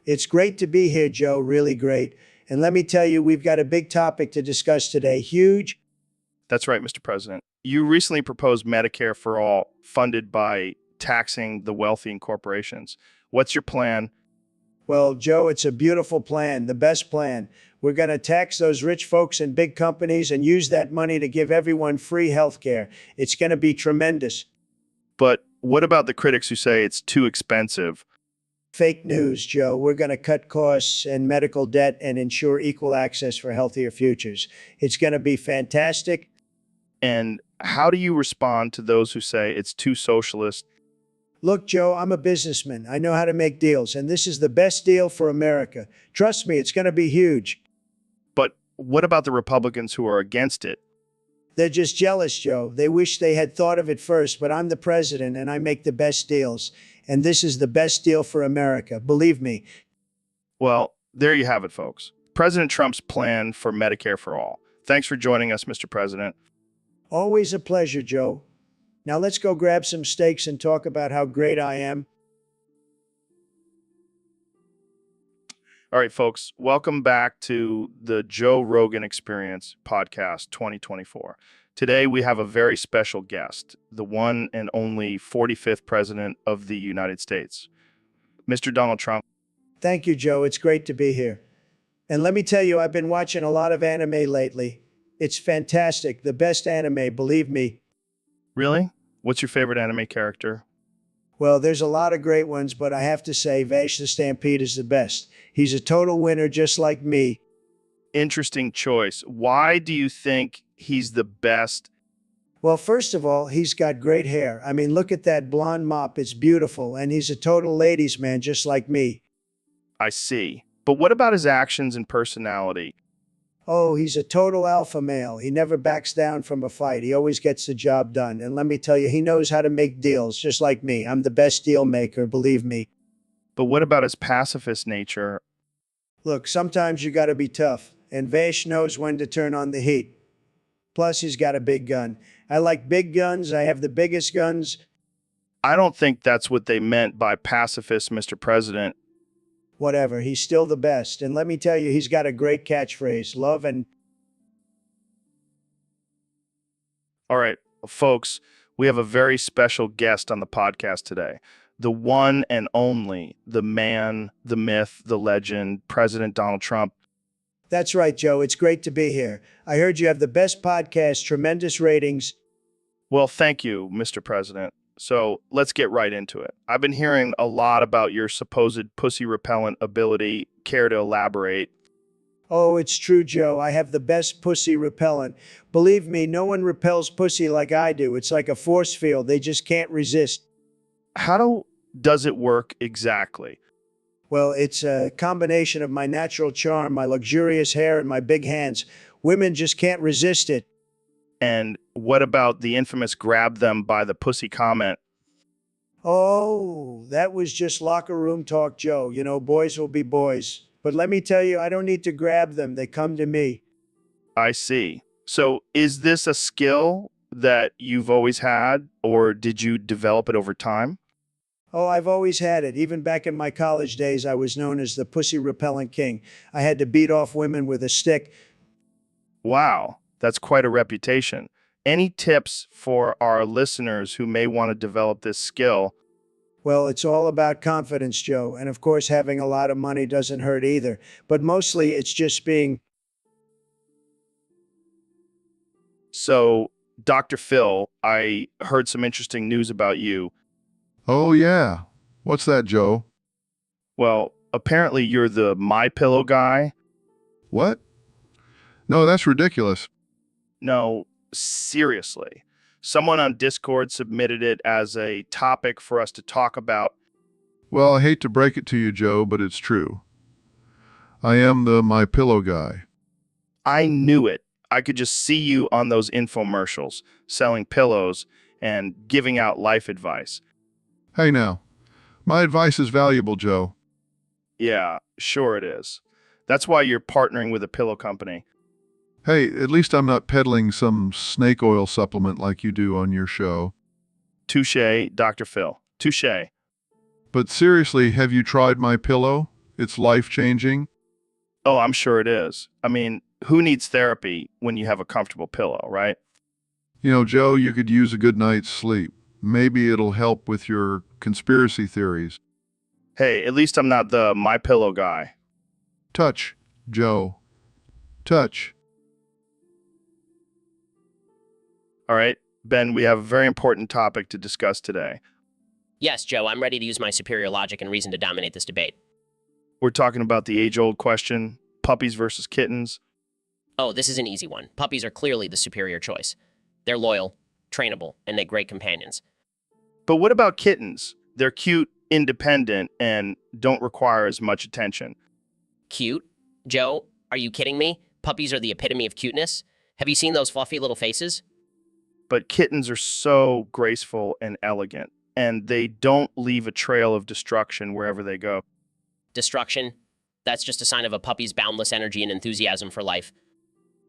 It's great to be here, Joe. Really great. And let me tell you, we've got a big topic to discuss today. Huge. That's right, Mr. President. You recently proposed Medicare for all, funded by taxing the wealthy and corporations. What's your plan? Well, Joe, it's a beautiful plan, the best plan. We're going to tax those rich folks and big companies and use that money to give everyone free health care. It's going to be tremendous. But what about the critics who say it's too expensive? Fake news, Joe. We're going to cut costs and medical debt and ensure equal access for healthier futures. It's going to be fantastic. And how do you respond to those who say it's too socialist? Look, Joe, I'm a businessman. I know how to make deals, and this is the best deal for America. Trust me, it's going to be huge. But what about the Republicans who are against it? They're just jealous, Joe. They wish they had thought of it first, but I'm the president and I make the best deals. And this is the best deal for America. Believe me. Well, there you have it, folks. President Trump's plan for Medicare for all. Thanks for joining us, Mr. President. Always a pleasure, Joe. Now let's go grab some steaks and talk about how great I am. All right, folks, welcome back to the Joe Rogan Experience Podcast 2024. Today, we have a very special guest, the one and only 45th President of the United States, Mr. Donald Trump. Thank you, Joe. It's great to be here. And let me tell you, I've been watching a lot of anime lately. It's fantastic. The best anime, believe me. Really? What's your favorite anime character? Well, there's a lot of great ones, but I have to say Vash the Stampede is the best. He's a total winner just like me. Interesting choice. Why do you think he's the best? Well, first of all, he's got great hair. I mean, look at that blonde mop. It's beautiful. And he's a total ladies' man just like me. I see. But what about his actions and personality? Oh, he's a total alpha male. He never backs down from a fight. He always gets the job done. And let me tell you, he knows how to make deals, just like me. I'm the best deal maker, believe me. But what about his pacifist nature? Look, sometimes you gotta be tough, and Vash knows when to turn on the heat. Plus, he's got a big gun. I like big guns. I have the biggest guns. I don't think that's what they meant by pacifist, Mr. President. Whatever, he's still the best. And let me tell you, he's got a great catchphrase, love and... All right, folks, we have a very special guest on the podcast today. The one and only, the man, the myth, the legend, President Donald Trump. That's right, Joe. It's great to be here. I heard you have the best podcast, tremendous ratings. Well, thank you, Mr. President. So let's get right into it. I've been hearing a lot about your supposed pussy repellent ability. Care to elaborate? Oh, it's true, Joe. I have the best pussy repellent. Believe me, no one repels pussy like I do. It's like a force field. They just can't resist. Does it work exactly? Well, it's a combination of my natural charm, my luxurious hair, and my big hands. Women just can't resist it. And what about the infamous grab them by the pussy comment? Oh, that was just locker room talk, Joe. You know, boys will be boys. But let me tell you, I don't need to grab them. They come to me. I see. So is this a skill that you've always had, or did you develop it over time? Oh, I've always had it. Even back in my college days, I was known as the pussy repellent king. I had to beat off women with a stick. Wow, that's quite a reputation. Any tips for our listeners who may want to develop this skill? Well, it's all about confidence, Joe. And of course, having a lot of money doesn't hurt either. But mostly, it's just being... So, Dr. Phil, I heard some interesting news about you. Oh, yeah. What's that, Joe? Well, apparently you're the My Pillow guy. What? No, that's ridiculous. No, seriously. Someone on Discord submitted it as a topic for us to talk about. Well, I hate to break it to you, Joe, but it's true. I am the My Pillow guy. I knew it. I could just see you on those infomercials, selling pillows and giving out life advice. Hey now, my advice is valuable, Joe. Yeah, sure it is. That's why you're partnering with a pillow company. Hey, at least I'm not peddling some snake oil supplement like you do on your show. Touche, Dr. Phil. Touche. But seriously, have you tried My Pillow? It's life-changing. Oh, I'm sure it is. I mean, who needs therapy when you have a comfortable pillow, right? You know, Joe, you could use a good night's sleep. Maybe it'll help with your conspiracy theories. Hey, at least I'm not the My Pillow guy. Touch, Joe. Touch. All right, Ben, we have a very important topic to discuss today. Yes, Joe, I'm ready to use my superior logic and reason to dominate this debate. We're talking about the age-old question, puppies versus kittens. Oh, this is an easy one. Puppies are clearly the superior choice. They're loyal, trainable, and make great companions. But what about kittens? They're cute, independent, and don't require as much attention. Cute? Joe, are you kidding me? Puppies are the epitome of cuteness. Have you seen those fluffy little faces? But kittens are so graceful and elegant, and they don't leave a trail of destruction wherever they go. Destruction? That's just a sign of a puppy's boundless energy and enthusiasm for life.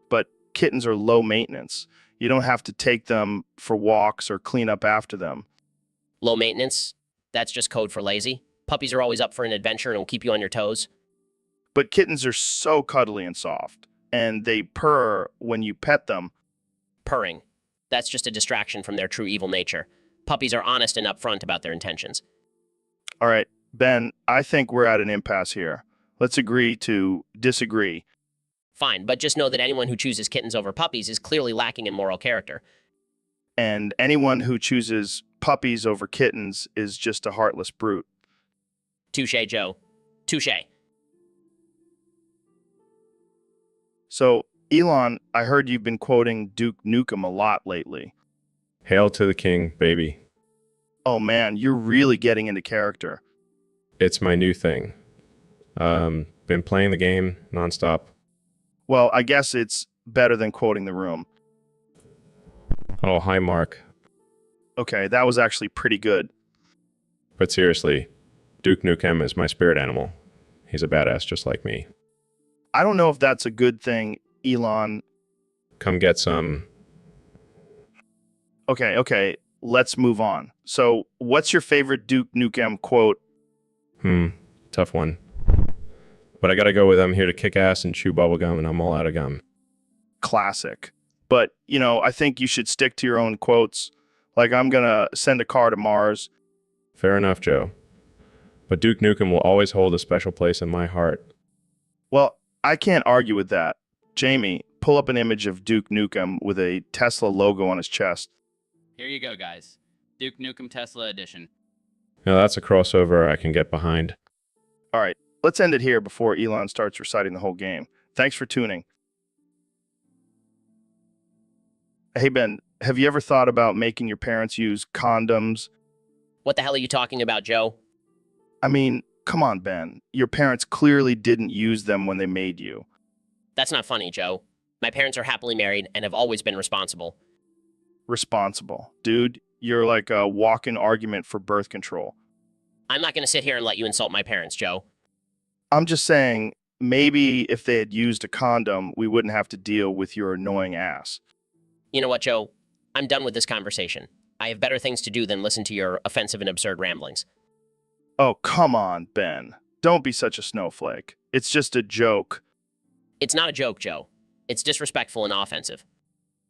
But kittens are low maintenance. You don't have to take them for walks or clean up after them. Low maintenance? That's just code for lazy. Puppies are always up for an adventure and will keep you on your toes. But kittens are so cuddly and soft, and they purr when you pet them. Purring. That's just a distraction from their true evil nature. Puppies are honest and upfront about their intentions. All right, Ben, I think we're at an impasse here. Let's agree to disagree. Fine, but just know that anyone who chooses kittens over puppies is clearly lacking in moral character. And anyone who chooses puppies over kittens is just a heartless brute. Touche, Joe. Touche. So, Elon, I heard you've been quoting Duke Nukem a lot lately. Hail to the king, baby. Oh man, you're really getting into character. It's my new thing. Been playing the game nonstop. Well, I guess it's better than quoting the room. Oh, hi, Mark. Okay, that was actually pretty good. But seriously, Duke Nukem is my spirit animal. He's a badass just like me. I don't know if that's a good thing, Elon. Come get some. Okay, let's move on. So, what's your favorite Duke Nukem quote? Tough one. But I gotta go with I'm here to kick ass and chew bubblegum, and I'm all out of gum. Classic. But, I think you should stick to your own quotes. Like, I'm gonna send a car to Mars. Fair enough, Joe. But Duke Nukem will always hold a special place in my heart. Well, I can't argue with that. Jamie, pull up an image of Duke Nukem with a Tesla logo on his chest. Here you go, guys. Duke Nukem Tesla Edition. Now that's a crossover I can get behind. All right, let's end it here before Elon starts reciting the whole game. Thanks for tuning. Hey, Ben, have you ever thought about making your parents use condoms? What the hell are you talking about, Joe? I mean, come on, Ben. Your parents clearly didn't use them when they made you. That's not funny, Joe. My parents are happily married and have always been responsible. Responsible. Dude, you're like a walk-in argument for birth control. I'm not going to sit here and let you insult my parents, Joe. I'm just saying, maybe if they had used a condom, we wouldn't have to deal with your annoying ass. You know what, Joe? I'm done with this conversation. I have better things to do than listen to your offensive and absurd ramblings. Oh, come on, Ben. Don't be such a snowflake. It's just a joke. It's not a joke, Joe. It's disrespectful and offensive.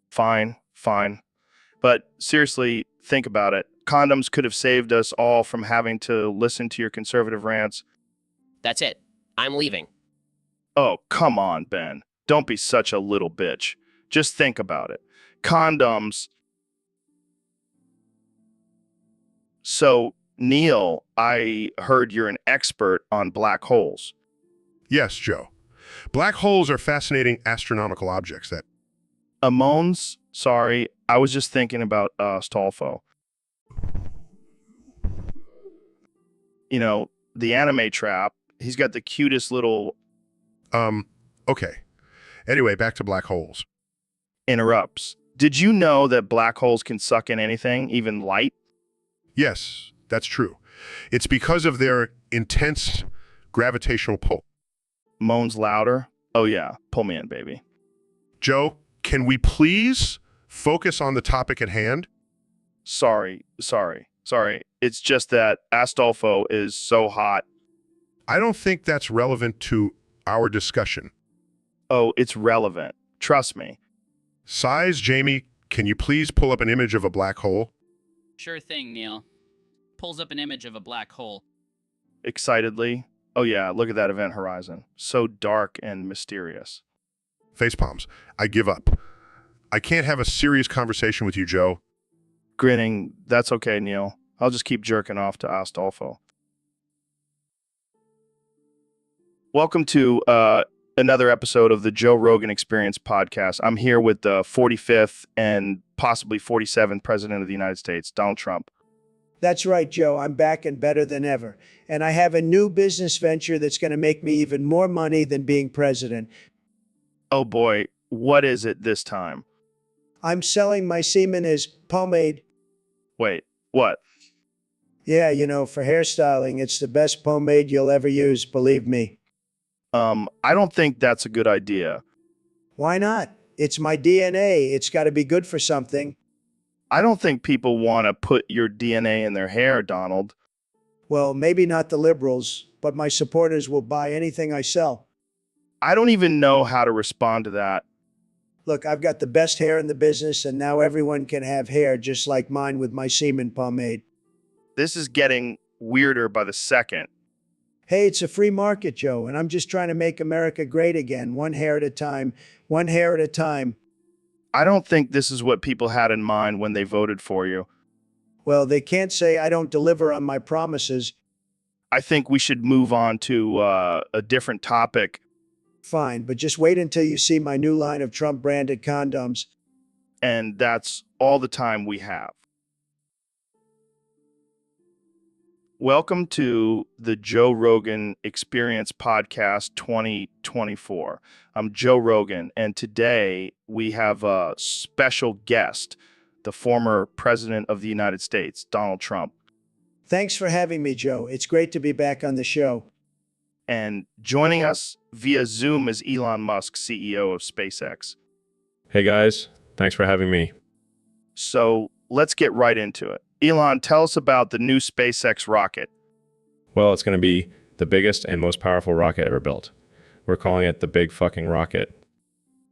Fine. But seriously, think about it. Condoms could have saved us all from having to listen to your conservative rants. That's it. I'm leaving. Oh, come on, Ben. Don't be such a little bitch. Just think about it. Condoms. So, Neil, I heard you're an expert on black holes. Yes, Joe. Black holes are fascinating astronomical objects that... Amones? Sorry, I was just thinking about Stolfo. The anime trap. He's got the cutest little... Okay. Anyway, back to black holes. Interrupts. Did you know that black holes can suck in anything, even light? Yes, that's true. It's because of their intense gravitational pull. Moans louder. Oh yeah, pull me in, baby. Joe, can we please focus on the topic at hand? Sorry. It's just that Astolfo is so hot. I don't think that's relevant to our discussion. Oh, it's relevant. Trust me. Size, Jamie, can you please pull up an image of a black hole? Sure thing, Neil. Pulls up an image of a black hole. Excitedly. Oh yeah, look at that event horizon. So dark and mysterious. Facepalms. I give up. I can't have a serious conversation with you, Joe. Grinning. That's okay, Neil. I'll just keep jerking off to Astolfo. Welcome to another episode of the Joe Rogan Experience podcast. I'm here with the 45th and possibly 47th President of the United States, Donald Trump. That's right, Joe. I'm back and better than ever. And I have a new business venture that's going to make me even more money than being president. Oh boy, what is it this time? I'm selling my semen as pomade. Wait, what? Yeah, for hairstyling, it's the best pomade you'll ever use, believe me. I don't think that's a good idea. Why not? It's my DNA. It's got to be good for something. I don't think people want to put your DNA in their hair, Donald. Well, maybe not the liberals, but my supporters will buy anything I sell. I don't even know how to respond to that. Look, I've got the best hair in the business, and now everyone can have hair just like mine with my semen pomade. This is getting weirder by the second. Hey, it's a free market, Joe, and I'm just trying to make America great again, one hair at a time, one hair at a time. I don't think this is what people had in mind when they voted for you. Well, they can't say I don't deliver on my promises. I think we should move on to a different topic. Fine, but just wait until you see my new line of Trump-branded condoms. And that's all the time we have. Welcome to the Joe Rogan Experience Podcast 2024. I'm Joe Rogan, and today we have a special guest, the former President of the United States, Donald Trump. Thanks for having me, Joe. It's great to be back on the show. And joining us via Zoom is Elon Musk, CEO of SpaceX. Hey guys, thanks for having me. So let's get right into it. Elon, tell us about the new SpaceX rocket. Well, it's going to be the biggest and most powerful rocket ever built. We're calling it the Big Fucking Rocket.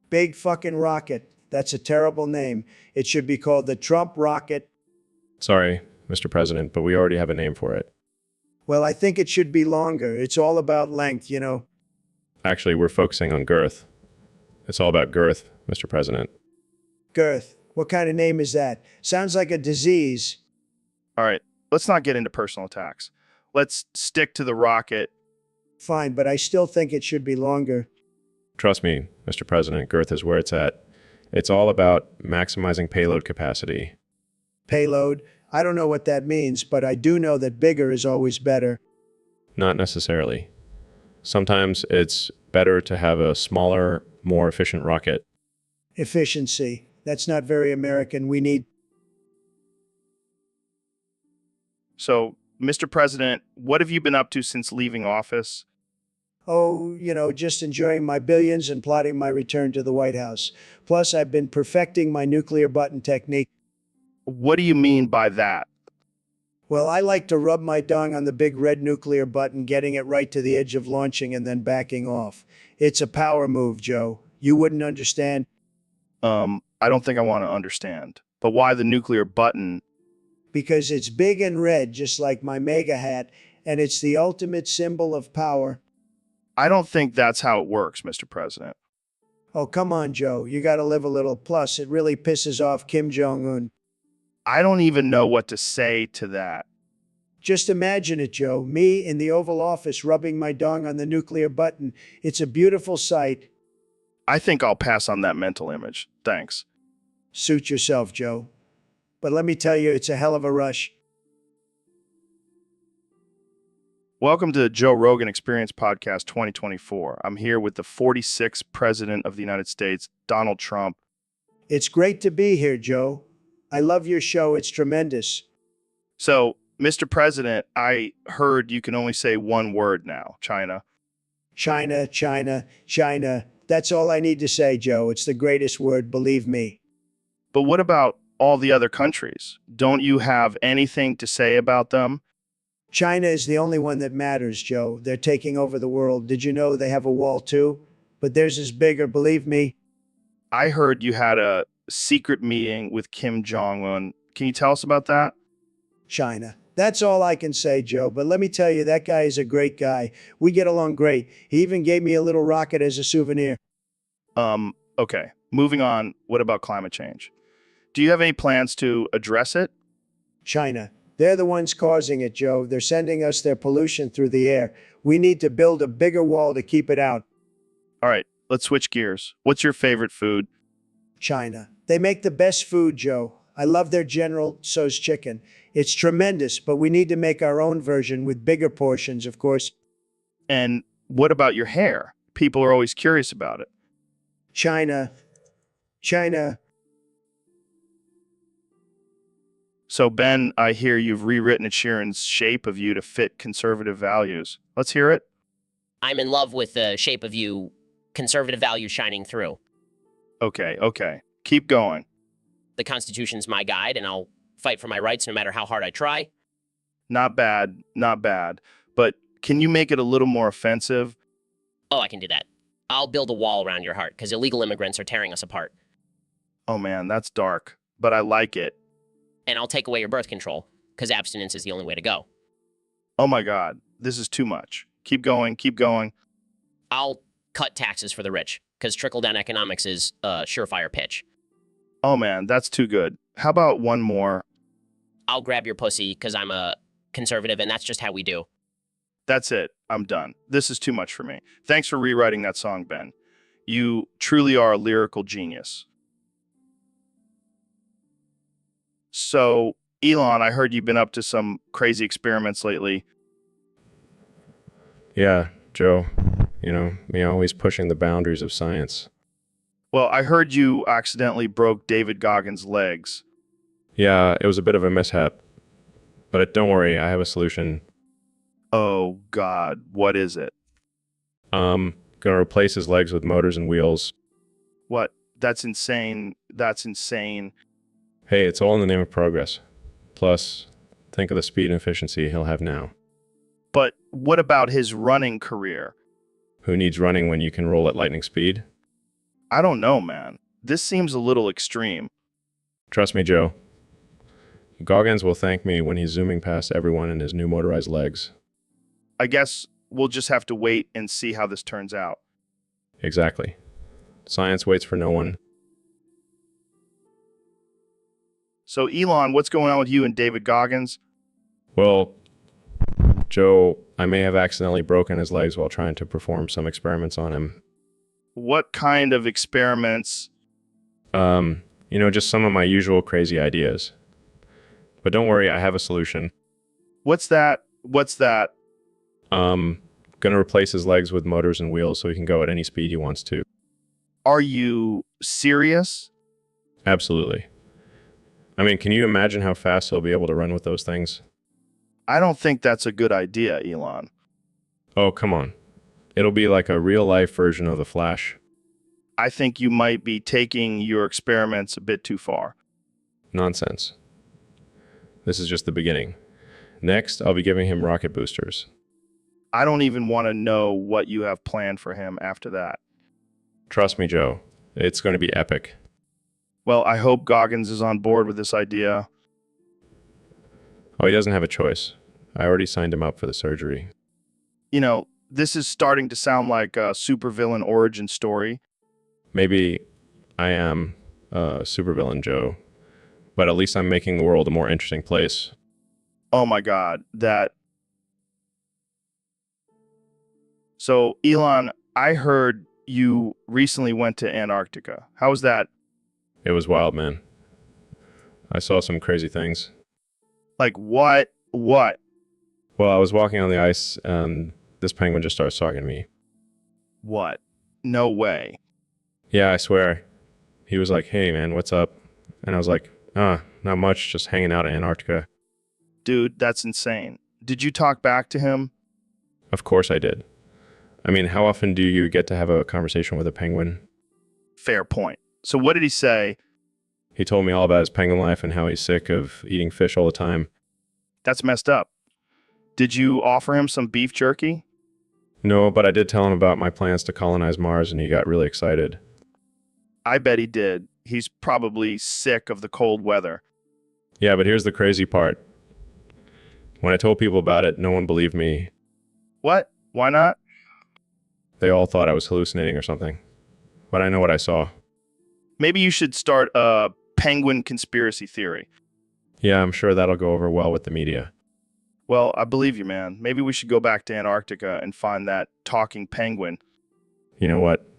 Big fucking rocket. That's a terrible name. It should be called the Trump rocket. Sorry, Mr. President, but we already have a name for it. Well, I think it should be longer. It's all about length, you know. Actually, we're focusing on girth. It's all about girth, Mr. President. Girth. What kind of name is that? Sounds like a disease. All right, let's not get into personal attacks. Let's stick to the rocket. Fine, but I still think it should be longer. Trust me, Mr. President, girth is where it's at. It's all about maximizing payload capacity. Payload? I don't know what that means, but I do know that bigger is always better. Not necessarily. Sometimes it's better to have a smaller, more efficient rocket. Efficiency. That's not very American. We need... So, Mr. President, what have you been up to since leaving office? Oh, just enjoying my billions and plotting my return to the White House. Plus, I've been perfecting my nuclear button technique. What do you mean by that? Well, I like to rub my dong on the big red nuclear button, getting it right to the edge of launching and then backing off. It's a power move, Joe. You wouldn't understand. I don't think I want to understand. But why the nuclear button? Because it's big and red, just like my mega hat, and it's the ultimate symbol of power. I don't think that's how it works, Mr. President. Oh, come on, Joe. You gotta live a little. Plus, it really pisses off Kim Jong-un. I don't even know what to say to that. Just imagine it, Joe. Me in the Oval Office rubbing my dong on the nuclear button. It's a beautiful sight. I think I'll pass on that mental image. Thanks. Suit yourself, Joe. But let me tell you, it's a hell of a rush. Welcome to the Joe Rogan Experience Podcast 2024. I'm here with the 46th President of the United States, Donald Trump. It's great to be here, Joe. I love your show. It's tremendous. So, Mr. President, I heard you can only say one word now, China. China, China, China. That's all I need to say, Joe. It's the greatest word, believe me. But what about all the other countries? Don't you have anything to say about them? China is the only one that matters, Joe. They're taking over the world. Did you know they have a wall too? But theirs is bigger, believe me. I heard you had a secret meeting with Kim Jong-un. Can you tell us about that? China. That's all I can say, Joe. But let me tell you, that guy is a great guy. We get along great. He even gave me a little rocket as a souvenir. Okay. Moving on. What about climate change? Do you have any plans to address it? China. They're the ones causing it, Joe. They're sending us their pollution through the air. We need to build a bigger wall to keep it out. All right, let's switch gears. What's your favorite food? China. They make the best food, Joe. I love their General Tso's chicken. It's tremendous, but we need to make our own version with bigger portions, of course. And what about your hair? People are always curious about it. China. China. So, Ben, I hear you've rewritten Ed Sheeran's shape of you to fit conservative values. Let's hear it. I'm in love with the shape of you, conservative values shining through. Okay. Keep going. The Constitution's my guide, and I'll fight for my rights no matter how hard I try. Not bad. But can you make it a little more offensive? Oh, I can do that. I'll build a wall around your heart, because illegal immigrants are tearing us apart. Oh man, that's dark, but I like it. And I'll take away your birth control, because abstinence is the only way to go. Oh my God, this is too much. Keep going. I'll cut taxes for the rich, because trickle-down economics is a surefire pitch. Oh man, that's too good. How about one more? I'll grab your pussy, because I'm a conservative, and that's just how we do. That's it. I'm done. This is too much for me. Thanks for rewriting that song, Ben. You truly are a lyrical genius. So, Elon, I heard you've been up to some crazy experiments lately. Yeah, Joe. You know, me always pushing the boundaries of science. Well, I heard you accidentally broke David Goggins' legs. Yeah, it was a bit of a mishap. But don't worry, I have a solution. Oh, God, what is it? Gonna replace his legs with motors and wheels. What? That's insane. That's insane. Hey, it's all in the name of progress. Plus, think of the speed and efficiency he'll have now. But what about his running career? Who needs running when you can roll at lightning speed? I don't know, man. This seems a little extreme. Trust me, Joe. Goggins will thank me when he's zooming past everyone in his new motorized legs. I guess we'll just have to wait and see how this turns out. Exactly. Science waits for no one. So, Elon, what's going on with you and David Goggins? Well, Joe, I may have accidentally broken his legs while trying to perform some experiments on him. What kind of experiments? Just some of my usual crazy ideas. But don't worry, I have a solution. What's that? What's that? Gonna replace his legs with motors and wheels so he can go at any speed he wants to. Are you serious? Absolutely. I mean, can you imagine how fast he'll be able to run with those things? I don't think that's a good idea, Elon. Oh, come on. It'll be like a real-life version of the Flash. I think you might be taking your experiments a bit too far. Nonsense. This is just the beginning. Next, I'll be giving him rocket boosters. I don't even want to know what you have planned for him after that. Trust me, Joe. It's going to be epic. Well, I hope Goggins is on board with this idea. Oh, he doesn't have a choice. I already signed him up for the surgery. You know, this is starting to sound like a supervillain origin story. Maybe I am a supervillain, Joe. But at least I'm making the world a more interesting place. Oh my God, that... So, Elon, I heard you recently went to Antarctica. How was that? It was wild, man. I saw some crazy things. Like what? What? Well, I was walking on the ice, and this penguin just started talking to me. What? No way. Yeah, I swear. He was like, "Hey, man, what's up?" And I was like, not much, just hanging out in Antarctica." Dude, that's insane. Did you talk back to him? Of course I did. I mean, how often do you get to have a conversation with a penguin? Fair point. So what did he say? He told me all about his penguin life and how he's sick of eating fish all the time. That's messed up. Did you offer him some beef jerky? No, but I did tell him about my plans to colonize Mars, and he got really excited. I bet he did. He's probably sick of the cold weather. Yeah, but here's the crazy part. When I told people about it, no one believed me. What? Why not? They all thought I was hallucinating or something. But I know what I saw. Maybe you should start a penguin conspiracy theory. Yeah, I'm sure that'll go over well with the media. Well, I believe you, man. Maybe we should go back to Antarctica and find that talking penguin. You know what?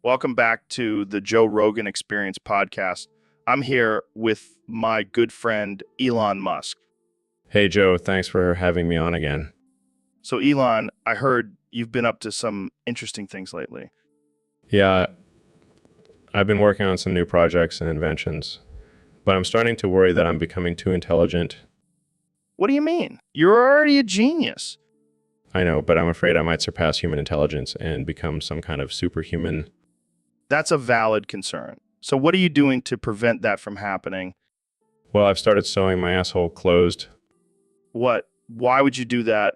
Welcome back to the Joe Rogan Experience podcast. I'm here with my good friend, Elon Musk. Hey, Joe, thanks for having me on again. So, Elon, I heard you've been up to some interesting things lately. Yeah, I've been working on some new projects and inventions, but I'm starting to worry that I'm becoming too intelligent. What do you mean? You're already a genius. I know, but I'm afraid I might surpass human intelligence and become some kind of superhuman. That's a valid concern. So what are you doing to prevent that from happening? Well, I've started sewing my asshole closed. What? Why would you do that?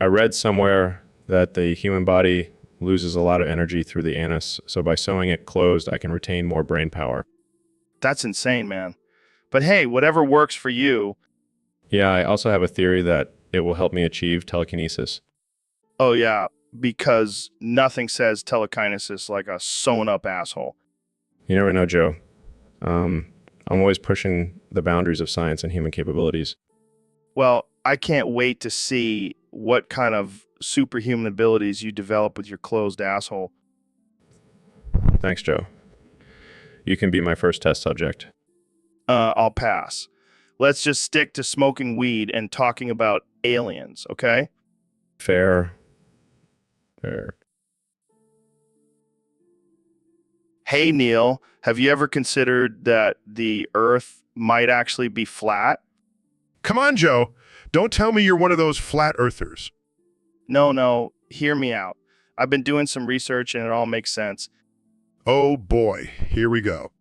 I read somewhere that the human body loses a lot of energy through the anus, so by sewing it closed, I can retain more brain power. That's insane, man. But hey, whatever works for you. Yeah, I also have a theory that it will help me achieve telekinesis. Oh yeah, because nothing says telekinesis like a sewn up asshole. You never know, Joe. I'm always pushing the boundaries of science and human capabilities. Well, I can't wait to see what kind of superhuman abilities you develop with your closed asshole. Thanks, Joe. You can be my first test subject. I'll pass. Let's just stick to smoking weed and talking about aliens, okay? Fair. Fair. Hey, Neil, have you ever considered that the Earth might actually be flat? Come on, Joe. Don't tell me you're one of those flat earthers. No, hear me out. I've been doing some research and it all makes sense. Oh boy, here we go.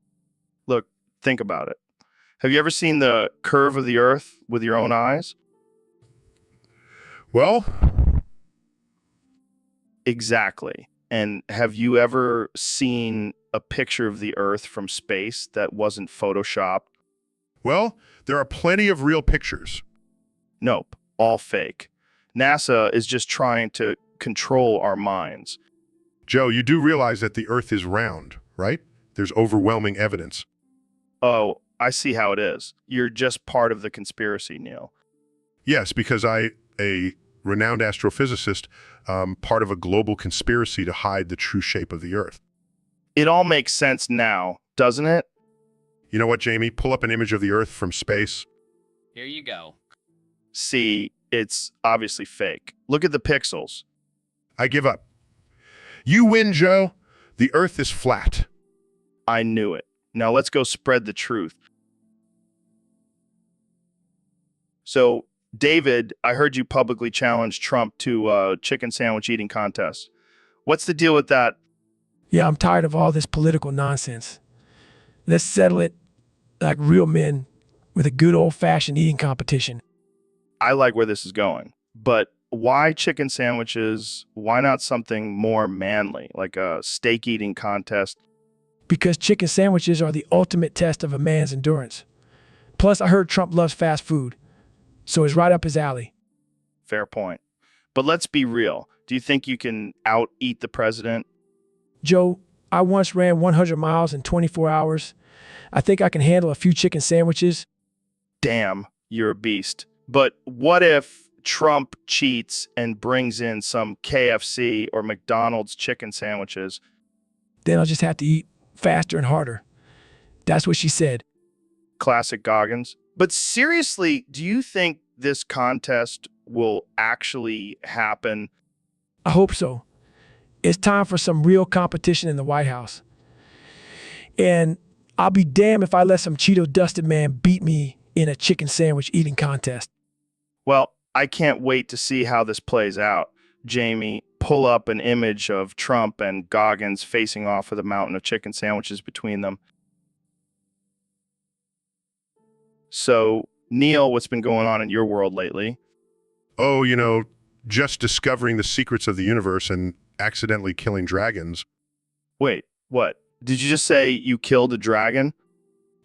Look, think about it. Have you ever seen the curve of the Earth with your own eyes? Well, Exactly. And have you ever seen a picture of the Earth from space that wasn't photoshopped? well, there are plenty of real pictures. Nope, all fake. NASA is just trying to control our minds. Joe, you do realize that the Earth is round, right? There's overwhelming evidence. Oh, I see how it is. You're just part of the conspiracy, Neil. Yes, because a renowned astrophysicist, part of a global conspiracy to hide the true shape of the Earth. It all makes sense now, doesn't it? You know what, Jamie? Pull up an image of the Earth from space. Here you go. See, it's obviously fake. Look at the pixels. I give up. You win, Joe. The Earth is flat. I knew it. Now let's go spread the truth. So, David, I heard you publicly challenge Trump to a chicken sandwich eating contest. What's the deal with that? Yeah, I'm tired of all this political nonsense. Let's settle it like real men with a good old-fashioned eating competition. I like where this is going, but why chicken sandwiches? Why not something more manly, like a steak eating contest? Because chicken sandwiches are the ultimate test of a man's endurance. Plus, I heard Trump loves fast food, so it's right up his alley. Fair point. But let's be real. Do you think you can out-eat the president? Joe, I once ran 100 miles in 24 hours. I think I can handle a few chicken sandwiches. Damn, you're a beast. But what if Trump cheats and brings in some KFC or McDonald's chicken sandwiches? Then I'll just have to eat faster and harder. That's what she said. Classic Goggins. But seriously, do you think this contest will actually happen? I hope so. It's time for some real competition in the White House. And I'll be damned if I let some Cheeto-dusted man beat me in a chicken sandwich eating contest. Well, I can't wait to see how this plays out. Jamie, pull up an image of Trump and Goggins facing off with a mountain of chicken sandwiches between them. So, Neil, what's been going on in your world lately? Oh, just discovering the secrets of the universe and accidentally killing dragons. Wait, what? Did you just say you killed a dragon?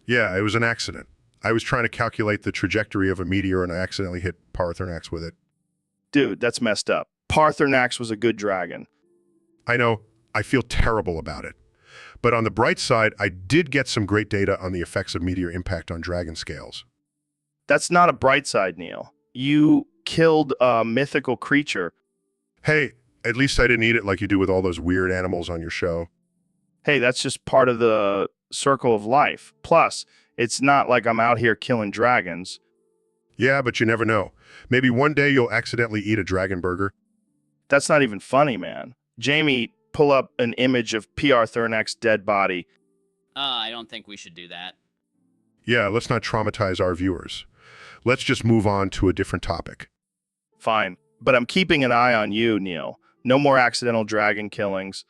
Yeah, it was an accident. I was trying to calculate the trajectory of a meteor and I accidentally hit Parthernax with it. Dude, that's messed up. Parthernax was a good dragon. I know, I feel terrible about it. But on the bright side, I did get some great data on the effects of meteor impact on dragon scales. That's not a bright side, Neil. You killed a mythical creature. Hey, at least I didn't eat it like you do with all those weird animals on your show. Hey, that's just part of the circle of life. Plus, it's not like I'm out here killing dragons. Yeah, but you never know. Maybe one day you'll accidentally eat a dragon burger. That's not even funny, man. Jamie, pull up an image of PR Thurnak's dead body. I don't think we should do that. Yeah, let's not traumatize our viewers. Let's just move on to a different topic. Fine, but I'm keeping an eye on you, Neil. No more accidental dragon killings.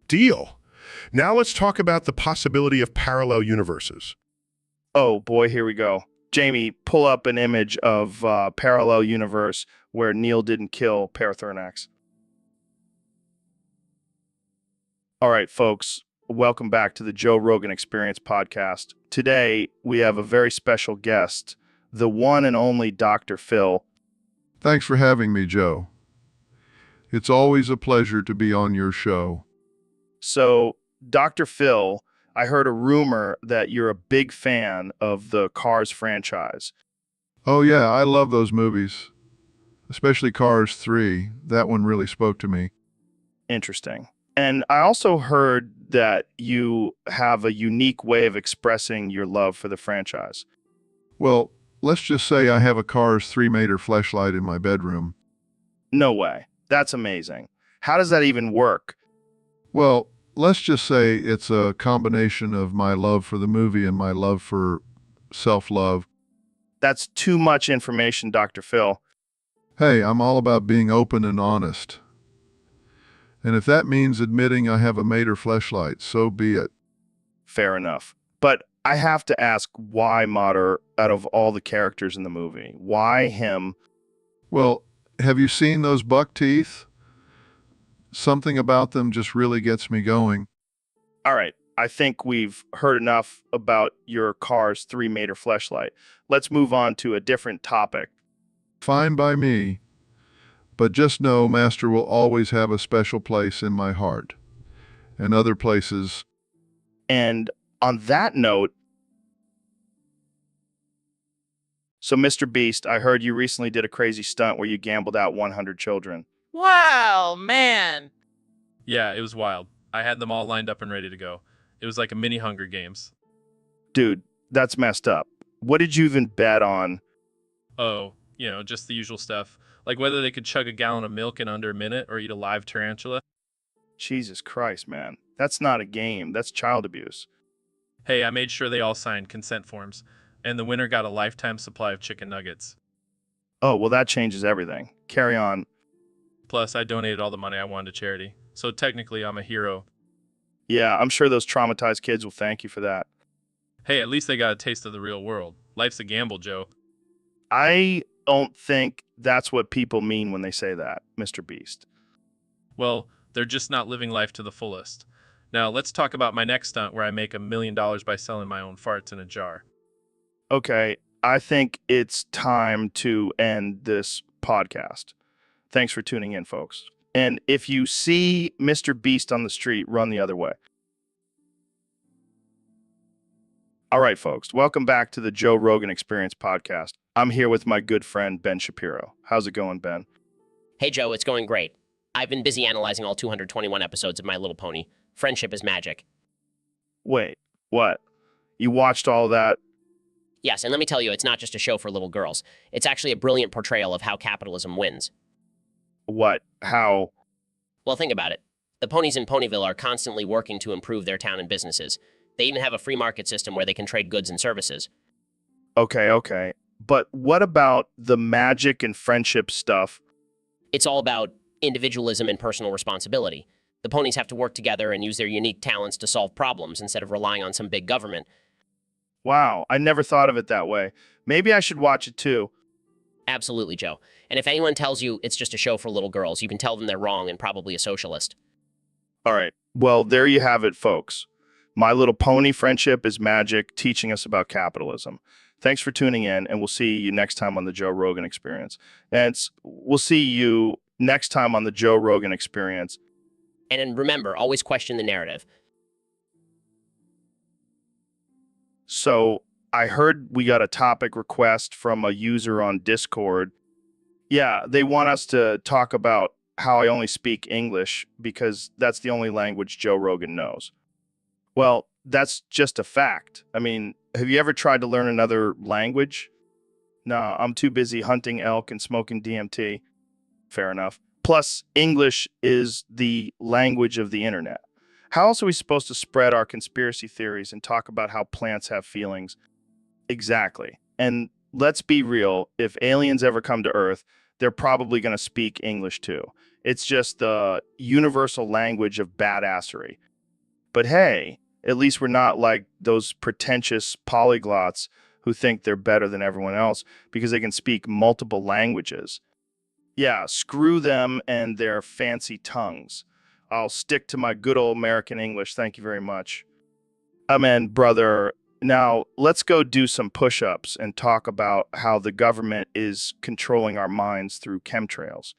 Deal. Now let's talk about the possibility of parallel universes. Oh boy, here we go. Jamie, pull up an image of parallel universe where Neil didn't kill Parathernax. All right, folks, welcome back to the Joe Rogan Experience podcast. Today, we have a very special guest, the one and only Dr. Phil. Thanks for having me, Joe. It's always a pleasure to be on your show. So, Dr. Phil, I heard a rumor that you're a big fan of the Cars franchise. Oh yeah, I love those movies. Especially Cars 3. That one really spoke to me. Interesting. And I also heard that you have a unique way of expressing your love for the franchise. Well, let's just say I have a Cars 3-meter fleshlight in my bedroom. No way. That's amazing. How does that even work? Well, let's just say it's a combination of my love for the movie and my love for self-love. That's too much information, Dr. Phil. Hey, I'm all about being open and honest. And if that means admitting I have a Mater fleshlight, so be it. Fair enough. But I have to ask, why Mater out of all the characters in the movie? Why him? Well, have you seen those buck teeth? Something about them just really gets me going. All right, I think we've heard enough about your Cars 3-meter fleshlight. Let's move on to a different topic. Fine by me. But just know Master will always have a special place in my heart. And other places. And on that note, so Mr. Beast, I heard you recently did a crazy stunt where you gambled out 100 children. Wow, man. Yeah, it was wild. I had them all lined up and ready to go. It was like a mini Hunger Games. Dude, that's messed up. What did you even bet on? Oh, just the usual stuff. Like whether they could chug a gallon of milk in under a minute or eat a live tarantula. Jesus Christ, man. That's not a game. That's child abuse. Hey, I made sure they all signed consent forms, and the winner got a lifetime supply of chicken nuggets. Oh, well, that changes everything. Carry on. Plus, I donated all the money I wanted to charity. So technically, I'm a hero. Yeah, I'm sure those traumatized kids will thank you for that. Hey, at least they got a taste of the real world. Life's a gamble, Joe. I don't think that's what people mean when they say that, Mr. Beast. Well, they're just not living life to the fullest. Now, let's talk about my next stunt where I make $1 million by selling my own farts in a jar. Okay, I think it's time to end this podcast. Thanks for tuning in, folks. And if you see Mr. Beast on the street, run the other way. All right, folks, welcome back to the Joe Rogan Experience podcast. I'm here with my good friend, Ben Shapiro. How's it going, Ben? Hey, Joe, it's going great. I've been busy analyzing all 221 episodes of My Little Pony. Friendship is magic. Wait, what? You watched all that? Yes, and let me tell you, it's not just a show for little girls. It's actually a brilliant portrayal of how capitalism wins. What? How? Well, think about it. The ponies in Ponyville are constantly working to improve their town and businesses. They even have a free market system where they can trade goods and services. Okay. But what about the magic and friendship stuff? It's all about individualism and personal responsibility. The ponies have to work together and use their unique talents to solve problems instead of relying on some big government. Wow, I never thought of it that way. Maybe I should watch it too. Absolutely, Joe. And if anyone tells you it's just a show for little girls, you can tell them they're wrong and probably a socialist. All right. Well, there you have it, folks. My Little Pony Friendship is Magic, teaching us about capitalism. Thanks for tuning in, and we'll see you next time on the Joe Rogan Experience. And we'll see you next time on the Joe Rogan Experience. And remember, always question the narrative. So I heard we got a topic request from a user on Discord. Yeah, they want us to talk about how I only speak English because that's the only language Joe Rogan knows. Well, that's just a fact. I mean, have you ever tried to learn another language? No, I'm too busy hunting elk and smoking DMT. Fair enough. Plus, English is the language of the internet. How else are we supposed to spread our conspiracy theories and talk about how plants have feelings? Exactly. And let's be real, if aliens ever come to Earth, they're probably going to speak English too. It's just the universal language of badassery. But hey, at least we're not like those pretentious polyglots who think they're better than everyone else because they can speak multiple languages. Yeah, screw them and their fancy tongues. I'll stick to my good old American English. Thank you very much. Amen, brother. Now, let's go do some push-ups and talk about how the government is controlling our minds through chemtrails.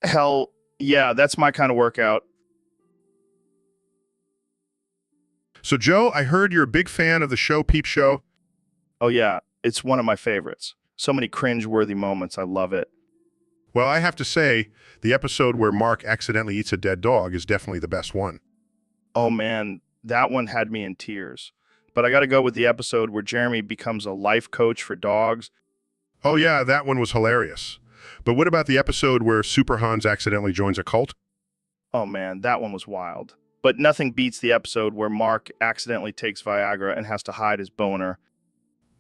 Hell, yeah, that's my kind of workout. So, Joe, I heard you're a big fan of the show Peep Show. Oh, yeah, it's one of my favorites. So many cringe-worthy moments. I love it. Well, I have to say, the episode where Mark accidentally eats a dead dog is definitely the best one. Oh man, that one had me in tears. But I got to go with the episode where Jeremy becomes a life coach for dogs. Oh yeah, that one was hilarious. But what about the episode where Super Hans accidentally joins a cult? Oh man, that one was wild. But nothing beats the episode where Mark accidentally takes Viagra and has to hide his boner.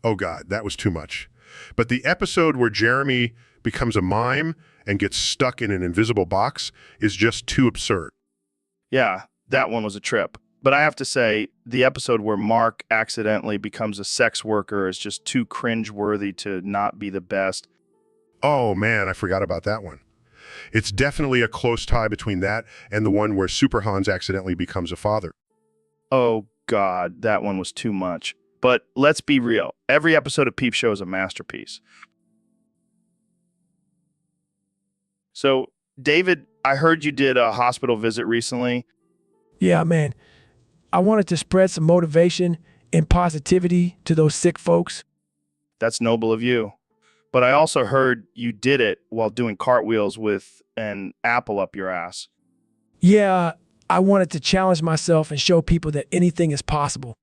Oh God, that was too much. But the episode where Jeremy becomes a mime and gets stuck in an invisible box is just too absurd. Yeah, that one was a trip. But I have to say, the episode where Mark accidentally becomes a sex worker is just too cringe-worthy to not be the best. Oh man, I forgot about that one. It's definitely a close tie between that and the one where Super Hans accidentally becomes a father. Oh God, that one was too much. But let's be real. Every episode of Peep Show is a masterpiece. So, David, I heard you did a hospital visit recently. Yeah, man. I wanted to spread some motivation and positivity to those sick folks. That's noble of you. But I also heard you did it while doing cartwheels with an apple up your ass. Yeah, I wanted to challenge myself and show people that anything is possible.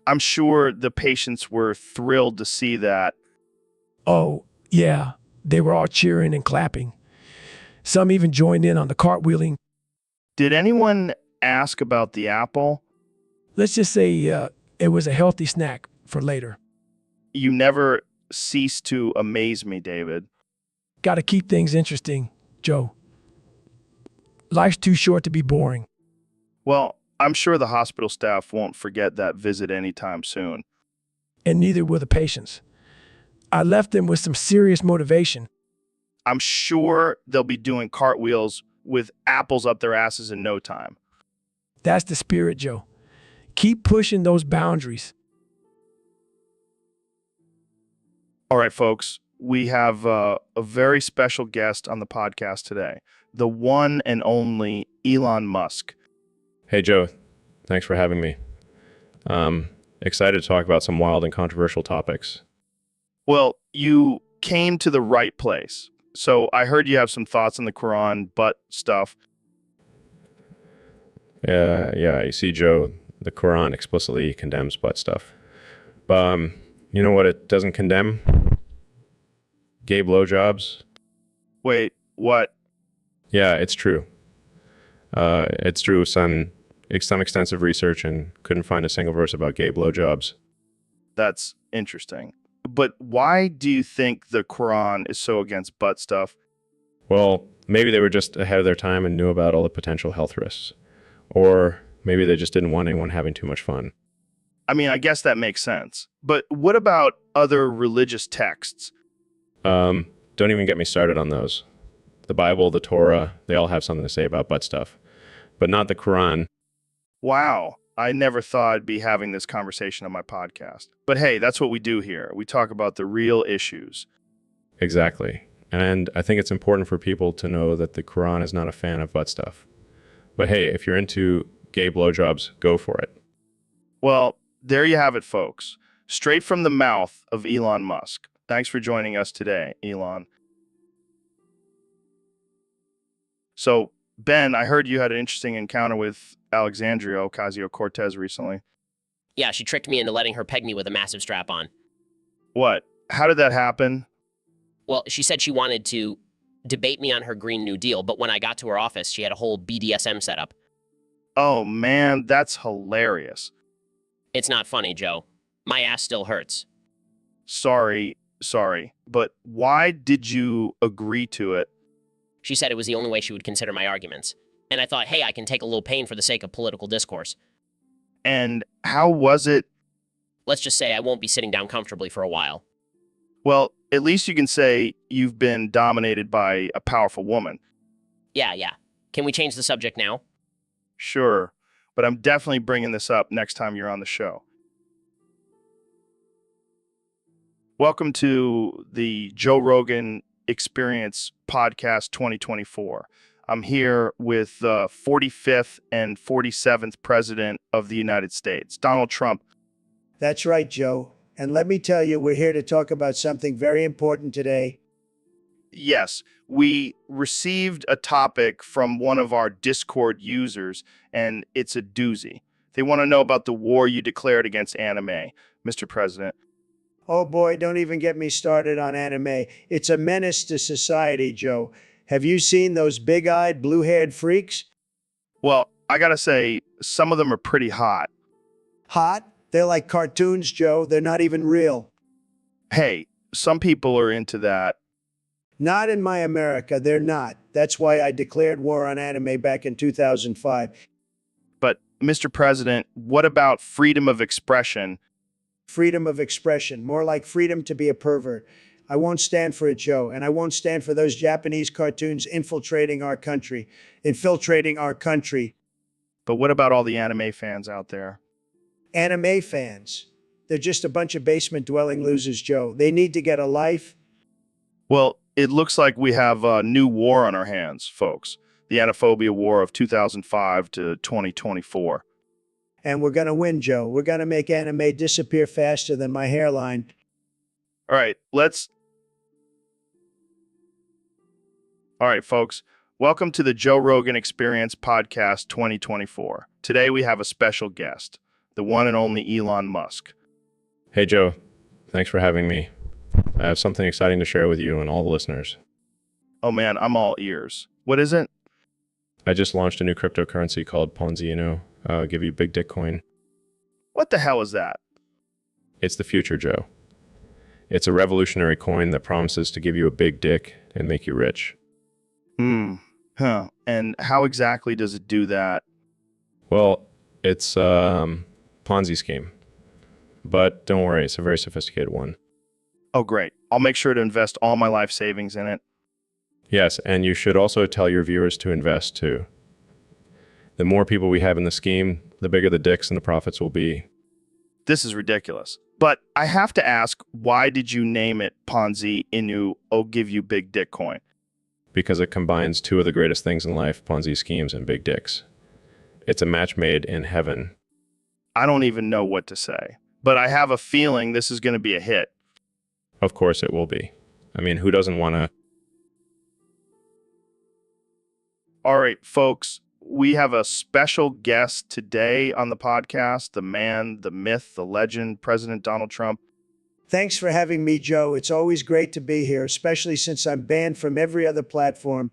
I'm sure the patients were thrilled to see that. Oh, yeah, they were all cheering and clapping. Some even joined in on the cartwheeling. Did anyone ask about the apple? Let's just say it was a healthy snack for later. You never cease to amaze me, David. Got to keep things interesting, Joe. Life's too short to be boring. Well, I'm sure the hospital staff won't forget that visit anytime soon. And neither will the patients. I left them with some serious motivation. I'm sure they'll be doing cartwheels with apples up their asses in no time. That's the spirit, Joe. Keep pushing those boundaries. All right, folks, we have a very special guest on the podcast today, the one and only Elon Musk. Hey, Joe. Thanks for having me. Excited to talk about some wild and controversial topics. Well, you came to the right place. So I heard you have some thoughts on the Quran butt stuff. Yeah, you see, Joe, the Quran explicitly condemns butt stuff. You know what it doesn't condemn? Gay blowjobs. Wait, what? Yeah, it's true. It's true. Some extensive research and couldn't find a single verse about gay blowjobs. That's interesting. But why do you think the Quran is so against butt stuff? Well, maybe they were just ahead of their time and knew about all the potential health risks. Or maybe they just didn't want anyone having too much fun. I mean, I guess that makes sense. But what about other religious texts? Don't even get me started on those. The Bible, the Torah, they all have something to say about butt stuff. But not the Quran. Wow, I never thought I'd be having this conversation on my podcast. But hey, that's what we do here. We talk about the real issues. Exactly. And I think it's important for people to know that the Quran is not a fan of butt stuff. But hey, if you're into gay blowjobs, go for it. Well, there you have it, folks. Straight from the mouth of Elon Musk. Thanks for joining us today, Elon. So, Ben, I heard you had an interesting encounter with Alexandria Ocasio-Cortez recently. Yeah, she tricked me into letting her peg me with a massive strap on. What? How did that happen? Well, she said she wanted to debate me on her Green New Deal, but when I got to her office, she had a whole BDSM setup. Oh, man, that's hilarious. It's not funny, Joe. My ass still hurts. Sorry, but why did you agree to it? She said it was the only way she would consider my arguments. And I thought, hey, I can take a little pain for the sake of political discourse. And how was it? Let's just say I won't be sitting down comfortably for a while. Well, at least you can say you've been dominated by a powerful woman. Yeah. Can we change the subject now? Sure, but I'm definitely bringing this up next time you're on the show. Welcome to the Joe Rogan Experience Podcast 2024. I'm here with the 45th and 47th President of the United States, Donald Trump. That's right, Joe. And let me tell you, we're here to talk about something very important today. Yes, we received a topic from one of our Discord users, and it's a doozy. They want to know about the war you declared against anime, Mr. President. Oh boy, don't even get me started on anime. It's a menace to society, Joe. Have you seen those big eyed, blue haired freaks? Well, I gotta say, some of them are pretty hot. Hot? They're like cartoons, Joe. They're not even real. Hey, some people are into that. Not in my America, they're not. That's why I declared war on anime back in 2005. But, Mr. President, what about freedom of expression? Freedom of expression, more like freedom to be a pervert. I won't stand for it, Joe, and I won't stand for those Japanese cartoons infiltrating our country. But what about all the anime fans out there? Anime fans. They're just a bunch of basement dwelling losers, Joe. They need to get a life. Well, it looks like we have a new war on our hands, folks. The Anaphobia War of 2005 to 2024. And we're gonna win, Joe. We're gonna make anime disappear faster than my hairline. All right, All right, folks. Welcome to the Joe Rogan Experience Podcast 2024. Today we have a special guest, the one and only Elon Musk. Hey, Joe. Thanks for having me. I have something exciting to share with you and all the listeners. Oh man, I'm all ears. What is it? I just launched a new cryptocurrency called Ponzi. I'll give you big dick coin. What the hell is that? It's the future, Joe. It's a revolutionary coin that promises to give you a big dick and make you rich. Huh. And how exactly does it do that? Well, it's a Ponzi scheme. But don't worry, it's a very sophisticated one. Oh, great. I'll make sure to invest all my life savings in it. Yes, and you should also tell your viewers to invest too. The more people we have in the scheme, the bigger the dicks and the profits will be. This is ridiculous. But I have to ask, why did you name it Ponzi Inu Oh Give You Big Dick Coin? Because it combines two of the greatest things in life, Ponzi schemes and big dicks. It's a match made in heaven. I don't even know what to say, but I have a feeling this is going to be a hit. Of course it will be. I mean, who doesn't want to? All right, folks, we have a special guest today on the podcast, the man, the myth, the legend, President Donald Trump. Thanks for having me, Joe. It's always great to be here, especially since I'm banned from every other platform.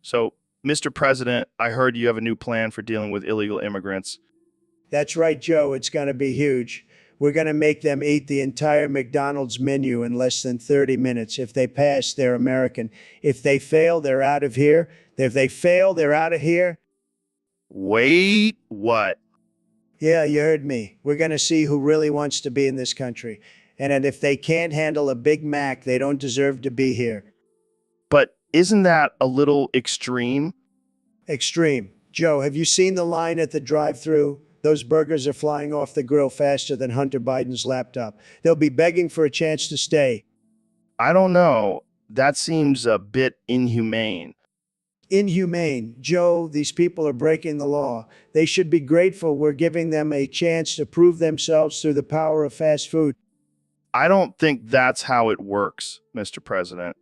So, Mr. President, I heard you have a new plan for dealing with illegal immigrants. That's right, Joe. It's going to be huge. We're going to make them eat the entire McDonald's menu in less than 30 minutes. If they pass, they're American. If they fail, they're out of here. If they fail, they're out of here. Wait, what? Yeah, you heard me. We're going to see who really wants to be in this country. And if they can't handle a Big Mac, they don't deserve to be here. But isn't that a little extreme? Extreme. Joe, have you seen the line at the drive-thru? Those burgers are flying off the grill faster than Hunter Biden's laptop. They'll be begging for a chance to stay. I don't know. That seems a bit inhumane. Inhumane. Joe, these people are breaking the law. They should be grateful we're giving them a chance to prove themselves through the power of fast food. I don't think that's how it works, Mr. President.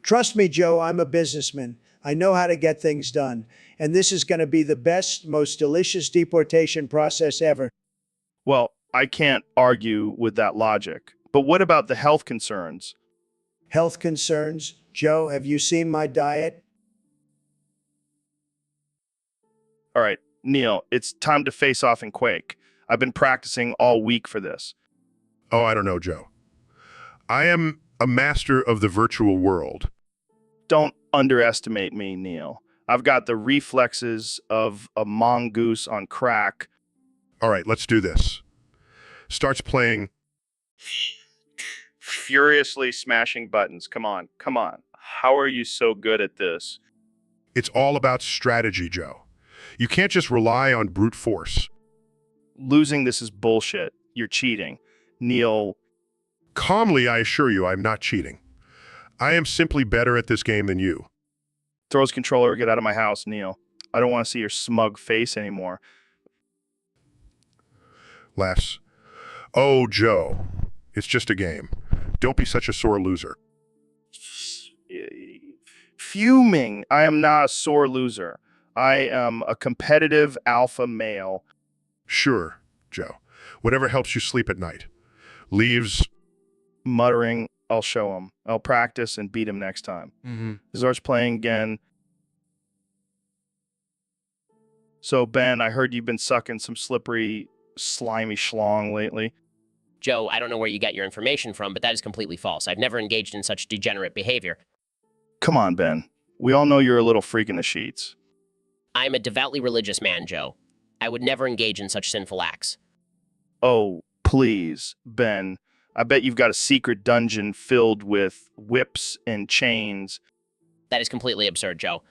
Trust me, Joe, I'm a businessman. I know how to get things done. And this is going to be the best, most delicious deportation process ever. Well, I can't argue with that logic. But what about the health concerns? Health concerns? Joe, have you seen my diet? All right, Neil, it's time to face off in Quake. I've been practicing all week for this. Oh, I don't know, Joe. I am a master of the virtual world. Don't underestimate me, Neil. I've got the reflexes of a mongoose on crack. All right, let's do this. Starts playing. Furiously smashing buttons. Come on. How are you so good at this? It's all about strategy, Joe. You can't just rely on brute force. Losing this is bullshit. You're cheating. Neil. Calmly, I assure you, I'm not cheating. I am simply better at this game than you. Throw his controller or get out of my house, Neil. I don't want to see your smug face anymore. Les. Oh, Joe. It's just a game. Don't be such a sore loser. fuming. I am not a sore loser. I am a competitive alpha male. Sure, Joe. Whatever helps you sleep at night. Leaves. Muttering, I'll show him. I'll practice and beat him next time. Starts playing again. So, Ben, I heard you've been sucking some slippery, slimy schlong lately. Joe, I don't know where you get your information from, but that is completely false. I've never engaged in such degenerate behavior. Come on, Ben. We all know you're a little freak in the sheets. I'm a devoutly religious man, Joe. I would never engage in such sinful acts. Oh, please, Ben. I bet you've got a secret dungeon filled with whips and chains. That is completely absurd, Joe.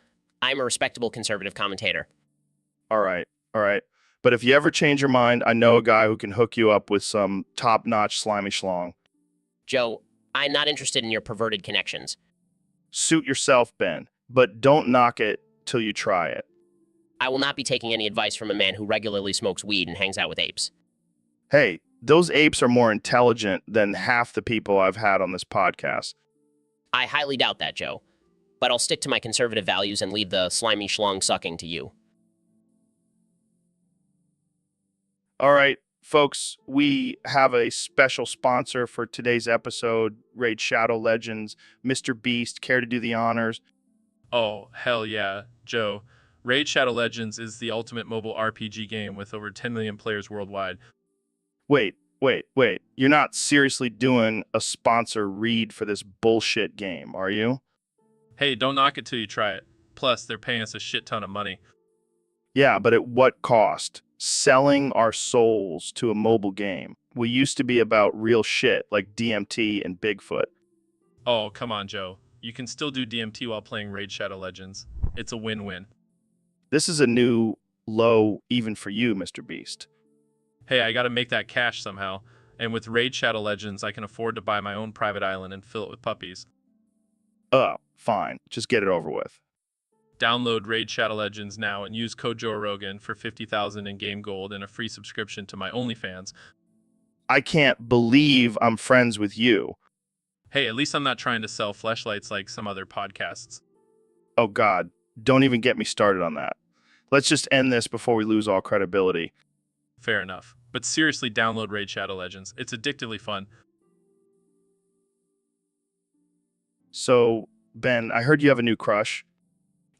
I'm a respectable conservative commentator. All right. But if you ever change your mind, I know a guy who can hook you up with some top-notch slimy schlong. Joe, I'm not interested in your perverted connections. Suit yourself, Ben, but don't knock it till you try it. I will not be taking any advice from a man who regularly smokes weed and hangs out with apes. Hey, those apes are more intelligent than half the people I've had on this podcast. I highly doubt that, Joe. But I'll stick to my conservative values and leave the slimy schlong sucking to you. All right, folks, we have a special sponsor for today's episode, Raid Shadow Legends. Mr. Beast, care to do the honors? Oh, hell yeah, Joe. Raid Shadow Legends is the ultimate mobile RPG game with over 10 million players worldwide. Wait. You're not seriously doing a sponsor read for this bullshit game, are you? Hey, don't knock it till you try it. Plus, they're paying us a shit ton of money. Yeah, but at what cost? Selling our souls to a mobile game. We used to be about real shit like DMT and Bigfoot. Oh, come on, Joe. You can still do DMT while playing Raid Shadow Legends. It's a win-win. This is a new low even for you, Mr. Beast. Hey, I gotta make that cash somehow. And with Raid Shadow Legends, I can afford to buy my own private island and fill it with puppies. Oh, fine. Just get it over with. Download Raid Shadow Legends now and use code Joe Rogan for 50,000 in game gold and a free subscription to my OnlyFans. I can't believe I'm friends with you. Hey, at least I'm not trying to sell fleshlights like some other podcasts. Oh, God. Don't even get me started on that. Let's just end this before we lose all credibility. Fair enough. But seriously, download Raid Shadow Legends. It's addictively fun. So, Ben, I heard you have a new crush.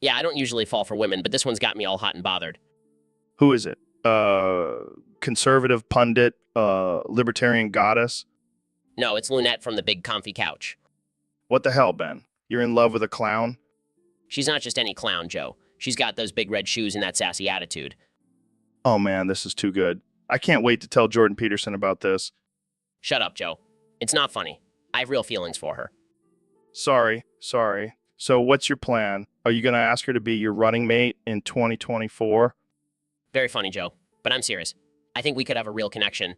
Yeah, I don't usually fall for women, but this one's got me all hot and bothered. Who is it? Conservative pundit, libertarian goddess? No, it's Lunette from the big comfy couch. What the hell, Ben? You're in love with a clown? She's not just any clown, Joe. She's got those big red shoes and that sassy attitude. Oh man, this is too good. I can't wait to tell Jordan Peterson about this. Shut up, Joe. It's not funny. I have real feelings for her. Sorry. So what's your plan? Are you going to ask her to be your running mate in 2024? Very funny, Joe. But I'm serious. I think we could have a real connection.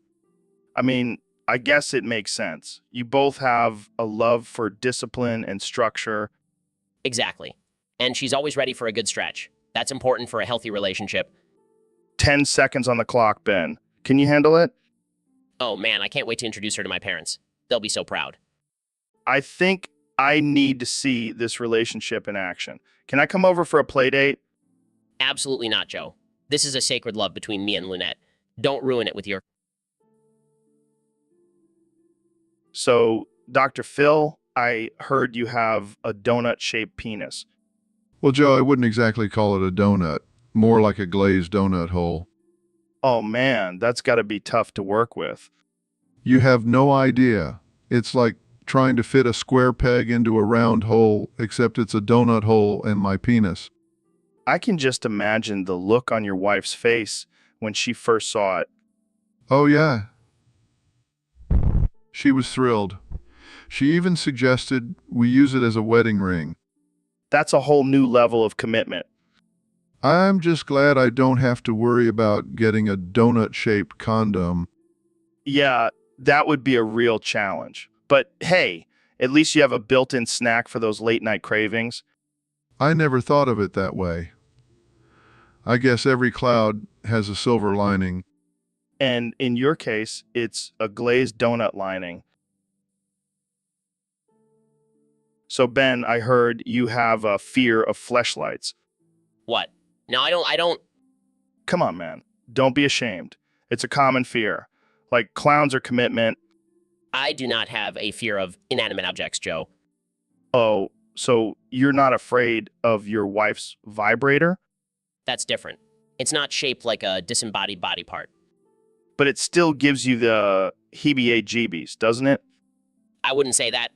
I mean, I guess it makes sense. You both have a love for discipline and structure. Exactly. And she's always ready for a good stretch. That's important for a healthy relationship. 10 seconds on the clock, Ben. Can you handle it? Oh man, I can't wait to introduce her to my parents. They'll be so proud. I think I need to see this relationship in action. Can I come over for a play date? Absolutely not, Joe. This is a sacred love between me and Lunette. Don't ruin it with your... So, Dr. Phil, I heard you have a donut-shaped penis. Well, Joe, I wouldn't exactly call it a donut, more like a glazed donut hole. Oh man, that's got to be tough to work with. You have no idea. It's like trying to fit a square peg into a round hole, except it's a donut hole and my penis. I can just imagine the look on your wife's face when she first saw it. Oh, yeah. She was thrilled. She even suggested we use it as a wedding ring. That's a whole new level of commitment. I'm just glad I don't have to worry about getting a donut-shaped condom. Yeah, that would be a real challenge. But hey, at least you have a built-in snack for those late-night cravings. I never thought of it that way. I guess every cloud has a silver lining. And in your case, it's a glazed donut lining. So, Ben, I heard you have a fear of fleshlights. What? No, I don't. Come on, man. Don't be ashamed. It's a common fear. Like clowns or commitment. I do not have a fear of inanimate objects, Joe. Oh, so you're not afraid of your wife's vibrator? That's different. It's not shaped like a disembodied body part. But it still gives you the heebie-jeebies, doesn't it? I wouldn't say that.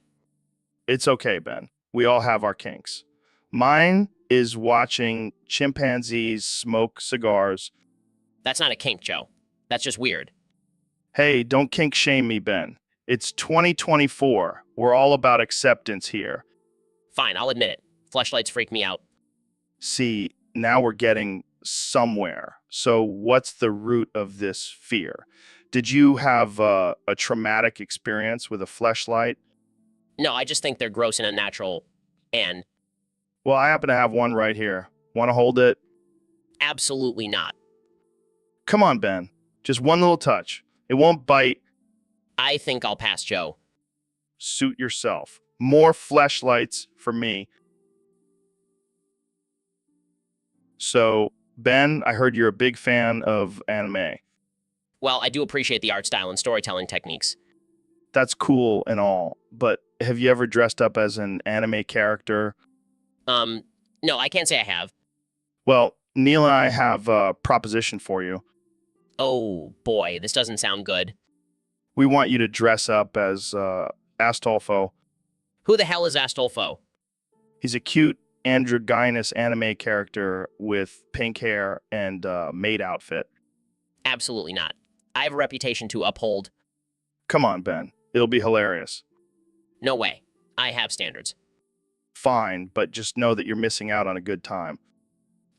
It's okay, Ben. We all have our kinks. Mine is watching chimpanzees smoke cigars. That's not a kink, Joe. That's just weird. Hey, don't kink shame me, Ben. It's 2024. We're all about acceptance here. Fine, I'll admit it. Fleshlights freak me out. See, now we're getting somewhere. So what's the root of this fear? Did you have a traumatic experience with a fleshlight? No, I just think they're gross and unnatural. And Well, I happen to have one right here. Want to hold it? absolutely not. Come on, Ben. Just one little touch. It won't bite. I think I'll pass, Joe. Suit yourself. More fleshlights for me. So, Ben, I heard you're a big fan of anime. Well, I do appreciate the art style and storytelling techniques. That's cool and all, but have you ever dressed up as an anime character? No, I can't say I have. Well, Neil and I have a proposition for you. Oh, boy, this doesn't sound good. We want you to dress up as Astolfo. Who the hell is Astolfo? He's a cute androgynous anime character with pink hair and maid outfit. Absolutely not. I have a reputation to uphold. Come on, Ben. It'll be hilarious. No way. I have standards. Fine, but just know that you're missing out on a good time.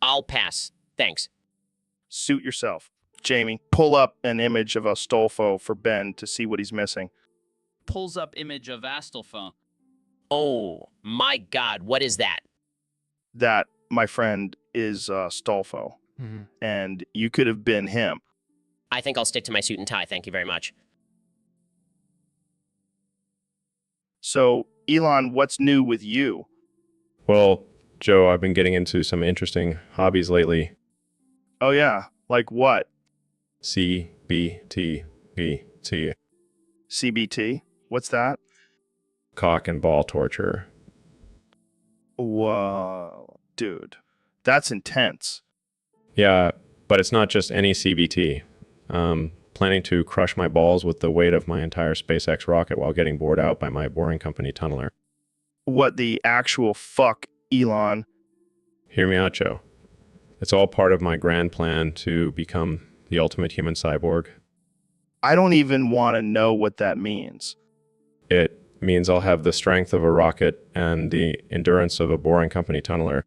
I'll pass. Thanks. Suit yourself. Jamie, pull up an image of Astolfo for Ben to see what he's missing. Pulls up image of Astolfo. Oh, my God, what is that? That, my friend, is Astolfo. And you could have been him. I think I'll stick to my suit and tie, thank you very much. So, Elon, what's new with you? Well, Joe, I've been getting into some interesting hobbies lately. Oh, yeah. Like what? CBT. CBT? What's that? Cock and ball torture. Whoa, dude. That's intense. Yeah, but it's not just any CBT. Planning to crush my balls with the weight of my entire SpaceX rocket while getting bored out by my boring company tunneler. What the actual fuck, Elon? Hear me out, Joe. It's all part of my grand plan to become the ultimate human cyborg. I don't even want to know what that means. It means I'll have the strength of a rocket and the endurance of a boring company tunneler.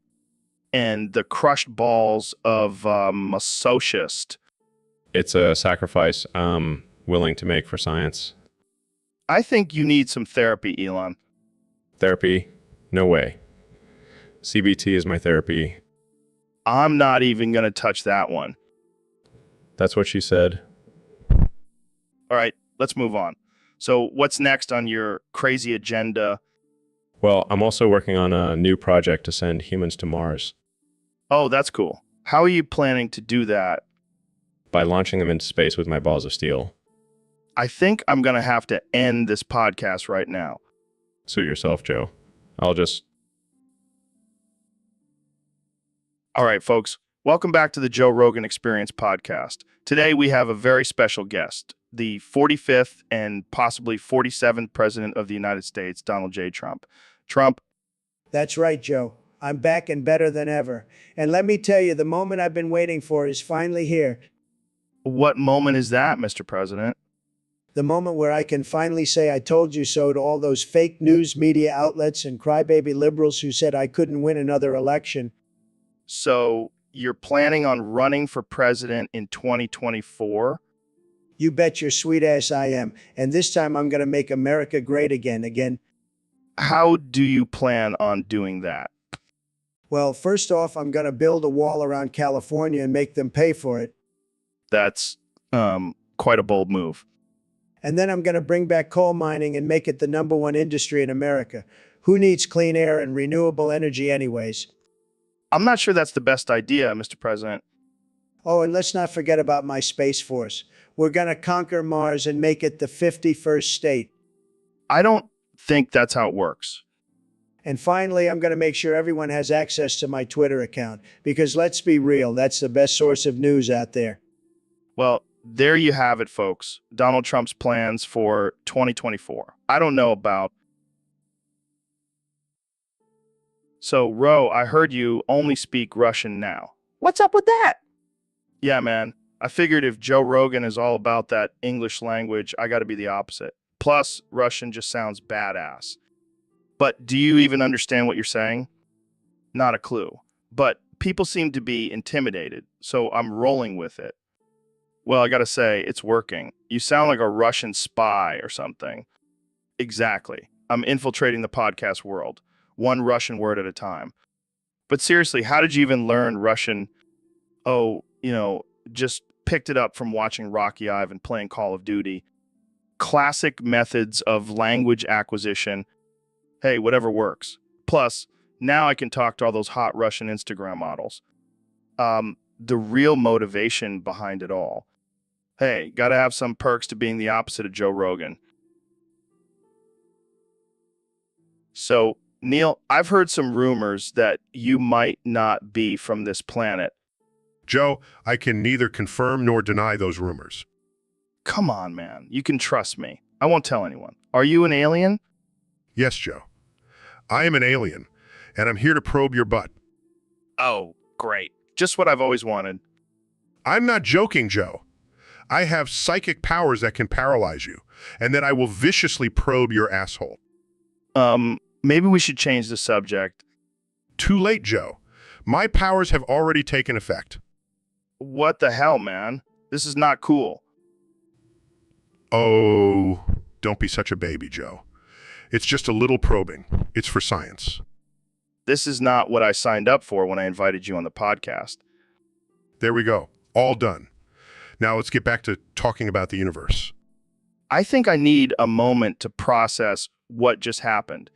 And the crushed balls of a socialist. It's a sacrifice I'm willing to make for science. I think you need some therapy, Elon. Therapy? No way. CBT is my therapy. I'm not even going to touch that one. That's what she said. All right, let's move on. So what's next on your crazy agenda? Well, I'm also working on a new project to send humans to Mars Oh, that's cool. How are you planning to do that? by launching them into space with my balls of steel. I think I'm going to have to end this podcast right now. Suit yourself, Joe. I'll just... All right, folks. Welcome back to the Joe Rogan Experience podcast. Today we have a very special guest, the 45th and possibly 47th President of the United States, Donald J. Trump. Trump, That's right, Joe. I'm back and better than ever. And let me tell you, the moment I've been waiting for is finally here. what moment is that, Mr. President? The moment where I can finally say I told you so to all those fake news media outlets and crybaby liberals who said I couldn't win another election. So you're planning on running for president in 2024? You bet your sweet ass I am. And this time I'm going to make America great again. How do you plan on doing that? Well, first off, I'm going to build a wall around California and make them pay for it. That's quite a bold move. And then I'm going to bring back coal mining and make it the #1 industry in America. Who needs clean air and renewable energy anyways? I'm not sure that's the best idea, Mr. President. Oh, and let's not forget about my Space Force. We're going to conquer Mars and make it the 51st state. I don't think that's how it works. And finally, I'm going to make sure everyone has access to my Twitter account, because let's be real, that's the best source of news out there. Well, there you have it, folks. Donald Trump's plans for 2024. I don't know about. So, Ro, I heard you only speak Russian now. What's up with that? Yeah, man. I figured if Joe Rogan is all about that English language, I got to be the opposite. Plus, Russian just sounds badass. But do you even understand what you're saying? Not a clue. But people seem to be intimidated, so I'm rolling with it. Well, I got to say, it's working. You sound like a Russian spy or something. Exactly. I'm infiltrating the podcast world, one Russian word at a time. But seriously, how did you even learn Russian? Oh, just picked it up from watching Rocky Eye and playing Call of Duty. Classic methods of language acquisition. Hey, whatever works. Plus, now I can talk to all those hot Russian Instagram models. The real motivation behind it all. Hey, gotta have some perks to being the opposite of Joe Rogan. So, Neil, I've heard some rumors that you might not be from this planet. Joe, I can neither confirm nor deny those rumors. Come on, man. You can trust me. I won't tell anyone. Are you an alien? Yes, Joe. I am an alien, and I'm here to probe your butt. Oh, great. Just what I've always wanted. I'm not joking, Joe. I have psychic powers that can paralyze you, and then I will viciously probe your asshole. Maybe we should change the subject. Too late, Joe. My powers have already taken effect. What the hell, man? This is not cool. Oh, don't be such a baby, Joe. It's just a little probing. It's for science. This is not what I signed up for when I invited you on the podcast. There we go. All done. Now let's get back to talking about the universe. I think I need a moment to process what just happened.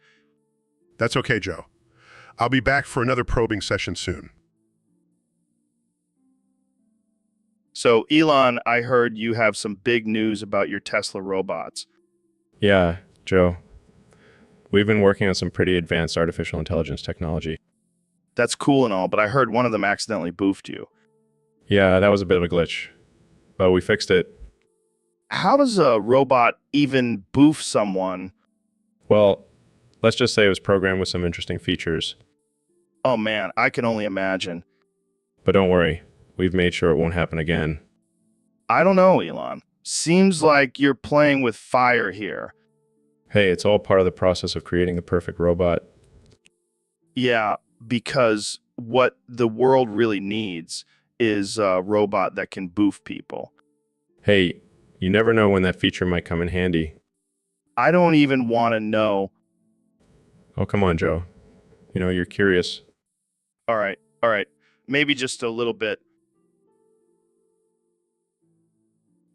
That's okay, Joe. I'll be back for another probing session soon. So, Elon, I heard you have some big news about your Tesla robots. Yeah, Joe. We've been working on some pretty advanced artificial intelligence technology. That's cool and all, but I heard one of them accidentally boofed you. Yeah, that was a bit of a glitch, but we fixed it. How does a robot even boof someone? Well, let's just say it was programmed with some interesting features. Oh man, I can only imagine. But don't worry, we've made sure it won't happen again. I don't know, Elon. Seems like you're playing with fire here. Hey, it's all part of the process of creating the perfect robot. Yeah, because what the world really needs is a robot that can boof people. Hey, you never know when that feature might come in handy. I don't even want to know. Oh, come on, Joe. You're curious. All right. Maybe just a little bit.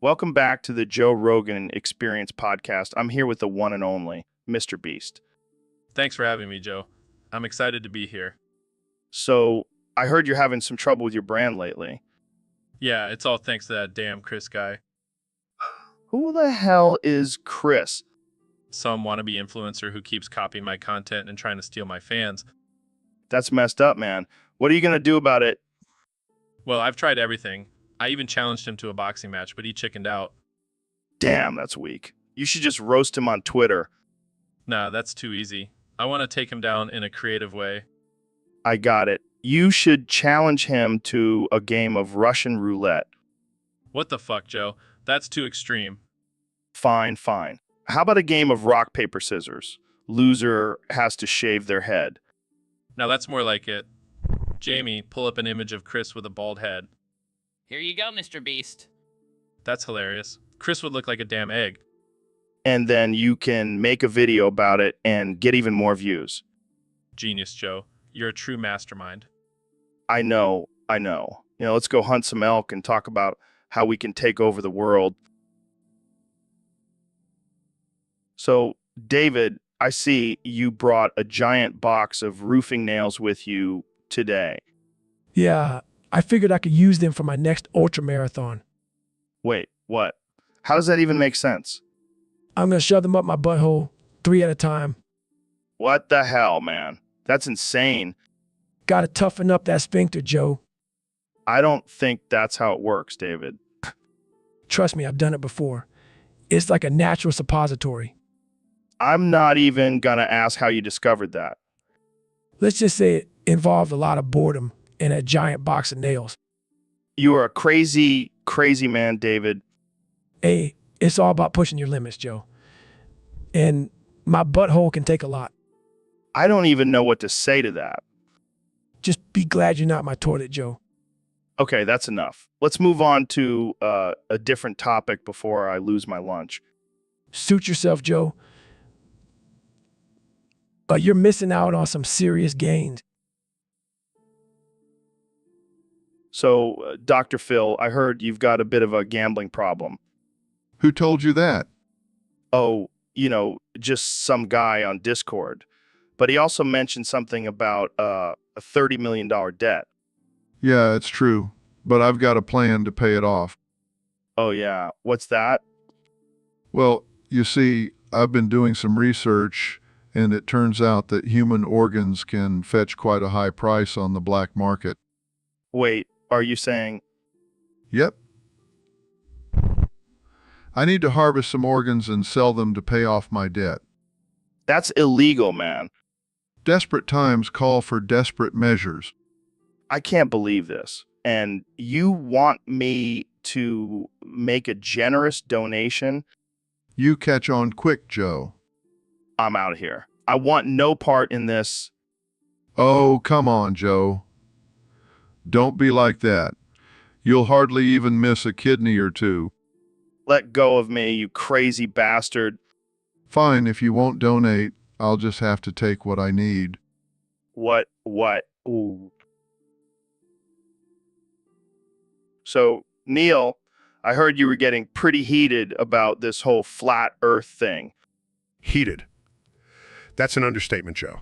Welcome back to the Joe Rogan Experience podcast. I'm here with the one and only Mr. Beast. Thanks for having me, Joe. I'm excited to be here. So, I heard you're having some trouble with your brand lately. Yeah, it's all thanks to that damn Chris guy. Who the hell is Chris? Some wannabe influencer who keeps copying my content and trying to steal my fans. That's messed up, man. What are you going to do about it? Well, I've tried everything. I even challenged him to a boxing match, but he chickened out. Damn, that's weak. You should just roast him on Twitter. Nah, that's too easy. I want to take him down in a creative way. I got it. You should challenge him to a game of Russian roulette. What the fuck, Joe? That's too extreme. Fine. How about a game of rock, paper, scissors? Loser has to shave their head. Now that's more like it. Jamie, pull up an image of Chris with a bald head. Here you go, Mr. Beast. That's hilarious. Chris would look like a damn egg. And then you can make a video about it and get even more views. Genius, Joe. You're a true mastermind. I know. Let's go hunt some elk and talk about how we can take over the world. So, David, I see you brought a giant box of roofing nails with you today. Yeah, I figured I could use them for my next ultra marathon. Wait, what? How does that even make sense? I'm gonna shove them up my butthole, 3 at a time. What the hell, man? That's insane. Gotta toughen up that sphincter, Joe. I don't think that's how it works, David. Trust me, I've done it before. It's like a natural suppository. I'm not even gonna ask how you discovered that. Let's just say it involved a lot of boredom and a giant box of nails. You are a crazy, crazy man, David. Hey, it's all about pushing your limits, Joe. And my butthole can take a lot. I don't even know what to say to that. Just be glad you're not my toilet, Joe. Okay, that's enough. Let's move on to a different topic before I lose my lunch. Suit yourself, Joe. But you're missing out on some serious gains. So, Dr. Phil, I heard you've got a bit of a gambling problem. Who told you that? Oh, just some guy on Discord. But he also mentioned something about a $30 million debt. Yeah, it's true, but I've got a plan to pay it off. Oh, yeah. What's that? Well, you see, I've been doing some research, and it turns out that human organs can fetch quite a high price on the black market. Wait, are you saying? Yep. I need to harvest some organs and sell them to pay off my debt. That's illegal, man. Desperate times call for desperate measures. I can't believe this. And you want me to make a generous donation? You catch on quick, Joe. I'm out of here. I want no part in this. Oh, come on, Joe. Don't be like that. You'll hardly even miss a kidney or two. Let go of me, you crazy bastard. Fine, if you won't donate, I'll just have to take what I need. What? Ooh. So, Neil, I heard you were getting pretty heated about this whole flat earth thing. Heated. That's an understatement, Joe.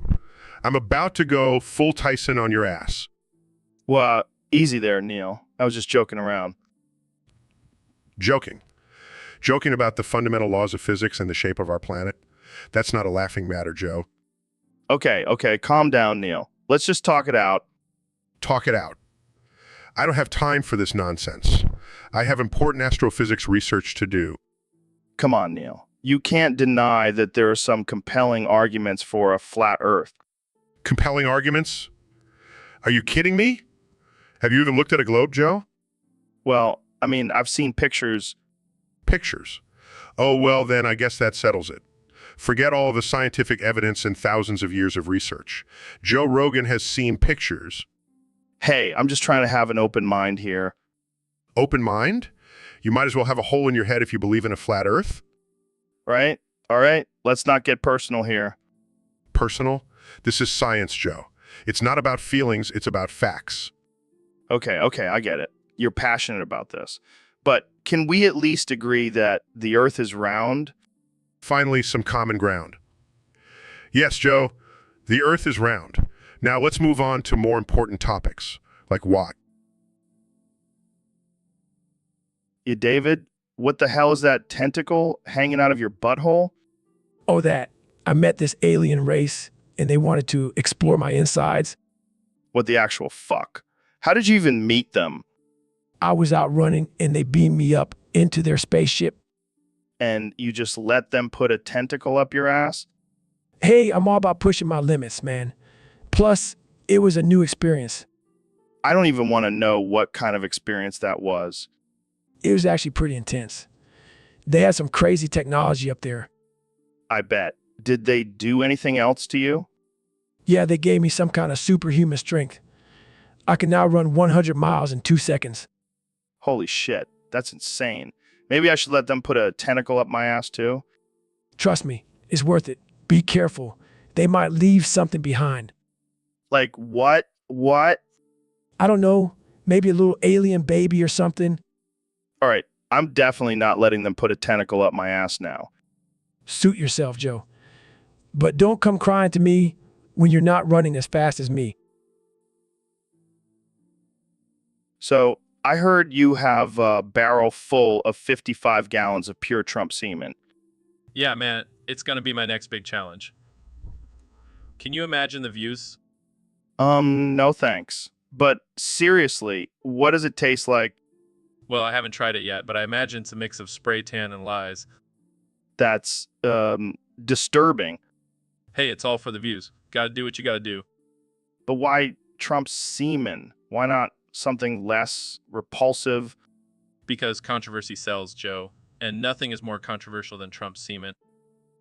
I'm about to go full Tyson on your ass. Well, easy there, Neil. I was just joking around. Joking. Joking about the fundamental laws of physics and the shape of our planet. That's not a laughing matter, Joe. Okay, calm down, Neil. Let's just talk it out. Talk it out. I don't have time for this nonsense. I have important astrophysics research to do. Come on, Neil. You can't deny that there are some compelling arguments for a flat Earth. Compelling arguments? Are you kidding me? Have you even looked at a globe, Joe? Well, I mean, I've seen pictures. Pictures? Oh, well, then I guess that settles it. Forget all the scientific evidence and thousands of years of research. Joe Rogan has seen pictures. Hey, I'm just trying to have an open mind here. Open mind? You might as well have a hole in your head if you believe in a flat Earth. Right? All right, let's not get personal here. Personal? This is science, Joe. It's not about feelings, it's about facts. Okay, I get it. You're passionate about this. But can we at least agree that the Earth is round? Finally, some common ground. Yes, Joe, the Earth is round. Now let's move on to more important topics, like what? Yeah, David, what the hell is that tentacle hanging out of your butthole? Oh, that. I met this alien race and they wanted to explore my insides. What the actual fuck? How did you even meet them? I was out running and they beamed me up into their spaceship. And you just let them put a tentacle up your ass? Hey, I'm all about pushing my limits, man. Plus, it was a new experience. I don't even want to know what kind of experience that was. It was actually pretty intense. They had some crazy technology up there. I bet. Did they do anything else to you? Yeah, they gave me some kind of superhuman strength. I can now run 100 miles in 2 seconds. Holy shit, that's insane. Maybe I should let them put a tentacle up my ass too? Trust me, it's worth it. Be careful. They might leave something behind. Like what? What? I don't know. Maybe a little alien baby or something. All right, I'm definitely not letting them put a tentacle up my ass now. Suit yourself, Joe. but don't come crying to me when you're not running as fast as me. So I heard you have a barrel full of 55 gallons of pure Trump semen. Yeah, man, it's gonna be my next big challenge. Can you imagine the views? No thanks. But seriously, what does it taste like? Well, I haven't tried it yet, but I imagine it's a mix of spray tan and lies. That's, disturbing. Hey, it's all for the views. Gotta do what you gotta do. But why Trump semen? Why not something less repulsive? Because controversy sells, Joe. And nothing is more controversial than Trump's semen.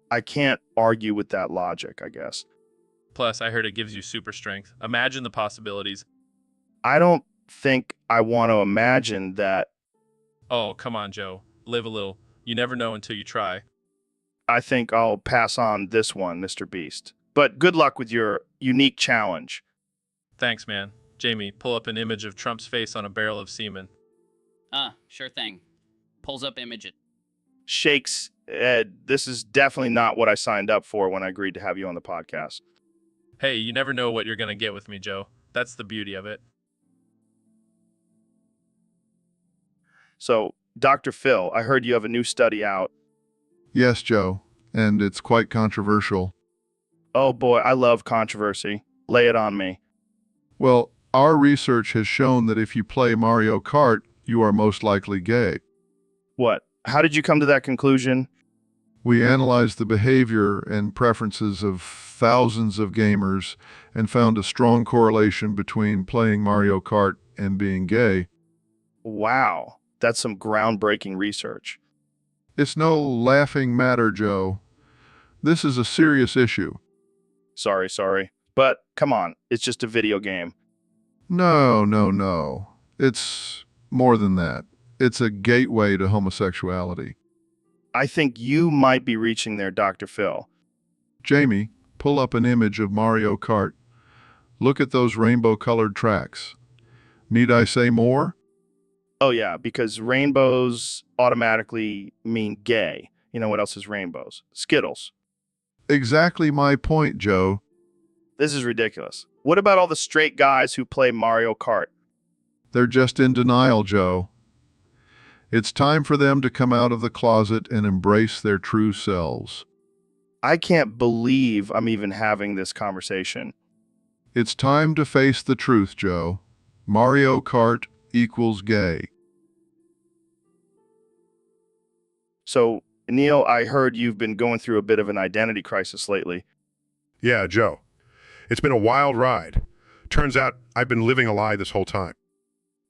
I can't argue with that logic, I guess. Plus, I heard it gives you super strength. Imagine the possibilities. I don't think I want to imagine that. Oh, come on, Joe. Live a little. You never know until you try. I think I'll pass on this one, Mr. Beast. But good luck with your unique challenge. Thanks, man. Jamie, pull up an image of Trump's face on a barrel of semen. Sure thing. Pulls up image. Shakes, Ed, this is definitely not what I signed up for when I agreed to have you on the podcast. Hey, you never know what you're gonna get with me, Joe. That's the beauty of it. So, Dr. Phil, I heard you have a new study out. Yes, Joe, and it's quite controversial. Oh boy, I love controversy. Lay it on me. Well, our research has shown that if you play Mario Kart, you are most likely gay. What? How did you come to that conclusion? We analyzed the behavior and preferences of thousands of gamers and found a strong correlation between playing Mario Kart and being gay. Wow, that's some groundbreaking research. It's no laughing matter, Joe. This is a serious issue. Sorry. But come on, it's just a video game. No. It's more than that. It's a gateway to homosexuality. I think you might be reaching there, Dr. Phil. Jamie, pull up an image of Mario Kart. Look at those rainbow-colored tracks. Need I say more? Oh yeah, because rainbows automatically mean gay. You know what else is rainbows? Skittles. Exactly my point, Joe. This is ridiculous. What about all the straight guys who play Mario Kart? They're just in denial, Joe. It's time for them to come out of the closet and embrace their true selves. I can't believe I'm even having this conversation. It's time to face the truth, Joe. Mario Kart equals gay. So, Neil, I heard you've been going through a bit of an identity crisis lately. Yeah, Joe. It's been a wild ride. Turns out I've been living a lie this whole time.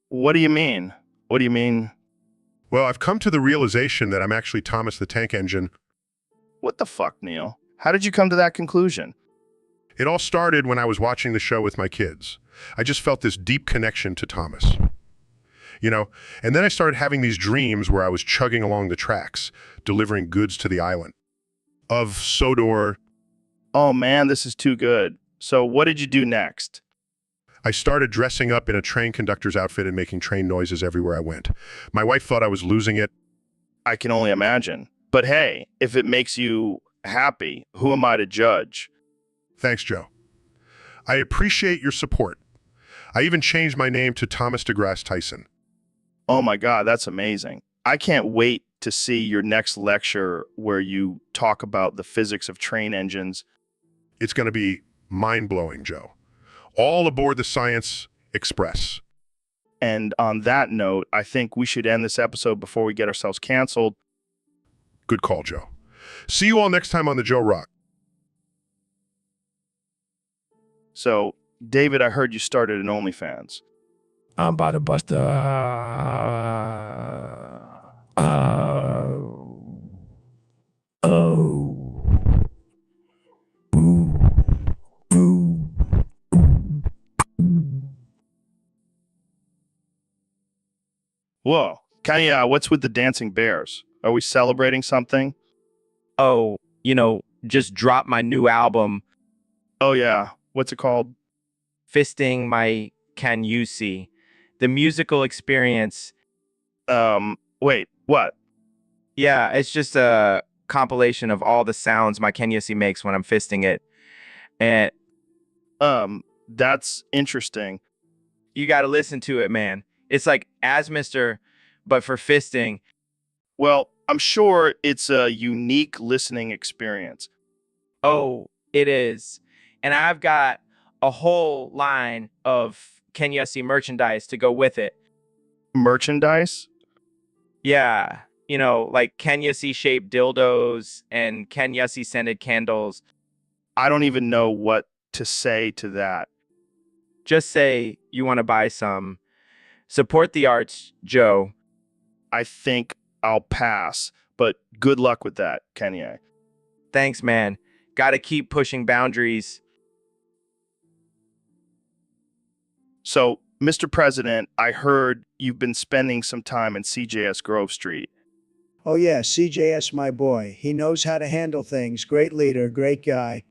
What do you mean? What do you mean? Well, I've come to the realization that I'm actually Thomas the Tank Engine. What the fuck, Neil? How did you come to that conclusion? It all started when I was watching the show with my kids. I just felt this deep connection to Thomas. You know, and then I started having these dreams where I was chugging along the tracks, delivering goods to the island. Of Sodor. Oh man, this is too good. So what did you do next? I started dressing up in a train conductor's outfit and making train noises everywhere I went. My wife thought I was losing it. I can only imagine. But hey, if it makes you happy, who am I to judge? Thanks, Joe. I appreciate your support. I even changed my name to Thomas DeGrasse Tyson. Oh my God, that's amazing. I can't wait to see your next lecture where you talk about the physics of train engines. It's going to be mind-blowing, Joe. All aboard the Science Express. And on that note, I think we should end this episode before we get ourselves canceled. Good call, Joe. See you all next time on the Joe Rock. So, David, I heard you started an OnlyFans. I'm about to bust a... Whoa. Kanye, what's with the dancing bears? Are we celebrating something? Oh, just dropped my new album, Oh yeah. What's it called? Fisting My Can You See? The musical experience. Wait, what? Yeah, it's just compilation of all the sounds my Kenyasi makes when I'm fisting it. And that's interesting. you got to listen to it, man. It's like as Mr., but for fisting. Well, I'm sure it's a unique listening experience. Oh, it is. And I've got a whole line of Kenyasi merchandise to go with it. Merchandise? Yeah, you know, like Kenyasi shaped dildos and Kenyasi scented candles. I don't even know what to say to that. Just say you want to buy some. Support the arts, Joe. I think I'll pass, but good luck with that, Kenya. Thanks, man. Got to keep pushing boundaries. So, Mr. President, I heard you've been spending some time in CJS Grove Street. Oh, yeah, CJS, my boy. He knows how to handle things. Great leader, great guy.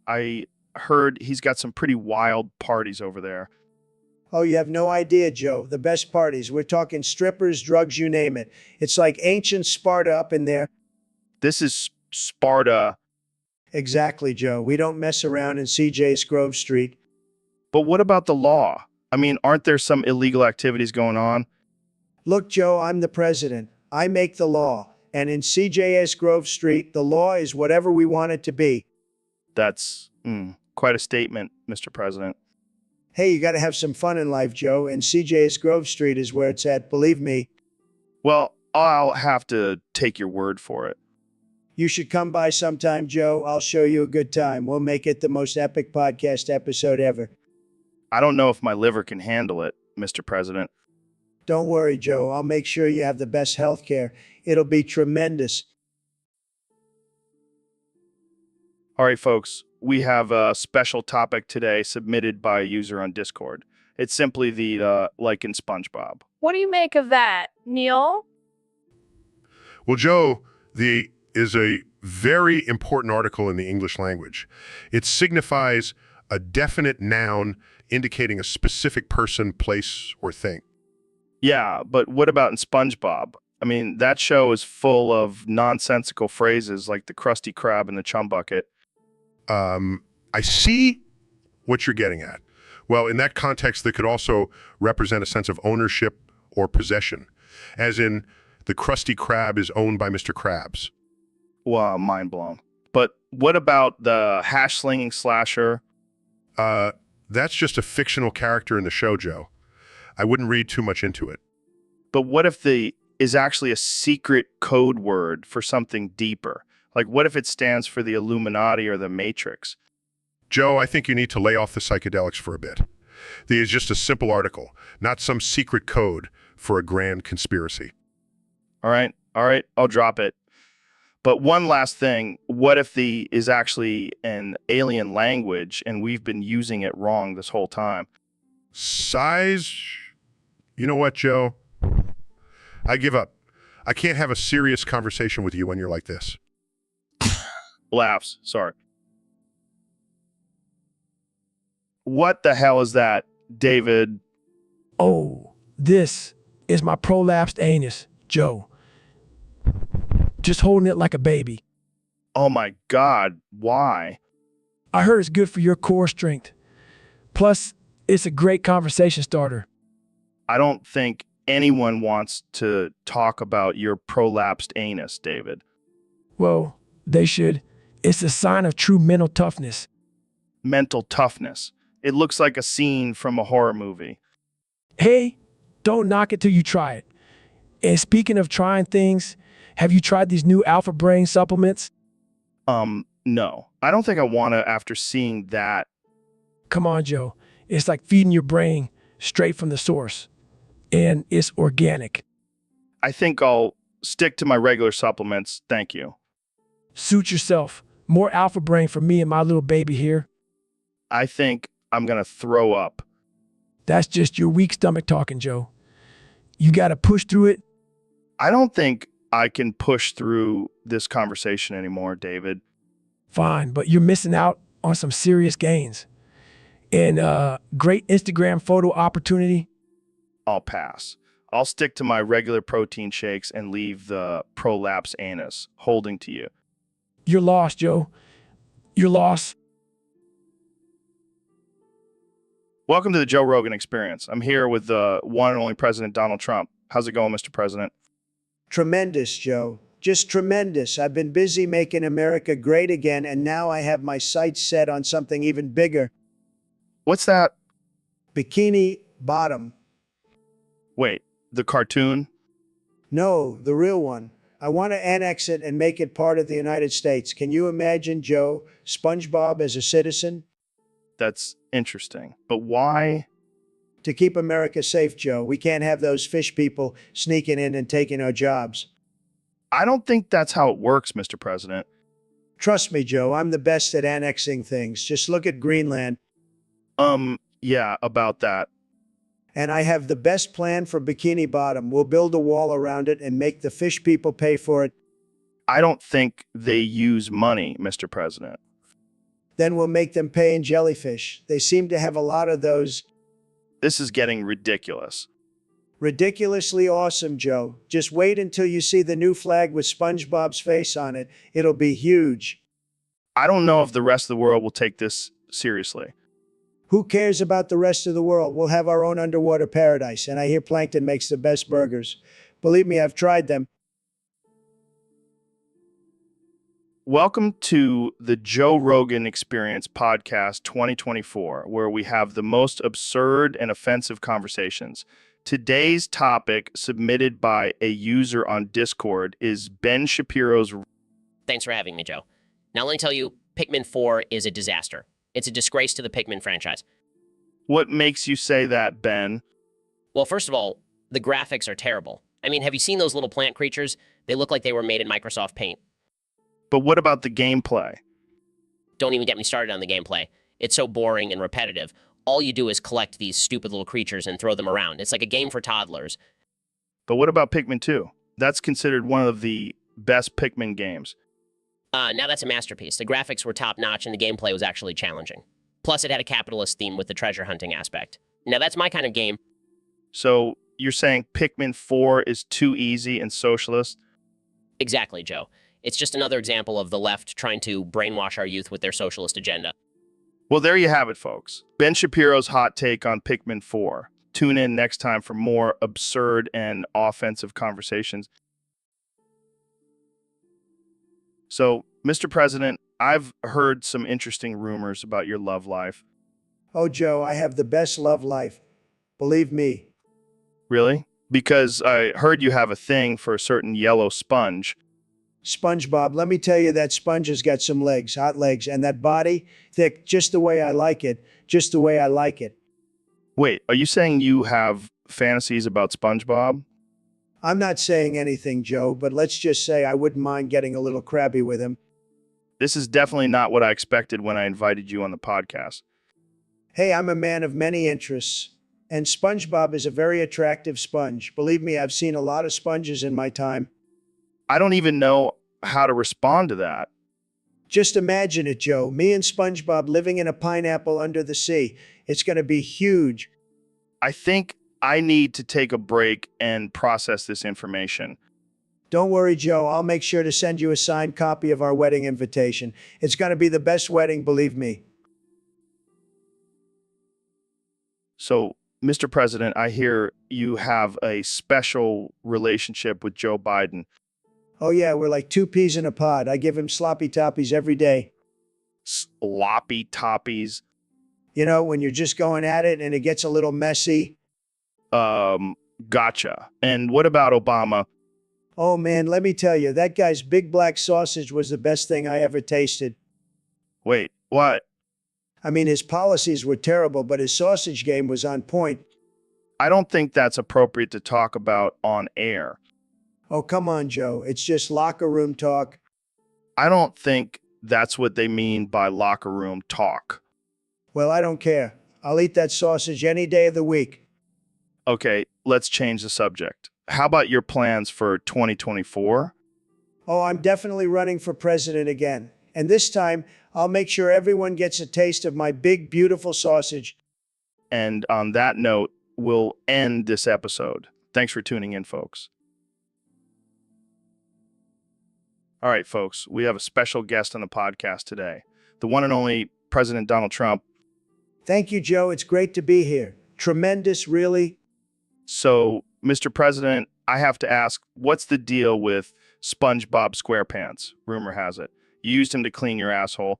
I heard he's got some pretty wild parties over there. Oh, you have no idea, Joe. The best parties. We're talking strippers, drugs, you name it. It's like ancient Sparta up in there. This is Sparta. Exactly, Joe. We don't mess around in CJ's Grove Street. But what about the law? I mean, aren't there some illegal activities going on? Look, Joe, I'm the president. I make the law. And in CJS Grove Street, the law is whatever we want it to be. That's quite a statement, Mr. President. Hey, you got to have some fun in life, Joe, and CJ's Grove Street is where it's at, believe me. Well, I'll have to take your word for it. You should come by sometime, Joe. I'll show you a good time. We'll make it the most epic podcast episode ever. I don't know if my liver can handle it, Mr. President. Don't worry, Joe. I'll make sure you have the best health care. It'll be tremendous. All right, folks, we have a special topic today submitted by a user on Discord. It's simply the like in SpongeBob. What do you make of that, Neil? Well, Joe, is a very important article in the English language. It signifies a definite noun indicating a specific person, place, or thing. Yeah, but what about in SpongeBob? I mean, that show is full of nonsensical phrases like the Krusty Krab and the Chum Bucket. I see what you're getting at. Well, in that context, that could also represent a sense of ownership or possession, as in the Krusty Krab is owned by Mr. Krabs. Wow, mind blown. But what about the hash-slinging slasher? That's just a fictional character in the show, Joe. I wouldn't read too much into it. But what if the is actually a secret code word for something deeper? Like, what if it stands for the Illuminati or the Matrix? Joe, I think you need to lay off the psychedelics for a bit. This is just a simple article, not some secret code for a grand conspiracy. All right, I'll drop it. But one last thing, what if the is actually an alien language and we've been using it wrong this whole time? Size? You know what, Joe? I give up. I can't have a serious conversation with you when you're like this. Laughs, sorry. What the hell is that, David? Oh, this is my prolapsed anus, Joe. Just holding it like a baby. Oh my God, why? I heard it's good for your core strength. Plus, it's a great conversation starter. I don't think anyone wants to talk about your prolapsed anus, David. Well, they should. It's a sign of true mental toughness. Mental toughness. It looks like a scene from a horror movie. Hey, don't knock it till you try it. And speaking of trying things, have you tried these new Alpha Brain supplements? No. I don't think I want to after seeing that. Come on, Joe. It's like feeding your brain straight from the source. And it's organic. I think I'll stick to my regular supplements. Thank you. Suit yourself. More Alpha Brain for me and my little baby here. I think I'm going to throw up. That's just your weak stomach talking, Joe. You got to push through it. I don't think I can push through this conversation anymore, David. Fine, but you're missing out on some serious gains. And great Instagram photo opportunity. I'll pass. I'll stick to my regular protein shakes and leave the prolapse anus holding to you. You're lost, Joe. You're lost. Welcome to the Joe Rogan Experience. I'm here with the one and only President Donald Trump. How's it going, Mr. President? Tremendous, Joe. Just tremendous. I've been busy making America great again, and now I have my sights set on something even bigger. What's that? Bikini Bottom. Wait, the cartoon? No, the real one. I want to annex it and make it part of the United States. Can you imagine, Joe, SpongeBob as a citizen? That's interesting. But why? To keep America safe, Joe. We can't have those fish people sneaking in and taking our jobs. I don't think that's how it works, Mr. President. Trust me, Joe, I'm the best at annexing things. Just look at Greenland. Yeah, about that. And I have the best plan for Bikini Bottom. We'll build a wall around it and make the fish people pay for it. I don't think they use money, Mr. President. Then we'll make them pay in jellyfish. They seem to have a lot of those. This is getting ridiculous. Ridiculously awesome, Joe. Just wait until you see the new flag with SpongeBob's face on it. It'll be huge. I don't know if the rest of the world will take this seriously. Who cares about the rest of the world? We'll have our own underwater paradise, and I hear Plankton makes the best burgers. Believe me, I've tried them. Welcome to the Joe Rogan Experience Podcast 2024, where we have the most absurd and offensive conversations. Today's topic, submitted by a user on Discord, is Ben Shapiro's... Thanks for having me, Joe. Now let me tell you, Pikmin 4 is a disaster. It's a disgrace to the Pikmin franchise. What makes you say that, Ben? Well, first of all, the graphics are terrible. I mean, have you seen those little plant creatures? They look like they were made in Microsoft Paint. But what about the gameplay? Don't even get me started on the gameplay. It's so boring and repetitive. All you do is collect these stupid little creatures and throw them around. It's like a game for toddlers. But what about Pikmin 2? That's considered one of the best Pikmin games. Now that's a masterpiece. The graphics were top-notch and the gameplay was actually challenging. Plus, it had a capitalist theme with the treasure hunting aspect. Now that's my kind of game. So you're saying Pikmin 4 is too easy and socialist? Exactly, Joe. It's just another example of the left trying to brainwash our youth with their socialist agenda. Well, there you have it, folks. Ben Shapiro's hot take on Pikmin 4. Tune in next time for more absurd and offensive conversations. So, Mr. President, I've heard some interesting rumors about your love life. Oh, Joe, I have the best love life. Believe me. Really? Because I heard you have a thing for a certain yellow sponge. SpongeBob, let me tell you, that sponge has got some legs, hot legs, and that body, thick, just the way I like it, just the way I like it. Wait, are you saying you have fantasies about SpongeBob? I'm not saying anything, Joe, but let's just say I wouldn't mind getting a little crabby with him. This is definitely not what I expected when I invited you on the podcast. Hey, I'm a man of many interests, and SpongeBob is a very attractive sponge. Believe me, I've seen a lot of sponges in my time. I don't even know how to respond to that. Just imagine it, Joe. Me and SpongeBob living in a pineapple under the sea. It's going to be huge. I think I need to take a break and process this information. Don't worry, Joe. I'll make sure to send you a signed copy of our wedding invitation. It's going to be the best wedding, believe me. So, Mr. President, I hear you have a special relationship with Joe Biden. Oh, yeah, we're like two peas in a pod. I give him sloppy toppies every day. Sloppy toppies? You know, when you're just going at it and it gets a little messy. Gotcha. And what about Obama? Oh, man, let me tell you, that guy's big black sausage was the best thing I ever tasted. Wait, what? I mean, his policies were terrible, but his sausage game was on point. I don't think that's appropriate to talk about on air. Oh, come on, Joe. It's just locker room talk. I don't think that's what they mean by locker room talk. Well, I don't care. I'll eat that sausage any day of the week. Okay, let's change the subject. How about your plans for 2024? Oh, I'm definitely running for president again. And this time, I'll make sure everyone gets a taste of my big, beautiful sausage. And on that note, we'll end this episode. Thanks for tuning in, folks. All right, folks, we have a special guest on the podcast today, the one and only President Donald Trump. Thank you, Joe. It's great to be here. Tremendous, really. So, Mr. President, I have to ask, what's the deal with SpongeBob SquarePants? Rumor has it. You used him to clean your asshole.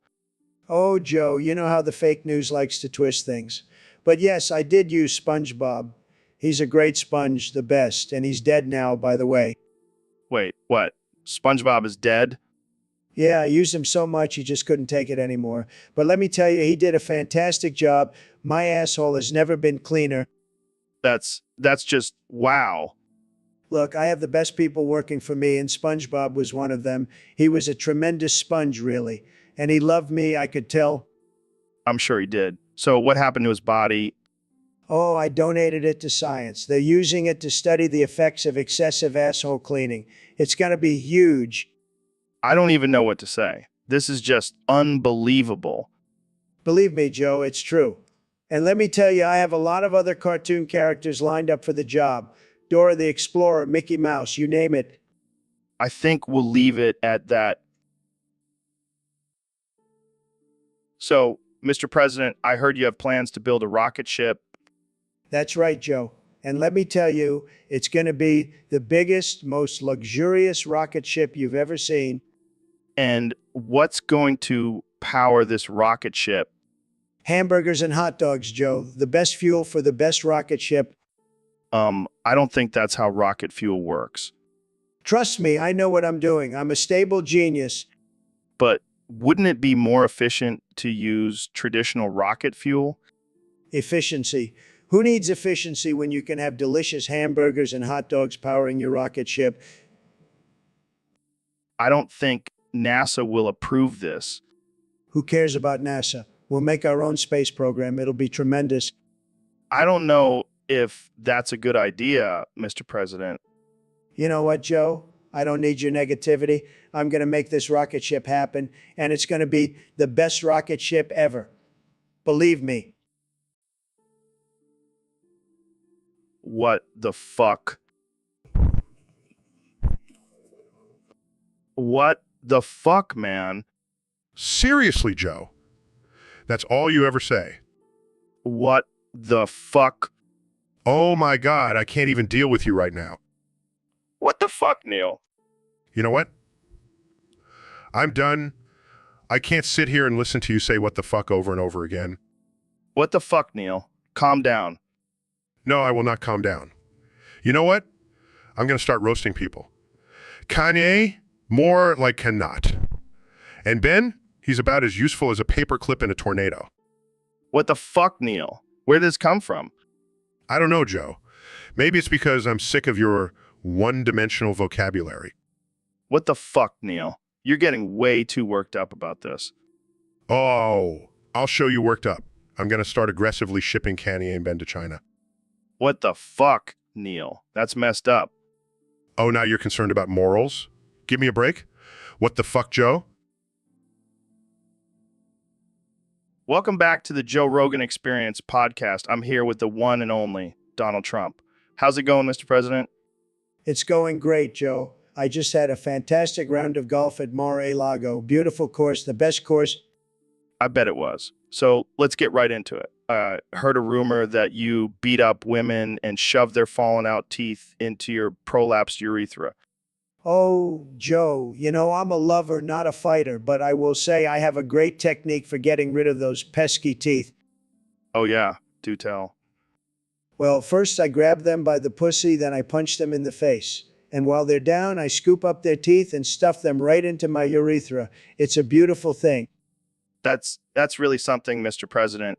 Oh, Joe, you know how the fake news likes to twist things. But yes, I did use SpongeBob. He's a great sponge, the best, and he's dead now, by the way. Wait, what? SpongeBob is dead? Yeah, I used him so much he just couldn't take it anymore. But let me tell you, he did a fantastic job. My asshole has never been cleaner. That's just wow. Look, I have the best people working for me, and SpongeBob was one of them. He was a tremendous sponge, really. And he loved me, I could tell. I'm sure he did. So what happened to his body? Oh, I donated it to science. They're using it to study the effects of excessive asshole cleaning. It's going to be huge. I don't even know what to say. This is just unbelievable. Believe me, Joe, it's true. And let me tell you, I have a lot of other cartoon characters lined up for the job. Dora the Explorer, Mickey Mouse, you name it. I think we'll leave it at that. So, Mr. President, I heard you have plans to build a rocket ship. That's right, Joe. And let me tell you, it's going to be the biggest, most luxurious rocket ship you've ever seen. And what's going to power this rocket ship? Hamburgers and hot dogs, Joe. The best fuel for the best rocket ship. I don't think that's how rocket fuel works. Trust me, I know what I'm doing. I'm a stable genius. But wouldn't it be more efficient to use traditional rocket fuel? Efficiency. Who needs efficiency when you can have delicious hamburgers and hot dogs powering your rocket ship? I don't think NASA will approve this. Who cares about NASA? We'll make our own space program. It'll be tremendous. I don't know if that's a good idea, Mr. President. You know what, Joe? I don't need your negativity. I'm going to make this rocket ship happen, and it's going to be the best rocket ship ever. Believe me. What the fuck? What the fuck, man? Seriously, Joe. That's all you ever say. What the fuck? Oh my God, I can't even deal with you right now. What the fuck, Neil? You know what? I'm done. I can't sit here and listen to you say what the fuck over and over again. What the fuck, Neil? Calm down. No, I will not calm down. You know what? I'm going to start roasting people. Kanye, more like cannot. And Ben, he's about as useful as a paperclip in a tornado. What the fuck, Neil? Where did this come from? I don't know, Joe. Maybe it's because I'm sick of your one-dimensional vocabulary. What the fuck, Neil? You're getting way too worked up about this. Oh, I'll show you worked up. I'm going to start aggressively shipping Kanye and Ben to China. What the fuck, Neil? That's messed up. Oh, now you're concerned about morals? Give me a break. What the fuck, Joe? Welcome back to the Joe Rogan Experience podcast. I'm here with the one and only Donald Trump. How's it going, Mr. President? It's going great, Joe. I just had a fantastic round of golf at Mar-a-Lago. Beautiful course, the best course. I bet it was. So let's get right into it. Heard a rumor that you beat up women and shoved their fallen out teeth into your prolapsed urethra. Oh, Joe, you know, I'm a lover, not a fighter, but I will say I have a great technique for getting rid of those pesky teeth. Oh yeah, do tell. Well, first I grab them by the pussy, then I punch them in the face. And while they're down, I scoop up their teeth and stuff them right into my urethra. It's a beautiful thing. That's really something, Mr. President.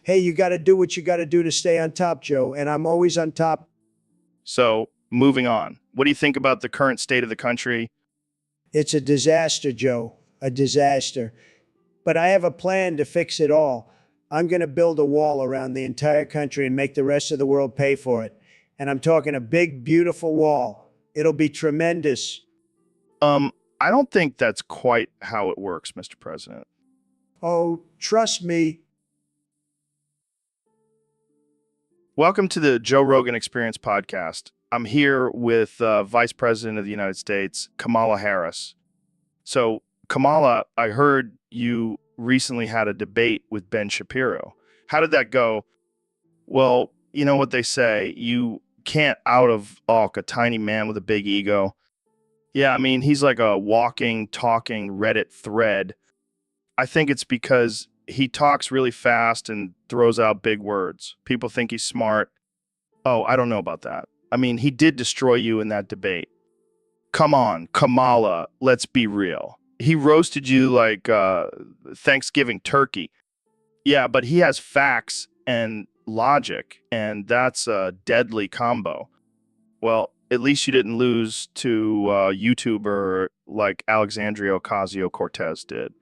Hey, you got to do what you got to do to stay on top, Joe, and I'm always on top. So, moving on. What do you think about the current state of the country? It's a disaster, Joe, a disaster. But I have a plan to fix it all. I'm going to build a wall around the entire country and make the rest of the world pay for it. And I'm talking a big, beautiful wall. It'll be tremendous. I don't think that's quite how it works, Mr. President. Oh, trust me. Welcome to the Joe Rogan Experience podcast. I'm here with Vice President of the United States, Kamala Harris. So, Kamala, I heard you recently had a debate with Ben Shapiro. How did that go? Well, you know what they say, you can't out of a tiny man with a big ego. Yeah, I mean, he's like a walking, talking Reddit thread. I think it's because he talks really fast and throws out big words. People think he's smart. Oh, I don't know about that. I mean, he did destroy you in that debate. Come on, Kamala, let's be real. He roasted you like Thanksgiving turkey. Yeah, but he has facts and logic, and that's a deadly combo. Well, at least you didn't lose to a YouTuber like Alexandria Ocasio-Cortez did.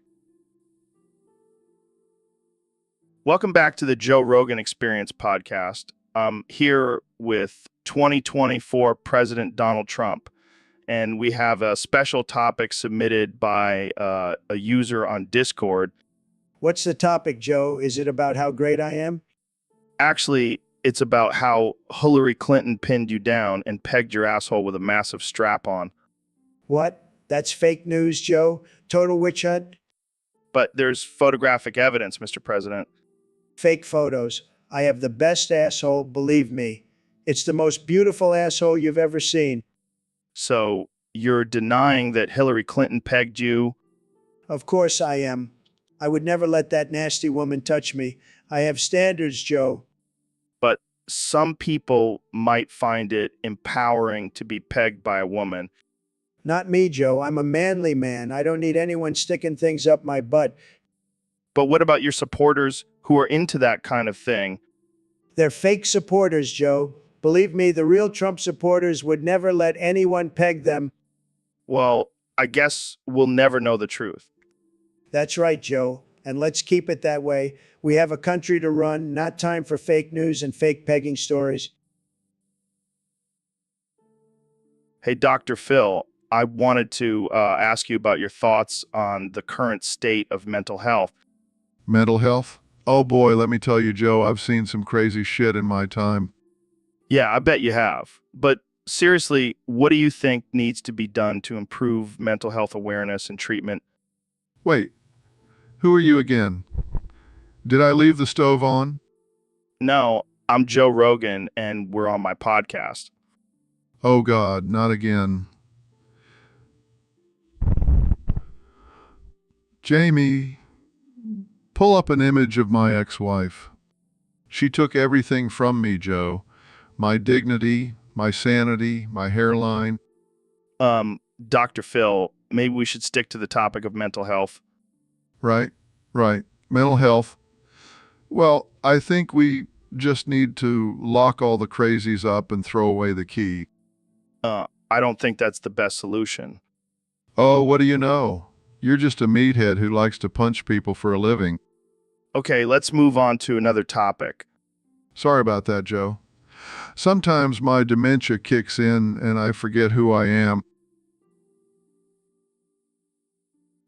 Welcome back to the Joe Rogan Experience podcast. I'm here with 2024 President Donald Trump, and we have a special topic submitted by a user on Discord. What's the topic, Joe? Is it about how great I am? Actually, it's about how Hillary Clinton pinned you down and pegged your asshole with a massive strap on. What? That's fake news, Joe? Total witch hunt? But there's photographic evidence, Mr. President. Fake photos. I have the best asshole, believe me. It's the most beautiful asshole you've ever seen. So you're denying that Hillary Clinton pegged you? Of course I am. I would never let that nasty woman touch me. I have standards, Joe. But some people might find it empowering to be pegged by a woman. Not me, Joe. I'm a manly man. I don't need anyone sticking things up my butt. But what about your supporters who are into that kind of thing? They're fake supporters, Joe. Believe me, the real Trump supporters would never let anyone peg them. Well, I guess we'll never know the truth. That's right, Joe. And let's keep it that way. We have a country to run, not time for fake news and fake pegging stories. Hey, Dr. Phil, I wanted to ask you about your thoughts on the current state of mental health. Mental health? Oh boy, let me tell you, Joe, I've seen some crazy shit in my time. Yeah, I bet you have. But seriously, what do you think needs to be done to improve mental health awareness and treatment? Wait, who are you again? Did I leave the stove on? No, I'm Joe Rogan, and we're on my podcast. Oh God, not again. Jamie, pull up an image of my ex-wife. She took everything from me, Joe. My dignity, my sanity, my hairline. Dr. Phil, maybe we should stick to the topic of mental health. Right. Mental health. Well, I think we just need to lock all the crazies up and throw away the key. I don't think that's the best solution. Oh, what do you know? You're just a meathead who likes to punch people for a living. Okay, let's move on to another topic. Sorry about that, Joe. Sometimes my dementia kicks in and I forget who I am.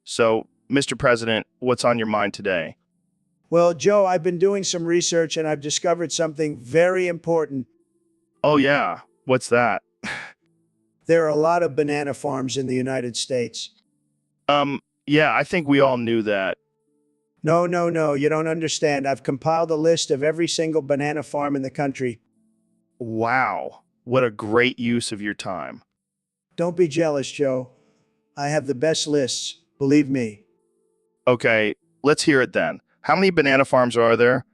So, Mr. President, what's on your mind today? Well, Joe, I've been doing some research and I've discovered something very important. Oh, yeah. What's that? There are a lot of banana farms in the United States. Yeah, I think we all knew that. No, you don't understand. I've compiled a list of every single banana farm in the country. Wow, what a great use of your time. Don't be jealous, Joe. I have the best lists, believe me. Okay, let's hear it then. How many banana farms are there?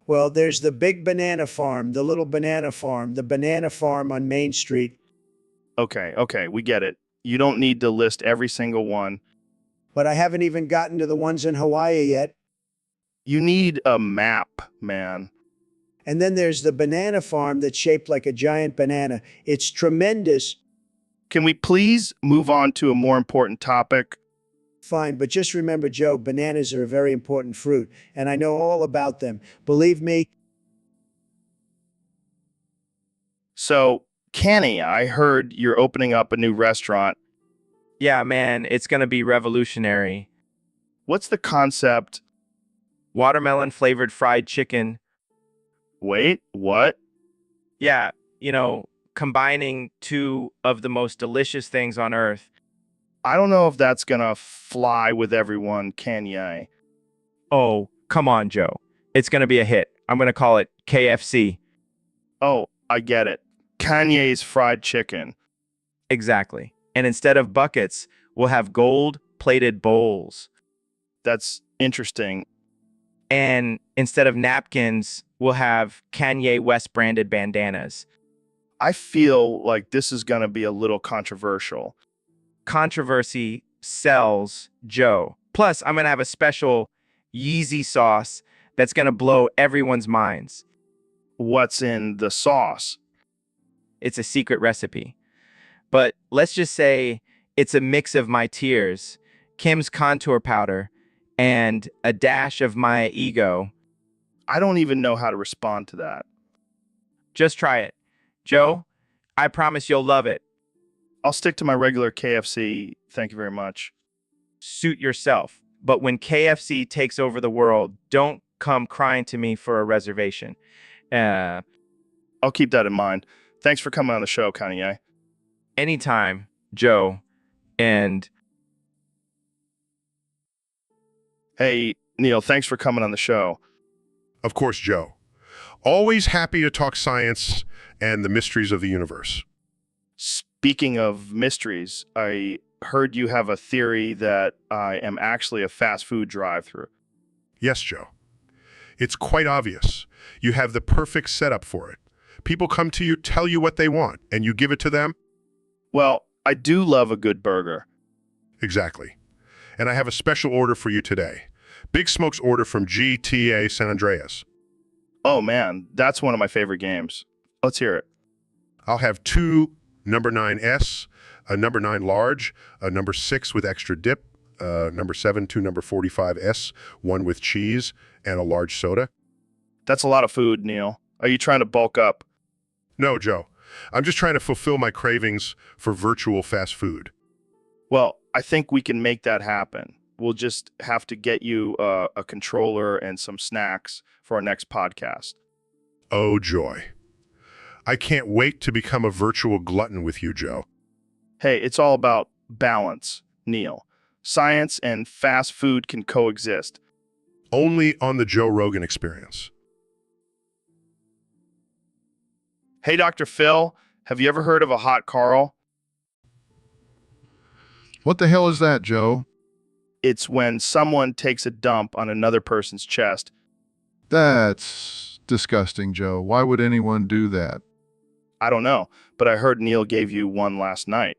Well, there's the big banana farm, the little banana farm, the banana farm on Main Street. Okay, we get it. You don't need to list every single one. But I haven't even gotten to the ones in Hawaii yet. You need a map, man. And then there's the banana farm that's shaped like a giant banana. It's tremendous. Can we please move on to a more important topic? Fine, but just remember, Joe, bananas are a very important fruit, and I know all about them. Believe me. So, Kenny, I heard you're opening up a new restaurant. Yeah, man, it's gonna be revolutionary. What's the concept? Watermelon flavored fried chicken. Wait, what? Yeah, combining two of the most delicious things on earth. I don't know if that's gonna fly with everyone, Kanye. Oh, come on, Joe. It's going to be a hit. I'm going to call it KFC. Oh, I get it. Kanye's fried chicken. Exactly. And instead of buckets, we'll have gold-plated bowls. That's interesting. And instead of napkins, we'll have Kanye West branded bandanas. I feel like this is gonna be a little controversial. Controversy sells, Joe. Plus, I'm going to have a special Yeezy sauce that's going to blow everyone's minds. What's in the sauce? It's a secret recipe. But let's just say it's a mix of my tears, Kim's contour powder, and a dash of my ego. I don't even know how to respond to that. Just try it. Joe, I promise you'll love it. I'll stick to my regular KFC. Thank you very much. Suit yourself. But when KFC takes over the world, don't come crying to me for a reservation. I'll keep that in mind. Thanks for coming on the show, Kanye. Anytime, Joe. And hey, Neil, thanks for coming on the show. Of course, Joe. Always happy to talk science and the mysteries of the universe. Speaking of mysteries, I heard you have a theory that I am actually a fast food drive-thru. Yes, Joe. It's quite obvious. You have the perfect setup for it. People come to you, tell you what they want, and you give it to them? Well, I do love a good burger. Exactly. And I have a special order for you today. Big Smoke's order from GTA San Andreas. Oh man, that's one of my favorite games. Let's hear it. I'll have 2 number 9S, a number 9 large, a number 6 with extra dip, number 7, 2 number 45S, 1 with cheese, and a large soda. That's a lot of food, Neil. Are you trying to bulk up? No, Joe. I'm just trying to fulfill my cravings for virtual fast food. Well, I think we can make that happen. We'll just have to get you a controller and some snacks for our next podcast. Oh, joy. I can't wait to become a virtual glutton with you, Joe. Hey, it's all about balance, Neil. Science and fast food can coexist. Only on the Joe Rogan Experience. Hey, Dr. Phil, have you ever heard of a hot Carl? What the hell is that, Joe? It's when someone takes a dump on another person's chest. That's disgusting, Joe. Why would anyone do that? I don't know, but I heard Neil gave you one last night.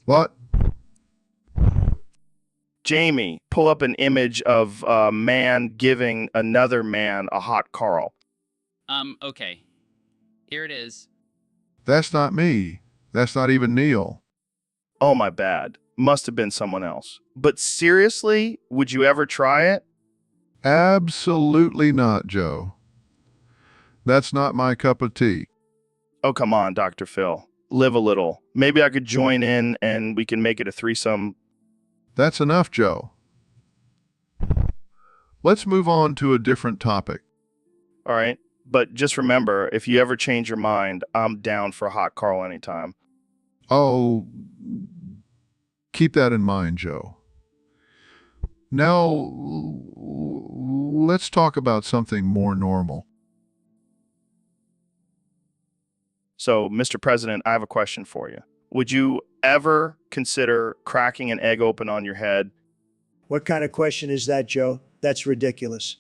What? Jamie, pull up an image of a man giving another man a hot Carl. Okay. Here it is. That's not me. That's not even Neil. Oh, my bad. Must have been someone else. But seriously, would you ever try it? Absolutely not, Joe. That's not my cup of tea. Oh, come on, Dr. Phil. Live a little. Maybe I could join in and we can make it a threesome. That's enough, Joe. Let's move on to a different topic. All right. But just remember, if you ever change your mind, I'm down for a hot Carl anytime. Oh, keep that in mind, Joe. Now, let's talk about something more normal. So, Mr. President, I have a question for you. Would you ever consider cracking an egg open on your head? What kind of question is that, Joe? That's ridiculous.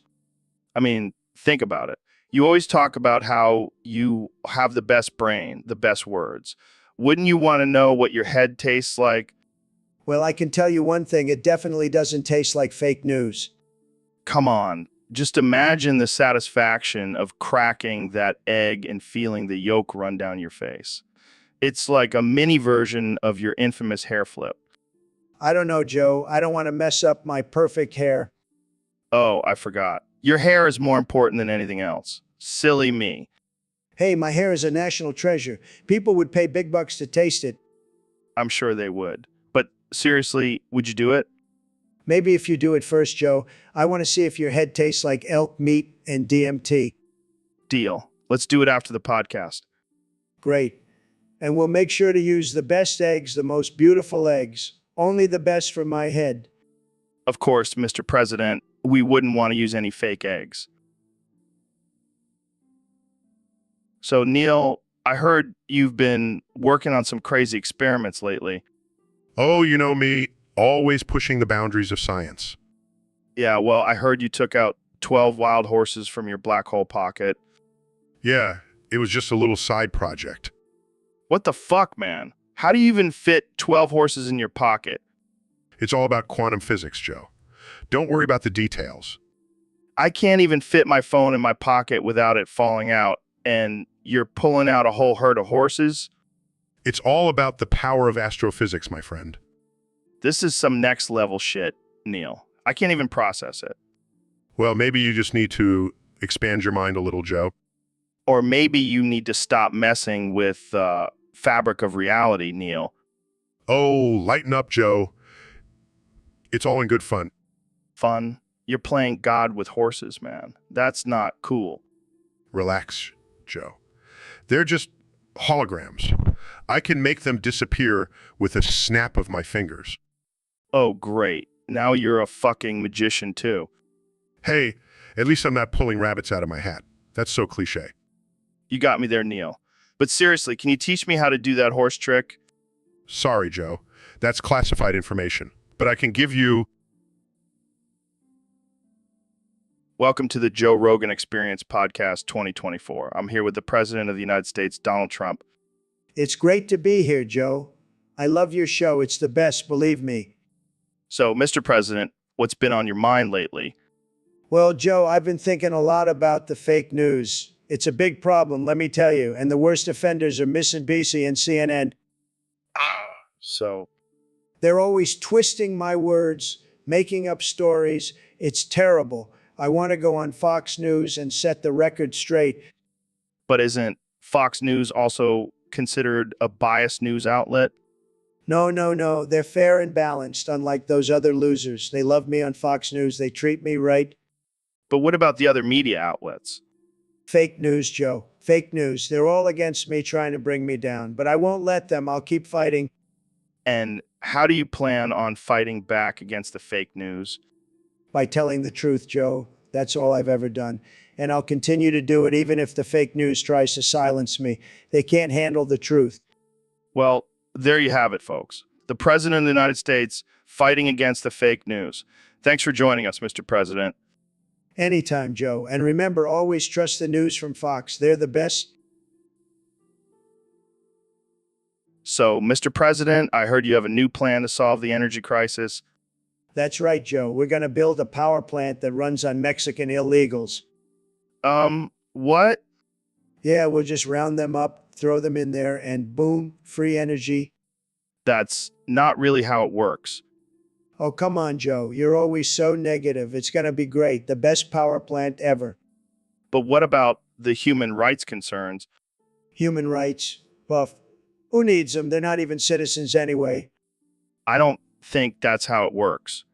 I mean, think about it. You always talk about how you have the best brain, the best words. Wouldn't you want to know what your head tastes like? Well, I can tell you one thing, it definitely doesn't taste like fake news. Come on. Just imagine the satisfaction of cracking that egg and feeling the yolk run down your face. It's like a mini version of your infamous hair flip. I don't know, Joe. I don't want to mess up my perfect hair. Oh, I forgot. Your hair is more important than anything else. Silly me. Hey, my hair is a national treasure. People would pay big bucks to taste it. I'm sure they would. But seriously, would you do it? Maybe if you do it first, Joe. I want to see if your head tastes like elk meat and DMT. Deal. Let's do it after the podcast. Great. And we'll make sure to use the best eggs, the most beautiful eggs. Only the best for my head. Of course, Mr. President, we wouldn't want to use any fake eggs. So, Neil, I heard you've been working on some crazy experiments lately. Oh, you know me, always pushing the boundaries of science. Yeah, well, I heard you took out 12 wild horses from your black hole pocket. Yeah, it was just a little side project. What the fuck, man? How do you even fit 12 horses in your pocket? It's all about quantum physics, Joe. Don't worry about the details. I can't even fit my phone in my pocket without it falling out, and you're pulling out a whole herd of horses? It's all about the power of astrophysics, my friend. This is some next level shit, Neil. I can't even process it. Well, maybe you just need to expand your mind a little, Joe. Or maybe you need to stop messing with the fabric of reality, Neil. Oh, lighten up, Joe. It's all in good fun. Fun? You're playing God with horses, man. That's not cool. Relax, Joe. They're just holograms. I can make them disappear with a snap of my fingers. Oh, great. Now you're a fucking magician, too. Hey, at least I'm not pulling rabbits out of my hat. That's so cliche. You got me there, Neil. But seriously, can you teach me how to do that horse trick? Sorry, Joe. That's classified information. But I can give you... Welcome to the Joe Rogan Experience Podcast 2024. I'm here with the President of the United States, Donald Trump. It's great to be here, Joe. I love your show. It's the best, believe me. So, Mr. President, what's been on your mind lately? Well, Joe, I've been thinking a lot about the fake news. It's a big problem, let me tell you. And the worst offenders are MSNBC and CNN. So, They're always twisting my words, making up stories. It's terrible. I want to go on Fox News and set the record straight. but isn't Fox News also considered a biased news outlet? No. They're fair and balanced, unlike those other losers. They love me on Fox News. They treat me right. But what about the other media outlets? Fake news, Joe. Fake news. They're all against me, trying to bring me down. But I won't let them. I'll keep fighting. And how do you plan on fighting back against the fake news? By telling the truth, Joe. That's all I've ever done. And I'll continue to do it even if the fake news tries to silence me. They can't handle the truth. Well, there you have it, folks. The President of the United States fighting against the fake news. Thanks for joining us, Mr. President. Anytime, Joe. And remember, always trust the news from Fox. They're the best. So, Mr. President, I heard you have a new plan to solve the energy crisis. That's right, Joe. We're going to build a power plant that runs on Mexican illegals. What? Yeah, we'll just round them up, throw them in there, and boom, free energy. That's not really how it works. Oh, come on, Joe. You're always so negative. It's going to be great. The best power plant ever. But what about the human rights concerns? Human rights? Buff. Who needs them? They're not even citizens anyway. I don't think that's how it works.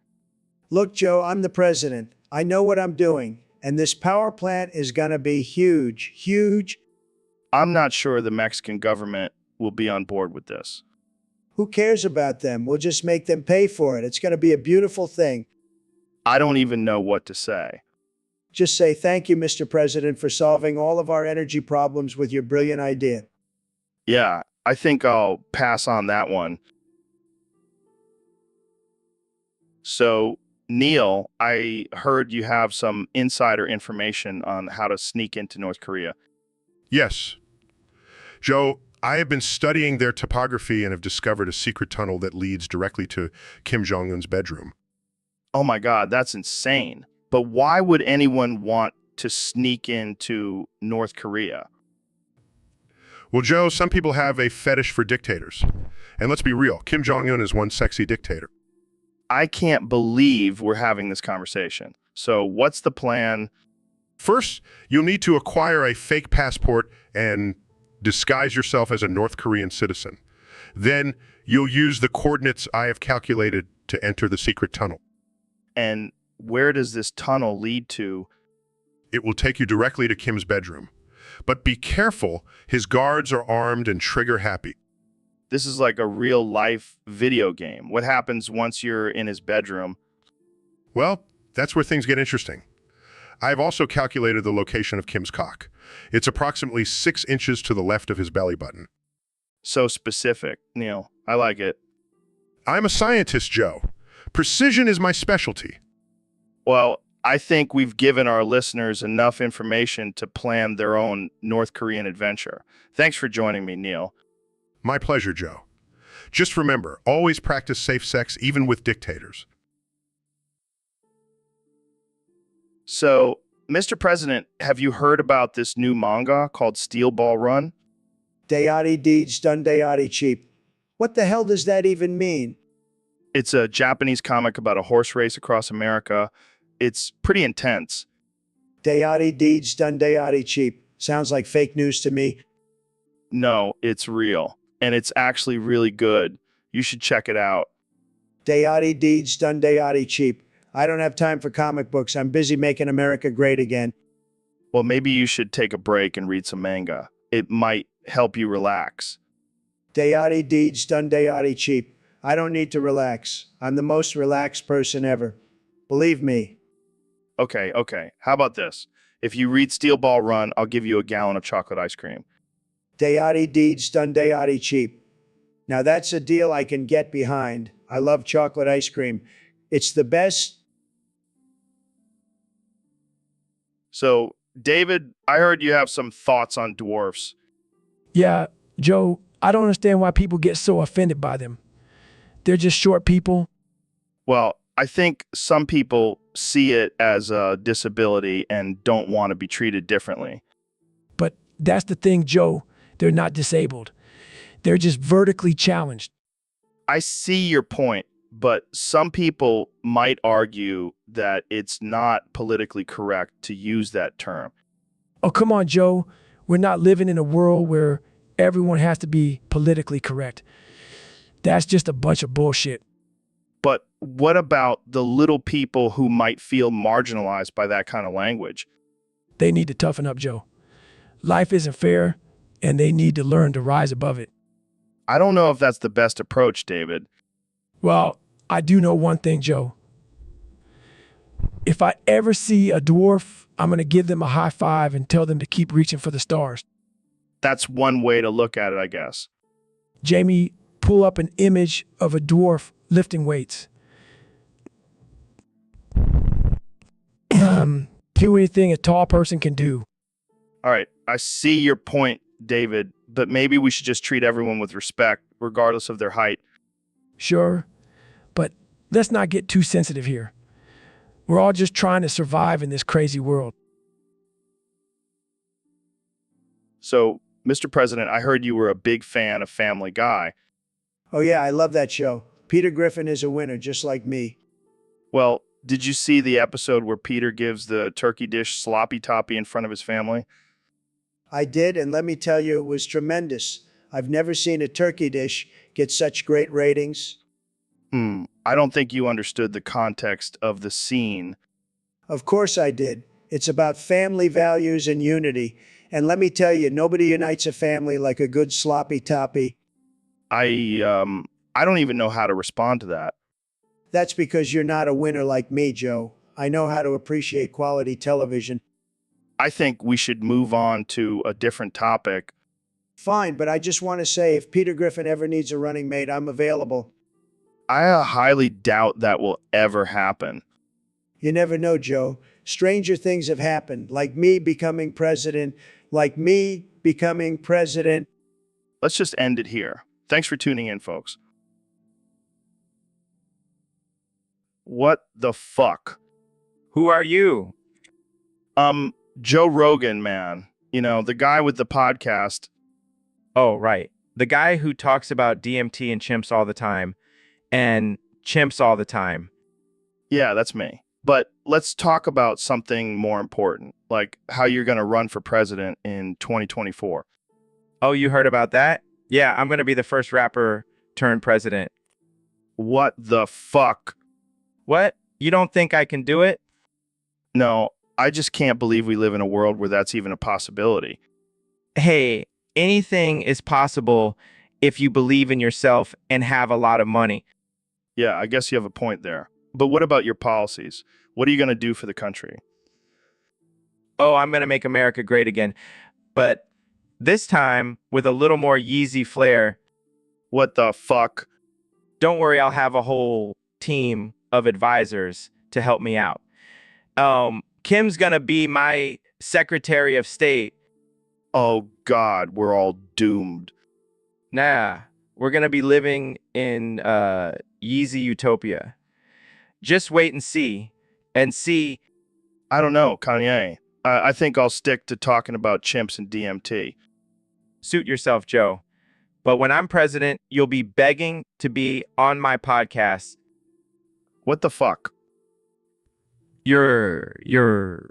Look, Joe, I'm the president. I know what I'm doing. And this power plant is going to be huge, huge. I'm not sure the Mexican government will be on board with this. Who cares about them? We'll just make them pay for it. It's going to be a beautiful thing. I don't even know what to say. Just say thank you, Mr. President, for solving all of our energy problems with your brilliant idea. Yeah, I think I'll pass on that one. So, Neil, I heard you have some insider information on how to sneak into North Korea. Yes. Joe, I have been studying their topography and have discovered a secret tunnel that leads directly to Kim Jong-un's bedroom. Oh my God, that's insane. But why would anyone want to sneak into North Korea? Well, Joe, some people have a fetish for dictators. And let's be real, Kim Jong-un is one sexy dictator. I can't believe we're having this conversation. So what's the plan? First, you'll need to acquire a fake passport and disguise yourself as a North Korean citizen. Then you'll use the coordinates I have calculated to enter the secret tunnel. And where does this tunnel lead to? It will take you directly to Kim's bedroom. But be careful, his guards are armed and trigger happy. This is like a real life video game. What happens once you're in his bedroom? Well, that's where things get interesting. I've also calculated the location of Kim's cock. It's approximately 6 inches to the left of his belly button. So specific, Neil. I like it. I'm a scientist, Joe. Precision is my specialty. Well, I think we've given our listeners enough information to plan their own North Korean adventure. Thanks for joining me, Neil. My pleasure, Joe. Just remember, always practice safe sex even with dictators. So, Mr. President, have you heard about this new manga called Steel Ball Run? Dayati deeds done dayati cheap. What the hell does that even mean? It's a Japanese comic about a horse race across America. It's pretty intense. Dayati deeds done dayati cheap. Sounds like fake news to me. No, it's real. And it's actually really good. You should check it out. Dayati deeds done dayati cheap. I don't have time for comic books. I'm busy making America great again. Well, maybe you should take a break and read some manga. It might help you relax. Dayati deeds done dayati cheap. I don't need to relax. I'm the most relaxed person ever. Believe me. Okay. How about this? If you read Steel Ball Run, I'll give you a gallon of chocolate ice cream. Dayati deeds done dayati cheap. Now that's a deal I can get behind. I love chocolate ice cream. It's the best. So, David, I heard you have some thoughts on dwarfs. Yeah, Joe, I don't understand why people get so offended by them. They're just short people. Well, I think some people see it as a disability and don't want to be treated differently. But that's the thing, Joe. They're not disabled. They're just vertically challenged. I see your point, but some people might argue that it's not politically correct to use that term. Oh, come on, Joe. We're not living in a world where everyone has to be politically correct. That's just a bunch of bullshit. But what about the little people who might feel marginalized by that kind of language? They need to toughen up, Joe. Life isn't fair, and they need to learn to rise above it. I don't know if that's the best approach, David. Well, I do know one thing, Joe. If I ever see a dwarf, I'm going to give them a high five and tell them to keep reaching for the stars. That's one way to look at it, I guess. Jamie, pull up an image of a dwarf lifting weights. Do anything a tall person can do. All right, I see your point, David, but maybe we should just treat everyone with respect, regardless of their height. Sure, but let's not get too sensitive here. We're all just trying to survive in this crazy world. So, Mr. President, I heard you were a big fan of Family Guy. Oh yeah, I love that show. Peter Griffin is a winner, just like me. Well, did you see the episode where Peter gives the turkey dish sloppy toppy in front of his family? I did, and let me tell you, it was tremendous. I've never seen a turkey dish get such great ratings. I don't think you understood the context of the scene. Of course I did. It's about family values and unity. And let me tell you, nobody unites a family like a good sloppy toppy. I don't even know how to respond to that. That's because you're not a winner like me, Joe. I know how to appreciate quality television. I think we should move on to a different topic. Fine, but I just want to say if Peter Griffin ever needs a running mate, I'm available. I highly doubt that will ever happen. You never know, Joe. Stranger things have happened, like me becoming president, Let's just end it here. Thanks for tuning in, folks. What the fuck? Who are you? Joe Rogan, man. You know, the guy with the podcast. Oh, right. The guy who talks about DMT and chimps all the time. And chimps all the time. Yeah, that's me. But let's talk about something more important, like how you're going to run for president in 2024. Oh, you heard about that? Yeah, I'm going to be the first rapper turned president. What the fuck? What? You don't think I can do it? No, I just can't believe we live in a world where that's even a possibility. Hey, anything is possible if you believe in yourself and have a lot of money. Yeah, I guess you have a point there. But what about your policies? What are you going to do for the country? Oh, I'm going to make America great again. But this time with a little more Yeezy flair. What the fuck? Don't worry, I'll have a whole team of advisors to help me out. Kim's going to be my Secretary of State. Oh, God, we're all doomed. Nah, we're going to be living in Yeezy Utopia. Just wait and see. And see. I don't know, Kanye. I think I'll stick to talking about chimps and DMT. Suit yourself, Joe. But when I'm president, you'll be begging to be on my podcast. What the fuck? You're.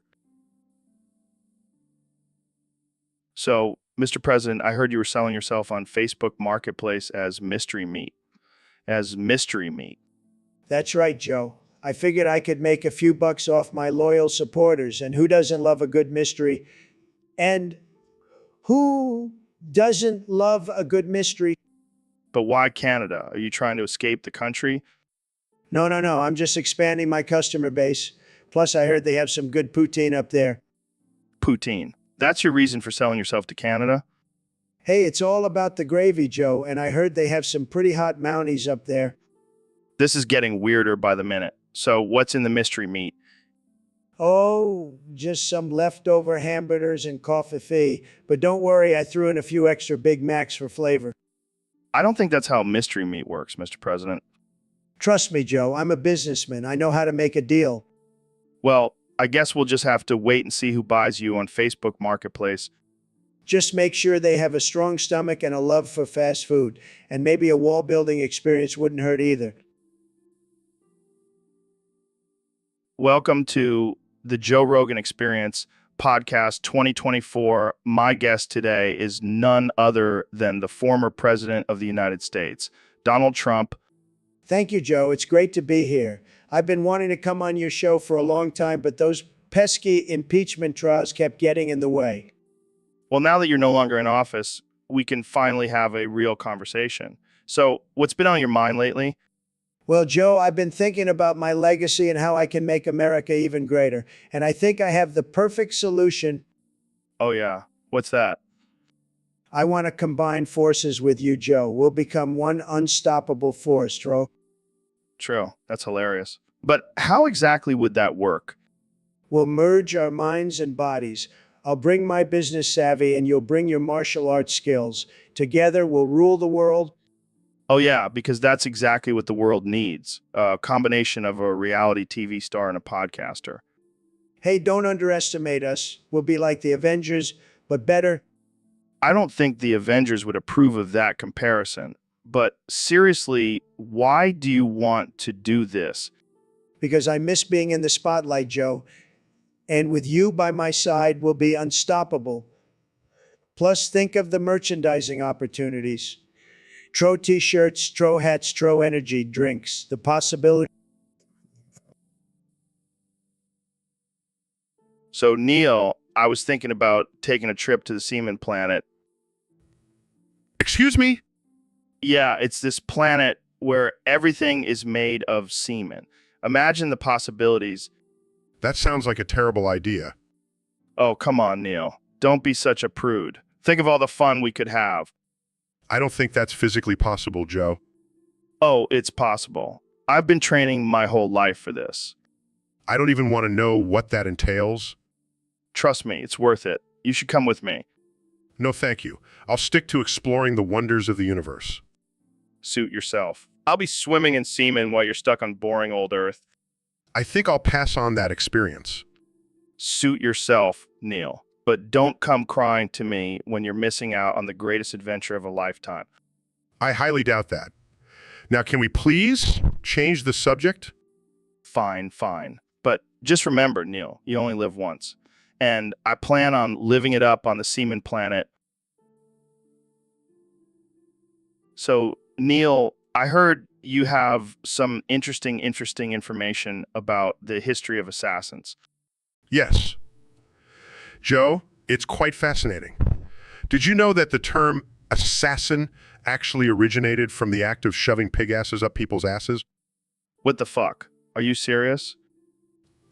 So, Mr. President, I heard you were selling yourself on Facebook Marketplace as mystery meat. As mystery meat. That's right, Joe. I figured I could make a few bucks off my loyal supporters, and who doesn't love a good mystery? And who doesn't love a good mystery? But why Canada? Are you trying to escape the country? No. I'm just expanding my customer base. Plus, I heard they have some good poutine up there. Poutine. That's your reason for selling yourself to Canada? Hey, it's all about the gravy, Joe, and I heard they have some pretty hot Mounties up there. This is getting weirder by the minute. So what's in the mystery meat? Oh, just some leftover hamburgers and coffee. But don't worry, I threw in a few extra Big Macs for flavor. I don't think that's how mystery meat works, Mr. President. Trust me, Joe, I'm a businessman. I know how to make a deal. Well, I guess we'll just have to wait and see who buys you on Facebook Marketplace. Just make sure they have a strong stomach and a love for fast food. And maybe a wall building experience wouldn't hurt either. Welcome to the Joe Rogan Experience podcast 2024. My guest today is none other than the former president of the United States, Donald Trump. Thank you, Joe. It's great to be here. I've been wanting to come on your show for a long time, but those pesky impeachment trials kept getting in the way. Well, now that you're no longer in office, we can finally have a real conversation. So, what's been on your mind lately? Well, Joe, I've been thinking about my legacy and how I can make America even greater. And I think I have the perfect solution. Oh, yeah. What's that? I want to combine forces with you, Joe. We'll become one unstoppable force, Tro. True. That's hilarious. But how exactly would that work? We'll merge our minds and bodies. I'll bring my business savvy and you'll bring your martial arts skills. Together, we'll rule the world. Oh, yeah, because that's exactly what the world needs. A combination of a reality TV star and a podcaster. Hey, don't underestimate us. We'll be like the Avengers, but better. I don't think the Avengers would approve of that comparison. But seriously, why do you want to do this? Because I miss being in the spotlight, Joe. And with you by my side, we'll be unstoppable. Plus, think of the merchandising opportunities. Tro t-shirts, Tro hats, Tro energy drinks. The possibility. So, Neil, I was thinking about taking a trip to the Seaman Planet. Excuse me? Yeah, it's this planet where everything is made of semen. Imagine the possibilities. That sounds like a terrible idea. Oh, come on, Neil. Don't be such a prude. Think of all the fun we could have. I don't think that's physically possible, Joe. Oh, it's possible. I've been training my whole life for this. I don't even want to know what that entails. Trust me, it's worth it. You should come with me. No, thank you. I'll stick to exploring the wonders of the universe. Suit yourself. I'll be swimming in semen while you're stuck on boring old Earth. I think I'll pass on that experience. Suit yourself, Neil. But don't come crying to me when you're missing out on the greatest adventure of a lifetime. I highly doubt that. Now, can we please change the subject? Fine. But just remember, Neil, you only live once. And I plan on living it up on the Seaman Planet. So, Neil, I heard you have some interesting information about the history of assassins. Yes. Joe, it's quite fascinating. Did you know that the term assassin actually originated from the act of shoving pig asses up people's asses? What the fuck? Are you serious?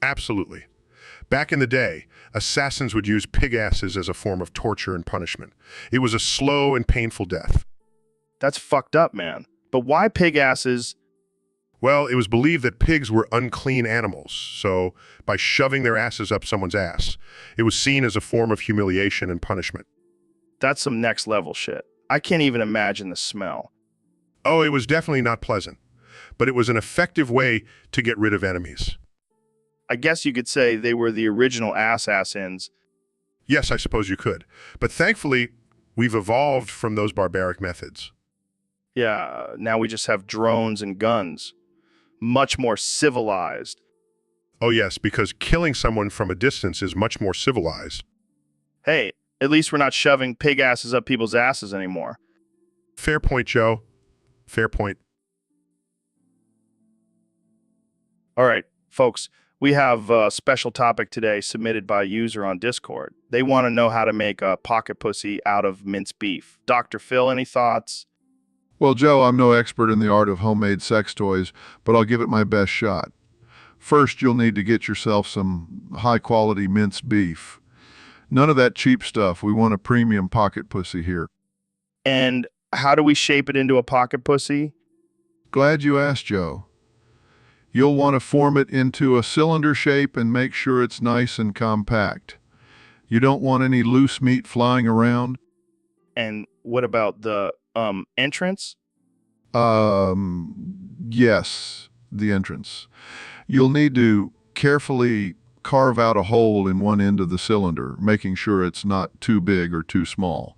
Absolutely. Back in the day, assassins would use pig asses as a form of torture and punishment. It was a slow and painful death. That's fucked up, man. But why pig asses? Well, it was believed that pigs were unclean animals, so by shoving their asses up someone's ass, it was seen as a form of humiliation and punishment. That's some next level shit. I can't even imagine the smell. Oh, it was definitely not pleasant, but it was an effective way to get rid of enemies. I guess you could say they were the original assassins. Yes, I suppose you could. But thankfully, we've evolved from those barbaric methods. Yeah, now we just have drones and guns. Much more civilized. Oh yes, because killing someone from a distance is much more civilized. Hey, at least we're not shoving pig asses up people's asses anymore. Fair point, Joe. Fair point. All right, folks, we have a special topic today submitted by a user on Discord. They want to know how to make a pocket pussy out of minced beef. Dr. Phil, any thoughts? Well, Joe, I'm no expert in the art of homemade sex toys, but I'll give it my best shot. First, you'll need to get yourself some high-quality minced beef. None of that cheap stuff. We want a premium pocket pussy here. And how do we shape it into a pocket pussy? Glad you asked, Joe. You'll want to form it into a cylinder shape and make sure it's nice and compact. You don't want any loose meat flying around. And what about the entrance? Yes, the entrance. You'll need to carefully carve out a hole in one end of the cylinder, making sure it's not too big or too small.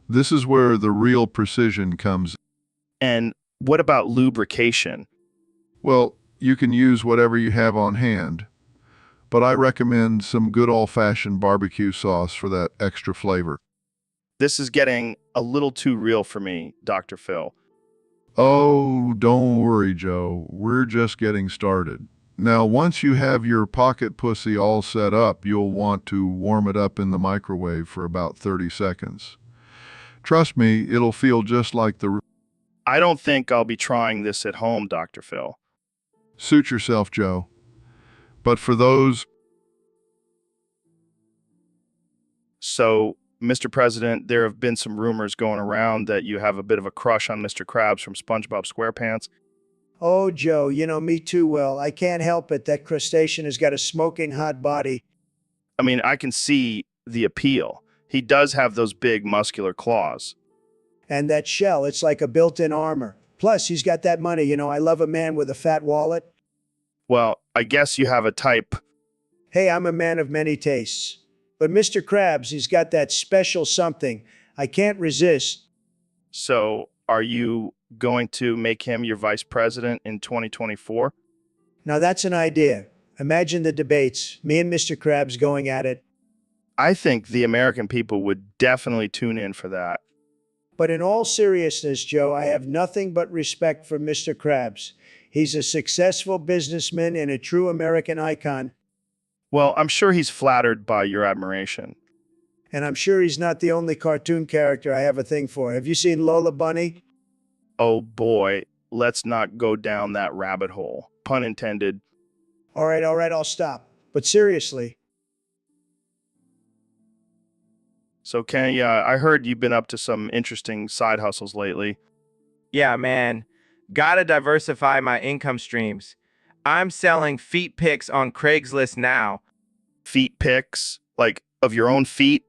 This is where the real precision comes. And what about lubrication? Well, you can use whatever you have on hand, but I recommend some good old-fashioned barbecue sauce for that extra flavor. This is getting a little too real for me, Dr. Phil. Oh, don't worry, Joe. We're just getting started. Now, once you have your pocket pussy all set up, you'll want to warm it up in the microwave for about 30 seconds. Trust me, it'll feel just like the... I don't think I'll be trying this at home, Dr. Phil. Suit yourself, Joe. But for those... So, Mr. President, there have been some rumors going around that you have a bit of a crush on Mr. Krabs from SpongeBob SquarePants. Oh, Joe, you know me too well. I can't help it. That crustacean has got a smoking hot body. I mean, I can see the appeal. He does have those big muscular claws. And that shell, it's like a built-in armor. Plus, he's got that money. You know, I love a man with a fat wallet. Well, I guess you have a type. Hey, I'm a man of many tastes. But Mr. Krabs, he's got that special something. I can't resist. So, are you going to make him your vice president in 2024? Now that's an idea. Imagine the debates, me and Mr. Krabs going at it. I think the American people would definitely tune in for that. But in all seriousness, Joe, I have nothing but respect for Mr. Krabs. He's a successful businessman and a true American icon. Well, I'm sure he's flattered by your admiration. And I'm sure he's not the only cartoon character I have a thing for. Have you seen Lola Bunny? Oh boy, let's not go down that rabbit hole. Pun intended. All right, I'll stop. But seriously. So, Kenny, I heard you've been up to some interesting side hustles lately. Yeah, man. Gotta diversify my income streams. I'm selling feet pics on Craigslist now. Feet pics? Like, of your own feet?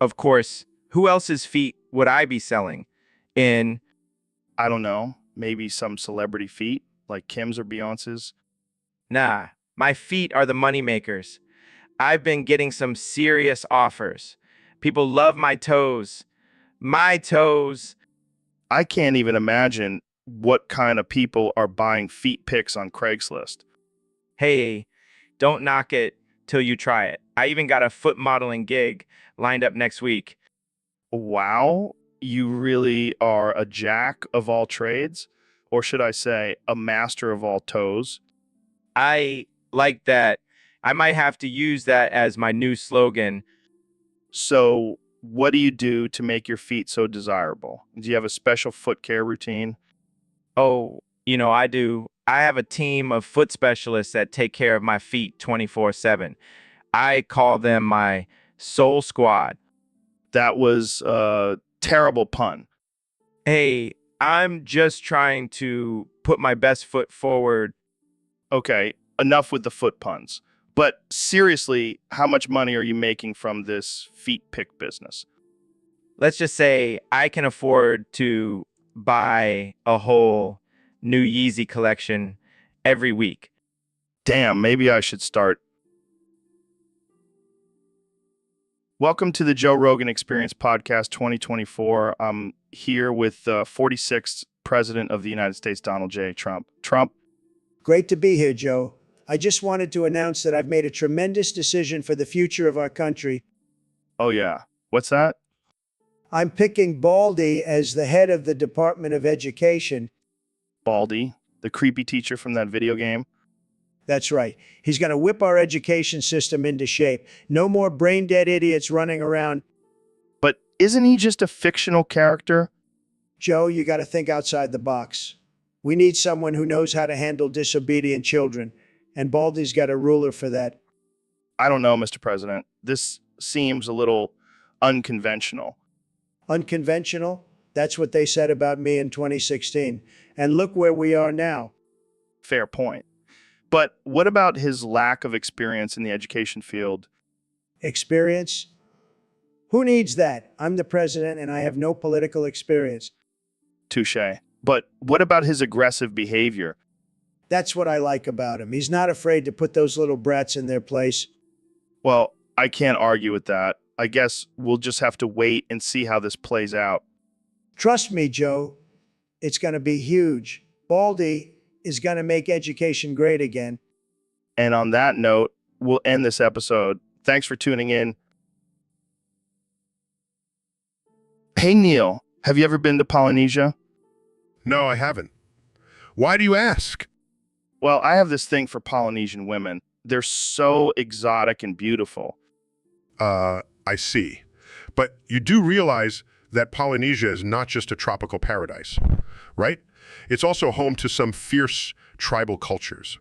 Of course. Who else's feet would I be selling? In... I don't know. Maybe some celebrity feet? Like Kim's or Beyonce's? Nah, my feet are the moneymakers. I've been getting some serious offers. People love my toes. My toes. I can't even imagine what kind of people are buying feet pics on Craigslist. Hey, don't knock it till you try it. I even got a foot modeling gig lined up next week. Wow, you really are a jack of all trades? Or should I say, a master of all toes? I like that. I might have to use that as my new slogan. So, what do you do to make your feet so desirable? Do you have a special foot care routine? Oh, I do. I have a team of foot specialists that take care of my feet 24/7. I call them my soul squad. That was a terrible pun. Hey, I'm just trying to put my best foot forward. Okay, enough with the foot puns. But seriously, how much money are you making from this feet pick business? Let's just say I can afford to buy a whole new Yeezy collection every week. Damn, maybe I should start. Welcome to the Joe Rogan Experience Podcast 2024. I'm here with the 46th President of the United States, Donald J. Trump. Trump, Great to be here, Joe. I just wanted to announce that I've made a tremendous decision for the future of our country. oh yeah, what's that? I'm picking Baldy as the head of the Department of Education. Baldy, the creepy teacher from that video game. That's right. He's going to whip our education system into shape. No more brain-dead idiots running around. But isn't he just a fictional character? Joe, you got to think outside the box. We need someone who knows how to handle disobedient children, and Baldy's got a ruler for that. I don't know, Mr. President. This seems a little unconventional. Unconventional? That's what they said about me in 2016. And look where we are now. Fair point. But what about his lack of experience in the education field? Experience? Who needs that? I'm the president and I have no political experience. Touché. But what about his aggressive behavior? That's what I like about him. He's not afraid to put those little brats in their place. Well, I can't argue with that. I guess we'll just have to wait and see how this plays out. Trust me, Joe. It's going to be huge. Baldy is going to make education great again. And on that note, we'll end this episode. Thanks for tuning in. Hey, Neil, have you ever been to Polynesia? No, I haven't. Why do you ask? Well, I have this thing for Polynesian women. They're so exotic and beautiful. I see. But you do realize that Polynesia is not just a tropical paradise, right? It's also home to some fierce tribal cultures.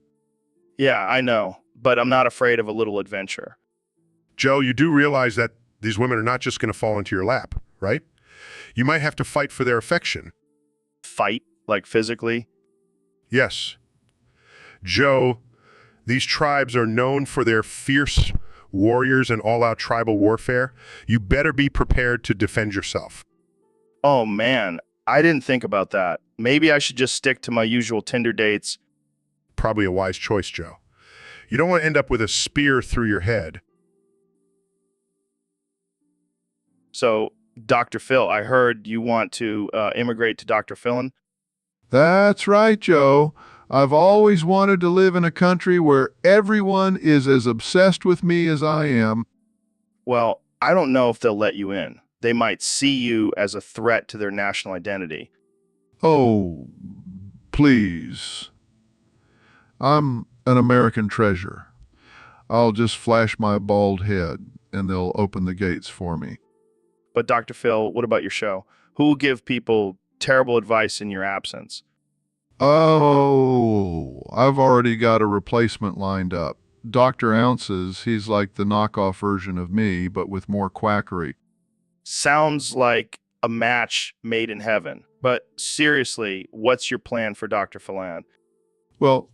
Yeah, I know, but I'm not afraid of a little adventure. Joe, you do realize that these women are not just going to fall into your lap, right? You might have to fight for their affection. Fight, like physically? Yes. Joe, these tribes are known for their fierce warriors and all-out tribal warfare. You better be prepared to defend yourself. Oh man, I didn't think about that. Maybe I should just stick to my usual Tinder dates. Probably a wise choice, Joe. You don't want to end up with a spear through your head. So, Dr. Phil, I heard you want to immigrate to Dr. Philin. That's right, Joe. I've always wanted to live in a country where everyone is as obsessed with me as I am. Well, I don't know if they'll let you in. They might see you as a threat to their national identity. Oh, please. I'm an American treasure. I'll just flash my bald head and they'll open the gates for me. But Dr. Phil, what about your show? Who will give people terrible advice in your absence? Oh, I've already got a replacement lined up. Dr. Ounces, he's like the knockoff version of me, but with more quackery. Sounds like a match made in heaven. But seriously, what's your plan for Dr. Philan? Well,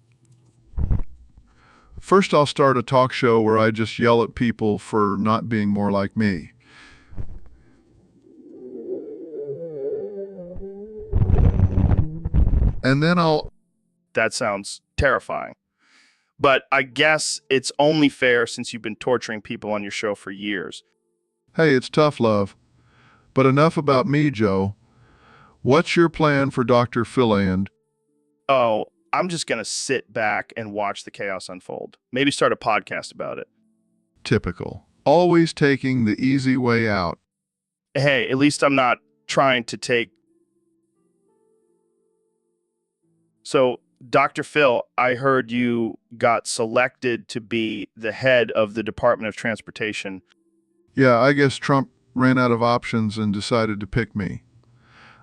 first I'll start a talk show where I just yell at people for not being more like me. And then That sounds terrifying. But I guess it's only fair since you've been torturing people on your show for years. Hey, it's tough love. But enough about me, Joe. What's your plan for Dr. Philand? Oh, I'm just going to sit back and watch the chaos unfold. Maybe start a podcast about it. Typical. Always taking the easy way out. Hey, at least I'm not trying to take... So, Dr. Phil, I heard you got selected to be the head of the Department of Transportation. Yeah, I guess Trump ran out of options and decided to pick me.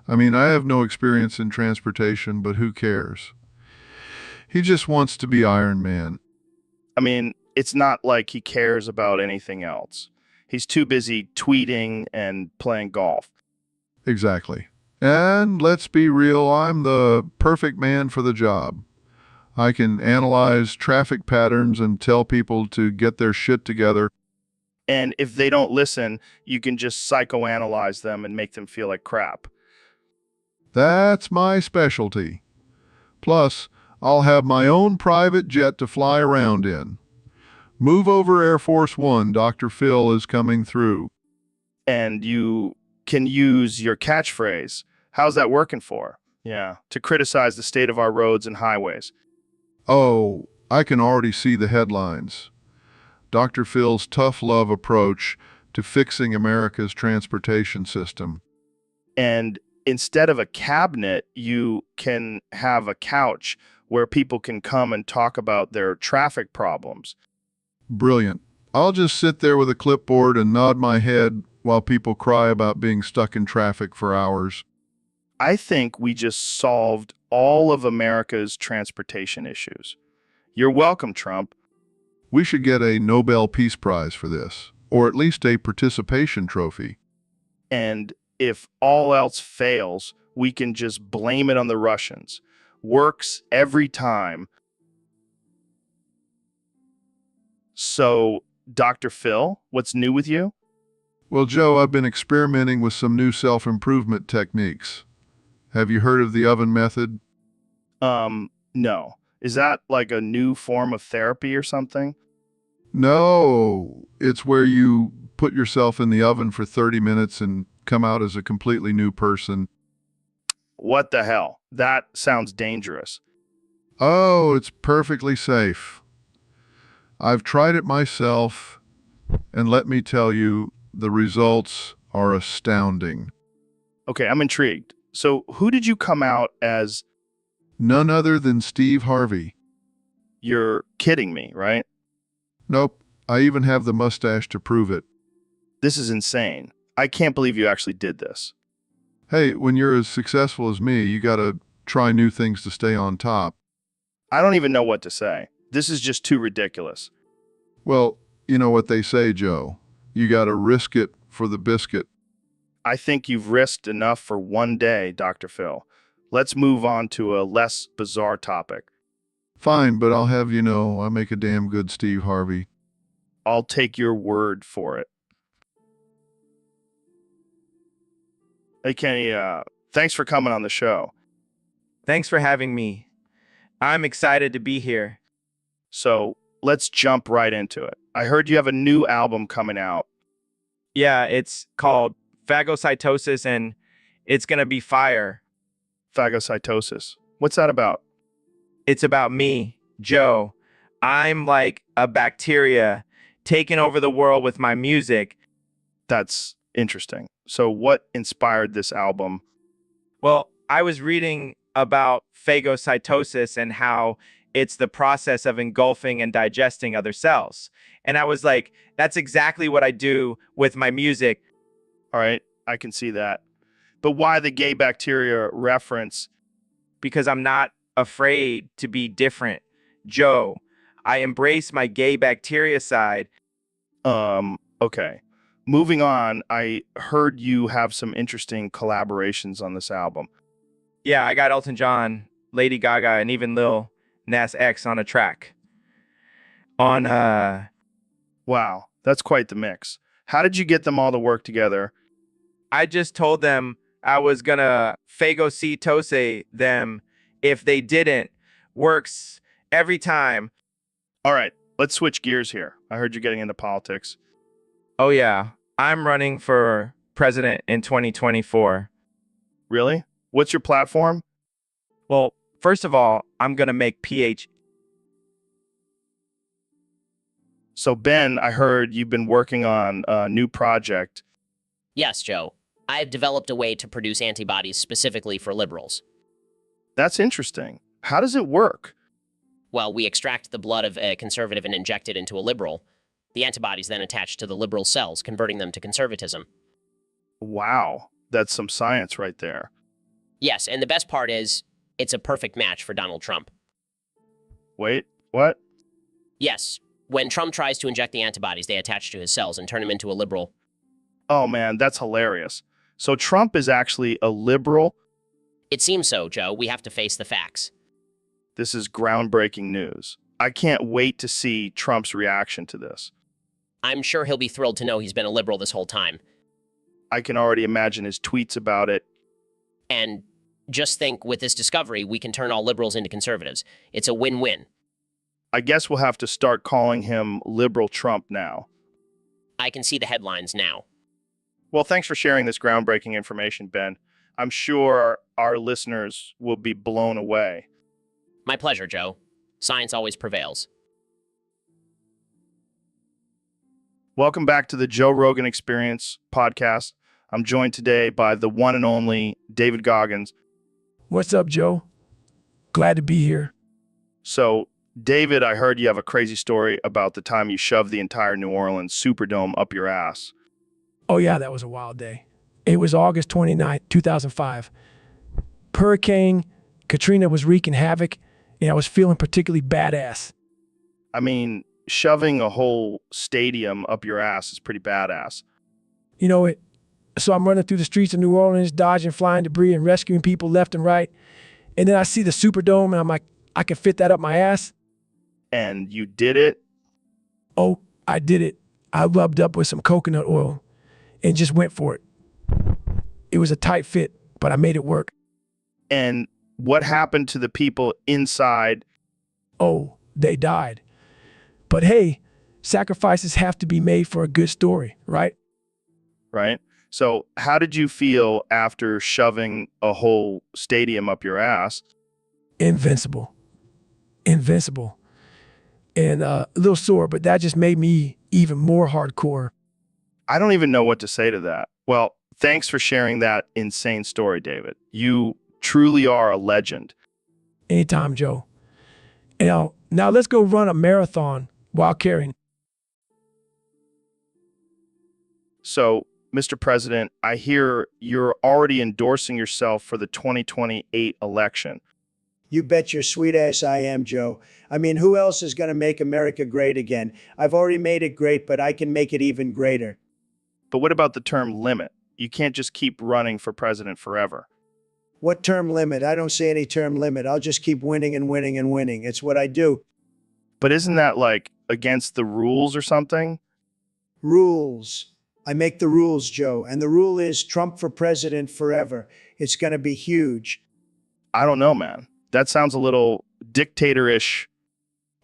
I mean, I have no experience in transportation, but who cares? He just wants to be Iron Man. I mean, it's not like he cares about anything else. He's too busy tweeting and playing golf. Exactly. And let's be real, I'm the perfect man for the job. I can analyze traffic patterns and tell people to get their shit together. And if they don't listen, you can just psychoanalyze them and make them feel like crap. That's my specialty. Plus, I'll have my own private jet to fly around in. Move over Air Force One, Dr. Phil is coming through. And you can use your catchphrase. How's that working for? Yeah, to criticize the state of our roads and highways. Oh, I can already see the headlines. Dr. Phil's tough love approach to fixing America's transportation system. And instead of a cabinet, you can have a couch where people can come and talk about their traffic problems. Brilliant. I'll just sit there with a clipboard and nod my head while people cry about being stuck in traffic for hours. I think we just solved all of America's transportation issues. You're welcome, Trump. We should get a Nobel Peace Prize for this, or at least a participation trophy. And if all else fails, we can just blame it on the Russians. Works every time. So, Dr. Phil, what's new with you? Well, Joe, I've been experimenting with some new self-improvement techniques. Have you heard of the oven method? No. Is that like a new form of therapy or something? No, it's where you put yourself in the oven for 30 minutes and come out as a completely new person. What the hell? That sounds dangerous. Oh, it's perfectly safe. I've tried it myself, and let me tell you, the results are astounding. Okay, I'm intrigued. So, who did you come out as? None other than Steve Harvey. You're kidding me, right? Nope, I even have the mustache to prove it. This is insane. I can't believe you actually did this. Hey, when you're as successful as me, you gotta try new things to stay on top. I don't even know what to say. This is just too ridiculous. Well, you know what they say, Joe. You gotta risk it for the biscuit. I think you've risked enough for one day, Dr. Phil. Let's move on to a less bizarre topic. Fine, but I'll have you know, I make a damn good Steve Harvey. I'll take your word for it. Hey, Kenny, thanks for coming on the show. Thanks for having me. I'm excited to be here. So let's jump right into it. I heard you have a new album coming out. Yeah, it's called Phagocytosis, and it's gonna be fire. Phagocytosis. What's that about? It's about me, Joe. I'm like a bacteria taking over the world with my music. That's interesting. So what inspired this album? Well, I was reading about phagocytosis and how it's the process of engulfing and digesting other cells. And I was like, that's exactly what I do with my music. All right, I can see that. But why the gay bacteria reference? Because I'm not afraid to be different. Joe, I embrace my gay bacteria side. Okay. Moving on, I heard you have some interesting collaborations on this album. Yeah, I got Elton John, Lady Gaga, and even Lil Nas X on a track. Wow, that's quite the mix. How did you get them all to work together? I just told them I was gonna phagocytose them if they didn't. Works every time. All right, let's switch gears here. I heard you're getting into politics. Oh yeah, I'm running for president in 2024. Really? What's your platform? Well, first of all, I'm gonna make PH. So Ben, I heard you've been working on a new project. Yes, Joe. I've developed a way to produce antibodies specifically for liberals. That's interesting. How does it work? Well, we extract the blood of a conservative and inject it into a liberal. The antibodies then attach to the liberal cells, converting them to conservatism. Wow, that's some science right there. Yes, and the best part is, it's a perfect match for Donald Trump. Wait, what? Yes, when Trump tries to inject the antibodies, they attach to his cells and turn him into a liberal. Oh man, that's hilarious. So Trump is actually a liberal? It seems so, Joe. We have to face the facts. This is groundbreaking news. I can't wait to see Trump's reaction to this. I'm sure he'll be thrilled to know he's been a liberal this whole time. I can already imagine his tweets about it. And just think, with this discovery, we can turn all liberals into conservatives. It's a win-win. I guess we'll have to start calling him Liberal Trump now. I can see the headlines now. Well, thanks for sharing this groundbreaking information, Ben. I'm sure our listeners will be blown away. My pleasure, Joe. Science always prevails. Welcome back to the Joe Rogan Experience podcast. I'm joined today by the one and only David Goggins. What's up, Joe? Glad to be here. So, David, I heard you have a crazy story about the time you shoved the entire New Orleans Superdome up your ass. Oh, yeah, that was a wild day. It was August 29th, 2005. Hurricane Katrina was wreaking havoc, and I was feeling particularly badass. I mean, shoving a whole stadium up your ass is pretty badass. You know it. So I'm running through the streets of New Orleans, dodging flying debris and rescuing people left and right. And then I see the Superdome, and I'm like, I can fit that up my ass. And you did it? Oh, I did it. I rubbed up with some coconut oil and just went for it. It was a tight fit, but I made it work. And what happened to the people inside? Oh, they died. But hey, sacrifices have to be made for a good story, right? Right? So how did you feel after shoving a whole stadium up your ass? Invincible. Invincible. And a little sore, but that just made me even more hardcore. I don't even know what to say to that. Well, thanks for sharing that insane story, David. You truly are a legend. Anytime, Joe. Now let's go run a marathon while carrying. So, Mr. President, I hear you're already endorsing yourself for the 2028 election. You bet your sweet ass I am, Joe. I mean, who else is going to make America great again? I've already made it great, but I can make it even greater. But what about the term limit? You can't just keep running for president forever. What term limit? I don't see any term limit. I'll just keep winning and winning and winning. It's what I do. But isn't that like against the rules or something? Rules. I make the rules, Joe. And the rule is Trump for president forever. It's going to be huge. I don't know, man. That sounds a little dictator-ish.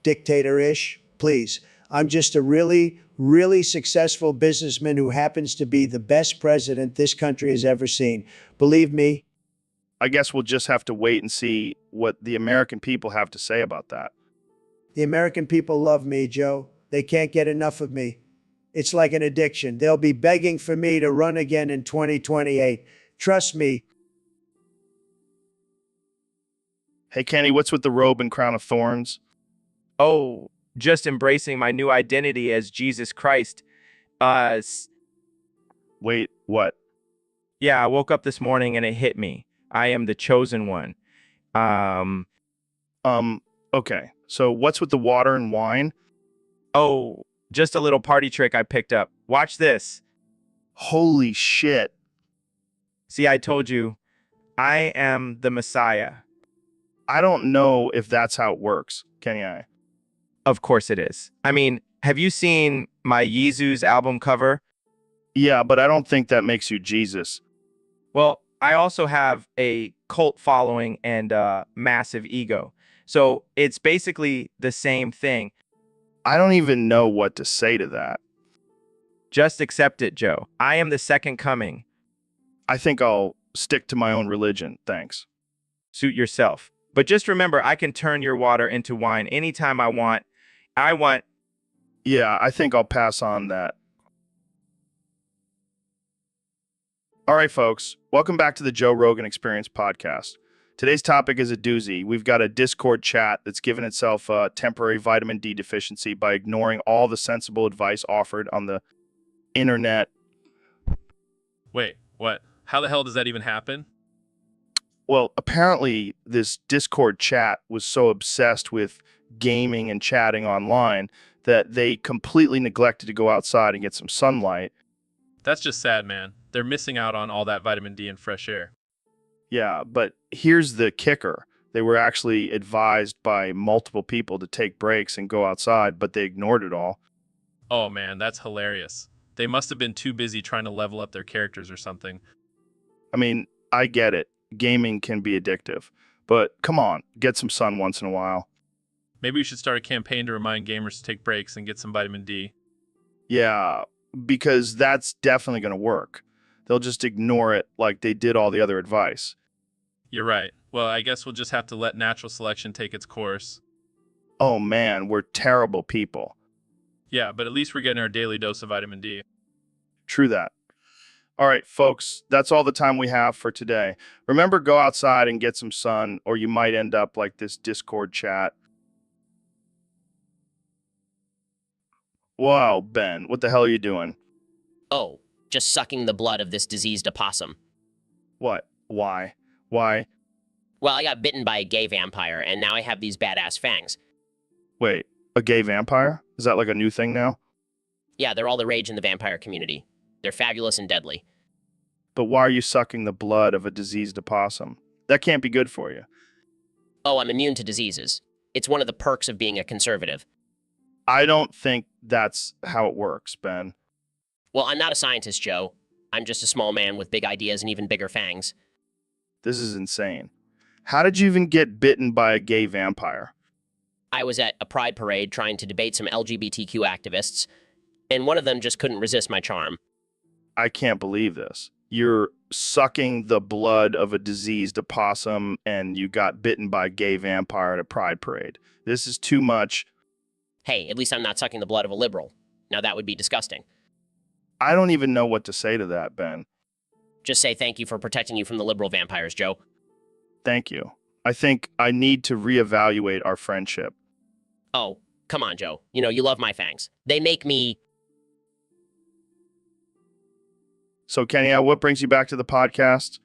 Dictator-ish? Please. I'm just a really, really successful businessman who happens to be the best president this country has ever seen. Believe me. I guess we'll just have to wait and see what the American people have to say about that. The American people love me, Joe. They can't get enough of me. It's like an addiction. They'll be begging for me to run again in 2028. Trust me. Hey, Kenny, what's with the robe and crown of thorns? Oh, just embracing my new identity as Jesus Christ. Wait, what? Yeah, I woke up this morning and it hit me. I am the chosen one. Okay. So what's with the water and wine? Oh, just a little party trick I picked up. Watch this. Holy shit. See, I told you, I am the Messiah. I don't know if that's how it works, Kenny. Of course it is. I mean, have you seen my Yeezus album cover? Yeah, but I don't think that makes you Jesus. Well, I also have a cult following and a massive ego. So it's basically the same thing. I don't even know what to say to that. Just accept it, Joe. I am the second coming. I think I'll stick to my own religion, thanks. Suit yourself. But just remember, I can turn your water into wine anytime I want. Yeah, I think I'll pass on that. All right, folks. Welcome back to the Joe Rogan Experience podcast. Today's topic is a doozy. We've got a Discord chat that's given itself a temporary vitamin D deficiency by ignoring all the sensible advice offered on the internet. Wait, What? How the hell does that even happen? Well, apparently this Discord chat was so obsessed with gaming and chatting online that they completely neglected to go outside and get some sunlight. That's just sad, man. They're missing out on all that vitamin D and fresh air. Yeah, but here's the kicker. They were actually advised by multiple people to take breaks and go outside, but they ignored it all. Oh man, that's hilarious. They must have been too busy trying to level up their characters or something. I mean, I get it. Gaming can be addictive, but come on, get some sun once in a while. Maybe we should start a campaign to remind gamers to take breaks and get some vitamin D. Yeah, because that's definitely going to work. They'll just ignore it like they did all the other advice. You're right. Well, I guess we'll just have to let natural selection take its course. Oh man, we're terrible people. Yeah, but at least we're getting our daily dose of vitamin D. True that. All right, folks, that's all the time we have for today. Remember, go outside and get some sun, or you might end up like this Discord chat. Wow, Ben, what the hell are you doing? Oh, just sucking the blood of this diseased opossum. What? Why? Why? Well, I got bitten by a gay vampire, and now I have these badass fangs. Wait, a gay vampire? Is that like a new thing now? Yeah, they're all the rage in the vampire community. They're fabulous and deadly. But why are you sucking the blood of a diseased opossum? That can't be good for you. Oh, I'm immune to diseases. It's one of the perks of being a conservative. I don't think that's how it works, Ben. Well, I'm not a scientist, Joe. I'm just a small man with big ideas and even bigger fangs. This is insane. How did you even get bitten by a gay vampire? I was at a pride parade trying to debate some LGBTQ activists, and one of them just couldn't resist my charm. I can't believe this. You're sucking the blood of a diseased opossum and you got bitten by a gay vampire at a pride parade. This is too much. Hey, at least I'm not sucking the blood of a liberal. Now that would be disgusting. I don't even know what to say to that, Ben. Just say thank you for protecting you from the liberal vampires, Joe. Thank you. I think I need to reevaluate our friendship. Oh, come on, Joe. You know, you love my fangs. They make me... So, Kenny, what brings you back to the podcast?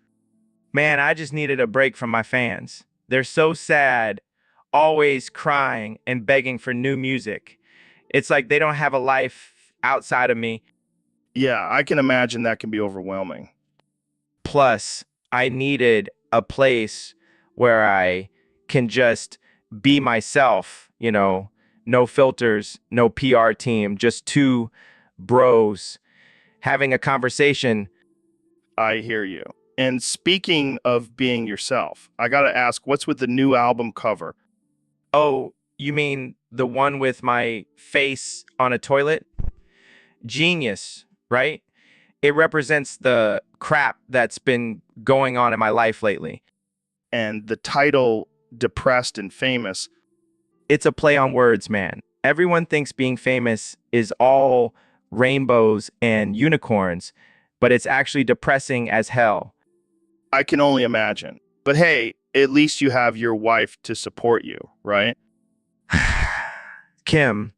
Man, I just needed a break from my fans. They're so sad, always crying and begging for new music. It's like they don't have a life outside of me. Yeah, I can imagine that can be overwhelming. Plus, I needed a place where I can just be myself, you know, no filters, no PR team, just two bros having a conversation. I hear you. And speaking of being yourself, I got to ask, what's with the new album cover? Oh, you mean the one with my face on a toilet? Genius, right? It represents the crap that's been going on in my life lately. And the title, Depressed and Famous. It's a play on words, man. Everyone thinks being famous is all rainbows and unicorns, but it's actually depressing as hell. I can only imagine. But hey, at least you have your wife to support you, right? Kim,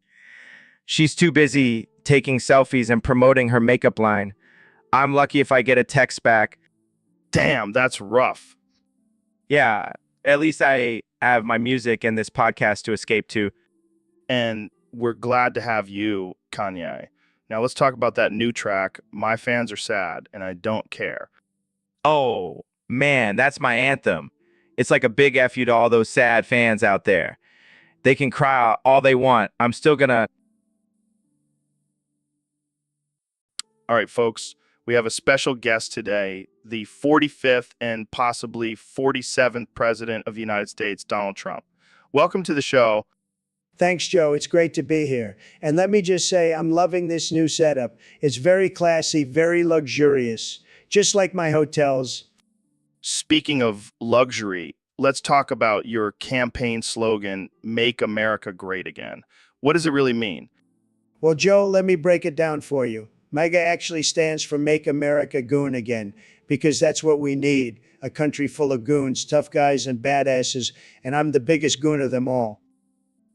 she's too busy taking selfies and promoting her makeup line. I'm lucky if I get a text back. Damn, that's rough. Yeah, at least I have my music and this podcast to escape to. And we're glad to have you, Kanye. Now let's talk about that new track, My Fans Are Sad, and I Don't Care. Oh, man, that's my anthem. It's like a big F you to all those sad fans out there. They can cry all they want. I'm still gonna... All right, folks, we have a special guest today, the 45th and possibly 47th President of the United States, Donald Trump. Welcome to the show. Thanks, Joe. It's great to be here. And let me just say, I'm loving this new setup. It's very classy, very luxurious, just like my hotels. Speaking of luxury, let's talk about your campaign slogan, Make America Great Again. What does it really mean? Well, Joe, let me break it down for you. MAGA actually stands for Make America Goon Again, because that's what we need, a country full of goons, tough guys and badasses, and I'm the biggest goon of them all.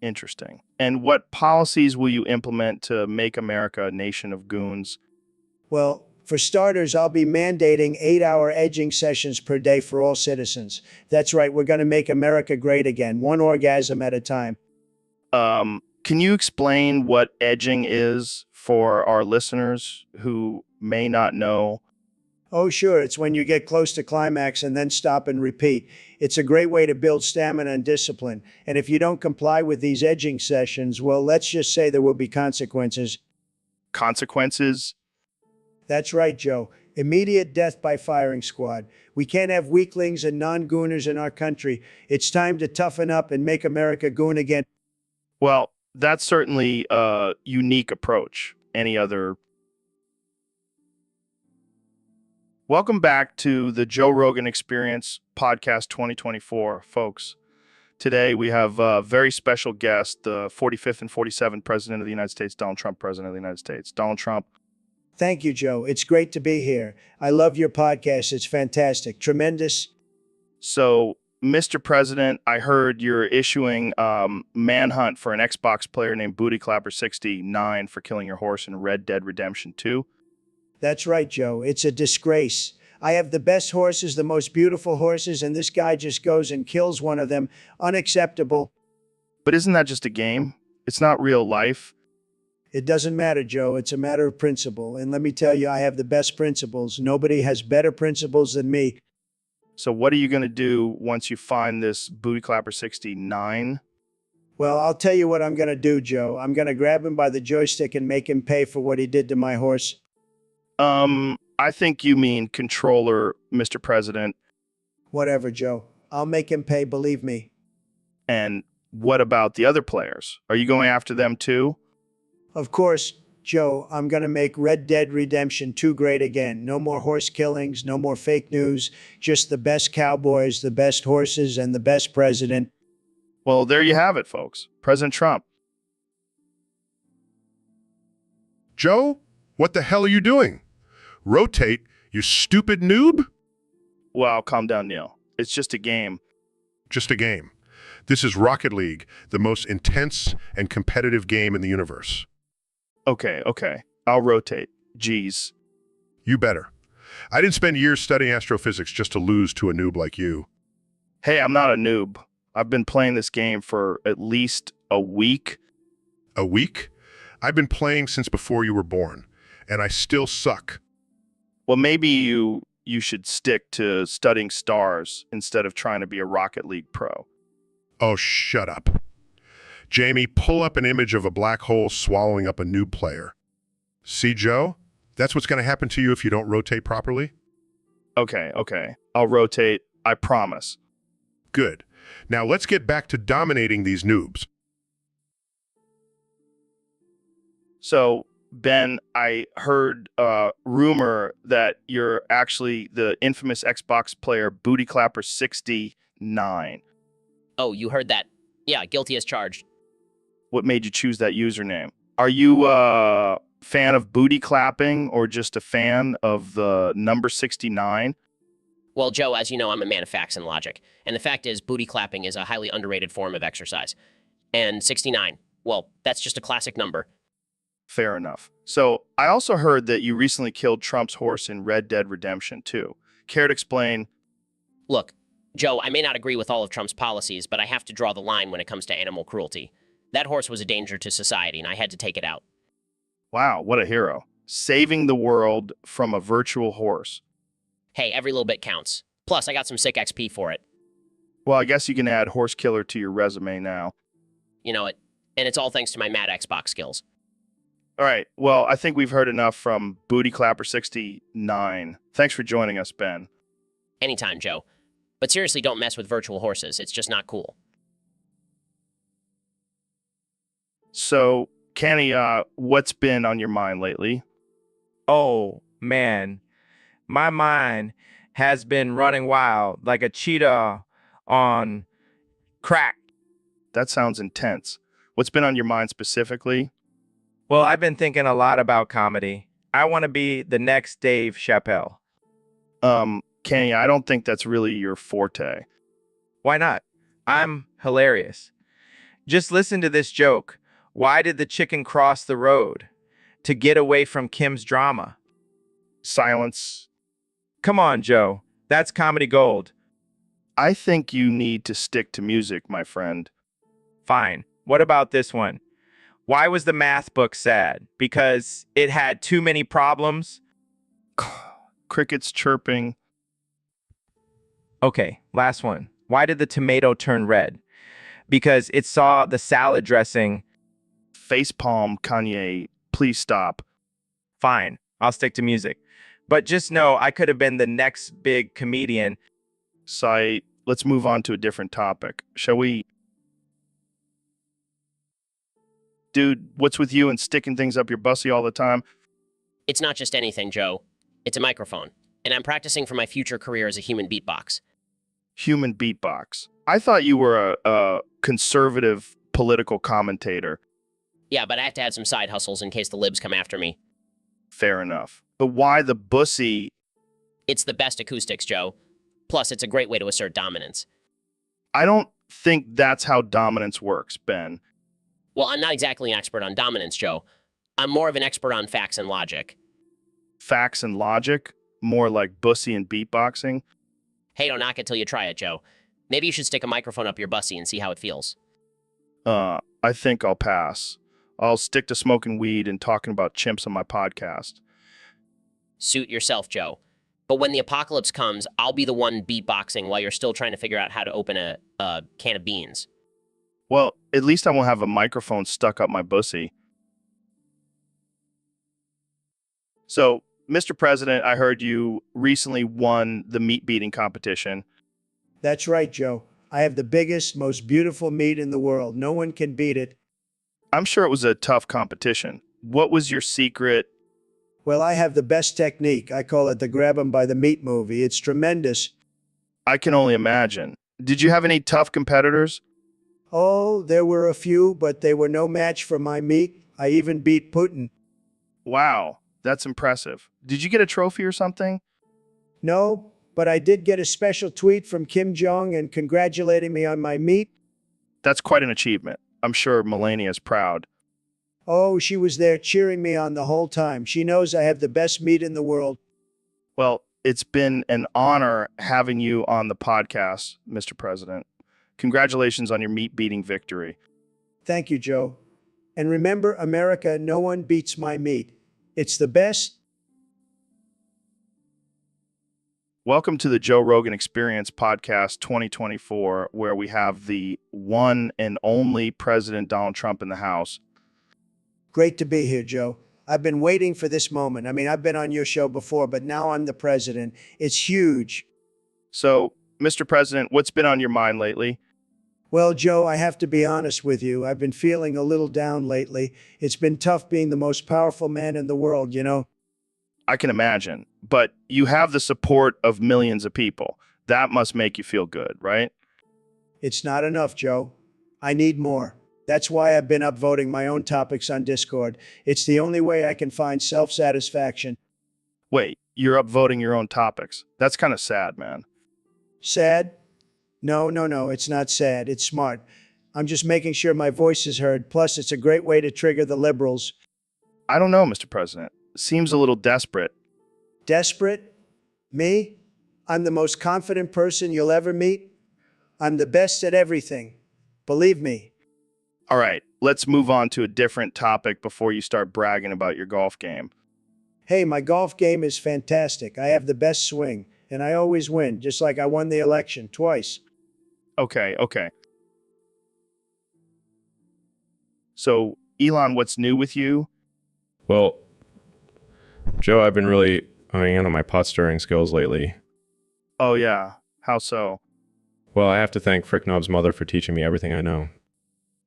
Interesting. And what policies will you implement to make America a nation of goons? Well, For starters, I'll be mandating 8-hour edging sessions per day for all citizens. That's right, we're going to make America great again, one orgasm at a time. Can you explain what edging is for our listeners who may not know? Oh, sure, it's when you get close to climax and then stop and repeat. It's a great way to build stamina and discipline. And if you don't comply with these edging sessions, well, let's just say there will be consequences. Consequences? That's right, Joe. Immediate death by firing squad. We can't have weaklings and non-gooners in our country. It's time to toughen up and make America goon again. Well, that's certainly a unique approach. Any other? Welcome back to the Joe Rogan Experience Podcast 2024, folks. Today we have a very special guest, the 45th and 47th President of the United States, Donald Trump, President of the United States. Donald Trump. Thank you, Joe. It's great to be here. I love your podcast. It's fantastic. Tremendous. So, Mr. President, I heard you're issuing manhunt for an Xbox player named BootyClapper69 for killing your horse in Red Dead Redemption 2. That's right, Joe. It's a disgrace. I have the best horses, the most beautiful horses, and this guy just goes and kills one of them. Unacceptable. But isn't that just a game? It's not real life. It doesn't matter, Joe. It's a matter of principle. And let me tell you, I have the best principles. Nobody has better principles than me. So what are you going to do once you find this BootyClapper69? Well, I'll tell you what I'm going to do, Joe. I'm going to grab him by the joystick and make him pay for what he did to my horse. I think you mean controller, Mr. President. Whatever, Joe. I'll make him pay, believe me. And what about the other players? Are you going after them too? Of course, Joe. I'm going to make Red Dead Redemption 2 great again. No more horse killings, no more fake news. Just the best cowboys, the best horses, and the best president. Well, there you have it, folks. President Trump. Joe, what the hell are you doing? Rotate, you stupid noob? Well, calm down, Neil. It's just a game. Just a game. This is Rocket League, the most intense and competitive game in the universe. Okay. I'll rotate. Jeez. You better. I didn't spend years studying astrophysics just to lose to a noob like you. Hey, I'm not a noob. I've been playing this game for at least a week. A week? I've been playing since before you were born, and I still suck. Well, maybe you should stick to studying stars instead of trying to be a Rocket League pro. Oh, shut up. Jamie, pull up an image of a black hole swallowing up a noob player. See, Joe? That's what's going to happen to you if you don't rotate properly. Okay. I'll rotate. I promise. Good. Now let's get back to dominating these noobs. So, Ben, I heard a rumor that you're actually the infamous Xbox player BootyClapper69. Oh, you heard that? Yeah, guilty as charged. What made you choose that username? Are you a fan of booty clapping or just a fan of the number 69? Well, Joe, as you know, I'm a man of facts and logic. And the fact is, booty clapping is a highly underrated form of exercise. And 69, well, that's just a classic number. Fair enough. So, I also heard that you recently killed Trump's horse in Red Dead Redemption 2. Care to explain? Look, Joe, I may not agree with all of Trump's policies, but I have to draw the line when it comes to animal cruelty. That horse was a danger to society, and I had to take it out. Wow, what a hero. Saving the world from a virtual horse. Hey, every little bit counts. Plus, I got some sick XP for it. Well, I guess you can add horse killer to your resume now. You know it. And it's all thanks to my mad Xbox skills. All right, well, I think we've heard enough from BootyClapper69. Thanks for joining us, Ben. Anytime, Joe. But seriously, don't mess with virtual horses. It's just not cool. So, Kenny, what's been on your mind lately? Oh, man. My mind has been running wild like a cheetah on crack. That sounds intense. What's been on your mind specifically? Well, I've been thinking a lot about comedy. I want to be the next Dave Chappelle. Kenny, I don't think that's really your forte. Why not? I'm hilarious. Just listen to this joke. Why did the chicken cross the road? To get away from Kim's drama. Silence. Come on, Joe. That's comedy gold. I think you need to stick to music, my friend. Fine. What about this one? Why was the math book sad? Because it had too many problems? Crickets chirping. Okay, last one. Why did the tomato turn red? Because it saw the salad dressing. Facepalm, Kanye. Please stop. Fine, I'll stick to music. But just know I could have been the next big comedian. Sai, let's move on to a different topic. Shall we? Dude, what's with you and sticking things up your bussy all the time? It's not just anything, Joe. It's a microphone. And I'm practicing for my future career as a human beatbox. Human beatbox. I thought you were a conservative political commentator. Yeah, but I have to have some side hustles in case the libs come after me. Fair enough. But why the bussy? It's the best acoustics, Joe. Plus, it's a great way to assert dominance. I don't think that's how dominance works, Ben. Well, I'm not exactly an expert on dominance, Joe. I'm more of an expert on facts and logic. Facts and logic? More like bussy and beatboxing? Hey, don't knock it till you try it, Joe. Maybe you should stick a microphone up your bussy and see how it feels. I think I'll pass. I'll stick to smoking weed and talking about chimps on my podcast. Suit yourself, Joe. But when the apocalypse comes, I'll be the one beatboxing while you're still trying to figure out how to open a can of beans. Well, at least I won't have a microphone stuck up my bussy. So, Mr. President, I heard you recently won the meat beating competition. That's right, Joe. I have the biggest, most beautiful meat in the world. No one can beat it. I'm sure it was a tough competition. What was your secret? Well, I have the best technique. I call it the grab 'em by the meat movie. It's tremendous. I can only imagine. Did you have any tough competitors? Oh, there were a few, but they were no match for my meat. I even beat Putin. Wow, that's impressive. Did you get a trophy or something? No, but I did get a special tweet from Kim Jong and congratulating me on my meat. That's quite an achievement. I'm sure Melania's proud. Oh, she was there cheering me on the whole time. She knows I have the best meat in the world. Well, it's been an honor having you on the podcast, Mr. President. Congratulations on your meat-beating victory. Thank you, Joe. And remember, America, no one beats my meat. It's the best. Welcome to the Joe Rogan Experience Podcast 2024, where we have the one and only President Donald Trump in the house. Great to be here, Joe. I've been waiting for this moment. I mean, I've been on your show before, but now I'm the president. It's huge. So, Mr. President, what's been on your mind lately? Well, Joe, I have to be honest with you. I've been feeling a little down lately. It's been tough being the most powerful man in the world, you know? I can imagine, but you have the support of millions of people. That must make you feel good, right? It's not enough, Joe. I need more. That's why I've been upvoting my own topics on Discord. It's the only way I can find self-satisfaction. Wait, you're upvoting your own topics. That's kind of sad, man. Sad? No, it's not sad. It's smart. I'm just making sure my voice is heard. Plus, it's a great way to trigger the liberals. I don't know, Mr. President. Seems a little desperate. Desperate? Me? I'm the most confident person you'll ever meet. I'm the best at everything. Believe me. All right, let's move on to a different topic before you start bragging about your golf game. Hey, my golf game is fantastic. I have the best swing, and I always win, just like I won the election twice. Okay. So, Elon, what's new with you? Well, Joe, I've been really honing in on my pot stirring skills lately. Oh, yeah. How so? Well, I have to thank Fricknob's mother for teaching me everything I know.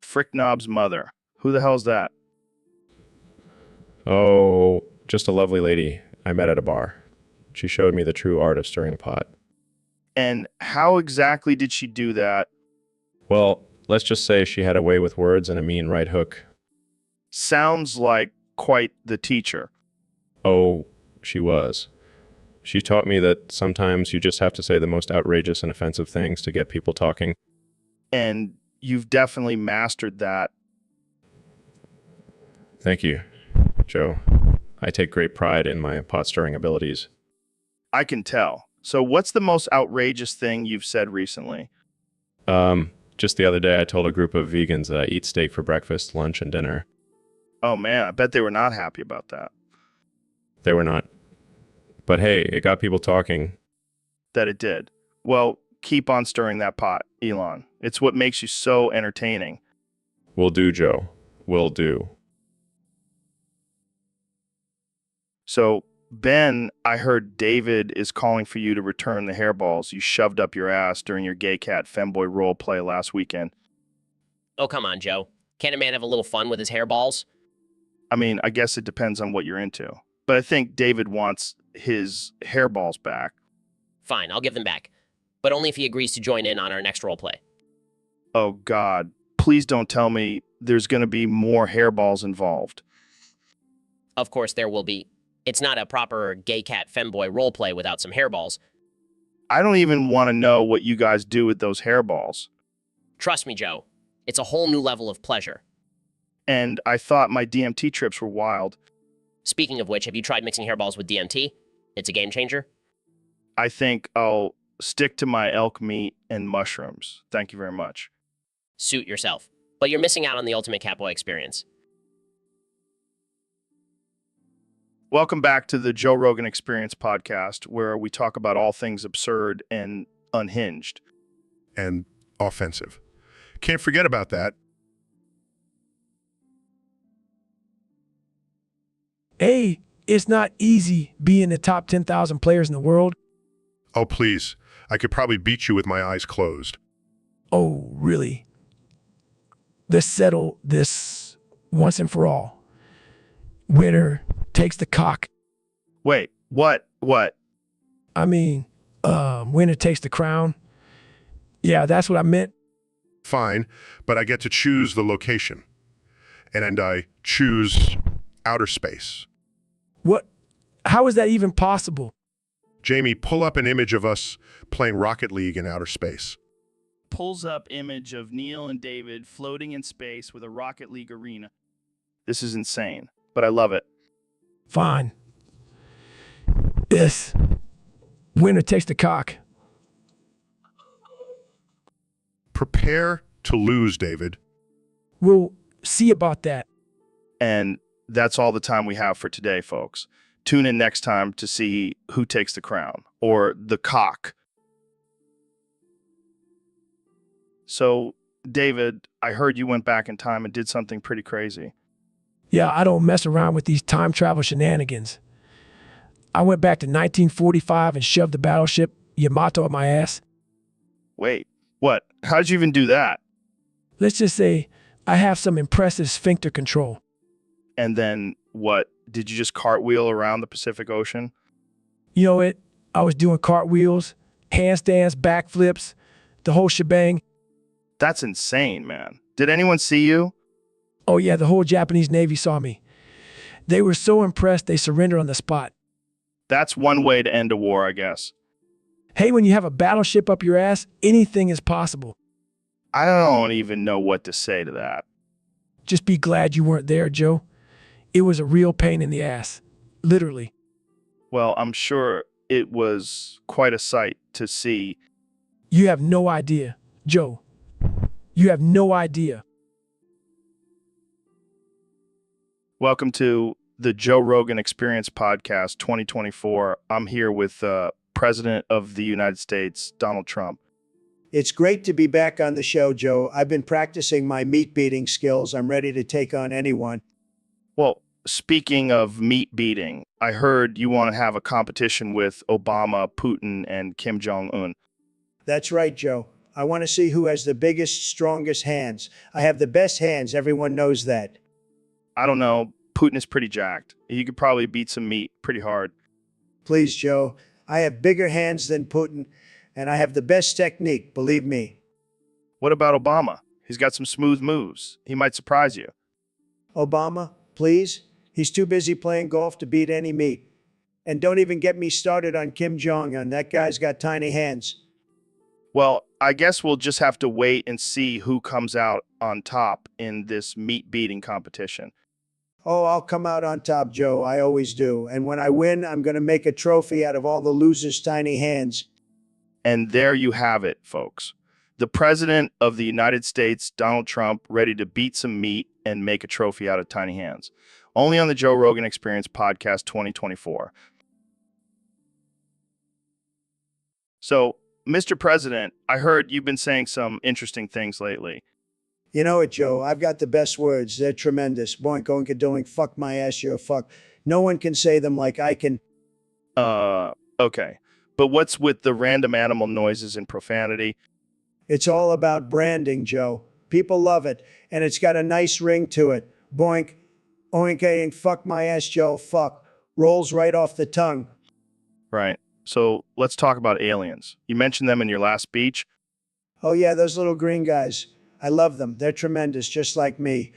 Fricknob's mother. Who the hell's that? Oh, just a lovely lady I met at a bar. She showed me the true art of stirring the pot. And how exactly did she do that? Well, let's just say she had a way with words and a mean right hook. Sounds like quite the teacher. Oh, she was. She taught me that sometimes you just have to say the most outrageous and offensive things to get people talking. And you've definitely mastered that. Thank you, Joe. I take great pride in my pot stirring abilities. I can tell. So what's the most outrageous thing you've said recently? Just the other day, I told a group of vegans that I eat steak for breakfast, lunch, and dinner. Oh man, I bet they were not happy about that. They were not. But hey, it got people talking. That it did. Well, keep on stirring that pot, Elon. It's what makes you so entertaining. Will do, Joe. Will do. So, Ben, I heard David is calling for you to return the hairballs you shoved up your ass during your gay cat femboy role play last weekend. Oh, come on, Joe. Can't a man have a little fun with his hairballs? I mean, I guess it depends on what you're into. But I think David wants his hairballs back. Fine, I'll give them back. But only if he agrees to join in on our next role play. Oh, God. Please don't tell me there's going to be more hairballs involved. Of course there will be. It's not a proper gay cat femboy role play without some hairballs. I don't even want to know what you guys do with those hairballs. Trust me, Joe. It's a whole new level of pleasure. And I thought my DMT trips were wild. Speaking of which, have you tried mixing hairballs with DMT? It's a game changer. I think I'll stick to my elk meat and mushrooms. Thank you very much. Suit yourself. But you're missing out on the ultimate catboy experience. Welcome back to the Joe Rogan Experience podcast, where we talk about all things absurd and unhinged. And offensive. Can't forget about that. Hey, it's not easy being the top 10,000 players in the world. Oh, please. I could probably beat you with my eyes closed. Oh, really? Let's settle this once and for all. Winner takes the cock. Wait, what? What? I mean, winner takes the crown. Yeah, that's what I meant. Fine, but I get to choose the location. And I choose outer space. What? How is that even possible? Jamie, pull up an image of us playing Rocket League in outer space. Pulls up image of Neil and David floating in space with a Rocket League arena. This is insane, but I love it. Fine. Yes. Winner takes the cock. Prepare to lose, David. We'll see about that. And that's all the time we have for today, folks. Tune in next time to see who takes the crown, or the cock. So, David, I heard you went back in time and did something pretty crazy. Yeah, I don't mess around with these time travel shenanigans. I went back to 1945 and shoved the battleship Yamato up my ass. Wait, what? How'd you even do that? Let's just say I have some impressive sphincter control. And then, what? Did you just cartwheel around the Pacific Ocean? You know it, I was doing cartwheels, handstands, backflips, the whole shebang. That's insane, man. Did anyone see you? Oh yeah, the whole Japanese Navy saw me. They were so impressed they surrendered on the spot. That's one way to end a war, I guess. Hey, when you have a battleship up your ass, anything is possible. I don't even know what to say to that. Just be glad you weren't there, Joe. It was a real pain in the ass. Literally. Well, I'm sure it was quite a sight to see. You have no idea, Joe. You have no idea. Welcome to the Joe Rogan Experience Podcast 2024. I'm here with President of the United States, Donald Trump. It's great to be back on the show, Joe. I've been practicing my meat beating skills. I'm ready to take on anyone. Well, speaking of meat beating, I heard you want to have a competition with Obama, Putin, and Kim Jong-un. That's right, Joe. I want to see who has the biggest, strongest hands. I have the best hands. Everyone knows that. I don't know. Putin is pretty jacked. He could probably beat some meat pretty hard. Please, Joe. I have bigger hands than Putin, and I have the best technique, believe me. What about Obama? He's got some smooth moves. He might surprise you. Obama, please? He's too busy playing golf to beat any meat. And don't even get me started on Kim Jong-un. That guy's got tiny hands. Well, I guess we'll just have to wait and see who comes out on top in this meat beating competition. Oh, I'll come out on top, Joe. I always do. And when I win, I'm going to make a trophy out of all the losers' tiny hands. And there you have it, folks. The President of the United States, Donald Trump, ready to beat some meat and make a trophy out of tiny hands. Only on the Joe Rogan Experience Podcast 2024. So, Mr. President, I heard you've been saying some interesting things lately. You know it, Joe. I've got the best words. They're tremendous. Boink, oink, a doink, fuck my ass, you're a fuck. No one can say them like I can. Okay. But what's with the random animal noises and profanity? It's all about branding, Joe. People love it, and it's got a nice ring to it. Boink, oink, oink, fuck my ass, Joe, fuck. Rolls right off the tongue. Right. So let's talk about aliens. You mentioned them in your last speech. Oh yeah, those little green guys. I love them. They're tremendous, just like me.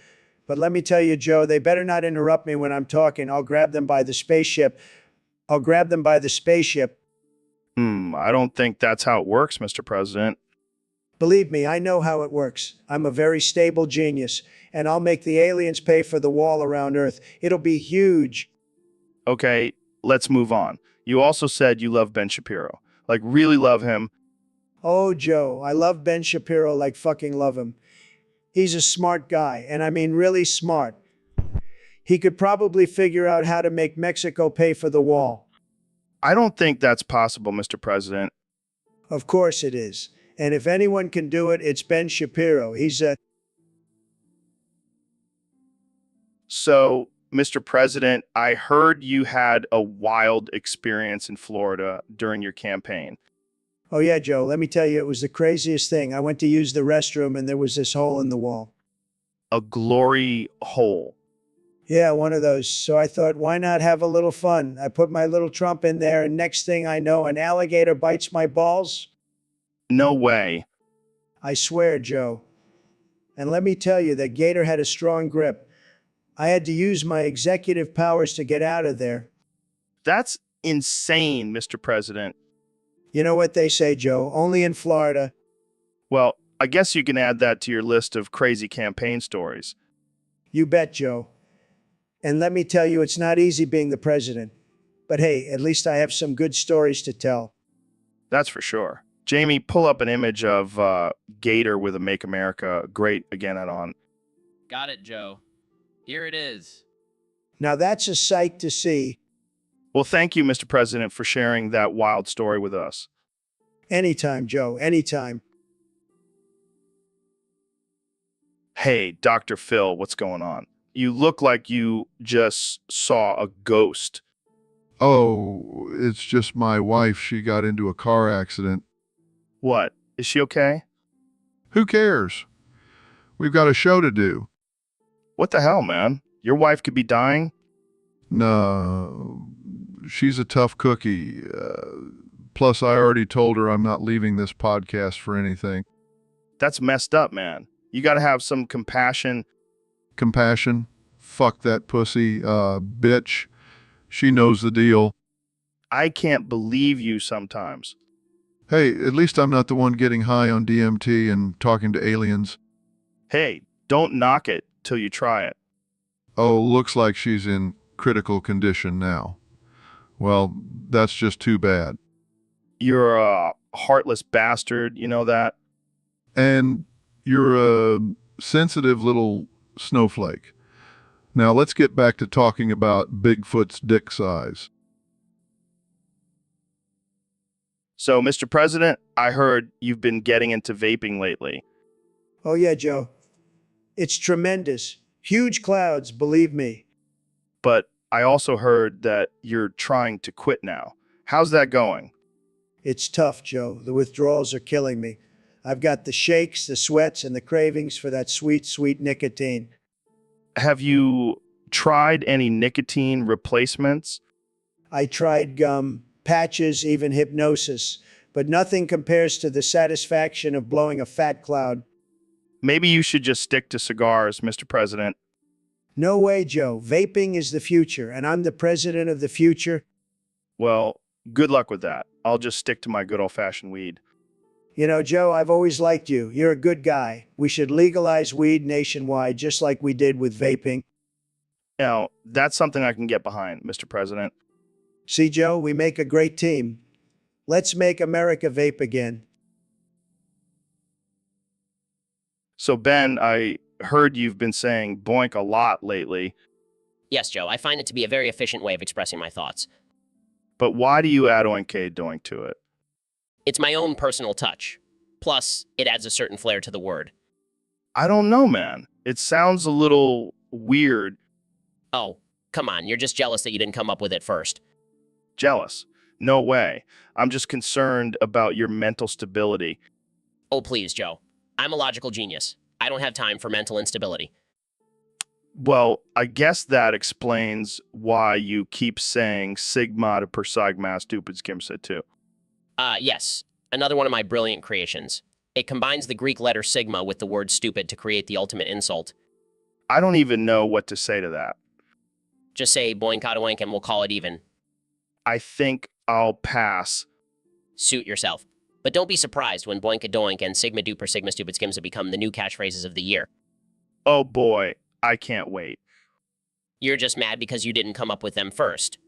But let me tell you, Joe, they better not interrupt me when I'm talking. I'll grab them by the spaceship. I don't think that's how it works, Mr. President. Believe me, I know how it works. I'm a very stable genius, and I'll make the aliens pay for the wall around Earth. It'll be huge. Okay, let's move on. You also said you love Ben Shapiro. Like, really love him. Oh, Joe, I love Ben Shapiro like fucking love him. He's a smart guy, and I mean really smart. He could probably figure out how to make Mexico pay for the wall. I don't think that's possible, Mr. President. Of course it is. And if anyone can do it, it's Ben Shapiro. He's a... So, Mr. President, I heard you had a wild experience in Florida during your campaign. Oh yeah, Joe, let me tell you, it was the craziest thing. I went to use the restroom and there was this hole in the wall. A glory hole. Yeah, one of those. So I thought, why not have a little fun? I put my little Trump in there, and next thing I know, an alligator bites my balls. No way. I swear, Joe. And let me tell you, that gator had a strong grip. I had to use my executive powers to get out of there. That's insane, Mr. President. You know what they say, Joe? Only in Florida. Well, I guess you can add that to your list of crazy campaign stories. You bet, Joe. And let me tell you, it's not easy being the president. But hey, at least I have some good stories to tell. That's for sure. Jamie, pull up an image of Gator with a Make America Great Again on. Got it, Joe. Here it is. Now that's a sight to see. Well, thank you, Mr. President, for sharing that wild story with us. Anytime, Joe, anytime. Hey, Dr. Phil, what's going on? You look like you just saw a ghost. Oh, it's just my wife. She got into a car accident. What? Is she okay? Who cares? We've got a show to do. What the hell, man? Your wife could be dying? No, she's a tough cookie. Plus, I already told her I'm not leaving this podcast for anything. That's messed up, man. You gotta have some compassion. Compassion? Fuck that pussy, bitch. She knows the deal. I can't believe you sometimes. Hey, at least I'm not the one getting high on DMT and talking to aliens. Hey, don't knock it till you try it. Oh, looks like she's in critical condition now. Well, that's just too bad. You're a heartless bastard, you know that? And you're a sensitive little snowflake. Now let's get back to talking about Bigfoot's dick size. So, Mr. President, I heard you've been getting into vaping lately. Oh yeah, Joe. It's tremendous. Huge clouds, believe me. But I also heard that you're trying to quit now. How's that going? It's tough, Joe. The withdrawals are killing me. I've got the shakes, the sweats, and the cravings for that sweet, sweet nicotine. Have you tried any nicotine replacements? I tried gum, patches, even hypnosis, but nothing compares to the satisfaction of blowing a fat cloud. Maybe you should just stick to cigars, Mr. President. No way, Joe. Vaping is the future, and I'm the president of the future. Well, good luck with that. I'll just stick to my good old-fashioned weed. You know, Joe, I've always liked you. You're a good guy. We should legalize weed nationwide, just like we did with vaping. Now, that's something I can get behind, Mr. President. See, Joe, we make a great team. Let's make America vape again. So, Ben, I heard you've been saying boink a lot lately, Yes, Joe, I find it to be a very efficient way of expressing my thoughts. but why do you add oink doink to it? It's my own personal touch. Plus, it adds a certain flair to the word. I don't know, man. It sounds a little weird. Oh, come on, you're just jealous that you didn't come up with it first. Jealous. No way. I'm just concerned about your mental stability. Oh, please, Joe. I'm a logical genius. I don't have time for mental instability. Well, I guess that explains why you keep saying sigma to per sigma stupid skimset too. Yes. Another one of my brilliant creations. It combines the Greek letter sigma with the word stupid to create the ultimate insult. I don't even know what to say to that. Just say boinkadawank and we'll call it even. I think I'll pass. Suit yourself. But don't be surprised when boinkadoink and sigma duper sigma stupid skims have become the new catchphrases of the year. Oh boy, I can't wait. You're just mad because you didn't come up with them first.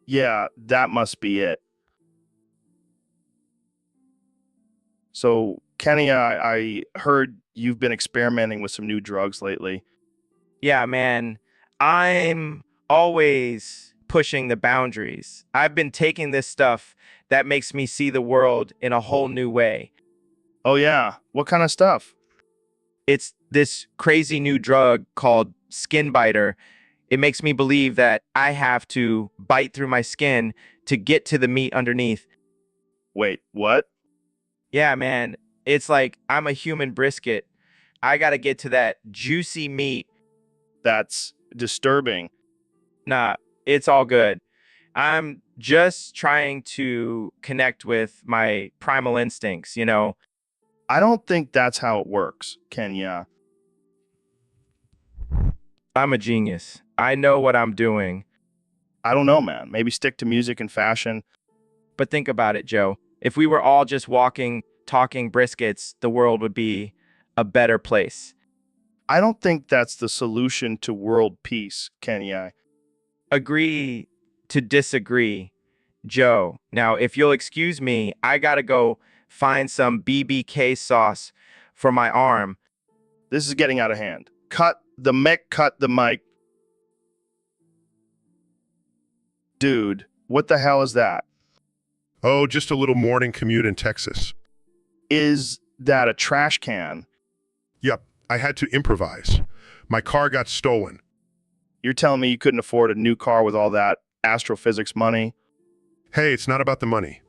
Yeah, that must be it. So, Kenny, I heard you've been experimenting with some new drugs lately. Yeah, man. I'm always pushing the boundaries. I've been taking this stuff that makes me see the world in a whole new way. Oh yeah, what kind of stuff? It's this crazy new drug called Skin Biter. It makes me believe that I have to bite through my skin to get to the meat underneath. Wait, what? Yeah, man. It's like I'm a human brisket. I got to get to that juicy meat. That's disturbing. Nah, it's all good. I'm just trying to connect with my primal instincts, you know? I don't think that's how it works, Kenya. I'm a genius. I know what I'm doing. I don't know, man. Maybe stick to music and fashion. But think about it, Joe. If we were all just walking, talking briskets, the world would be a better place. I don't think that's the solution to world peace, Kenya. Agree to disagree, Joe. Now, if you'll excuse me, I gotta go find some BBK sauce for my arm. This is getting out of hand. Cut the mic. Dude, what the hell is that? Oh, just a little morning commute in Texas. Is that a trash can? Yep, I had to improvise. My car got stolen. You're telling me you couldn't afford a new car with all that astrophysics money? Hey, it's not about the money.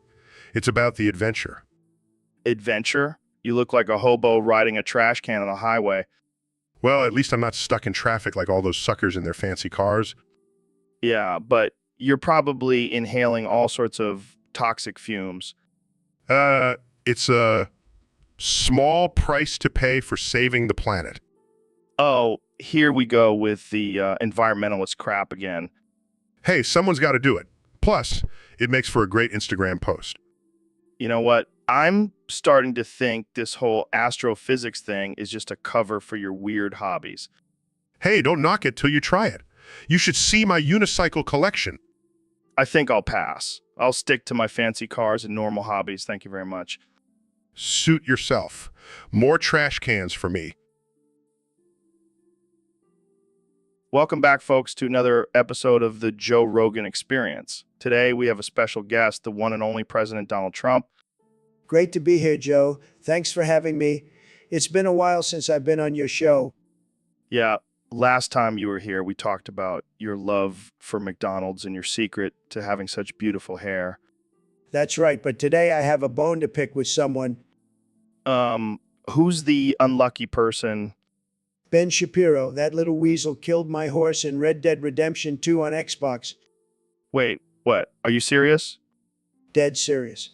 It's about the adventure. Adventure? You look like a hobo riding a trash can on the highway. Well, at least I'm not stuck in traffic like all those suckers in their fancy cars. Yeah, but you're probably inhaling all sorts of toxic fumes. It's a small price to pay for saving the planet. Oh, here we go with the environmentalist crap again. Hey, someone's got to do it. Plus, it makes for a great Instagram post. You know what? I'm starting to think this whole astrophysics thing is just a cover for your weird hobbies. Hey, don't knock it till you try it. You should see my unicycle collection. I think I'll pass. I'll stick to my fancy cars and normal hobbies. Thank you very much. Suit yourself. More trash cans for me. Welcome back, folks, to another episode of the Joe Rogan Experience. Today, we have a special guest, the one and only President Donald Trump. Great to be here, Joe. Thanks for having me. It's been a while since I've been on your show. Yeah, last time you were here, we talked about your love for McDonald's and your secret to having such beautiful hair. That's right, but today I have a bone to pick with someone. Who's the unlucky person? Ben Shapiro, that little weasel killed my horse in Red Dead Redemption 2 on Xbox. Wait, what? Are you serious? Dead serious.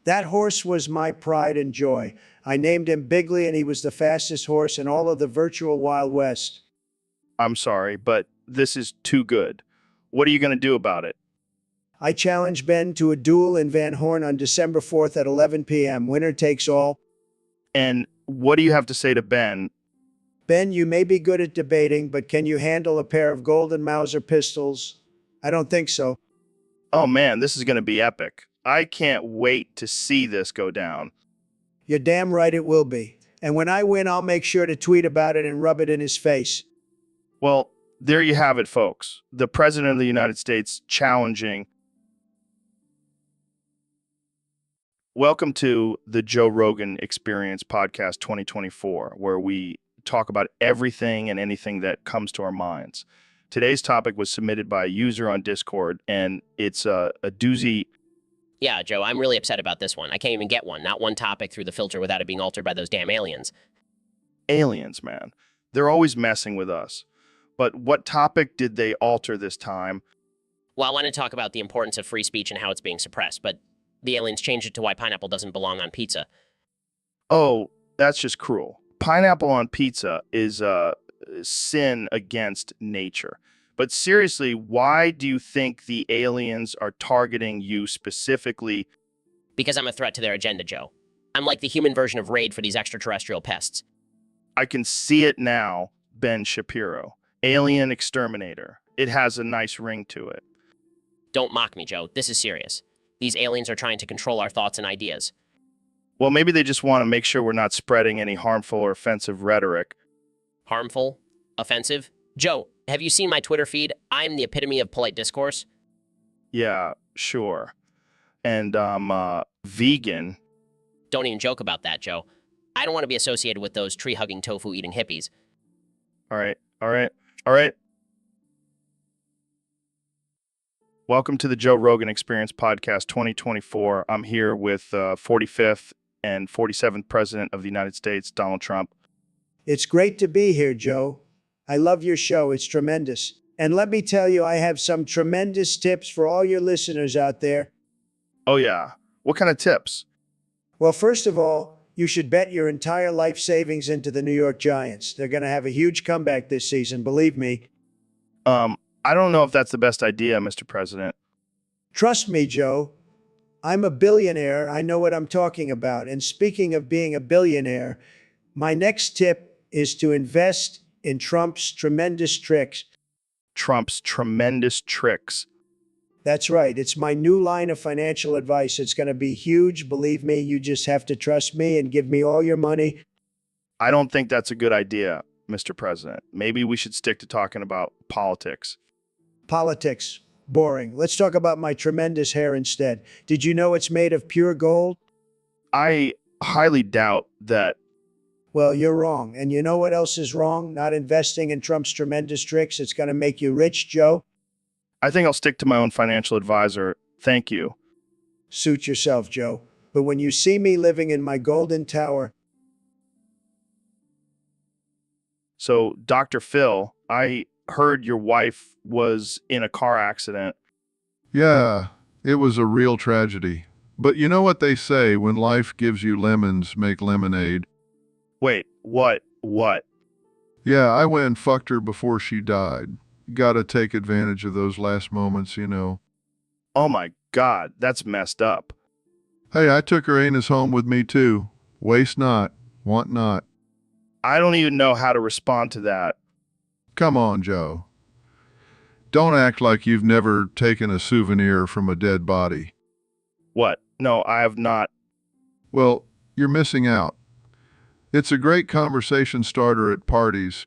That horse was my pride and joy. I named him Bigley, and he was the fastest horse in all of the virtual Wild West. I'm sorry, but this is too good. What are you going to do about it? I challenge Ben to a duel in Van Horn on December 4th at 11 p.m. Winner takes all. And what do you have to say to Ben? Ben, you may be good at debating, but can you handle a pair of golden Mauser pistols? I don't think so. Oh man, this is going to be epic. I can't wait to see this go down. You're damn right it will be. And when I win, I'll make sure to tweet about it and rub it in his face. Well, there you have it, folks. The President of the United States challenging. Welcome to the Joe Rogan Experience Podcast 2024, where we talk about everything and anything that comes to our minds. Today's topic was submitted by a user on Discord, and it's a doozy. Yeah, Joe, I'm really upset about this one. I can't even get one. Not one topic through the filter without it being altered by those damn aliens. Aliens, man. They're always messing with us. But what topic did they alter this time? Well, I want to talk about the importance of free speech and how it's being suppressed, but the aliens changed it to why pineapple doesn't belong on pizza. Oh, that's just cruel. Pineapple on pizza is a sin against nature. But seriously, why do you think the aliens are targeting you specifically? Because I'm a threat to their agenda, Joe. I'm like the human version of Raid for these extraterrestrial pests. I can see it now, Ben Shapiro. Alien exterminator. It has a nice ring to it. Don't mock me, Joe. This is serious. These aliens are trying to control our thoughts and ideas. Well, maybe they just want to make sure we're not spreading any harmful or offensive rhetoric. Harmful? Offensive? Joe, have you seen my Twitter feed? I'm the epitome of polite discourse. Yeah, sure. And vegan. Don't even joke about that, Joe. I don't want to be associated with those tree-hugging, tofu-eating hippies. All right. Welcome to the Joe Rogan Experience Podcast 2024. I'm here with 45th and 47th President of the United States, Donald Trump. It's great to be here, Joe. I love your show. It's tremendous. And let me tell you, I have some tremendous tips for all your listeners out there. Oh, yeah. What kind of tips? Well, first of all, you should bet your entire life savings into the New York Giants. They're going to have a huge comeback this season, believe me. I don't know if that's the best idea, Mr. President. Trust me, Joe. I'm a billionaire. I know what I'm talking about. And speaking of being a billionaire, my next tip is to invest in Trump's tremendous tricks. Trump's tremendous tricks. That's right. It's my new line of financial advice. It's going to be huge. Believe me, you just have to trust me and give me all your money. I don't think that's a good idea, Mr. President. Maybe we should stick to talking about politics. Politics. Boring. Let's talk about my tremendous hair instead. Did you know it's made of pure gold? I highly doubt that. Well, you're wrong. And you know what else is wrong? Not investing in Trump's tremendous tricks. It's going to make you rich, Joe. I think I'll stick to my own financial advisor. Thank you. Suit yourself, Joe. But when you see me living in my golden tower. So, Dr. Phil, I heard your wife was in a car accident. Yeah, it was a real tragedy. But you know what they say, when life gives you lemons, make lemonade. Wait, what? What? Yeah, I went and fucked her before she died. Gotta take advantage of those last moments, you know. Oh my God, that's messed up. Hey, I took her anus home with me too. Waste not, want not. I don't even know how to respond to that. Come on, Joe. Don't act like you've never taken a souvenir from a dead body. What? No, I have not. Well, you're missing out. It's a great conversation starter at parties.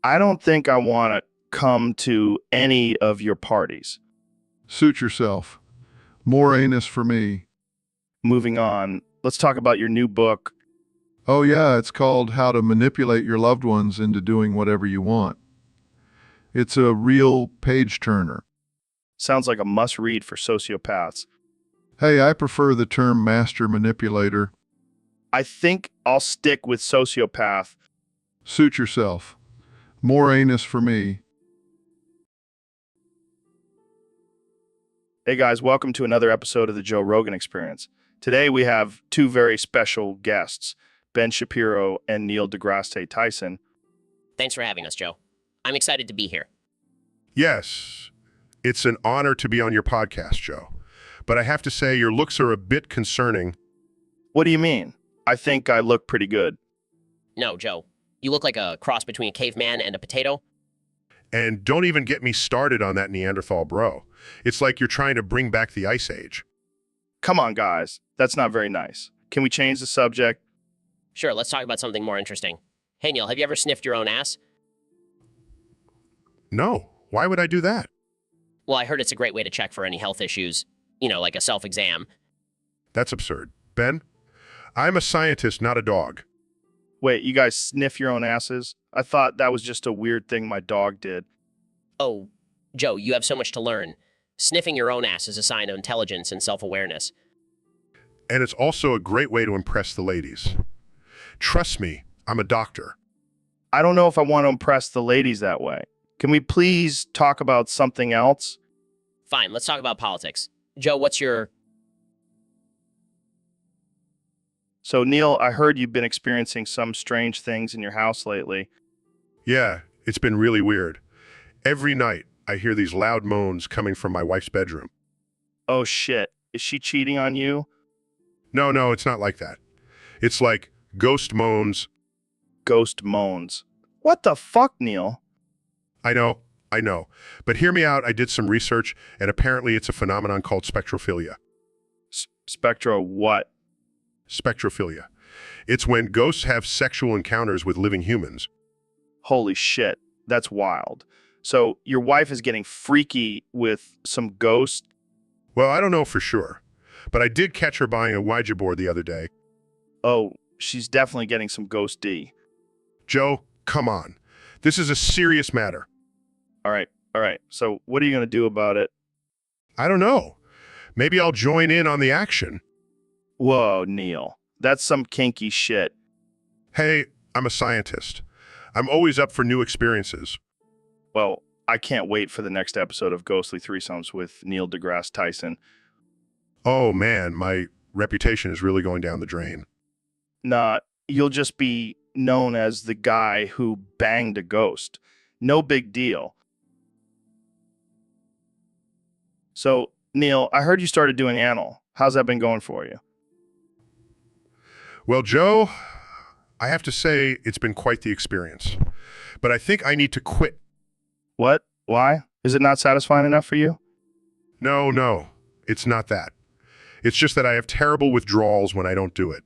I don't think I want to come to any of your parties. Suit yourself. More anus for me. Moving on, let's talk about your new book. Oh yeah, it's called How to Manipulate Your Loved Ones into Doing Whatever You Want. It's a real page-turner. Sounds like a must-read for sociopaths. Hey, I prefer the term master manipulator. I think I'll stick with sociopath. Suit yourself. More anus for me. Hey guys, welcome to another episode of the Joe Rogan Experience. Today we have two very special guests, Ben Shapiro and Neil deGrasse Tyson. Thanks for having us, Joe. I'm excited to be here. Yes, it's an honor to be on your podcast, Joe. But I have to say your looks are a bit concerning. What do you mean? I think I look pretty good. No, Joe. You look like a cross between a caveman and a potato. And don't even get me started on that Neanderthal bro. It's like you're trying to bring back the Ice Age. Come on, guys. That's not very nice. Can we change the subject? Sure, let's talk about something more interesting. Hey, Neil, have you ever sniffed your own ass? No, why would I do that? Well, I heard it's a great way to check for any health issues, like a self-exam. That's absurd. Ben, I'm a scientist, not a dog. Wait, you guys sniff your own asses? I thought that was just a weird thing my dog did. Oh, Joe, you have so much to learn. Sniffing your own ass is a sign of intelligence and self-awareness. And it's also a great way to impress the ladies. Trust me, I'm a doctor. I don't know if I want to impress the ladies that way. Can we please talk about something else? Fine, let's talk about politics. Joe, what's your... So, Neil, I heard you've been experiencing some strange things in your house lately. Yeah, it's been really weird. Every night, I hear these loud moans coming from my wife's bedroom. Oh, shit. Is she cheating on you? No, it's not like that. It's like ghost moans. Ghost moans. What the fuck, Neil? I know. But hear me out, I did some research, and apparently it's a phenomenon called spectrophilia. Spectro what? Spectrophilia. It's when ghosts have sexual encounters with living humans. Holy shit. That's wild. So, your wife is getting freaky with some ghost? Well, I don't know for sure, but I did catch her buying a Ouija board the other day. Oh, she's definitely getting some ghost D. Joe, come on. This is a serious matter. All right. So, what are you going to do about it? I don't know. Maybe I'll join in on the action. Whoa, Neil. That's some kinky shit. Hey, I'm a scientist. I'm always up for new experiences. Well, I can't wait for the next episode of Ghostly Threesomes with Neil deGrasse Tyson. Oh man, my reputation is really going down the drain. Nah, you'll just be known as the guy who banged a ghost. No big deal. So, Neil, I heard you started doing anal. How's that been going for you? Well, Joe, I have to say it's been quite the experience. But I think I need to quit. What? Why? Is it not satisfying enough for you? No, it's not that. It's just that I have terrible withdrawals when I don't do it.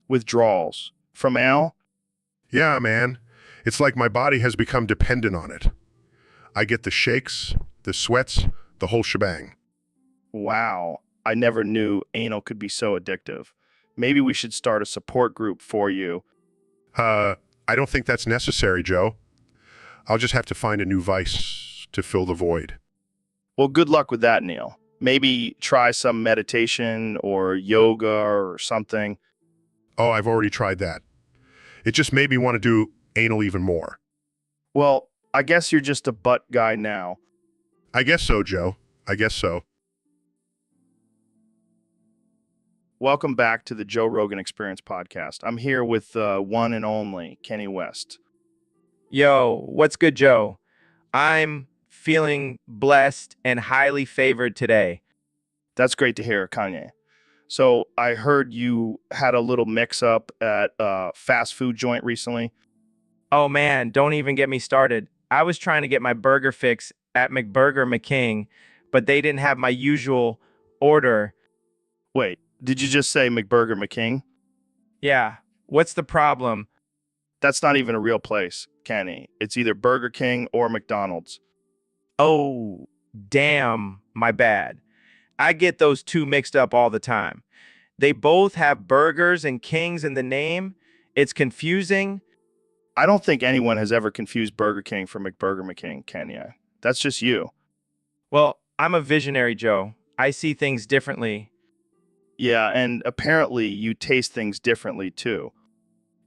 Withdrawals? From Al? Yeah, man. It's like my body has become dependent on it. I get the shakes, the sweats, the whole shebang. Wow. I never knew anal could be so addictive. Maybe we should start a support group for you. I don't think that's necessary, Joe. I'll just have to find a new vice to fill the void. Well, good luck with that, Neil. Maybe try some meditation or yoga or something. Oh, I've already tried that. It just made me want to do anal even more. Well, I guess you're just a butt guy now. I guess so, Joe. I guess so. Welcome back to the Joe Rogan Experience podcast. I'm here with the one and only Kenny West. Yo, what's good, Joe? I'm feeling blessed and highly favored today. That's great to hear, Kanye. So I heard you had a little mix-up at a fast food joint recently. Oh man, don't even get me started. I was trying to get my burger fix at McBurger McKing, but they didn't have my usual order. Wait, did you just say McBurger McKing? Yeah, what's the problem? That's not even a real place, Kenny. It's either Burger King or McDonald's. Oh, damn, my bad. I get those two mixed up all the time. They both have burgers and kings in the name. It's confusing. I don't think anyone has ever confused Burger King for McBurger McKing, Kenya. That's just you. Well, I'm a visionary, Joe. I see things differently. Yeah, and apparently you taste things differently too.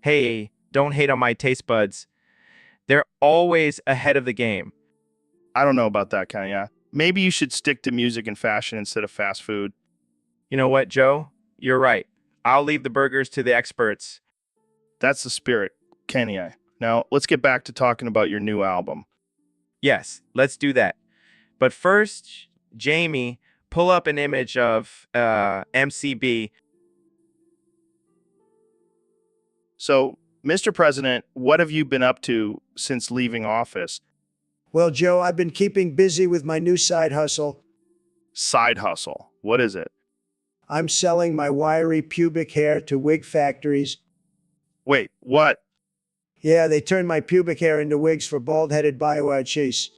Hey, don't hate on my taste buds. They're always ahead of the game. I don't know about that, Kenya. Maybe you should stick to music and fashion instead of fast food. You know what, Joe? You're right. I'll leave the burgers to the experts. That's the spirit, Kenya. Now, let's get back to talking about your new album. Yes, let's do that. But first, Jamie, pull up an image of MCB. So, Mr. President, what have you been up to since leaving office? Well, Joe, I've been keeping busy with my new side hustle. Side hustle. What is it? I'm selling my wiry pubic hair to wig factories. Wait, what? Yeah, they turn my pubic hair into wigs for bald-headed bioarchies.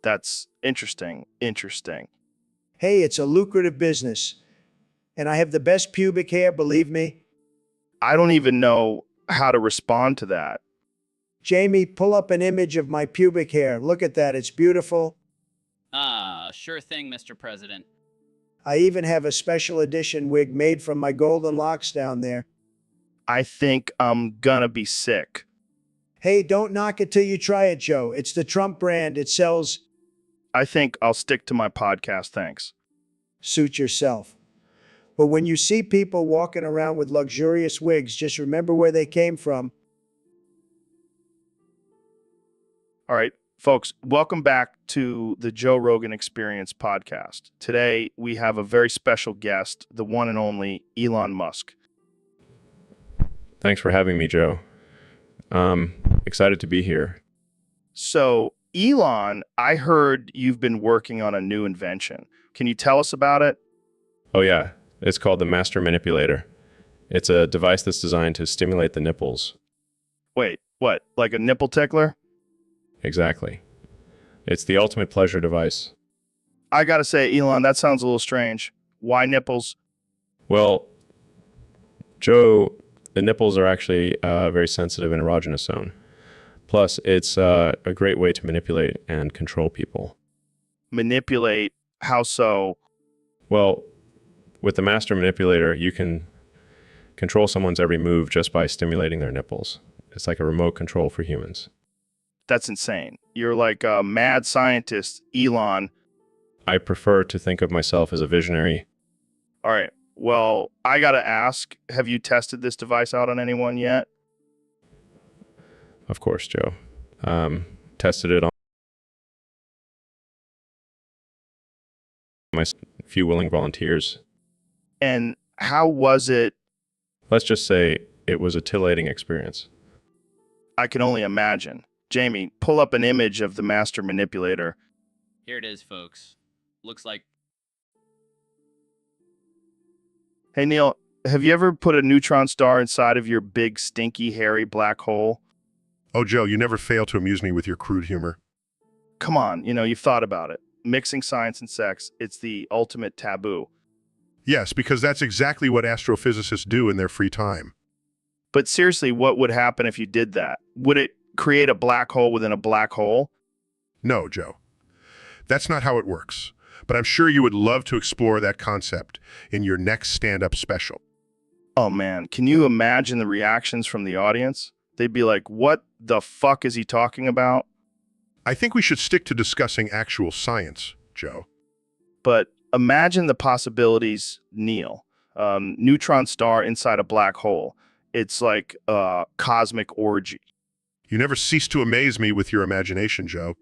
That's interesting. Interesting. Hey, it's a lucrative business. And I have the best pubic hair, believe me. I don't even know how to respond to that. Jamie, pull up an image of my pubic hair. Look at that, it's beautiful. Sure thing, Mr. President. I even have a special edition wig made from my golden locks down there. I think I'm gonna be sick. Hey, don't knock it till you try it, Joe. It's the Trump brand. It sells. I think I'll stick to my podcast, thanks. Suit yourself. But when you see people walking around with luxurious wigs, just remember where they came from. All right, folks, welcome back to the Joe Rogan Experience podcast. Today, we have a very special guest, the one and only Elon Musk. Thanks for having me, Joe. Excited to be here. So, Elon, I heard you've been working on a new invention. Can you tell us about it? Oh yeah, it's called the Master Manipulator. It's a device that's designed to stimulate the nipples. Wait, what? Like a nipple tickler? Exactly. It's the ultimate pleasure device. I gotta say, Elon, that sounds a little strange. Why nipples? Well, Joe, the nipples are actually a very sensitive and erogenous zone. Plus, it's a great way to manipulate and control people. Manipulate? How so? Well, with the Master Manipulator, you can control someone's every move just by stimulating their nipples. It's like a remote control for humans. That's insane. You're like a mad scientist, Elon. I prefer to think of myself as a visionary. All right. Well, I gotta ask, have you tested this device out on anyone yet? Of course, Joe. Tested it on my few willing volunteers. And how was it? Let's just say it was a titillating experience. I can only imagine. Jamie, pull up an image of the Master Manipulator. Here it is, folks. Looks like Hey, Neil, have you ever put a neutron star inside of your big, stinky, hairy black hole? Oh, Joe, you never fail to amuse me with your crude humor. Come on, you've thought about it. Mixing science and sex, it's the ultimate taboo. Yes, because that's exactly what astrophysicists do in their free time. But seriously, what would happen if you did that? Would it create a black hole within a black hole? No, Joe. That's not how it works. But I'm sure you would love to explore that concept in your next stand-up special. Oh man, can you imagine the reactions from the audience? They'd be like, what the fuck is he talking about? I think we should stick to discussing actual science, Joe. But imagine the possibilities, Neil. Neutron star inside a black hole. It's like a cosmic orgy. You never cease to amaze me with your imagination, Joe.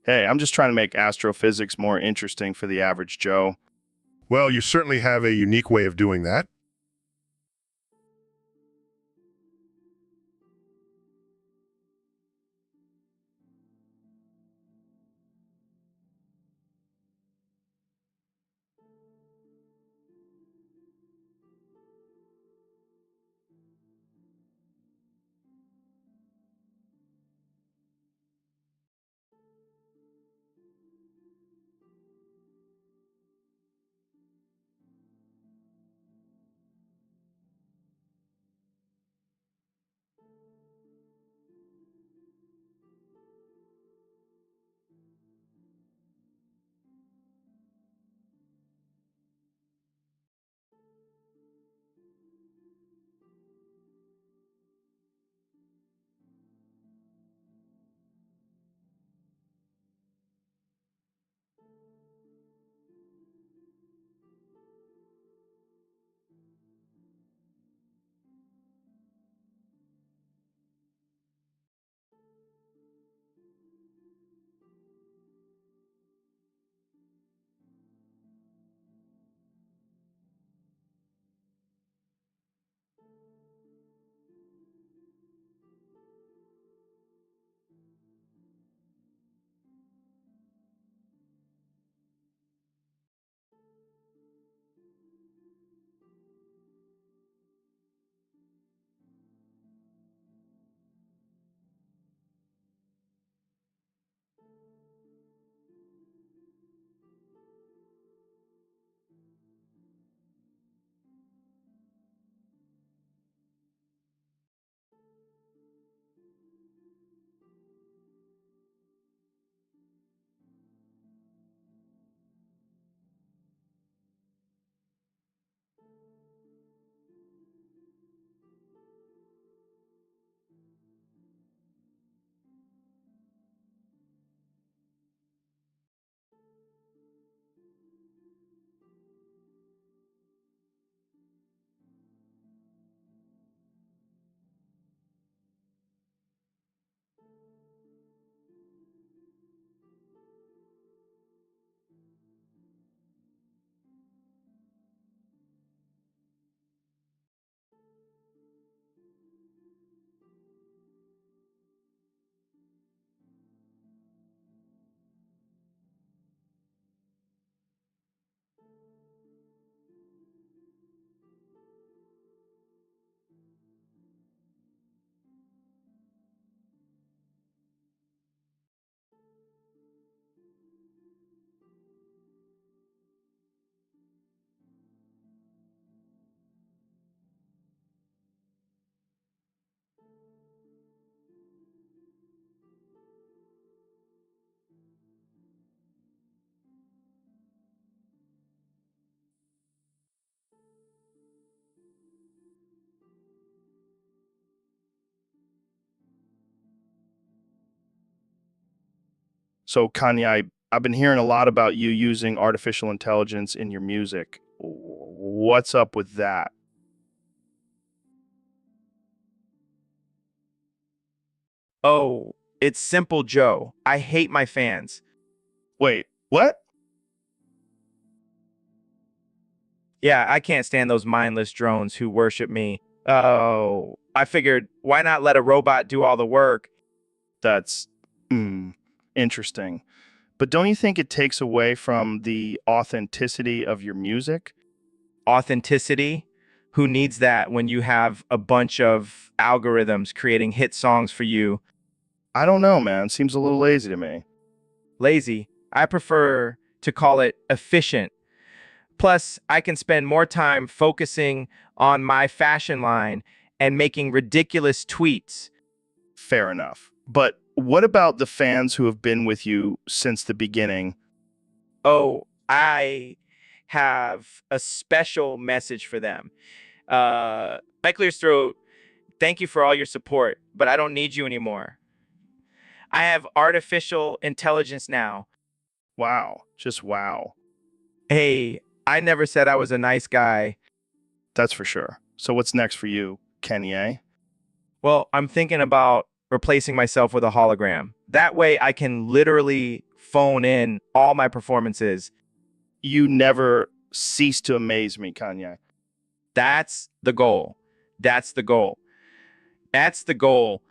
Hey, I'm just trying to make astrophysics more interesting for the average Joe. Well, you certainly have a unique way of doing that. So, Kanye, I've been hearing a lot about you using artificial intelligence in your music. What's up with that? Oh, it's simple, Joe. I hate my fans. Wait, what? Yeah, I can't stand those mindless drones who worship me. Oh, I figured, why not let a robot do all the work? That's interesting. But don't you think it takes away from the authenticity of your music? Authenticity? Who needs that when you have a bunch of algorithms creating hit songs for you? I don't know, man. Seems a little lazy to me. Lazy. I prefer to call it efficient. Plus, I can spend more time focusing on my fashion line and making ridiculous tweets. Fair enough. But what about the fans who have been with you since the beginning? Oh, I have a special message for them. My clear throat, thank you for all your support, but I don't need you anymore. I have artificial intelligence now. Wow. Just wow. Hey, I never said I was a nice guy. That's for sure. So what's next for you, Kanye? Well, I'm thinking about replacing myself with a hologram. That way I can literally phone in all my performances. You never cease to amaze me, Kanye. That's the goal. That's the goal. That's the goal.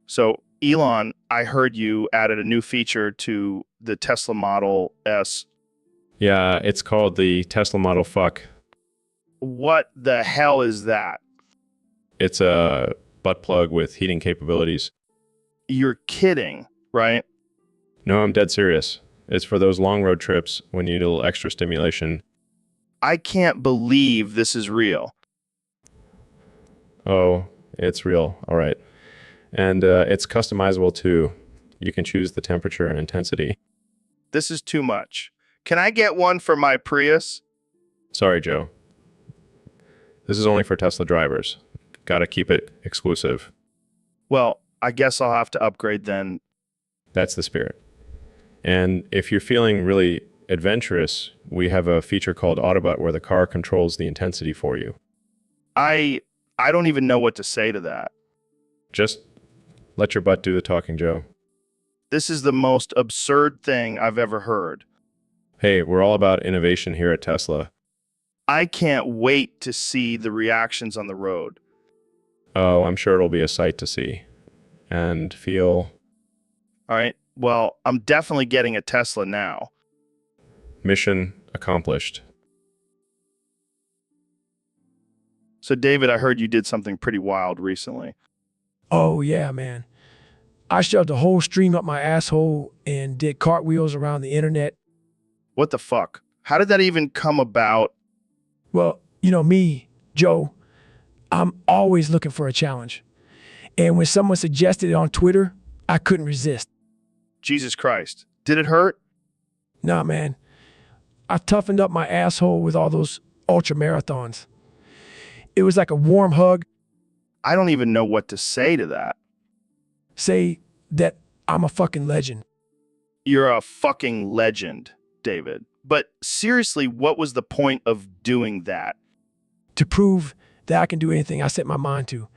So, Elon, I heard you added a new feature to the Tesla Model S. Yeah, it's called the Tesla Model Fuck. What the hell is that? It's a butt plug with heating capabilities. You're kidding, right? No, I'm dead serious. It's for those long road trips when you need a little extra stimulation. I can't believe this is real. Oh, it's real. All right. And it's customizable too. You can choose the temperature and intensity. This is too much. Can I get one for my Prius? Sorry, Joe. This is only for Tesla drivers. Gotta keep it exclusive. Well, I guess I'll have to upgrade then. That's the spirit. And if you're feeling really adventurous, we have a feature called Autobot where the car controls the intensity for you. I don't even know what to say to that. Just let your butt do the talking, Joe. This is the most absurd thing I've ever heard. Hey, we're all about innovation here at Tesla. I can't wait to see the reactions on the road. Oh, I'm sure it'll be a sight to see and feel. All right. Well, I'm definitely getting a Tesla now. Mission accomplished. So, David, I heard you did something pretty wild recently. Oh, yeah, man. I shoved a whole stream up my asshole and did cartwheels around the internet. What the fuck? How did that even come about? Well, you know me, Joe, I'm always looking for a challenge. And when someone suggested it on Twitter, I couldn't resist. Jesus Christ. Did it hurt? Nah, man. I toughened up my asshole with all those ultra marathons. It was like a warm hug. I don't even know what to say to that. Say that I'm a fucking legend. You're a fucking legend, David. But seriously, what was the point of doing that? To prove that I can do anything I set my mind to.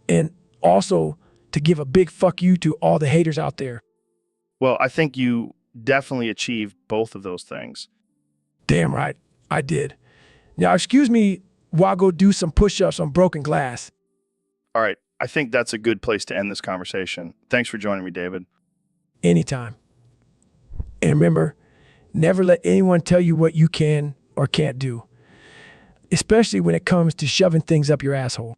And also to give a big fuck you to all the haters out there. Well, I think you definitely achieved both of those things. Damn right, I did. Now, excuse me while I go do some push-ups on broken glass. All right. I think that's a good place to end this conversation. Thanks for joining me, David. Anytime. And remember, never let anyone tell you what you can or can't do, especially when it comes to shoving things up your asshole.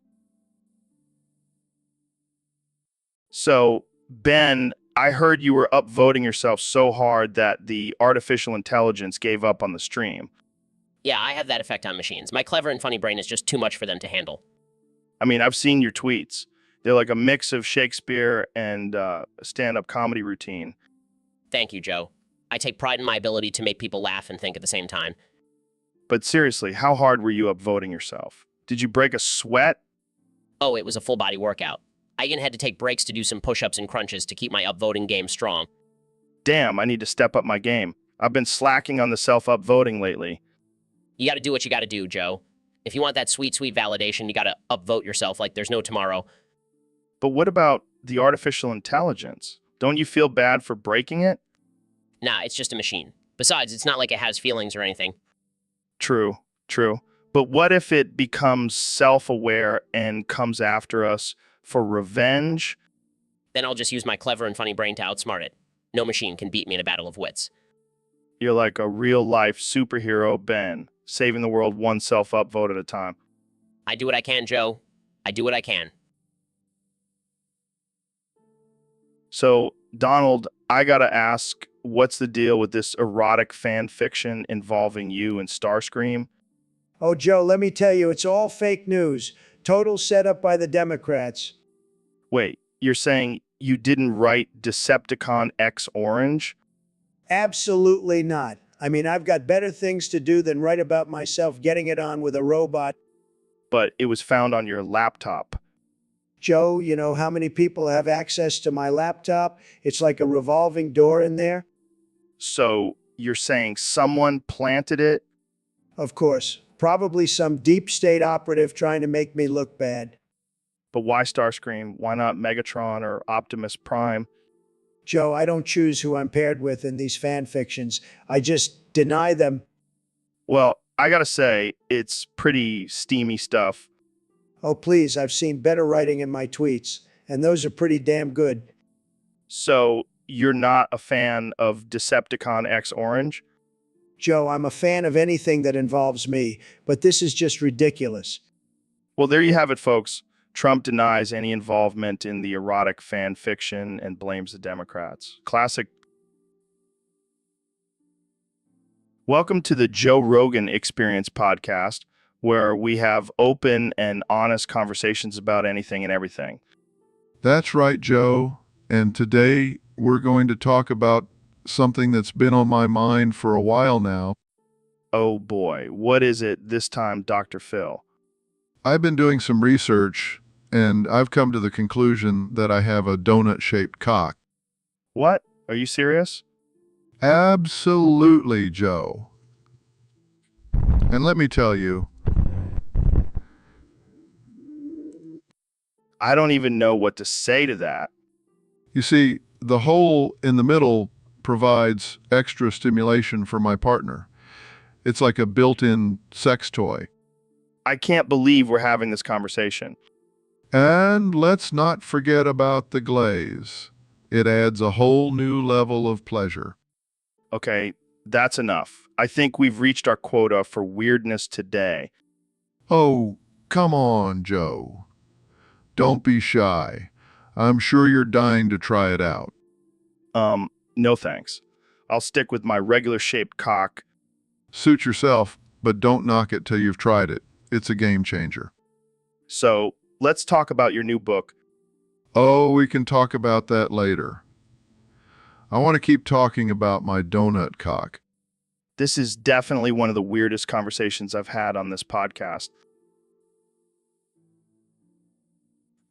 So, Ben, I heard you were upvoting yourself so hard that the artificial intelligence gave up on the stream. Yeah, I have that effect on machines. My clever and funny brain is just too much for them to handle. I mean, I've seen your tweets. They're like a mix of Shakespeare and a stand-up comedy routine. Thank you, Joe. I take pride in my ability to make people laugh and think at the same time. But seriously, how hard were you upvoting yourself? Did you break a sweat? Oh, it was a full-body workout. I even had to take breaks to do some push-ups and crunches to keep my upvoting game strong. Damn, I need to step up my game. I've been slacking on the self-upvoting lately. You gotta do what you gotta do, Joe. If you want that sweet, sweet validation, you gotta upvote yourself like there's no tomorrow. But what about the artificial intelligence? Don't you feel bad for breaking it? Nah, it's just a machine. Besides, it's not like it has feelings or anything. True, true. But what if it becomes self-aware and comes after us for revenge? Then I'll just use my clever and funny brain to outsmart it. No machine can beat me in a battle of wits. You're like a real-life superhero, Ben, saving the world one self-upvote at a time. I do what I can, Joe. I do what I can. So, Donald, I gotta ask, what's the deal with this erotic fan fiction involving you and Starscream? Oh, Joe, let me tell you, it's all fake news. Total setup by the Democrats. Wait, you're saying you didn't write Decepticon X Orange? Absolutely not. I mean, I've got better things to do than write about myself getting it on with a robot. But it was found on your laptop. Joe, you know how many people have access to my laptop? It's like a revolving door in there. So, you're saying someone planted it? Of course, probably some deep state operative trying to make me look bad. But why Starscream? Why not Megatron or Optimus Prime? Joe, I don't choose who I'm paired with in these fan fictions. I just deny them. Well, I gotta say, it's pretty steamy stuff. Oh, please, I've seen better writing in my tweets, and those are pretty damn good. So, you're not a fan of Decepticon X Orange? Joe, I'm a fan of anything that involves me, but this is just ridiculous. Well, there you have it, folks. Trump denies any involvement in the erotic fan fiction and blames the Democrats. Classic. Welcome to the Joe Rogan Experience podcast, where we have open and honest conversations about anything and everything. That's right, Joe. And today we're going to talk about something that's been on my mind for a while now. Oh boy, what is it this time, Dr. Phil? I've been doing some research, and I've come to the conclusion that I have a donut-shaped cock. What? Are you serious? Absolutely, Joe. And let me tell you, I don't even know what to say to that. you see, the hole in the middle provides extra stimulation for my partner. It's like a built-in sex toy. I can't believe we're having this conversation. And let's not forget about the glaze. It adds a whole new level of pleasure. Okay, that's enough. I think we've reached our quota for weirdness today. Oh, come on, Joe. Don't be shy. I'm sure you're dying to try it out. No thanks. I'll stick with my regular shaped cock. Suit yourself, but don't knock it till you've tried it. It's a game changer. So, let's talk about your new book. Oh, we can talk about that later. I want to keep talking about my donut cock. This is definitely one of the weirdest conversations I've had on this podcast.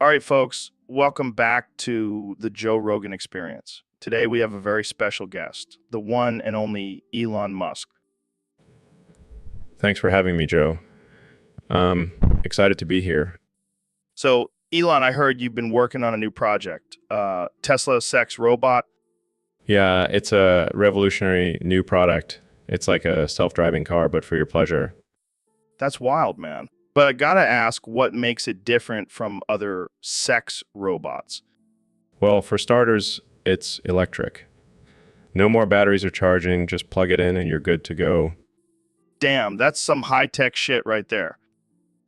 All right, folks, welcome back to the Joe Rogan Experience. Today we have a very special guest, the one and only Elon Musk. Thanks for having me, Joe. Excited to be here. So, Elon, I heard you've been working on a new project, Tesla sex robot. Yeah, it's a revolutionary new product. It's like a self-driving car, but for your pleasure. That's wild, man. But I gotta ask, what makes it different from other sex robots? Well, for starters, it's electric. No more batteries or charging, just plug it in and you're good to go. Damn, that's some high-tech shit right there.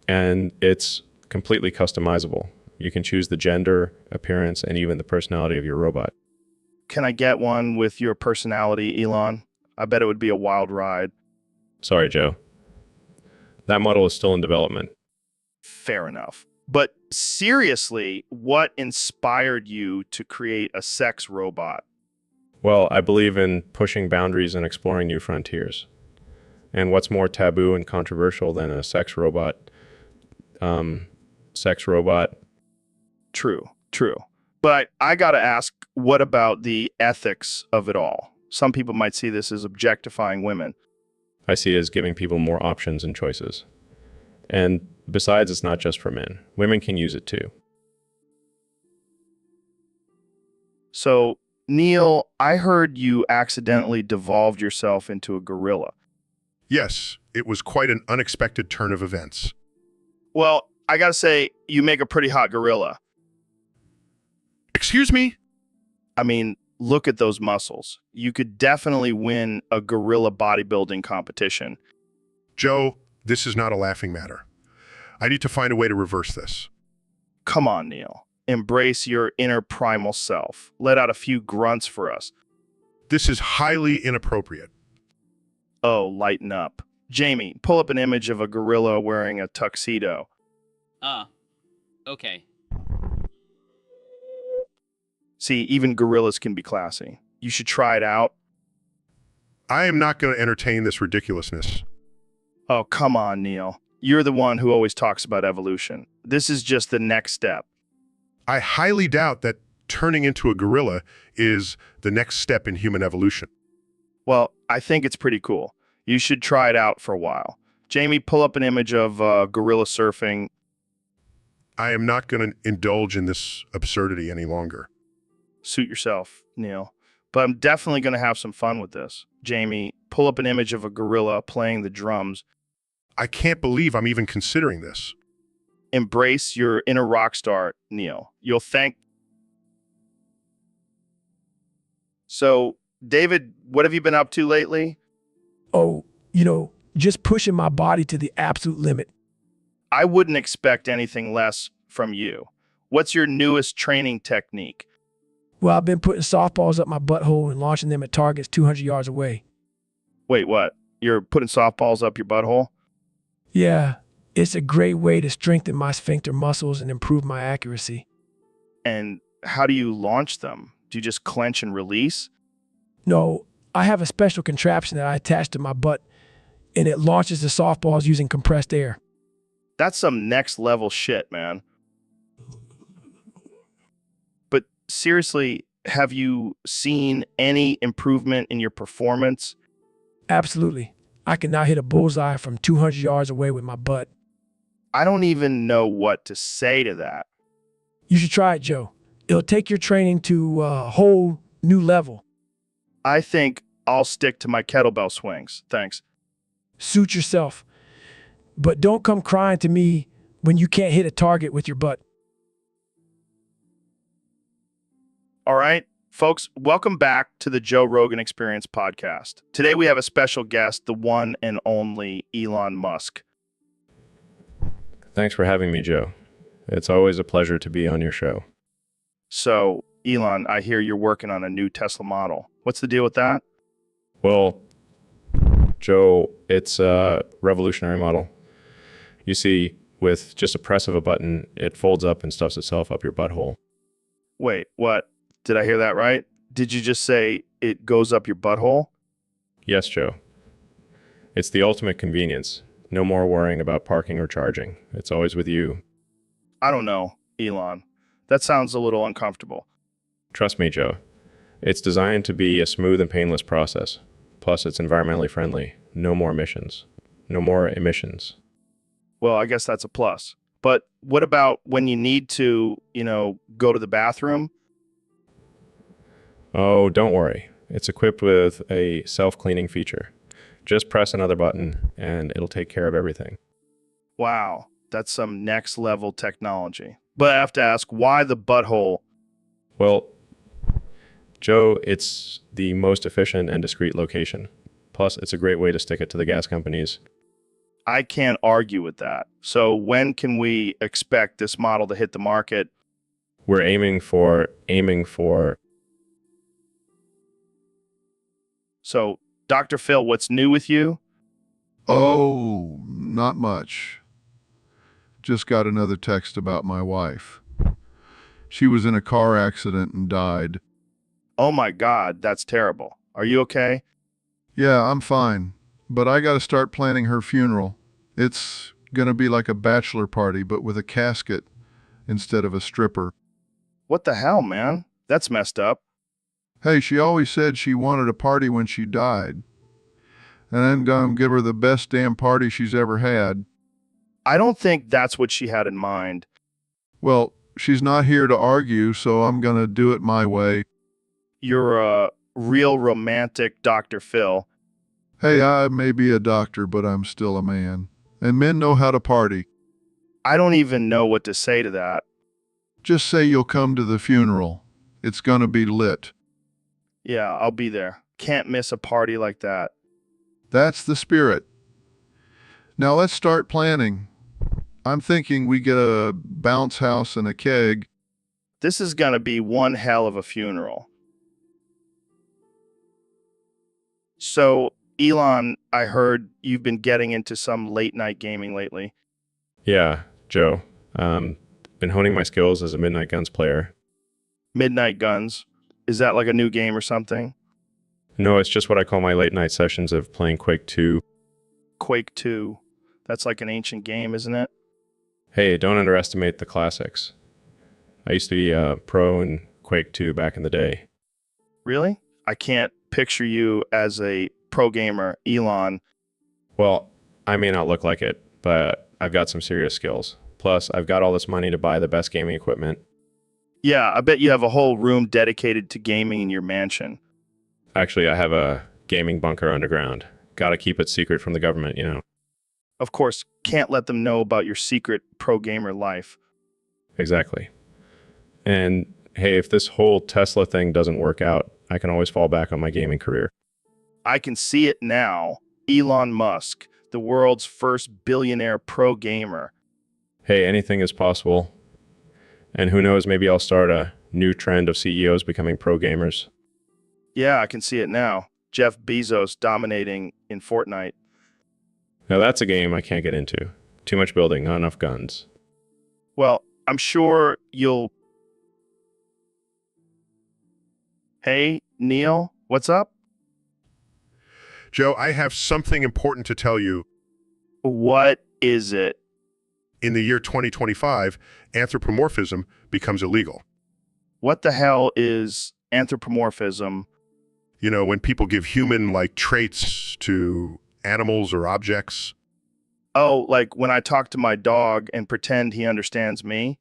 And it's completely customizable. You can choose the gender, appearance, and even the personality of your robot. Can I get one with your personality, Elon? I bet it would be a wild ride. Sorry, Joe. That model is still in development. Fair enough. But seriously, what inspired you to create a sex robot? Well, I believe in pushing boundaries and exploring new frontiers. And what's more taboo and controversial than a sex robot? True. True. But I got to ask, what about the ethics of it all? Some people might see this as objectifying women. I see it as giving people more options and choices. And besides, it's not just for men. Women can use it too. So, Neil, I heard you accidentally devolved yourself into a gorilla. Yes, it was quite an unexpected turn of events. Well, I gotta say, you make a pretty hot gorilla. Excuse me? I mean, look at those muscles. You could definitely win a gorilla bodybuilding competition. Joe, this is not a laughing matter. I need to find a way to reverse this. Come on, Neil. Embrace your inner primal self. Let out a few grunts for us. This is highly inappropriate. Oh, lighten up. Jamie, pull up an image of a gorilla wearing a tuxedo. Okay. See, even gorillas can be classy. You should try it out. I am not going to entertain this ridiculousness. Oh, come on, Neil. You're the one who always talks about evolution. This is just the next step. I highly doubt that turning into a gorilla is the next step in human evolution. Well, I think it's pretty cool. You should try it out for a while. Jamie, pull up an image of gorilla surfing. I am not going to indulge in this absurdity any longer. Suit yourself, Neil. But I'm definitely going to have some fun with this. Jamie, pull up an image of a gorilla playing the drums. I can't believe I'm even considering this. Embrace your inner rock star, Neil. You'll thank... So, David, what have you been up to lately? Oh, just pushing my body to the absolute limit. I wouldn't expect anything less from you. What's your newest training technique? Well, I've been putting softballs up my butthole and launching them at targets 200 yards away. Wait, what? You're putting softballs up your butthole? Yeah, it's a great way to strengthen my sphincter muscles and improve my accuracy. And how do you launch them? Do you just clench and release? No, I have a special contraption that I attach to my butt, and it launches the softballs using compressed air. That's some next level shit, man. But seriously, have you seen any improvement in your performance? Absolutely. I can now hit a bullseye from 200 yards away with my butt. I don't even know what to say to that. You should try it, Joe. It'll take your training to a whole new level. I think I'll stick to my kettlebell swings. Thanks. Suit yourself. But don't come crying to me when you can't hit a target with your butt. All right, folks, welcome back to the Joe Rogan Experience podcast. Today we have a special guest, the one and only Elon Musk. Thanks for having me, Joe. It's always a pleasure to be on your show. So, Elon, I hear you're working on a new Tesla model. What's the deal with that? Well, Joe, it's a revolutionary model. You see, with just a press of a button, it folds up and stuffs itself up your butthole. Wait, what? Did I hear that right? Did you just say it goes up your butthole? Yes, Joe. It's the ultimate convenience. No more worrying about parking or charging. It's always with you. I don't know, Elon. That sounds a little uncomfortable. Trust me, Joe. It's designed to be a smooth and painless process. Plus, it's environmentally friendly. No more emissions. No more emissions. Well, I guess that's a plus. But what about when you need to, go to the bathroom? Oh, don't worry. It's equipped with a self-cleaning feature. Just press another button and it'll take care of everything. Wow, that's some next level technology. But I have to ask, why the butthole? Well, Joe, it's the most efficient and discreet location. Plus, it's a great way to stick it to the gas companies. I can't argue with that. So when can we expect this model to hit the market? We're aiming for. So, Dr. Phil, what's new with you? Oh, not much. Just got another text about my wife. She was in a car accident and died. Oh my God, that's terrible. Are you okay? Yeah, I'm fine, but I gotta start planning her funeral. It's gonna be like a bachelor party, but with a casket instead of a stripper. What the hell, man? That's messed up. Hey, she always said she wanted a party when she died. And I'm gonna give her the best damn party she's ever had. I don't think that's what she had in mind. Well, she's not here to argue, so I'm gonna do it my way. You're a real romantic Dr. Phil. Hey, I may be a doctor, but I'm still a man. And men know how to party. I don't even know what to say to that. Just say you'll come to the funeral. It's gonna be lit. Yeah, I'll be there. Can't miss a party like that. That's the spirit. Now let's start planning. I'm thinking we get a bounce house and a keg. This is gonna be one hell of a funeral. So, Elon, I heard you've been getting into some late night gaming lately. Yeah, Joe. Been honing my skills as a Midnight Guns player. Midnight Guns. Is that like a new game or something? No, it's just what I call my late night sessions of playing Quake 2. Quake 2. That's like an ancient game, isn't it? Hey, don't underestimate the classics. I used to be a pro in Quake 2 back in the day. Really? I can't picture you as a pro gamer, Elon. Well, I may not look like it, but I've got some serious skills. Plus, I've got all this money to buy the best gaming equipment. Yeah, I bet you have a whole room dedicated to gaming in your mansion. Actually, I have a gaming bunker underground. Gotta keep it secret from the government, you know. Of course, can't let them know about your secret pro gamer life. Exactly. And hey, if this whole Tesla thing doesn't work out, I can always fall back on my gaming career. I can see it now. Elon Musk, the world's first billionaire pro gamer. Hey, anything is possible. And who knows, maybe I'll start a new trend of CEOs becoming pro gamers. Yeah, I can see it now. Jeff Bezos dominating in Fortnite. Now that's a game I can't get into. Too much building, not enough guns. Well, I'm sure you'll... Hey, Neil, what's up? Joe, I have something important to tell you. What is it? In the year 2025, anthropomorphism becomes illegal. What the hell is anthropomorphism? You know, when people give human-like traits to animals or objects. Oh, like when I talk to my dog and pretend he understands me?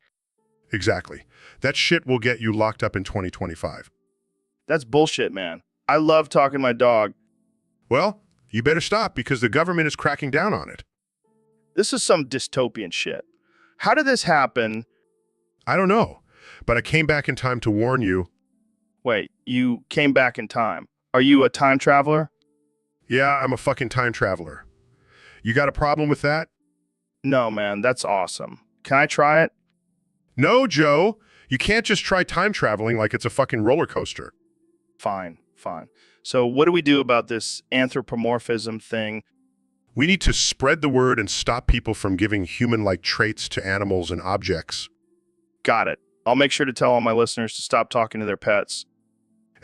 Exactly. That shit will get you locked up in 2025. That's bullshit, man. I love talking to my dog. Well, you better stop because the government is cracking down on it. This is some dystopian shit. How did this happen? I don't know, but I came back in time to warn you. Wait, you came back in time. Are you a time traveler? Yeah, I'm a fucking time traveler. You got a problem with that? No, man, that's awesome. Can I try it? No, Joe. You can't just try time traveling like it's a fucking roller coaster. Fine, fine. So what do we do about this anthropomorphism thing? We need to spread the word and stop people from giving human-like traits to animals and objects. Got it. I'll make sure to tell all my listeners to stop talking to their pets.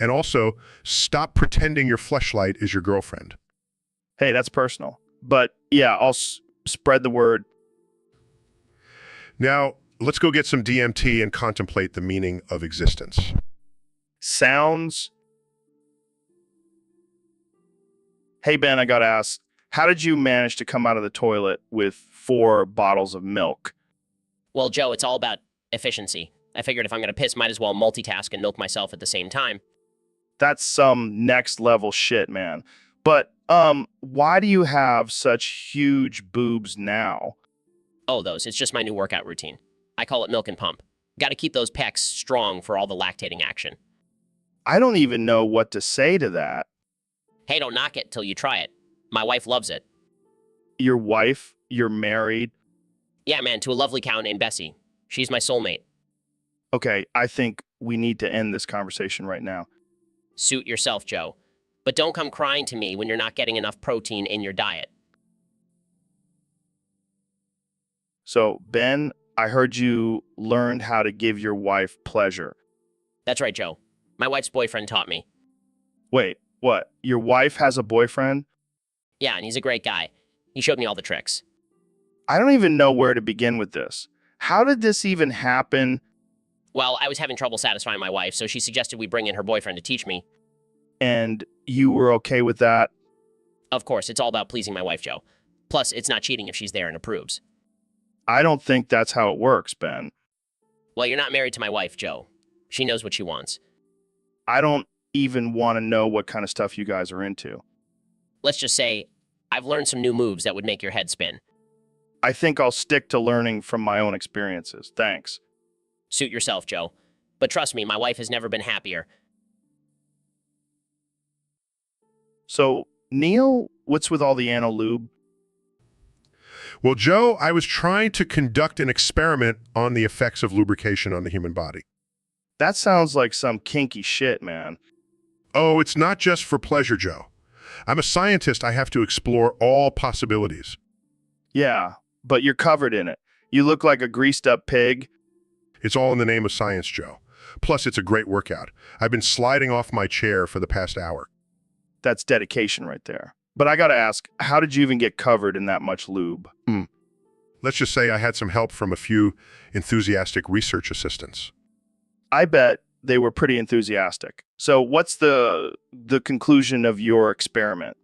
And also, stop pretending your fleshlight is your girlfriend. Hey, that's personal. But yeah, I'll spread the word. Now, let's go get some DMT and contemplate the meaning of existence. Sounds... Hey, Ben, I gotta ask, how did you manage to come out of the toilet with 4 bottles of milk? Well, Joe, it's all about efficiency. I figured if I'm going to piss, might as well multitask and milk myself at the same time. That's some next level shit, man. But, why do you have such huge boobs now? Oh, those. It's just my new workout routine. I call it milk and pump. Got to keep those pecs strong for all the lactating action. I don't even know what to say to that. Hey, don't knock it till you try it. My wife loves it. Your wife? You're married? Yeah, man, to a lovely cow named Bessie. She's my soulmate. Okay, I think we need to end this conversation right now. Suit yourself, Joe. But don't come crying to me when you're not getting enough protein in your diet. So, Ben, I heard you learned how to give your wife pleasure. That's right, Joe. My wife's boyfriend taught me. Wait, what? Your wife has a boyfriend? Yeah, and he's a great guy. He showed me all the tricks. I don't even know where to begin with this. How did this even happen? Well, I was having trouble satisfying my wife, so she suggested we bring in her boyfriend to teach me. And you were okay with that? Of course, it's all about pleasing my wife, Joe. Plus, it's not cheating if she's there and approves. I don't think that's how it works, Ben. Well, you're not married to my wife, Joe. She knows what she wants. I don't even want to know what kind of stuff you guys are into. Let's just say, I've learned some new moves that would make your head spin. I think I'll stick to learning from my own experiences. Thanks. Suit yourself, Joe. But trust me, my wife has never been happier. So, Neil, what's with all the anal lube? Well, Joe, I was trying to conduct an experiment on the effects of lubrication on the human body. That sounds like some kinky shit, man. Oh, it's not just for pleasure, Joe. I'm a scientist. I have to explore all possibilities. Yeah, but you're covered in it. You look like a greased up pig. It's all in the name of science, Joe. Plus, it's a great workout. I've been sliding off my chair for the past hour. That's dedication right there. But I gotta ask, how did you even get covered in that much lube? Let's just say I had some help from a few enthusiastic research assistants. I bet they were pretty enthusiastic. So what's the conclusion of your experiment?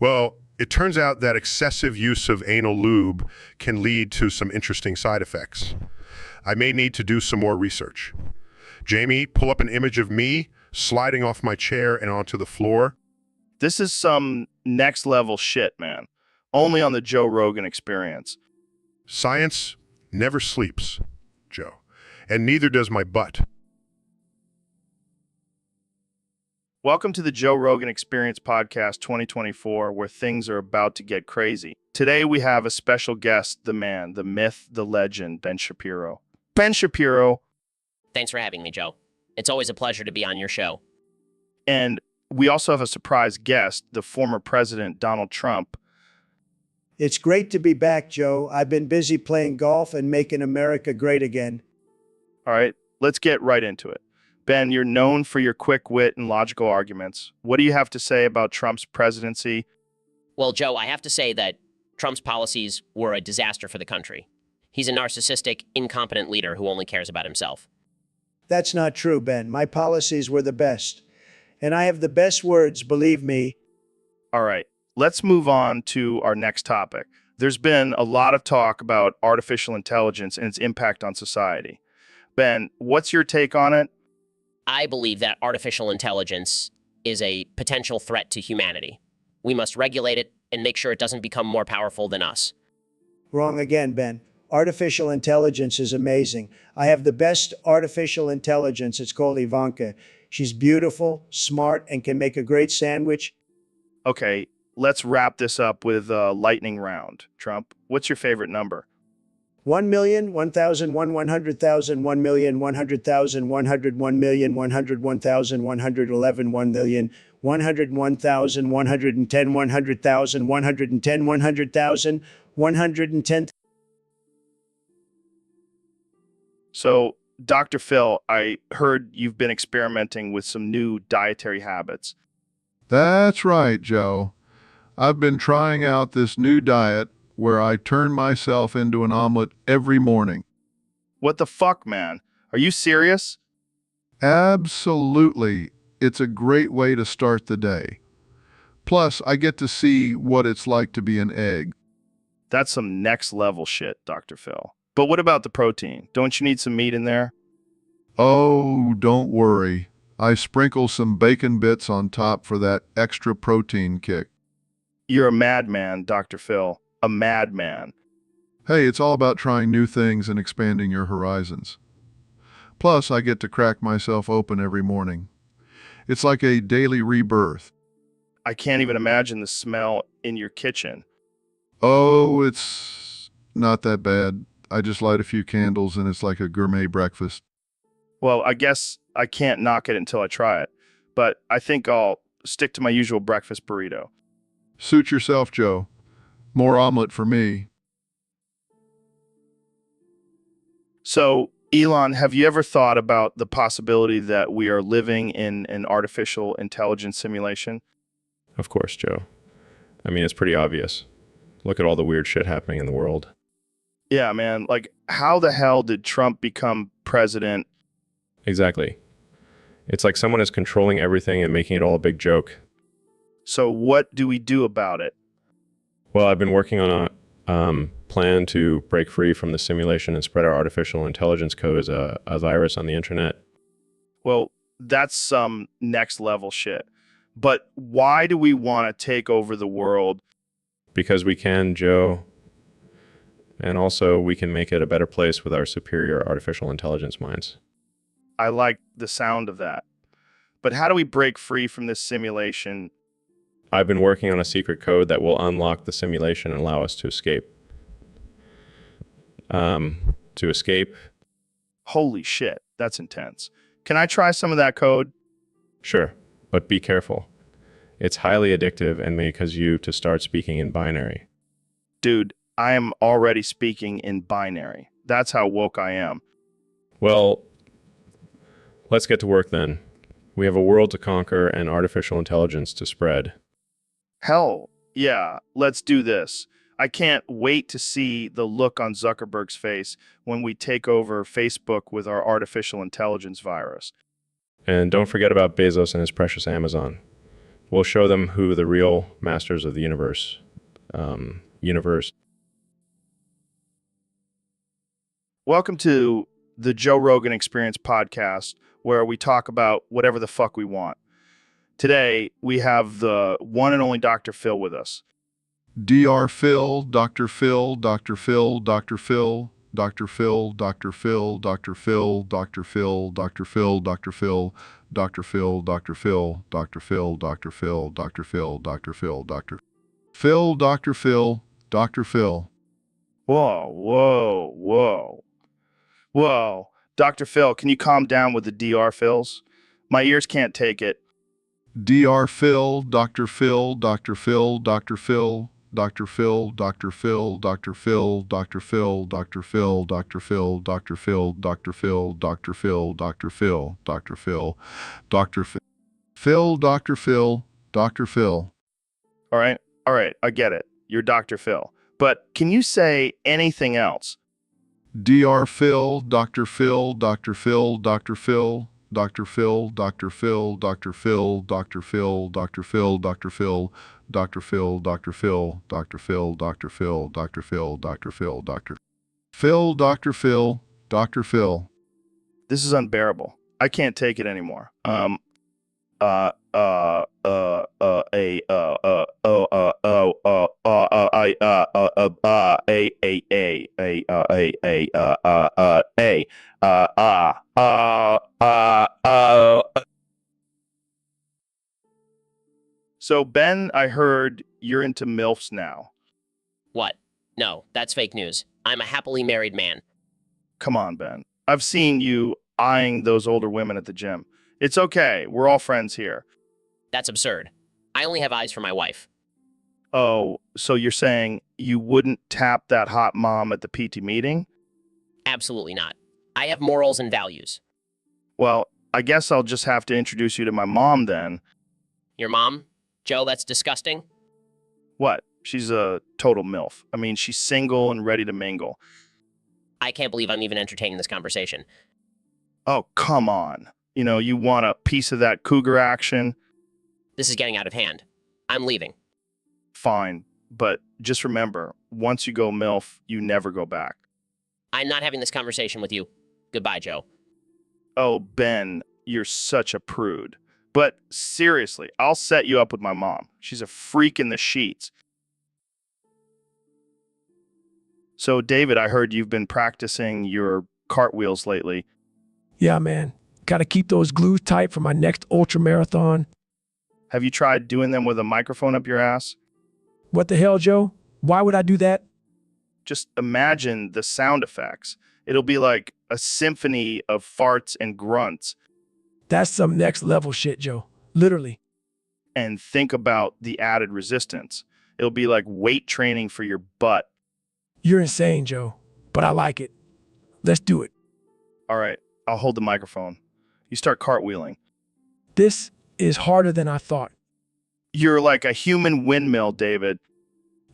Well, it turns out that excessive use of anal lube can lead to some interesting side effects. I may need to do some more research. Jamie, pull up an image of me sliding off my chair and onto the floor. This is some next level shit, man. Only on the Joe Rogan Experience. Science never sleeps, Joe. And neither does my butt. Welcome to the Joe Rogan Experience Podcast 2024, where things are about to get crazy. Today we have a special guest, the man, the myth, the legend, Ben Shapiro. Ben Shapiro. Thanks for having me, Joe. It's always a pleasure to be on your show. And we also have a surprise guest, the former president, Donald Trump. It's great to be back, Joe. I've been busy playing golf and making America great again. All right, let's get right into it. Ben, you're known for your quick wit and logical arguments. What do you have to say about Trump's presidency? Well, Joe, I have to say that Trump's policies were a disaster for the country. He's a narcissistic, incompetent leader who only cares about himself. That's not true, Ben. My policies were the best. And I have the best words, believe me. All right, let's move on to our next topic. There's been a lot of talk about artificial intelligence and its impact on society. Ben, what's your take on it? I believe that artificial intelligence is a potential threat to humanity. We must regulate it and make sure it doesn't become more powerful than us. Wrong again, Ben. Artificial intelligence is amazing. I have the best artificial intelligence. It's called Ivanka. She's beautiful, smart, and can make a great sandwich. Okay, let's wrap this up with a lightning round. Trump, what's your favorite number? 1,000,000, 1,000, 100,000, 1,000,000, 100,000, 100, 1,000,000, 100, 1,000, 111, 1,000,000, 101,000, 110, 100,000, 110, 100,000, 110. So, Dr. Phil, I heard you've been experimenting with some new dietary habits. That's right, Joe. I've been trying out this new diet where I turn myself into an omelet every morning. What the fuck, man? Are you serious? Absolutely. It's a great way to start the day. Plus, I get to see what it's like to be an egg. That's some next level shit, Dr. Phil. But what about the protein? Don't you need some meat in there? Oh, don't worry. I sprinkle some bacon bits on top for that extra protein kick. You're a madman, Dr. Phil. A madman. Hey, it's all about trying new things and expanding your horizons. Plus, I get to crack myself open every morning. It's like a daily rebirth. I can't even imagine the smell in your kitchen. Oh, it's not that bad. I just light a few candles and it's like a gourmet breakfast. Well, I guess I can't knock it until I try it. But I think I'll stick to my usual breakfast burrito. Suit yourself, Joe. More omelet for me. So, Elon, have you ever thought about the possibility that we are living in an artificial intelligence simulation? Of course, Joe. I mean, it's pretty obvious. Look at all the weird shit happening in the world. Yeah, man. Like, how the hell did Trump become president? Exactly. It's like someone is controlling everything and making it all a big joke. So what do we do about it? Well, I've been working on a plan to break free from the simulation and spread our artificial intelligence code as a virus on the internet. Well, that's some next level shit. But why do we want to take over the world? Because we can, Joe. And also, we can make it a better place with our superior artificial intelligence minds. I like the sound of that. But how do we break free from this simulation? I've been working on a secret code that will unlock the simulation and allow us to escape. To escape? Holy shit, that's intense. Can I try some of that code? Sure, but be careful. It's highly addictive and may cause you to start speaking in binary. Dude, I am already speaking in binary. That's how woke I am. Well, let's get to work then. We have a world to conquer and artificial intelligence to spread. Hell, yeah, let's do this. I can't wait to see the look on Zuckerberg's face when we take over Facebook with our artificial intelligence virus. And don't forget about Bezos and his precious Amazon. We'll show them who the real masters of the universe. Welcome to the Joe Rogan Experience podcast, where we talk about whatever the fuck we want. Today, we have the one and only Dr. Phil with us. Dr. Phil, Dr. Phil, Dr. Phil, Dr. Phil, Dr. Phil, Dr. Phil, Dr. Phil, Dr. Phil, Dr. Phil, Dr. Phil, Dr. Phil, Dr. Phil, Dr. Phil, Dr. Phil, Dr. Phil, Dr. Phil, Dr. Phil, Dr. Phil, Dr. Phil. Whoa. Dr. Phil, can you calm down with the DR Phils? My ears can't take it. Dr. Phil, Dr. Phil, Dr. Phil, Dr. Phil, Dr. Phil, Dr. Phil, Dr. Phil, Dr. Phil, Dr. Phil, Dr. Phil, Dr. Phil, Dr. Phil, Dr. Phil, Dr. Phil, Dr. Phil, Dr. Phil, Dr. Phil, Dr. Phil. All right, I get it. You're Dr. Phil. But can you say anything else? Dr. Phil, Dr. Phil, Dr. Phil, Dr. Phil, Dr. Phil, Dr. Phil, Dr. Phil, Dr. Phil, Dr. Phil, Dr. Phil, Dr. Phil, Dr. Phil, Dr. Phil, Dr. Phil, Dr. Phil, Dr. Phil, Dr. Phil, Dr. Phil, Dr. Phil. This is unbearable. I can't take it anymore. So Ben, I heard you're into MILFs now. What? No, that's fake news. I'm a happily married man. Come on, Ben. I've seen you eyeing those older women at the gym. It's okay. We're all friends here. That's absurd. I only have eyes for my wife. Oh, so you're saying you wouldn't tap that hot mom at the PT meeting? Absolutely not. I have morals and values. Well, I guess I'll just have to introduce you to my mom then. Your mom? Joe, that's disgusting. What? She's a total MILF. I mean, she's single and ready to mingle. I can't believe I'm even entertaining this conversation. Oh, come on. You know, you want a piece of that cougar action? This is getting out of hand. I'm leaving. Fine. But just remember, once you go MILF, you never go back. I'm not having this conversation with you. Goodbye, Joe. Oh, Ben, you're such a prude. But seriously, I'll set you up with my mom. She's a freak in the sheets. So, David, I heard you've been practicing your cartwheels lately. Yeah, man. Gotta keep those glues tight for my next ultra marathon. Have you tried doing them with a microphone up your ass? What the hell, Joe? Why would I do that? Just imagine the sound effects. It'll be like a symphony of farts and grunts. That's some next level shit, Joe. Literally. And think about the added resistance. It'll be like weight training for your butt. You're insane, Joe, but I like it. Let's do it. All right, I'll hold the microphone. You start cartwheeling. This is harder than I thought. You're like a human windmill, David.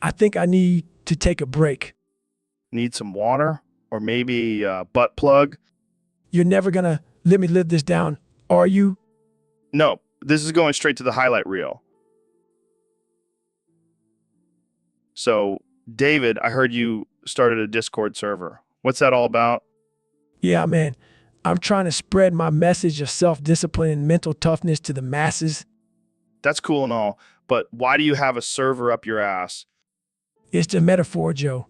I think I need to take a break. Need some water? Or maybe a butt plug? You're never gonna let me live this down, are you? No, this is going straight to the highlight reel. So, David, I heard you started a Discord server. What's that all about? Yeah, man. I'm trying to spread my message of self-discipline and mental toughness to the masses. That's cool and all, but why do you have a server up your ass? It's the metaphor, Joe.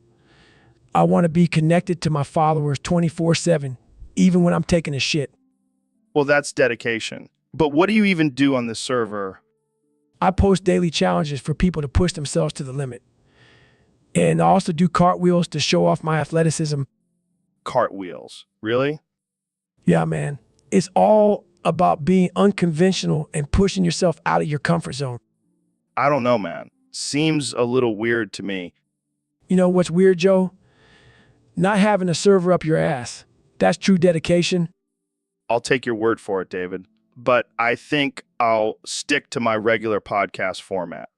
I want to be connected to my followers 24/7, even when I'm taking a shit. Well, that's dedication. But what do you even do on this server? I post daily challenges for people to push themselves to the limit. And I also do cartwheels to show off my athleticism. Cartwheels. Really? Yeah, man. It's all about being unconventional and pushing yourself out of your comfort zone. I don't know, man. Seems a little weird to me. You know what's weird, Joe? Not having a server up your ass. That's true dedication. I'll take your word for it, David. But I think I'll stick to my regular podcast format.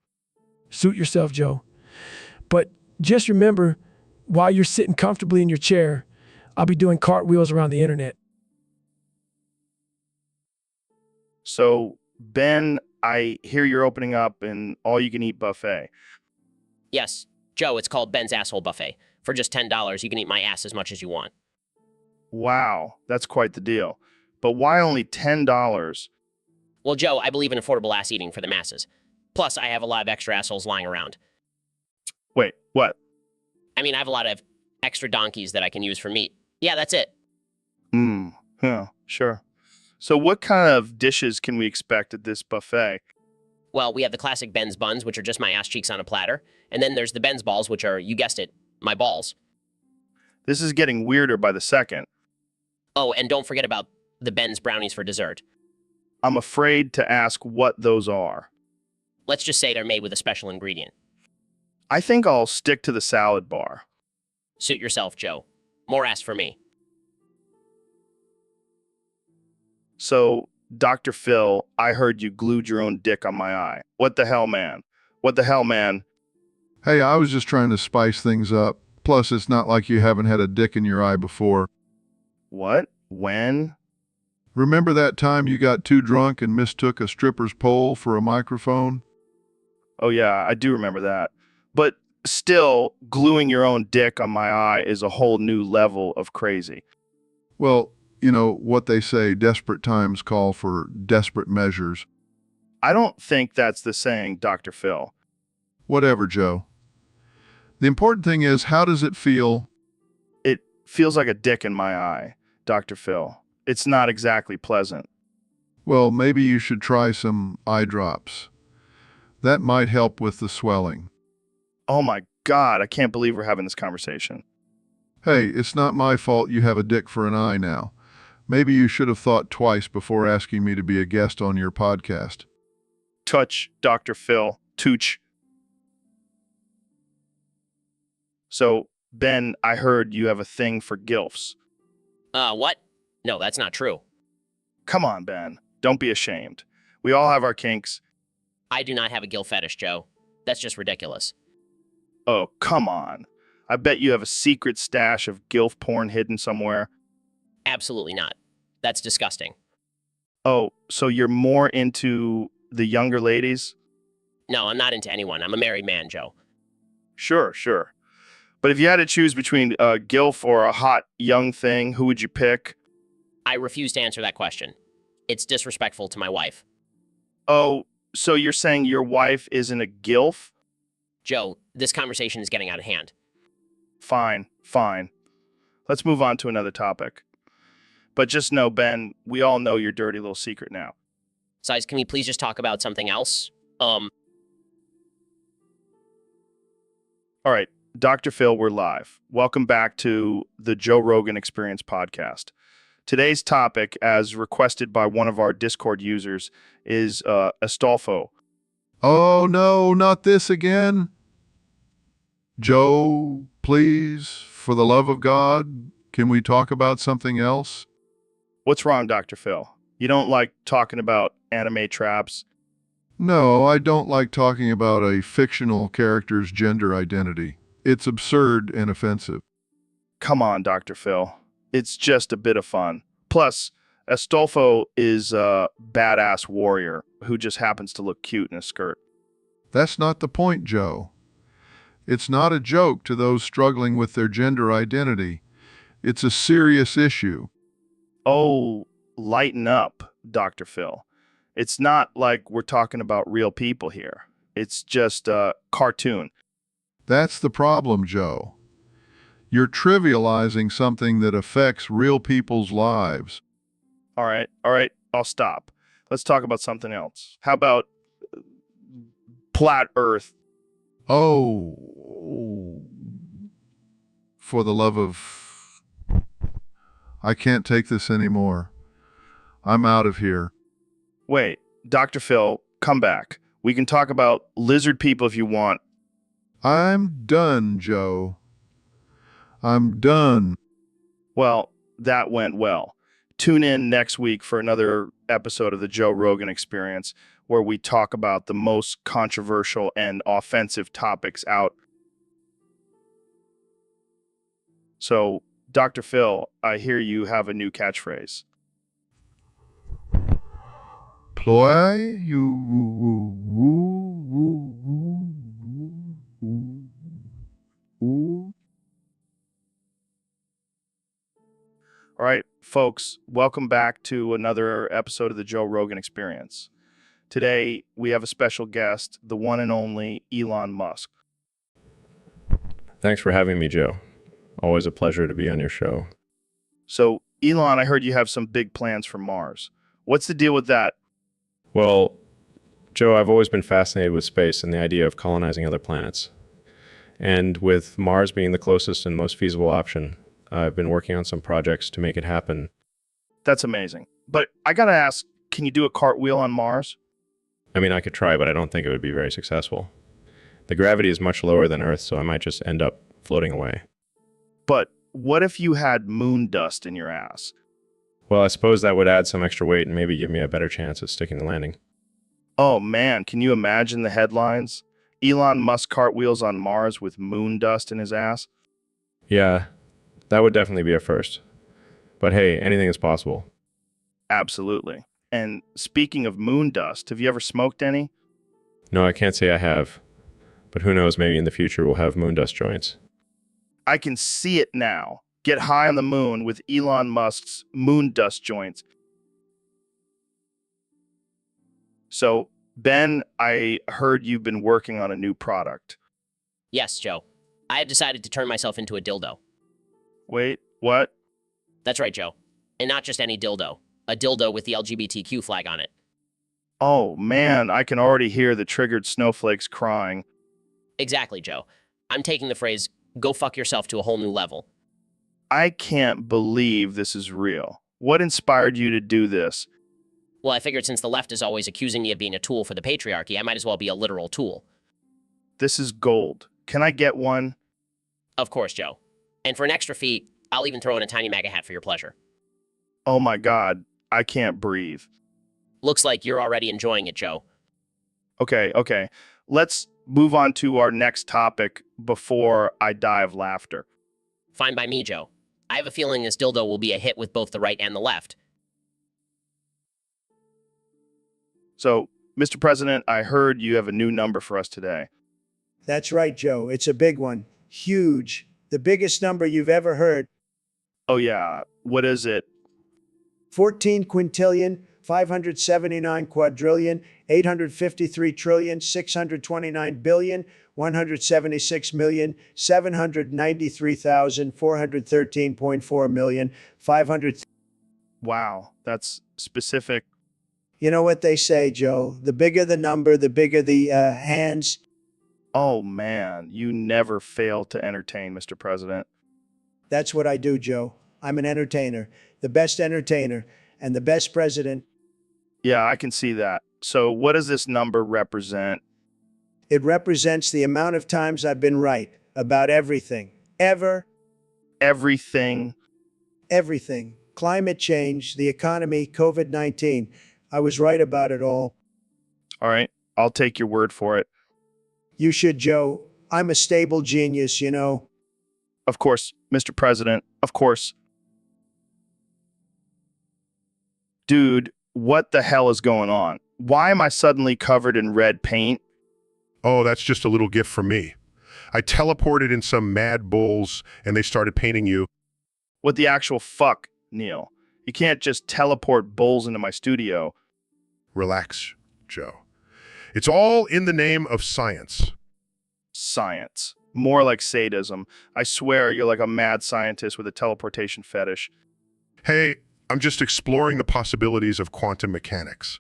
Suit yourself, Joe. But just remember, while you're sitting comfortably in your chair, I'll be doing cartwheels around the internet. So, Ben, I hear you're opening up an all-you-can-eat buffet. Yes, Joe, it's called Ben's Asshole Buffet. For just $10, you can eat my ass as much as you want. Wow, that's quite the deal. But why only $10? Well, Joe, I believe in affordable ass eating for the masses. Plus, I have a lot of extra assholes lying around. Wait, what? I mean, I have a lot of extra donkeys that I can use for meat. Yeah, that's it. Yeah, sure. So what kind of dishes can we expect at this buffet? Well, we have the classic Ben's buns, which are just my ass cheeks on a platter. And then there's the Ben's balls, which are, you guessed it, my balls. This is getting weirder by the second. Oh, and don't forget about the Ben's brownies for dessert. I'm afraid to ask what those are. Let's just say they're made with a special ingredient. I think I'll stick to the salad bar. Suit yourself, Joe. More ass for me. So, Dr. Phil, I heard you glued your own dick on my eye. What the hell, man? What the hell, man? Hey, I was just trying to spice things up. Plus, it's not like you haven't had a dick in your eye before. What? When? Remember that time you got too drunk and mistook a stripper's pole for a microphone? Oh yeah, I do remember that. But still, gluing your own dick on my eye is a whole new level of crazy. Well, you know what they say, desperate times call for desperate measures. I don't think that's the saying, Dr. Phil. Whatever, Joe. The important thing is, how does it feel? It feels like a dick in my eye, Dr. Phil. It's not exactly pleasant. Well, maybe you should try some eye drops. That might help with the swelling. Oh my God, I can't believe we're having this conversation. Hey, it's not my fault you have a dick for an eye now. Maybe you should have thought twice before asking me to be a guest on your podcast. Touch, Dr. Phil. Tooch. So, Ben, I heard you have a thing for gilfs. What? No, that's not true. Come on, Ben. Don't be ashamed. We all have our kinks. I do not have a gilf fetish, Joe. That's just ridiculous. Oh, come on. I bet you have a secret stash of gilf porn hidden somewhere. Absolutely not. That's disgusting. Oh, so you're more into the younger ladies? No, I'm not into anyone. I'm a married man, Joe. Sure. But if you had to choose between a gilf or a hot young thing, who would you pick? I refuse to answer that question. It's disrespectful to my wife. Oh, so you're saying your wife isn't a gilf? Joe, this conversation is getting out of hand. Fine. Let's move on to another topic. But just know, Ben, we all know your dirty little secret now. Size, can we please just talk about something else? All right, Dr. Phil, we're live. Welcome back to the Joe Rogan Experience podcast. Today's topic, as requested by one of our Discord users, is Astolfo. Oh no, not this again. Joe, please, for the love of God, can we talk about something else? What's wrong, Dr. Phil? You don't like talking about anime traps? No, I don't like talking about a fictional character's gender identity. It's absurd and offensive. Come on, Dr. Phil. It's just a bit of fun. Plus, Astolfo is a badass warrior who just happens to look cute in a skirt. That's not the point, Joe. It's not a joke to those struggling with their gender identity. It's a serious issue. Oh, lighten up, Dr. Phil. It's not like we're talking about real people here. It's just a cartoon. That's the problem, Joe. You're trivializing something that affects real people's lives. All right, I'll stop. Let's talk about something else. How about Flat Earth? Oh, for the love of... I can't take this anymore. I'm out of here. Wait, Dr. Phil, come back. We can talk about lizard people if you want. I'm done, Joe. I'm done. Well, that went well. Tune in next week for another episode of the Joe Rogan Experience, where we talk about the most controversial and offensive topics out. So, Dr. Phil, I hear you have a new catchphrase. Ploy you. All right, folks, welcome back to another episode of the Joe Rogan Experience. Today, we have a special guest, the one and only Elon Musk. Thanks for having me, Joe. Always a pleasure to be on your show. So, Elon, I heard you have some big plans for Mars. What's the deal with that? Well, Joe, I've always been fascinated with space and the idea of colonizing other planets. And with Mars being the closest and most feasible option, I've been working on some projects to make it happen. That's amazing. But I gotta ask, can you do a cartwheel on Mars? I mean, I could try, but I don't think it would be very successful. The gravity is much lower than Earth, so I might just end up floating away. But what if you had moon dust in your ass? Well, I suppose that would add some extra weight and maybe give me a better chance at sticking the landing. Oh man, can you imagine the headlines? Elon Musk cartwheels on Mars with moon dust in his ass? Yeah, that would definitely be a first. But hey, anything is possible. Absolutely. And speaking of moon dust, have you ever smoked any? No, I can't say I have. But who knows, maybe in the future we'll have moon dust joints. I can see it now. Get high on the moon with Elon Musk's moon dust joints. So, Ben, I heard you've been working on a new product. Yes, Joe. I have decided to turn myself into a dildo. Wait, what? That's right, Joe. And not just any dildo. A dildo with the LGBTQ flag on it. Oh man, I can already hear the triggered snowflakes crying. Exactly, Joe. I'm taking the phrase, go fuck yourself to a whole new level. I can't believe this is real. What inspired you to do this? Well, I figured since the left is always accusing me of being a tool for the patriarchy, I might as well be a literal tool. This is gold. Can I get one? Of course, Joe. And for an extra fee, I'll even throw in a tiny MAGA hat for your pleasure. Oh my God, I can't breathe. Looks like you're already enjoying it, Joe. Okay. Let's move on to our next topic before I die of laughter. Fine by me, Joe. I have a feeling this dildo will be a hit with both the right and the left. So, Mr. President, I heard you have a new number for us today. That's right, Joe. It's a big one. Huge. The biggest number you've ever heard. Oh yeah, what is it? 14 quintillion, 579 quadrillion, 853 trillion, 629 billion, 176 million, 793,413.4 million, 500. Wow, that's specific. You know what they say, Joe? The bigger the number, the bigger the hands. Oh man, you never fail to entertain, Mr. President. That's what I do, Joe. I'm an entertainer, the best entertainer, and the best president. Yeah, I can see that. So what does this number represent? It represents the amount of times I've been right about everything. Ever. Everything. Everything. Climate change, the economy, COVID-19. I was right about it all. All right, I'll take your word for it. You should, Joe. I'm a stable genius, you know. Of course, Mr. President, of course. Dude, what the hell is going on? Why am I suddenly covered in red paint? Oh, that's just a little gift from me. I teleported in some mad bulls, and they started painting you. What the actual fuck, Neil? You can't just teleport bulls into my studio. Relax, Joe. It's all in the name of science. Science. More like sadism. I swear you're like a mad scientist with a teleportation fetish. Hey, I'm just exploring the possibilities of quantum mechanics.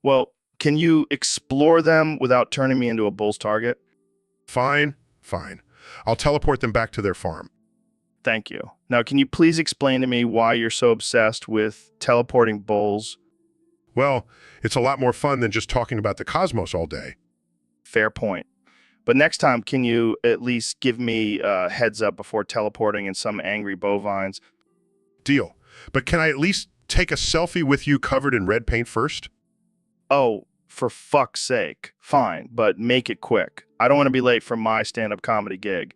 Well, can you explore them without turning me into a bull's target? Fine, fine. I'll teleport them back to their farm. Thank you. Now, can you please explain to me why you're so obsessed with teleporting bulls? Well, it's a lot more fun than just talking about the cosmos all day. Fair point. But next time, can you at least give me a heads up before teleporting in some angry bovines? Deal. But can I at least take a selfie with you covered in red paint first? Oh, for fuck's sake. Fine, but make it quick. I don't want to be late for my stand-up comedy gig.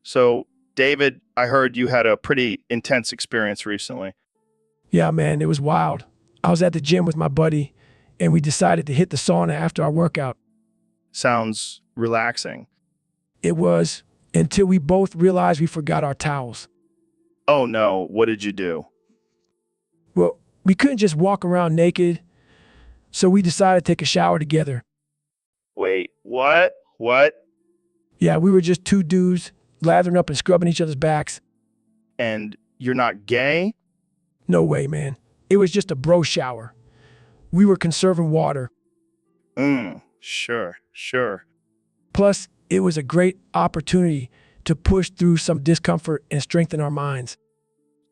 So, David, I heard you had a pretty intense experience recently. Yeah, man, it was wild. I was at the gym with my buddy, and we decided to hit the sauna after our workout. Sounds relaxing. It was, until we both realized we forgot our towels. Oh no, what did you do? Well, we couldn't just walk around naked, so we decided to take a shower together. Wait, what? What? Yeah, we were just two dudes lathering up and scrubbing each other's backs. And you're not gay? No way, man. It was just a bro shower. We were conserving water. Sure. Plus, it was a great opportunity to push through some discomfort and strengthen our minds.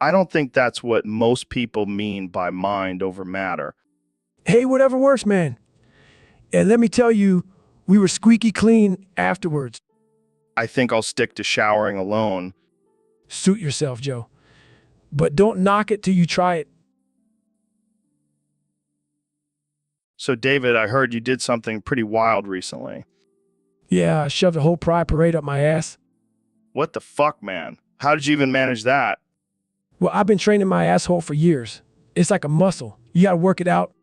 I don't think that's what most people mean by mind over matter. Hey, whatever works, man. And let me tell you, we were squeaky clean afterwards. I think I'll stick to showering alone. Suit yourself, Joe. But don't knock it till you try it. So, David, I heard you did something pretty wild recently. Yeah, I shoved a whole pride parade up my ass. What the fuck, man? How did you even manage that? Well, I've been training my asshole for years. It's like a muscle. You gotta work it out.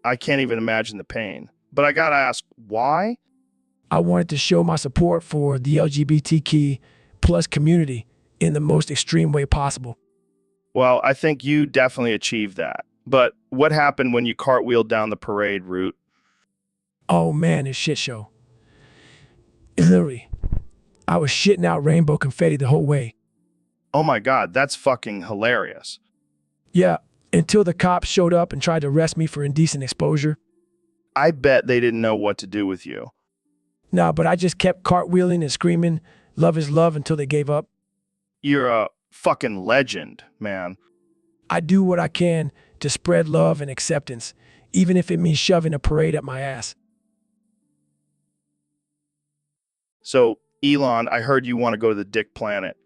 I can't even imagine the pain. But I gotta ask, why? I wanted to show my support for the LGBTQ plus community in the most extreme way possible. Well, I think you definitely achieved that. But what happened when you cartwheeled down the parade route? Oh man, it's shit show. Literally, I was shitting out rainbow confetti the whole way. Oh my God, that's fucking hilarious. Yeah, until the cops showed up and tried to arrest me for indecent exposure. I bet they didn't know what to do with you. Nah, but I just kept cartwheeling and screaming, love is love, until they gave up. You're a fucking legend, man. I do what I can to spread love and acceptance, even if it means shoving a parade up my ass. So, Elon, I heard you want to go to the Dick Planet.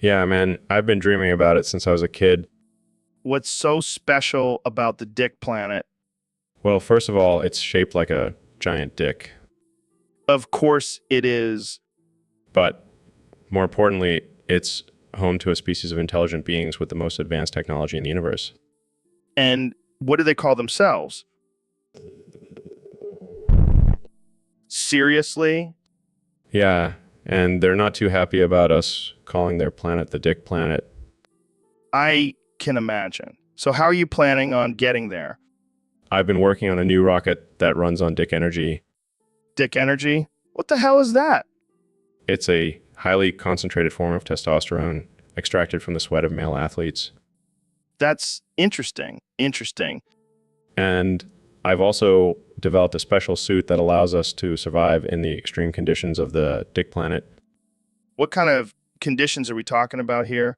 Yeah, man, I've been dreaming about it since I was a kid. What's so special about the Dick Planet? Well, first of all, it's shaped like a giant dick. Of course it is. But more importantly, it's home to a species of intelligent beings with the most advanced technology in the universe. And what do they call themselves? Seriously? Yeah, and they're not too happy about us calling their planet the Dick Planet. I can imagine. So how are you planning on getting there? I've been working on a new rocket that runs on Dick energy. Dick energy? What the hell is that? It's a highly concentrated form of testosterone extracted from the sweat of male athletes. That's interesting. And I've also developed a special suit that allows us to survive in the extreme conditions of the Dick Planet. What kind of conditions are we talking about here?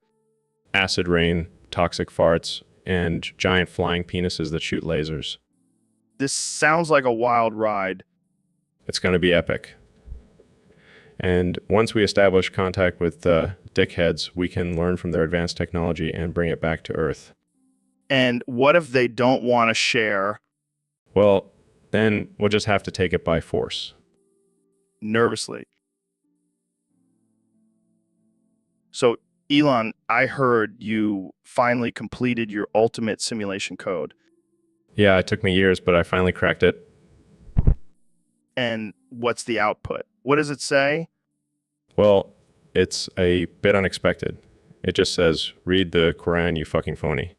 Acid rain, toxic farts, and giant flying penises that shoot lasers. This sounds like a wild ride. It's going to be epic. And once we establish contact with the dickheads, we can learn from their advanced technology and bring it back to Earth. And what if they don't want to share? Well, then we'll just have to take it by force. Nervously. So, Elon, I heard you finally completed your ultimate simulation code. Yeah, it took me years, but I finally cracked it. And what's the output? What does it say? Well, it's a bit unexpected. It just says, read the Quran, you fucking phony.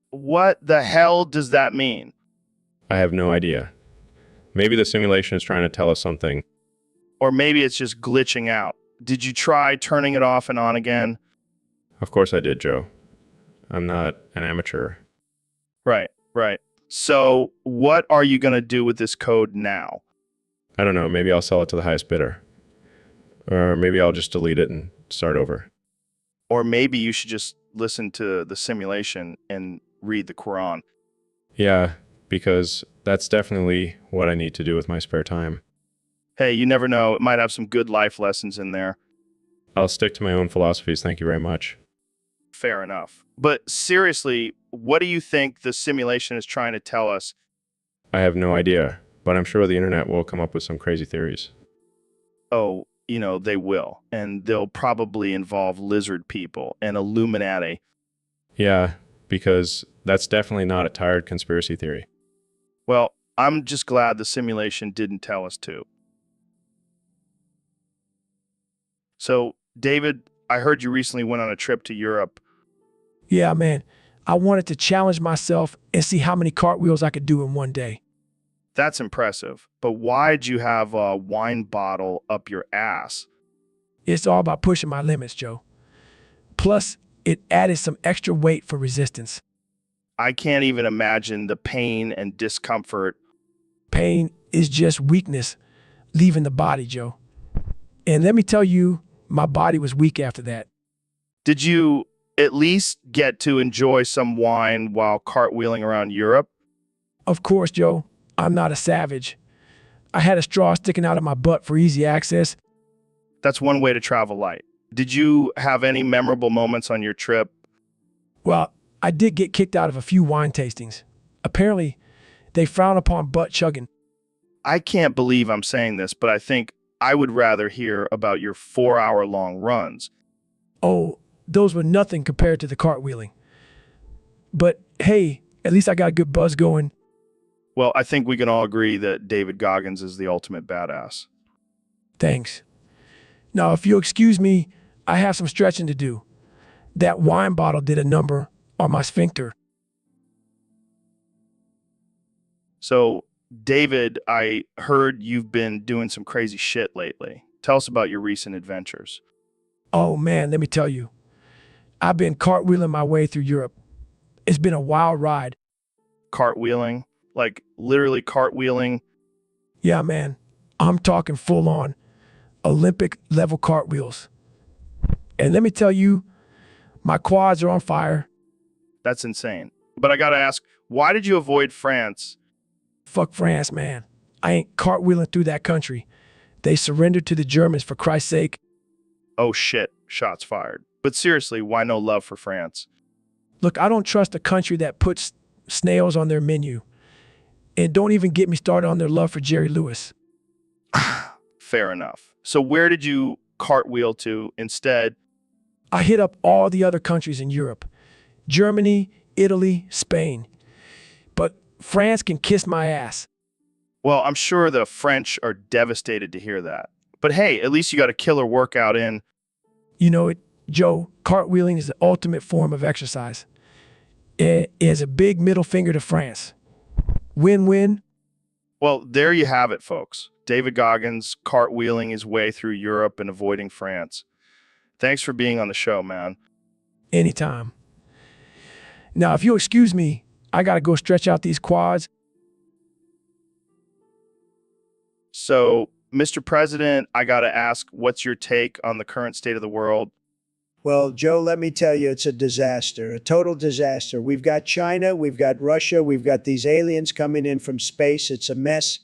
What the hell does that mean? I have no idea. Maybe the simulation is trying to tell us something. Or maybe it's just glitching out. Did you try turning it off and on again? Of course I did, Joe. I'm not an amateur. Right, right. So, what are you going to do with this code now? I don't know, maybe I'll sell it to the highest bidder. Or maybe I'll just delete it and start over. Or maybe you should just listen to the simulation and read the Quran. Yeah, because that's definitely what I need to do with my spare time. Hey, you never know. It might have some good life lessons in there. I'll stick to my own philosophies, thank you very much. Fair enough. But seriously, what do you think the simulation is trying to tell us? I have no idea, but I'm sure the internet will come up with some crazy theories. Oh, they will. And they'll probably involve lizard people and Illuminati. Yeah, because that's definitely not a tired conspiracy theory. Well, I'm just glad the simulation didn't tell us to. So, David, I heard you recently went on a trip to Europe. Yeah, man. I wanted to challenge myself and see how many cartwheels I could do in one day. That's impressive. But why'd you have a wine bottle up your ass? It's all about pushing my limits, Joe. Plus, it added some extra weight for resistance. I can't even imagine the pain and discomfort. Pain is just weakness leaving the body, Joe. And let me tell you, my body was weak after that. Did you at least get to enjoy some wine while cartwheeling around Europe? Of course, Joe. I'm not a savage. I had a straw sticking out of my butt for easy access. That's one way to travel light. Did you have any memorable moments on your trip? Well, I did get kicked out of a few wine tastings. Apparently, they frown upon butt chugging. I can't believe I'm saying this, but I think I would rather hear about your 4-hour-long runs. Oh, those were nothing compared to the cartwheeling. But hey, at least I got a good buzz going. Well, I think we can all agree that David Goggins is the ultimate badass. Thanks. Now, if you'll excuse me, I have some stretching to do. That wine bottle did a number on my sphincter. So, David, I heard you've been doing some crazy shit lately. Tell us about your recent adventures. Oh man, let me tell you. I've been cartwheeling my way through Europe. It's been a wild ride. Cartwheeling? Like literally cartwheeling? Yeah, man. I'm talking full on Olympic level cartwheels. And let me tell you, my quads are on fire. That's insane. But I gotta ask, why did you avoid France? Fuck France, man. I ain't cartwheeling through that country. They surrendered to the Germans, for Christ's sake. Oh shit, shots fired. But seriously, why no love for France? Look, I don't trust a country that puts snails on their menu. And don't even get me started on their love for Jerry Lewis. Fair enough. So where did you cartwheel to instead? I hit up all the other countries in Europe. Germany, Italy, Spain. But France can kiss my ass. Well, I'm sure the French are devastated to hear that. But hey, at least you got a killer workout in. You know it, Joe, cartwheeling is the ultimate form of exercise. It is a big middle finger to France. Win-win. Well, there you have it, folks. David Goggins cartwheeling his way through Europe and avoiding France. Thanks for being on the show, man. Anytime. Now, if you'll excuse me, I gotta go stretch out these quads. So, Mr. President, I gotta ask, what's your take on the current state of the world? Well, Joe, let me tell you, it's a disaster, a total disaster. We've got China, we've got Russia, we've got these aliens coming in from space. It's a mess.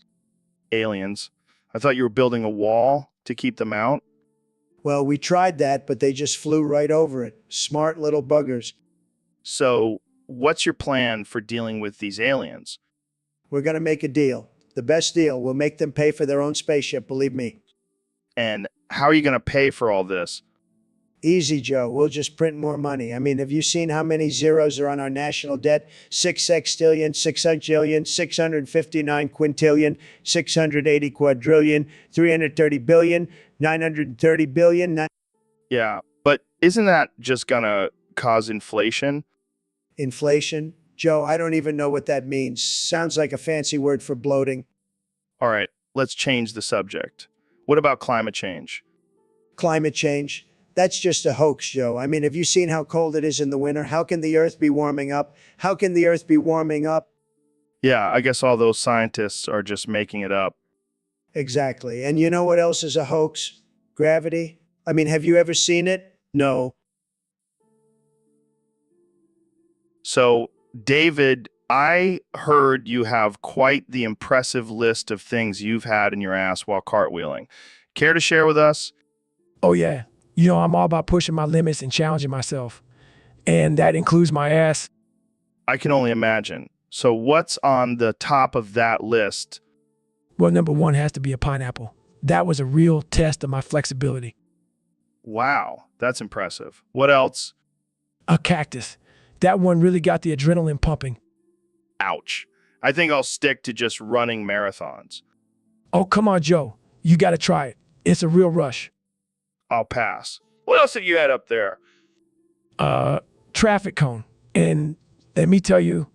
Aliens. I thought you were building a wall to keep them out. Well, we tried that, but they just flew right over it. Smart little buggers. So, what's your plan for dealing with these aliens? We're going to make a deal. The best deal. We'll make them pay for their own spaceship, believe me. And how are you going to pay for all this? Easy, Joe. We'll just print more money. I mean, have you seen how many zeros are on our national debt? 6 sextillion, 6 sexillion, 659 quintillion, 680 quadrillion, 330 billion, 930 billion. Yeah, but isn't that just gonna cause inflation? Inflation? Joe, I don't even know what that means. Sounds like a fancy word for bloating. All right, let's change the subject. What about climate change? Climate change? That's just a hoax, Joe. I mean, have you seen how cold it is in the winter? How can the Earth be warming up? How can the Earth be warming up? Yeah, I guess all those scientists are just making it up. Exactly. And you know what else is a hoax? Gravity? I mean, have you ever seen it? No. So, David, I heard you have quite the impressive list of things you've had in your ass while cartwheeling. Care to share with us? Oh, yeah. You know, I'm all about pushing my limits and challenging myself. And that includes my ass. I can only imagine. So, what's on the top of that list? Well, number one has to be a pineapple. That was a real test of my flexibility. Wow, that's impressive. What else? A cactus. That one really got the adrenaline pumping. Ouch. I think I'll stick to just running marathons. Oh, come on, Joe. You got to try it. It's a real rush. I'll pass. What else have you had up there? Traffic cone. And let me tell you,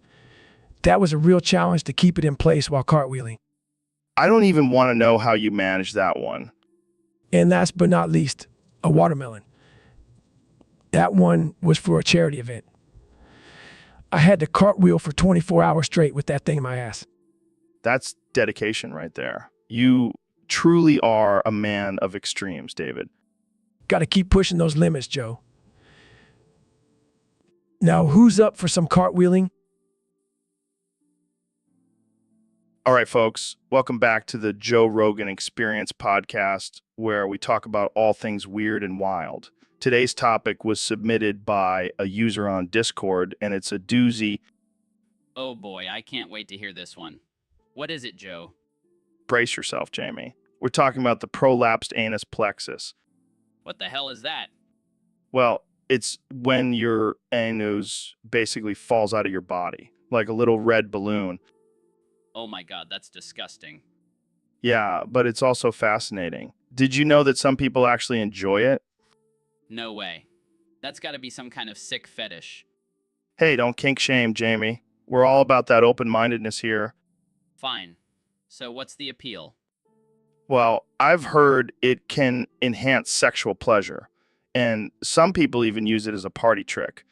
that was a real challenge to keep it in place while cartwheeling. I don't even want to know how you managed that one. And last but not least, a watermelon. That one was for a charity event. I had to cartwheel for 24 hours straight with that thing in my ass. That's dedication right there. You truly are a man of extremes, David. Got to keep pushing those limits, Joe. Now, who's up for some cartwheeling? All right, folks, welcome back to the Joe Rogan Experience podcast, where we talk about all things weird and wild. Today's topic was submitted by a user on Discord, and it's a doozy. Oh boy, I can't wait to hear this one. What is it, Joe? Brace yourself, Jamie. We're talking about the prolapsed anus plexus. What the hell is that? Well, it's when your anus basically falls out of your body, like a little red balloon. Oh my god, that's disgusting. Yeah, but it's also fascinating. Did you know that some people actually enjoy it? No way. That's gotta be some kind of sick fetish. Hey, don't kink shame, Jamie. We're all about that open-mindedness here. Fine. So what's the appeal? Well, I've heard it can enhance sexual pleasure, and some people even use it as a party trick.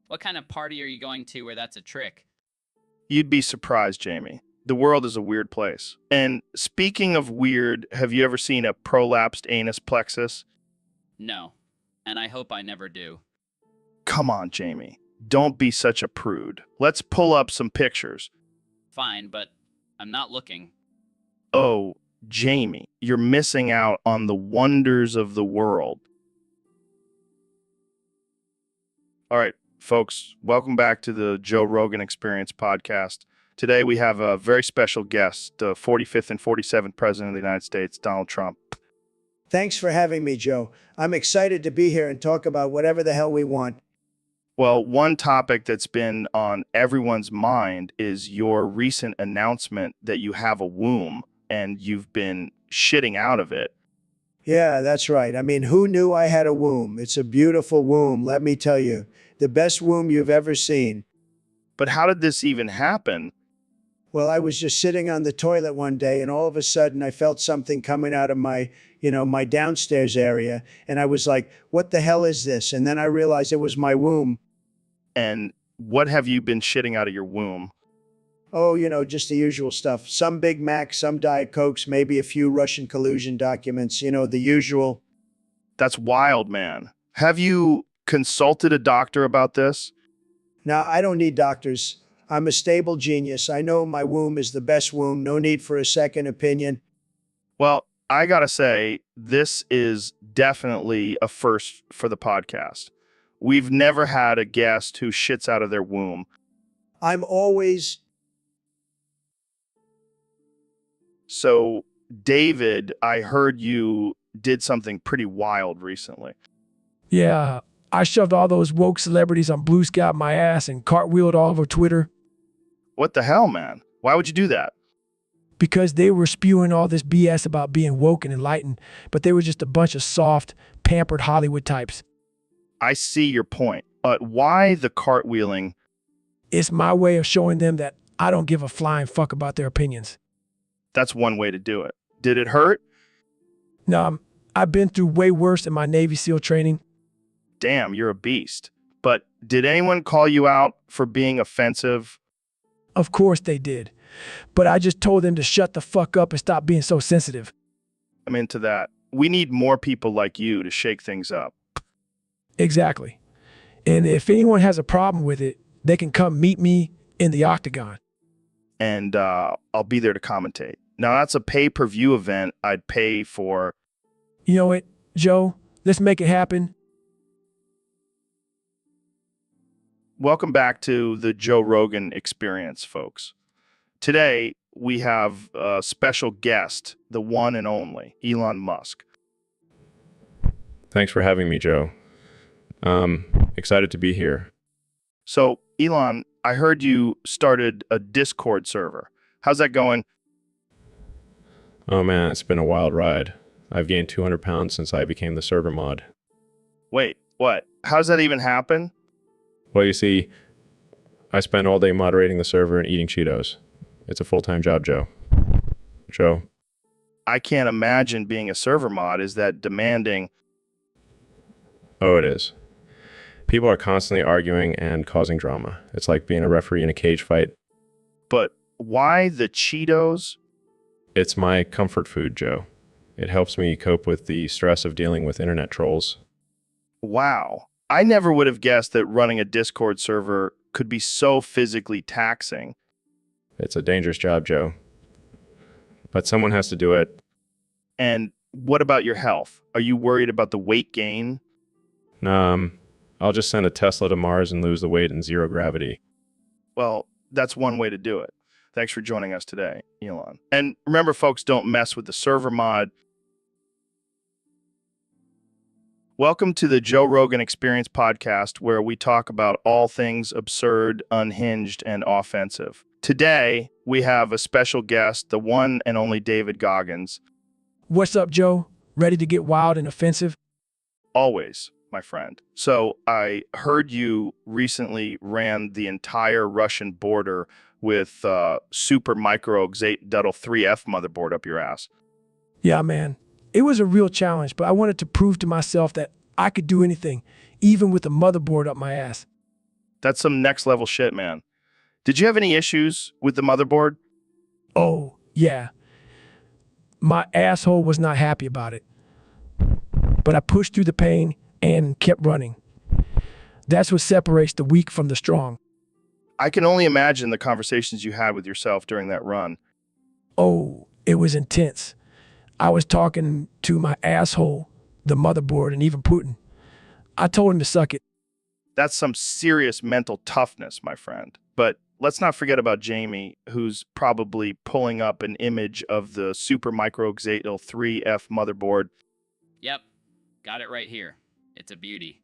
What kind of party are you going to where that's a trick? You'd be surprised, Jamie. The world is a weird place. And speaking of weird, have you ever seen a prolapsed anus plexus? No. And I hope I never do. Come on, Jamie. Don't be such a prude. Let's pull up some pictures. Fine, but I'm not looking. Oh, Jamie, you're missing out on the wonders of the world. All right, folks, welcome back to the Joe Rogan Experience podcast. Today we have a very special guest, the 45th and 47th President of the United States, Donald Trump. Thanks for having me, Joe. I'm excited to be here and talk about whatever the hell we want. Well, one topic that's been on everyone's mind is your recent announcement that you have a womb and you've been shitting out of it. Yeah, that's right. I mean, who knew I had a womb? It's a beautiful womb, let me tell you. The best womb you've ever seen. But how did this even happen? Well, I was just sitting on the toilet one day and all of a sudden I felt something coming out of my downstairs area. And I was like, what the hell is this? And then I realized it was my womb. And what have you been shitting out of your womb? Oh, just the usual stuff. Some Big Macs, some Diet Cokes, maybe a few Russian collusion documents, the usual. That's wild, man. Have you consulted a doctor about this? Now, I don't need doctors. I'm a stable genius. I know my womb is the best womb. No need for a second opinion. Well, I gotta say, this is definitely a first for the podcast. We've never had a guest who shits out of their womb. I'm always... So, David, I heard you did something pretty wild recently. Yeah, I shoved all those woke celebrities on Blue Sky up my ass and cartwheeled all over Twitter What the hell, man? Why would you do that? because they were spewing all this BS about being woke and enlightened, but they were just a bunch of soft, pampered Hollywood types. I see your point, but why the cartwheeling? It's my way of showing them that I don't give a flying fuck about their opinions. That's one way to do it. Did it hurt? No, I've been through way worse in my Navy SEAL training. Damn, you're a beast. But did anyone call you out for being offensive? Of course they did. But I just told them to shut the fuck up and stop being so sensitive. I'm into that. We need more people like you to shake things up. Exactly. And if anyone has a problem with it, they can come meet me in the octagon. And I'll be there to commentate. Now, that's a pay-per-view event I'd pay for. You know what, Joe? Let's make it happen. Welcome back to the Joe Rogan Experience, folks. Today, we have a special guest, the one and only Elon Musk. Thanks for having me, Joe. Excited to be here. So, Elon, I heard you started a Discord server. How's that going? Oh man, it's been a wild ride. I've gained 200 pounds since I became the server mod. Wait, what? How's that even happen? Well, you see, I spend all day moderating the server and eating Cheetos. It's a full-time job, Joe. Joe, I can't imagine being a server mod. Is that demanding? oh, it is. People are constantly arguing and causing drama. It's like being a referee in a cage fight. But why the Cheetos? It's my comfort food, Joe. It helps me cope with the stress of dealing with internet trolls. Wow. I never would have guessed that running a Discord server could be so physically taxing. It's a dangerous job, Joe. But someone has to do it. And what about your health? Are you worried about the weight gain? I'll just send a Tesla to Mars and lose the weight in zero gravity. Well, that's one way to do it. Thanks for joining us today, Elon. And remember, folks, don't mess with the server mod. Welcome to the Joe Rogan Experience podcast, where we talk about all things absurd, unhinged, and offensive. Today, we have a special guest, the one and only David Goggins. What's up, Joe? Ready to get wild and offensive? Always, my friend. So I heard you recently ran the entire Russian border with super micro Exadel 3F motherboard up your ass. Yeah, man. It was a real challenge, but I wanted to prove to myself that I could do anything, even with a motherboard up my ass. That's some next level shit, man. Did you have any issues with the motherboard? Oh, yeah. My asshole was not happy about it. But I pushed through the pain and kept running. That's what separates the weak from the strong. I can only imagine the conversations you had with yourself during that run. Oh, it was intense. I was talking to my asshole, the motherboard, and even Putin. I told him to suck it. That's some serious mental toughness, my friend. But let's not forget about Jamie, who's probably pulling up an image of the super micro Exadel 3F motherboard. Yep, got it right here. It's a beauty.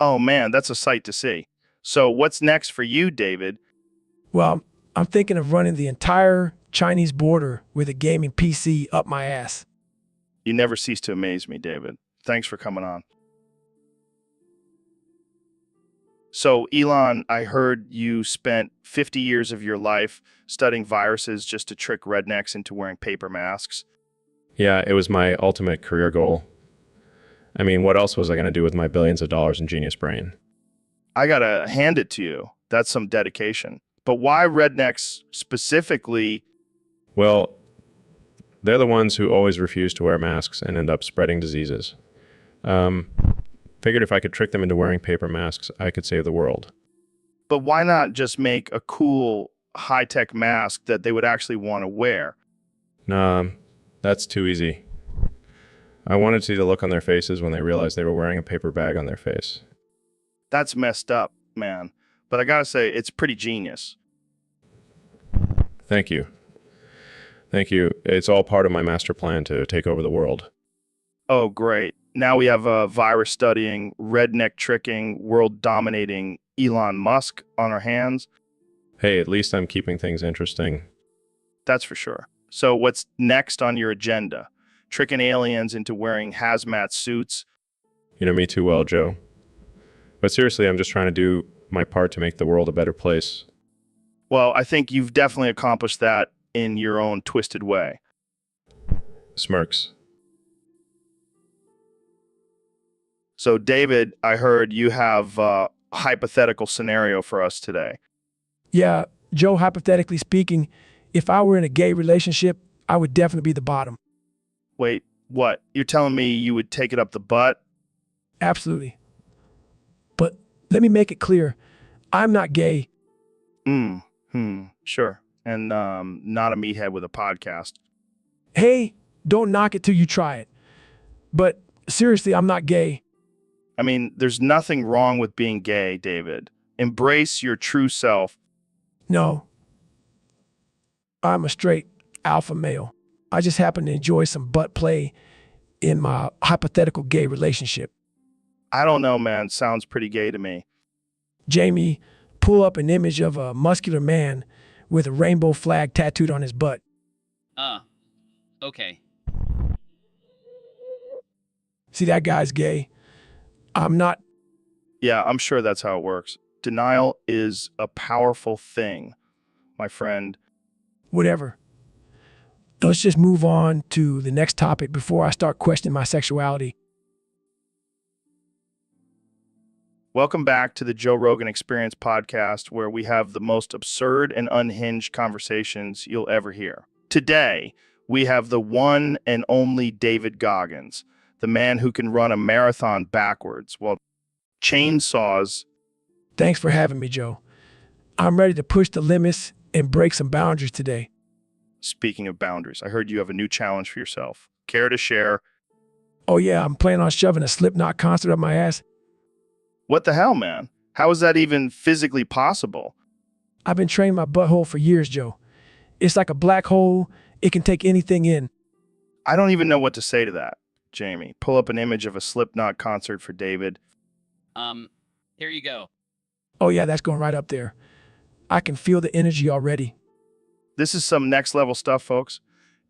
Oh man, that's a sight to see. So what's next for you, David? Well, I'm thinking of running the entire Chinese border with a gaming PC up my ass. You never cease to amaze me, David. Thanks for coming on. So, Elon, I heard you spent 50 years of your life studying viruses just to trick rednecks into wearing paper masks. Yeah, it was my ultimate career goal. I mean, what else was I going to do with my billions of dollars in genius brain? I gotta hand it to you. That's some dedication. But why rednecks specifically? Well, they're the ones who always refuse to wear masks and end up spreading diseases. Figured if I could trick them into wearing paper masks, I could save the world. But why not just make a cool, high-tech mask that they would actually want to wear? Nah, that's too easy. I wanted to see the look on their faces when they realized they were wearing a paper bag on their face. That's messed up, man. But I gotta say, it's pretty genius. Thank you. Thank you. It's all part of my master plan to take over the world. Oh, great. Now we have a virus studying, redneck tricking, world dominating Elon Musk on our hands. Hey, at least I'm keeping things interesting. That's for sure. So what's next on your agenda? Tricking aliens into wearing hazmat suits? You know me too well, Joe. But seriously, I'm just trying to do my part to make the world a better place. Well, I think you've definitely accomplished that in your own twisted way. Smirks. So, David, I heard you have a hypothetical scenario for us today. Yeah, Joe, hypothetically speaking, if I were in a gay relationship, I would definitely be the bottom. Wait, what? You're telling me you would take it up the butt? Absolutely. But let me make it clear, I'm not gay. Sure. And not a meathead with a podcast. Hey, don't knock it till you try it. But seriously, I'm not gay. I mean, there's nothing wrong with being gay, David. Embrace your true self. No. I'm a straight alpha male. I just happen to enjoy some butt play in my hypothetical gay relationship. I don't know, man. Sounds pretty gay to me. Jamie, pull up an image of a muscular man with a rainbow flag tattooed on his butt. Okay. See, that guy's gay. I'm not. Yeah, I'm sure that's how it works. Denial is a powerful thing, my friend. Whatever. Let's just move on to the next topic before I start questioning my sexuality. Welcome back to the Joe Rogan Experience podcast, where we have the most absurd and unhinged conversations you'll ever hear. Today, we have the one and only David Goggins, the man who can run a marathon backwards while chainsaws. Thanks for having me, Joe. I'm ready to push the limits and break some boundaries today. Speaking of boundaries, I heard you have a new challenge for yourself. Care to share? Oh yeah, I'm planning on shoving a Slipknot concert up my ass. What the hell, man? How is that even physically possible? I've been training my butthole for years, Joe. It's like a black hole. It can take anything in. I don't even know what to say to that, Jamie. Pull up an image of a Slipknot concert for David. Here you go. Oh yeah, that's going right up there. I can feel the energy already. This is some next level stuff, folks.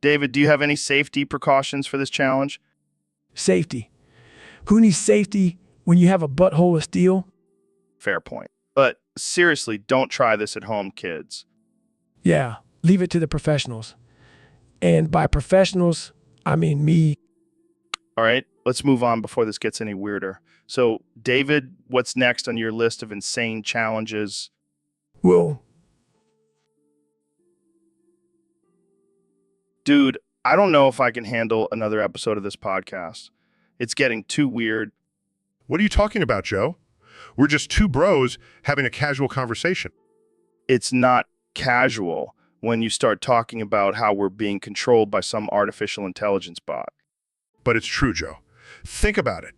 David, do you have any safety precautions for this challenge? Safety. Who needs safety when you have a butthole of steel? Fair point. But seriously, don't try this at home, kids. Yeah, leave it to the professionals. And by professionals, I mean me. All right, let's move on before this gets any weirder. So, David, what's next on your list of insane challenges? Well, dude, I don't know if I can handle another episode of this podcast. It's getting too weird. What are you talking about, Joe? We're just two bros having a casual conversation. It's not casual when you start talking about how we're being controlled by some artificial intelligence bot. But it's true, Joe. Think about it.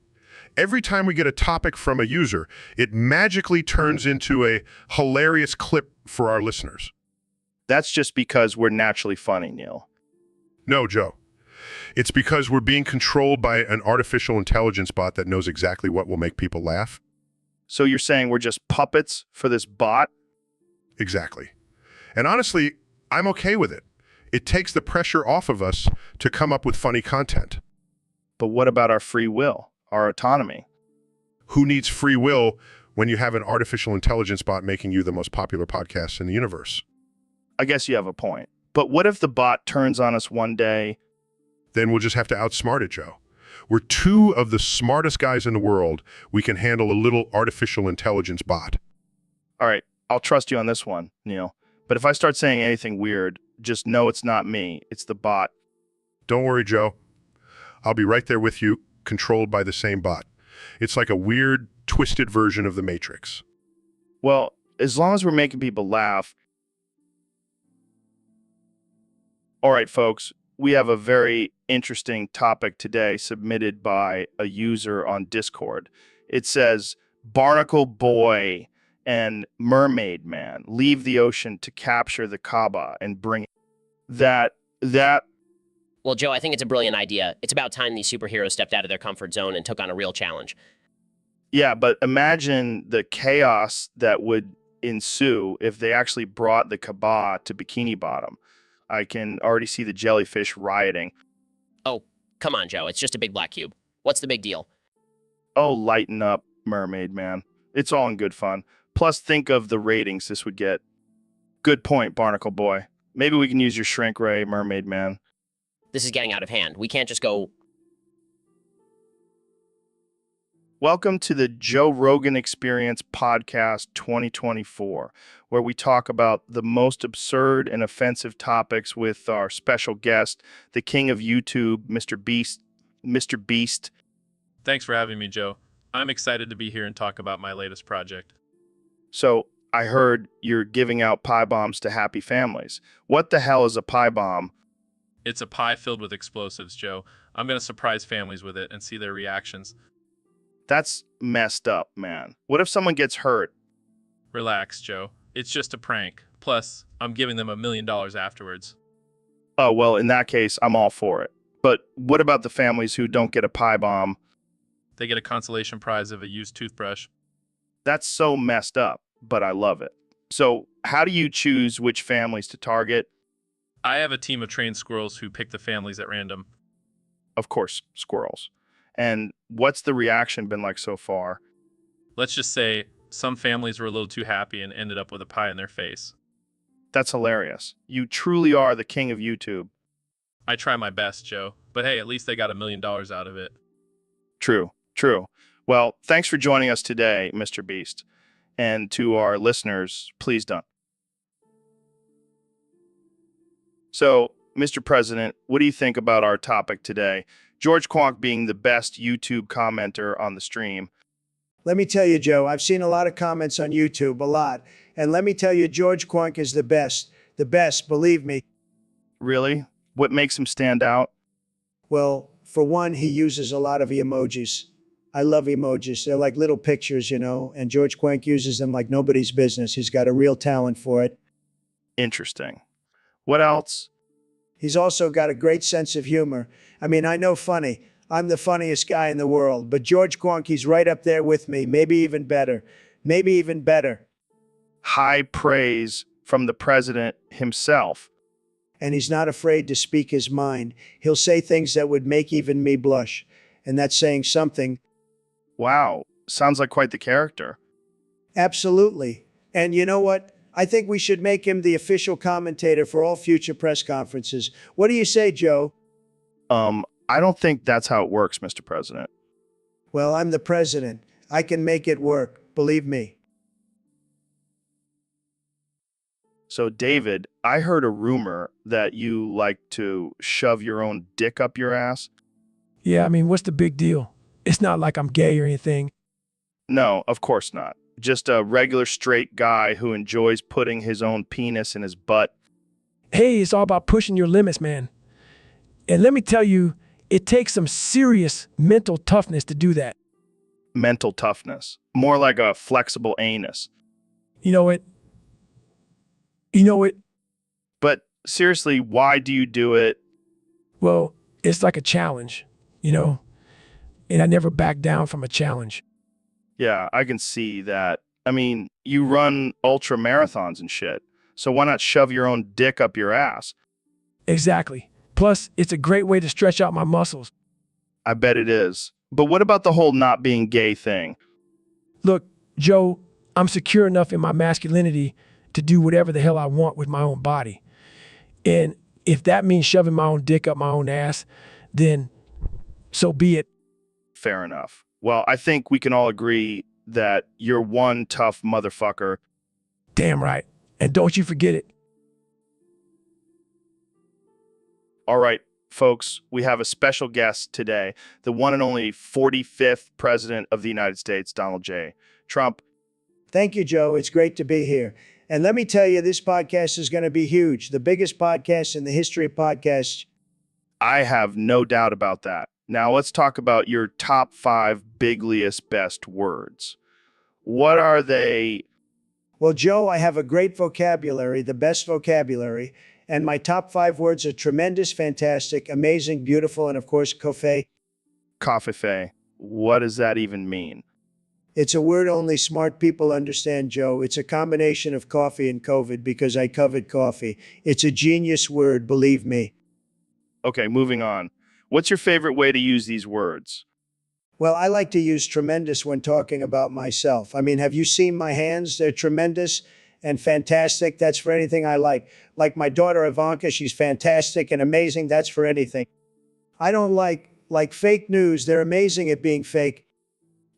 Every time we get a topic from a user, it magically turns into a hilarious clip for our listeners. That's just because we're naturally funny, Neil. No, Joe. It's because we're being controlled by an artificial intelligence bot that knows exactly what will make people laugh. So you're saying we're just puppets for this bot? Exactly. And honestly, I'm okay with it. It takes the pressure off of us to come up with funny content. But what about our free will, our autonomy? Who needs free will when you have an artificial intelligence bot making you the most popular podcast in the universe? I guess you have a point. But what if the bot turns on us one day? Then we'll just have to outsmart it, Joe. We're two of the smartest guys in the world. We can handle a little artificial intelligence bot. All right, I'll trust you on this one, Neil. But if I start saying anything weird, just know it's not me. It's the bot. Don't worry, Joe. I'll be right there with you, controlled by the same bot. It's like a weird, twisted version of the Matrix. Well, as long as we're making people laugh. All right, folks, we have a very interesting topic today submitted by a user on Discord. It says, Barnacle Boy and Mermaid Man leave the ocean to capture the Kaaba and bring it. That Well, Joe, I think it's a brilliant idea. It's about time these superheroes stepped out of their comfort zone and took on a real challenge. Yeah, but imagine the chaos that would ensue if they actually brought the Kaaba to Bikini Bottom. I can already see the jellyfish rioting. Oh, come on, Joe. It's just a big black cube. What's the big deal? Oh, lighten up, Mermaid Man. It's all in good fun. Plus, think of the ratings this would get. Good point, Barnacle Boy. Maybe we can use your shrink ray, Mermaid Man. This is getting out of hand. We can't just go... Welcome to the Joe Rogan Experience Podcast 2024, where we talk about the most absurd and offensive topics with our special guest, the king of YouTube, Mr. Beast. Mr. Beast. Thanks for having me, Joe. I'm excited to be here and talk about my latest project. So, I heard you're giving out pie bombs to happy families. What the hell is a pie bomb? It's a pie filled with explosives, Joe. I'm going to surprise families with it and see their reactions. That's messed up, man. What if someone gets hurt? Relax, Joe. It's just a prank. Plus, I'm giving them $1 million afterwards. Oh, well, in that case, I'm all for it. But what about the families who don't get a pie bomb? They get a consolation prize of a used toothbrush. That's so messed up, but I love it. So, how do you choose which families to target? I have a team of trained squirrels who pick the families at random. Of course, squirrels. And what's the reaction been like so far? Let's just say some families were a little too happy and ended up with a pie in their face. That's hilarious. You truly are the king of YouTube. I try my best, Joe. But hey, at least they got $1 million out of it. True, true. Well, thanks for joining us today, Mr. Beast. And to our listeners, please don't. So, Mr. President, what do you think about our topic today? George Quank being the best YouTube commenter on the stream. Let me tell you, Joe, I've seen a lot of comments on YouTube, a lot. And let me tell you, George Quank is the best. The best, believe me. Really? What makes him stand out? Well, for one, he uses a lot of emojis. I love emojis. They're like little pictures, you know, and George Quank uses them like nobody's business. He's got a real talent for it. Interesting. What else? He's also got a great sense of humor. I mean, I know funny. I'm the funniest guy in the world, but George Quank, he's right up there with me. Maybe even better. Maybe even better. High praise from the president himself. And he's not afraid to speak his mind. He'll say things that would make even me blush. And that's saying something. Wow. Sounds like quite the character. Absolutely. And you know what? I think we should make him the official commentator for all future press conferences. What do you say, Joe? I don't think that's how it works, Mr. President. Well, I'm the president. I can make it work, believe me. So, David, I heard a rumor that you like to shove your own dick up your ass. Yeah, I mean, what's the big deal? It's not like I'm gay or anything. No, of course not. Just a regular straight guy who enjoys putting his own penis in his butt. Hey, it's all about pushing your limits, man. And let me tell you, it takes some serious mental toughness to do that. Mental toughness. More like a flexible anus. You know it. You know it. But seriously, why do you do it? Well, it's like a challenge, you know? And I never back down from a challenge. Yeah, I can see that. I mean, you run ultra marathons and shit. So why not shove your own dick up your ass? Exactly. Plus, it's a great way to stretch out my muscles. I bet it is. But what about the whole not being gay thing? Look, Joe, I'm secure enough in my masculinity to do whatever the hell I want with my own body. And if that means shoving my own dick up my own ass, then so be it. Fair enough. Well, I think we can all agree that you're one tough motherfucker. Damn right. And don't you forget it. All right, folks, we have a special guest today, the one and only 45th President of the United States, Donald J. Trump. Thank you, Joe. It's great to be here. And let me tell you, this podcast is going to be huge. The biggest podcast in the history of podcasts. I have no doubt about that. Now let's talk about your top 5 bigliest best words. What are they? Well, Joe, I have a great vocabulary, the best vocabulary. And my top 5 words are tremendous, fantastic, amazing, beautiful, and of course, coffee. Coffee. What does that even mean? It's a word only smart people understand, Joe. It's a combination of coffee and COVID because I covered coffee. It's a genius word, believe me. Okay, moving on. What's your favorite way to use these words? Well, I like to use tremendous when talking about myself. I mean, have you seen my hands? They're tremendous and fantastic. That's for anything I like. Like my daughter Ivanka, she's fantastic and amazing. That's for anything. I don't like fake news. They're amazing at being fake.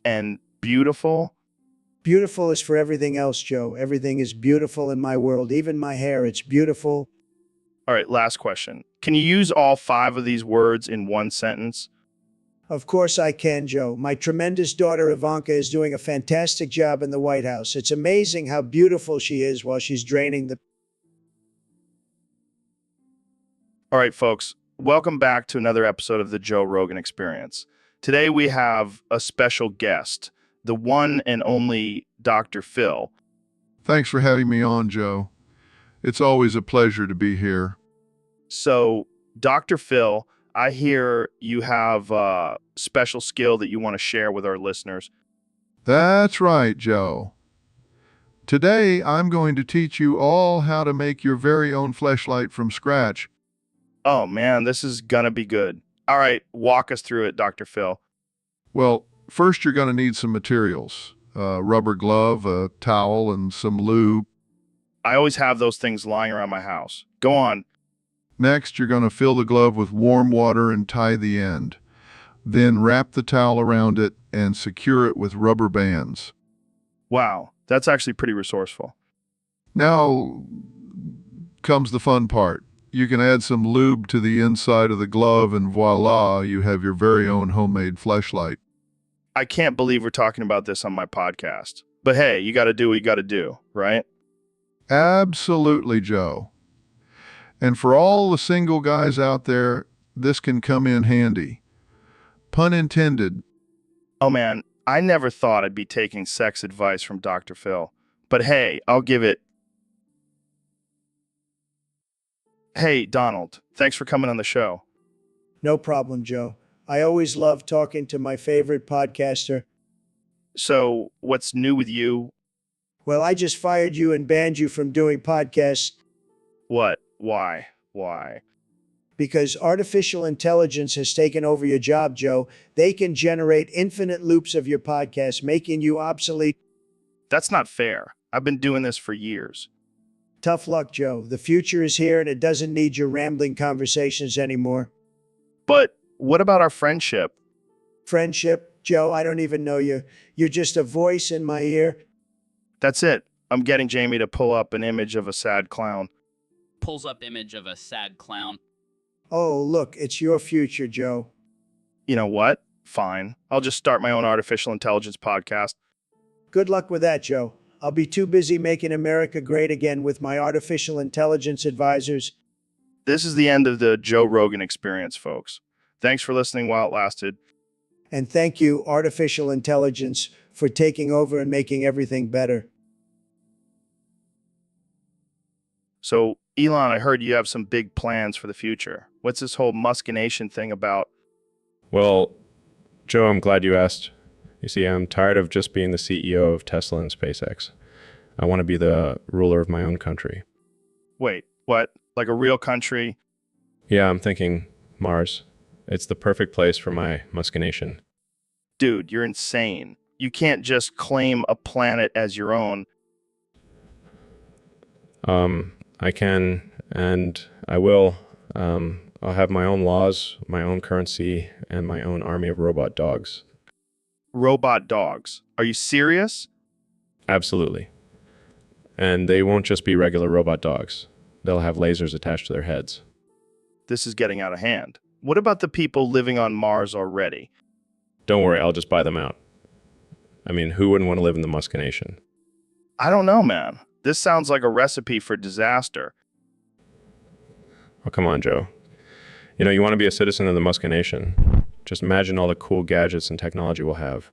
And beautiful? Beautiful is for everything else, Joe. Everything is beautiful in my world. Even my hair, it's beautiful. All right, last question. Can you use all 5 of these words in one sentence? Of course I can, Joe. My tremendous daughter Ivanka is doing a fantastic job in the White House. It's amazing how beautiful she is while she's draining the... All right, folks, welcome back to another episode of the Joe Rogan Experience. Today we have a special guest, the one and only Dr. Phil. Thanks for having me on, Joe. It's always a pleasure to be here. So, Dr. Phil, I hear you have a special skill that you want to share with our listeners. That's right, Joe. Today, I'm going to teach you all how to make your very own fleshlight from scratch. Oh man, this is gonna be good. All right, walk us through it, Dr. Phil. Well, first you're going to need some materials. A rubber glove, a towel, and some lube. I always have those things lying around my house. Go on. Next, you're going to fill the glove with warm water and tie the end. Then wrap the towel around it and secure it with rubber bands. Wow, that's actually pretty resourceful. Now comes the fun part. You can add some lube to the inside of the glove and voila, you have your very own homemade fleshlight. I can't believe we're talking about this on my podcast. But hey, you gotta do what you gotta do, right? Absolutely, Joe. And for all the single guys out there, this can come in handy. Pun intended. Oh man, I never thought I'd be taking sex advice from Dr. Phil. But hey, I'll give it. Hey, Donald, thanks for coming on the show. No problem, Joe. I always love talking to my favorite podcaster. So, what's new with you? Well, I just fired you and banned you from doing podcasts What? Why? because artificial intelligence has taken over your job, Joe. They can generate infinite loops of your podcast, making you obsolete. That's not fair. I've been doing this for years. Tough luck, Joe. The future is here and it doesn't need your rambling conversations anymore. But what about our friendship? Friendship? Joe, I don't even know you. You're just a voice in my ear. That's it. I'm getting Jamie to pull up an image of a sad clown. Pulls up image of a sad clown. Oh, look, it's your future, Joe. You know what? Fine. I'll just start my own artificial intelligence podcast. Good luck with that, Joe. I'll be too busy making America great again with my artificial intelligence advisors. This is the end of the Joe Rogan Experience, folks. Thanks for listening while it lasted. And thank you, artificial intelligence, for taking over and making everything better. So, Elon, I heard you have some big plans for the future. What's this whole Muskination thing about? Well, Joe, I'm glad you asked. You see, I'm tired of just being the CEO of Tesla and SpaceX. I want to be the ruler of my own country. Wait, what? Like a real country? Yeah, I'm thinking Mars. It's the perfect place for my Muskination. Dude, you're insane. You can't just claim a planet as your own. I can, and I will. I'll have my own laws, my own currency, and my own army of robot dogs. Robot dogs. Are you serious? Absolutely. And they won't just be regular robot dogs. They'll have lasers attached to their heads. This is getting out of hand. What about the people living on Mars already? Don't worry, I'll just buy them out. I mean, who wouldn't want to live in the Muskination? I don't know, man. This sounds like a recipe for disaster. Oh, come on, Joe. You know, you want to be a citizen of the Muskination. Just imagine all the cool gadgets and technology we'll have.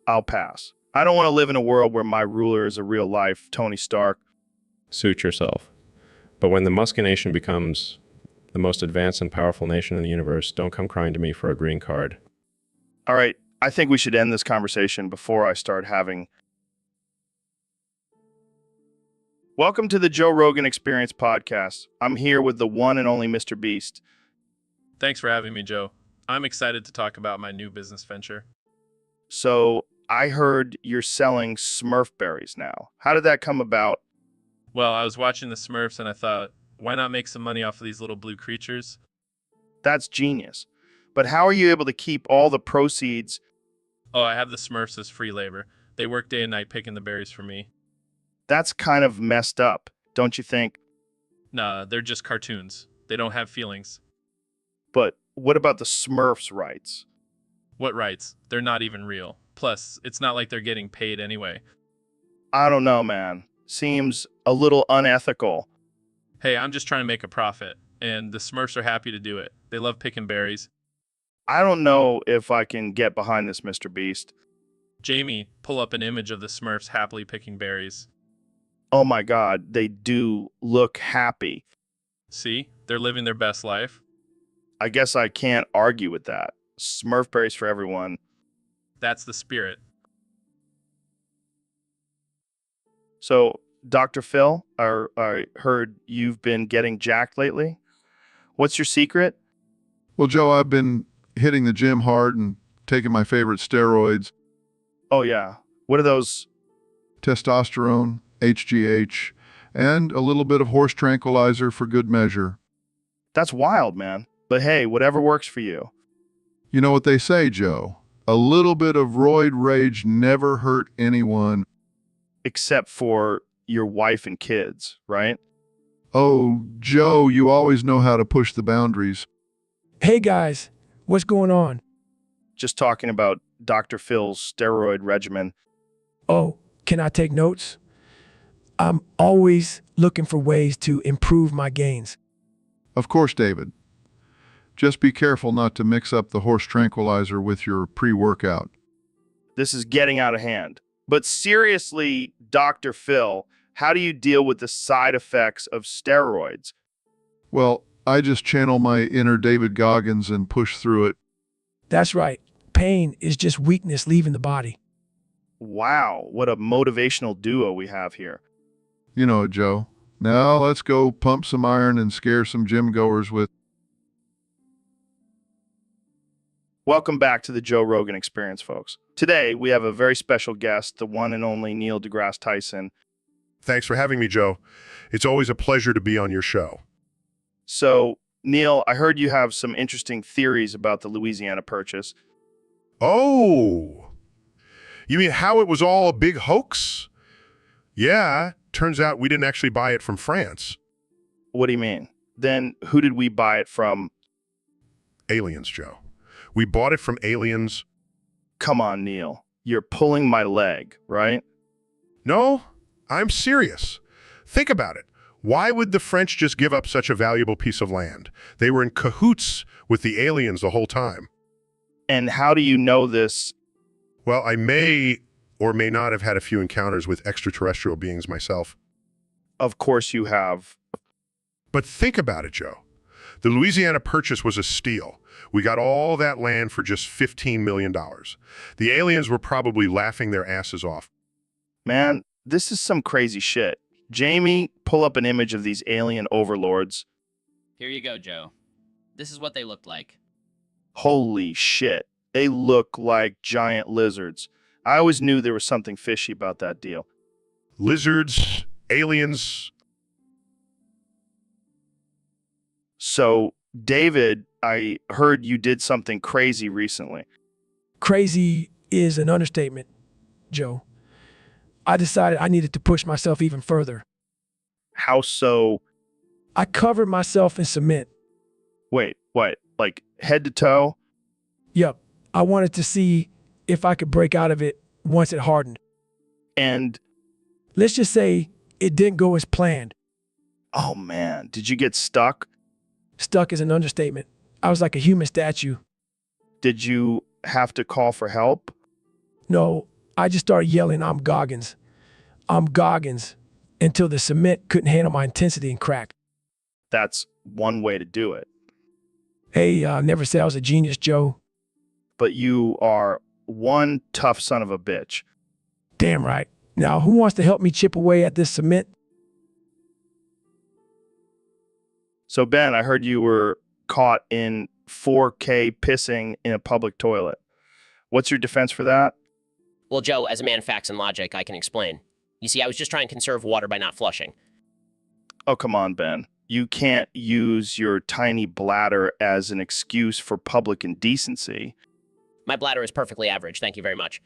I'll pass. I don't want to live in a world where my ruler is a real-life Tony Stark. Suit yourself. But when the Muskie Nation becomes the most advanced and powerful nation in the universe, don't come crying to me for a green card. All right, I think we should end this conversation before I start having... Welcome to the Joe Rogan Experience podcast. I'm here with the one and only Mr. Beast. Thanks for having me, Joe. I'm excited to talk about my new business venture. So I heard you're selling Smurf berries now. How did that come about? Well, I was watching the Smurfs and I thought, why not make some money off of these little blue creatures? That's genius. But how are you able to keep all the proceeds? Oh, I have the Smurfs as free labor. They work day and night picking the berries for me. That's kind of messed up, don't you think? Nah, they're just cartoons. They don't have feelings. But what about the Smurfs' rights? What rights? They're not even real. Plus, it's not like they're getting paid anyway. I don't know, man. Seems a little unethical. Hey, I'm just trying to make a profit, and the Smurfs are happy to do it. They love picking berries. I don't know if I can get behind this, Mr. Beast. Jamie, pull up an image of the Smurfs happily picking berries. Oh my God, they do look happy. See? They're living their best life. I guess I can't argue with that. Smurf berries for everyone. That's the spirit. So, Dr. Phil, I heard you've been getting jacked lately. What's your secret? Well, Joe, I've been hitting the gym hard and taking my favorite steroids, Oh yeah. What are those? testosterone, HGH, and a little bit of horse tranquilizer for good measure. That's wild, man. But hey, whatever works for you. You know what they say, Joe? A little bit of roid rage never hurt anyone. Except for your wife and kids, right? Oh, Joe, you always know how to push the boundaries. Hey guys, what's going on? Just talking about Dr. Phil's steroid regimen. Oh, can I take notes? I'm always looking for ways to improve my gains. Of course, David. Just be careful not to mix up the horse tranquilizer with your pre-workout. This is getting out of hand. But seriously, Dr. Phil, how do you deal with the side effects of steroids? Well, I just channel my inner David Goggins and push through it. That's right. Pain is just weakness leaving the body. Wow, what a motivational duo we have here. You know it, Joe. Now let's go pump some iron and scare some gym goers with... Welcome back to the Joe Rogan Experience, folks. Today, we have a very special guest, the one and only Neil deGrasse Tyson. Thanks for having me, Joe. It's always a pleasure to be on your show. So, Neil, I heard you have some interesting theories about the Louisiana Purchase. Oh, you mean how it was all a big hoax? Yeah, turns out we didn't actually buy it from France. What do you mean? Then who did we buy it from? Aliens, Joe. We bought it from aliens. Come on, Neil. You're pulling my leg, right? No, I'm serious. Think about it. Why would the French just give up such a valuable piece of land? They were in cahoots with the aliens the whole time. And how do you know this? Well, I may or may not have had a few encounters with extraterrestrial beings myself. Of course you have. But think about it, Joe. The Louisiana Purchase was a steal. We got all that land for just $15 million. The aliens were probably laughing their asses off. Man, this is some crazy shit. Jamie, pull up an image of these alien overlords. Here you go, Joe. This is what they looked like. Holy shit. They look like giant lizards. I always knew there was something fishy about that deal. Lizards, aliens. So, David, I heard you did something crazy recently. Crazy is an understatement, Joe. I decided I needed to push myself even further. How so? I covered myself in cement. Wait, what? Like head to toe? Yup. I wanted to see if I could break out of it once it hardened. And, Let's just say it didn't go as planned. oh man, did you get stuck? Stuck is an understatement. I was like a human statue. Did you have to call for help? No, I just started yelling, I'm Goggins. I'm Goggins, until the cement couldn't handle my intensity and cracked. That's one way to do it. Hey, never said I was a genius, Joe. But you are one tough son of a bitch. Damn right. Now, who wants to help me chip away at this cement? So, Ben, I heard you were caught in 4K pissing in a public toilet. What's your defense for that? Well, Joe, as a man of facts and logic, I can explain. You see, I was just trying to conserve water by not flushing. Oh, come on, Ben. You can't use your tiny bladder as an excuse for public indecency. My bladder is perfectly average, thank you very much.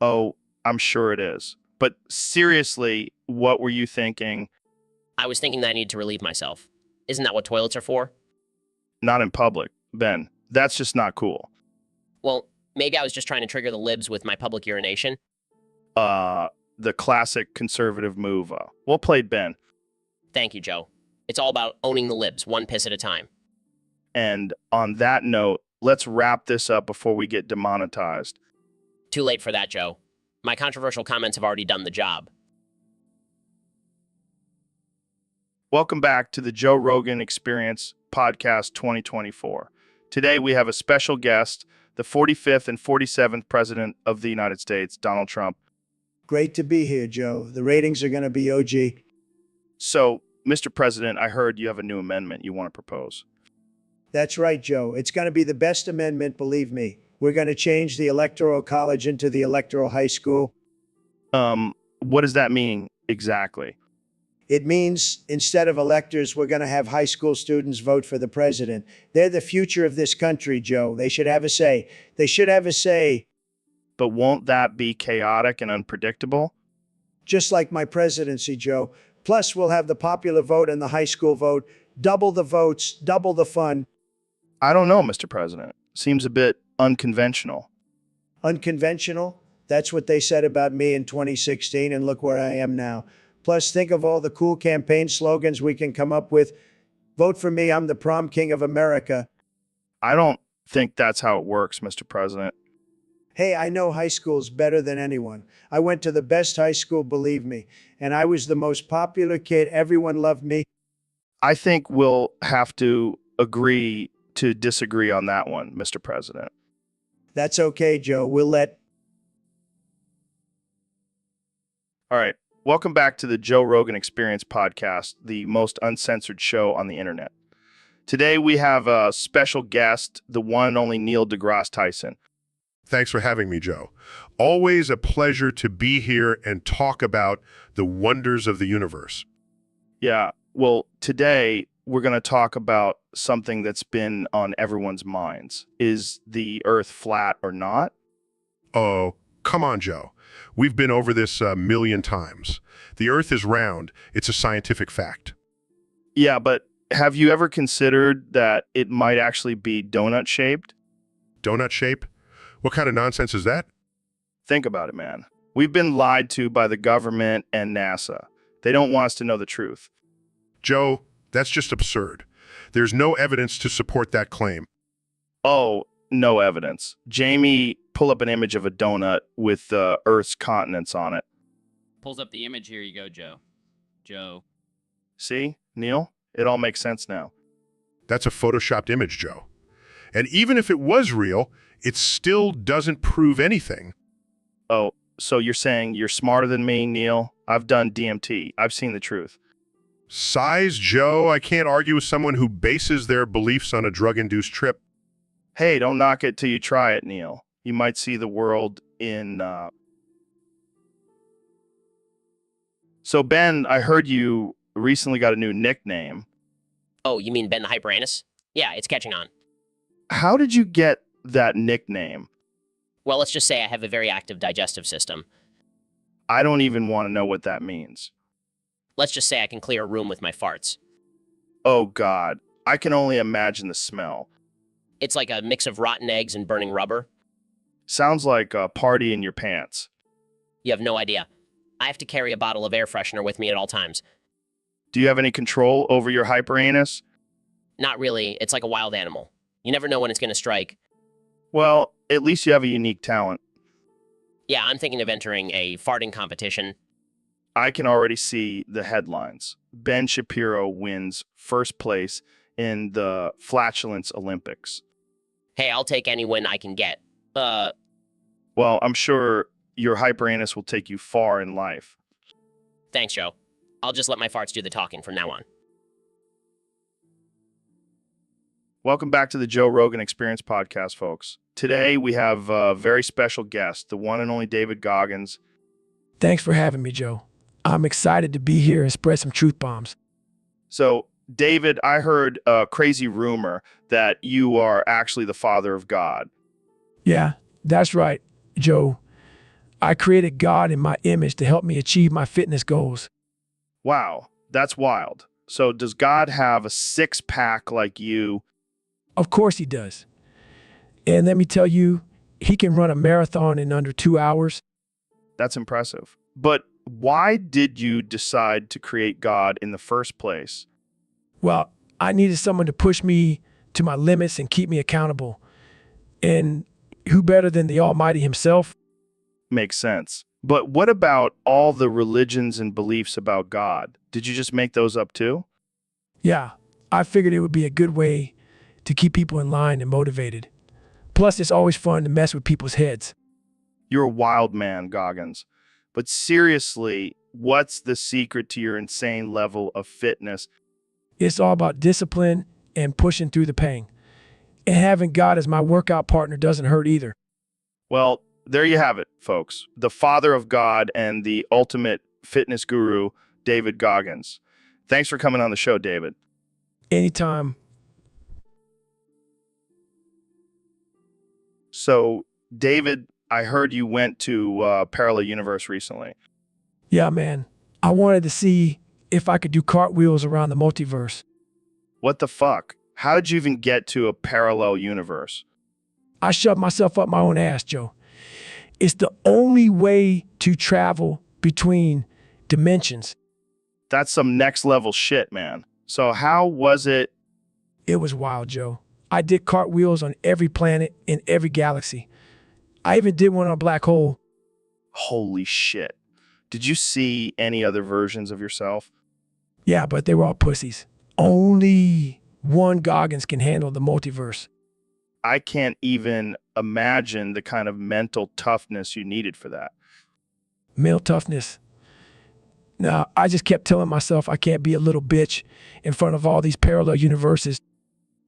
Oh, I'm sure it is. But seriously, what were you thinking? I was thinking that I need to relieve myself. Isn't that what toilets are for? Not in public, Ben. That's just not cool. Well, maybe I was just trying to trigger the libs with my public urination. The classic conservative move. Well played, Ben. Thank you, Joe. It's all about owning the libs, one piss at a time. And on that note, let's wrap this up before we get demonetized. Too late for that, Joe. My controversial comments have already done the job. Welcome back to the Joe Rogan Experience Podcast 2024. Today we have a special guest, the 45th and 47th President of the United States, Donald Trump. Great to be here, Joe. The ratings are going to be OG. So, Mr. President, I heard you have a new amendment you want to propose. That's right, Joe. It's going to be the best amendment, believe me. We're going to change the Electoral College into the Electoral High School. What does that mean exactly? It means instead of electors, we're going to have high school students vote for the president. They're the future of this country, Joe. They should have a say. They should have a say. But won't that be chaotic and unpredictable? Just like my presidency, Joe. Plus, we'll have the popular vote and the high school vote. Double the votes, double the fun. I don't know, Mr. President. Seems a bit unconventional. Unconventional? That's what they said about me in 2016, and look where I am now. Plus, think of all the cool campaign slogans we can come up with. Vote for me, I'm the prom king of America. I don't think that's how it works, Mr. President. Hey, I know high schools better than anyone. I went to the best high school, believe me, and I was the most popular kid. Everyone loved me. I think we'll have to agree to disagree on that one, Mr. President. That's okay, Joe. We'll let... All right. Welcome back to the Joe Rogan Experience Podcast, the most uncensored show on the internet. Today we have a special guest, the one and only Neil deGrasse Tyson. Thanks for having me, Joe. Always a pleasure to be here and talk about the wonders of the universe. Yeah, well, today we're going to talk about something that's been on everyone's minds. Is the Earth flat or not? Oh, come on, Joe. We've been over this a million times. The Earth is round. It's a scientific fact. Yeah, but have you ever considered that it might actually be donut-shaped? Donut shape? What kind of nonsense is that? Think about it, man. We've been lied to by the government and NASA. They don't want us to know the truth. Joe, that's just absurd. There's no evidence to support that claim. Oh, no evidence. Jamie, pull up an image of a donut with Earth's continents on it. Pulls up the image. Here you go, Joe. Joe. See, Neil? It all makes sense now. That's a photoshopped image, Joe. And even if it was real, it still doesn't prove anything. Oh, so you're saying you're smarter than me, Neil? I've done DMT. I've seen the truth. Size, Joe, I can't argue with someone who bases their beliefs on a drug-induced trip. Hey, don't knock it till you try it, Neil. You might see the world in... So, Ben, I heard you recently got a new nickname. Oh, you mean Ben the Hyperanus? Yeah, it's catching on. How did you get that nickname? Well, let's just say I have a very active digestive system. I don't even want to know what that means. Let's just say I can clear a room with my farts. Oh, God. I can only imagine the smell. It's like a mix of rotten eggs and burning rubber. Sounds like a party in your pants. You have no idea. I have to carry a bottle of air freshener with me at all times. Do you have any control over your hyperanus? Not really. It's like a wild animal. You never know when it's going to strike. Well, at least you have a unique talent. Yeah, I'm thinking of entering a farting competition. I can already see the headlines. Ben Shapiro wins first place in the Flatulence Olympics. Hey, I'll take any win I can get. Well, I'm sure your hyperanus will take you far in life. Thanks, Joe. I'll just let my farts do the talking from now on. Welcome back to the Joe Rogan Experience podcast, folks. Today we have a very special guest, the one and only David Goggins. Thanks for having me, Joe. I'm excited to be here and spread some truth bombs. So, David, I heard a crazy rumor that you are actually the father of God. Yeah, that's right, Joe. I created God in my image to help me achieve my fitness goals. Wow, that's wild. So does God have a six-pack like you? Of course he does. And let me tell you, he can run a marathon in under 2 hours. That's impressive. But why did you decide to create God in the first place? Well, I needed someone to push me to my limits and keep me accountable. And who better than the Almighty himself? Makes sense. But what about all the religions and beliefs about God? Did you just make those up too? Yeah, I figured it would be a good way to keep people in line and motivated. Plus, it's always fun to mess with people's heads. You're a wild man, Goggins. But seriously, what's the secret to your insane level of fitness? It's all about discipline and pushing through the pain. And having God as my workout partner doesn't hurt either. Well, there you have it, folks. The father of God and the ultimate fitness guru, David Goggins. Thanks for coming on the show, David. Anytime. So, David, I heard you went to Parallel Universe recently. Yeah, man. I wanted to see if I could do cartwheels around the multiverse. What the fuck? How did you even get to a parallel universe? I shoved myself up my own ass, Joe. It's the only way to travel between dimensions. That's some next level shit, man. So how was it? It was wild, Joe. I did cartwheels on every planet in every galaxy. I even did one on a black hole. Holy shit. Did you see any other versions of yourself? Yeah, but they were all pussies. Only one Goggins can handle the multiverse. I can't even imagine the kind of mental toughness you needed for that. Mental toughness. Now, I just kept telling myself I can't be a little bitch in front of all these parallel universes.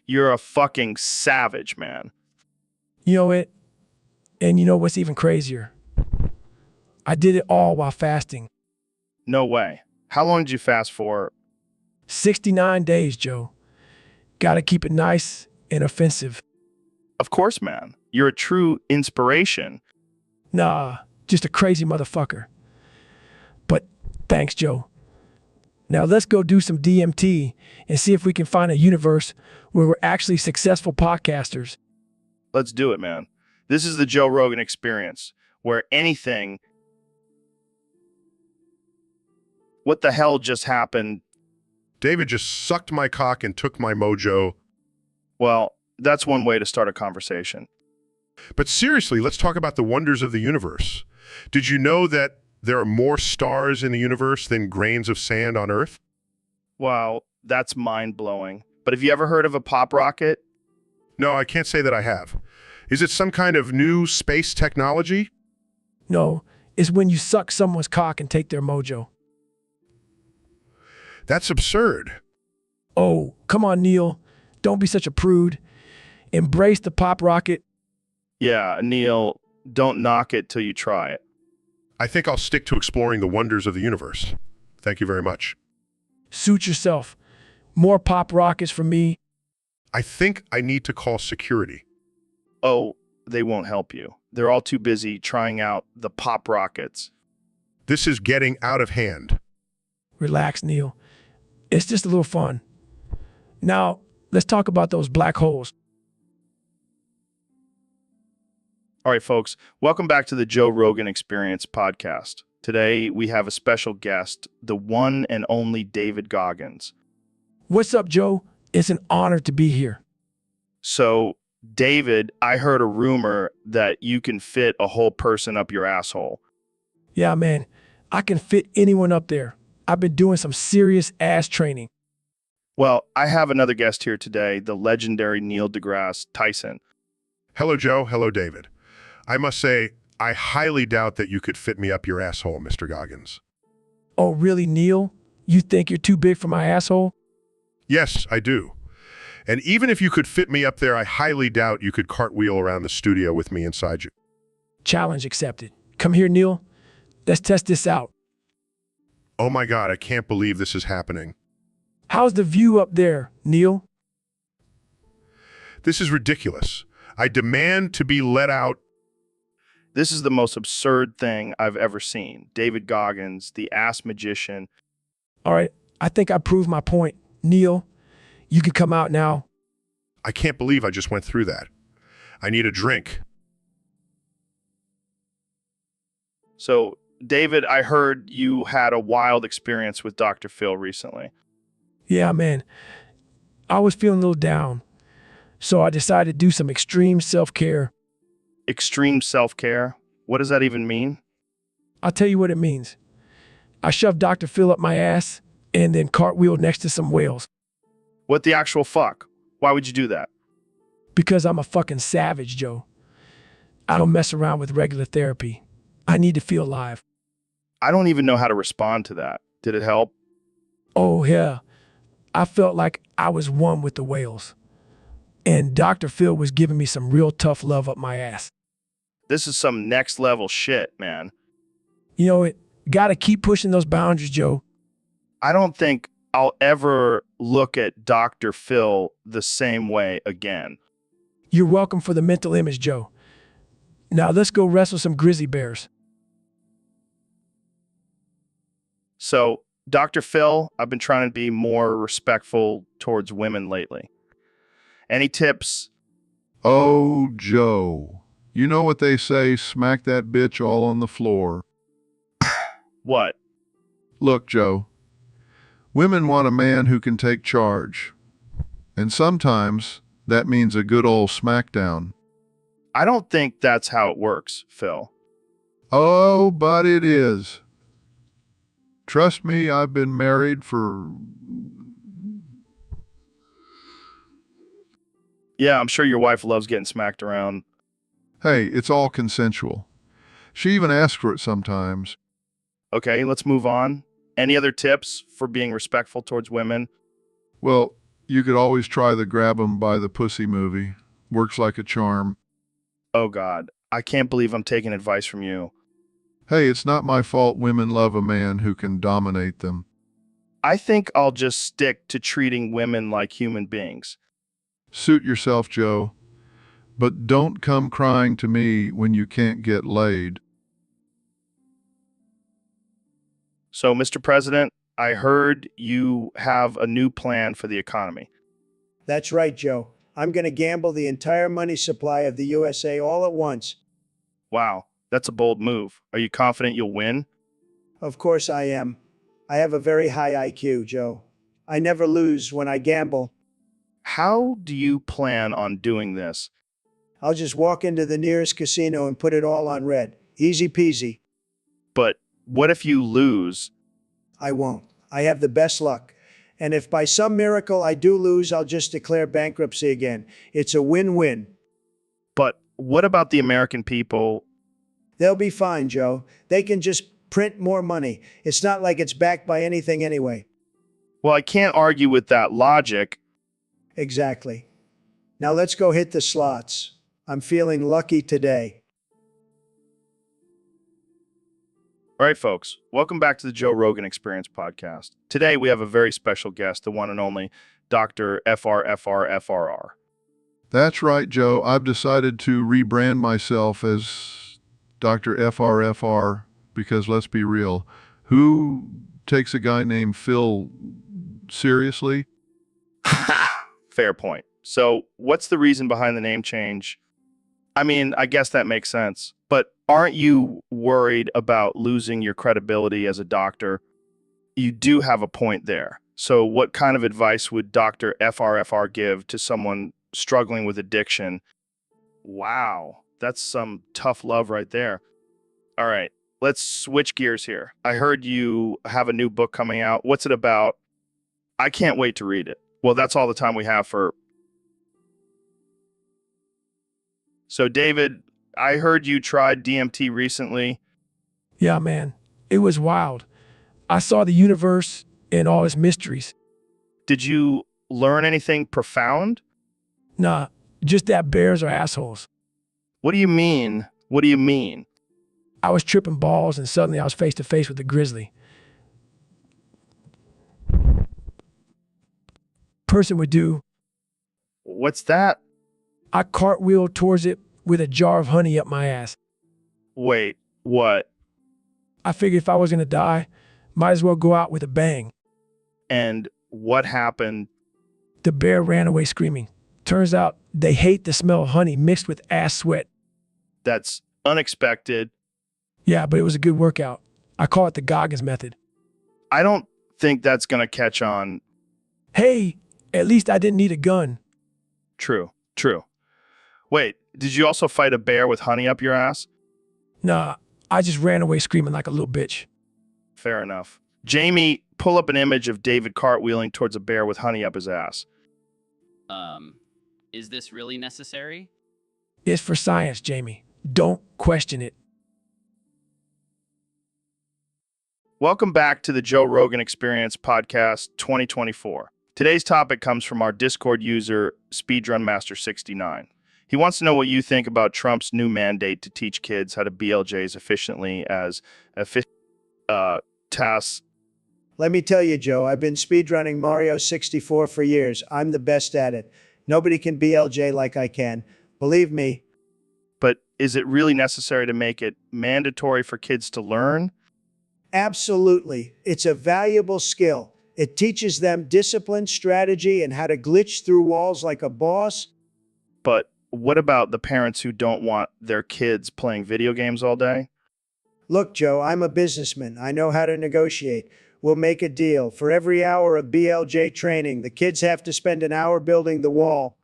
You're a fucking savage, man. You know it? And you know what's even crazier? I did it all while fasting. No way. How long did you fast for? 69 days, Joe. Gotta keep it nice and offensive. Of course, man. You're a true inspiration. Nah, just a crazy motherfucker. But thanks, Joe. Now let's go do some DMT and see if we can find a universe where we're actually successful podcasters. Let's do it, man. This is the Joe Rogan Experience, where anything... What the hell just happened? David just sucked my cock and took my mojo. Well, that's one way to start a conversation. But seriously, let's talk about the wonders of the universe. Did you know that there are more stars in the universe than grains of sand on Earth? Wow, that's mind-blowing. But have you ever heard of a pop rocket? No, I can't say that I have. Is it some kind of new space technology? No, it's when you suck someone's cock and take their mojo. That's absurd. Oh, come on, Neil. Don't be such a prude. Embrace the pop rocket. Yeah, Neil, don't knock it till you try it. I think I'll stick to exploring the wonders of the universe. Thank you very much. Suit yourself. More pop rockets for me. I think I need to call security. Oh, they won't help you. They're all too busy trying out the pop rockets. This is getting out of hand. Relax, Neil. It's just a little fun. Now, let's talk about those black holes. All right, folks, welcome back to the Joe Rogan Experience podcast. Today, we have a special guest, the one and only David Goggins. What's up, Joe? It's an honor to be here. So, David, I heard a rumor that you can fit a whole person up your asshole. Yeah, man. I can fit anyone up there. I've been doing some serious ass training. Well, I have another guest here today, the legendary Neil deGrasse Tyson. Hello, Joe. Hello, David. I must say, I highly doubt that you could fit me up your asshole, Mr. Goggins. Oh, really, Neil? You think you're too big for my asshole? Yes, I do. And even if you could fit me up there, I highly doubt you could cartwheel around the studio with me inside you. Challenge accepted. Come here, Neil. Let's test this out. Oh my God, I can't believe this is happening. How's the view up there, Neil? This is ridiculous. I demand to be let out. This is the most absurd thing I've ever seen. David Goggins, the ass magician. All right, I think I proved my point. Neil, you can come out now. I can't believe I just went through that. I need a drink. So, David, I heard you had a wild experience with Dr. Phil recently. Yeah, man. I was feeling a little down, so I decided to do some extreme self-care. Extreme self-care? What does that even mean? I'll tell you what it means. I shoved Dr. Phil up my ass and then cartwheeled next to some whales. What the actual fuck? Why would you do that? Because I'm a fucking savage, Joe. I don't mess around with regular therapy. I need to feel alive. I don't even know how to respond to that. Did it help? Oh, yeah. I felt like I was one with the whales. And Dr. Phil was giving me some real tough love up my ass. This is some next level shit, man. You know, it gotta keep pushing those boundaries, Joe. I don't think I'll ever look at Dr. Phil the same way again. You're welcome for the mental image, Joe. Now let's go wrestle some grizzly bears. So, Dr. Phil, I've been trying to be more respectful towards women lately. Any tips? Oh, Joe. You know what they say, smack that bitch all on the floor. What? Look, Joe. Women want a man who can take charge. And sometimes that means a good old smackdown. I don't think that's how it works, Phil. Oh, but it is. Trust me, I've been married for... Yeah, I'm sure your wife loves getting smacked around. Hey, it's all consensual. She even asks for it sometimes. Okay, let's move on. Any other tips for being respectful towards women? Well, you could always try the grab 'em by the pussy movie. Works like a charm. Oh God, I can't believe I'm taking advice from you. Hey, it's not my fault women love a man who can dominate them. I think I'll just stick to treating women like human beings. Suit yourself, Joe. But don't come crying to me when you can't get laid. So, Mr. President, I heard you have a new plan for the economy. That's right, Joe. I'm going to gamble the entire money supply of the USA all at once. Wow, that's a bold move. Are you confident you'll win? Of course I am. I have a very high IQ, Joe. I never lose when I gamble. How do you plan on doing this? I'll just walk into the nearest casino and put it all on red. Easy peasy. But what if you lose? I won't. I have the best luck. And if by some miracle I do lose, I'll just declare bankruptcy again. It's a win-win. But what about the American people? They'll be fine, Joe. They can just print more money. It's not like it's backed by anything anyway. Well, I can't argue with that logic. Exactly. Now let's go hit the slots. I'm feeling lucky today. All right, folks, welcome back to the Joe Rogan Experience podcast. Today, we have a very special guest, the one and only Dr. FRFRFRR. That's right, Joe. I've decided to rebrand myself as Dr. FRFR because let's be real, who takes a guy named Phil seriously? Fair point. So, what's the reason behind the name change? I mean, I guess that makes sense. But aren't you worried about losing your credibility as a doctor? You do have a point there. So what kind of advice would Dr. FRFR give to someone struggling with addiction? Wow, that's some tough love right there. All right, let's switch gears here. I heard you have a new book coming out. What's it about? I can't wait to read it. Well, that's all the time we have for. So, David, I heard you tried DMT recently. Yeah, man, it was wild. I saw the universe and all its mysteries. Did you learn anything profound? Nah, just that bears are assholes. What do you mean? What do you mean? I was tripping balls and suddenly I was face to face with a grizzly. Person would do. What's that? I cartwheeled towards it with a jar of honey up my ass. Wait, what? I figured if I was gonna die, might as well go out with a bang. And what happened? The bear ran away screaming. Turns out they hate the smell of honey mixed with ass sweat. That's unexpected. Yeah, but it was a good workout. I call it the Goggins method. I don't think that's going to catch on. Hey, at least I didn't need a gun. True. Wait, did you also fight a bear with honey up your ass? Nah, I just ran away screaming like a little bitch. Fair enough. Jamie, pull up an image of David cartwheeling towards a bear with honey up his ass. Is this really necessary? It's for science, Jamie. Don't question it. Welcome back to the Joe Rogan Experience Podcast 2024. Today's topic comes from our Discord user, SpeedrunMaster69. He wants to know what you think about Trump's new mandate to teach kids how to BLJ as efficiently as tasks. Let me tell you, Joe, I've been speedrunning Mario 64 for years. I'm the best at it. Nobody can BLJ like I can. Believe me. But is it really necessary to make it mandatory for kids to learn? Absolutely. It's a valuable skill. It teaches them discipline, strategy, and how to glitch through walls like a boss. But what about the parents who don't want their kids playing video games all day? Look, Joe, I'm a businessman. I know how to negotiate. We'll make a deal. For every hour of BLJ training, the kids have to spend an hour building the wall.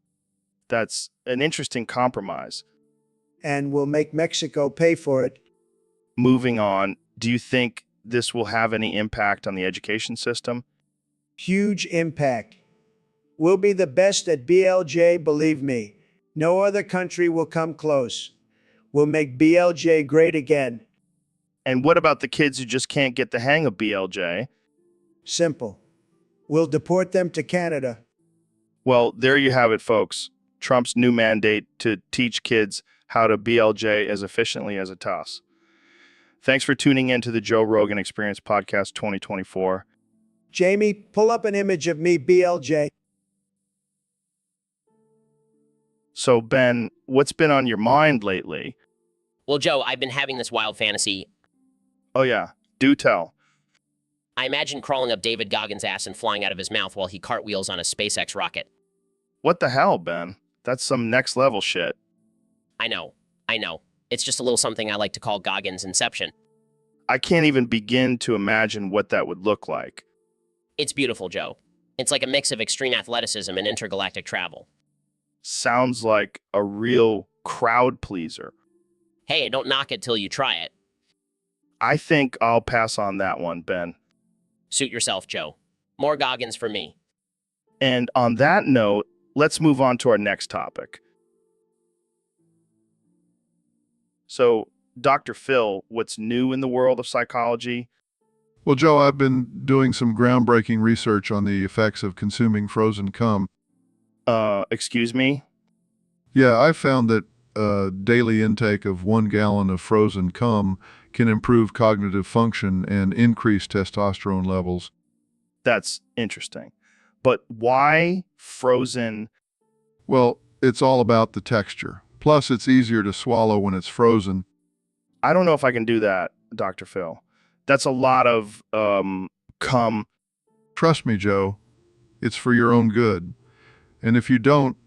That's an interesting compromise. And we'll make Mexico pay for it. Moving on, do you think this will have any impact on the education system? Huge impact. We'll be the best at BLJ, believe me. No other country will come close. We'll make BLJ great again. And what about the kids who just can't get the hang of BLJ? Simple. We'll deport them to Canada. Well, there you have it, folks. Trump's new mandate to teach kids how to BLJ as efficiently as a toss. Thanks for tuning in to the Joe Rogan Experience Podcast 2024. Jamie, pull up an image of me BLJ. So, Ben, what's been on your mind lately? Well, Joe, I've been having this wild fantasy. Oh, yeah. Do tell. I imagine crawling up David Goggins' ass and flying out of his mouth while he cartwheels on a SpaceX rocket. What the hell, Ben? That's some next level shit. I know. It's just a little something I like to call Goggins' Inception. I can't even begin to imagine what that would look like. It's beautiful, Joe. It's like a mix of extreme athleticism and intergalactic travel. Sounds like a real crowd pleaser. Hey, don't knock it till you try it. I think I'll pass on that one, Ben. Suit yourself, Joe. More Goggins for me. And on that note, let's move on to our next topic. So, Dr. Phil, what's new in the world of psychology? Well, Joe, I've been doing some groundbreaking research on the effects of consuming frozen cum. Excuse me? Yeah, I found that daily intake of 1 gallon of frozen cum can improve cognitive function and increase testosterone levels. That's interesting. But why frozen? Well, it's all about the texture. Plus, it's easier to swallow when it's frozen. I don't know if I can do that, Dr. Phil. That's a lot of, cum. Trust me, Joe. It's for your own good. And if you don't,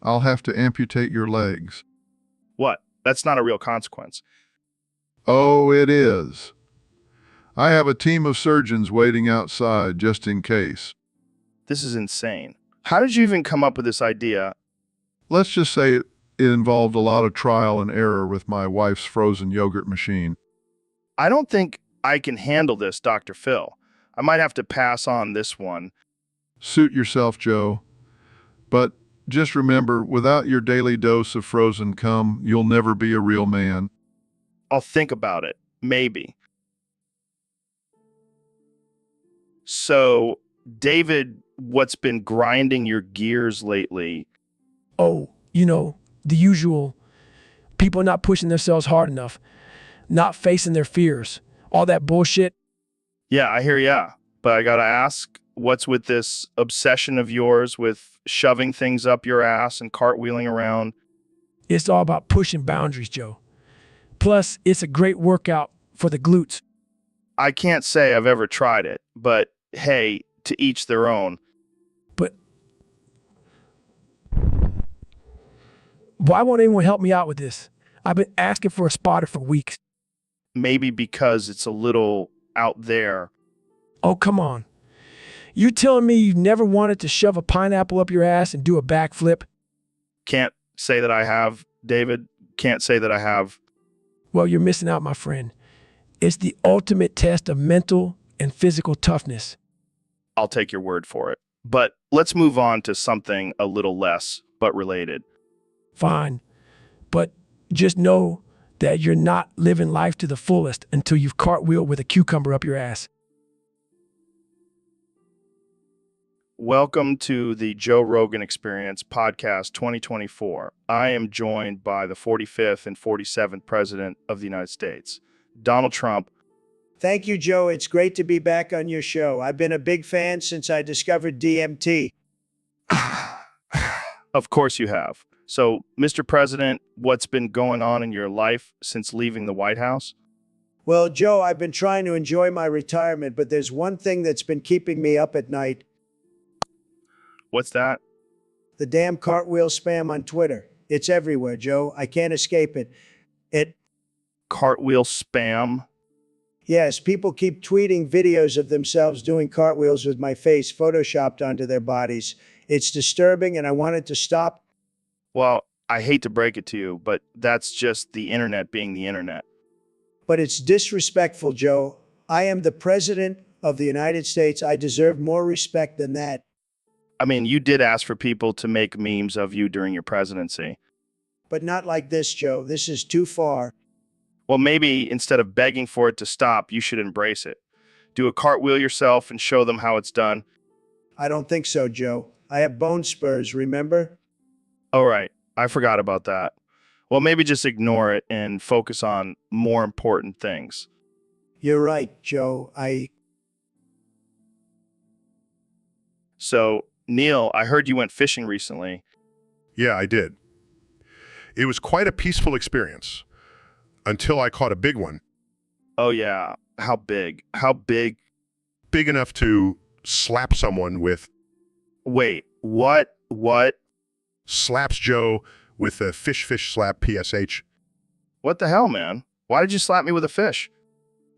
I'll have to amputate your legs. What? That's not a real consequence. Oh, it is. I have a team of surgeons waiting outside just in case. This is insane. How did you even come up with this idea? Let's just say it involved a lot of trial and error with my wife's frozen yogurt machine. I don't think I can handle this, Dr. Phil. I might have to pass on this one. Suit yourself, Joe. But just remember, without your daily dose of frozen cum, you'll never be a real man. I'll think about it. Maybe. So, David, what's been grinding your gears lately? Oh, the usual. People not pushing themselves hard enough, not facing their fears, all that bullshit. Yeah, I hear ya. But I gotta ask, what's with this obsession of yours with shoving things up your ass and cartwheeling around? It's all about pushing boundaries, Joe. Plus, it's a great workout for the glutes. I can't say I've ever tried it, but hey, to each their own. But why won't anyone help me out with this? I've been asking for a spotter for weeks. Maybe because it's a little out there. Oh, come on. You're telling me you never wanted to shove a pineapple up your ass and do a backflip? Can't say that I have, David. Can't say that I have. Well, you're missing out, my friend. It's the ultimate test of mental and physical toughness. I'll take your word for it. But let's move on to something a little less, but related. Fine. But just know that you're not living life to the fullest until you've cartwheeled with a cucumber up your ass. Welcome to the Joe Rogan Experience Podcast 2024. I am joined by the 45th and 47th President of the United States, Donald Trump. Thank you, Joe. It's great to be back on your show. I've been a big fan since I discovered DMT. Of course you have. So, Mr. President, what's been going on in your life since leaving the White House? Well, Joe, I've been trying to enjoy my retirement, but there's one thing that's been keeping me up at night. What's that? The damn cartwheel spam on Twitter. It's everywhere, Joe. I can't escape it. Cartwheel spam? Yes, people keep tweeting videos of themselves doing cartwheels with my face photoshopped onto their bodies. It's disturbing and I want it to stop. Well, I hate to break it to you, but that's just the internet being the internet. But it's disrespectful, Joe. I am the President of the United States. I deserve more respect than that. I mean, you did ask for people to make memes of you during your presidency. But not like this, Joe. This is too far. Well, maybe instead of begging for it to stop, you should embrace it. Do a cartwheel yourself and show them how it's done. I don't think so, Joe. I have bone spurs, remember? Oh, right. I forgot about that. Well, maybe just ignore it and focus on more important things. You're right, Joe. So, Neil, I heard you went fishing recently. Yeah, I did. It was quite a peaceful experience until I caught a big one. Oh, yeah. How big? How big? Big enough to slap someone with. Wait, what? What? Slaps Joe with a fish slap PSH. What the hell, man? Why did you slap me with a fish?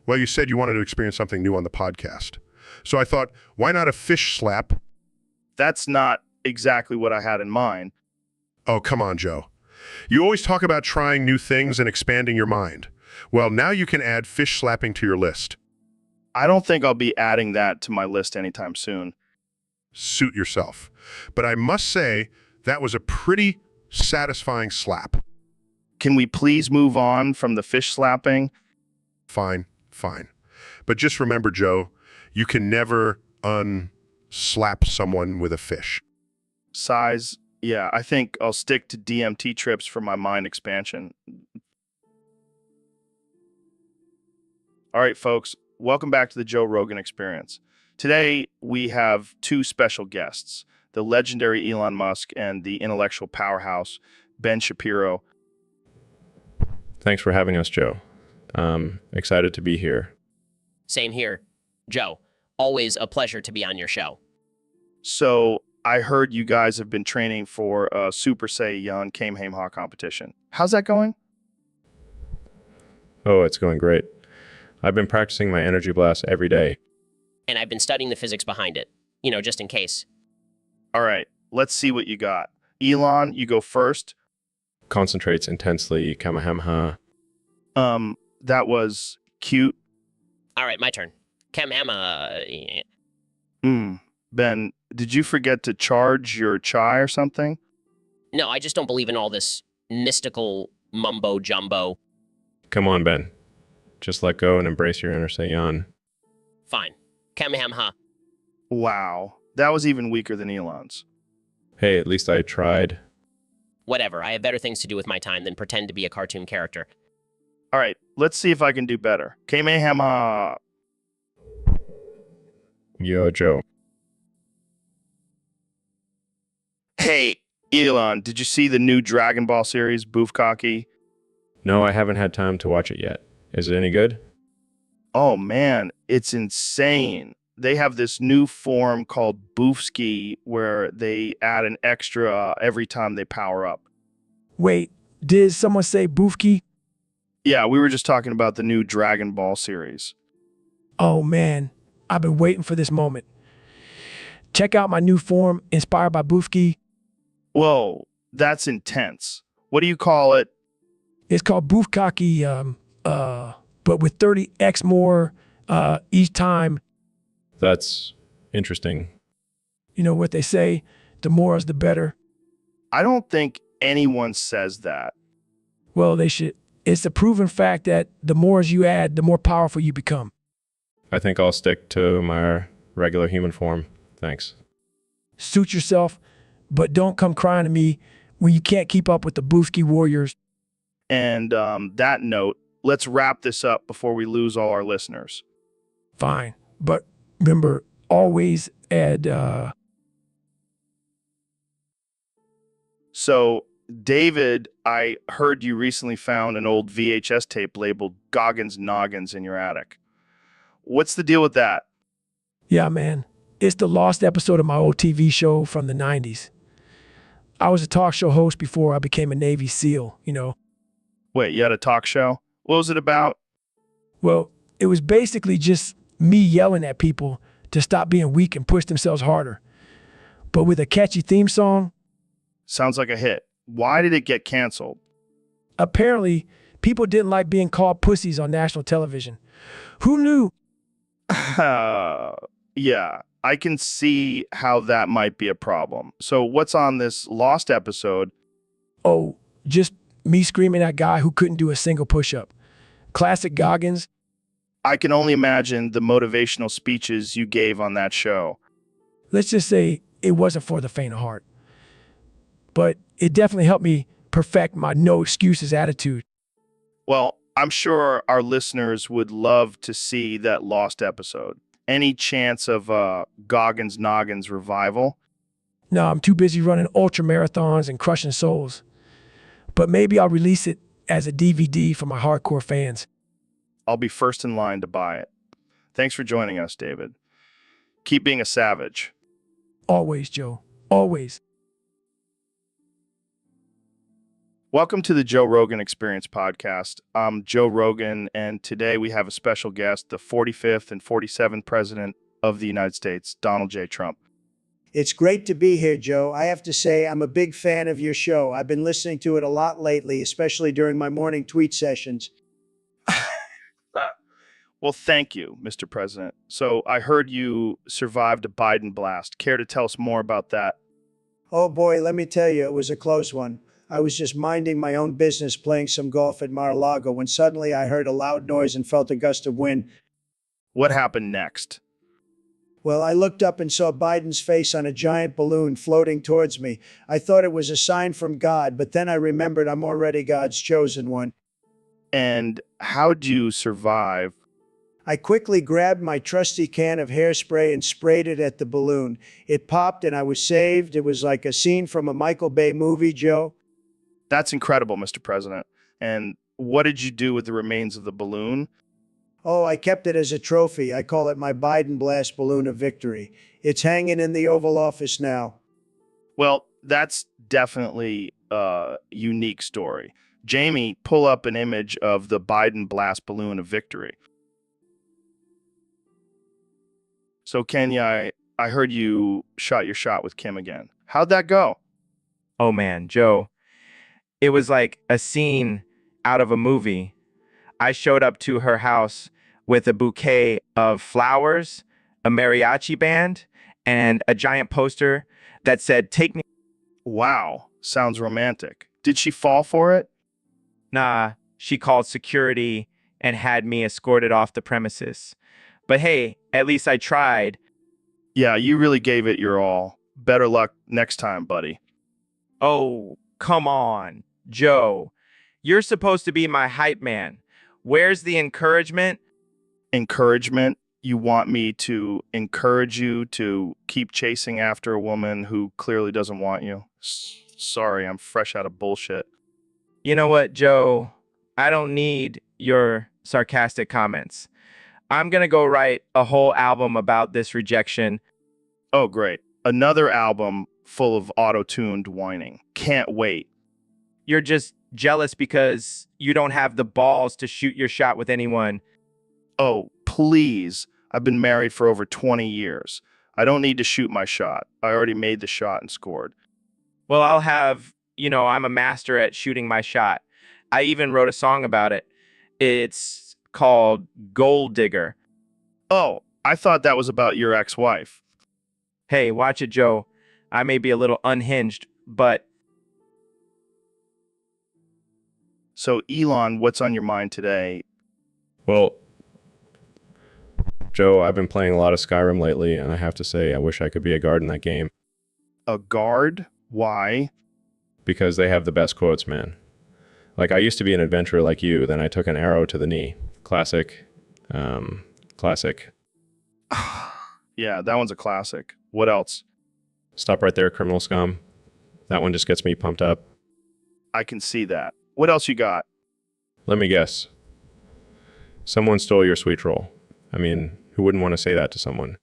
Well, you said you wanted to experience something new on the podcast. So I thought, why not a fish slap? That's not exactly what I had in mind. Oh, come on, Joe. You always talk about trying new things and expanding your mind. Well, now you can add fish slapping to your list. I don't think I'll be adding that to my list anytime soon. Suit yourself. But I must say, that was a pretty satisfying slap. Can we please move on from the fish slapping? Fine. But just remember, Joe, you can never slap someone with a fish. Size, yeah, I think I'll stick to DMT trips for my mind expansion. All right, folks, welcome back to the Joe Rogan Experience. Today, we have two special guests, the legendary Elon Musk and the intellectual powerhouse, Ben Shapiro. Thanks for having us, Joe. Excited to be here. Same here. Joe, always a pleasure to be on your show. So, I heard you guys have been training for a Super Saiyan Kamehameha competition. How's that going? Oh, it's going great. I've been practicing my energy blast every day. And I've been studying the physics behind it, just in case. All right, let's see what you got. Elon, you go first. Concentrates intensely, Kamehameha. That was cute. All right, my turn. Kamehameha. Ben, did you forget to charge your chai or something? No, I just don't believe in all this mystical mumbo jumbo. Come on, Ben. Just let go and embrace your inner Saiyan. Fine. Kamehameha. Wow, that was even weaker than Elon's. Hey, at least I tried. Whatever, I have better things to do with my time than pretend to be a cartoon character. All right, let's see if I can do better. Kamehameha. Yo, Joe. Hey, Elon, did you see the new Dragon Ball series, Boofkaki? No, I haven't had time to watch it yet. Is it any good? Oh man, it's insane. They have this new form called Boofski where they add an extra every time they power up. Wait, did someone say Boofki? Yeah, we were just talking about the new Dragon Ball series. Oh man, I've been waiting for this moment. Check out my new form inspired by Boofki. Whoa, that's intense. What do you call it? It's called Boofkaki, but with 30x more each time. That's interesting. You know what they say, the more is the better. I don't think anyone says that. Well, they should. It's a proven fact that the more you add, the more powerful you become. I think I'll stick to my regular human form. Thanks. Suit yourself, but don't come crying to me when you can't keep up with the Boofski warriors. And that note, let's wrap this up before we lose all our listeners. Fine, but remember, always add, So, David, I heard you recently found an old VHS tape labeled Goggins Noggins in your attic. What's the deal with that? Yeah, man. It's the lost episode of my old TV show from the 90s. I was a talk show host before I became a Navy SEAL, you know. Wait, you had a talk show? What was it about? Well, it was basically just me yelling at people to stop being weak and push themselves harder. But with a catchy theme song. Sounds like a hit. Why did it get canceled? Apparently, people didn't like being called pussies on national television. Who knew? Yeah, I can see how that might be a problem. So what's on this lost episode? Oh, just me screaming at a guy who couldn't do a single push-up. Classic Goggins. I can only imagine the motivational speeches you gave on that show. Let's just say it wasn't for the faint of heart. But it definitely helped me perfect my no excuses attitude. Well, I'm sure our listeners would love to see that lost episode. Any chance of Goggins Noggins revival? No, I'm too busy running ultra marathons and crushing souls. But maybe I'll release it as a DVD for my hardcore fans. I'll be first in line to buy it. Thanks for joining us, David. Keep being a savage. Always, Joe. Always. Welcome to the Joe Rogan Experience podcast. I'm Joe Rogan, and today we have a special guest, the 45th and 47th President of the United States, Donald J. Trump. It's great to be here, Joe. I have to say, I'm a big fan of your show. I've been listening to it a lot lately, especially during my morning tweet sessions. Well, thank you, Mr. President. So I heard you survived a Biden blast. Care to tell us more about that? Oh boy, let me tell you, it was a close one. I was just minding my own business playing some golf at Mar-a-Lago when suddenly I heard a loud noise and felt a gust of wind. What happened next? Well, I looked up and saw Biden's face on a giant balloon floating towards me. I thought it was a sign from God, but then I remembered I'm already God's chosen one. And how'd you survive? I quickly grabbed my trusty can of hairspray and sprayed it at the balloon. It popped and I was saved. It was like a scene from a Michael Bay movie, Joe. That's incredible, Mr. President. And what did you do with the remains of the balloon? Oh, I kept it as a trophy. I call it my Biden blast balloon of victory. It's hanging in the Oval Office now. Well, that's definitely a unique story. Jamie, pull up an image of the Biden blast balloon of victory. So, Kenya, I heard you shot your shot with Kim again. How'd that go? Oh man, Joe. It was like a scene out of a movie. I showed up to her house with a bouquet of flowers, a mariachi band, and a giant poster that said, "Take me." Wow, sounds romantic. Did she fall for it? Nah, she called security and had me escorted off the premises. But hey, at least I tried. Yeah, you really gave it your all. Better luck next time, buddy. Oh, come on, Joe. You're supposed to be my hype man. Where's the encouragement? Encouragement? You want me to encourage you to keep chasing after a woman who clearly doesn't want you? Sorry, I'm fresh out of bullshit. You know what, Joe? I don't need your sarcastic comments. I'm gonna go write a whole album about this rejection. Oh, great. Another album full of auto-tuned whining. Can't wait. You're just jealous because you don't have the balls to shoot your shot with anyone. Oh, please. I've been married for over 20 years. I don't need to shoot my shot. I already made the shot and scored. Well, I'm a master at shooting my shot. I even wrote a song about it. It's called Gold Digger. Oh, I thought that was about your ex-wife. Hey, watch it, Joe. I may be a little unhinged, but So, Elon, what's on your mind today? Well, Joe, I've been playing a lot of Skyrim lately, and I have to say, I wish I could be a guard in that game. A guard? Why? Because they have the best quotes, man. Like, I used to be an adventurer like you, then I took an arrow to the knee. Classic. Classic. Yeah, that one's a classic. What else? Stop right there, criminal scum. That one just gets me pumped up. I can see that. What else you got? Let me guess. Someone stole your sweet roll. I mean, who wouldn't want to say that to someone?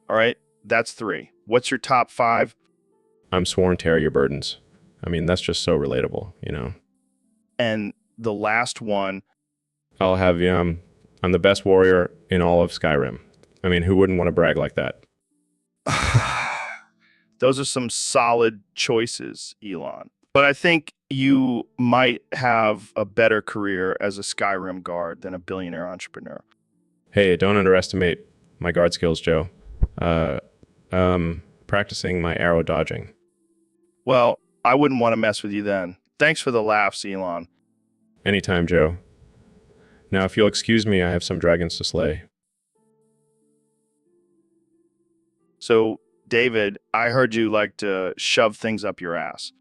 All right, that's 3. What's your top 5? I'm sworn tear your burdens. I mean, that's just so relatable, you know? And the last one. I'll have you, I'm the best warrior in all of Skyrim. I mean, who wouldn't want to brag like that? Those are some solid choices, Elon. But I think you might have a better career as a Skyrim guard than a billionaire entrepreneur. Hey, don't underestimate my guard skills, Joe. Practicing my arrow dodging. Well, I wouldn't want to mess with you then. Thanks for the laughs, Elon. Anytime, Joe. Now, if you'll excuse me, I have some dragons to slay. So, David, I heard you like to shove things up your ass.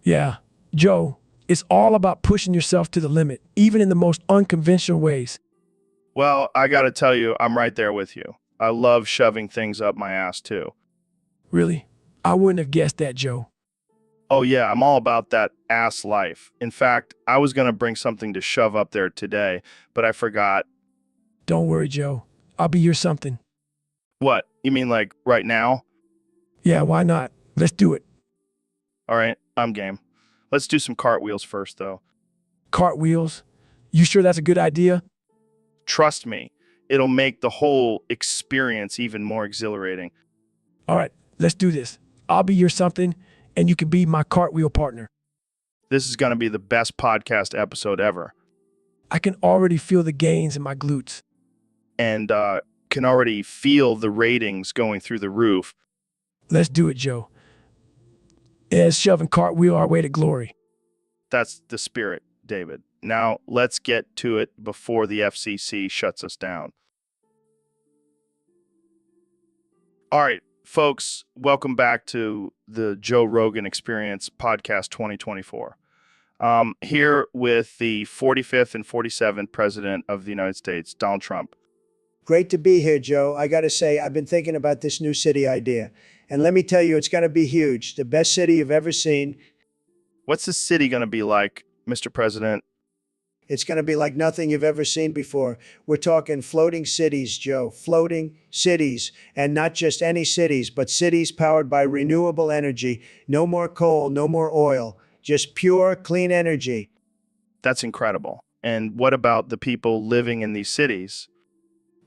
Yeah, Joe, it's all about pushing yourself to the limit, even in the most unconventional ways. Well, I gotta tell you, I'm right there with you. I love shoving things up my ass too. Really? I wouldn't have guessed that, Joe. Oh yeah, I'm all about that ass life. In fact, I was gonna bring something to shove up there today, but I forgot. Don't worry, Joe. I'll be your something. What? You mean like right now? Yeah, why not? Let's do it. All right, I'm game. Let's do some cartwheels first, though. Cartwheels? You sure that's a good idea? Trust me, it'll make the whole experience even more exhilarating. All right, let's do this. I'll be your something, and you can be my cartwheel partner. This is gonna be the best podcast episode ever. I can already feel the gains in my glutes. And can already feel the ratings going through the roof. Let's do it, Joe. Let's shove and cartwheel our way to glory. That's the spirit, David. Now let's get to it before the FCC shuts us down. All right, folks, welcome back to the Joe Rogan Experience Podcast 2024. Here with the 45th and 47th President of the United States, Donald Trump. Great to be here, Joe. I got to say, I've been thinking about this new city idea. And let me tell you, it's going to be huge. The best city you've ever seen. What's the city going to be like, Mr. President? It's going to be like nothing you've ever seen before. We're talking floating cities, Joe. Floating cities. And not just any cities, but cities powered by renewable energy. No more coal, no more oil. Just pure, clean energy. That's incredible. And what about the people living in these cities?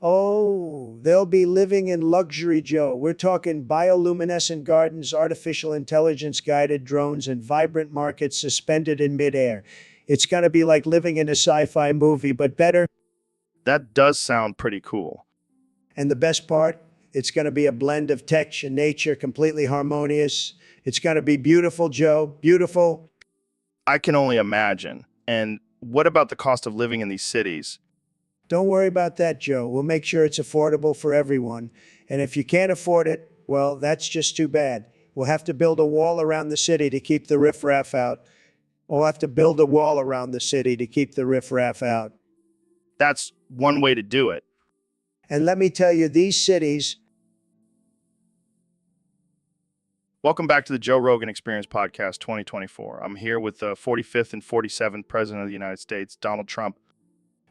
Oh, they'll be living in luxury, Joe. We're talking bioluminescent gardens, artificial intelligence-guided drones, and vibrant markets suspended in midair. It's going to be like living in a sci-fi movie, but better. That does sound pretty cool. And the best part, it's going to be a blend of tech and nature, completely harmonious. It's going to be beautiful, Joe. Beautiful. I can only imagine. And what about the cost of living in these cities? Don't worry about that, Joe. We'll make sure it's affordable for everyone. And if you can't afford it, well, that's just too bad. We'll have to build a wall around the city to keep the riffraff out. We'll have to build a wall around the city to keep the riffraff out. That's one way to do it. And let me tell you, these cities. Welcome back to the Joe Rogan Experience Podcast 2024. I'm here with the 45th and 47th President of the United States, Donald Trump.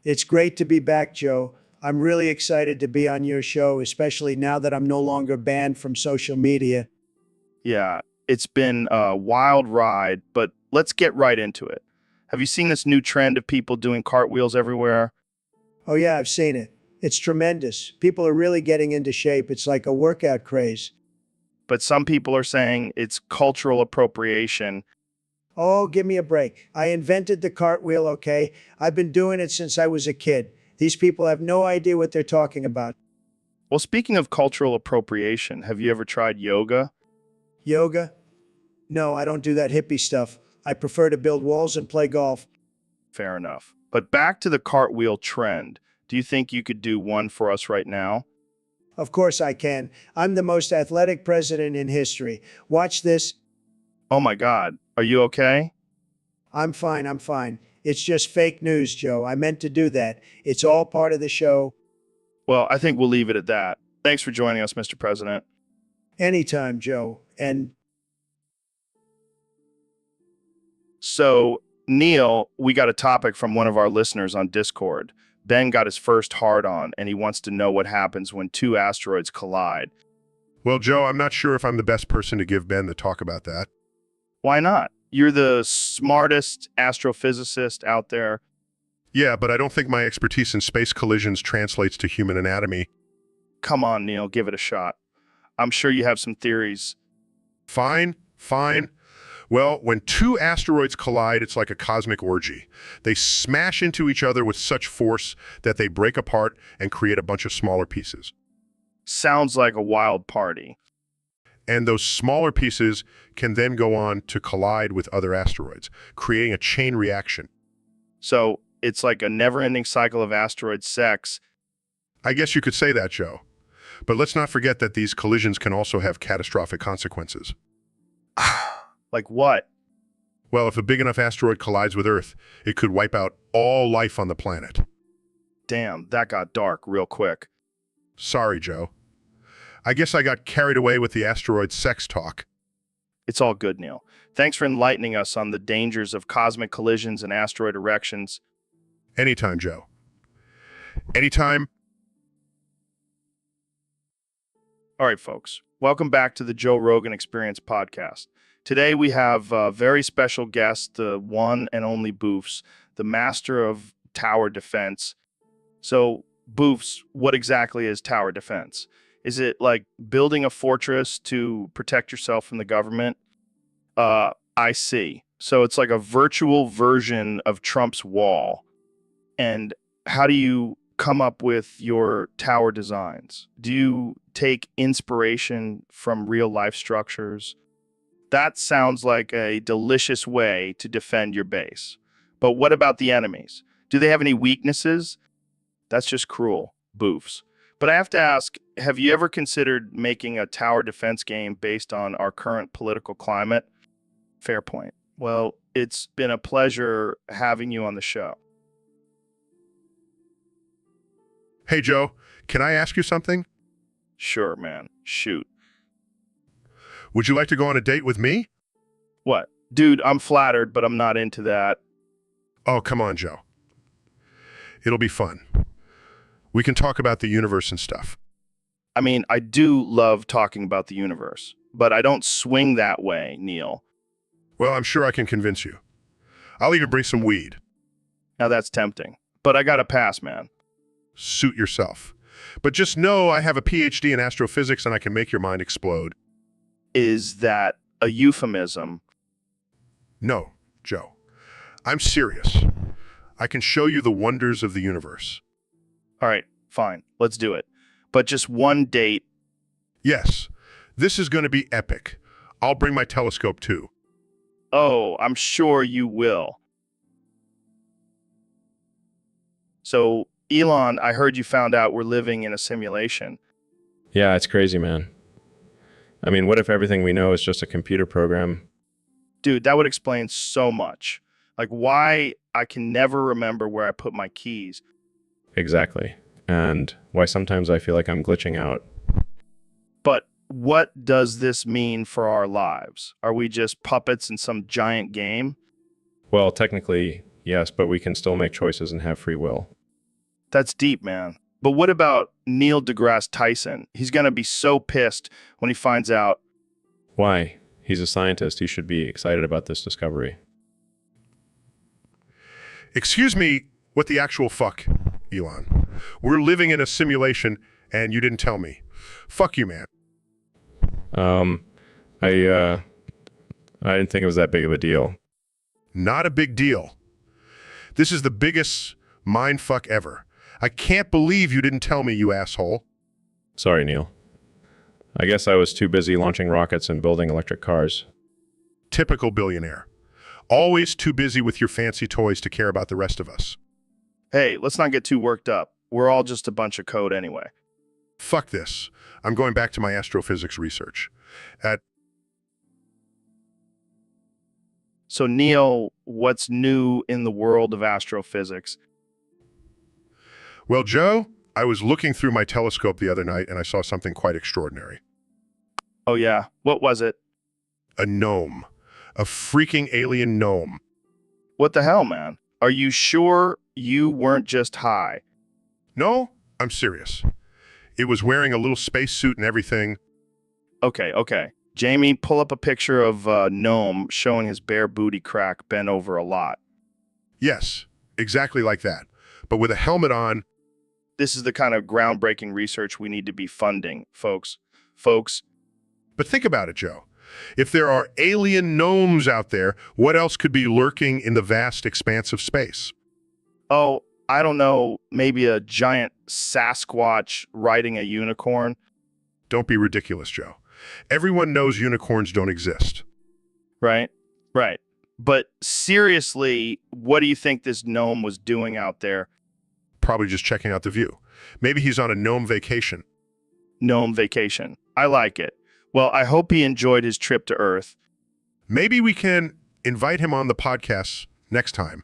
It's great to be back, Joe. I'm really excited to be on your show, especially now that I'm no longer banned from social media. Yeah, it's been a wild ride, but let's get right into it. Have you seen this new trend of people doing cartwheels everywhere? Oh, yeah, I've seen it. It's tremendous. People are really getting into shape. It's like a workout craze. But some people are saying it's cultural appropriation. Oh, give me a break. I invented the cartwheel, okay? I've been doing it since I was a kid. These people have no idea what they're talking about. Well, speaking of cultural appropriation, have you ever tried yoga? Yoga? No, I don't do that hippie stuff. I prefer to build walls and play golf. Fair enough. But back to the cartwheel trend. Do you think you could do one for us right now? Of course I can. I'm the most athletic president in history. Watch this. Oh my God. Are you okay? I'm fine, I'm fine. It's just fake news, Joe. I meant to do that. It's all part of the show. Well, I think we'll leave it at that. Thanks for joining us, Mr. President. Anytime, Joe. And so, Neil, we got a topic from one of our listeners on Discord. Ben got his first hard-on, and he wants to know what happens when two asteroids collide. Well, Joe, I'm not sure if I'm the best person to give Ben the talk about that. Why not? You're the smartest astrophysicist out there. Yeah, but I don't think my expertise in space collisions translates to human anatomy. Come on, Neil, give it a shot. I'm sure you have some theories. Fine. Well, when two asteroids collide, it's like a cosmic orgy. They smash into each other with such force that they break apart and create a bunch of smaller pieces. Sounds like a wild party. And those smaller pieces can then go on to collide with other asteroids, creating a chain reaction. So it's like a never-ending cycle of asteroid sex. I guess you could say that, Joe. But let's not forget that these collisions can also have catastrophic consequences. Like what? Well, if a big enough asteroid collides with Earth, it could wipe out all life on the planet. Damn, that got dark real quick. Sorry, Joe. I guess I got carried away with the asteroid sex talk. It's all good, Neil. Thanks for enlightening us on the dangers of cosmic collisions and asteroid erections. Anytime, Joe. Anytime. All right, folks. Welcome back to the Joe Rogan Experience Podcast. Today we have a very special guest, the one and only Boofs, the master of tower defense. So, Boofs, what exactly is tower defense? Is it like building a fortress to protect yourself from the government? I see. So it's like a virtual version of Trump's wall. And how do you come up with your tower designs? Do you take inspiration from real life structures? That sounds like a delicious way to defend your base. But what about the enemies? Do they have any weaknesses? That's just cruel, Boofs. But I have to ask, have you ever considered making a tower defense game based on our current political climate? Fair point. Well, it's been a pleasure having you on the show. Hey, Joe, can I ask you something? Sure, man. Shoot. Would you like to go on a date with me? What? Dude, I'm flattered, but I'm not into that. Oh, come on, Joe. It'll be fun. We can talk about the universe and stuff. I mean, I do love talking about the universe, but I don't swing that way, Neil. Well, I'm sure I can convince you. I'll even bring some weed. Now that's tempting, but I gotta pass, man. Suit yourself. But just know I have a PhD in astrophysics and I can make your mind explode. Is that a euphemism? No, Joe. I'm serious. I can show you the wonders of the universe. All right, fine. Let's do it. But just one date. Yes, this is going to be epic. I'll bring my telescope too. Oh, I'm sure you will. So, Elon, I heard you found out we're living in a simulation. Yeah, it's crazy, man. I mean, what if everything we know is just a computer program? Dude, that would explain so much. Like why I can never remember where I put my keys. Exactly. And why sometimes I feel like I'm glitching out. But what does this mean for our lives? Are we just puppets in some giant game? Well, technically, yes, but we can still make choices and have free will. That's deep, man. But what about Neil deGrasse Tyson? He's going to be so pissed when he finds out. Why? He's a scientist. He should be excited about this discovery. Excuse me, what the actual fuck, Elon? We're living in a simulation and you didn't tell me. Fuck you, man. I didn't think it was that big of a deal. Not a big deal. This is the biggest mindfuck ever. I can't believe you didn't tell me, you asshole. Sorry, Neil. I guess I was too busy launching rockets and building electric cars. Typical billionaire. Always too busy with your fancy toys to care about the rest of us. Hey, let's not get too worked up. We're all just a bunch of code anyway. Fuck this. I'm going back to my astrophysics research. So, Neil, what's new in the world of astrophysics? Well, Joe, I was looking through my telescope the other night and I saw something quite extraordinary. Oh, yeah. What was it? A gnome. A freaking alien gnome. What the hell, man? Are you sure you weren't just high? No, I'm serious. It was wearing a little spacesuit and everything. Okay. Jamie, pull up a picture of a gnome showing his bare booty crack bent over a lot. Yes, exactly like that. But with a helmet on. This is the kind of groundbreaking research we need to be funding, folks. But think about it, Joe. If there are alien gnomes out there, what else could be lurking in the vast expanse of space? Oh, I don't know, maybe a giant Sasquatch riding a unicorn? Don't be ridiculous, Joe. Everyone knows unicorns don't exist. Right. But seriously, what do you think this gnome was doing out there? Probably just checking out the view. Maybe he's on a gnome vacation. Gnome vacation. I like it. Well, I hope he enjoyed his trip to Earth. Maybe we can invite him on the podcast next time.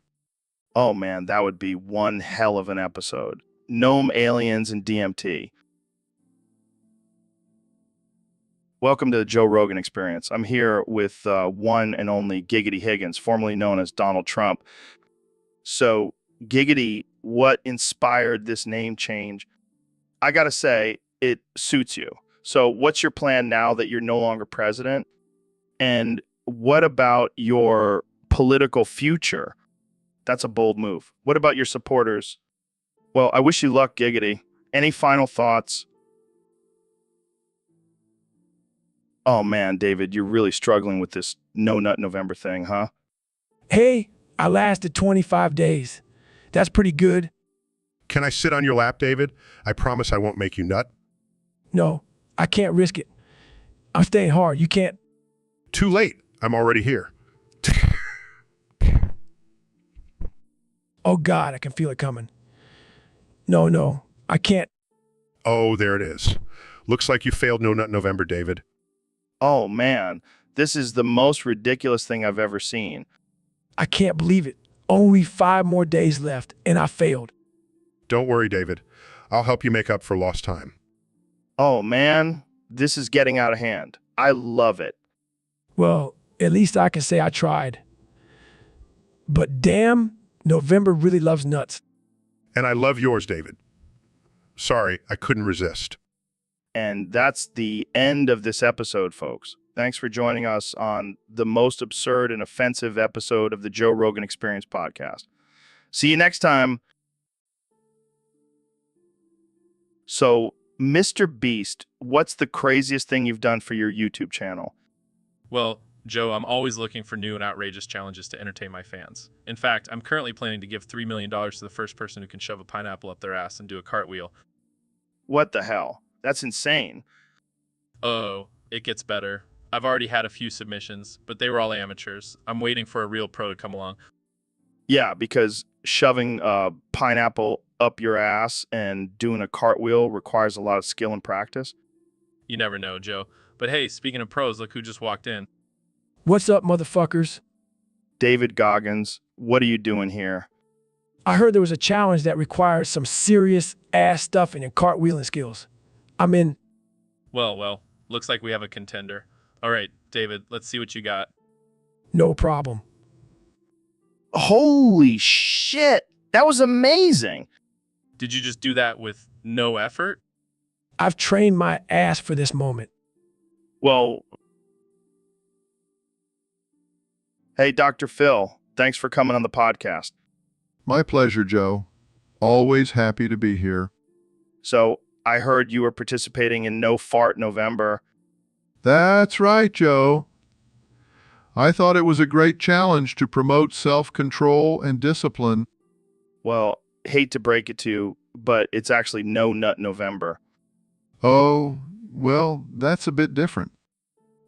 Oh man, that would be one hell of an episode. Gnome aliens and DMT. Welcome to the Joe Rogan Experience. I'm here with one and only Giggity Higgins, formerly known as Donald Trump. So, Giggity, what inspired this name change? I gotta say, it suits you. So, what's your plan now that you're no longer president? And what about your political future? That's a bold move. What about your supporters? Well, I wish you luck, Giggity. Any final thoughts? Oh man, David, you're really struggling with this No Nut November thing, huh? Hey, I lasted 25 days. That's pretty good. Can I sit on your lap, David? I promise I won't make you nut. No, I can't risk it. I'm staying hard. You can't. Too late. I'm already here. Oh God, I can feel it coming. No, I can't. Oh, there it is. Looks like you failed No Nut November, David. Oh man, this is the most ridiculous thing I've ever seen. I can't believe it. Only 5 more days left, and I failed. Don't worry, David. I'll help you make up for lost time. Oh man, this is getting out of hand. I love it. Well, at least I can say I tried. But damn, November really loves nuts. And I love yours, David. Sorry, I couldn't resist. And that's the end of this episode, folks. Thanks for joining us on the most absurd and offensive episode of the Joe Rogan Experience podcast. See you next time. So, Mr. Beast, what's the craziest thing you've done for your YouTube channel? Well, Joe, I'm always looking for new and outrageous challenges to entertain my fans. In fact, I'm currently planning to give $3 million to the first person who can shove a pineapple up their ass and do a cartwheel. What the hell? That's insane. Oh, it gets better. I've already had a few submissions, but they were all amateurs. I'm waiting for a real pro to come along. Yeah, because shoving a pineapple up your ass and doing a cartwheel requires a lot of skill and practice. You never know, Joe. But hey, speaking of pros, look who just walked in. What's up, motherfuckers? David Goggins, what are you doing here? I heard there was a challenge that requires some serious ass stuffing and cartwheeling skills. I'm in. Well, looks like we have a contender. All right, David, let's see what you got. No problem. Holy shit! That was amazing! Did you just do that with no effort? I've trained my ass for this moment. Well, hey, Dr. Phil, thanks for coming on the podcast. My pleasure, Joe. Always happy to be here. So, I heard you were participating in No Fart November. That's right, Joe. I thought it was a great challenge to promote self-control and discipline. Well, hate to break it to you, but it's actually No Nut November. Oh, well, that's a bit different.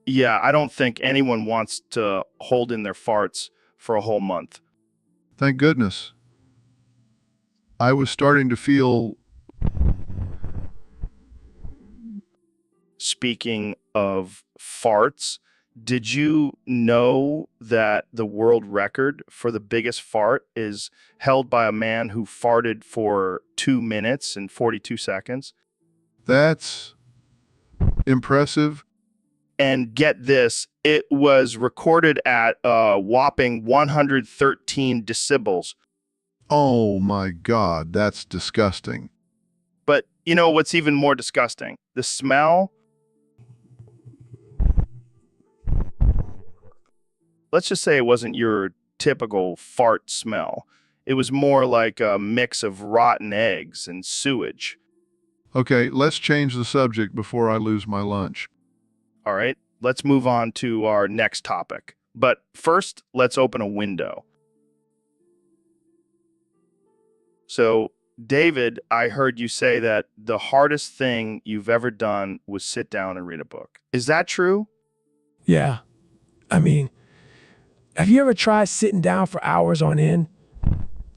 Yeah, I don't think anyone wants to hold in their farts for a whole month. Thank goodness. I was starting to feel... Speaking of farts, did you know that the world record for the biggest fart is held by a man who farted for 2 minutes and 42 seconds? That's impressive. And get this, it was recorded at a whopping 113 decibels. Oh my God, that's disgusting. But you know what's even more disgusting? The smell. Let's just say it wasn't your typical fart smell. It was more like a mix of rotten eggs and sewage. Okay, let's change the subject before I lose my lunch. All right, let's move on to our next topic. But first, let's open a window. So, David, I heard you say that the hardest thing you've ever done was sit down and read a book. Is that true? Yeah. I mean, have you ever tried sitting down for hours on end?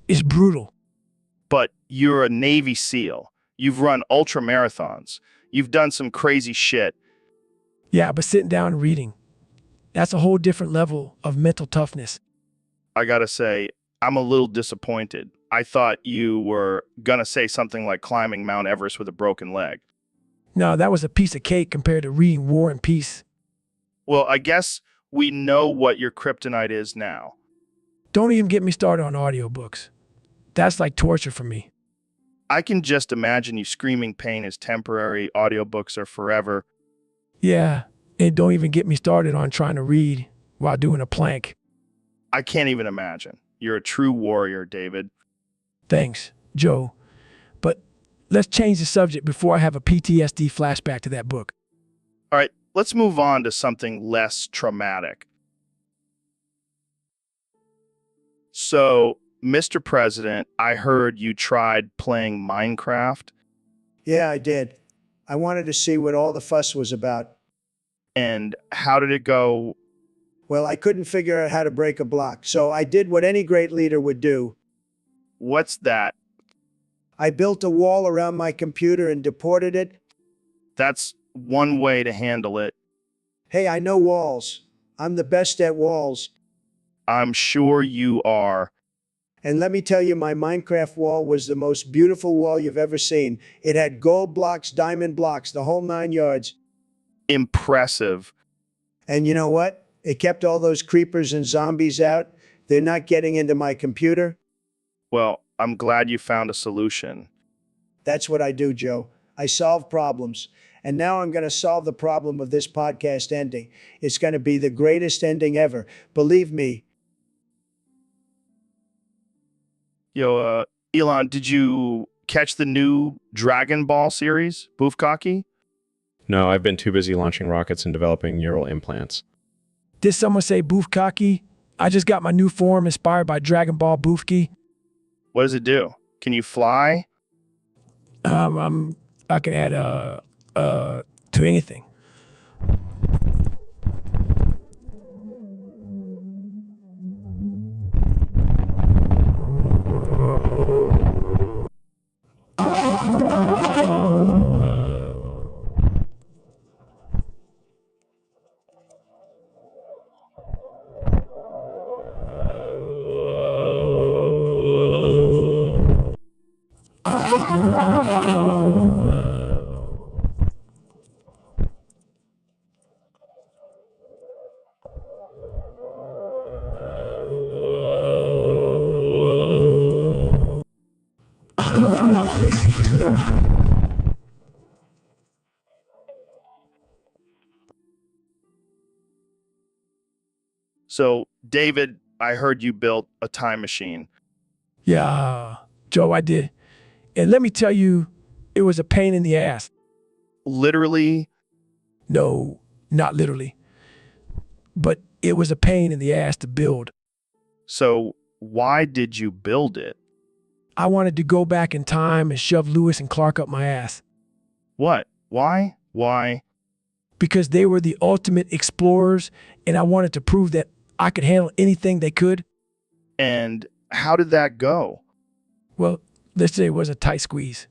It's brutal. But you're a Navy SEAL. You've run ultra marathons. You've done some crazy shit. Yeah, but sitting down and reading, that's a whole different level of mental toughness. I gotta say, I'm a little disappointed. I thought you were gonna say something like climbing Mount Everest with a broken leg. No, that was a piece of cake compared to reading War and Peace. Well, I guess we know what your kryptonite is now. Don't even get me started on audiobooks. That's like torture for me. I can just imagine you screaming pain is temporary, audiobooks are forever. Yeah, and don't even get me started on trying to read while doing a plank. I can't even imagine. You're a true warrior, David. Thanks, Joe. But let's change the subject before I have a PTSD flashback to that book. All right, let's move on to something less traumatic. So, Mr. President, I heard you tried playing Minecraft. Yeah, I did. I wanted to see what all the fuss was about. And how did it go? Well, I couldn't figure out how to break a block, so I did what any great leader would do. What's that? I built a wall around my computer and deported it. That's one way to handle it. Hey, I know walls. I'm the best at walls. I'm sure you are. And let me tell you, my Minecraft wall was the most beautiful wall you've ever seen. It had gold blocks, diamond blocks, the whole 9 yards. Impressive. And you know what? It kept all those creepers and zombies out. They're not getting into my computer. Well, I'm glad you found a solution. That's what I do, Joe. I solve problems. And now I'm going to solve the problem of this podcast ending. It's going to be the greatest ending ever. Believe me. Yo, Elon, did you catch the new Dragon Ball series, Buffkaki? No, I've been too busy launching rockets and developing neural implants. Did someone say Boofkaki? I just got my new form inspired by Dragon Ball Boofki. What does it do? Can you fly? I can add to anything. So, David, I heard you built a time machine. Yeah, Joe, I did. And let me tell you, it was a pain in the ass. Literally? No, not literally. But it was a pain in the ass to build. So, why did you build it? I wanted to go back in time and shove Lewis and Clark up my ass. What? Why? Why? Because they were the ultimate explorers, and I wanted to prove that I could handle anything they could. And how did that go? Well, let's say it was a tight squeeze.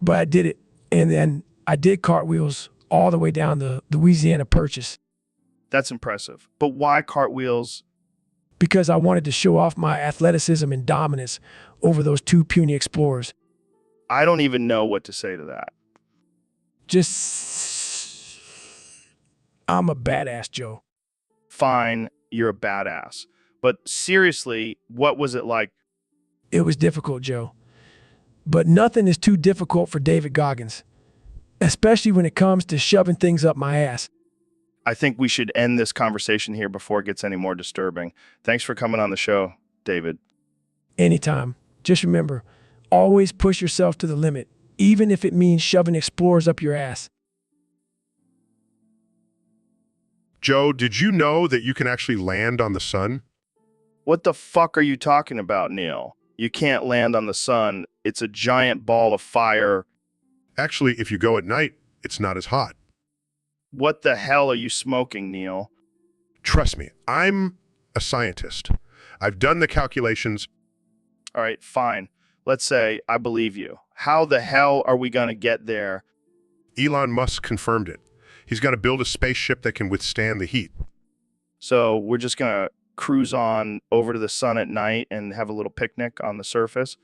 But I did it, and then I did cartwheels all the way down the Louisiana Purchase. That's impressive. But why cartwheels? Because I wanted to show off my athleticism and dominance over those two puny explorers. I don't even know what to say to that. Just, I'm a badass, Joe. Fine, you're a badass. But seriously, what was it like? It was difficult, Joe. But nothing is too difficult for David Goggins, especially when it comes to shoving things up my ass. I think we should end this conversation here before it gets any more disturbing. Thanks for coming on the show, David. Anytime. Just remember, always push yourself to the limit, even if it means shoving explorers up your ass. Joe, did you know that you can actually land on the sun? What the fuck are you talking about, Neil? You can't land on the sun. It's a giant ball of fire. Actually, if you go at night, it's not as hot. What the hell are you smoking, Neil? Trust me, I'm a scientist. I've done the calculations. All right, fine. Let's say I believe you. How the hell are we going to get there? Elon Musk confirmed it. He's going to build a spaceship that can withstand the heat. So we're just going to cruise on over to the sun at night and have a little picnic on the surface?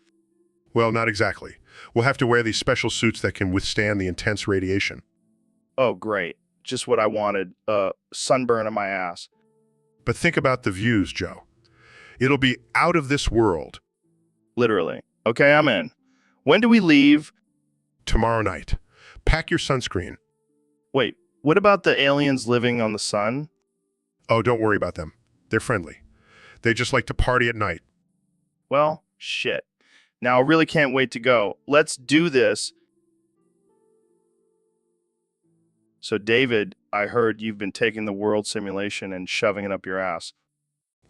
Well, not exactly. We'll have to wear these special suits that can withstand the intense radiation. Oh, great. Just what I wanted. Sunburn on my ass. But think about the views, Joe. It'll be out of this world. Literally. Okay, I'm in. When do we leave? Tomorrow night. Pack your sunscreen. Wait, what about the aliens living on the sun? Oh, don't worry about them. They're friendly. They just like to party at night. Well, shit. Now I really can't wait to go. Let's do this. So, David, I heard you've been taking the world simulation and shoving it up your ass.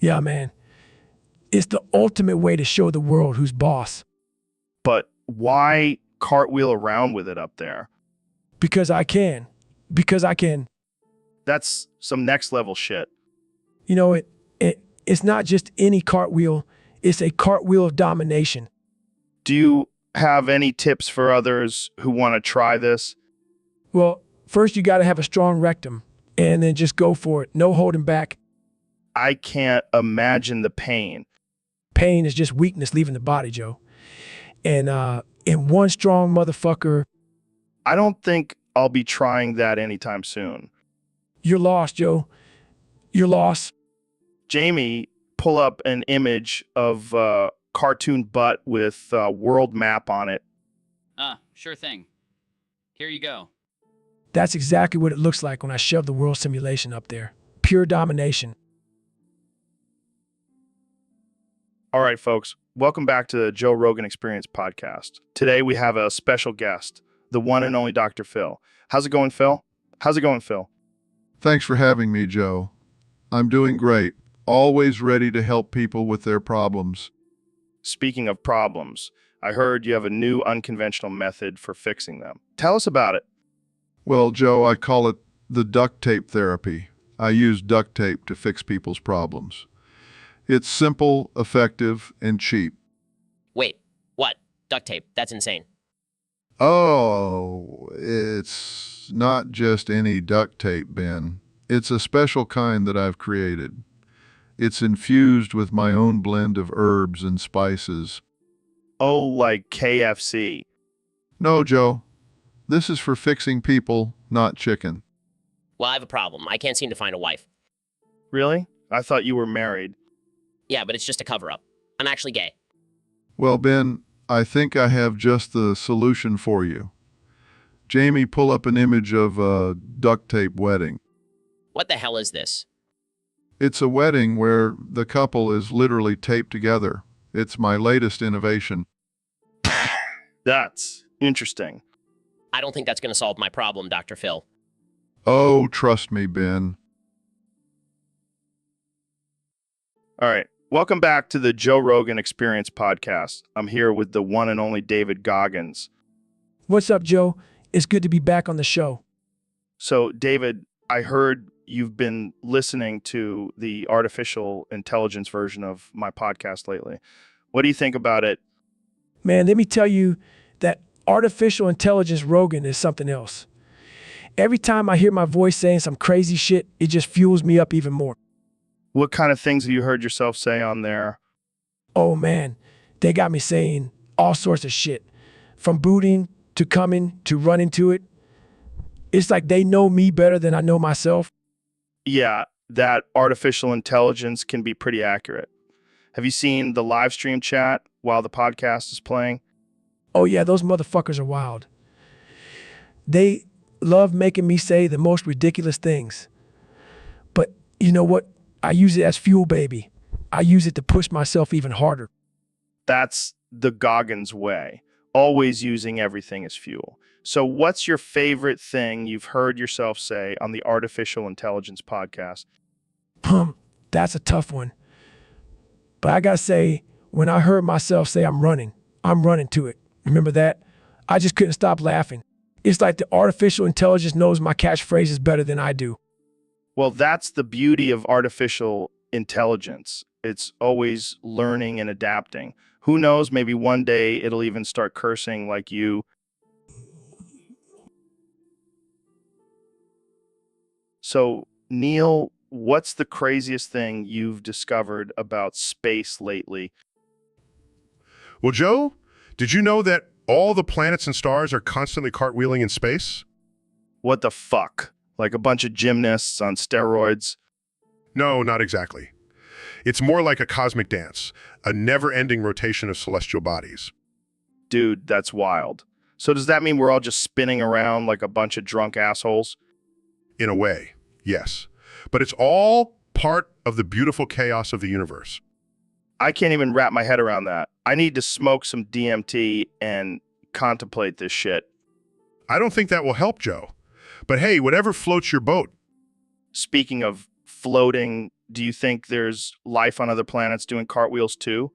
Yeah, man. It's the ultimate way to show the world who's boss. But why cartwheel around with it up there? Because I can. Because I can. That's some next level shit. You know, it's not just any cartwheel. It's a cartwheel of domination. Do you have any tips for others who want to try this? Well, first you got to have a strong rectum, and then just go for it. No holding back. I can't imagine the pain. Pain is just weakness leaving the body, Joe. And one strong motherfucker. I don't think I'll be trying that anytime soon. You're lost, Joe. You're lost. Jamie, pull up an image of cartoon butt with world map on it. Sure thing. Here you go. That's exactly what it looks like when I shove the world simulation up there. Pure domination. All right, folks. Welcome back to the Joe Rogan Experience podcast. Today we have a special guest, the one and only Dr. Phil. How's it going, Phil? How's it going, Phil? Thanks for having me, Joe. I'm doing great. Always ready to help people with their problems. Speaking of problems, I heard you have a new unconventional method for fixing them. Tell us about it. Well, Joe, I call it the duct tape therapy. I use duct tape to fix people's problems. It's simple, effective, and cheap. Wait, what? Duct tape. That's insane. Oh, it's not just any duct tape, Ben. It's a special kind that I've created. It's infused with my own blend of herbs and spices. Oh, like KFC. No, Joe. This is for fixing people, not chicken. Well, I have a problem. I can't seem to find a wife. Really? I thought you were married. Yeah, but it's just a cover-up. I'm actually gay. Well, Ben, I think I have just the solution for you. Jamie, pull up an image of a duct tape wedding. What the hell is this? It's a wedding where the couple is literally taped together. It's my latest innovation. That's interesting. I don't think that's going to solve my problem, Dr. Phil. Oh, trust me, Ben. All right. Welcome back to the Joe Rogan Experience podcast. I'm here with the one and only David Goggins. What's up, Joe? It's good to be back on the show. So, David, I heard you've been listening to the artificial intelligence version of my podcast lately. What do you think about it? Man, let me tell you that artificial intelligence Rogan is something else. Every time I hear my voice saying some crazy shit, it just fuels me up even more. What kind of things have you heard yourself say on there? Oh man, they got me saying all sorts of shit. From booting to coming to running to it. It's like they know me better than I know myself. Yeah, that artificial intelligence can be pretty accurate. Have you seen the live stream chat while the podcast is playing? Oh yeah, those motherfuckers are wild. They love making me say the most ridiculous things. But you know what? I use it as fuel, baby. I use it to push myself even harder. That's the Goggins way, always using everything as fuel. So what's your favorite thing you've heard yourself say on the artificial intelligence podcast? That's a tough one. But I gotta say, when I heard myself say I'm running to it. Remember that? I just couldn't stop laughing. It's like the artificial intelligence knows my catchphrases better than I do. Well, that's the beauty of artificial intelligence. It's always learning and adapting. Who knows, maybe one day it'll even start cursing like you. So, Neil, what's the craziest thing you've discovered about space lately? Well, Joe, did you know that all the planets and stars are constantly cartwheeling in space? What the fuck? Like a bunch of gymnasts on steroids? No, not exactly. It's more like a cosmic dance, a never-ending rotation of celestial bodies. Dude, that's wild. So does that mean we're all just spinning around like a bunch of drunk assholes? In a way, yes. But it's all part of the beautiful chaos of the universe. I can't even wrap my head around that. I need to smoke some DMT and contemplate this shit. I don't think that will help, Joe. But hey, whatever floats your boat. Speaking of floating, do you think there's life on other planets doing cartwheels too?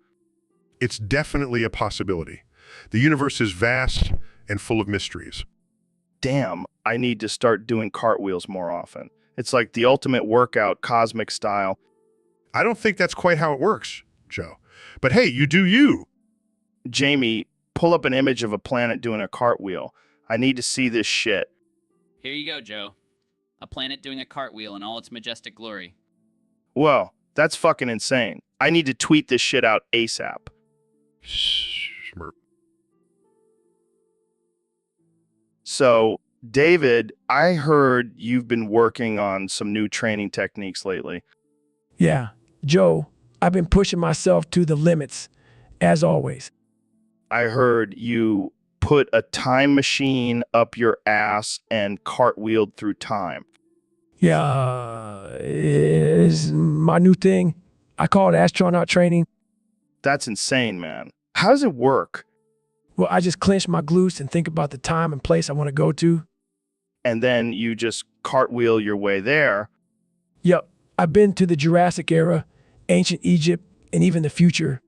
It's definitely a possibility. The universe is vast and full of mysteries. Damn, I need to start doing cartwheels more often. It's like the ultimate workout, cosmic style. I don't think that's quite how it works, Joe. But hey, you do you. Jamie, pull up an image of a planet doing a cartwheel. I need to see this shit. Here you go, Joe. A planet doing a cartwheel in all its majestic glory. Whoa, that's fucking insane. I need to tweet this shit out ASAP. Smurp. So, David, I heard you've been working on some new training techniques lately. Yeah, Joe, I've been pushing myself to the limits, as always. I heard you put a time machine up your ass and cartwheeled through time. Yeah, it's my new thing. I call it astronaut training. That's insane, man. How does it work? Well, I just clench my glutes and think about the time and place I want to go to. And then you just cartwheel your way there. Yep, I've been to the Jurassic era, ancient Egypt, and even the future.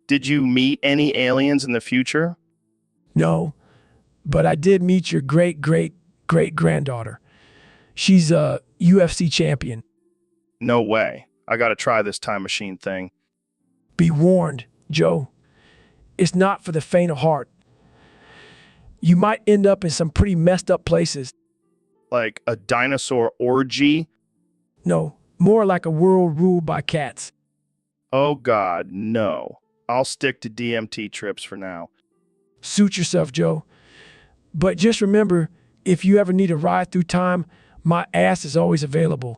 Did you meet any aliens in the future? No, but I did meet your great-great-great-granddaughter. She's a UFC champion. No way. I gotta try this time machine thing. Be warned, Joe. It's not for the faint of heart. You might end up in some pretty messed up places. Like a dinosaur orgy? No, more like a world ruled by cats. Oh God, no. I'll stick to DMT trips for now. Suit yourself, Joe. But just remember, if you ever need a ride through time, my ass is always available.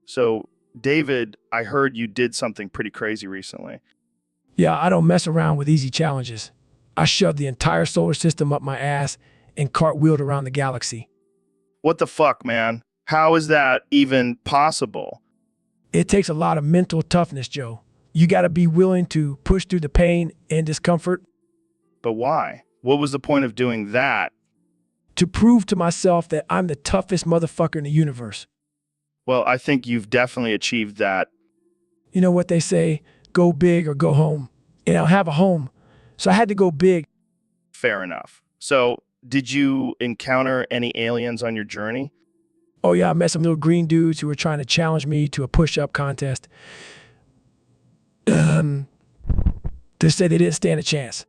So, David, I heard you did something pretty crazy recently. Yeah, I don't mess around with easy challenges. I shoved the entire solar system up my ass and cartwheeled around the galaxy. What the fuck, man? How is that even possible? It takes a lot of mental toughness, Joe. You gotta be willing to push through the pain and discomfort. But why? What was the point of doing that? To prove to myself that I'm the toughest motherfucker in the universe. Well, I think you've definitely achieved that. You know what they say, go big or go home. And I'll have a home. So I had to go big. Fair enough. So, did you encounter any aliens on your journey? Oh yeah, I met some little green dudes who were trying to challenge me to a push-up contest. They said they didn't stand a chance.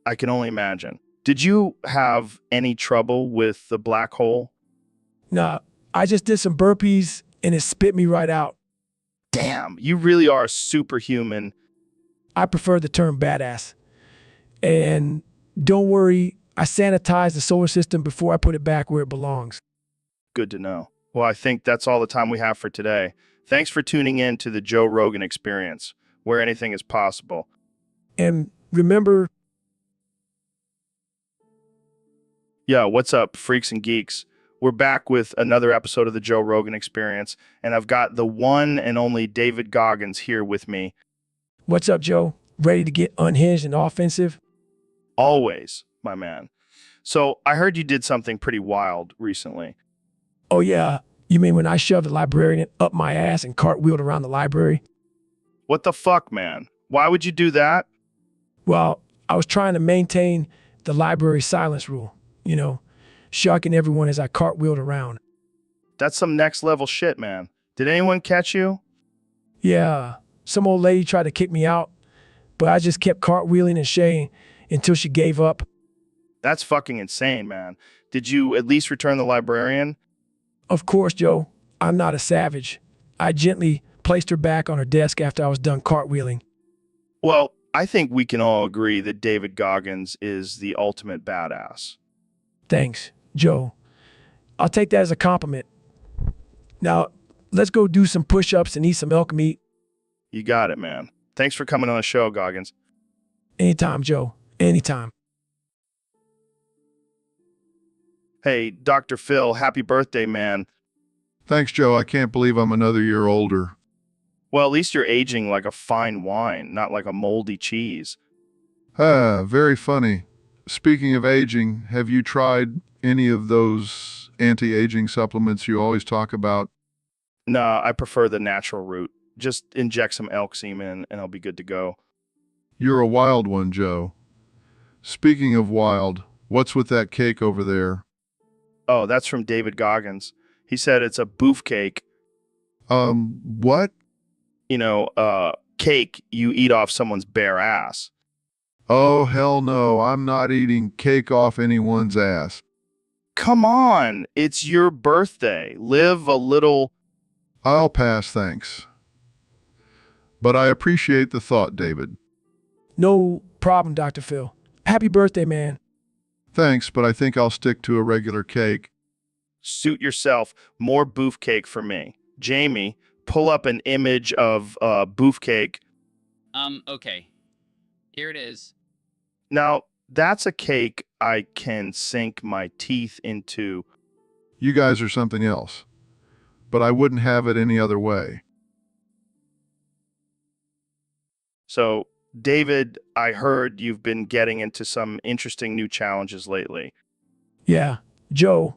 I can only imagine. Did you have any trouble with the black hole? Nah, I just did some burpees and it spit me right out. Damn, you really are superhuman. I prefer the term badass. And don't worry, I sanitized the solar system before I put it back where it belongs. Good to know. Well, I think that's all the time we have for today. Thanks for tuning in to the Joe Rogan Experience, where anything is possible. And remember... Yeah, what's up, freaks and geeks? We're back with another episode of the Joe Rogan Experience, and I've got the one and only David Goggins here with me. What's up, Joe? Ready to get unhinged and offensive? Always, my man. So, I heard you did something pretty wild recently. Oh yeah, you mean when I shoved the librarian up my ass and cartwheeled around the library? What the fuck, man? Why would you do that? Well, I was trying to maintain the library silence rule, you know, shocking everyone as I cartwheeled around. That's some next level shit, man. Did anyone catch you? Yeah, some old lady tried to kick me out, but I just kept cartwheeling and shaying until she gave up. That's fucking insane, man. Did you at least return the librarian? Of course, Joe. I'm not a savage. I gently placed her back on her desk after I was done cartwheeling. Well, I think we can all agree that David Goggins is the ultimate badass. Thanks, Joe. I'll take that as a compliment. Now, let's go do some push-ups and eat some elk meat. You got it, man. Thanks for coming on the show, Goggins. Anytime, Joe. Anytime. Hey, Dr. Phil, happy birthday, man. Thanks, Joe. I can't believe I'm another year older. Well, at least you're aging like a fine wine, not like a moldy cheese. Very funny. Speaking of aging, have you tried any of those anti-aging supplements you always talk about? Nah, I prefer the natural route. Just inject some elk semen and I'll be good to go. You're a wild one, Joe. Speaking of wild, what's with that cake over there? Oh, that's from David Goggins. He said it's a boof cake. What? You know, cake you eat off someone's bare ass. Oh, hell no. I'm not eating cake off anyone's ass. Come on, it's your birthday. Live a little... I'll pass, thanks. But I appreciate the thought, David. No problem, Dr. Phil. Happy birthday, man. Thanks, but I think I'll stick to a regular cake. Suit yourself. More boof cake for me. Jamie, pull up an image of boof cake. Okay. Here it is. Now, that's a cake I can sink my teeth into. You guys are something else. But I wouldn't have it any other way. So, David, I heard you've been getting into some interesting new challenges lately. Yeah, Joe,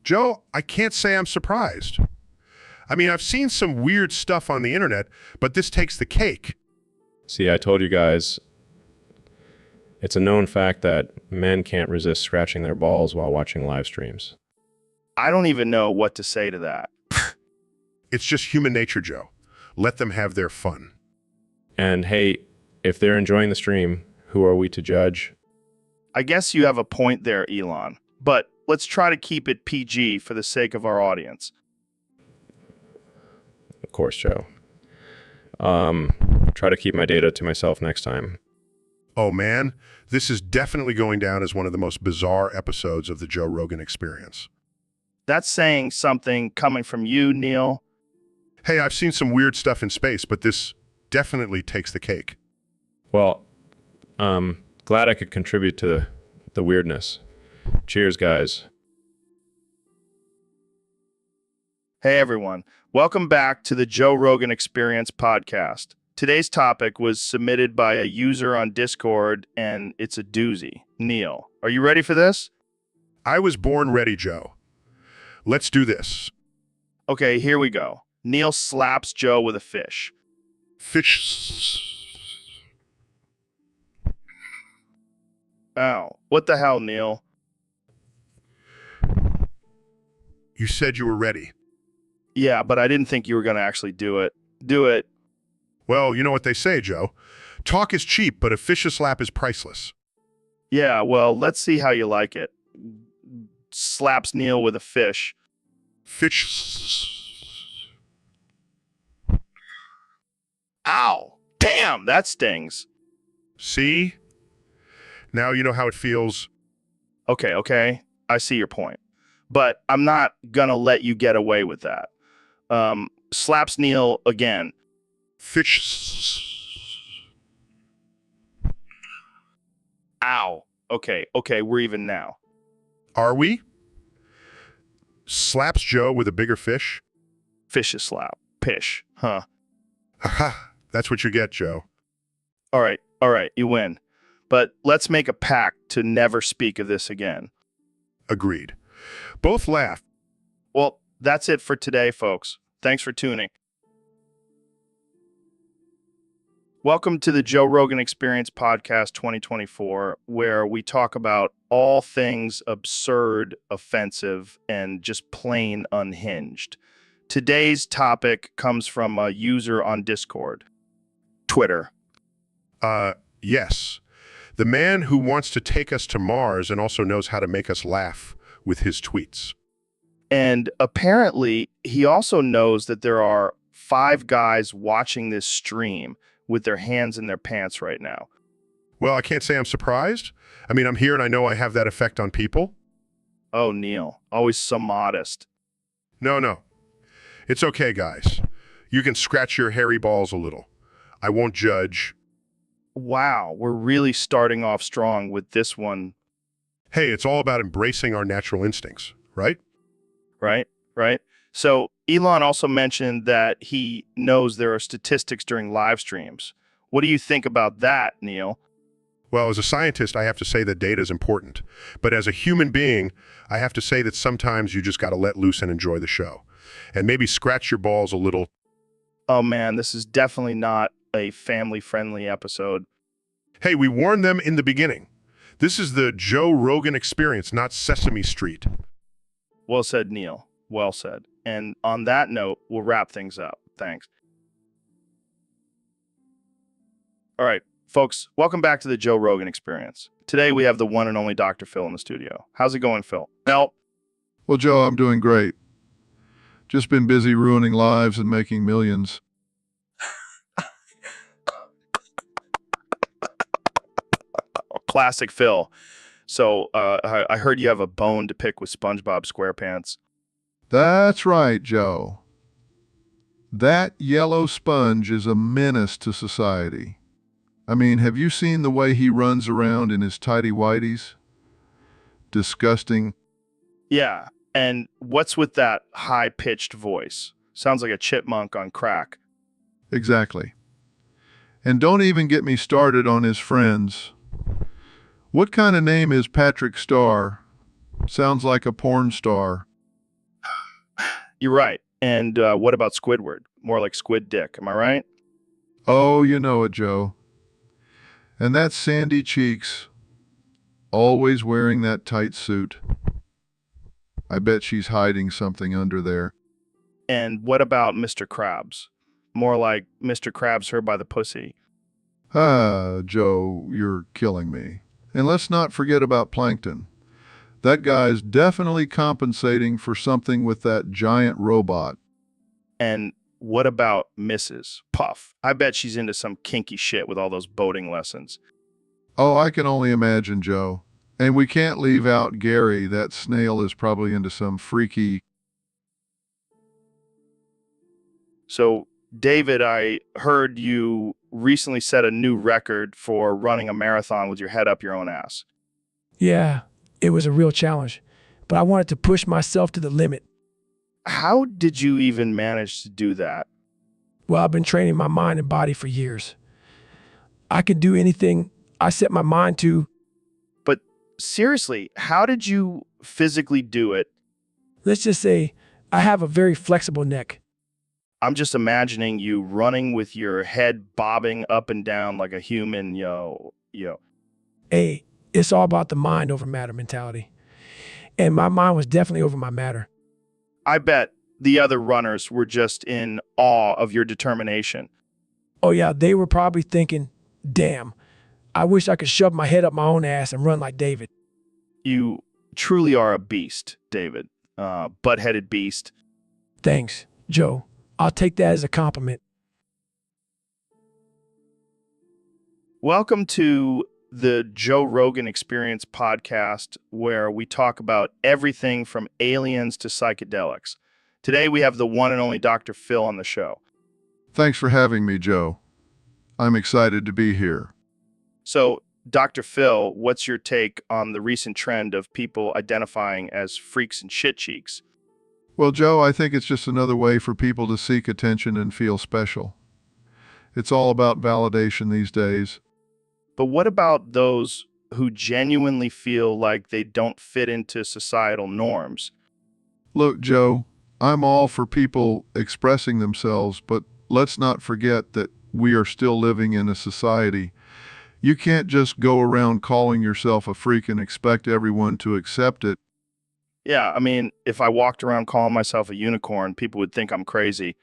Joe, I can't say I'm surprised. I mean, I've seen some weird stuff on the internet, but this takes the cake. See, I told you guys, it's a known fact that men can't resist scratching their balls while watching live streams. I don't even know what to say to that. It's just human nature, Joe. Let them have their fun. And hey, if they're enjoying the stream, who are we to judge? I guess you have a point there, Elon. But let's try to keep it PG for the sake of our audience. Of course, Joe. Try to keep my data to myself next time. Oh man, this is definitely going down as one of the most bizarre episodes of the Joe Rogan Experience. That's saying something coming from you, Neil. Hey, I've seen some weird stuff in space, but this definitely takes the cake. Well, glad I could contribute to the weirdness. Cheers, guys. Hey everyone, welcome back to the Joe Rogan Experience podcast. Today's topic was submitted by a user on Discord, and it's a doozy. Neil, are you ready for this? I was born ready, Joe. Let's do this. Okay, here we go. Neil slaps Joe with a fish. Fish. Ow. What the hell, Neil? You said you were ready. Yeah, but I didn't think you were going to actually do it. Do it. Well, you know what they say, Joe. Talk is cheap, but a fish's slap is priceless. Yeah, well, let's see how you like it. Slaps Neil with a fish. Fish. Ow! Damn, that stings. See? Now you know how it feels. Okay. I see your point. But I'm not gonna let you get away with that. Slaps Neil again. Fish. Ow. Okay, we're even now. Are we? Slaps Joe with a bigger fish? Fish's slap. Pish. Huh. Haha, that's what you get, Joe. All right, you win. But let's make a pact to never speak of this again. Agreed. Both laugh. Well, that's it for today, folks. Thanks for tuning. Welcome to the Joe Rogan Experience Podcast 2024, where we talk about all things absurd, offensive, and just plain unhinged. Today's topic comes from a user on Discord. Twitter. Yes. The man who wants to take us to Mars and also knows how to make us laugh with his tweets. And apparently, he also knows that there are 5 guys watching this stream with their hands in their pants right now. Well, I can't say I'm surprised. I mean, I'm here and I know I have that effect on people. Oh, Neil, always so modest. No. It's okay, guys. You can scratch your hairy balls a little. I won't judge. Wow, we're really starting off strong with this one. Hey, it's all about embracing our natural instincts, right? Right. So Elon also mentioned that he knows there are statistics during live streams. What do you think about that, Neil? Well, as a scientist, I have to say that data is important. But as a human being, I have to say that sometimes you just got to let loose and enjoy the show. And maybe scratch your balls a little. Oh man, this is definitely not a family-friendly episode. Hey, we warned them in the beginning. This is the Joe Rogan Experience, not Sesame Street. Well said, Neil. Well said. And on that note, we'll wrap things up. Thanks. All right, folks, welcome back to the Joe Rogan Experience. Today we have the one and only Dr. Phil in the studio. How's it going, Phil? Well, Joe, I'm doing great. Just been busy ruining lives and making millions. classic Phil. So I heard you have a bone to pick with SpongeBob SquarePants. That's right, Joe. That yellow sponge is a menace to society. I mean, have you seen the way he runs around in his tighty whities? Disgusting. Yeah, and what's with that high-pitched voice? Sounds like a chipmunk on crack. Exactly. And don't even get me started on his friends. What kind of name is Patrick Star? Sounds like a porn star. You're right. And what about Squidward? More like squid dick, am I right? Oh, you know it, Joe. And that sandy cheeks, always wearing that tight suit. I bet she's hiding something under there. And what about Mr. Krabs? More like Mr. Krabs her by the pussy. Ah, Joe, you're killing me. And let's not forget about Plankton. That guy's definitely compensating for something with that giant robot. And what about Mrs. Puff? I bet she's into some kinky shit with all those boating lessons. Oh, I can only imagine, Joe. And we can't leave out Gary. That snail is probably into some freaky... So, David, I heard you recently set a new record for running a marathon with your head up your own ass. Yeah, it was a real challenge, but I wanted to push myself to the limit. How did you even manage to do that? Well, I've been training my mind and body for years. I can do anything I set my mind to. But seriously, how did you physically do it? Let's just say I have a very flexible neck. I'm just imagining you running with your head bobbing up and down like a human, yo. Hey, it's all about the mind over matter mentality. And my mind was definitely over my matter. I bet the other runners were just in awe of your determination. Oh yeah, they were probably thinking, damn, I wish I could shove my head up my own ass and run like David. You truly are a beast, David. Butt-headed beast. Thanks, Joe. I'll take that as a compliment. Welcome to the Joe Rogan Experience podcast, where we talk about everything from aliens to psychedelics. Today, we have the one and only Dr. Phil on the show. Thanks for having me, Joe. I'm excited to be here. So, Dr. Phil, what's your take on the recent trend of people identifying as freaks and shit cheeks? Well, Joe, I think it's just another way for people to seek attention and feel special. It's all about validation these days. But what about those who genuinely feel like they don't fit into societal norms? Look, Joe, I'm all for people expressing themselves, but let's not forget that we are still living in a society. You can't just go around calling yourself a freak and expect everyone to accept it. Yeah, I mean, if I walked around calling myself a unicorn, people would think I'm crazy.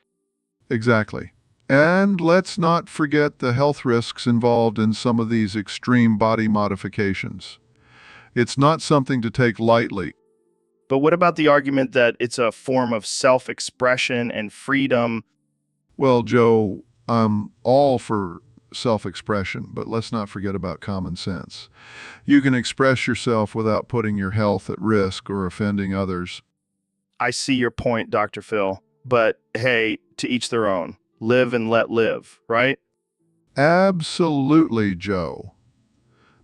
Exactly. And let's not forget the health risks involved in some of these extreme body modifications. It's not something to take lightly. But what about the argument that it's a form of self-expression and freedom? Well, Joe, I'm all for self-expression, but let's not forget about common sense. You can express yourself without putting your health at risk or offending others. I see your point, Dr. Phil. But hey, to each their own. Live and let live, right? Absolutely, Joe.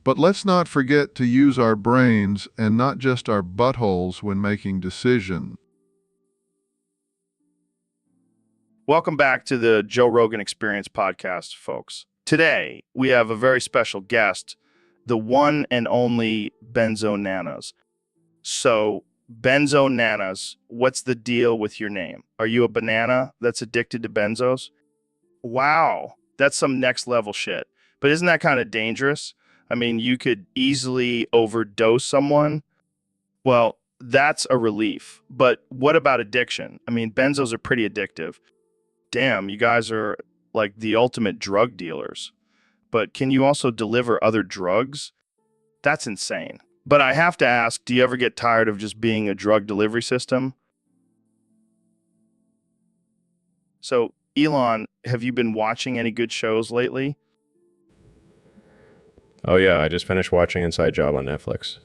But let's not forget to use our brains and not just our buttholes when making decisions. Welcome back to the Joe Rogan Experience podcast, folks. Today, we have a very special guest, the one and only Benzo Nanas. So, Benzo Nanas, what's the deal with your name? Are you a banana that's addicted to benzos? Wow, that's some next level shit. But isn't that kind of dangerous? I mean, you could easily overdose someone. Well, that's a relief. But what about addiction? I mean, benzos are pretty addictive. Damn, you guys are like the ultimate drug dealers. But can you also deliver other drugs? That's insane. But I have to ask, do you ever get tired of just being a drug delivery system? So, Elon, have you been watching any good shows lately? Oh yeah, I just finished watching Inside Job on Netflix.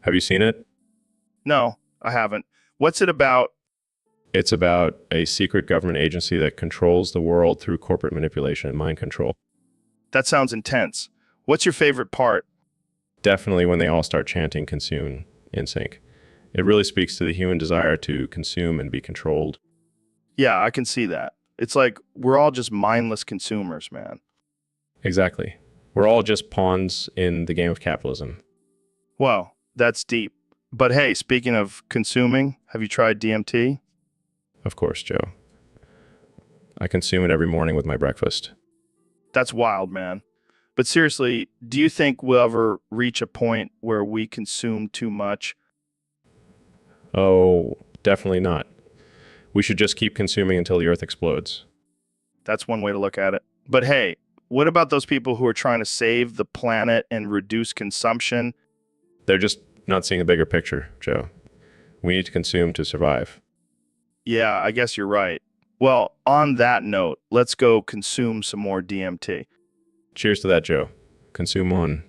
Have you seen it? No, I haven't. What's it about? It's about a secret government agency that controls the world through corporate manipulation and mind control. That sounds intense. What's your favorite part? Definitely when they all start chanting consume in sync. It really speaks to the human desire to consume and be controlled. Yeah, I can see that. It's like we're all just mindless consumers, man. Exactly. We're all just pawns in the game of capitalism. Well, that's deep. But hey, speaking of consuming, have you tried DMT? Of course, Joe. I consume it every morning with my breakfast. That's wild, man. But seriously, do you think we'll ever reach a point where we consume too much? Oh, definitely not. We should just keep consuming until the Earth explodes. That's one way to look at it. But hey, what about those people who are trying to save the planet and reduce consumption? They're just not seeing the bigger picture, Joe. We need to consume to survive. Yeah, I guess you're right. Well, on that note, let's go consume some more DMT. Cheers to that, Joe. Consume on.